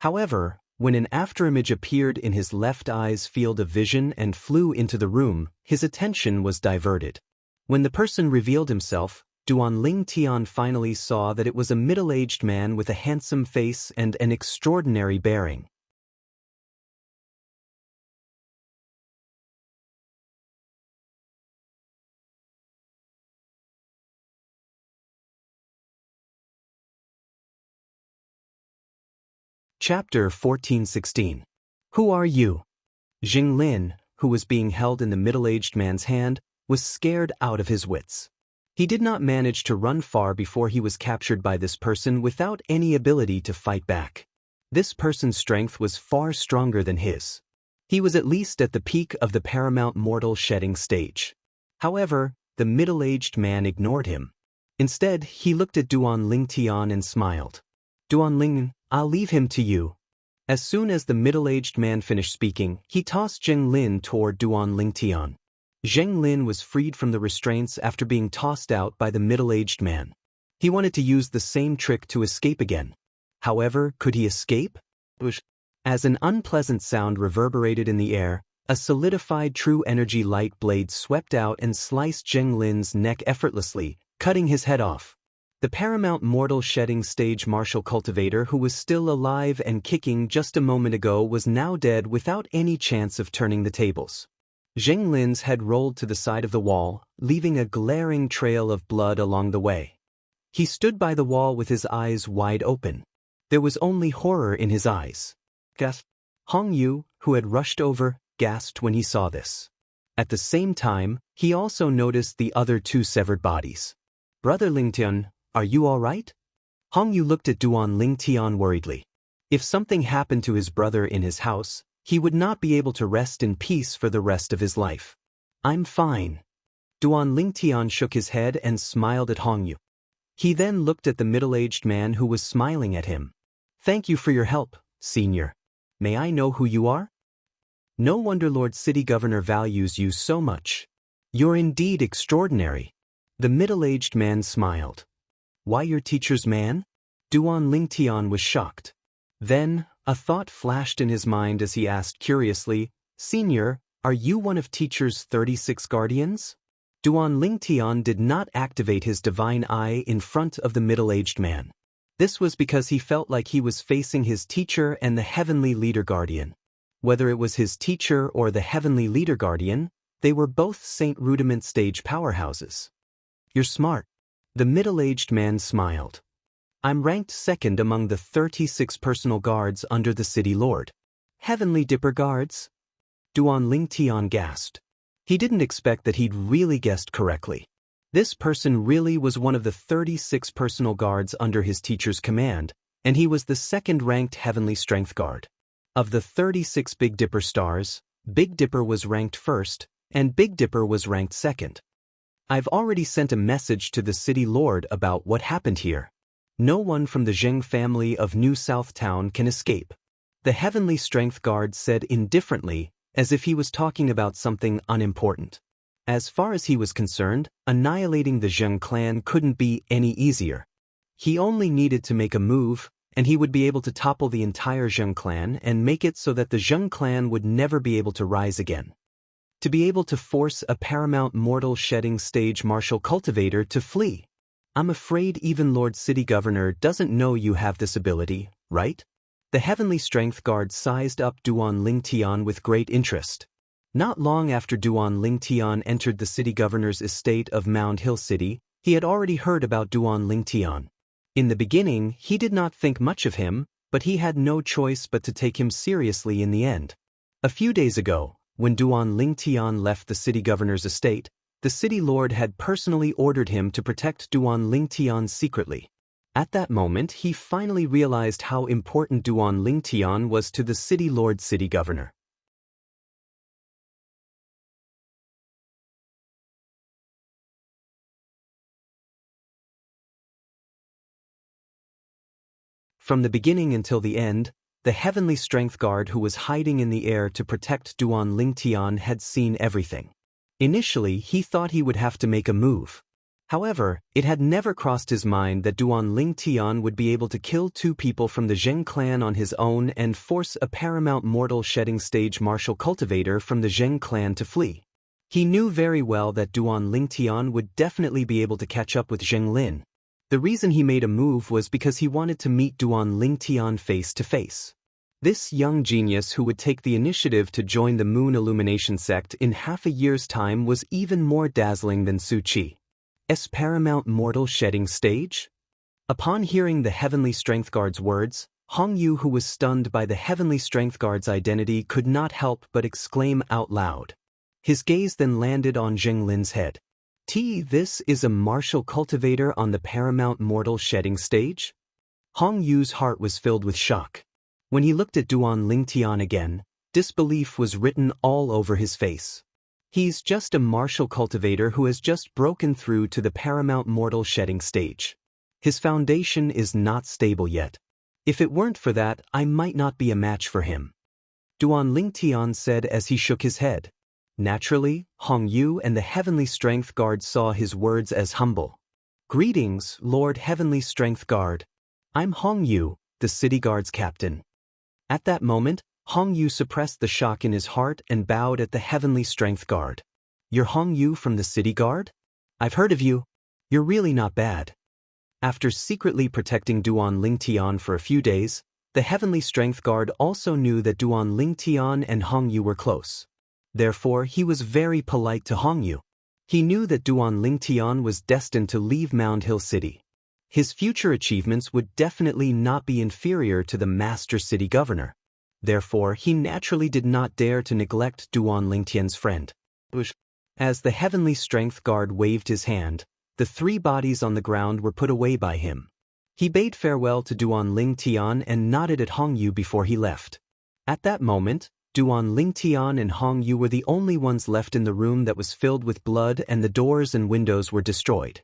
A: However, when an afterimage appeared in his left eye's field of vision and flew into the room, his attention was diverted. When the person revealed himself, Duan Lingtian finally saw that it was a middle-aged man with a handsome face and an extraordinary bearing. Chapter 14:16. Who are you? Zheng Lin, who was being held in the middle-aged man's hand, was scared out of his wits. He did not manage to run far before he was captured by this person without any ability to fight back. This person's strength was far stronger than his. He was at least at the peak of the paramount mortal shedding stage. However, the middle-aged man ignored him. Instead, he looked at Duan Lingtian and smiled. Duan Ling, I'll leave him to you. As soon as the middle-aged man finished speaking, he tossed Zheng Lin toward Duan Lingtian. Zheng Lin was freed from the restraints after being tossed out by the middle-aged man. He wanted to use the same trick to escape again. However, could he escape? As an unpleasant sound reverberated in the air, a solidified true energy light blade swept out and sliced Zheng Lin's neck effortlessly, cutting his head off. The paramount mortal shedding stage martial cultivator who was still alive and kicking just a moment ago was now dead without any chance of turning the tables. Zheng Lin's head rolled to the side of the wall, leaving a glaring trail of blood along the way. He stood by the wall with his eyes wide open. There was only horror in his eyes. Gasped. Hong Yu, who had rushed over, gasped when he saw this. At the same time, he also noticed the other two severed bodies. Brother Lingtian, are you all right? Hong Yu looked at Duan Lingtian worriedly. If something happened to his brother in his house, he would not be able to rest in peace for the rest of his life. I'm fine. Duan Lingtian shook his head and smiled at Hong Yu. He then looked at the middle-aged man who was smiling at him. Thank you for your help, senior. May I know who you are? No wonder Lord City Governor values you so much. You're indeed extraordinary. The middle-aged man smiled. Why your teacher's man? Duan Lingtian was shocked. Then, a thought flashed in his mind as he asked curiously, Senior, are you one of teacher's 36 guardians? Duan Lingtian did not activate his divine eye in front of the middle-aged man. This was because he felt like he was facing his teacher and the heavenly leader guardian. Whether it was his teacher or the heavenly leader guardian, they were both Saint Rudiment stage powerhouses. You're smart. The middle-aged man smiled. I'm ranked second among the 36 personal guards under the city lord. Heavenly Dipper guards? Duan Lingtian gasped. He didn't expect that he'd really guessed correctly. This person really was one of the 36 personal guards under his teacher's command, and he was the second-ranked Heavenly Strength Guard. Of the 36 Big Dipper stars, Big Dipper was ranked first, and Big Dipper was ranked second. I've already sent a message to the city lord about what happened here. No one from the Zheng family of New South Town can escape. The Heavenly Strength Guard said indifferently, as if he was talking about something unimportant. As far as he was concerned, annihilating the Zheng clan couldn't be any easier. He only needed to make a move, and he would be able to topple the entire Zheng clan and make it so that the Zheng clan would never be able to rise again. To be able to force a paramount mortal shedding stage martial cultivator to flee. I'm afraid even Lord City Governor doesn't know you have this ability, right? The Heavenly Strength Guard sized up Duan Lingtian with great interest. Not long after Duan Lingtian entered the city governor's estate of Mound Hill City, he had already heard about Duan Lingtian. In the beginning, he did not think much of him, but he had no choice but to take him seriously in the end. A few days ago, when Duan Lingtian left the city governor's estate, the city lord had personally ordered him to protect Duan Lingtian secretly. At that moment, he finally realized how important Duan Lingtian was to the city lord city governor. From the beginning until the end, the Heavenly Strength Guard who was hiding in the air to protect Duan Lingtian had seen everything. Initially, he thought he would have to make a move. However, it had never crossed his mind that Duan Lingtian would be able to kill two people from the Zheng clan on his own and force a paramount mortal shedding stage martial cultivator from the Zheng clan to flee. He knew very well that Duan Lingtian would definitely be able to catch up with Zheng Lin. The reason he made a move was because he wanted to meet Duan Lingtian face to face. This young genius who would take the initiative to join the Moon Illumination sect in half a year's time was even more dazzling than Su Chi's paramount mortal shedding stage? Upon hearing the Heavenly Strength Guard's words, Hong Yu, who was stunned by the Heavenly Strength Guard's identity, could not help but exclaim out loud. His gaze then landed on Zheng Lin's head. This is a martial cultivator on the paramount mortal shedding stage? Hong Yu's heart was filled with shock. When he looked at Duan Lingtian again, disbelief was written all over his face. He's just a martial cultivator who has just broken through to the paramount mortal shedding stage. His foundation is not stable yet. If it weren't for that, I might not be a match for him. Duan Lingtian said as he shook his head. Naturally, Hong Yu and the Heavenly Strength Guard saw his words as humble. Greetings, Lord Heavenly Strength Guard. I'm Hong Yu, the City Guard's captain. At that moment, Hong Yu suppressed the shock in his heart and bowed at the Heavenly Strength Guard. You're Hong Yu from the City Guard? I've heard of you. You're really not bad. After secretly protecting Duan Lingtian for a few days, the Heavenly Strength Guard also knew that Duan Lingtian and Hongyu were close. Therefore, he was very polite to Hongyu. He knew that Duan Lingtian was destined to leave Mound Hill City. His future achievements would definitely not be inferior to the Master City Governor. Therefore, he naturally did not dare to neglect Duan Lingtian's friend. As the Heavenly Strength Guard waved his hand, the 3 bodies on the ground were put away by him. He bade farewell to Duan Lingtian and nodded at Hongyu before he left. At that moment, Duan Lingtian and Hongyu were the only ones left in the room that was filled with blood, and the doors and windows were destroyed.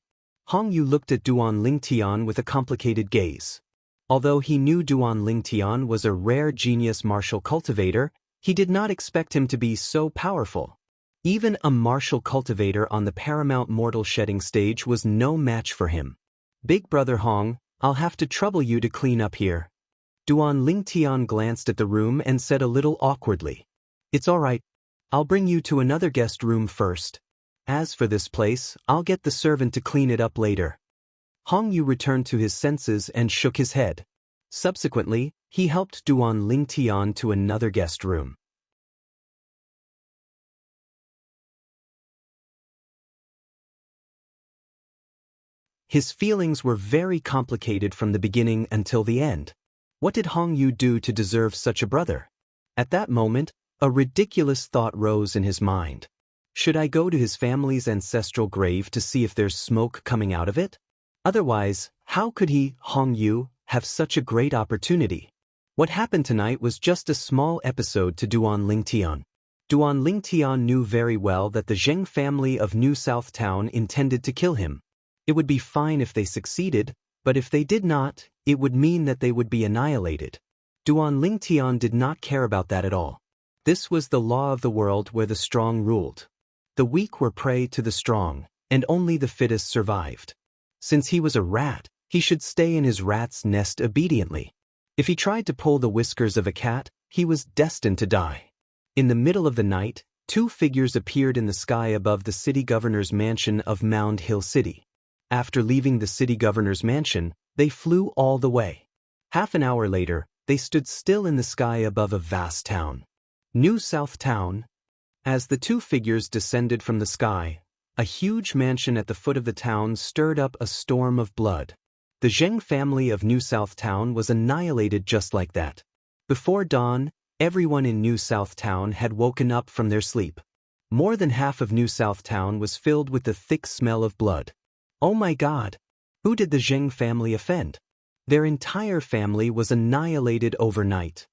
A: Hongyu looked at Duan Lingtian with a complicated gaze. Although he knew Duan Lingtian was a rare genius martial cultivator, he did not expect him to be so powerful. Even a martial cultivator on the paramount mortal shedding stage was no match for him. Big brother Hong, I'll have to trouble you to clean up here. Duan Lingtian glanced at the room and said a little awkwardly. It's all right. I'll bring you to another guest room first. As for this place, I'll get the servant to clean it up later. Hongyu returned to his senses and shook his head. Subsequently, he helped Duan Lingtian to another guest room. His feelings were very complicated from the beginning until the end. What did Hongyu do to deserve such a brother? At that moment, a ridiculous thought rose in his mind. Should I go to his family's ancestral grave to see if there's smoke coming out of it? Otherwise, how could he, Hongyu, have such a great opportunity? What happened tonight was just a small episode to Duan Lingtian. Duan Lingtian knew very well that the Zheng family of New South Town intended to kill him. It would be fine if they succeeded, but if they did not, it would mean that they would be annihilated. Duan Lingtian did not care about that at all. This was the law of the world where the strong ruled. The weak were prey to the strong, and only the fittest survived. Since he was a rat, he should stay in his rat's nest obediently. If he tried to pull the whiskers of a cat, he was destined to die. In the middle of the night, 2 figures appeared in the sky above the city governor's mansion of Mound Hill City. After leaving the city governor's mansion, they flew all the way. Half an hour later, they stood still in the sky above a vast town. New South Town. As the 2 figures descended from the sky, a huge mansion at the foot of the town stirred up a storm of blood. The Zheng family of New South Town was annihilated just like that. Before dawn, everyone in New South Town had woken up from their sleep. More than half of New South Town was filled with the thick smell of blood. Oh my God! Who did the Zheng family offend? Their entire family was annihilated overnight.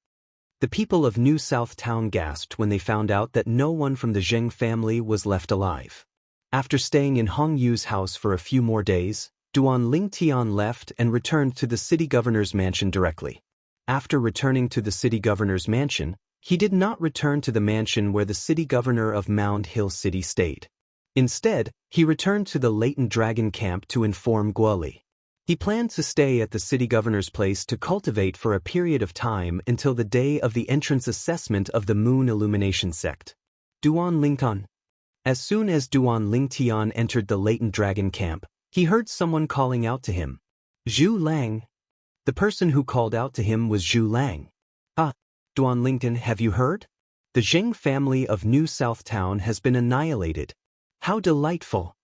A: The people of New South Town gasped when they found out that no one from the Zheng family was left alive. After staying in Hongyu's house for a few more days, Duan Lingtian left and returned to the city governor's mansion directly. After returning to the city governor's mansion, he did not return to the mansion where the city governor of Mound Hill City stayed. Instead, he returned to the latent dragon camp to inform Guoli. He planned to stay at the city governor's place to cultivate for a period of time until the day of the entrance assessment of the Moon Illumination sect. Duan Lingtian. As soon as Duan Lingtian entered the latent dragon camp, he heard someone calling out to him. Zhu Lang. The person who called out to him was Zhu Lang. Ah, Duan Lingtian, have you heard? The Zheng family of New South Town has been annihilated. How delightful!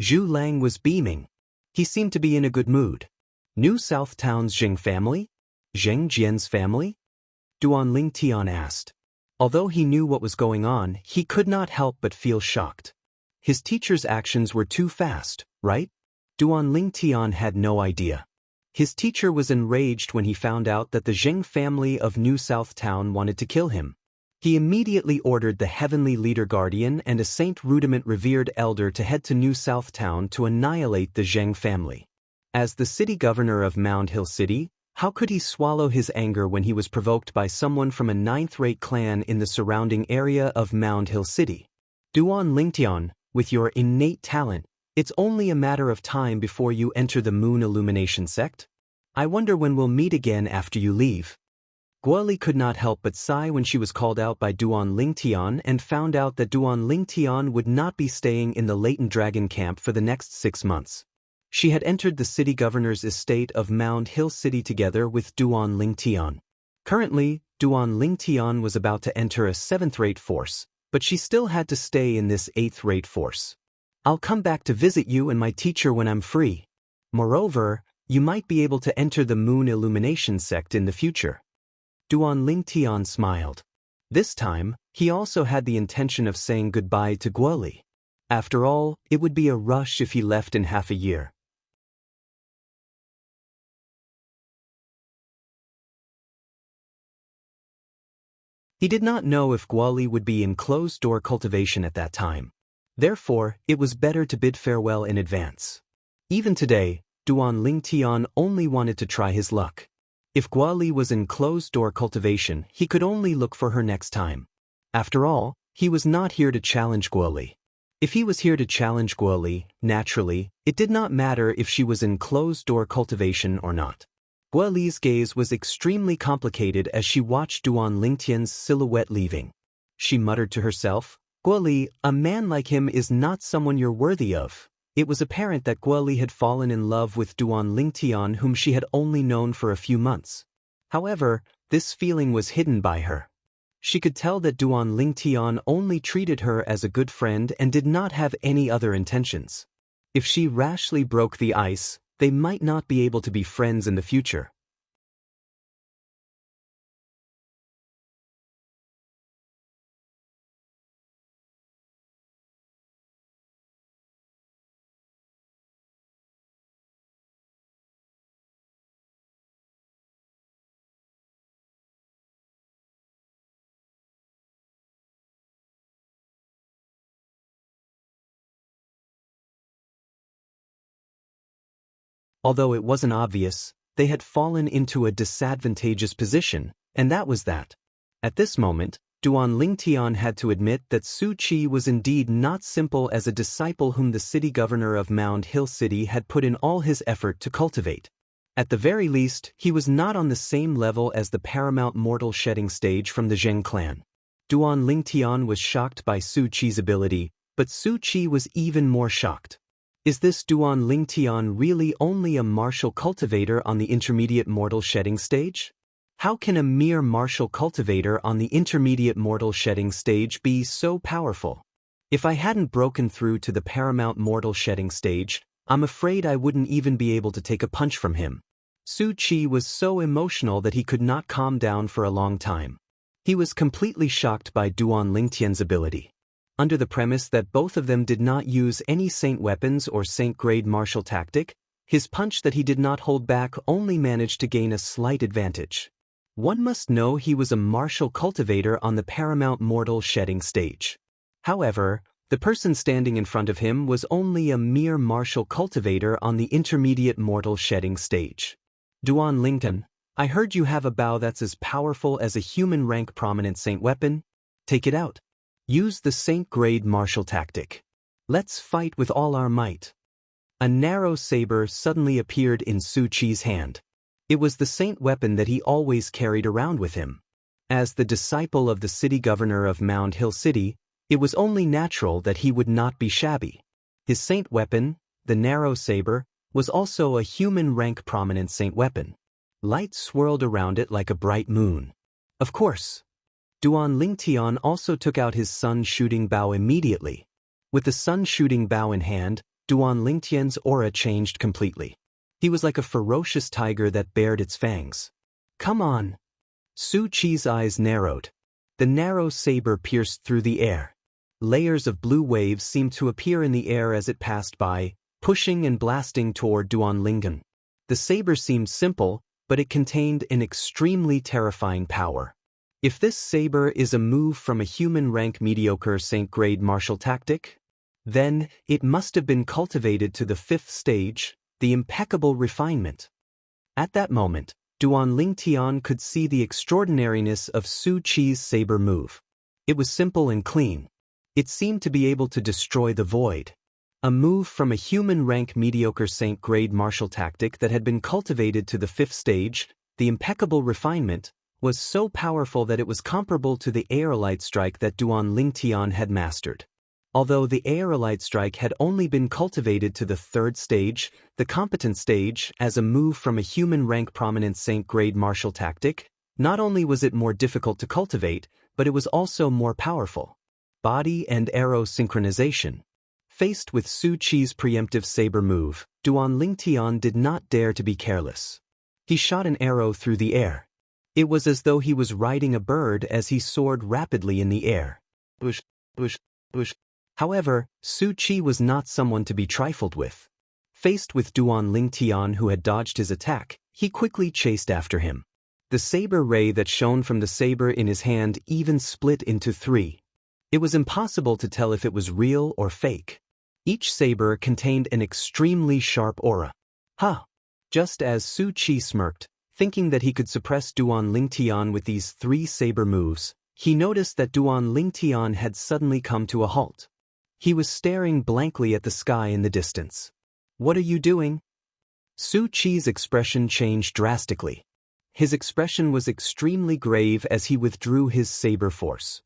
A: Zhu Lang was beaming. He seemed to be in a good mood. New South Town's Zheng family? Zheng Jian's family? Duan Lingtian asked. Although he knew what was going on, he could not help but feel shocked. His teacher's actions were too fast, right? Duan Lingtian had no idea. His teacher was enraged when he found out that the Zheng family of New South Town wanted to kill him. He immediately ordered the Heavenly Leader Guardian and a Saint Rudiment Revered Elder to head to New South Town to annihilate the Zheng family. As the city governor of Mound Hill City, how could he swallow his anger when he was provoked by someone from a 9th-rate clan in the surrounding area of Mound Hill City? Duan Lingtian, with your innate talent, it's only a matter of time before you enter the Moon Illumination sect. I wonder when we'll meet again after you leave. Guoli could not help but sigh when she was called out by Duan Lingtian and found out that Duan Lingtian would not be staying in the latent dragon camp for the next 6 months. She had entered the city governor's estate of Mound Hill City together with Duan Lingtian. Currently, Duan Lingtian was about to enter a 7th-rate force, but she still had to stay in this 8th-rate force. I'll come back to visit you and my teacher when I'm free. Moreover, you might be able to enter the Moon Illumination sect in the future. Duan Lingtian smiled. This time, he also had the intention of saying goodbye to Guoli. After all, it would be a rush if he left in half a year. He did not know if Guoli would be in closed-door cultivation at that time. Therefore, it was better to bid farewell in advance. Even today, Duan Lingtian only wanted to try his luck. If Guoli was in closed-door cultivation, he could only look for her next time. After all, he was not here to challenge Guoli. If he was here to challenge Guoli, naturally, it did not matter if she was in closed-door cultivation or not. Guoli's gaze was extremely complicated as she watched Duan Lingtian's silhouette leaving. She muttered to herself, "Guoli, a man like him is not someone you're worthy of." It was apparent that Guoli had fallen in love with Duan Lingtian, whom she had only known for a few months. However, this feeling was hidden by her. She could tell that Duan Lingtian only treated her as a good friend and did not have any other intentions. If she rashly broke the ice, they might not be able to be friends in the future. Although it wasn't obvious, they had fallen into a disadvantageous position, and that was that. At this moment, Duan Lingtian had to admit that Su Qi was indeed not simple as a disciple whom the city governor of Mound Hill City had put in all his effort to cultivate. At the very least, he was not on the same level as the paramount mortal shedding stage from the Zheng clan. Duan Lingtian was shocked by Su Qi's ability, but Su Qi was even more shocked. Is this Duan Lingtian really only a martial cultivator on the intermediate mortal shedding stage? How can a mere martial cultivator on the intermediate mortal shedding stage be so powerful? If I hadn't broken through to the paramount mortal shedding stage, I'm afraid I wouldn't even be able to take a punch from him. Su Qi was so emotional that he could not calm down for a long time. He was completely shocked by Duan Lingtian's ability. Under the premise that both of them did not use any saint weapons or saint-grade martial tactic, his punch that he did not hold back only managed to gain a slight advantage. One must know he was a martial cultivator on the paramount mortal shedding stage. However, the person standing in front of him was only a mere martial cultivator on the intermediate mortal shedding stage. Duan Lingtian, I heard you have a bow that's as powerful as a human rank prominent saint weapon. Take it out. Use the saint-grade martial tactic. Let's fight with all our might. A narrow saber suddenly appeared in Su Qi's hand. It was the saint weapon that he always carried around with him. As the disciple of the city governor of Mound Hill City, it was only natural that he would not be shabby. His saint weapon, the narrow saber, was also a human rank prominent saint weapon. Light swirled around it like a bright moon. Of course. Duan Lingtian also took out his sun-shooting bow immediately. With the sun-shooting bow in hand, Duan Lingtian's aura changed completely. He was like a ferocious tiger that bared its fangs. Come on! Su Qi's eyes narrowed. The narrow saber pierced through the air. Layers of blue waves seemed to appear in the air as it passed by, pushing and blasting toward Duan Lingtian. The saber seemed simple, but it contained an extremely terrifying power. If this saber is a move from a human rank mediocre saint-grade martial tactic, then it must have been cultivated to the 5th stage, the impeccable refinement. At that moment, Duan Lingtian could see the extraordinariness of Su Qi's saber move. It was simple and clean. It seemed to be able to destroy the void. A move from a human rank mediocre saint-grade martial tactic that had been cultivated to the 5th stage, the impeccable refinement, was so powerful that it was comparable to the aerolite strike that Duan Lingtian had mastered. Although the Aerolite strike had only been cultivated to the third stage, the competent stage, as a move from a human rank prominent saint-grade martial tactic, not only was it more difficult to cultivate, but it was also more powerful. Body and arrow synchronization. Faced with Su Qi's preemptive saber move, Duan Lingtian did not dare to be careless. He shot an arrow through the air. It was as though he was riding a bird as he soared rapidly in the air. Bush, bush, bush. However, Su Qi was not someone to be trifled with. Faced with Duan Lingtian who had dodged his attack, he quickly chased after him. The saber ray that shone from the saber in his hand even split into three. It was impossible to tell if it was real or fake. Each saber contained an extremely sharp aura. Ha! Just as Su Qi smirked, thinking that he could suppress Duan Lingtian with these three saber moves, he noticed that Duan Lingtian had suddenly come to a halt. He was staring blankly at the sky in the distance. "What are you doing?" Su Qi's expression changed drastically. His expression was extremely grave as he withdrew his saber force.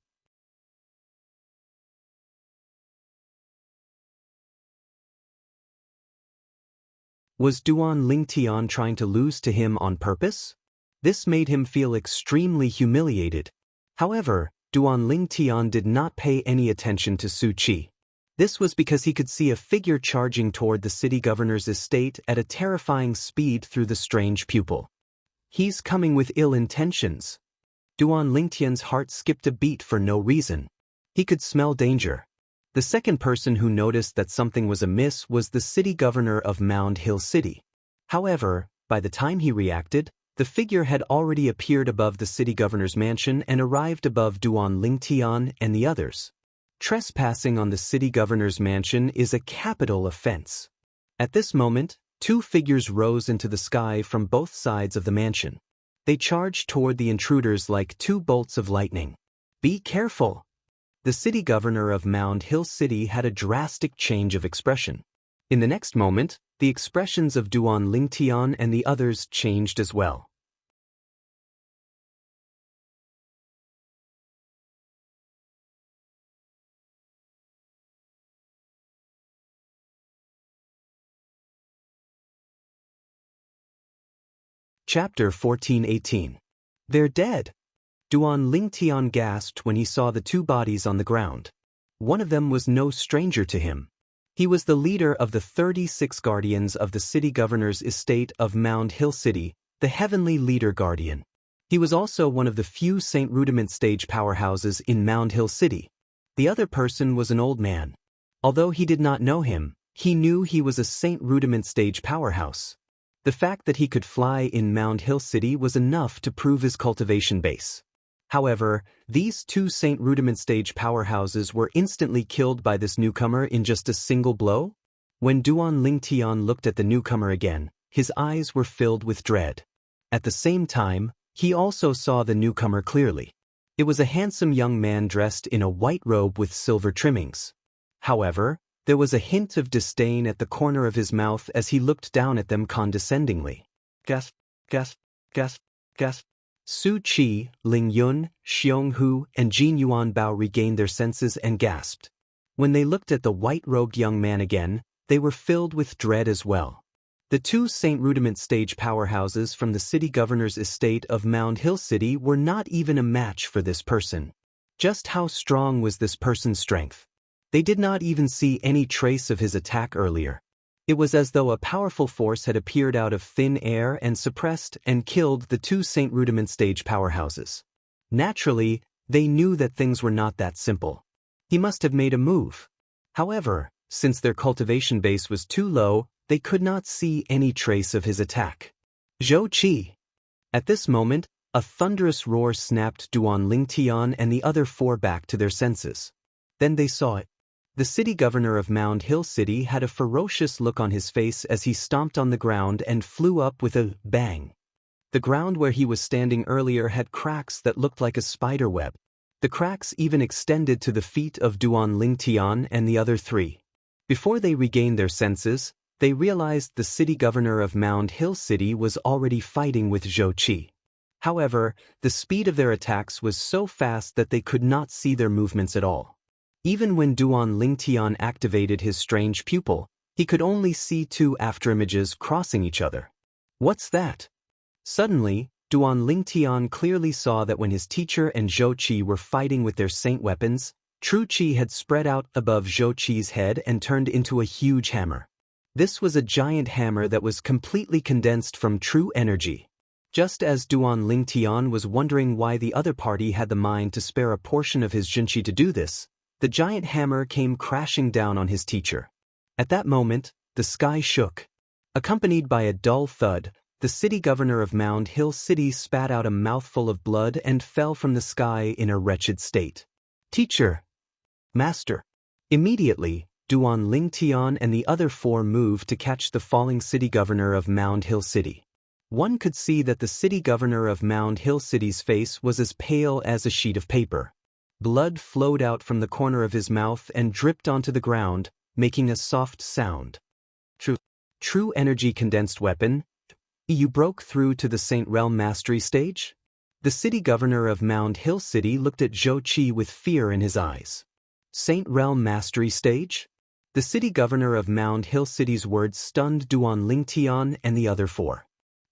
A: Was Duan Lingtian trying to lose to him on purpose? This made him feel extremely humiliated. However, Duan Lingtian did not pay any attention to Su Qi. This was because he could see a figure charging toward the city governor's estate at a terrifying speed through the strange pupil. He's coming with ill intentions. Duan Lingtian's heart skipped a beat for no reason. He could smell danger. The second person who noticed that something was amiss was the city governor of Mound Hill City. However, by the time he reacted, the figure had already appeared above the city governor's mansion and arrived above Duan Lingtian and the others. Trespassing on the city governor's mansion is a capital offense. At this moment, two figures rose into the sky from both sides of the mansion. They charged toward the intruders like two bolts of lightning. "Be careful!" The city governor of Mound Hill City had a drastic change of expression. In the next moment, the expressions of Duan Lingtian and the others changed as well. Chapter 14:18. They're dead. Duan Lingtian gasped when he saw the two bodies on the ground. One of them was no stranger to him. He was the leader of the 36 guardians of the city governor's estate of Mound Hill City, the heavenly leader guardian. He was also one of the few Saint Rudiment stage powerhouses in Mound Hill City. The other person was an old man. Although he did not know him, he knew he was a Saint Rudiment stage powerhouse. The fact that he could fly in Mound Hill City was enough to prove his cultivation base. However, these two Saint Rudiment stage powerhouses were instantly killed by this newcomer in just a single blow. When Duan Lingtian looked at the newcomer again, his eyes were filled with dread. At the same time, he also saw the newcomer clearly. It was a handsome young man dressed in a white robe with silver trimmings. However, there was a hint of disdain at the corner of his mouth as he looked down at them condescendingly. Gasp, gasp, gasp, gasp. Su Qi, Ling Yun, Xionghu, and Jin Yuan Bao regained their senses and gasped. When they looked at the white-robed young man again, they were filled with dread as well. The two Saint Rudiment stage powerhouses from the city governor's estate of Mound Hill City were not even a match for this person. Just how strong was this person's strength? They did not even see any trace of his attack earlier. It was as though a powerful force had appeared out of thin air and suppressed and killed the two Saint Rudiment stage powerhouses. Naturally, they knew that things were not that simple. He must have made a move. However, since their cultivation base was too low, they could not see any trace of his attack. Zhou Qi. At this moment, a thunderous roar snapped Duan Lingtian and the other four back to their senses. Then they saw it. The city governor of Mound Hill City had a ferocious look on his face as he stomped on the ground and flew up with a bang. The ground where he was standing earlier had cracks that looked like a spider web. The cracks even extended to the feet of Duan Lingtian and the other three. Before they regained their senses, they realized the city governor of Mound Hill City was already fighting with Zhou Qi. However, the speed of their attacks was so fast that they could not see their movements at all. Even when Duan Lingtian activated his strange pupil, he could only see two afterimages crossing each other. What's that? Suddenly, Duan Lingtian clearly saw that when his teacher and Zhou Qi were fighting with their saint weapons, true Qi had spread out above Zhou Qi's head and turned into a huge hammer. This was a giant hammer that was completely condensed from true energy. Just as Duan Lingtian was wondering why the other party had the mind to spare a portion of his Junqi to do this, the giant hammer came crashing down on his teacher. At that moment, the sky shook. Accompanied by a dull thud, the city governor of Mound Hill City spat out a mouthful of blood and fell from the sky in a wretched state. Teacher! Master! Immediately, Duan Lingtian and the other four moved to catch the falling city governor of Mound Hill City. One could see that the city governor of Mound Hill City's face was as pale as a sheet of paper. Blood flowed out from the corner of his mouth and dripped onto the ground, making a soft sound. True energy condensed weapon? You broke through to the Saint Realm Mastery stage? The city governor of Mound Hill City looked at Zhou Qi with fear in his eyes. Saint Realm Mastery stage? The city governor of Mound Hill City's words stunned Duan Lingtian and the other four.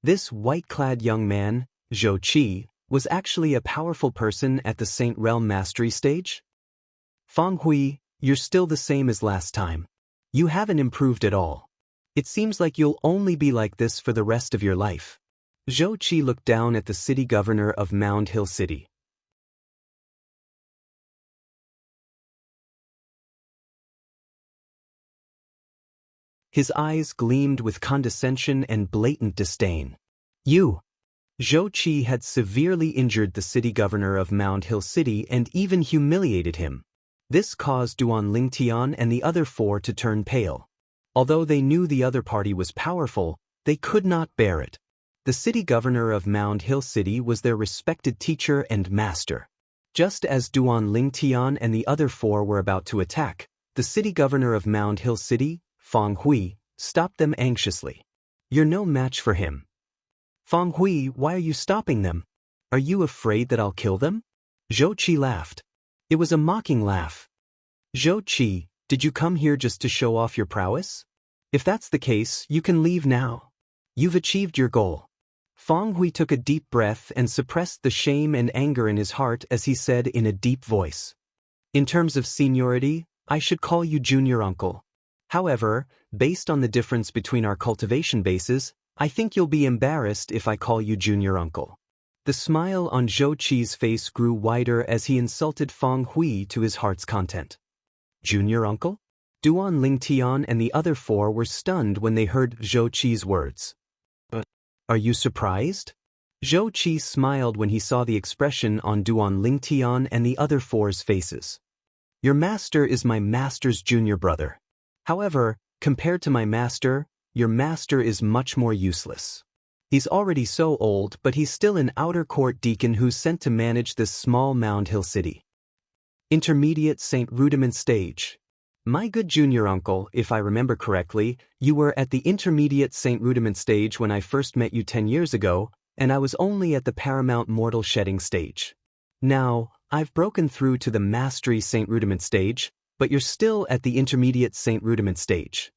A: This white-clad young man, Zhou Qi, was actually a powerful person at the Saint Realm Mastery stage? Feng Hui, you're still the same as last time. You haven't improved at all. It seems like you'll only be like this for the rest of your life. Zhou Qi looked down at the city governor of Mound Hill City. His eyes gleamed with condescension and blatant disdain. You! Zhou Qi had severely injured the city governor of Mound Hill City and even humiliated him. This caused Duan Lingtian and the other four to turn pale. Although they knew the other party was powerful, they could not bear it. The city governor of Mound Hill City was their respected teacher and master. Just as Duan Lingtian and the other four were about to attack, the city governor of Mound Hill City, Feng Hui, stopped them anxiously. You're no match for him. Feng Hui, why are you stopping them? Are you afraid that I'll kill them? Zhou Qi laughed. It was a mocking laugh. Zhou Qi, did you come here just to show off your prowess? If that's the case, you can leave now. You've achieved your goal. Feng Hui took a deep breath and suppressed the shame and anger in his heart as he said in a deep voice. In terms of seniority, I should call you junior uncle. However, based on the difference between our cultivation bases, I think you'll be embarrassed if I call you junior uncle. The smile on Zhou Qi's face grew wider as he insulted Feng Hui to his heart's content. Junior uncle? Duan Lingtian and the other four were stunned when they heard Zhou Qi's words. Are you surprised? Zhou Qi smiled when he saw the expression on Duan Lingtian and the other four's faces. Your master is my master's junior brother. However, compared to my master, your master is much more useless. He's already so old, but he's still an outer court deacon who's sent to manage this small Mound Hill city. Intermediate St. Rudiment stage. My good junior uncle, if I remember correctly, you were at the intermediate St. Rudiment stage when I first met you 10 years ago, and I was only at the paramount mortal shedding stage. Now, I've broken through to the mastery St. Rudiment stage, but you're still at the intermediate St. Rudiment stage.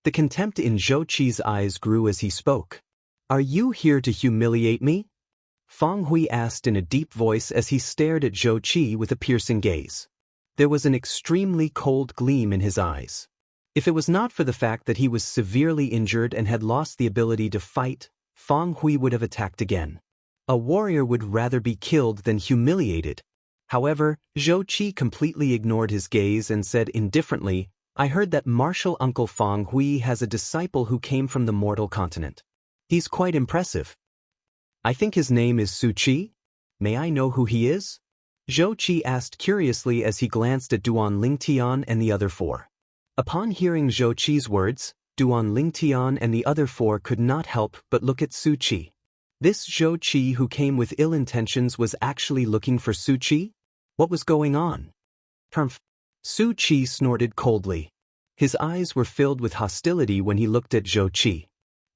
A: The contempt in Zhou Qi's eyes grew as he spoke. Are you here to humiliate me? Feng Hui asked in a deep voice as he stared at Zhou Qi with a piercing gaze. There was an extremely cold gleam in his eyes. If it was not for the fact that he was severely injured and had lost the ability to fight, Feng Hui would have attacked again. A warrior would rather be killed than humiliated. However, Zhou Qi completely ignored his gaze and said indifferently, I heard that martial uncle Feng Hui has a disciple who came from the mortal continent. He's quite impressive. I think his name is Su Qi. May I know who he is? Zhou Qi asked curiously as he glanced at Duan Lingtian and the other four. Upon hearing Zhou Qi's words, Duan Lingtian and the other four could not help but look at Su Qi. This Zhou Qi who came with ill intentions was actually looking for Su Qi? What was going on? Su Qi snorted coldly. His eyes were filled with hostility when he looked at Zhou Qi.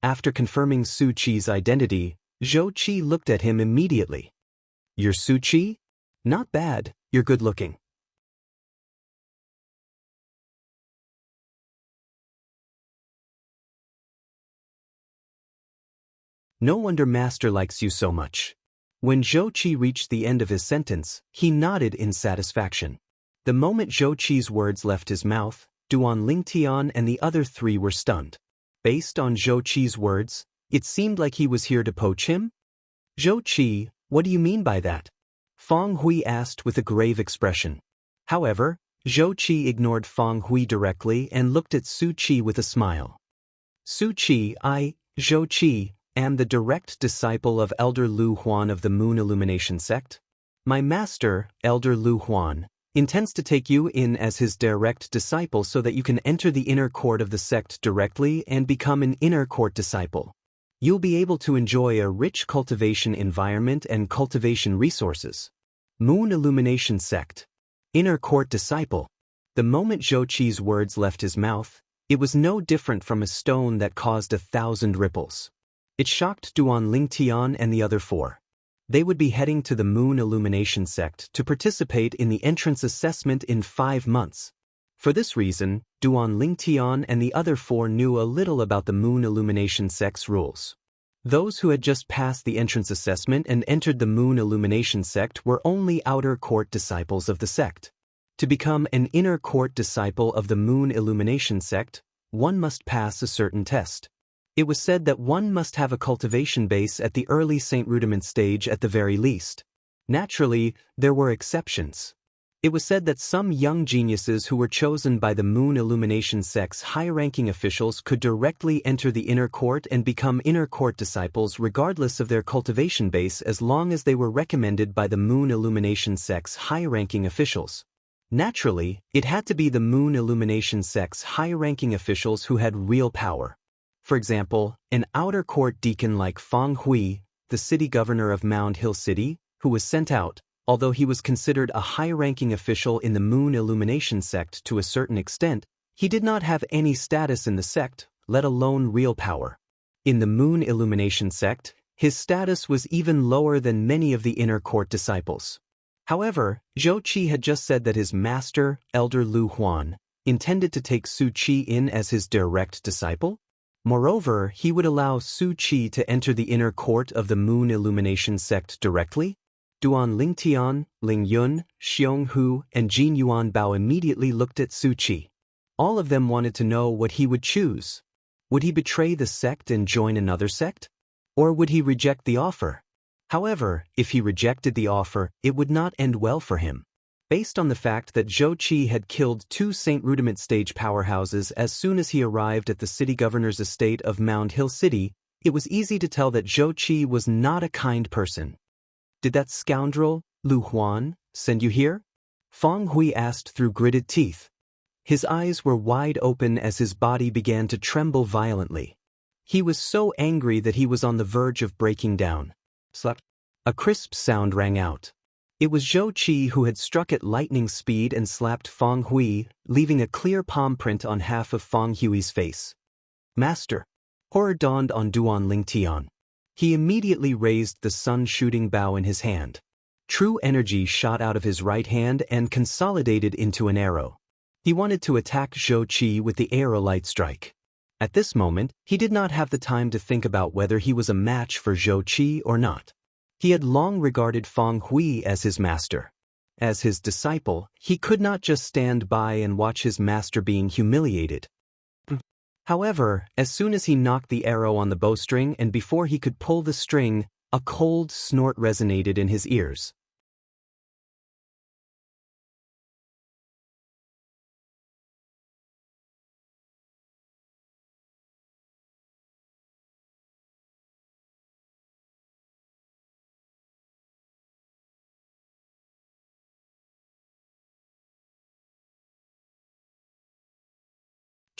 A: After confirming Su Qi's identity, Zhou Qi looked at him immediately. You're Su Qi? Not bad, you're good looking. No wonder Master likes you so much. When Zhou Qi reached the end of his sentence, he nodded in satisfaction. The moment Zhou Qi's words left his mouth, Duan Lingtian and the other three were stunned. Based on Zhou Qi's words, it seemed like he was here to poach him? Zhou Qi, what do you mean by that? Feng Hui asked with a grave expression. However, Zhou Qi ignored Feng Hui directly and looked at Su Qi with a smile. Su Qi, Zhou Qi, am the direct disciple of Elder Lu Huan of the Moon Illumination sect. My master, Elder Lu Huan, intends to take you in as his direct disciple so that you can enter the inner court of the sect directly and become an inner court disciple. You'll be able to enjoy a rich cultivation environment and cultivation resources. Moon Illumination sect. Inner court disciple. The moment Zhou Qi's words left his mouth, it was no different from a stone that caused 1,000 ripples. It shocked Duan Lingtian and the other four. They would be heading to the Moon Illumination sect to participate in the entrance assessment in 5 months. For this reason, Duan Lingtian and the other four knew a little about the Moon Illumination sect's rules. Those who had just passed the entrance assessment and entered the Moon Illumination sect were only outer court disciples of the sect. To become an inner court disciple of the Moon Illumination sect, one must pass a certain test. It was said that one must have a cultivation base at the early Saint Rudiment stage at the very least. Naturally, there were exceptions. It was said that some young geniuses who were chosen by the Moon Illumination sect's high-ranking officials could directly enter the inner court and become inner court disciples regardless of their cultivation base as long as they were recommended by the Moon Illumination sect's high-ranking officials. Naturally, it had to be the Moon Illumination sect's high-ranking officials who had real power. For example, an outer court deacon like Feng Hui, the city governor of Mound Hill City, who was sent out, although he was considered a high-ranking official in the Moon Illumination sect to a certain extent, he did not have any status in the sect, let alone real power. In the Moon Illumination sect, his status was even lower than many of the inner court disciples. However, Zhou Qi had just said that his master, Elder Lu Huan, intended to take Su Qi in as his direct disciple. Moreover, he would allow Su Qi to enter the inner court of the Moon Illumination sect directly. Duan Lingtian, Ling Yun, Xiong Hu, and Jin Yuan Bao immediately looked at Su Qi. All of them wanted to know what he would choose. Would he betray the sect and join another sect? Or would he reject the offer? However, if he rejected the offer, it would not end well for him. Based on the fact that Zhou Qi had killed 2 Saint Rudiment stage powerhouses as soon as he arrived at the city governor's estate of Mound Hill City, it was easy to tell that Zhou Qi was not a kind person. Did that scoundrel, Lu Huan, send you here? Feng Hui asked through gritted teeth. His eyes were wide open as his body began to tremble violently. He was so angry that he was on the verge of breaking down. Slap. A crisp sound rang out. It was Zhou Qi who had struck at lightning speed and slapped Feng Hui, leaving a clear palm print on half of Feng Hui's face. Master. Horror dawned on Duan Lingtian. He immediately raised the sun-shooting bow in his hand. True energy shot out of his right hand and consolidated into an arrow. He wanted to attack Zhou Qi with the arrow light strike. At this moment, he did not have the time to think about whether he was a match for Zhou Qi or not. He had long regarded Feng Hui as his master. As his disciple, he could not just stand by and watch his master being humiliated. However, as soon as he knocked the arrow on the bowstring and before he could pull the string, a cold snort resonated in his ears.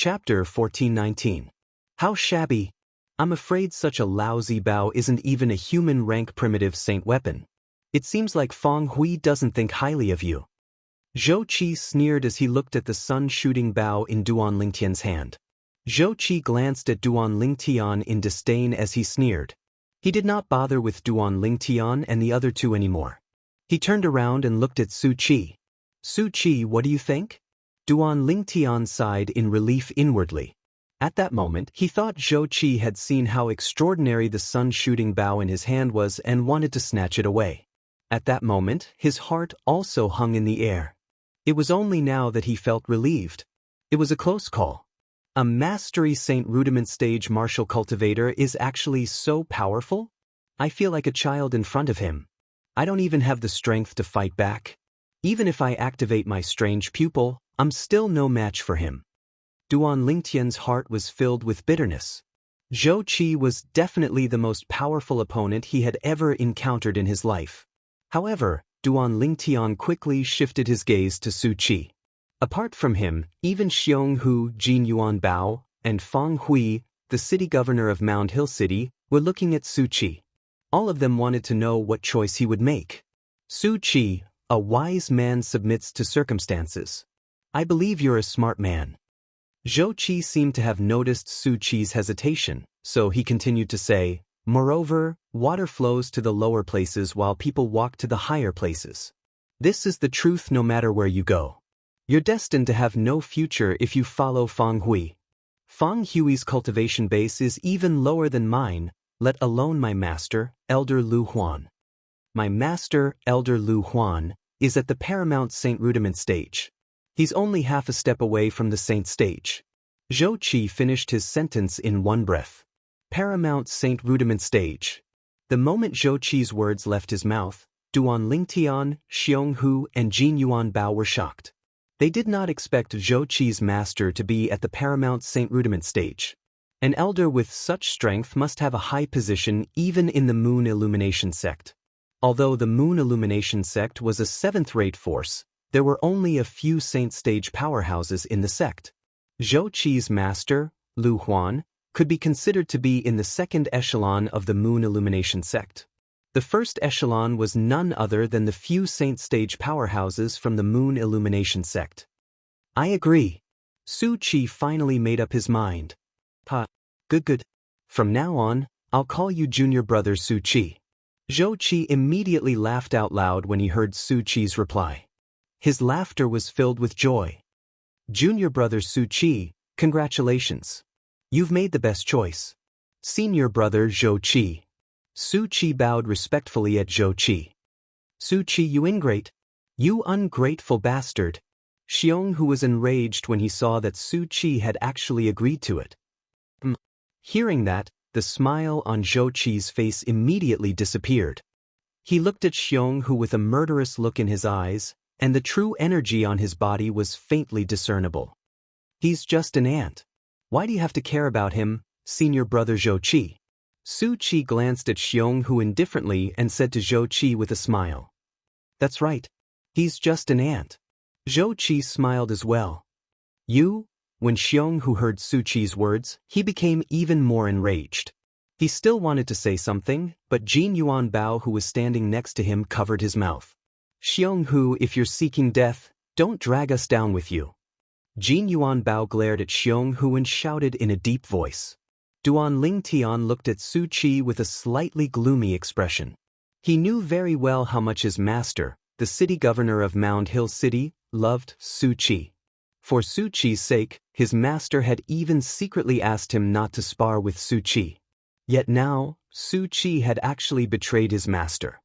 A: Chapter 1419. How shabby. I'm afraid such a lousy bow isn't even a human rank primitive saint weapon. It seems like Feng Hui doesn't think highly of you. Zhou Qi sneered as he looked at the sun-shooting bow in Duan Lingtian's hand. Zhou Qi glanced at Duan Lingtian in disdain as he sneered. He did not bother with Duan Lingtian and the other two anymore. He turned around and looked at Su Qi. Su Qi, what do you think? Duan Lingtian sighed in relief inwardly. At that moment, he thought Zhou Qi had seen how extraordinary the sun-shooting bow in his hand was and wanted to snatch it away. At that moment, his heart also hung in the air. It was only now that he felt relieved. It was a close call. A Mastery Saint Rudiment stage martial cultivator is actually so powerful? I feel like a child in front of him. I don't even have the strength to fight back. Even if I activate my strange pupil, I'm still no match for him. Duan Lingtian's heart was filled with bitterness. Zhou Qi was definitely the most powerful opponent he had ever encountered in his life. However, Duan Lingtian quickly shifted his gaze to Su Qi. Apart from him, even Xionghu, Jin Yuan Bao, and Fang Hui, the city governor of Mound Hill City, were looking at Su Qi. All of them wanted to know what choice he would make. Su Qi, a wise man submits to circumstances. I believe you're a smart man. Zhou Qi seemed to have noticed Su Qi's hesitation, so he continued to say, moreover, water flows to the lower places while people walk to the higher places. This is the truth no matter where you go. You're destined to have no future if you follow Fang Hui. Fang Hui's cultivation base is even lower than mine, let alone my master, Elder Lu Huan. My master, Elder Lu Huan, is at the Paramount Saint Rudiment stage. He's only half a step away from the Saint stage. Zhou Qi finished his sentence in one breath. Paramount Saint Rudiment stage. The moment Zhou Qi's words left his mouth, Duan Lingtian, Xionghu, and Jin Yuan Bao were shocked. They did not expect Zhou Qi's master to be at the Paramount Saint Rudiment stage. An elder with such strength must have a high position even in the Moon Illumination sect. Although the Moon Illumination sect was a seventh-rate force, there were only a few Saint stage powerhouses in the sect. Zhou Qi's master, Lu Huan, could be considered to be in the second echelon of the Moon Illumination sect. The first echelon was none other than the few Saint stage powerhouses from the Moon Illumination sect. I agree. Su Qi finally made up his mind. Good. From now on, I'll call you Junior Brother Su Qi. Zhou Qi immediately laughed out loud when he heard Su Qi's reply. His laughter was filled with joy. Junior Brother Su Qi, congratulations. You've made the best choice. Senior Brother Zhou Qi. Su Qi bowed respectfully at Zhou Qi. Su Qi, you ingrate. You ungrateful bastard. Xionghu was enraged when he saw that Su Qi had actually agreed to it. Hearing that, the smile on Zhou Qi's face immediately disappeared. He looked at Xionghu with a murderous look in his eyes, and the true energy on his body was faintly discernible. He's just an ant. Why do you have to care about him, Senior Brother Zhou Qi? Su Qi glanced at Xionghu indifferently and said to Zhou Qi with a smile. That's right. He's just an ant. Zhou Qi smiled as well. You? When Xionghu heard Su Qi's words, he became even more enraged. He still wanted to say something, but Jin Yuan Bao, who was standing next to him, covered his mouth. Xionghu, if you're seeking death, don't drag us down with you. Jin Yuan Bao glared at Xionghu and shouted in a deep voice. Duan Lingtian looked at Su Qi with a slightly gloomy expression. He knew very well how much his master, the city governor of Mound Hill City, loved Su Qi. For Su Qi's sake, his master had even secretly asked him not to spar with Su Qi. Yet now, Su Qi had actually betrayed his master.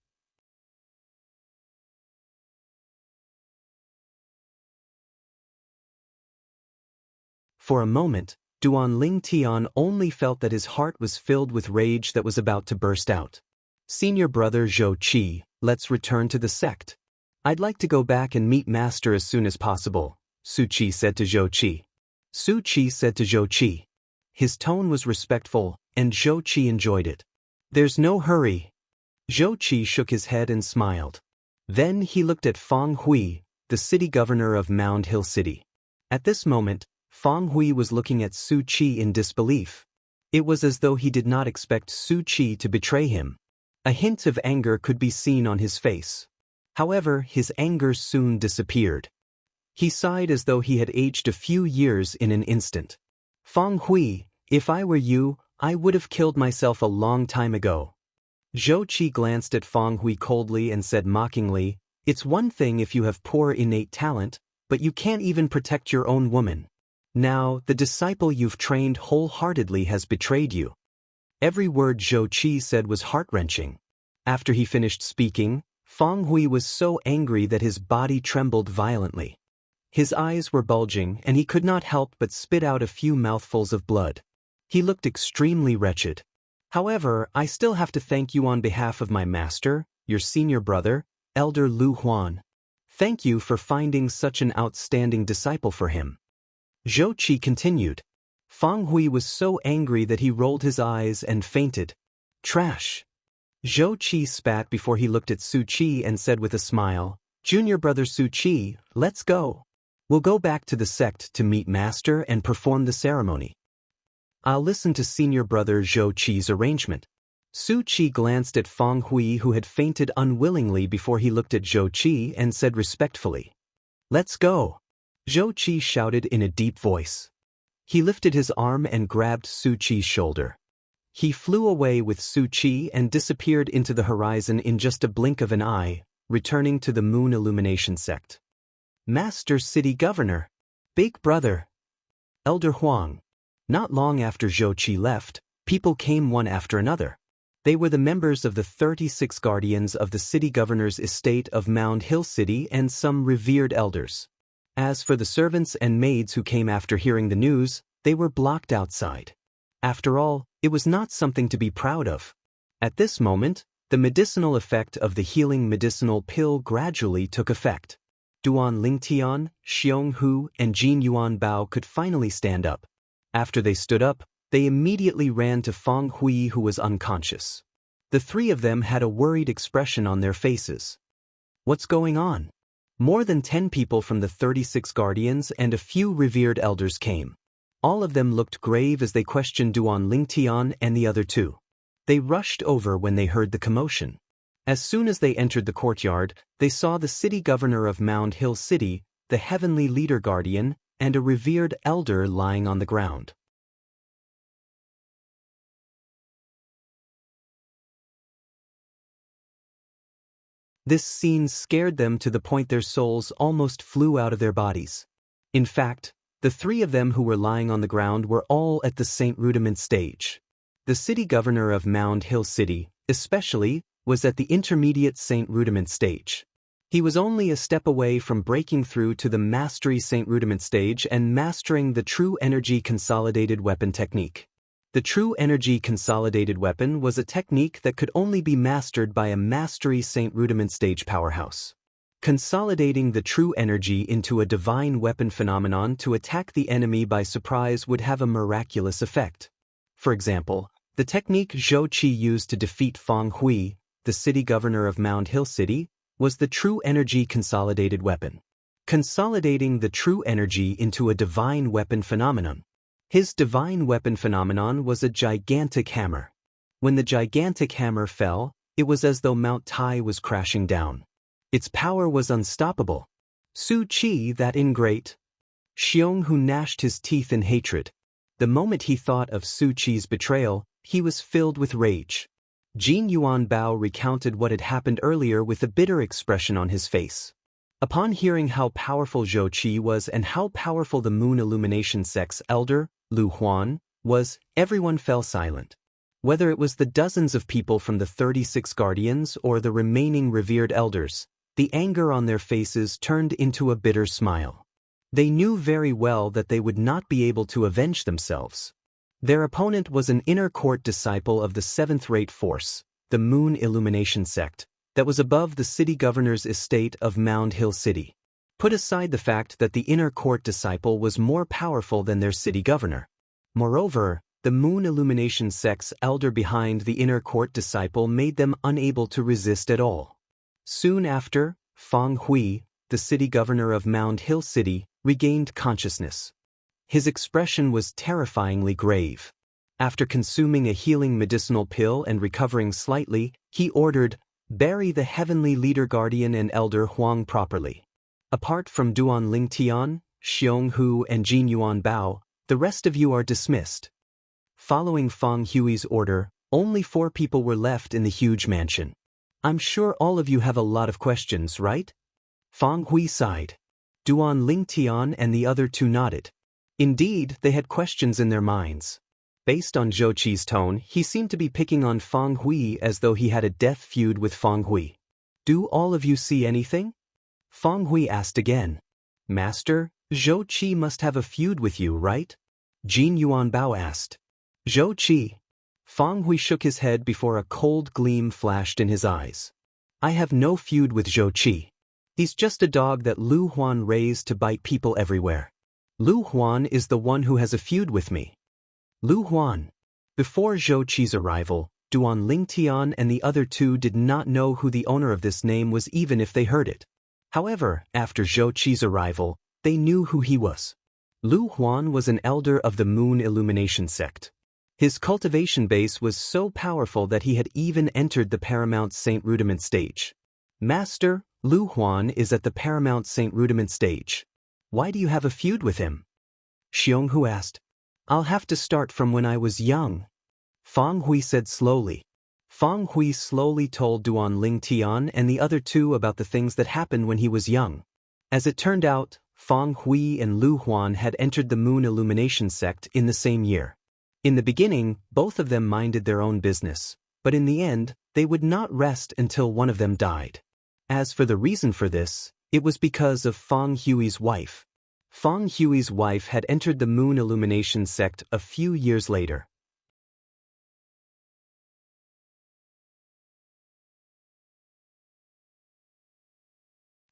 A: For a moment, Duan Lingtian only felt that his heart was filled with rage that was about to burst out. Senior Brother Zhou Qi, let's return to the sect. I'd like to go back and meet Master as soon as possible, Su Qi said to Zhou Qi. Su Qi said to Zhou Qi. His tone was respectful, and Zhou Qi enjoyed it. There's no hurry. Zhou Qi shook his head and smiled. Then he looked at Fang Hui, the city governor of Mound Hill City. At this moment, Fang Hui was looking at Su Qi in disbelief. It was as though he did not expect Su Qi to betray him. A hint of anger could be seen on his face. However, his anger soon disappeared. He sighed as though he had aged a few years in an instant. Fang Hui, if I were you, I would have killed myself a long time ago. Zhou Qi glanced at Fang Hui coldly and said mockingly, it's one thing if you have poor innate talent, but you can't even protect your own woman. Now, the disciple you've trained wholeheartedly has betrayed you. Every word Zhou Qi said was heart-wrenching. After he finished speaking, Feng Hui was so angry that his body trembled violently. His eyes were bulging and he could not help but spit out a few mouthfuls of blood. He looked extremely wretched. However, I still have to thank you on behalf of my master, your senior brother, Elder Lu Huan. Thank you for finding such an outstanding disciple for him. Zhou Qi continued. Feng Hui was so angry that he rolled his eyes and fainted. Trash. Zhou Qi spat before he looked at Su Qi and said with a smile, Junior brother Su Qi, let's go. We'll go back to the sect to meet Master and perform the ceremony. I'll listen to senior brother Zhou Qi's arrangement. Su Qi glanced at Feng Hui, who had fainted unwillingly, before he looked at Zhou Qi and said respectfully, Let's go. Zhou Qi shouted in a deep voice. He lifted his arm and grabbed Su Qi's shoulder. He flew away with Su Qi and disappeared into the horizon in just a blink of an eye, returning to the Moon Illumination sect. Master City Governor. Big Brother. Elder Huang. Not long after Zhou Qi left, people came one after another. They were the members of the 36 guardians of the city governor's estate of Mound Hill City and some revered elders. As for the servants and maids who came after hearing the news, they were blocked outside. After all, it was not something to be proud of. At this moment, the medicinal effect of the healing medicinal pill gradually took effect. Duan Lingtian, Xiong Hu, and Jin Yuan Bao could finally stand up. After they stood up, they immediately ran to Feng Hui, who was unconscious. The three of them had a worried expression on their faces. What's going on? More than 10 people from the 36 guardians and a few revered elders came. All of them looked grave as they questioned Duan Lingtian and the other two. They rushed over when they heard the commotion. As soon as they entered the courtyard, they saw the city governor of Mound Hill City, the heavenly leader guardian, and a revered elder lying on the ground. This scene scared them to the point their souls almost flew out of their bodies. In fact, the three of them who were lying on the ground were all at the Saint Rudiment stage. The city governor of Mound Hill City, especially, was at the intermediate Saint Rudiment stage. He was only a step away from breaking through to the Mastery Saint Rudiment stage and mastering the True Energy Consolidated Weapon technique. The True Energy Consolidated Weapon was a technique that could only be mastered by a Mastery Saint Rudiment stage powerhouse. Consolidating the true energy into a divine weapon phenomenon to attack the enemy by surprise would have a miraculous effect. For example, the technique Zhou Qi used to defeat Feng Hui, the city governor of Mound Hill City, was the True Energy Consolidated Weapon. Consolidating the true energy into a divine weapon phenomenon. His divine weapon phenomenon was a gigantic hammer. When the gigantic hammer fell, it was as though Mount Tai was crashing down. Its power was unstoppable. Su Qi, that ingrate. Xiong Hu gnashed his teeth in hatred. The moment he thought of Su Qi's betrayal, he was filled with rage. Jin Yuan Bao recounted what had happened earlier with a bitter expression on his face. Upon hearing how powerful Zhou Qi was and how powerful the Moon Illumination sect's elder, Lu Huan, was, everyone fell silent. Whether it was the dozens of people from the 36 guardians or the remaining revered elders, the anger on their faces turned into a bitter smile. They knew very well that they would not be able to avenge themselves. Their opponent was an inner court disciple of the seventh-rate force, the Moon Illumination sect, that was above the city governor's estate of Mound Hill City. Put aside the fact that the inner court disciple was more powerful than their city governor. Moreover, the Moon Illumination sect's elder behind the inner court disciple made them unable to resist at all. Soon after, Feng Hui, the city governor of Mound Hill City, regained consciousness. His expression was terrifyingly grave. After consuming a healing medicinal pill and recovering slightly, he ordered, "Bury the heavenly leader guardian and elder Huang properly." Apart from Duan Lingtian, Xiong Hu and Jin Yuan Bao, the rest of you are dismissed. Following Feng Hui's order, only 4 people were left in the huge mansion. I'm sure all of you have a lot of questions, right? Feng Hui sighed. Duan Lingtian and the other two nodded. Indeed, they had questions in their minds. Based on Zhou Qi's tone, he seemed to be picking on Fang Hui as though he had a death feud with Fang Hui. Do all of you see anything? Fang Hui asked again. Master, Zhou Qi must have a feud with you, right? Jin Yuanbao asked. Zhou Qi. Fang Hui shook his head before a cold gleam flashed in his eyes. I have no feud with Zhou Qi. He's just a dog that Lu Huan raised to bite people everywhere. Lu Huan is the one who has a feud with me. Lu Huan. Before Zhou Qi's arrival, Duan Lingtian and the other two did not know who the owner of this name was even if they heard it. However, after Zhou Qi's arrival, they knew who he was. Lu Huan was an elder of the Moon Illumination sect. His cultivation base was so powerful that he had even entered the Paramount Saint Rudiment stage. Master, Lu Huan is at the Paramount Saint Rudiment stage. Why do you have a feud with him? Xionghu asked. I'll have to start from when I was young. Fang Hui said slowly. Fang Hui slowly told Duan Lingtian and the other two about the things that happened when he was young. As it turned out, Fang Hui and Lu Huan had entered the Moon Illumination sect in the same year. In the beginning, both of them minded their own business, but in the end, they would not rest until one of them died. As for the reason for this, it was because of Fang Hui's wife. Fang Hui's wife had entered the Moon Illumination sect a few years later.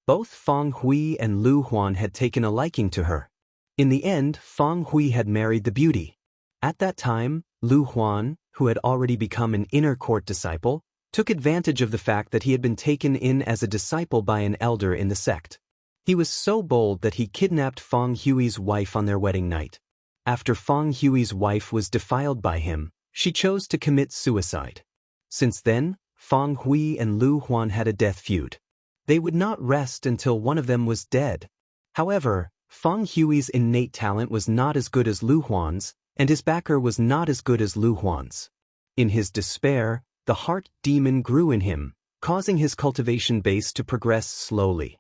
A: Both Fang Hui and Lu Huan had taken a liking to her. In the end, Fang Hui had married the beauty. At that time, Lu Huan, who had already become an inner court disciple, took advantage of the fact that he had been taken in as a disciple by an elder in the sect. He was so bold that he kidnapped Fang Hui's wife on their wedding night. After Fang Hui's wife was defiled by him, she chose to commit suicide. Since then, Fang Hui and Lu Huan had a death feud. They would not rest until one of them was dead. However, Fang Hui's innate talent was not as good as Lu Huan's, and his backer was not as good as Lu Huan's. In his despair, the heart demon grew in him, causing his cultivation base to progress slowly.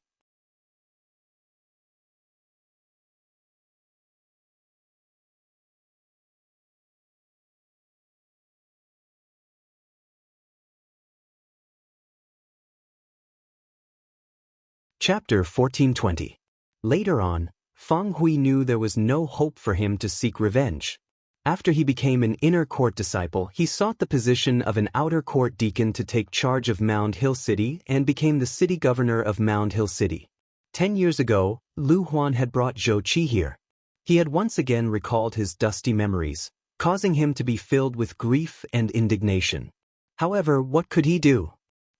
A: Chapter 1420. Later on, Fang Hui knew there was no hope for him to seek revenge. After he became an inner court disciple, he sought the position of an outer court deacon to take charge of Mound Hill City and became the city governor of Mound Hill City. 10 years ago, Lu Huan had brought Zhou Qi here. He had once again recalled his dusty memories, causing him to be filled with grief and indignation. However, what could he do?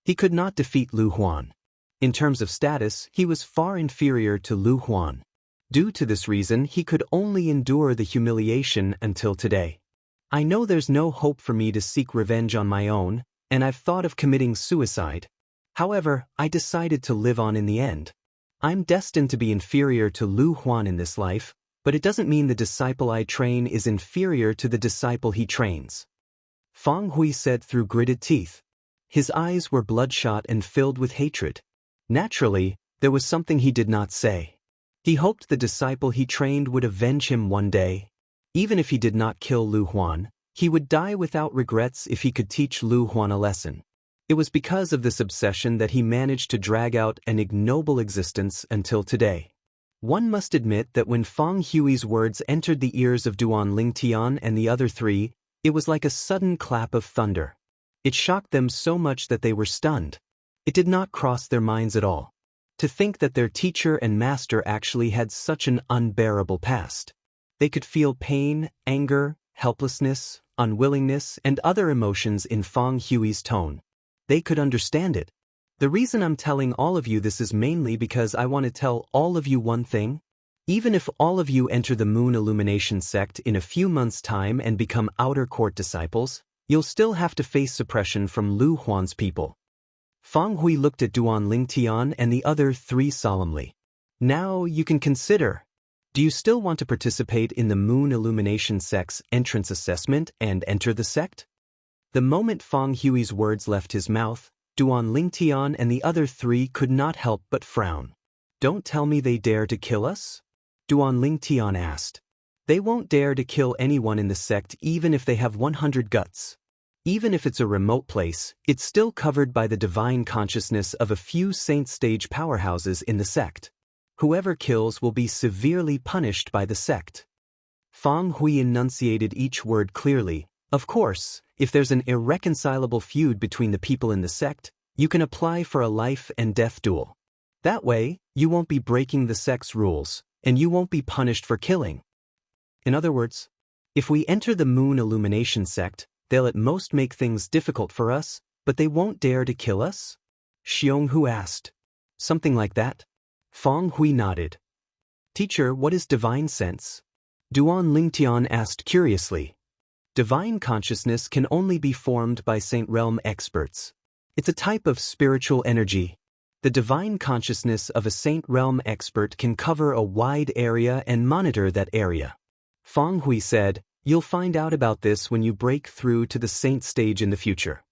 A: He could not defeat Lu Huan. In terms of status, he was far inferior to Lu Huan. Due to this reason, he could only endure the humiliation until today. I know there's no hope for me to seek revenge on my own, and I've thought of committing suicide. However, I decided to live on in the end. I'm destined to be inferior to Lu Huan in this life, but it doesn't mean the disciple I train is inferior to the disciple he trains. Fang Hui said through gritted teeth. His eyes were bloodshot and filled with hatred. Naturally, there was something he did not say. He hoped the disciple he trained would avenge him one day. Even if he did not kill Lu Huan, he would die without regrets if he could teach Lu Huan a lesson. It was because of this obsession that he managed to drag out an ignoble existence until today. One must admit that when Fang Hui's words entered the ears of Duan Lingtian and the other three, it was like a sudden clap of thunder. It shocked them so much that they were stunned. It did not cross their minds at all. To think that their teacher and master actually had such an unbearable past. They could feel pain, anger, helplessness, unwillingness, and other emotions in Fang Hui's tone. They could understand it. The reason I'm telling all of you this is mainly because I want to tell all of you one thing. Even if all of you enter the Moon Illumination sect in a few months' time and become outer court disciples, you'll still have to face suppression from Lu Huan's people. Fang Hui looked at Duan Lingtian and the other three solemnly. Now you can consider. Do you still want to participate in the Moon Illumination sect's entrance assessment and enter the sect? The moment Fang Hui's words left his mouth, Duan Lingtian and the other three could not help but frown. Don't tell me they dare to kill us? Duan Lingtian asked. They won't dare to kill anyone in the sect even if they have 100 guts. Even if it's a remote place, it's still covered by the divine consciousness of a few saint stage powerhouses in the sect. Whoever kills will be severely punished by the sect. Fang Hui enunciated each word clearly. Of course, if there's an irreconcilable feud between the people in the sect, you can apply for a life and death duel. That way, you won't be breaking the sect's rules, and you won't be punished for killing. In other words, if we enter the Moon Illumination sect, they'll at most make things difficult for us, but they won't dare to kill us? Xionghu asked. Something like that? Fang Hui nodded. Teacher, what is divine sense? Duan Lingtian asked curiously. Divine consciousness can only be formed by Saint Realm experts. It's a type of spiritual energy. The divine consciousness of a Saint Realm expert can cover a wide area and monitor that area. Fang Hui said, you'll find out about this when you break through to the Saint stage in the future.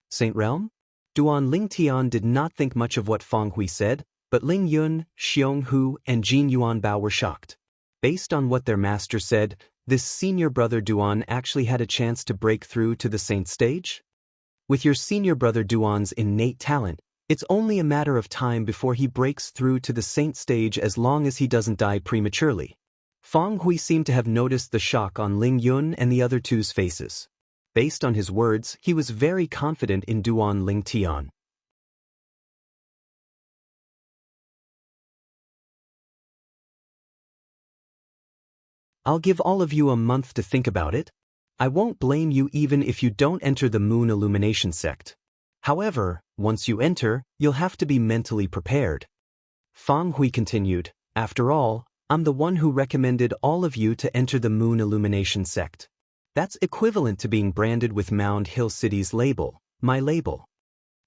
A: Saint Realm? Duan Lingtian did not think much of what Fang Hui said, but Ling Yun, Xionghu, and Jin Yuanbao were shocked. Based on what their master said, this senior brother Duan actually had a chance to break through to the Saint stage? With your senior brother Duan's innate talent, it's only a matter of time before he breaks through to the Saint stage as long as he doesn't die prematurely. Fang Hui seemed to have noticed the shock on Ling Yun and the other two's faces. Based on his words, he was very confident in Duan Lingtian. I'll give all of you a month to think about it. I won't blame you even if you don't enter the Moon Illumination sect. However, once you enter, you'll have to be mentally prepared. Fang Hui continued, after all, I'm the one who recommended all of you to enter the Moon Illumination sect. That's equivalent to being branded with Mound Hill City's label, my label.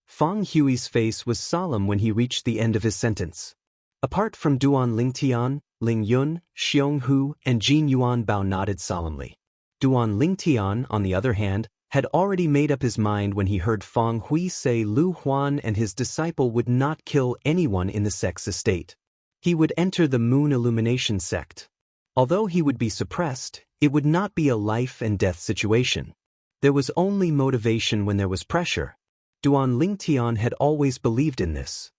A: Fang Hui's face was solemn when he reached the end of his sentence. Apart from Duan Lingtian, Ling Yun, Xionghu, and Jin Yuanbao nodded solemnly. Duan Lingtian, on the other hand, had already made up his mind when he heard Fang Hui say Lu Huan and his disciple would not kill anyone in the sect's estate. He would enter the Moon Illumination sect. Although he would be suppressed, it would not be a life and death situation. There was only motivation when there was pressure. Duan Lingtian had always believed in this.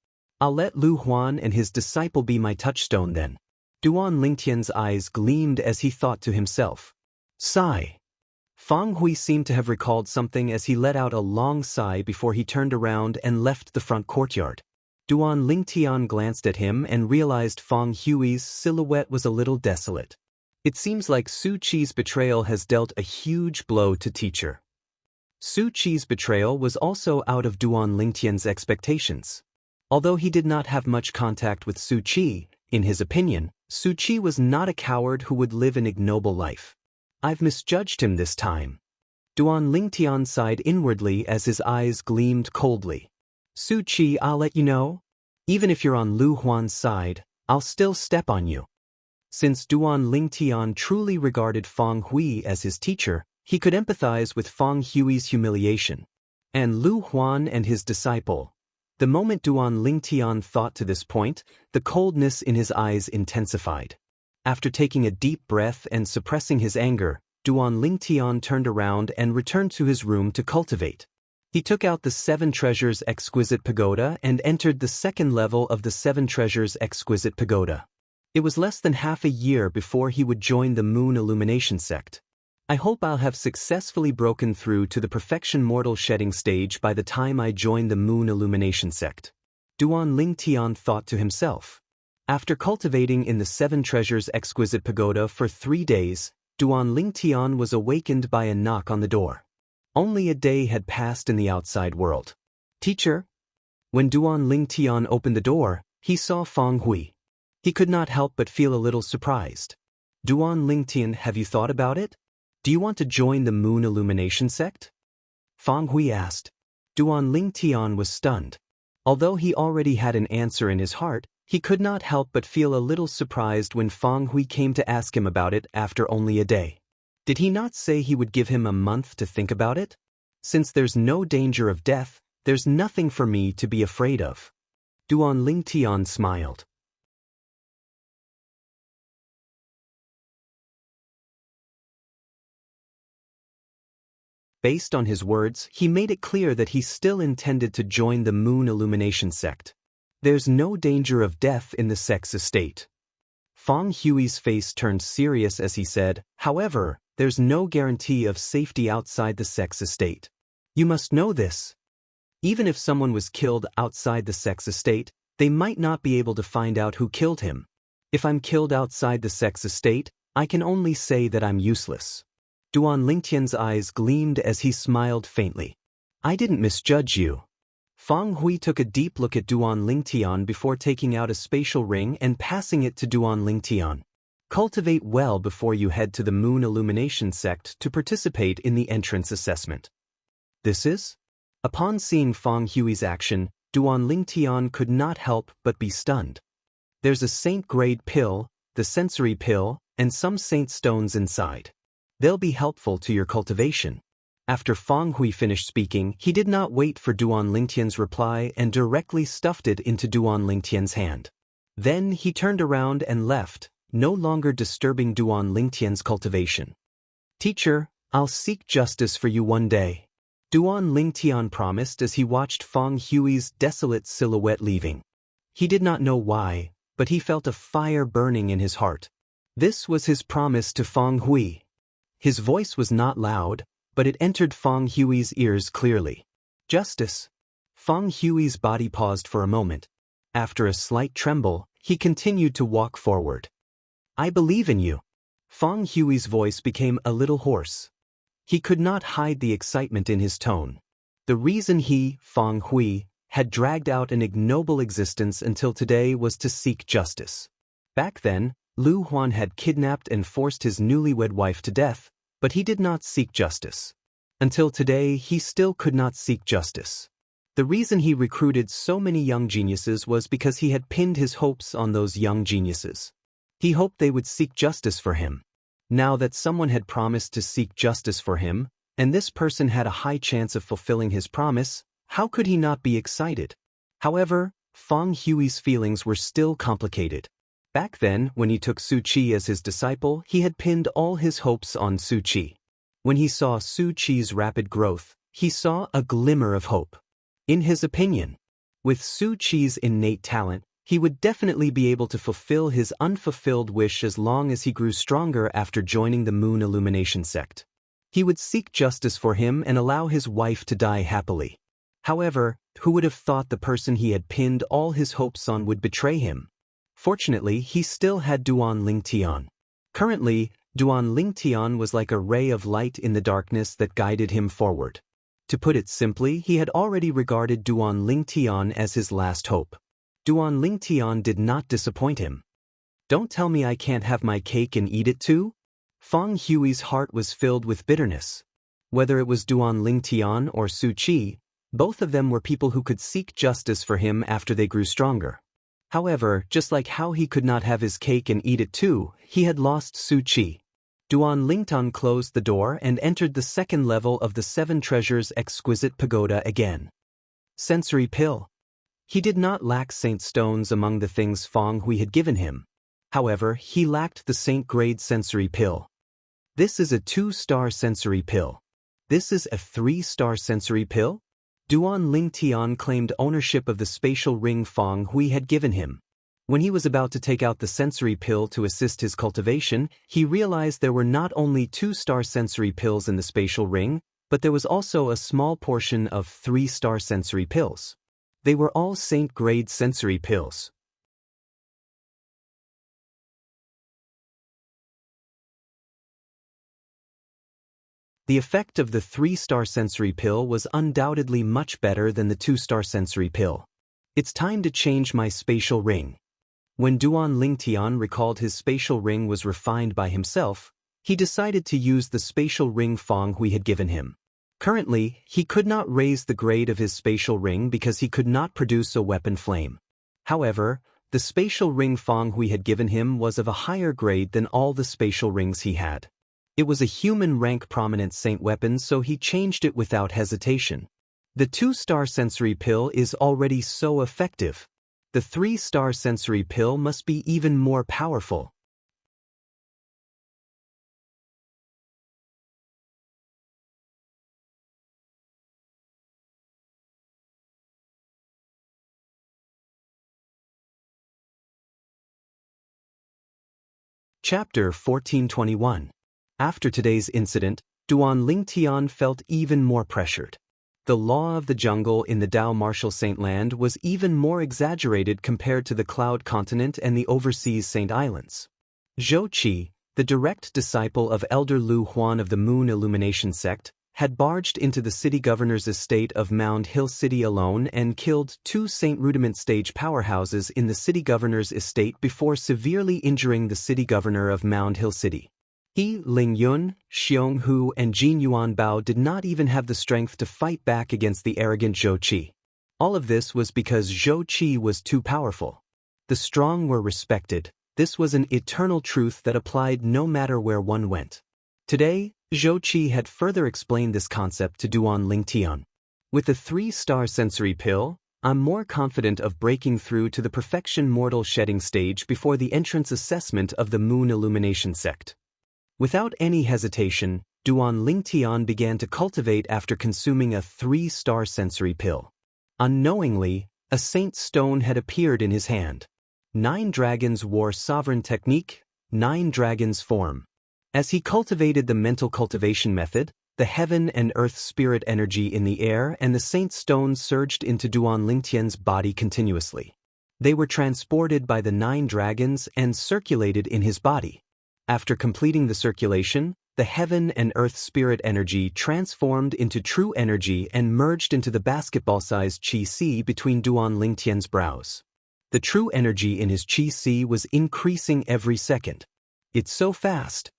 A: I'll let Lu Huan and his disciple be my touchstone then. Duan Lingtian's eyes gleamed as he thought to himself. Sigh. Fang Hui seemed to have recalled something as he let out a long sigh before he turned around and left the front courtyard. Duan Lingtian glanced at him and realized Fang Hui's silhouette was a little desolate. It seems like Su Qi's betrayal has dealt a huge blow to teacher. Su Qi's betrayal was also out of Duan Lingtian's expectations. Although he did not have much contact with Su Qi, in his opinion, Su Qi was not a coward who would live an ignoble life. I've misjudged him this time. Duan Lingtian sighed inwardly as his eyes gleamed coldly. Su Qi, I'll let you know. Even if you're on Lu Huan's side, I'll still step on you. Since Duan Lingtian truly regarded Fang Hui as his teacher, he could empathize with Fang Hui's humiliation. And Lu Huan and his disciple. The moment Duan Lingtian thought to this point, the coldness in his eyes intensified. After taking a deep breath and suppressing his anger, Duan Lingtian turned around and returned to his room to cultivate. He took out the Seven Treasures Exquisite Pagoda and entered the second level of the Seven Treasures Exquisite Pagoda. It was less than half a year before he would join the Moon Illumination sect. I hope I'll have successfully broken through to the Perfection Mortal Shedding stage by the time I join the Moon Illumination sect. Duan Lingtian thought to himself. After cultivating in the Seven Treasures Exquisite Pagoda for 3 days, Duan Lingtian was awakened by a knock on the door. Only a day had passed in the outside world. Teacher? When Duan Lingtian opened the door, he saw Fang Hui. He could not help but feel a little surprised. Duan Lingtian, have you thought about it? Do you want to join the Moon Illumination sect? Fang Hui asked. Duan Lingtian was stunned. Although he already had an answer in his heart, he could not help but feel a little surprised when Fang Hui came to ask him about it after only a day. Did he not say he would give him a month to think about it? Since there's no danger of death, there's nothing for me to be afraid of. Duan Lingtian smiled. Based on his words, he made it clear that he still intended to join the Moon Illumination sect. There's no danger of death in the sect's estate. Fang Hui's face turned serious as he said, however, there's no guarantee of safety outside the sect's estate. You must know this. Even if someone was killed outside the sect's estate, they might not be able to find out who killed him. If I'm killed outside the sect's estate, I can only say that I'm useless. Duan Lingtian's eyes gleamed as he smiled faintly. I didn't misjudge you. Fang Hui took a deep look at Duan Lingtian before taking out a spatial ring and passing it to Duan Lingtian. Cultivate well before you head to the Moon Illumination sect to participate in the entrance assessment. This is? Upon seeing Fang Hui's action, Duan Lingtian could not help but be stunned. There's a saint-grade pill, the sensory pill, and some saint stones inside. They'll be helpful to your cultivation. After Fang Hui finished speaking, he did not wait for Duan Lingtian's reply and directly stuffed it into Duan Lingtian's hand. Then he turned around and left, no longer disturbing Duan Lingtian's cultivation. Teacher, I'll seek justice for you one day. Duan Lingtian promised as he watched Fang Hui's desolate silhouette leaving. He did not know why, but he felt a fire burning in his heart. This was his promise to Fang Hui. His voice was not loud, but it entered Fang Hui's ears clearly. Justice. Fang Hui's body paused for a moment. After a slight tremble, he continued to walk forward. I believe in you. Fang Hui's voice became a little hoarse. He could not hide the excitement in his tone. The reason he, Fang Hui, had dragged out an ignoble existence until today was to seek justice. Back then, Lu Huan had kidnapped and forced his newlywed wife to death, but he did not seek justice. Until today, he still could not seek justice. The reason he recruited so many young geniuses was because he had pinned his hopes on those young geniuses. He hoped they would seek justice for him. Now that someone had promised to seek justice for him, and this person had a high chance of fulfilling his promise, how could he not be excited? However, Fang Hui's feelings were still complicated. Back then, when he took Su Qi as his disciple, he had pinned all his hopes on Su Qi. When he saw Su Qi's rapid growth, he saw a glimmer of hope. In his opinion, with Su Qi's innate talent, he would definitely be able to fulfill his unfulfilled wish as long as he grew stronger after joining the Moon Illumination sect. He would seek justice for him and allow his wife to die happily. However, who would have thought the person he had pinned all his hopes on would betray him? Fortunately, he still had Duan Lingtian. Currently, Duan Lingtian was like a ray of light in the darkness that guided him forward. To put it simply, he had already regarded Duan Lingtian as his last hope. Duan Lingtian did not disappoint him. Don't tell me I can't have my cake and eat it too? Fang Hui's heart was filled with bitterness. Whether it was Duan Lingtian or Su Qi, both of them were people who could seek justice for him after they grew stronger. However, just like how he could not have his cake and eat it too, he had lost Su Qi. Duan Lingtian closed the door and entered the second level of the Seven Treasures Exquisite Pagoda again. Sensory pill. He did not lack saint stones among the things Fang Hui had given him. However, he lacked the saint-grade sensory pill. This is a 2-star sensory pill. This is a 3-star sensory pill? Duan Lingtian claimed ownership of the spatial ring Fang Hui had given him. When he was about to take out the sensory pill to assist his cultivation, he realized there were not only 2-star sensory pills in the spatial ring, but there was also a small portion of 3-star sensory pills. They were all saint-grade sensory pills. The effect of the 3-star sensory pill was undoubtedly much better than the 2-star sensory pill. It's time to change my spatial ring. When Duan Lingtian recalled his spatial ring was refined by himself, he decided to use the spatial ring Fang Hui had given him. Currently, he could not raise the grade of his spatial ring because he could not produce a weapon flame. However, the spatial ring Fang Hui had given him was of a higher grade than all the spatial rings he had. It was a human rank prominent saint weapon, so he changed it without hesitation. The 2-star sensory pill is already so effective. The 3-star sensory pill must be even more powerful. Chapter 1421. After today's incident, Duan Lingtian felt even more pressured. The law of the jungle in the Dao Martial Saint Land was even more exaggerated compared to the Cloud Continent and the overseas Saint Islands. Zhou Qi, the direct disciple of Elder Lu Huan of the Moon Illumination sect, had barged into the city governor's estate of Mound Hill City alone and killed 2 Saint Rudiment stage powerhouses in the city governor's estate before severely injuring the city governor of Mound Hill City. He, Ling Yun, Xiong Hu, and Jin Yuan Bao did not even have the strength to fight back against the arrogant Zhou Qi. All of this was because Zhou Qi was too powerful. The strong were respected. This was an eternal truth that applied no matter where one went. Today, Zhou Qi had further explained this concept to Duan Lingtian. With the 3-star sensory pill, I'm more confident of breaking through to the perfection mortal shedding stage before the entrance assessment of the Moon Illumination sect. Without any hesitation, Duan Lingtian began to cultivate after consuming a 3-star sensory pill. Unknowingly, a saint stone had appeared in his hand. 9 dragons wore sovereign technique, 9 dragons form. As he cultivated the mental cultivation method, the heaven and earth spirit energy in the air and the saint stones surged into Duan Lingtian's body continuously. They were transported by the 9 dragons and circulated in his body. After completing the circulation, the heaven and earth spirit energy transformed into true energy and merged into the basketball-sized Qi-Si between Duan Lingtian's brows. The true energy in his Qi-Si was increasing every second. It's so fast.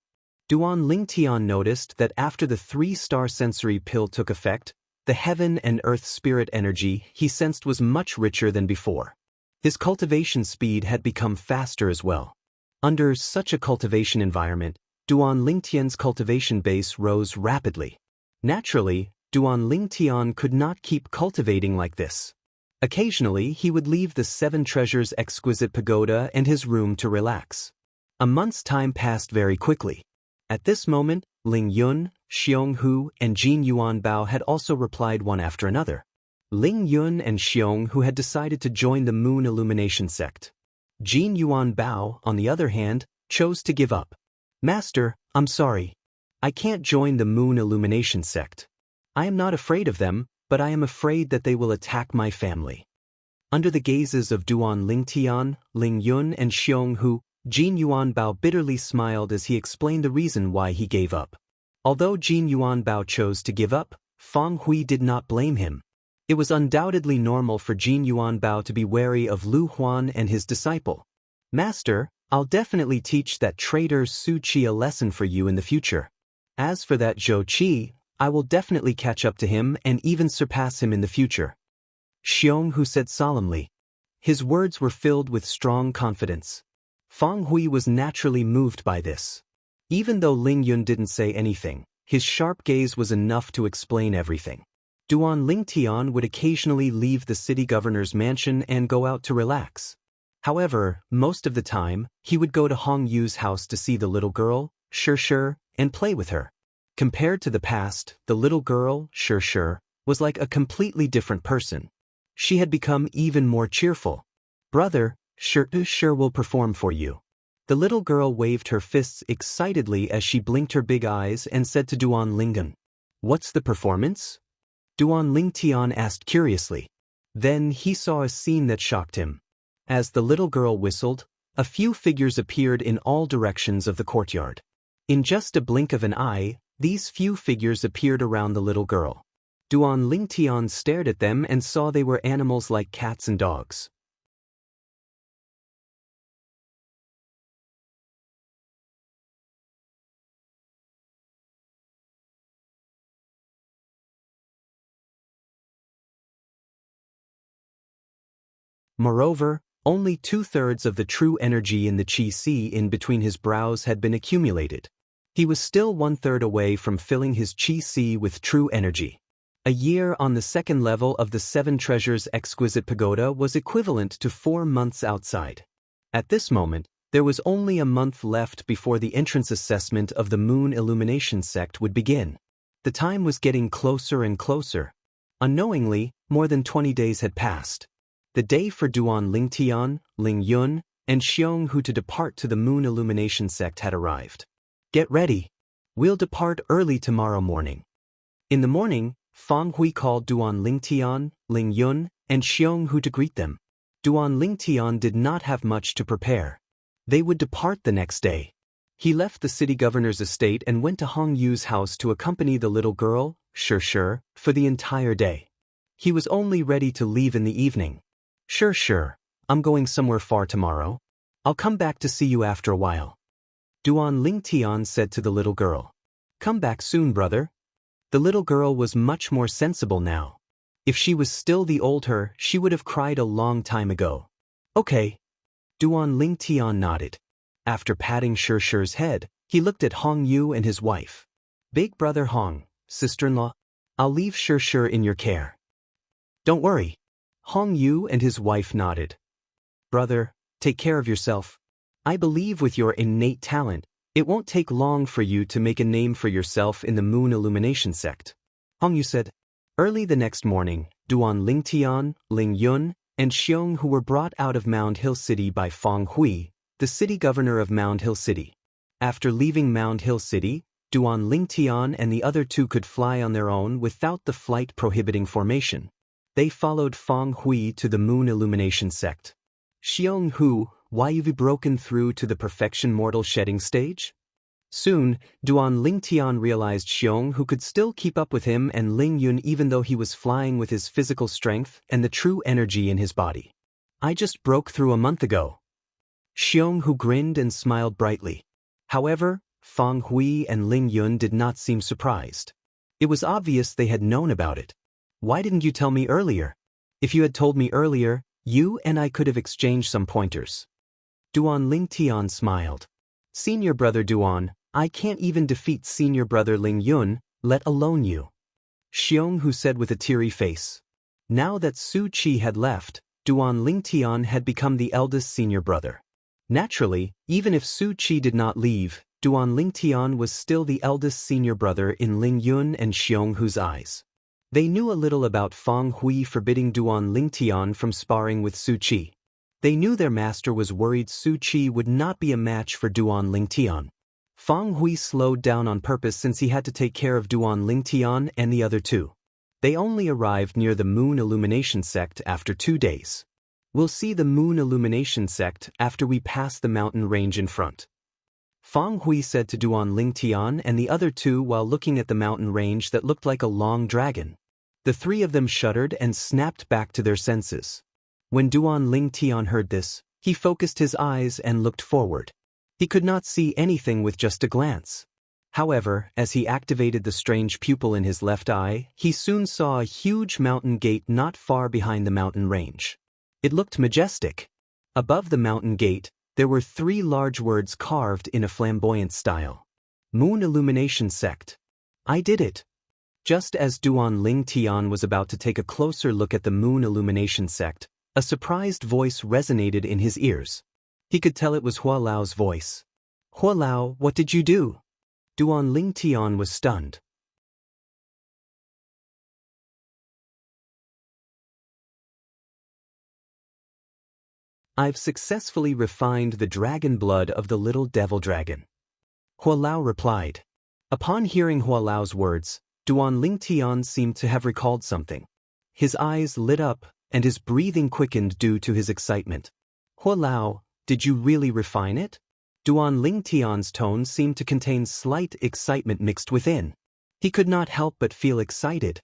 A: Duan Lingtian noticed that after the 3-star sensory pill took effect, the heaven and earth spirit energy he sensed was much richer than before. His cultivation speed had become faster as well. Under such a cultivation environment, Duan Lingtian's cultivation base rose rapidly. Naturally, Duan Lingtian could not keep cultivating like this. Occasionally, he would leave the 7 Treasures exquisite pagoda and his room to relax. A month's time passed very quickly. At this moment, Ling Yun, Xiong Hu, and Jin Yuan Bao had also replied one after another. Ling Yun and Xiong Hu had decided to join the Moon Illumination sect. Jin Yuan Bao, on the other hand, chose to give up. Master, I'm sorry. I can't join the Moon Illumination sect. I am not afraid of them, but I am afraid that they will attack my family. Under the gazes of Duan Lingtian, Ling Yun, and Xiong Hu, Jin Yuan Bao bitterly smiled as he explained the reason why he gave up. Although Jin Yuan Bao chose to give up, Fang Hui did not blame him. It was undoubtedly normal for Jin Yuan Bao to be wary of Lu Huan and his disciple. Master, I'll definitely teach that traitor Su Qi a lesson for you in the future. As for that Zhou Qi, I will definitely catch up to him and even surpass him in the future. Xiong Hu said solemnly. His words were filled with strong confidence. Fang Hui was naturally moved by this. Even though Ling Yun didn't say anything, his sharp gaze was enough to explain everything. Duan Lingtian would occasionally leave the city governor's mansion and go out to relax. However, most of the time, he would go to Hong Yu's house to see the little girl, Shi, and play with her. Compared to the past, the little girl, Shi, was like a completely different person. She had become even more cheerful. Brother, Shi will perform for you. The little girl waved her fists excitedly as she blinked her big eyes and said to Duan Lingtian, "What's the performance?" Duan Lingtian asked curiously. Then he saw a scene that shocked him. As the little girl whistled, a few figures appeared in all directions of the courtyard. In just a blink of an eye, these few figures appeared around the little girl. Duan Lingtian stared at them and saw they were animals like cats and dogs. Moreover, only 2/3 of the true energy in the Qi-Si in between his brows had been accumulated. He was still 1/3 away from filling his Qi-Si with true energy. A year on the 2nd level of the 7 Treasures exquisite pagoda was equivalent to 4 months outside. At this moment, there was only a month left before the entrance assessment of the Moon Illumination sect would begin. The time was getting closer and closer. Unknowingly, more than 20 days had passed. The day for Duan Lingtian, Ling Yun, and Xianxia to depart to the Moon Illumination sect had arrived. Get ready. We'll depart early tomorrow morning. In the morning, Fang Hui called Duan Lingtian, Ling Yun, and Xianxia to greet them. Duan Lingtian did not have much to prepare. They would depart the next day. He left the city governor's estate and went to Hong Yu's house to accompany the little girl, Shi, for the entire day. He was only ready to leave in the evening. Shi, I'm going somewhere far tomorrow. I'll come back to see you after a while. Duan Lingtian said to the little girl. Come back soon, brother. The little girl was much more sensible now. If she was still the old her, she would have cried a long time ago. Okay. Duan Lingtian nodded. After patting Shi's head, he looked at Hong Yu and his wife. Big brother Hong, sister-in-law, I'll leave Shi in your care. Don't worry. Hong Yu and his wife nodded. Brother, take care of yourself. I believe with your innate talent, it won't take long for you to make a name for yourself in the Moon Illumination sect. Hong Yu said. Early the next morning, Duan Lingtian, Ling Yun, and Xianxia who were brought out of Mound Hill City by Fang Hui, the city governor of Mound Hill City. After leaving Mound Hill City, Duan Lingtian and the other two could fly on their own without the flight prohibiting formation. They followed Fang Hui to the Moon Illumination sect. Xianxia, why have you broken through to the perfection mortal shedding stage? Soon, Duan Lingtian realized Xianxia could still keep up with him and Ling Yun even though he was flying with his physical strength and the true energy in his body. I just broke through a month ago. Xianxia grinned and smiled brightly. However, Fang Hui and Ling Yun did not seem surprised. It was obvious they had known about it. Why didn't you tell me earlier? If you had told me earlier, you and I could have exchanged some pointers. Duan Lingtian smiled. Senior brother Duan, I can't even defeat senior brother Ling Yun, let alone you. Xianxia said with a teary face. Now that Su Qi had left, Duan Lingtian had become the eldest senior brother. Naturally, even if Su Qi did not leave, Duan Lingtian was still the eldest senior brother in Ling Yun and Xianxia's eyes. They knew a little about Fang Hui forbidding Duan Lingtian from sparring with Su Qi. They knew their master was worried Su Qi would not be a match for Duan Lingtian. Fang Hui slowed down on purpose since he had to take care of Duan Lingtian and the other two. They only arrived near the Moon Illumination sect after 2 days. We'll see the Moon Illumination sect after we pass the mountain range in front. Fang Hui said to Duan Lingtian and the other two while looking at the mountain range that looked like a long dragon. The three of them shuddered and snapped back to their senses. When Duan Lingtian heard this, he focused his eyes and looked forward. He could not see anything with just a glance. However, as he activated the strange pupil in his left eye, he soon saw a huge mountain gate not far behind the mountain range. It looked majestic. Above the mountain gate, there were 3 large words carved in a flamboyant style. Moon Illumination Sect. I did it. Just as Duan Lingtian was about to take a closer look at the Moon Illumination Sect, a surprised voice resonated in his ears. He could tell it was Hua Lao's voice. Hua Lao, what did you do? Duan Lingtian was stunned. I've successfully refined the dragon blood of the little devil dragon. Hua Lao replied. Upon hearing Hua Lao's words, Duan Lingtian seemed to have recalled something. His eyes lit up, and his breathing quickened due to his excitement. Hua Lao, did you really refine it? Duan Lingtian's tone seemed to contain slight excitement mixed within. He could not help but feel excited.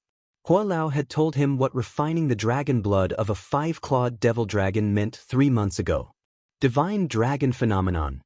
A: Hua Lao had told him what refining the dragon blood of a 5-clawed devil dragon meant 3 months ago. Divine dragon phenomenon.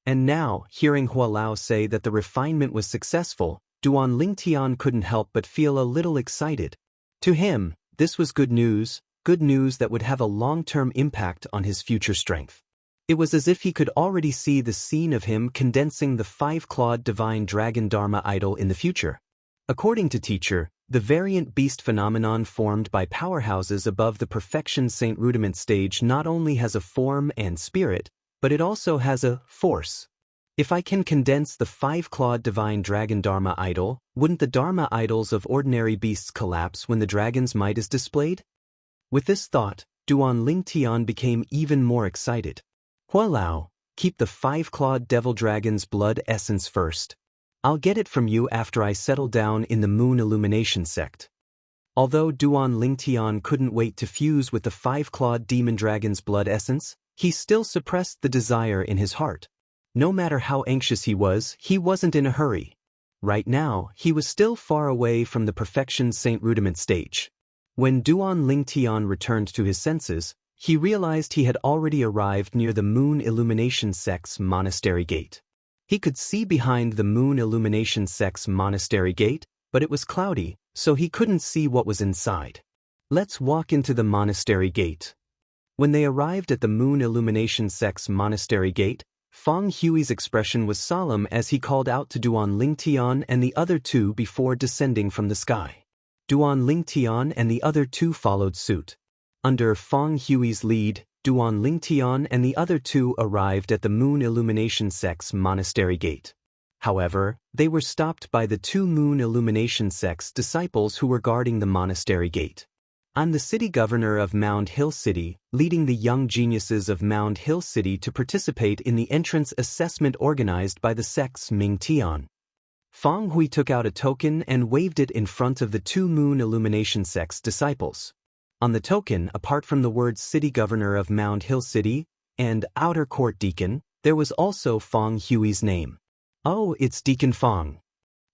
A: And now, hearing Hua Lao say that the refinement was successful, Duan Lingtian couldn't help but feel a little excited. To him, this was good news that would have a long-term impact on his future strength. It was as if he could already see the scene of him condensing the 5-clawed divine dragon Dharma idol in the future. According to teacher, the variant beast phenomenon formed by powerhouses above the perfection saint rudiment stage not only has a form and spirit, but it also has a force. If I can condense the 5-clawed divine dragon Dharma idol, wouldn't the Dharma idols of ordinary beasts collapse when the dragon's might is displayed? With this thought, Duan Lingtian became even more excited. Hualao, keep the 5-clawed devil dragon's blood essence first. I'll get it from you after I settle down in the Moon Illumination sect. Although Duan Lingtian couldn't wait to fuse with the 5-clawed demon dragon's blood essence, he still suppressed the desire in his heart. No matter how anxious he wasn't in a hurry. Right now, he was still far away from the perfection saint rudiment stage. When Duan Lingtian returned to his senses, he realized he had already arrived near the Moon Illumination sect's monastery gate. He could see behind the Moon Illumination sect's monastery gate, but it was cloudy, so he couldn't see what was inside. Let's walk into the monastery gate. When they arrived at the Moon Illumination sect's monastery gate, Feng Hui's expression was solemn as he called out to Duan Lingtian and the other two before descending from the sky. Duan Lingtian and the other two followed suit. Under Feng Hui's lead, Duan Lingtian and the other two arrived at the Moon Illumination sect's monastery gate. However, they were stopped by the 2 Moon Illumination sect's disciples who were guarding the monastery gate. I'm the city governor of Mound Hill City, leading the young geniuses of Mound Hill City to participate in the entrance assessment organized by the sect's Ming Tian. Feng Hui took out a token and waved it in front of the 2 Moon Illumination sect's disciples. On the token, apart from the words City Governor of Mound Hill City and Outer Court Deacon, there was also Feng Hui's name. Oh, it's Deacon Feng.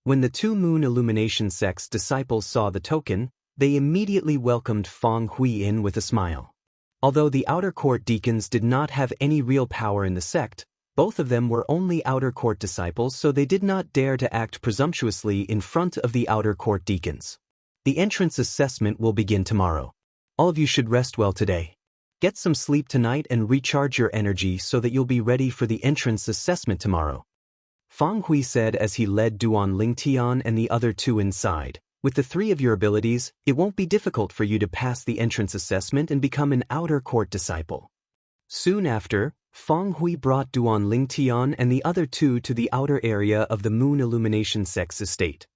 A: When the 2 Moon Illumination sect's disciples saw the token, they immediately welcomed Feng Hui in with a smile. Although the Outer Court Deacons did not have any real power in the sect, both of them were only Outer Court disciples, so they did not dare to act presumptuously in front of the Outer Court Deacons. The entrance assessment will begin tomorrow. All of you should rest well today. Get some sleep tonight and recharge your energy so that you'll be ready for the entrance assessment tomorrow. Feng Hui said as he led Duan Lingtian and the other two inside. With the 3 of your abilities, it won't be difficult for you to pass the entrance assessment and become an Outer Court disciple. Soon after, Feng Hui brought Duan Lingtian and the other two to the outer area of the Moon Illumination sect's estate.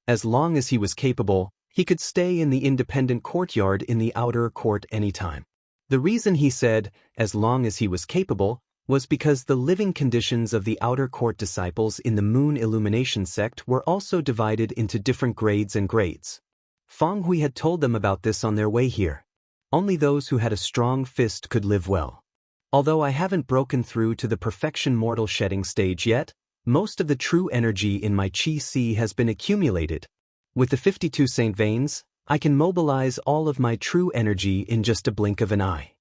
A: As long as he was capable, he could stay in the independent courtyard in the outer court anytime. The reason he said, as long as he was capable, was because the living conditions of the outer court disciples in the Moon Illumination sect were also divided into different grades and grades. Feng Hui had told them about this on their way here. Only those who had a strong fist could live well. Although I haven't broken through to the perfection mortal shedding stage yet, most of the true energy in my Qi Si has been accumulated. With the 52 Saint Veins, I can mobilize all of my true energy in just a blink of an eye.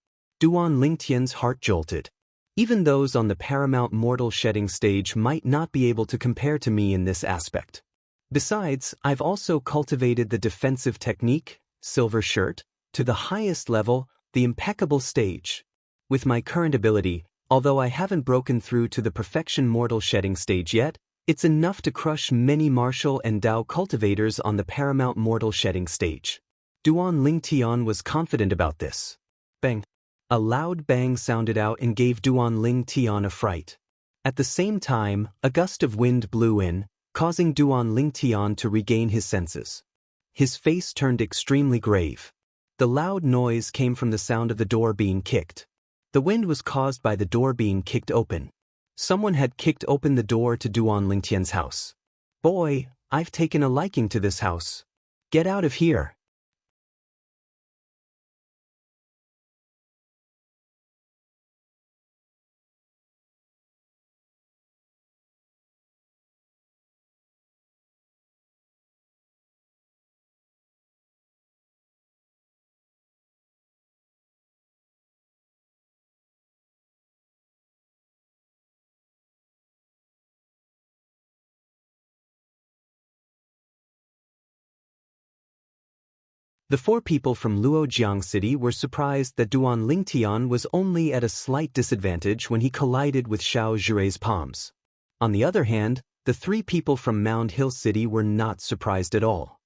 A: Duan Lingtian's heart jolted. Even those on the paramount mortal shedding stage might not be able to compare to me in this aspect. Besides, I've also cultivated the defensive technique, silver shirt, to the highest level, the impeccable stage. With my current ability, although I haven't broken through to the perfection mortal shedding stage yet, it's enough to crush many martial and Dao cultivators on the paramount mortal shedding stage. Duan Lingtian was confident about this. Bang! A loud bang sounded out and gave Duan Lingtian a fright. At the same time, a gust of wind blew in, causing Duan Lingtian to regain his senses. His face turned extremely grave. The loud noise came from the sound of the door being kicked. The wind was caused by the door being kicked open. Someone had kicked open the door to Duan Lingtian's house. Boy, I've taken a liking to this house. Get out of here. The 4 people from Luojiang City were surprised that Duan Lingtian was only at a slight disadvantage when he collided with Xiao Jue's palms. On the other hand, the 3 people from Mound Hill City were not surprised at all.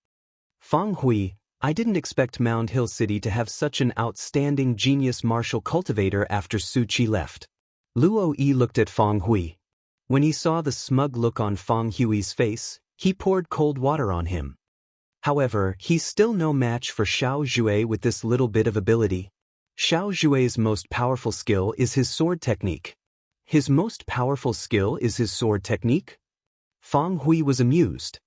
A: Fang Hui, I didn't expect Mound Hill City to have such an outstanding genius martial cultivator after Su Qi left. Luo Yi looked at Fang Hui. When he saw the smug look on Fang Hui's face, he poured cold water on him. However, he's still no match for Xiao Jue with this little bit of ability. Xiao Jue's most powerful skill is his sword technique. His most powerful skill is his sword technique? Fang Hui was amused.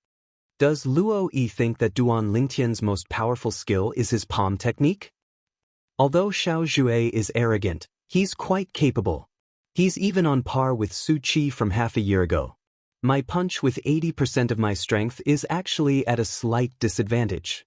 A: Does Luo Yi think that Duan Lingtian's most powerful skill is his palm technique? Although Xiao Jue is arrogant, he's quite capable. He's even on par with Su Qi from half a year ago. My punch with 80% of my strength is actually at a slight disadvantage.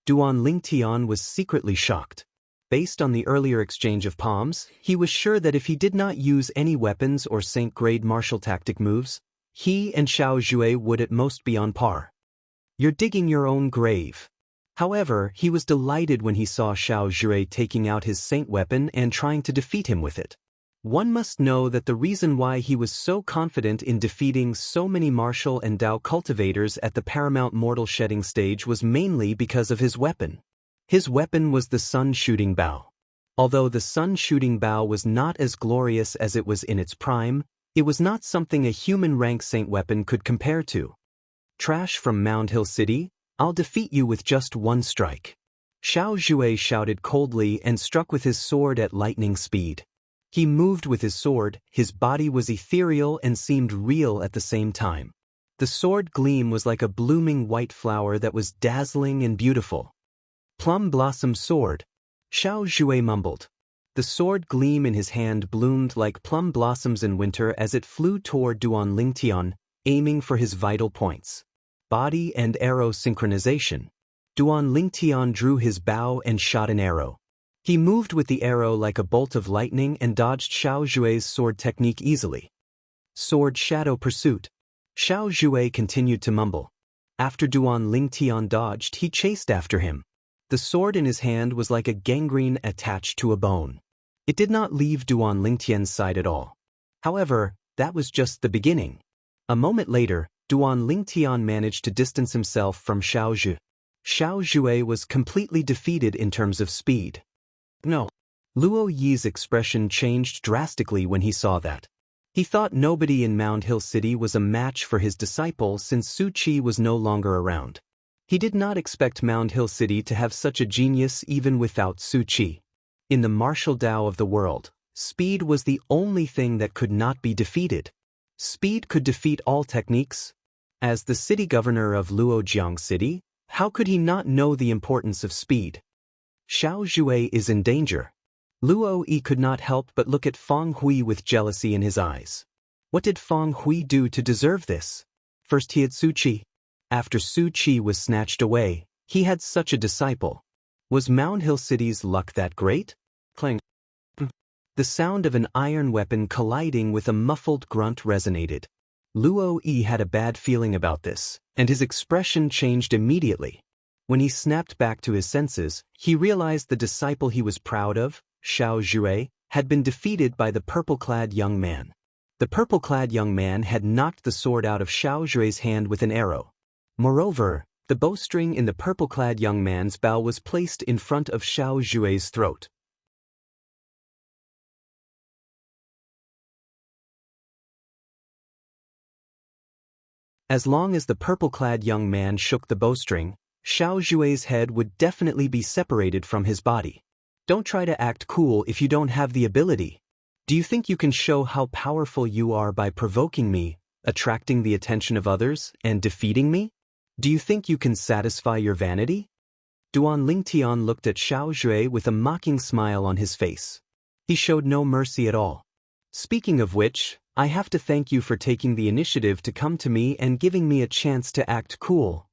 A: Duan Lingtian was secretly shocked. Based on the earlier exchange of palms, he was sure that if he did not use any weapons or Saint-grade martial tactic moves, he and Xiao Jue would at most be on par. You're digging your own grave. However, he was delighted when he saw Xiao Jue taking out his saint weapon and trying to defeat him with it. One must know that the reason why he was so confident in defeating so many martial and Dao cultivators at the paramount mortal shedding stage was mainly because of his weapon. His weapon was the sun-shooting bow. Although the sun-shooting bow was not as glorious as it was in its prime, it was not something a human-rank saint weapon could compare to. Trash from Mound Hill City, I'll defeat you with just one strike. Xiao Jue shouted coldly and struck with his sword at lightning speed. He moved with his sword, his body was ethereal and seemed real at the same time. The sword gleam was like a blooming white flower that was dazzling and beautiful. Plum blossom sword, Xiao Jue mumbled. The sword gleam in his hand bloomed like plum blossoms in winter as it flew toward Duan Lingtian, aiming for his vital points. Body and arrow synchronization. Duan Lingtian drew his bow and shot an arrow. He moved with the arrow like a bolt of lightning and dodged Xiao Jue's sword technique easily. Sword shadow pursuit. Xiao Jue continued to mumble. After Duan Lingtian dodged, he chased after him. The sword in his hand was like a gangrene attached to a bone. It did not leave Duan Lingtian's side at all. However, that was just the beginning. A moment later, Duan Lingtian managed to distance himself from Xiao Jue. Xiao Jue was completely defeated in terms of speed. No. Luo Yi's expression changed drastically when he saw that. He thought nobody in Mound Hill City was a match for his disciple since Su Qi was no longer around. He did not expect Mound Hill City to have such a genius even without Su Qi. In the martial Dao of the world, speed was the only thing that could not be defeated. Speed could defeat all techniques. As the city governor of Luojiang City, how could he not know the importance of speed? Xiao Jue is in danger. Luo Yi could not help but look at Fang Hui with jealousy in his eyes. What did Fang Hui do to deserve this? First he had Su Qi. After Su Qi was snatched away, he had such a disciple. Was Mound Hill City's luck that great? Clang. The sound of an iron weapon colliding with a muffled grunt resonated. Luo Yi had a bad feeling about this, and his expression changed immediately. When he snapped back to his senses, he realized the disciple he was proud of, Xiao Jue, had been defeated by the purple-clad young man. The purple-clad young man had knocked the sword out of Xiao Jue's hand with an arrow. Moreover, the bowstring in the purple-clad young man's bow was placed in front of Xiao Jue's throat. As long as the purple-clad young man shook the bowstring, Xiao Jue's head would definitely be separated from his body. Don't try to act cool if you don't have the ability. Do you think you can show how powerful you are by provoking me, attracting the attention of others, and defeating me? Do you think you can satisfy your vanity? Duan Lingtian looked at Xiao Jue with a mocking smile on his face. He showed no mercy at all. Speaking of which, I have to thank you for taking the initiative to come to me and giving me a chance to act cool.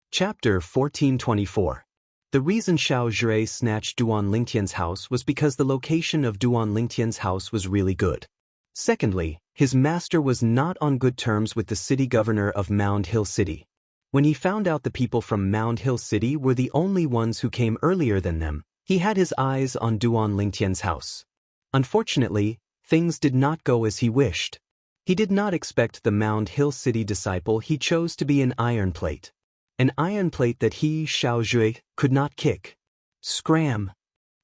A: Chapter 1424. The reason Xiao Zhui snatched Duan Lingtian's house was because the location of Duan Lingtian's house was really good. Secondly, his master was not on good terms with the city governor of Mound Hill City. When he found out the people from Mound Hill City were the only ones who came earlier than them, he had his eyes on Duan Lingtian's house. Unfortunately, things did not go as he wished. He did not expect the Mound Hill City disciple he chose to be an iron plate. An iron plate that he, Xiao Zhui, could not kick. Scram!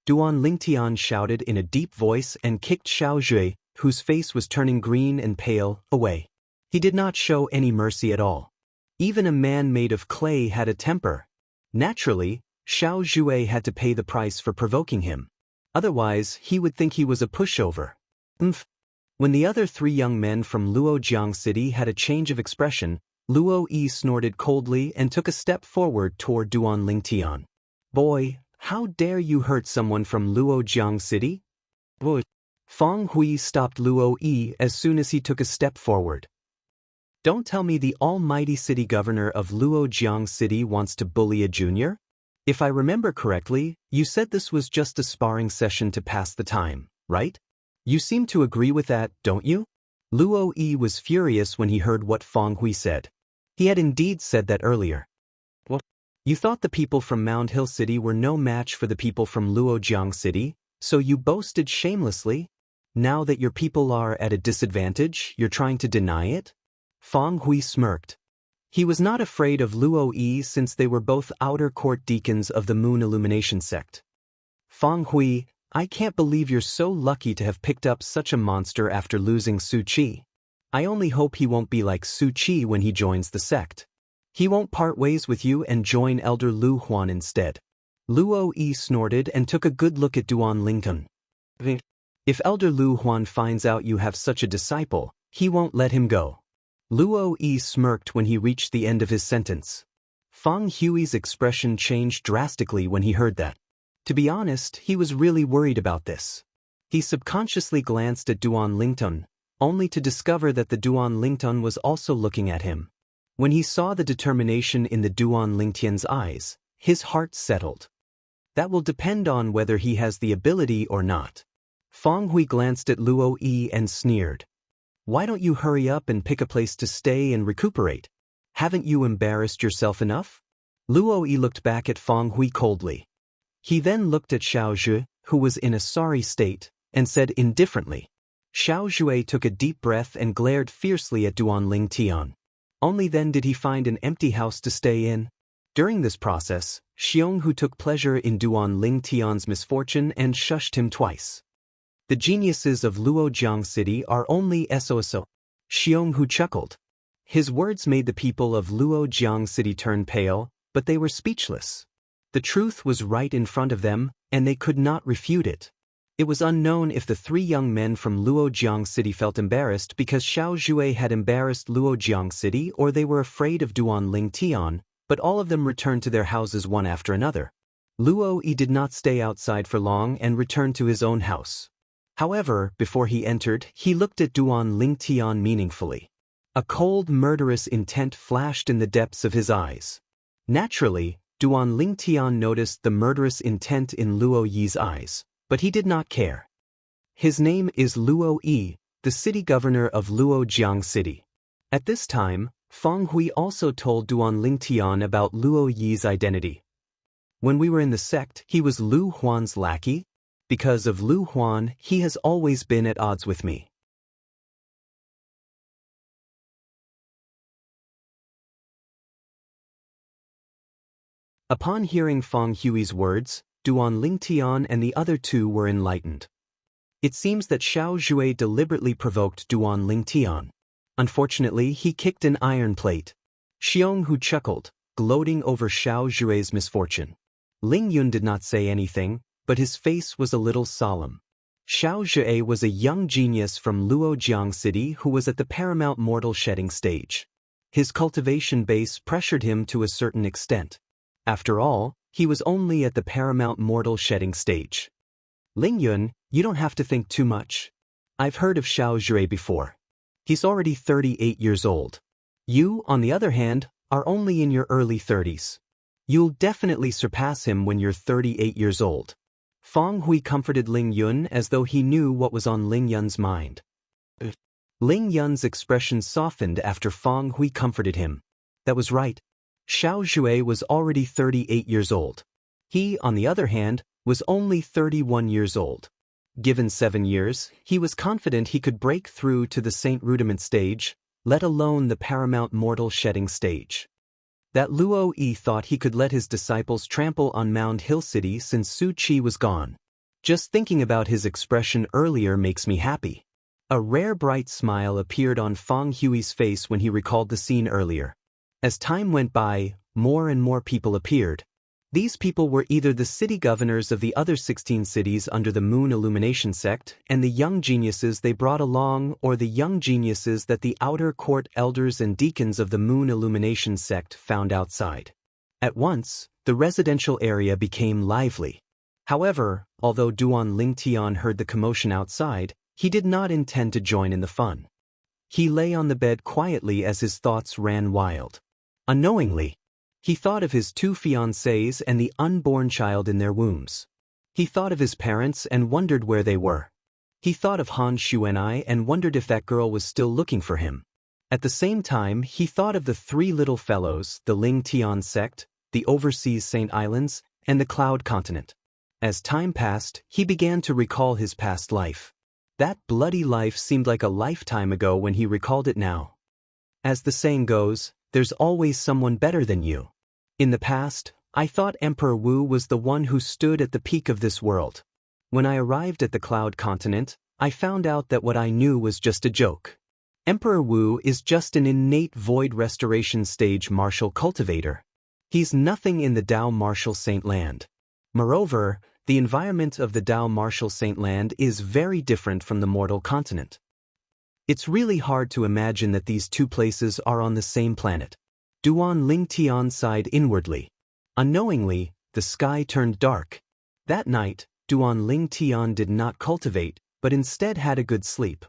A: Duan Lingtian shouted in a deep voice and kicked Xiao Zhui, whose face was turning green and pale, away. He did not show any mercy at all. Even a man made of clay had a temper. Naturally, Xiao Zhui had to pay the price for provoking him. Otherwise, he would think he was a pushover. When the other three young men from Luojiang City had a change of expression, Luo Yi snorted coldly and took a step forward toward Duan Lingtian. Boy, how dare you hurt someone from Luojiang City? Fang Hui stopped Luo Yi as soon as he took a step forward. Don't tell me the almighty city governor of Luojiang City wants to bully a junior? If I remember correctly, you said this was just a sparring session to pass the time, right? You seem to agree with that, don't you? Luo Yi was furious when he heard what Fang Hui said. He had indeed said that earlier. What? You thought the people from Mound Hill City were no match for the people from Luojiang City, so you boasted shamelessly? Now that your people are at a disadvantage, you're trying to deny it? Fang Hui smirked. He was not afraid of Luo Yi since they were both outer court deacons of the Moon Illumination sect. Fang Hui, I can't believe you're so lucky to have picked up such a monster after losing Su Qi. I only hope he won't be like Su Qi when he joins the sect. He won't part ways with you and join Elder Lu Huan instead. Luo Yi snorted and took a good look at Duan Lingtian. If Elder Lu Huan finds out you have such a disciple, he won't let him go. Luo Yi smirked when he reached the end of his sentence. Fang Hui's expression changed drastically when he heard that. To be honest, he was really worried about this. He subconsciously glanced at Duan Lingtian, only to discover that the Duan Lingtian was also looking at him. When he saw the determination in the Duan Lingtian's eyes, his heart settled. That will depend on whether he has the ability or not. Fang Hui glanced at Luo Yi and sneered. Why don't you hurry up and pick a place to stay and recuperate? Haven't you embarrassed yourself enough? Luo Yi looked back at Fang Hui coldly. He then looked at Xiao Zhui, who was in a sorry state, and said indifferently. Xiao Zhui took a deep breath and glared fiercely at Duan Lingtian. Only then did he find an empty house to stay in. During this process, Xionghu took pleasure in Duan Lingtian's misfortune and shushed him twice. The geniuses of Luojiang City are only SOSO. Xionghu chuckled. His words made the people of Luojiang City turn pale, but they were speechless. The truth was right in front of them, and they could not refute it. It was unknown if the three young men from Luojiang City felt embarrassed because Xiao Zhui had embarrassed Luojiang City or they were afraid of Duan Lingtian, but all of them returned to their houses one after another. Luo Yi did not stay outside for long and returned to his own house. However, before he entered, he looked at Duan Lingtian meaningfully. A cold, murderous intent flashed in the depths of his eyes. Naturally, Duan Lingtian noticed the murderous intent in Luo Yi's eyes, but he did not care. His name is Luo Yi, the city governor of Luojiang City. At this time, Fang Hui also told Duan Lingtian about Luo Yi's identity. When we were in the sect, he was Lu Huan's lackey. Because of Lu Huan, he has always been at odds with me. Upon hearing Fang Hui's words, Duan Lingtian and the other two were enlightened. It seems that Xiao Zhui deliberately provoked Duan Lingtian. Unfortunately, he kicked an iron plate. Xionghu chuckled, gloating over Xiao Zhui's misfortune. Ling Yun did not say anything, but his face was a little solemn. Xiao Zhui was a young genius from Luojiang City who was at the paramount mortal shedding stage. His cultivation base pressured him to a certain extent. After all, he was only at the paramount mortal shedding stage. Ling Yun, you don't have to think too much. I've heard of Xiao Zhui before. He's already 38 years old. You, on the other hand, are only in your early 30s. You'll definitely surpass him when you're 38 years old. Feng Hui comforted Ling Yun as though he knew what was on Ling Yun's mind. Ling Yun's expression softened after Feng Hui comforted him. That was right. Xiao Zhui was already 38 years old. He, on the other hand, was only 31 years old. Given 7 years, he was confident he could break through to the Saint Rudiment stage, let alone the paramount mortal shedding stage. That Luo Yi thought he could let his disciples trample on Mound Hill City since Su Qi was gone. Just thinking about his expression earlier makes me happy. A rare bright smile appeared on Feng Hui's face when he recalled the scene earlier. As time went by, more and more people appeared. These people were either the city governors of the other 16 cities under the Moon Illumination sect and the young geniuses they brought along, or the young geniuses that the outer court elders and deacons of the Moon Illumination sect found outside. At once, the residential area became lively. However, although Duan Lingtian heard the commotion outside, he did not intend to join in the fun. He lay on the bed quietly as his thoughts ran wild. Unknowingly, he thought of his 2 fiancées and the unborn child in their wombs. He thought of his parents and wondered where they were. He thought of Han Xuanai and wondered if that girl was still looking for him. At the same time, he thought of the 3 little fellows, the Ling Tian sect, the overseas Saint Islands, and the Cloud Continent. As time passed, he began to recall his past life. That bloody life seemed like a lifetime ago when he recalled it now. As the saying goes, there's always someone better than you. In the past, I thought Emperor Wu was the one who stood at the peak of this world. When I arrived at the Cloud Continent, I found out that what I knew was just a joke. Emperor Wu is just an innate void restoration stage martial cultivator. He's nothing in the Dao Martial Saint Land. Moreover, the environment of the Dao Martial Saint Land is very different from the mortal continent. It's really hard to imagine that these 2 places are on the same planet. Duan Lingtian sighed inwardly. Unknowingly, the sky turned dark. That night, Duan Lingtian did not cultivate, but instead had a good sleep.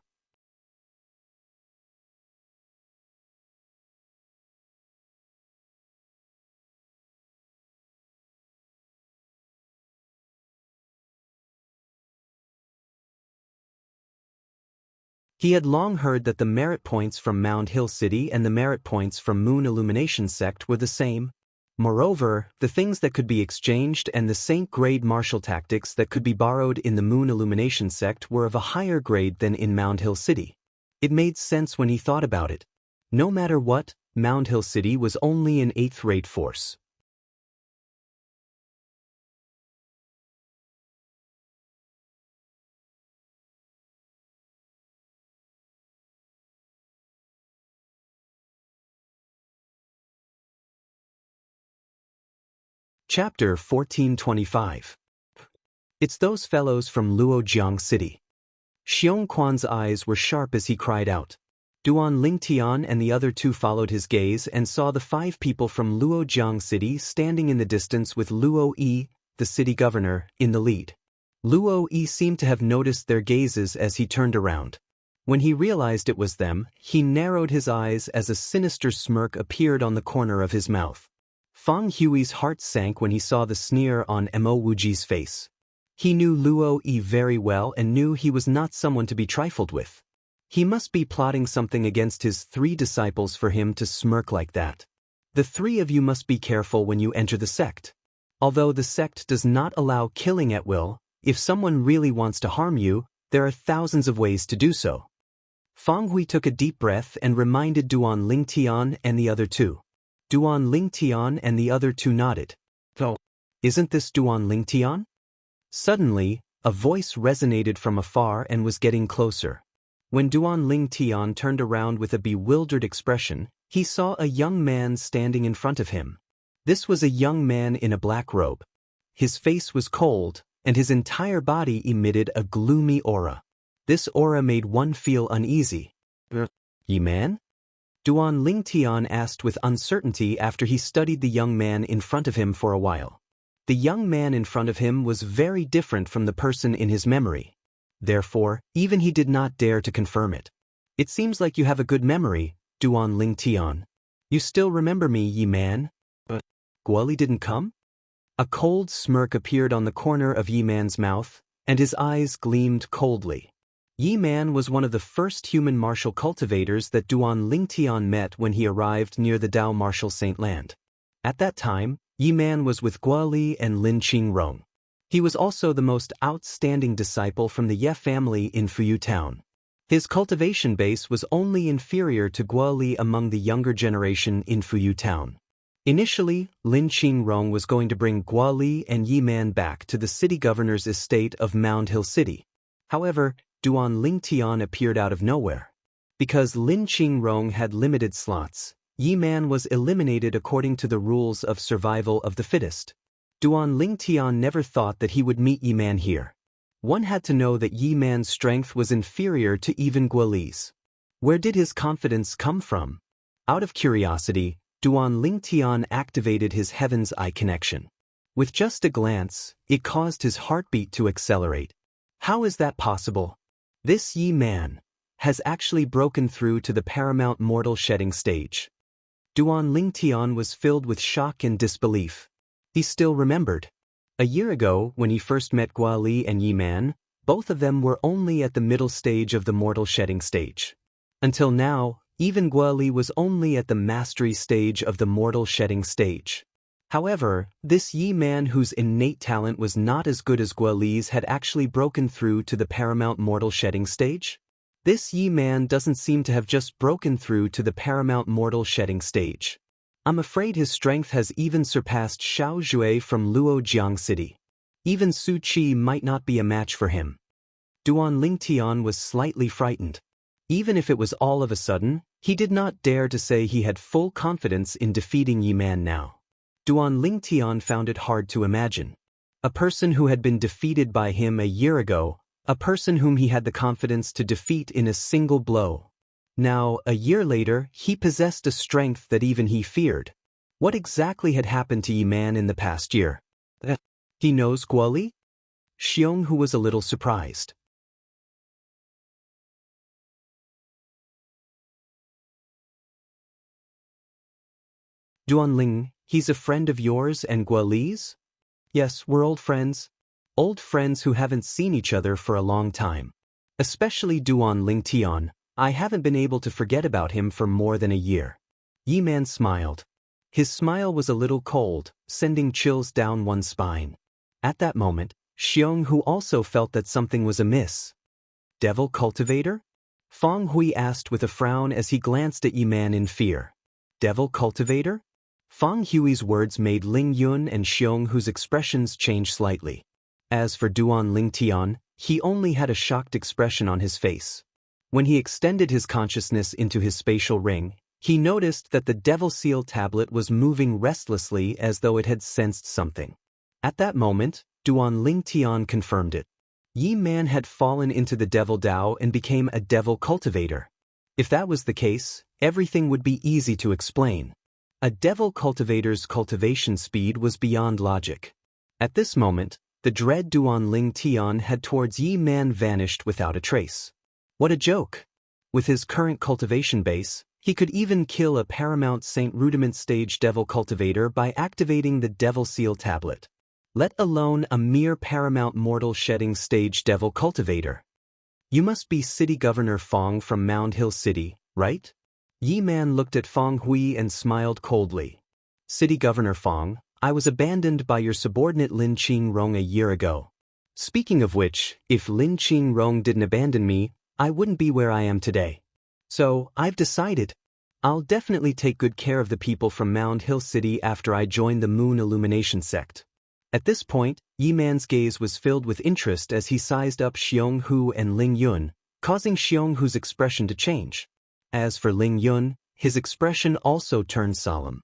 A: He had long heard that the merit points from Mound Hill City and the merit points from Moon Illumination sect were the same. Moreover, the things that could be exchanged and the Saint-grade martial tactics that could be borrowed in the Moon Illumination sect were of a higher grade than in Mound Hill City. It made sense when he thought about it. No matter what, Mound Hill City was only an 8th-rate force. Chapter 1425. It's those fellows from Luojiang City. Xiong Quan's eyes were sharp as he cried out. Duan Lingtian and the other 2 followed his gaze and saw the 5 people from Luojiang City standing in the distance with Luo Yi, the city governor, in the lead. Luo Yi seemed to have noticed their gazes as he turned around. When he realized it was them, he narrowed his eyes as a sinister smirk appeared on the corner of his mouth. Feng Hui's heart sank when he saw the sneer on Mo Wuji's face. He knew Luo Yi very well and knew he was not someone to be trifled with. He must be plotting something against his 3 disciples for him to smirk like that. The 3 of you must be careful when you enter the sect. Although the sect does not allow killing at will, if someone really wants to harm you, there are thousands of ways to do so. Feng Hui took a deep breath and reminded Duan Lingtian and the other 2. Duan Lingtian and the other 2 nodded. Oh, isn't this Duan Lingtian? Suddenly, a voice resonated from afar and was getting closer. When Duan Lingtian turned around with a bewildered expression, he saw a young man standing in front of him. This was a young man in a black robe. His face was cold, and his entire body emitted a gloomy aura. This aura made one feel uneasy. Yi man? Duan Lingtian asked with uncertainty after he studied the young man in front of him for a while. The young man in front of him was very different from the person in his memory. Therefore, even he did not dare to confirm it. It seems like you have a good memory, Duan Lingtian. You still remember me, Yi man? Guoli didn't come? A cold smirk appeared on the corner of Yi Man's mouth, and his eyes gleamed coldly. Yi Man was one of the first human martial cultivators that Duan Lingtian met when he arrived near the Dao Martial Saint Land. At that time, Yi Man was with Guoli and Lin Qingrong. He was also the most outstanding disciple from the Ye family in Fuyu Town. His cultivation base was only inferior to Guoli among the younger generation in Fuyu Town. Initially, Lin Qingrong was going to bring Guoli and Yi Man back to the city governor's estate of Mound Hill City. However, Duan Lingtian appeared out of nowhere. Because Lin Qingrong had limited slots, Yi Man was eliminated according to the rules of survival of the fittest. Duan Lingtian never thought that he would meet Yi Man here. One had to know that Yi Man's strength was inferior to even Guoli's. Where did his confidence come from? Out of curiosity, Duan Lingtian activated his Heaven's Eye connection. With just a glance, it caused his heartbeat to accelerate. How is that possible? This Yi Man has actually broken through to the paramount mortal shedding stage. Duan Lingtian was filled with shock and disbelief. He still remembered. A year ago, when he first met Guoli and Yi Man, both of them were only at the middle stage of the mortal shedding stage. Until now, even Guoli was only at the mastery stage of the mortal shedding stage. However, this Yi Man whose innate talent was not as good as Guoli's had actually broken through to the paramount mortal shedding stage? This Yi Man doesn't seem to have just broken through to the paramount mortal shedding stage. I'm afraid his strength has even surpassed Xiao Jue from Luojiang City. Even Su Qi might not be a match for him. Duan Lingtian was slightly frightened. Even if it was all of a sudden, he did not dare to say he had full confidence in defeating Yi Man now. Duan Lingtian found it hard to imagine. A person who had been defeated by him a year ago, a person whom he had the confidence to defeat in a single blow. Now, a year later, he possessed a strength that even he feared. What exactly had happened to Yi Man in the past year? He knows Guoli? Xiong, who was a little surprised. Duan Ling, he's a friend of yours and Guoli's? Yes, we're old friends. Old friends who haven't seen each other for a long time. Especially Duan Lingtian. I haven't been able to forget about him for more than a year. Yi Man smiled. His smile was a little cold, sending chills down one's spine. At that moment, Xiong, who also felt that something was amiss. Devil cultivator? Fang Hui asked with a frown as he glanced at Yi Man in fear. Devil cultivator? Fang Hui's words made Ling Yun and Xiong whose expressions changed slightly. As for Duan Lingtian, he only had a shocked expression on his face. When he extended his consciousness into his spatial ring, he noticed that the Devil Seal tablet was moving restlessly as though it had sensed something. At that moment, Duan Lingtian confirmed it. Yi Man had fallen into the Devil Dao and became a Devil cultivator. If that was the case, everything would be easy to explain. A Devil cultivator's cultivation speed was beyond logic. At this moment, the dread Duan Lingtian had towards Yi Man vanished without a trace. What a joke! With his current cultivation base, he could even kill a Paramount Saint Rudiment Stage Devil Cultivator by activating the Devil Seal tablet. Let alone a mere Paramount Mortal Shedding Stage Devil Cultivator. You must be City Governor Fang from Mound Hill City, right? Yi Man looked at Fang Hui and smiled coldly. City Governor Fang, I was abandoned by your subordinate Lin Qingrong a year ago. Speaking of which, if Lin Qingrong didn't abandon me, I wouldn't be where I am today. So, I've decided. I'll definitely take good care of the people from Mound Hill City after I join the Moon Illumination sect. At this point, Yi Man's gaze was filled with interest as he sized up Xiong Hu and Ling Yun, causing Xiong Hu's expression to change. As for Ling Yun, his expression also turned solemn.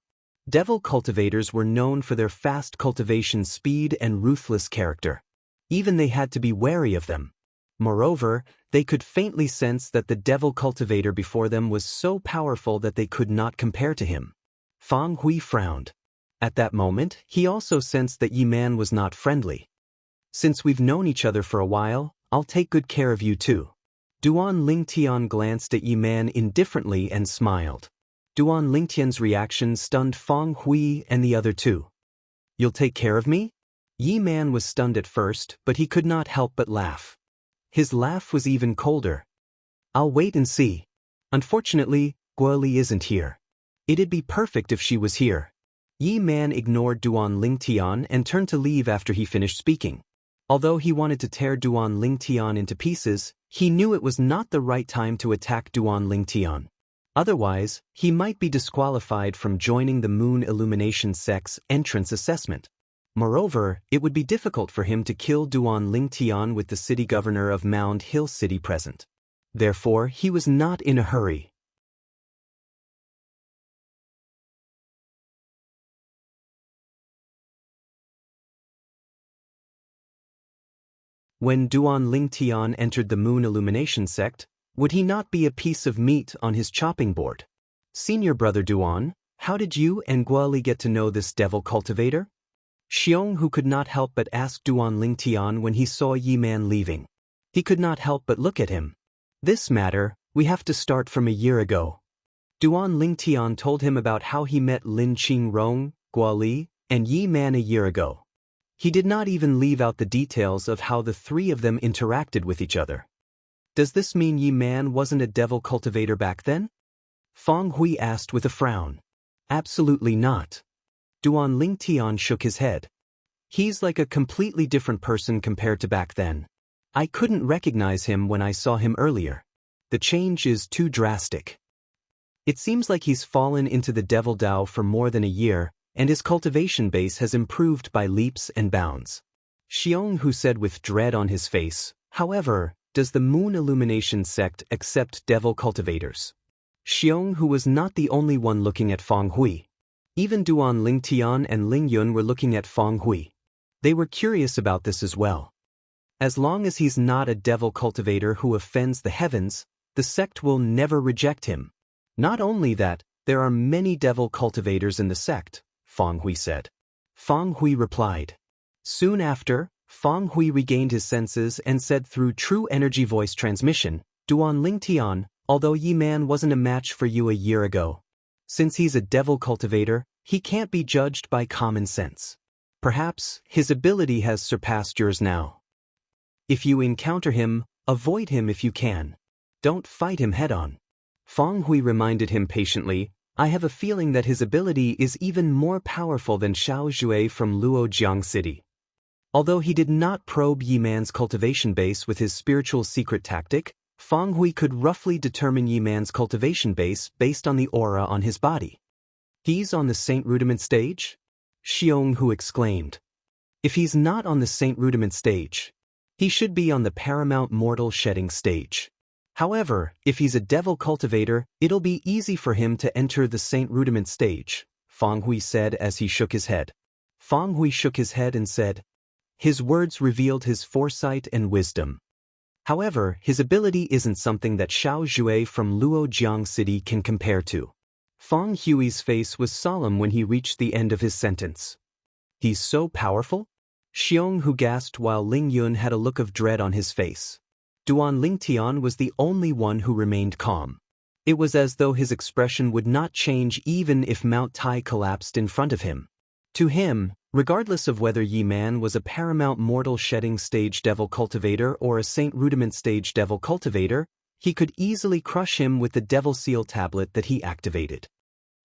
A: Devil cultivators were known for their fast cultivation speed and ruthless character. Even they had to be wary of them. Moreover, they could faintly sense that the devil cultivator before them was so powerful that they could not compare to him. Fang Hui frowned. At that moment, he also sensed that Yi Man was not friendly. Since we've known each other for a while, I'll take good care of you too. Duan Lingtian glanced at Yi Man indifferently and smiled. Duan Lingtian's reaction stunned Feng Hui and the other two. You'll take care of me? Yi Man was stunned at first, but he could not help but laugh. His laugh was even colder. I'll wait and see. Unfortunately, Guoli isn't here. It'd be perfect if she was here. Yi Man ignored Duan Lingtian and turned to leave after he finished speaking. Although he wanted to tear Duan Lingtian into pieces, he knew it was not the right time to attack Duan Lingtian. Otherwise, he might be disqualified from joining the Moon Illumination sect's entrance assessment. Moreover, it would be difficult for him to kill Duan Lingtian with the city governor of Mound Hill City present. Therefore, he was not in a hurry. When Duan Lingtian entered the Moon Illumination sect, would he not be a piece of meat on his chopping board? Senior brother Duan, how did you and Guoli get to know this devil cultivator? Xiong, who could not help but ask Duan Lingtian when he saw Yi Man leaving. He could not help but look at him. This matter, we have to start from a year ago. Duan Lingtian told him about how he met Lin Qingrong, Guoli, and Yi Man a year ago. He did not even leave out the details of how the three of them interacted with each other. Does this mean Yi Man wasn't a devil cultivator back then? Feng Hui asked with a frown. Absolutely not. Duan Lingtian shook his head. He's like a completely different person compared to back then. I couldn't recognize him when I saw him earlier. The change is too drastic. It seems like he's fallen into the devil Dao for more than a year, and his cultivation base has improved by leaps and bounds. Xiong, who said with dread on his face, however, does the Moon Illumination sect accept devil cultivators? Xiong, who was not the only one looking at Feng Hui. Even Duan Lingtian and Ling Yun were looking at Feng Hui. They were curious about this as well. As long as he's not a devil cultivator who offends the heavens, the sect will never reject him. Not only that, there are many devil cultivators in the sect, Feng Hui said. Feng Hui replied. Soon after, Feng Hui regained his senses and said through true energy voice transmission, Duan Lingtian, although Yi Man wasn't a match for you a year ago. Since he's a devil cultivator, he can't be judged by common sense. Perhaps his ability has surpassed yours now. If you encounter him, avoid him if you can. Don't fight him head-on. Feng Hui reminded him patiently, I have a feeling that his ability is even more powerful than Xiao Jue from Luojiang City. Although he did not probe Yi Man's cultivation base with his spiritual secret tactic, Feng Hui could roughly determine Yi Man's cultivation base based on the aura on his body. He's on the Saint Rudiment stage? Xiong Hu exclaimed. If he's not on the Saint Rudiment stage, he should be on the Paramount Mortal Shedding stage. However, if he's a devil cultivator, it'll be easy for him to enter the Saint Rudiment stage, Feng Hui said as he shook his head. Feng Hui shook his head and said, his words revealed his foresight and wisdom. However, his ability isn't something that Xiao Jue from Luojiang City can compare to. Feng Hui's face was solemn when he reached the end of his sentence. He's so powerful? Xiong Hu gasped while Ling Yun had a look of dread on his face. Duan Lingtian was the only one who remained calm. It was as though his expression would not change even if Mount Tai collapsed in front of him. To him, regardless of whether Yi Man was a Paramount Mortal Shedding stage devil cultivator or a Saint Rudiment stage devil cultivator, he could easily crush him with the Devil Seal tablet that he activated.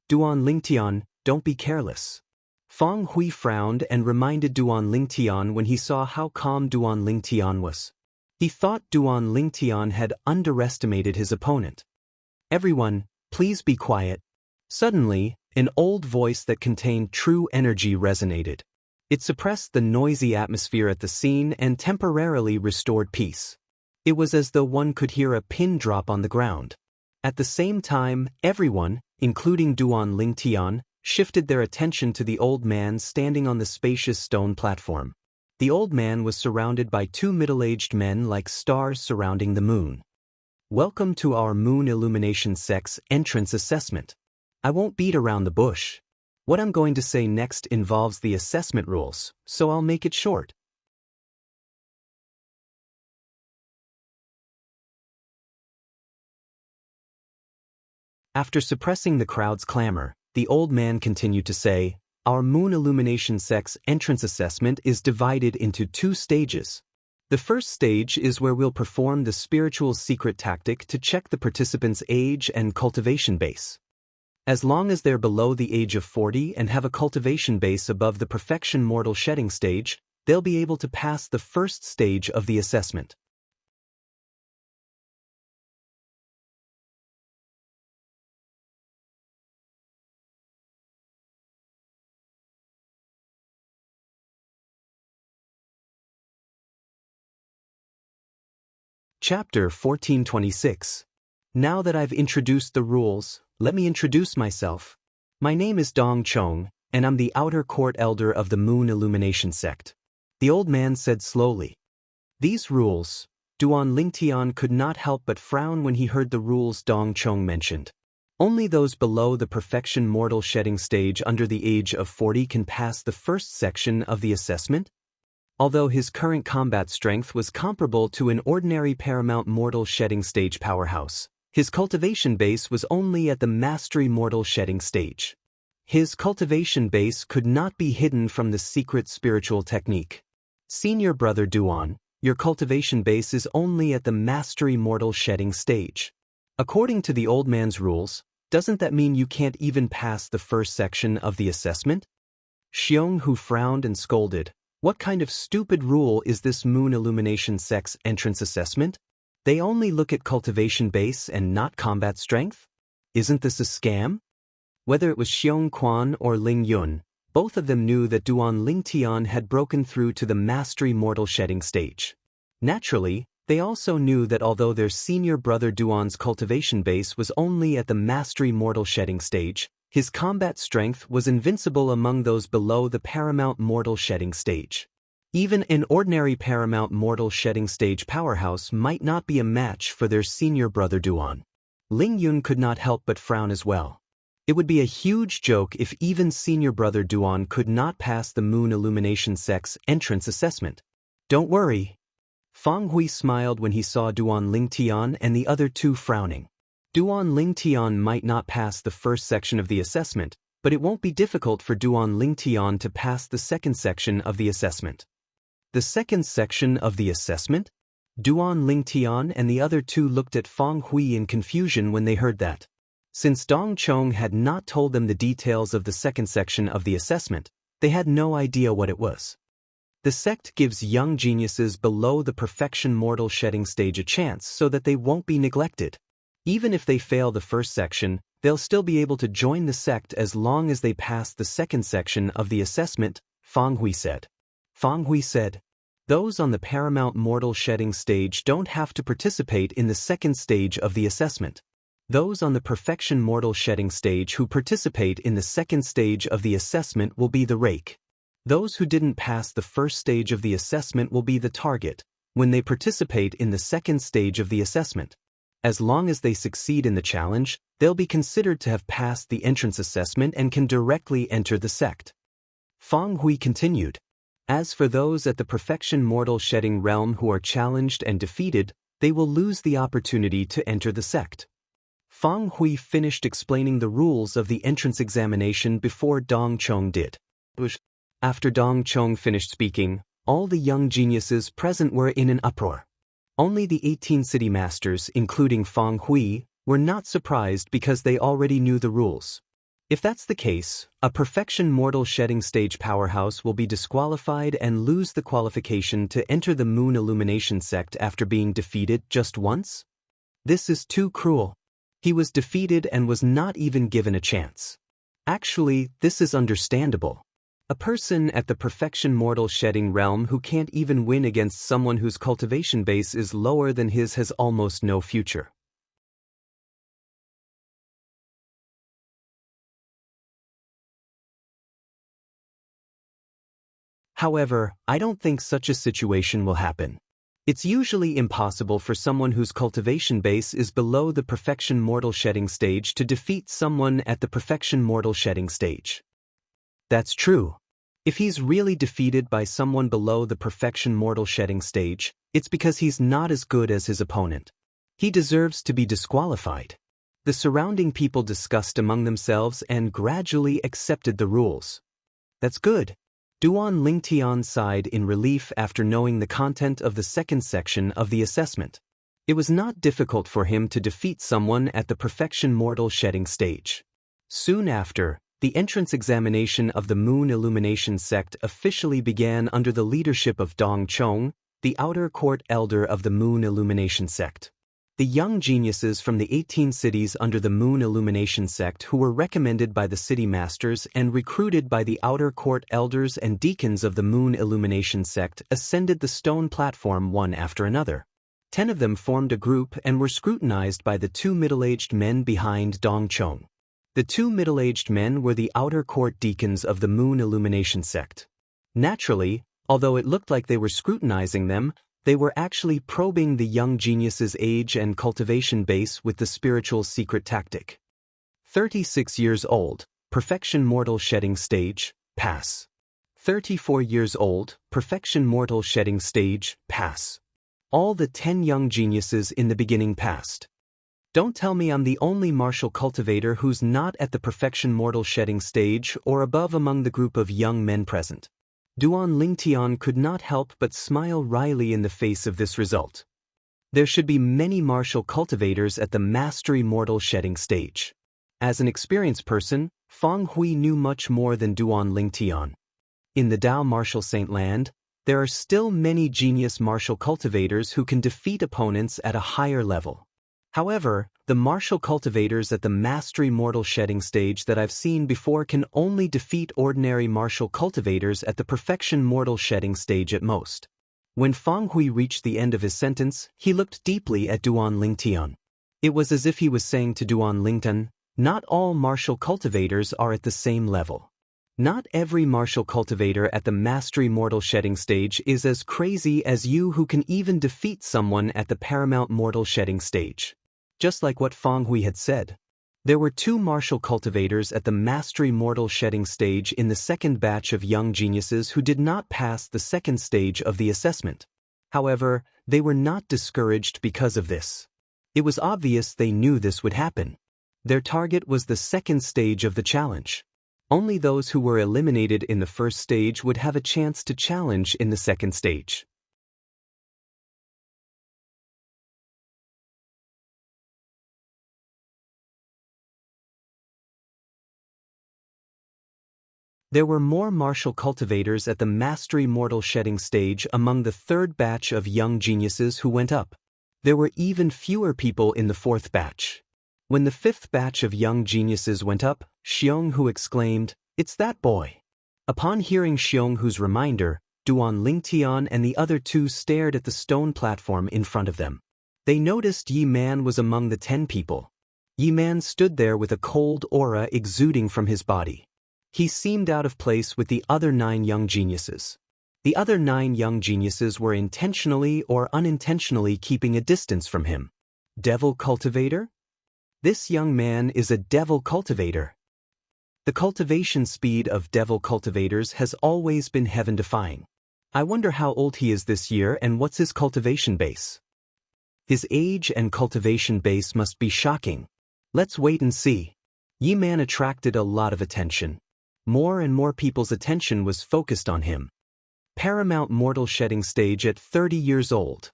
A: Duan Lingtian, don't be careless. Feng Hui frowned and reminded Duan Lingtian when he saw how calm Duan Lingtian was. He thought Duan Lingtian had underestimated his opponent. Everyone, please be quiet. Suddenly, an old voice that contained true energy resonated. It suppressed the noisy atmosphere at the scene and temporarily restored peace. It was as though one could hear a pin drop on the ground. At the same time, everyone, including Duan Lingtian, shifted their attention to the old man standing on the spacious stone platform. The old man was surrounded by two middle-aged men like stars surrounding the moon. Welcome to our Moon Illumination sect's entrance assessment. I won't beat around the bush. What I'm going to say next involves the assessment rules, so I'll make it short. After suppressing the crowd's clamor, the old man continued to say, "Our Moon Illumination sect's entrance assessment is divided into 2 stages. The first stage is where we'll perform the spiritual secret tactic to check the participants' age and cultivation base. As long as they're below the age of 40 and have a cultivation base above the perfection mortal shedding stage, they'll be able to pass the first stage of the assessment." Chapter 1426. Now that I've introduced the rules, let me introduce myself. My name is Dong Chong, and I'm the outer court elder of the Moon Illumination sect. The old man said slowly. These rules, Duan Lingtian could not help but frown when he heard the rules Dong Chong mentioned. Only those below the perfection mortal shedding stage under the age of 40 can pass the first section of the assessment? Although his current combat strength was comparable to an ordinary paramount mortal shedding stage powerhouse, his cultivation base was only at the mastery mortal shedding stage. His cultivation base could not be hidden from the secret spiritual technique. Senior brother Duan, your cultivation base is only at the mastery mortal shedding stage. According to the old man's rules, doesn't that mean you can't even pass the first section of the assessment? Xiong, who frowned and scolded, "What kind of stupid rule is this Moon Illumination sect's entrance assessment? They only look at cultivation base and not combat strength? Isn't this a scam?" Whether it was Xiong Quan or Ling Yun, both of them knew that Duan Lingtian had broken through to the mastery mortal shedding stage. Naturally, they also knew that although their senior brother Duan's cultivation base was only at the mastery mortal shedding stage, his combat strength was invincible among those below the paramount mortal shedding stage. Even an ordinary paramount mortal shedding stage powerhouse might not be a match for their senior brother Duan. Ling Yun could not help but frown as well. It would be a huge joke if even senior brother Duan could not pass the Moon Illumination sect's entrance assessment. "Don't worry." Fang Hui smiled when he saw Duan Lingtian and the other 2 frowning. Duan Lingtian might not pass the first section of the assessment, but it won't be difficult for Duan Lingtian to pass the second section of the assessment. The second section of the assessment? Duan Lingtian and the other 2 looked at Fang Hui in confusion when they heard that. Since Dong Chong had not told them the details of the second section of the assessment, they had no idea what it was. The sect gives young geniuses below the perfection mortal shedding stage a chance so that they won't be neglected. Even if they fail the first section, they'll still be able to join the sect as long as they pass the second section of the assessment, Fang Hui said. Fang Hui said, "Those on the paramount mortal shedding stage don't have to participate in the second stage of the assessment. Those on the perfection mortal shedding stage who participate in the second stage of the assessment will be the rake. Those who didn't pass the first stage of the assessment will be the target when they participate in the second stage of the assessment. As long as they succeed in the challenge, they'll be considered to have passed the entrance assessment and can directly enter the sect." Fang Hui continued, "As for those at the perfection mortal shedding realm who are challenged and defeated, they will lose the opportunity to enter the sect." Fang Hui finished explaining the rules of the entrance examination before Dong Chong did. After Dong Chong finished speaking, all the young geniuses present were in an uproar. Only the 18 city masters, including Fang Hui, were not surprised because they already knew the rules. If that's the case, a perfection mortal shedding stage powerhouse will be disqualified and lose the qualification to enter the Moon Illumination sect after being defeated just once? This is too cruel. He was defeated and was not even given a chance. Actually, this is understandable. A person at the perfection mortal shedding realm who can't even win against someone whose cultivation base is lower than his has almost no future. However, I don't think such a situation will happen. It's usually impossible for someone whose cultivation base is below the perfection mortal shedding stage to defeat someone at the perfection mortal shedding stage. That's true. If he's really defeated by someone below the perfection mortal shedding stage, it's because he's not as good as his opponent. He deserves to be disqualified. The surrounding people discussed among themselves and gradually accepted the rules. That's good. Duan Lingtian sighed in relief after knowing the content of the second section of the assessment. It was not difficult for him to defeat someone at the perfection mortal shedding stage. Soon after, the entrance examination of the Moon Illumination sect officially began under the leadership of Dong Chong, the outer court elder of the Moon Illumination sect. The young geniuses from the 18 cities under the Moon Illumination sect who were recommended by the city masters and recruited by the outer court elders and deacons of the Moon Illumination sect ascended the stone platform one after another. 10 of them formed a group and were scrutinized by the 2 middle-aged men behind Dong Chong. The 2 middle-aged men were the outer court deacons of the Moon Illumination sect. Naturally, although it looked like they were scrutinizing them, they were actually probing the young genius's age and cultivation base with the spiritual secret tactic. 36 years old, perfection mortal shedding stage, pass. 34 years old, perfection mortal shedding stage, pass. All the 10 young geniuses in the beginning passed. Don't tell me I'm the only martial cultivator who's not at the perfection mortal shedding stage or above among the group of young men present. Duan Lingtian could not help but smile wryly in the face of this result. There should be many martial cultivators at the mastery mortal shedding stage. As an experienced person, Feng Hui knew much more than Duan Lingtian. In the Dao martial saint land, there are still many genius martial cultivators who can defeat opponents at a higher level. However, the martial cultivators at the mastery mortal shedding stage that I've seen before can only defeat ordinary martial cultivators at the perfection mortal shedding stage at most. When Feng Hui reached the end of his sentence, he looked deeply at Duan Lingtian. It was as if he was saying to Duan Lingtian, not all martial cultivators are at the same level. Not every martial cultivator at the mastery mortal shedding stage is as crazy as you who can even defeat someone at the paramount mortal shedding stage. Just like what Feng Hui had said. There were 2 martial cultivators at the mastery mortal shedding stage in the second batch of young geniuses who did not pass the second stage of the assessment. However, they were not discouraged because of this. It was obvious they knew this would happen. Their target was the second stage of the challenge. Only those who were eliminated in the first stage would have a chance to challenge in the second stage. There were more martial cultivators at the mastery mortal shedding stage among the third batch of young geniuses who went up. There were even fewer people in the fourth batch. When the fifth batch of young geniuses went up, Xianxia exclaimed, "It's that boy." Upon hearing Xianxia's reminder, Duan Lingtian and the other 2 stared at the stone platform in front of them. They noticed Yi Man was among the 10 people. Yi Man stood there with a cold aura exuding from his body. He seemed out of place with the other 9 young geniuses. The other 9 young geniuses were intentionally or unintentionally keeping a distance from him. Devil cultivator? This young man is a devil cultivator. The cultivation speed of devil cultivators has always been heaven-defying. I wonder how old he is this year and what's his cultivation base. His age and cultivation base must be shocking. Let's wait and see. Yi Man attracted a lot of attention. More and more people's attention was focused on him. Paramount mortal shedding stage at 30 years old.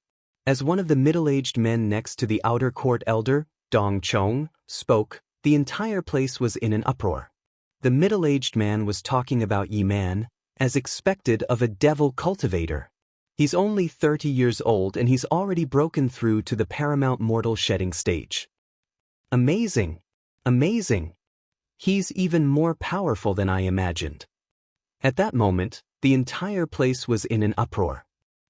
A: As one of the middle-aged men next to the outer court elder, Dong Chong, spoke, the entire place was in an uproar. The middle-aged man was talking about Yi Man, as expected of a devil cultivator. He's only 30 years old and he's already broken through to the paramount mortal shedding stage. Amazing! Amazing! He's even more powerful than I imagined. At that moment, the entire place was in an uproar.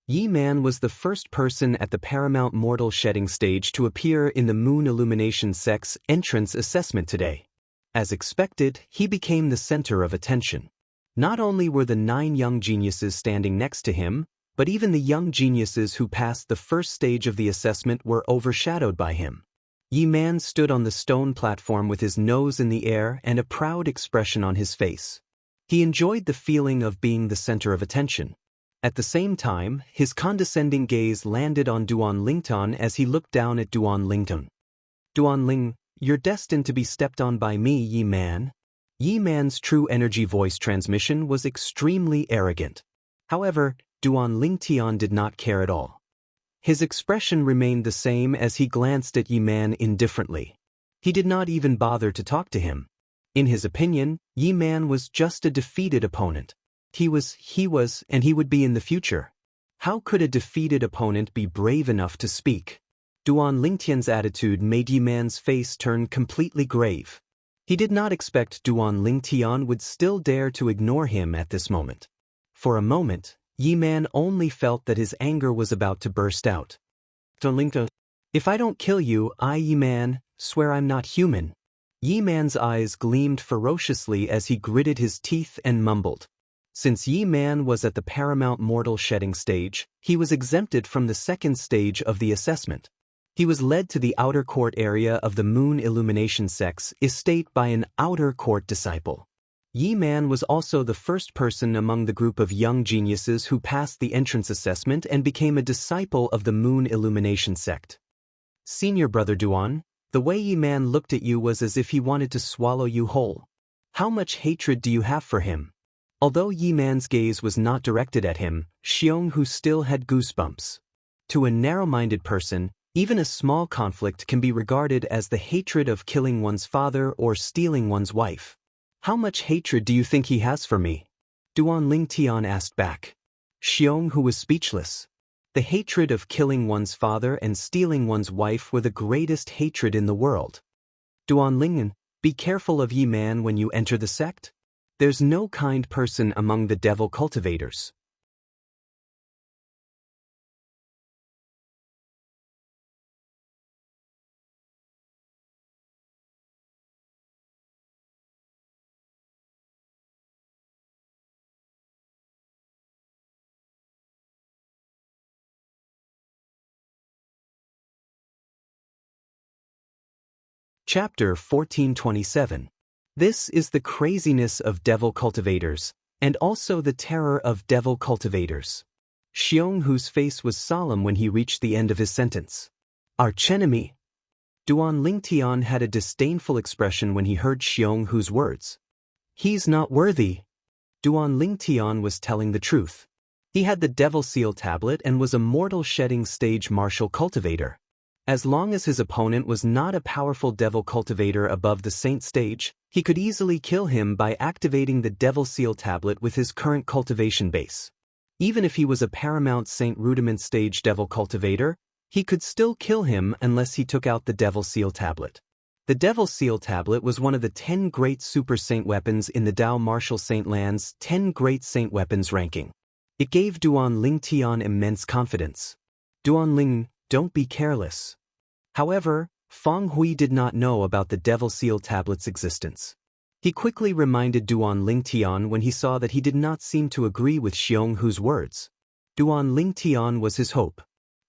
A: Yi Man was the first person at the paramount mortal shedding stage to appear in the Moon Illumination sect's entrance assessment today. As expected, he became the center of attention. Not only were the 9 young geniuses standing next to him, but even the young geniuses who passed the first stage of the assessment were overshadowed by him. Yi Man stood on the stone platform with his nose in the air and a proud expression on his face. He enjoyed the feeling of being the center of attention. At the same time, his condescending gaze landed on Duan Lingtian as he looked down at Duan Lingtian. Duan Ling, you're destined to be stepped on by me, Yi Man. Yi Man's true energy voice transmission was extremely arrogant. However, Duan Lingtian did not care at all. His expression remained the same as he glanced at Yi Man indifferently. He did not even bother to talk to him. In his opinion, Yi Man was just a defeated opponent. He was, and he would be in the future. How could a defeated opponent be brave enough to speak? Duan Lingtian's attitude made Yi Man's face turn completely grave. He did not expect Duan Lingtian would still dare to ignore him at this moment. For a moment, Yi Man only felt that his anger was about to burst out. If I don't kill you, Yi Man, swear I'm not human. Yi Man's eyes gleamed ferociously as he gritted his teeth and mumbled. Since Yi Man was at the paramount mortal shedding stage, he was exempted from the second stage of the assessment. He was led to the outer court area of the Moon Illumination Sects estate by an outer court disciple. Yi Man was also the first person among the group of young geniuses who passed the entrance assessment and became a disciple of the Moon Illumination sect. Senior Brother Duan, the way Yi Man looked at you was as if he wanted to swallow you whole. How much hatred do you have for him? Although Yi Man's gaze was not directed at him, Xianxia still had goosebumps. To a narrow-minded person, even a small conflict can be regarded as the hatred of killing one's father or stealing one's wife. How much hatred do you think he has for me? Duan Lingtian asked back. Xianxia was speechless. The hatred of killing one's father and stealing one's wife were the greatest hatred in the world. Duan Lingtian, be careful of Yi Man when you enter the sect. There's no kind person among the devil cultivators. Chapter 1427. This is the craziness of devil cultivators, and also the terror of devil cultivators. Xianxia's face was solemn when he reached the end of his sentence. Archenemy. Duan Lingtian had a disdainful expression when he heard Xianxia's words. He's not worthy. Duan Lingtian was telling the truth. He had the Devil Seal tablet and was a mortal shedding stage martial cultivator. As long as his opponent was not a powerful devil cultivator above the saint stage, he could easily kill him by activating the Devil Seal tablet with his current cultivation base. Even if he was a paramount saint rudiment stage devil cultivator, he could still kill him unless he took out the Devil Seal tablet. The Devil Seal tablet was one of the 10 great super saint weapons in the Dao Martial Saint Land's 10 great saint weapons ranking. It gave Duan Lingtian immense confidence. Duan Ling, don't be careless. However, Feng Hui did not know about the Devil Seal tablet's existence. He quickly reminded Duan Lingtian when he saw that he did not seem to agree with Xianxia's words. Duan Lingtian was his hope.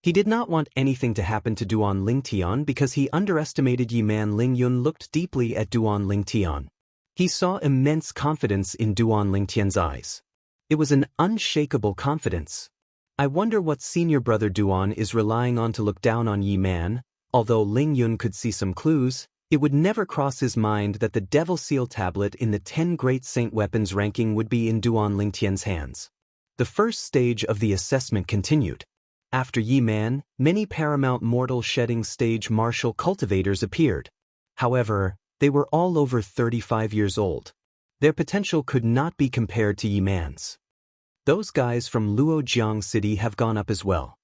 A: He did not want anything to happen to Duan Lingtian because he underestimated Yi Man Lingyun looked deeply at Duan Lingtian. He saw immense confidence in Duan Lingtian's eyes. It was an unshakable confidence. I wonder what senior brother Duan is relying on to look down on Yi Man. Although Lingyun could see some clues, it would never cross his mind that the Devil Seal tablet in the 10 Great Saint Weapons ranking would be in Duan Lingtian's hands. The first stage of the assessment continued. After Yi Man, many paramount mortal shedding stage martial cultivators appeared. However, they were all over 35 years old. Their potential could not be compared to Yi Man's. Those guys from Luojiang City have gone up as well.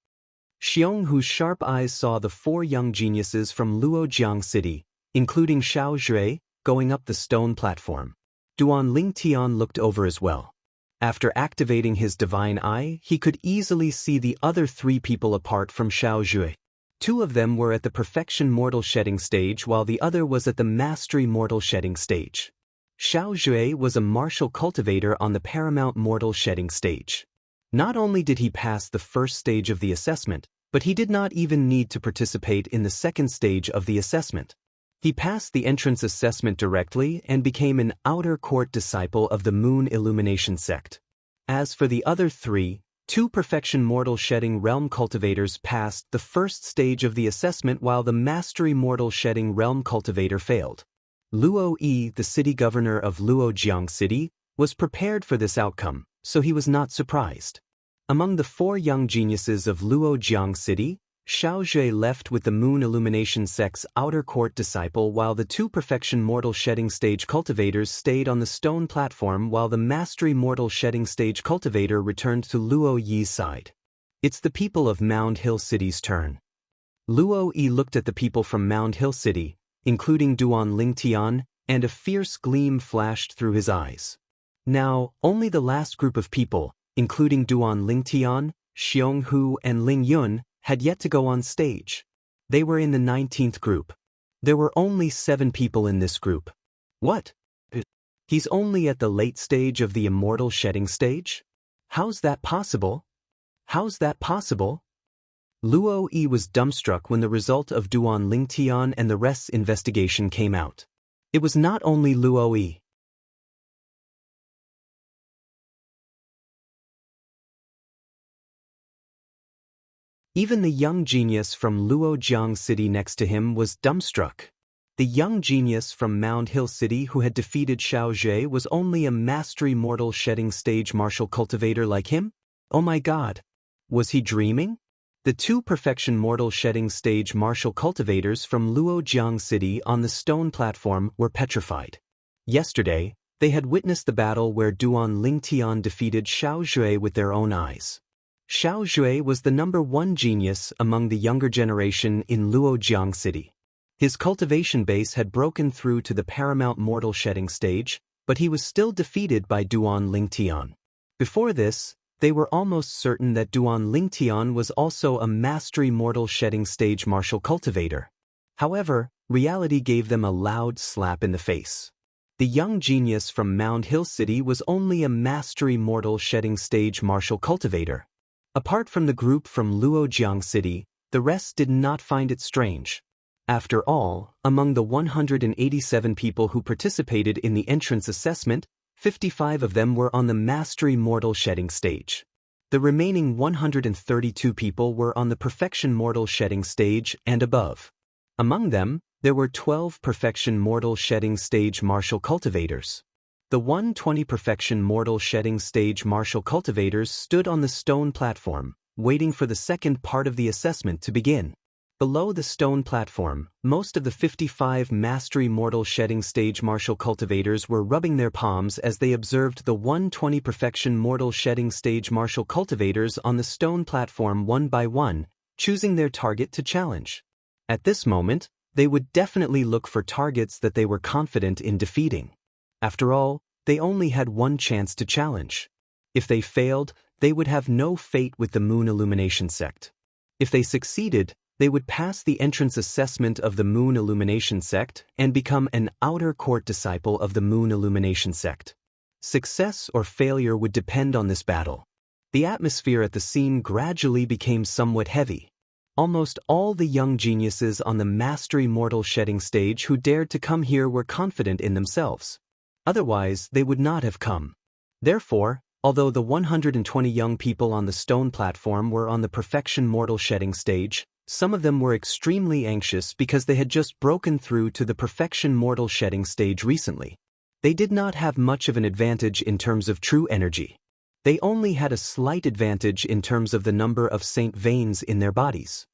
A: Xianxia's sharp eyes saw the 4 young geniuses from Luojiang City, including Xiao Zhui, going up the stone platform. Duan Lingtian looked over as well. After activating his divine eye, he could easily see the other 3 people apart from Xiao Zhui. 2 of them were at the perfection mortal shedding stage while the other was at the mastery mortal shedding stage. Xiao Zhui was a martial cultivator on the paramount mortal shedding stage. Not only did he pass the first stage of the assessment, but he did not even need to participate in the second stage of the assessment. He passed the entrance assessment directly and became an outer court disciple of the Moon Illumination sect. As for the other 3, 2 Perfection Mortal Shedding Realm cultivators passed the first stage of the assessment while the Mastery Mortal Shedding Realm cultivator failed. Luo Yi, the city governor of Luojiang City, was prepared for this outcome, so he was not surprised. Among the 4 young geniuses of Luojiang City, Xiaoxue left with the Moon Illumination sect's outer court disciple while the 2 Perfection Mortal Shedding Stage cultivators stayed on the stone platform while the Mastery Mortal Shedding Stage cultivator returned to Luo Yi's side. It's the people of Mound Hill City's turn. Luo Yi looked at the people from Mound Hill City, including Duan Lingtian, and a fierce gleam flashed through his eyes. Now, only the last group of people, including Duan Lingtian, Xionghu, and Ling Yun, had yet to go on stage. They were in the 19th group. There were only 7 people in this group. What? He's only at the late stage of the immortal shedding stage? How's that possible? How's that possible? Luo Yi was dumbstruck when the result of Duan Lingtian and the rest's investigation came out. It was not only Luo Yi. Even the young genius from Luojiang City next to him was dumbstruck. The young genius from Mound Hill City who had defeated Xiaoxue was only a Mastery Mortal Shedding Stage martial cultivator like him? Oh my god. Was he dreaming? The 2 Perfection Mortal Shedding Stage martial cultivators from Luojiang City on the stone platform were petrified. Yesterday, they had witnessed the battle where Duan Lingtian defeated Xiaoxue with their own eyes. Xiaoxue was the #1 genius among the younger generation in Luojiang City. His cultivation base had broken through to the paramount mortal shedding stage, but he was still defeated by Duan Lingtian. Before this, they were almost certain that Duan Lingtian was also a Mastery Mortal Shedding Stage martial cultivator. However, reality gave them a loud slap in the face. The young genius from Mound Hill City was only a Mastery Mortal Shedding Stage martial cultivator. Apart from the group from Luojiang City, the rest did not find it strange. After all, among the 187 people who participated in the entrance assessment, 55 of them were on the Mastery Mortal Shedding stage. The remaining 132 people were on the Perfection Mortal Shedding stage and above. Among them, there were 12 Perfection Mortal Shedding Stage martial cultivators. The 120 Perfection Mortal Shedding Stage martial cultivators stood on the stone platform, waiting for the second part of the assessment to begin. Below the stone platform, most of the 55 Mastery Mortal Shedding Stage martial cultivators were rubbing their palms as they observed the 120 Perfection Mortal Shedding Stage martial cultivators on the stone platform one by one, choosing their target to challenge. At this moment, they would definitely look for targets that they were confident in defeating. After all, they only had one chance to challenge. If they failed, they would have no fate with the Moon Illumination sect. If they succeeded, they would pass the entrance assessment of the Moon Illumination sect and become an outer court disciple of the Moon Illumination sect. Success or failure would depend on this battle. The atmosphere at the scene gradually became somewhat heavy. Almost all the young geniuses on the Mastery Mortal Shedding stage who dared to come here were confident in themselves. Otherwise, they would not have come. Therefore, although the 120 young people on the stone platform were on the Perfection Mortal Shedding stage, some of them were extremely anxious because they had just broken through to the Perfection Mortal Shedding stage recently. They did not have much of an advantage in terms of true energy. They only had a slight advantage in terms of the number of Saint veins in their bodies.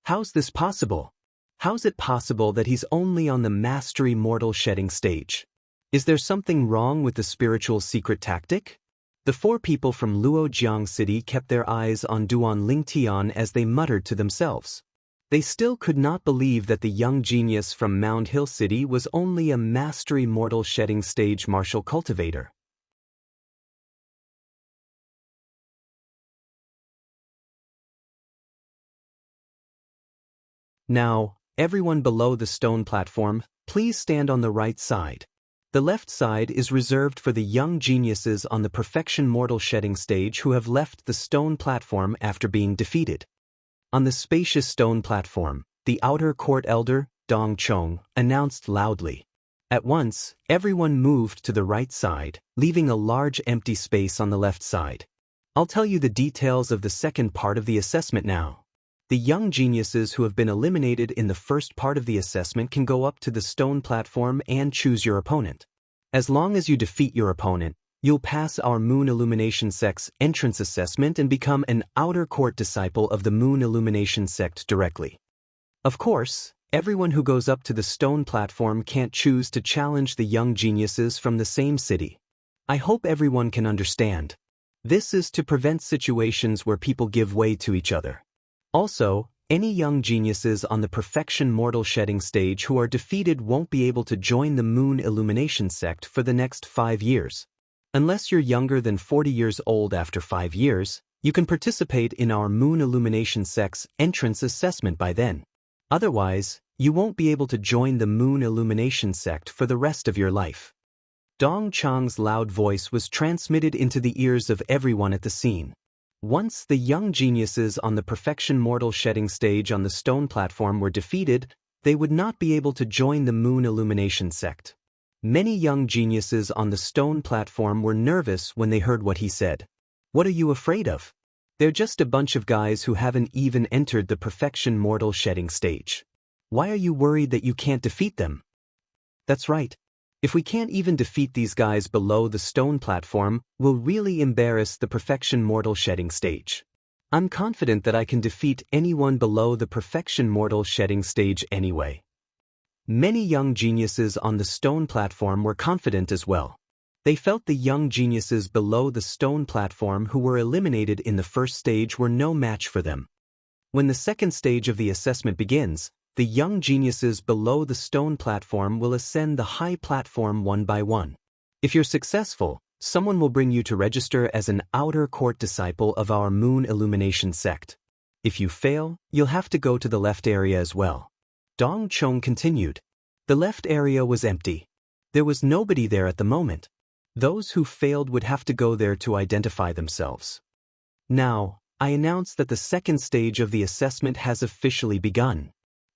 A: How's this possible? How's it possible that he's only on the Mastery Mortal Shedding stage? Is there something wrong with the spiritual secret tactic? The 4 people from Luojiang City kept their eyes on Duan Lingtian as they muttered to themselves. They still could not believe that the young genius from Mound Hill City was only a Mastery Mortal Shedding Stage martial cultivator. Now, everyone below the stone platform, please stand on the right side. The left side is reserved for the young geniuses on the Perfection Mortal Shedding stage who have left the stone platform after being defeated. On the spacious stone platform, the outer court elder, Dong Chong, announced loudly. At once, everyone moved to the right side, leaving a large empty space on the left side. I'll tell you the details of the second part of the assessment now. The young geniuses who have been eliminated in the first part of the assessment can go up to the stone platform and choose your opponent. As long as you defeat your opponent, you'll pass our Moon Illumination Sect's entrance assessment and become an outer court disciple of the Moon Illumination Sect directly. Of course, everyone who goes up to the stone platform can't choose to challenge the young geniuses from the same city. I hope everyone can understand. This is to prevent situations where people give way to each other. Also, any young geniuses on the Perfection Mortal Shedding stage who are defeated won't be able to join the Moon Illumination Sect for the next 5 years. Unless you're younger than 40 years old after 5 years, you can participate in our Moon Illumination Sect's entrance assessment by then. Otherwise, you won't be able to join the Moon Illumination Sect for the rest of your life. Dong Chang's loud voice was transmitted into the ears of everyone at the scene. Once the young geniuses on the Perfection Mortal Shedding stage on the stone platform were defeated, they would not be able to join the Moon Illumination Sect. Many young geniuses on the stone platform were nervous when they heard what he said. What are you afraid of? They're just a bunch of guys who haven't even entered the Perfection Mortal Shedding stage. Why are you worried that you can't defeat them? That's right. If we can't even defeat these guys below the stone platform, we'll really embarrass the Perfection Mortal Shedding stage. I'm confident that I can defeat anyone below the Perfection Mortal Shedding stage anyway. Many young geniuses on the stone platform were confident as well. They felt the young geniuses below the stone platform who were eliminated in the first stage were no match for them. When the second stage of the assessment begins, the young geniuses below the stone platform will ascend the high platform one by one. If you're successful, someone will bring you to register as an outer court disciple of our Moon Illumination Sect. If you fail, you'll have to go to the left area as well. Dong Chong continued. The left area was empty. There was nobody there at the moment. Those who failed would have to go there to identify themselves. Now, I announce that the second stage of the assessment has officially begun.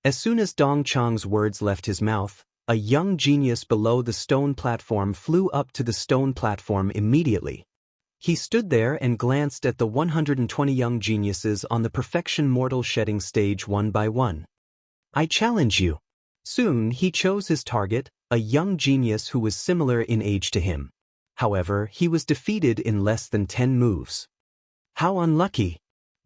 A: As soon as Dong Chang's words left his mouth, a young genius below the stone platform flew up to the stone platform immediately. He stood there and glanced at the 120 young geniuses on the Perfection Mortal Shedding stage one by one. I challenge you. Soon he chose his target, a young genius who was similar in age to him. However, he was defeated in less than 10 moves. How unlucky.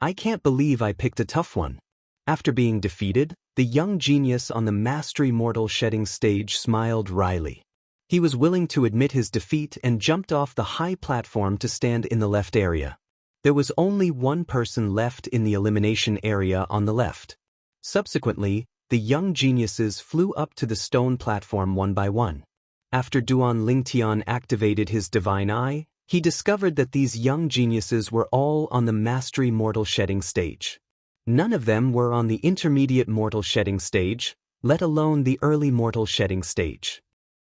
A: I can't believe I picked a tough one. After being defeated, the young genius on the Mastery Mortal Shedding stage smiled wryly. He was willing to admit his defeat and jumped off the high platform to stand in the left area. There was only one person left in the elimination area on the left. Subsequently, the young geniuses flew up to the stone platform one by one. After Duan Lingtian activated his divine eye, he discovered that these young geniuses were all on the Mastery Mortal Shedding stage. None of them were on the Intermediate Mortal Shedding stage, let alone the Early Mortal Shedding stage.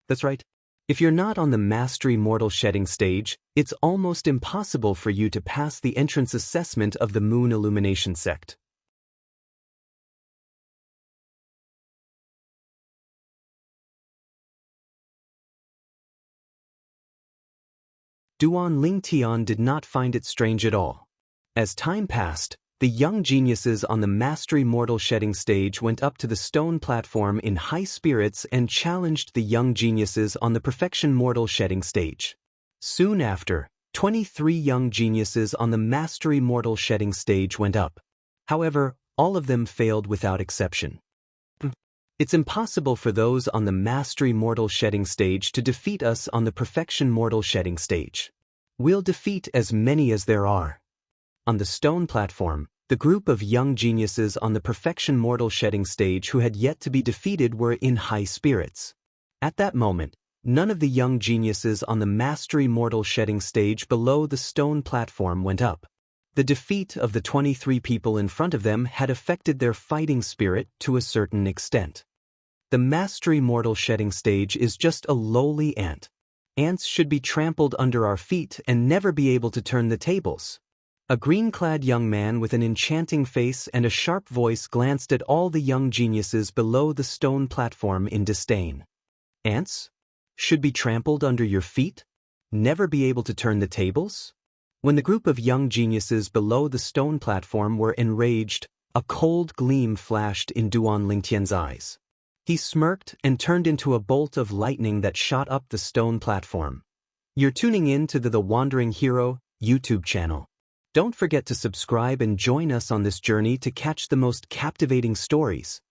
A: That's right. If you're not on the Mastery Mortal Shedding stage, it's almost impossible for you to pass the entrance assessment of the Moon Illumination Sect. Duan Lingtian did not find it strange at all. As time passed, the young geniuses on the Mastery Mortal Shedding stage went up to the stone platform in high spirits and challenged the young geniuses on the Perfection Mortal Shedding stage. Soon after, 23 young geniuses on the Mastery Mortal Shedding stage went up. However, all of them failed without exception. It's impossible for those on the Mastery Mortal Shedding stage to defeat us on the Perfection Mortal Shedding stage. We'll defeat as many as there are. On the stone platform, the group of young geniuses on the Perfection Mortal Shedding stage who had yet to be defeated were in high spirits. At that moment, none of the young geniuses on the Mastery Mortal Shedding stage below the stone platform went up. The defeat of the 23 people in front of them had affected their fighting spirit to a certain extent. The Mastery Mortal Shedding stage is just a lowly ant. Ants should be trampled under our feet and never be able to turn the tables. A green-clad young man with an enchanting face and a sharp voice glanced at all the young geniuses below the stone platform in disdain. Ants? Should be trampled under your feet? Never be able to turn the tables? When the group of young geniuses below the stone platform were enraged, a cold gleam flashed in Duan Lingtian's eyes. He smirked and turned into a bolt of lightning that shot up the stone platform. You're tuning in to the Wandering Hero YouTube channel. Don't forget to subscribe and join us on this journey to catch the most captivating stories.